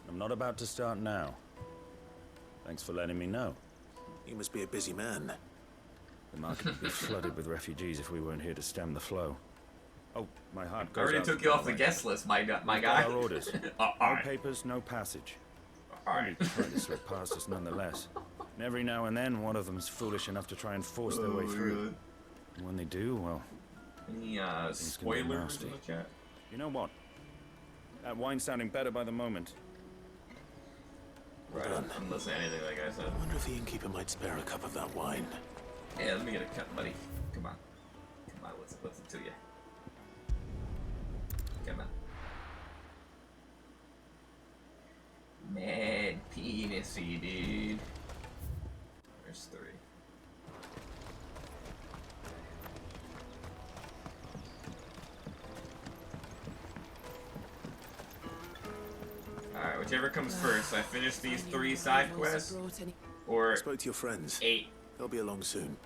I'm not about to start now. Thanks for letting me know. You must be a busy man. The market would be flooded with refugees if we weren't here to stem the flow. Oh, my heart I goes already out took to you you, off the right? guest list, my guy. We've got our orders. No Alright. papers, no passage. Alright. They're trying to slip past us nonetheless. And every now and then, one of them's foolish enough to try and force their way through. And when they do, well... Any things can get spoilers nasty. in the chat? You know what? That wine's sounding better by the moment. Right, I'm listening to anything like I said. I wonder if the innkeeper might spare a cup of that wine. Yeah, let me get a cup, buddy. Come on. Come on, what's it to you? Come on. Mad penisy, dude. There's 3. Alright, whichever comes first. I finish these 3 side quests, or Spoke to your friends. 8. They'll be along soon.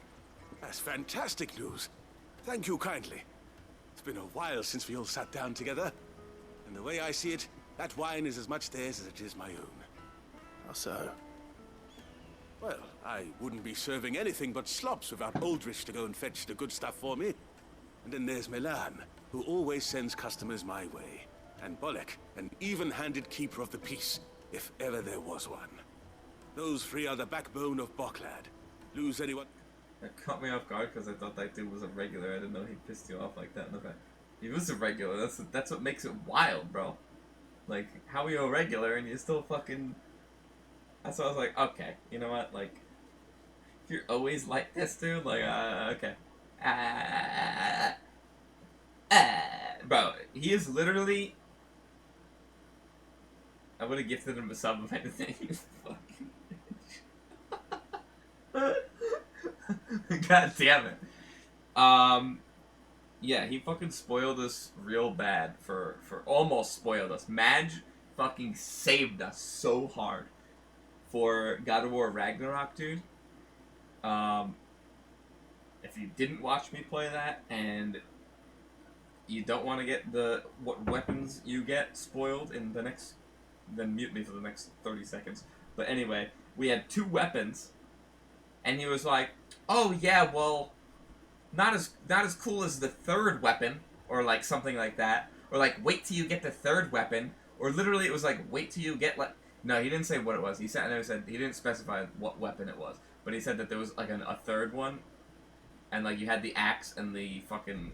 That's fantastic news. Thank you kindly. It's been a while since we all sat down together. And the way I see it, that wine is as much theirs as it is my own. How so? Well, I wouldn't be serving anything but slops without Aldrich to go and fetch the good stuff for me. And then there's Milan, who always sends customers my way. And Bolek, an even-handed keeper of the peace, if ever there was one. Those 3 are the backbone of Bocklad. Lose anyone... That caught me off guard because I thought that dude was a regular. I didn't know he pissed you off like that in the fact. He was a regular. That's what makes it wild, bro. Like, how are you a regular and you're still fucking... That's why I was like, okay, you know what, like... If you're always like this, dude, like, okay. Bro, he is literally... I would have gifted him a sub of anything. You fucking bitch. God damn it. Yeah, he fucking spoiled us real bad for almost spoiled us. Madge fucking saved us so hard for God of War Ragnarok, dude. If you didn't watch me play that and you don't want to get what weapons you get spoiled in the next, then mute me for the next 30 seconds. But anyway, we had 2 weapons, and he was like, "Oh yeah, well, not as cool as the 3rd weapon," or like something like that, or like, "Wait till you get the 3rd weapon," or literally it was like, "Wait till you get like." No, he didn't say what it was. He said he didn't specify what weapon it was, but he said that there was like a 3rd one, and like you had the axe and the fucking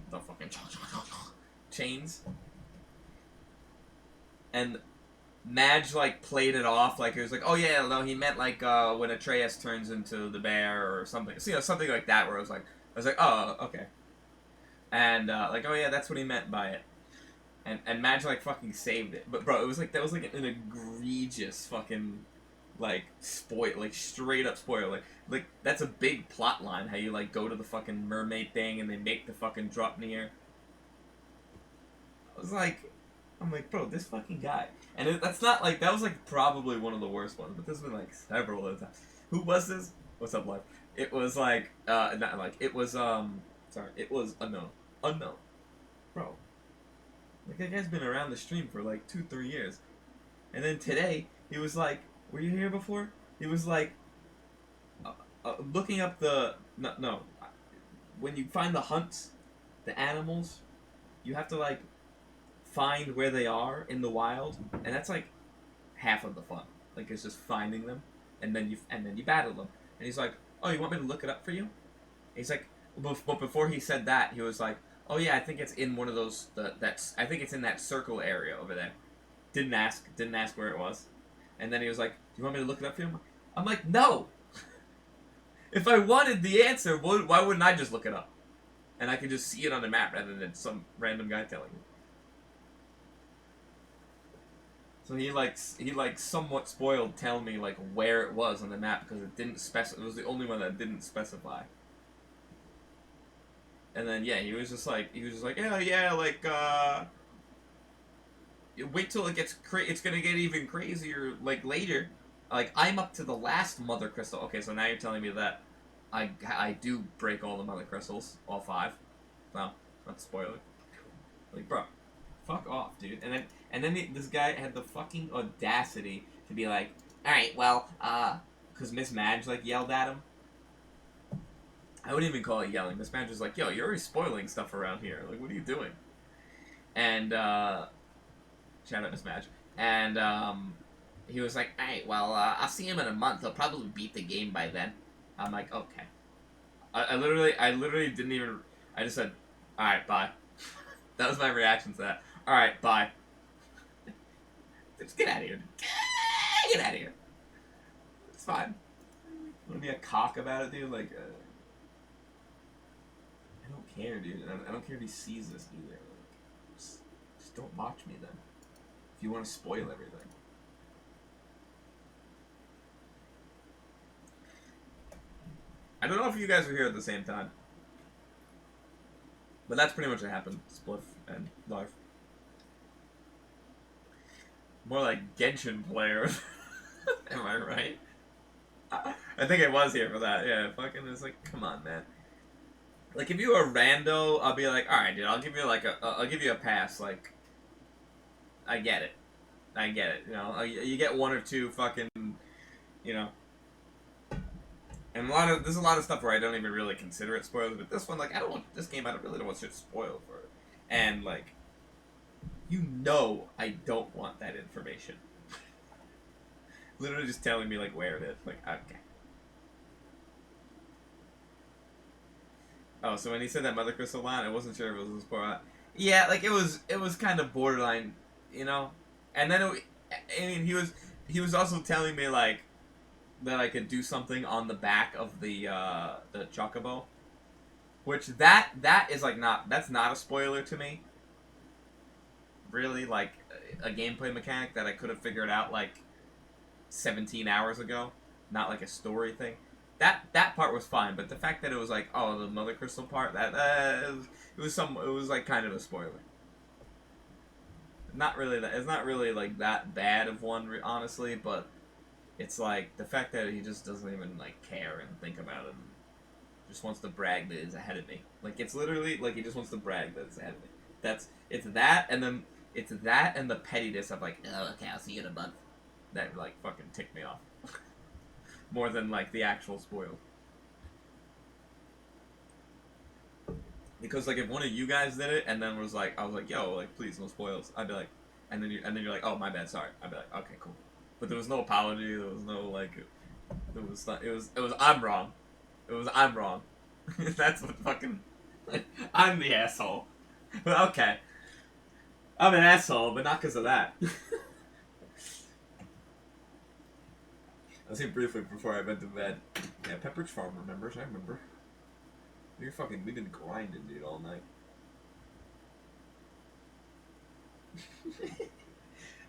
chains, and Madge like played it off like it was like, "Oh yeah, no, he meant like when Atreus turns into the bear or something." So, you know, something like that where I was like, "Oh, okay," and like, "Oh yeah, that's what he meant by it." And Madge like fucking saved it, but bro, it was like that was like an egregious fucking like straight up spoiler. Like that's a big plot line how you like go to the fucking mermaid thing and they make the fucking drop near. I was like, I'm like, bro, this fucking guy. And that's not like, that was like probably one of the worst ones, but there's been like several of times. Who was this? What's up, live? It was like, not like, it was, sorry, it was unknown. Bro. Like, that guy's been around the stream for like 2-3 years. And then today, he was like, were you here before? He was like, looking up the... No. When you find the hunts, the animals, you have to, like, find where they are in the wild. And that's, like, half of the fun. Like, it's just finding them. And then you battle them. And he's like, oh, you want me to look it up for you? And he's like... But before he said that, he was like, oh, yeah, I think it's in one of those... I think it's in that circle area over there. Didn't ask where it was. And then he was like, do you want me to look it up for you? I'm like, no! If I wanted the answer, why wouldn't I just look it up? And I could just see it on the map rather than some random guy telling me. So he somewhat spoiled telling me like where it was on the map because it didn't it was the only one that didn't specify. And then yeah, he was just like yeah, like wait till it gets it's gonna get even crazier like later. Like I'm up to the last mother crystal. Okay, so now you're telling me that I do break all the mother crystals, all 5. No, not a spoiler. Like bro, fuck off, dude. And then this guy had the fucking audacity to be like, all right, well, because Miss Madge like yelled at him. I wouldn't even call it yelling. Miss Madge was like, yo, you're already spoiling stuff around here. Like, what are you doing? And shout out Miss Madge. And he was like, all right, well, I'll see him in a month. He'll probably beat the game by then. I'm like, okay. I literally didn't even. I just said, all right, bye. That was my reaction to that. All right, bye. Just get out of here. Get out of here. It's fine. Want to be a cock about it, dude? Like, I don't care, dude. I don't care if he sees this either. Like, just don't watch me then. If you want to spoil everything. I don't know if you guys were here at the same time. But that's pretty much what happened. Spliff and life. More like Genshin player. Am I right? I think I was here for that. Yeah, fucking, it's like, come on, man. Like, if you were a rando, I'll be like, alright, dude, I'll give you, like, I'll give you a pass. Like, I get it. I get it, you know? You get 1 or 2 fucking, you know. And there's a lot of stuff where I don't even really consider it spoilers, but this one, like, this game, I really don't want shit spoiled for it. And, like, you know I don't want that information. Literally just telling me, like, where it is. Like, okay. Oh, so when he said that Mother Crystal line, I wasn't sure if it was a spoiler. Yeah, like, it was kind of borderline, you know? And then, I mean, he was also telling me, like, that I could do something on the back of the chocobo. Which, that is, like, that's not a spoiler to me. Really, like, a gameplay mechanic that I could have figured out, like, 17 hours ago. Not, like, a story thing. That part was fine, but the fact that it was, like, oh, the Mother Crystal part, it was, like, kind of a spoiler. Not really, it's not really, like, that bad of one, honestly, but it's, like, the fact that he just doesn't even, like, care and think about it and just wants to brag that he's ahead of me. Like, it's literally, like, he just wants to brag that it's ahead of me. It's that, and then, it's that and the pettiness of, like, oh, okay, I'll see you in a month. That, like, fucking ticked me off. More than, like, the actual spoil. Because, like, if one of you guys did it, and then was like, I was like, yo, like, please, no spoils, I'd be like, and then you're like, oh, my bad, sorry. I'd be like, okay, cool. But there was no apology, there was no, like, it was, I'm wrong. It was, I'm wrong. That's what fucking, like, I'm the asshole. But, okay. I'm an asshole, but not because of that. I was here briefly before I went to bed. Yeah, Pepperidge Farm remembers, I remember. We've been grinding, dude, all night.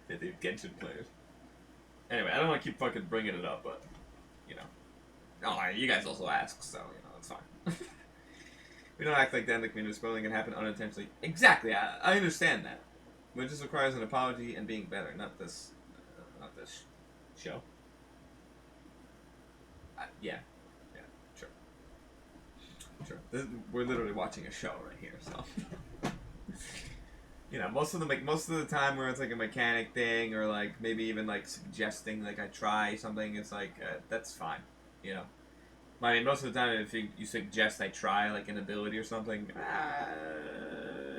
Yeah, dude, Genshin players. Anyway, I don't want to keep fucking bringing it up, but, you know. Oh, you guys also ask, so, you know, it's fine. We don't act like that in the community. Spoiling can happen unintentionally. Exactly, I understand that. But it just requires an apology and being better, not this show. Yeah, sure. We're literally watching a show right here, so. You know, most of the time where it's like a mechanic thing or like maybe even like suggesting like I try something, it's like that's fine, you know. I mean, most of the time if you suggest I try like an ability or something,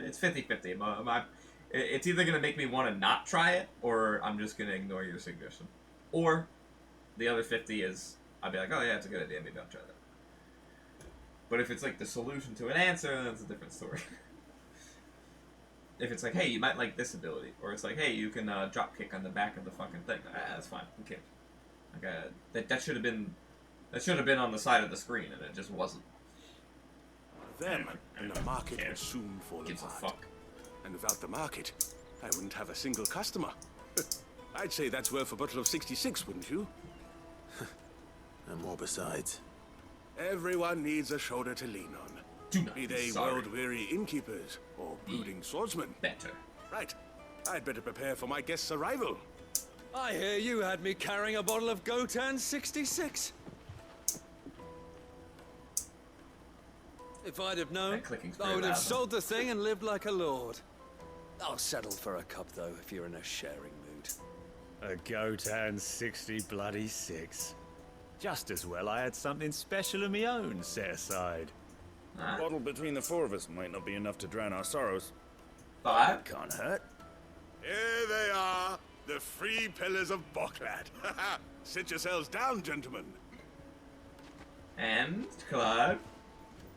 it's 50-50. It's either gonna make me want to not try it or I'm just gonna ignore your suggestion. Or the other 50 is I'll be like, oh yeah, it's a good idea, maybe I'll try that. But if it's like the solution to an answer, then that's a different story. If it's like, hey, you might like this ability, or it's like, hey, you can drop kick on the back of the fucking thing. That's fine. Who cares? Like that should have been on the side of the screen, and it just wasn't. Them and the market would soon fall Gives apart. a fuck. And without the market, I wouldn't have a single customer. I'd say that's worth a bottle of 66, wouldn't you? And more besides. Everyone needs a shoulder to lean on. Do not be they world-weary innkeepers or brooding swordsmen. Better. Right. I'd better prepare for my guest's arrival. I hear you had me carrying a bottle of Gotan 66. If I'd have known, I would have sold the thing and lived like a lord. I'll settle for a cup, though, if you're in a sharing mood. A Gotan 60 bloody 6. Just as well I had something special of my own set aside. A bottle between the four of us might not be enough to drown our sorrows. But can't hurt. Here they are, the free pillars of Boklad. Sit yourselves down, gentlemen. And Clive,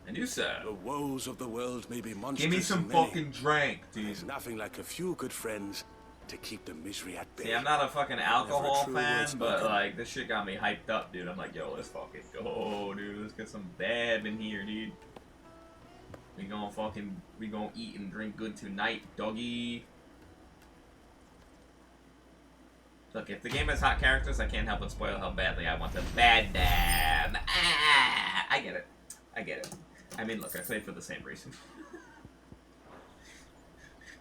and you, sir. The woes of the world may be monstrous. Give me some and many. fucking drink, dude. There's nothing like a few good friends to keep the misery at bay. See, I'm not a fucking alcohol true fan, word but spoken. like this shit got me hyped up, dude. I'm like, yo, let's fucking go, dude. Let's get some dab in here, dude. We gonna eat and drink good tonight, doggy. Look, if the game has hot characters, I can't help but spoil how badly I want to bad dab. I get it. I get it. I mean, look, I play it for the same reason.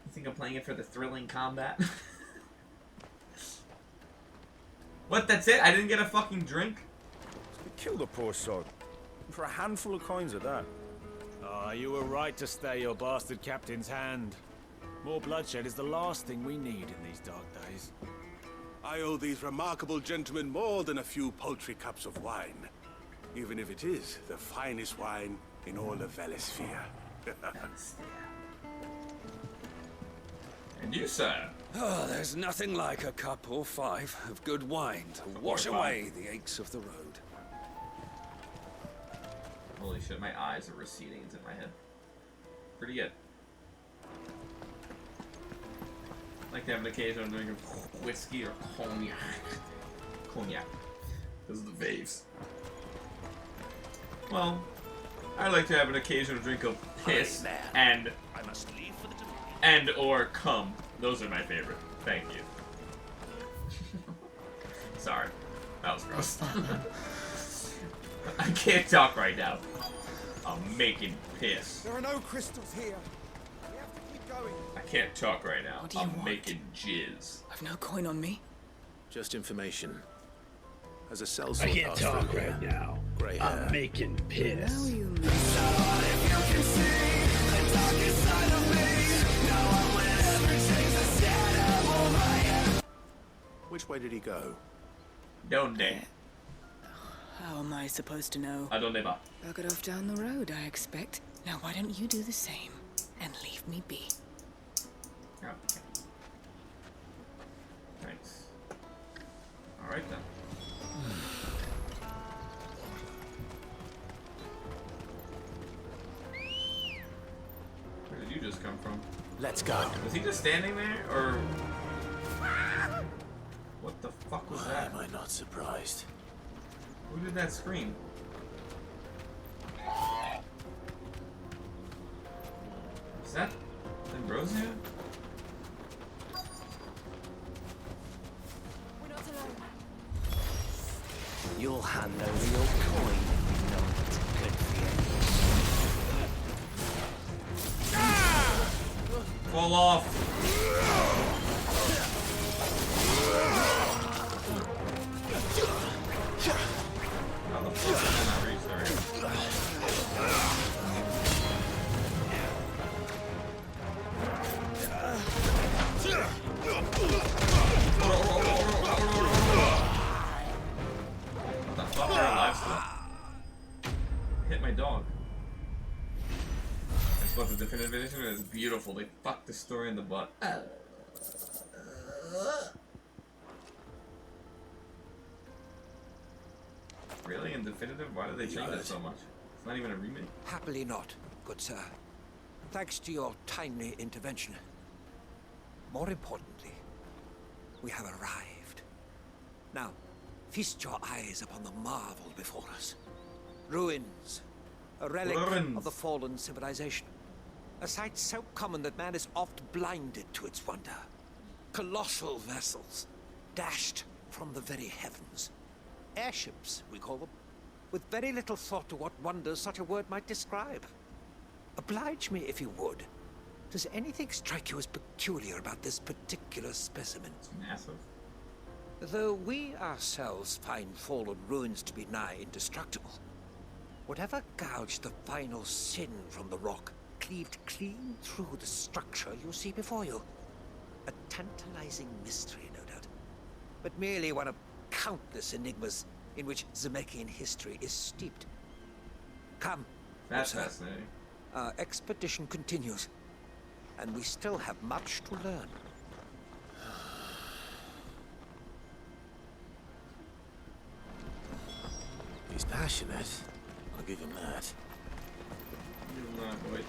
You think I'm playing it for the thrilling combat? What, that's it? I didn't get a fucking drink? Kill the poor sod. For a handful of coins of that. Ah, you were right to stay your bastard captain's hand. More bloodshed is the last thing we need in these dark days. I owe these remarkable gentlemen more than a few paltry cups of wine. Even if it is the finest wine in all of Valisphere. And you, sir? Oh, there's nothing like a cup or 5 of good wine to wash away the aches of the road. Holy shit, my eyes are receding into my head. Pretty good. I like to have an occasion of drinking whiskey or cognac. Cognac. Those are the faves. Well, I like to have an occasional drink of piss and I must leave for the and or cum. Those are my favorite. Thank you. Sorry. That was gross. I can't talk right now. I'm making piss. There are no crystals here. We have to keep going. I can't talk right now. What do you I'm want? making jizz. I've no coin on me. Just information. As a cell I can't talk right now. Gray hair. I'm making piss. Now you Which way did he go? Donde? How am I supposed to know? I don't know. Buggered off down the road, I expect. Now why don't you do the same and leave me be? Okay. Thanks. Alright then. Where did you just come from? Let's go. Was he just standing there, or... What the fuck was Why that? am I not surprised? Who did that scream? Is that Ambrosia? You'll hand over your coin if you know what's good for you. Fall off! How the fuck did I not reach there? definitive edition, and it's beautiful. They fucked the story in the butt. Really? In definitive? Why did they change it so much? It's not even a remake. Happily not, good sir. Thanks to your timely intervention. More importantly, we have arrived. Now, feast your eyes upon the marvel before us. Ruins. A relic of the fallen civilization. A sight so common that man is oft blinded to its wonder. Colossal vessels, dashed from the very heavens. Airships, we call them, with very little thought to what wonders such a word might describe. Oblige me if you would. Does anything strike you as peculiar about this particular specimen? It's massive. Though we ourselves find fallen ruins to be nigh indestructible, whatever gouged the final sin from the rock cleaved clean through the structure you see before you. A tantalizing mystery, no doubt, but merely one of countless enigmas in which Zemeckis history is steeped. Come, That's sir. fascinating. Our expedition continues, and we still have much to learn. He's passionate. I'll give him that. Boy.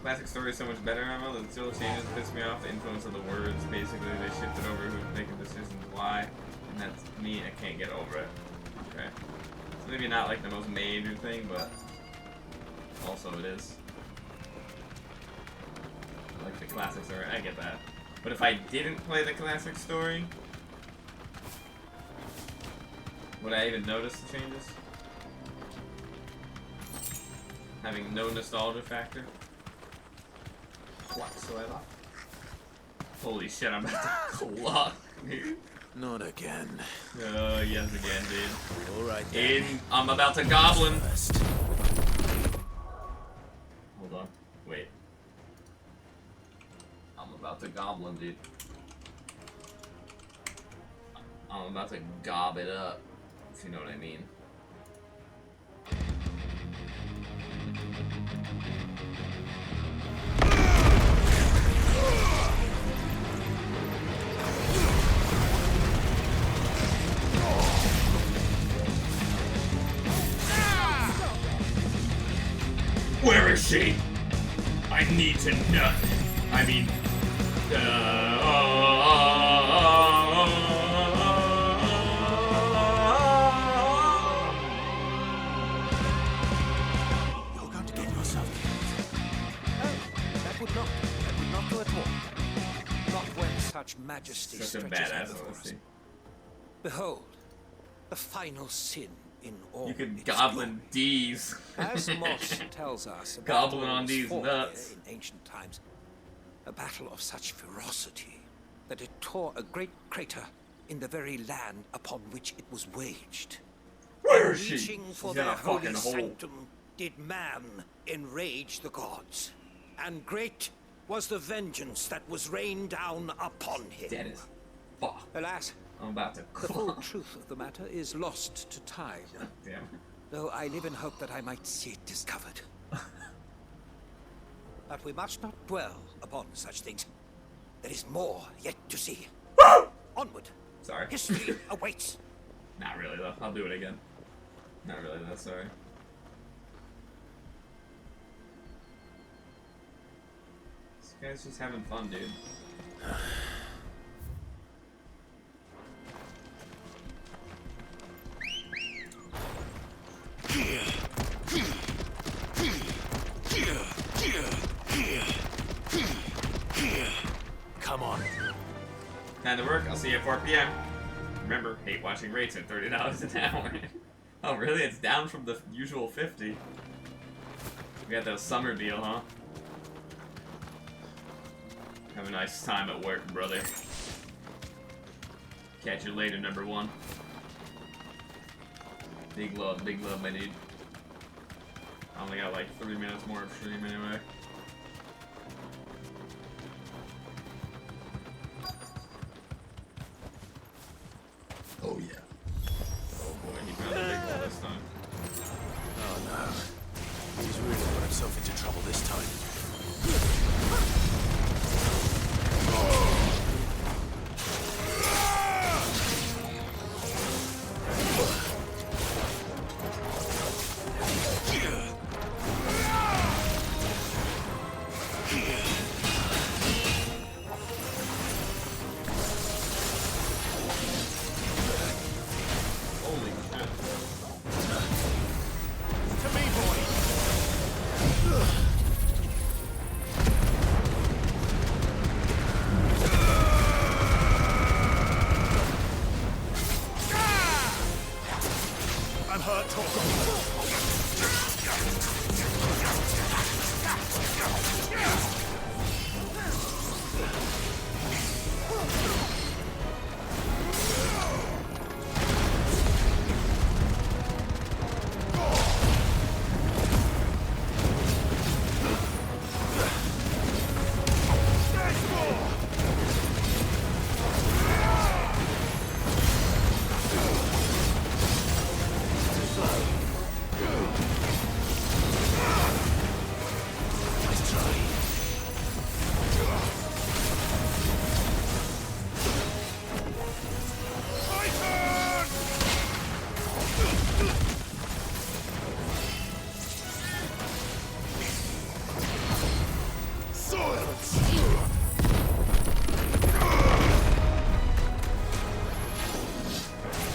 Classic story is so much better, Emma. The still changes piss me off. The influence of the words. Basically, they shifted over who's making decisions, why, and that's me. I can't get over it. Okay. So maybe not like the most major thing, but also it is. Like the classic story, I get that. But if I didn't play the classic story, would I even notice the changes? Having no nostalgia factor whatsoever. Holy shit, I'm about to clock, dude. Not again. Oh, yes again, dude. Alright I'm about to goblin. Hold on. Wait. I'm about to goblin, dude. I'm about to gob it up, if you know what I mean. Where is she? I need to know. I mean, You're going to get yourself killed. Oh, that would not do at all. Not when such majesty such a stretches out badass, before us. honestly. Behold, the final sin in all. You could its goblin D's. As Moss tells us, a battle Goblin on was these fought nuts. here in ancient times, a battle of such ferocity that it tore a great crater in the very land upon which it was waged. Where is she? Reaching for She's in their a holy fucking hole. sanctum, did man enrage the gods, and great was the vengeance that was rained down upon him. Dead as fuck. Alas, I'm about to the full clock. truth of the matter is lost to time. Damn. Though I live in hope that I might see it discovered. But we must not dwell upon such things. There is more yet to see. Onward. Sorry. History awaits. Not really though. I'll do it again. Not really though. Sorry. This guy's just having fun, dude. Come on. Time to work. I'll see you at 4 p.m. Remember, hate watching rates at $30 an hour. Oh, really? It's down from the usual 50. We got that summer deal, huh? Have a nice time at work, brother. Catch you later, number one. Big love, my dude. I only got like 3 minutes more of stream anyway. Oh yeah. Oh boy, he found a big hole this time. Oh no.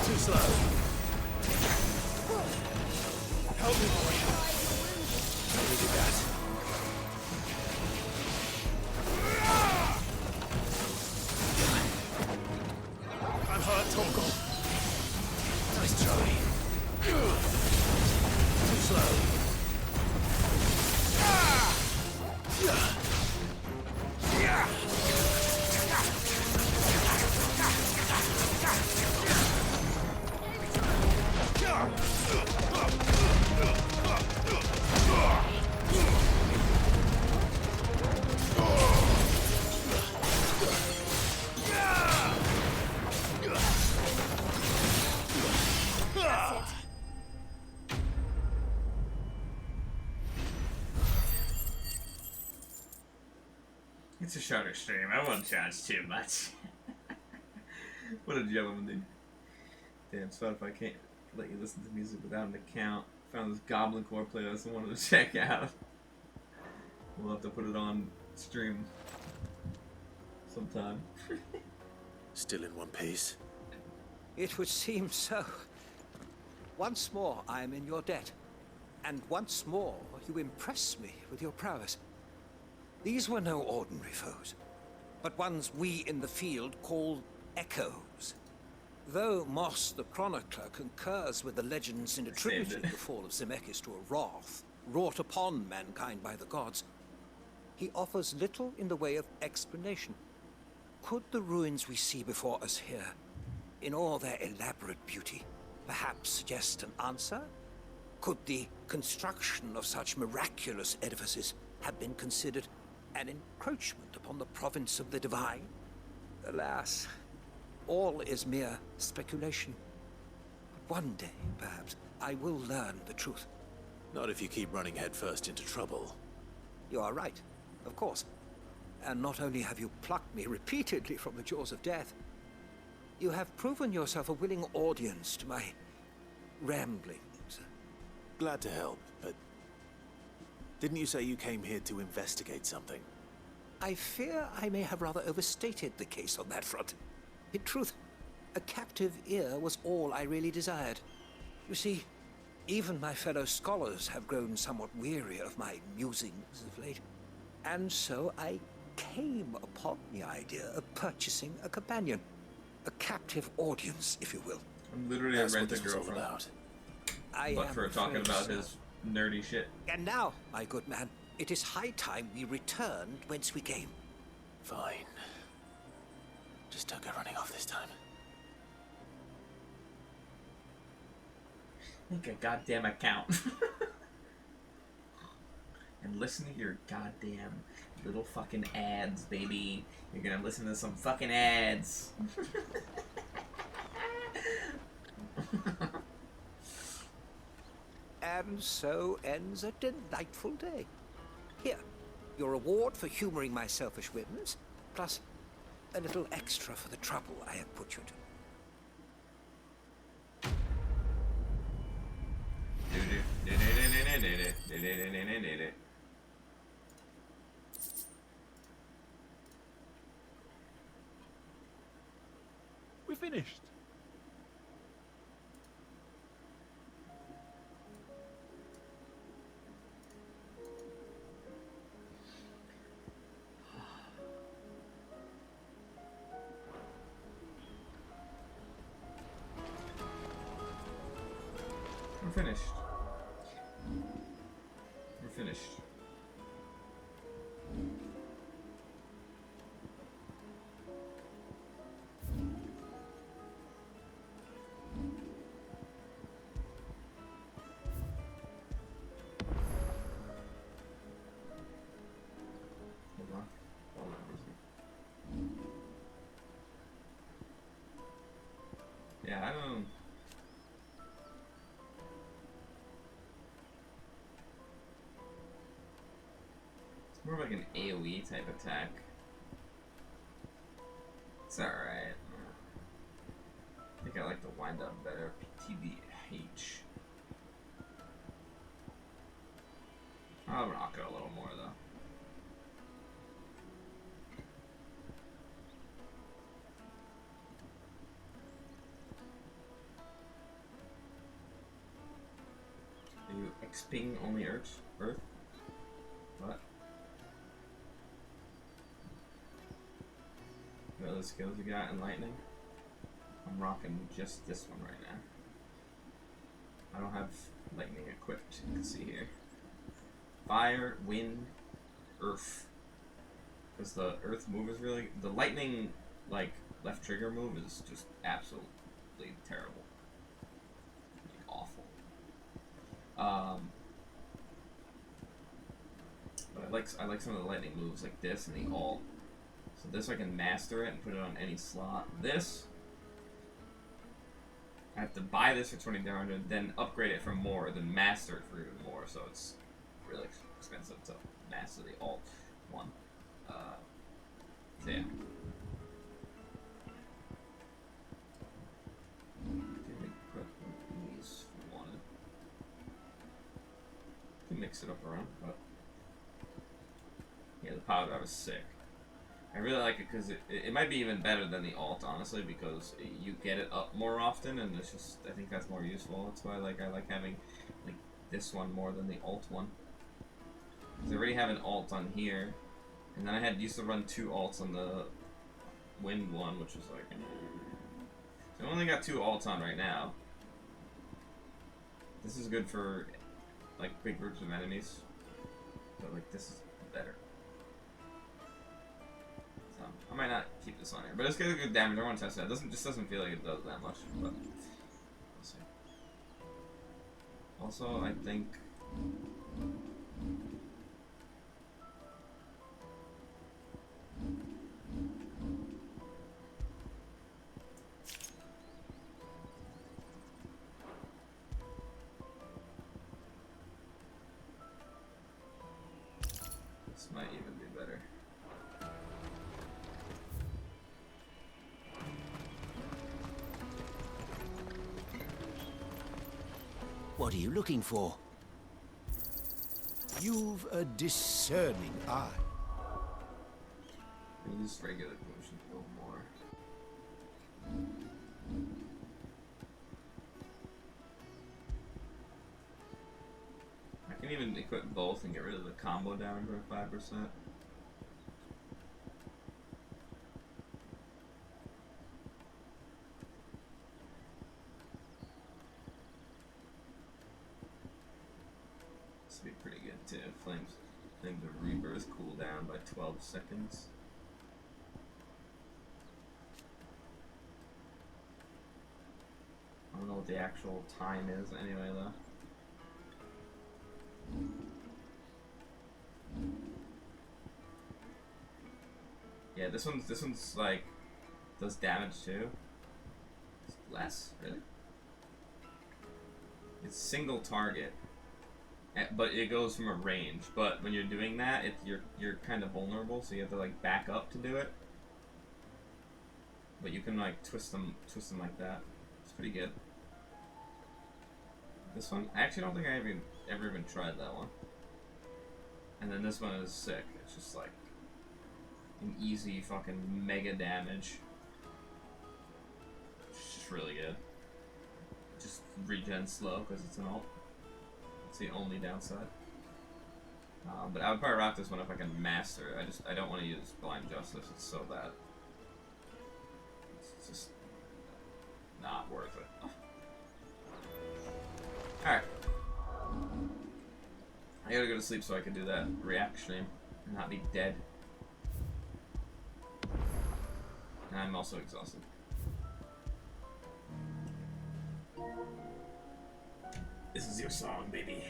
Too slow. Help me, boy. I needed that. I'm hurt, Torgal. Nice try. Too slow. It's a shorter stream. I won't charge too much. What a gentleman, dude. Damn, Spotify can't let you listen to music without an account. Found this Goblin Core playlist I wanted to check out. We'll have to put it on stream sometime. Still in one piece. It would seem so. Once more I am in your debt. And once more you impress me with your prowess. These were no ordinary foes, but ones we in the field call echoes. Though Moss the Chronicler concurs with the legends in attributing the fall of Zemeckis to a wrath wrought upon mankind by the gods, he offers little in the way of explanation. Could the ruins we see before us here, in all their elaborate beauty, perhaps suggest an answer? Could the construction of such miraculous edifices have been considered an encroachment upon the province of the divine? Alas, all is mere speculation. But one day, perhaps, I will learn the truth. Not if you keep running headfirst into trouble. You are right, of course. And not only have you plucked me repeatedly from the jaws of death, you have proven yourself a willing audience to my ramblings. Glad to help, but didn't you say you came here to investigate something? I fear I may have rather overstated the case on that front. In truth, a captive ear was all I really desired. You see, even my fellow scholars have grown somewhat weary of my musings of late. And so I came upon the idea of purchasing a companion. A captive audience, if you will. I'm literally a rent-a-girlfriend. But for talking about his nerdy shit. And now, my good man, it is high time we returned whence we came. Fine. Just don't go running off this time. Make a goddamn account. And listen to your goddamn little fucking ads, baby. You're gonna listen to some fucking ads. And so ends a delightful day. Here, your reward for humoring my selfish whims, plus a little extra for the trouble I have put you to. We're finished. We're finished. We're finished. Yeah, I don't. It's more like an AoE type attack. It's alright. think I like the wind up better. TBH. I'll rock it a little more though. Are you XPing only Earth? What? What other skills you got in lightning? I'm rocking just this one right now. I don't have lightning equipped, you can see here. Fire, wind, earth. Because the earth move is really... The lightning, like, left trigger move is just absolutely terrible. Like, awful. But I like some of the lightning moves like this and the alt. So this I can master it and put it on any slot. This, I have to buy this for 2,300, then upgrade it for more, then master it for even more. So it's really expensive to master the alt one. So yeah. Mix it up around, but yeah, the power drive is sick. I really like it because it might be even better than the alt, honestly, because you get it up more often, and it's just, I think that's more useful. That's why I like having like this one more than the alt one. Because I already have an alt on here, and then I used to run 2 alts on the wind one, which was like, so I only got 2 alts on right now. This is good for like big groups of enemies, but like this is better. So I might not keep this on here, but it's got good damage. I want to test it. It just doesn't feel like it does that much, but we'll see. Also, I think this might even be better. What are you looking for? You've a discerning eye. Use regular potion to go more. I can even equip both and get rid of the combo damage by 5%. This would be pretty good too. Flames of Rebirth cooldown by 12 seconds. I don't know what the actual time is anyway though. Yeah, this one's like does damage too. It's less, really. It's single target, but it goes from a range. But when you're doing that, you're kind of vulnerable, so you have to like back up to do it. But you can like twist them like that. It's pretty good. This one, I actually don't think I ever even tried that one. And then this one is sick. It's just like an easy fucking mega damage. It's just really good. Just regen slow because it's an alt. It's the only downside. But I would probably rock this one if I can master it. I don't want to use Blind Justice. It's so bad. It's just not worth it. Alright. I gotta go to sleep so I can do that react stream and not be dead. And I'm also exhausted. This is your song, baby.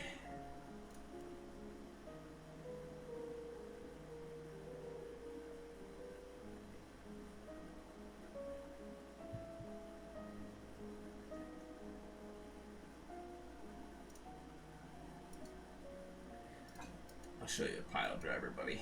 I'll show you a pile driver, buddy.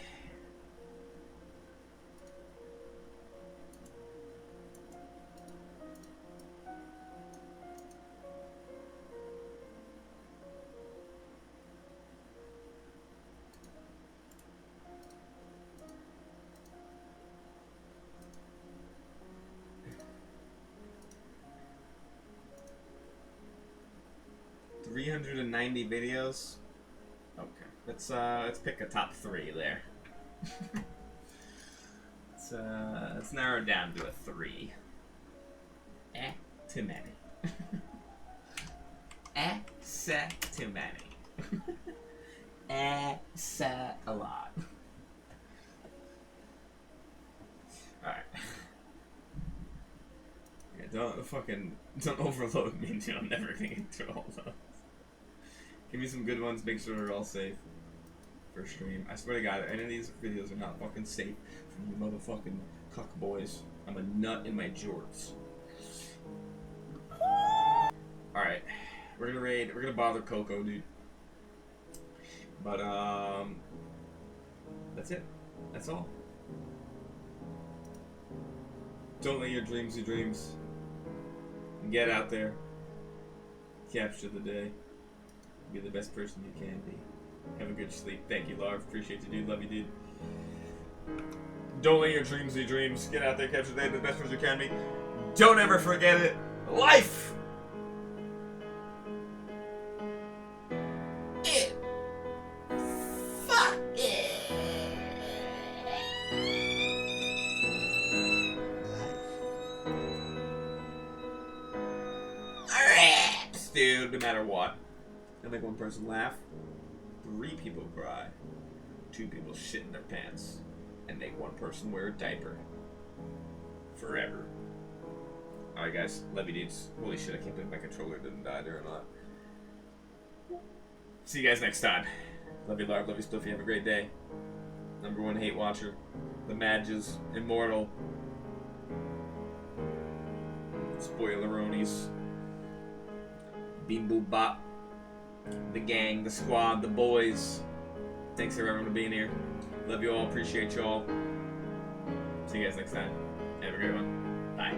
390 videos. Okay, let's pick a top 3 there. Let's narrow it down to a 3. Too many. Too many. A lot. Alright. Yeah, don't overload me, dude. I'm never gonna get through all those. Give me some good ones, make sure they're all safe for stream. I swear to God, any of these videos are not fucking safe from you motherfucking cuck boys. I'm a nut in my jorts. Alright. We're gonna raid, we're gonna bother Coco, dude. But, that's it. That's all. Don't let your dreams be dreams. Get out there. Capture the day. Be the best person you can be. Have a good sleep. Thank you, Larv. Appreciate you, dude. Love you, dude. Don't let your dreams be dreams. Get out there, capture the day, be the best person you can be. Don't ever forget it. Life! Dude, no matter what. I make one person laugh, 3 people cry, 2 people shit in their pants, and make 1 person wear a diaper. Forever. Alright guys, love you dudes. Holy shit, I can't believe my controller didn't die there or not. See you guys next time. Love you, Larv. Love you, Spliffy. Have a great day. #1 hate watcher. The Madges. Immortal. Spoileronies. Beam Boop Bop. The gang, the squad, the boys. Thanks everyone for being here. Love you all. Appreciate you all. See you guys next time. Have a great one. Bye.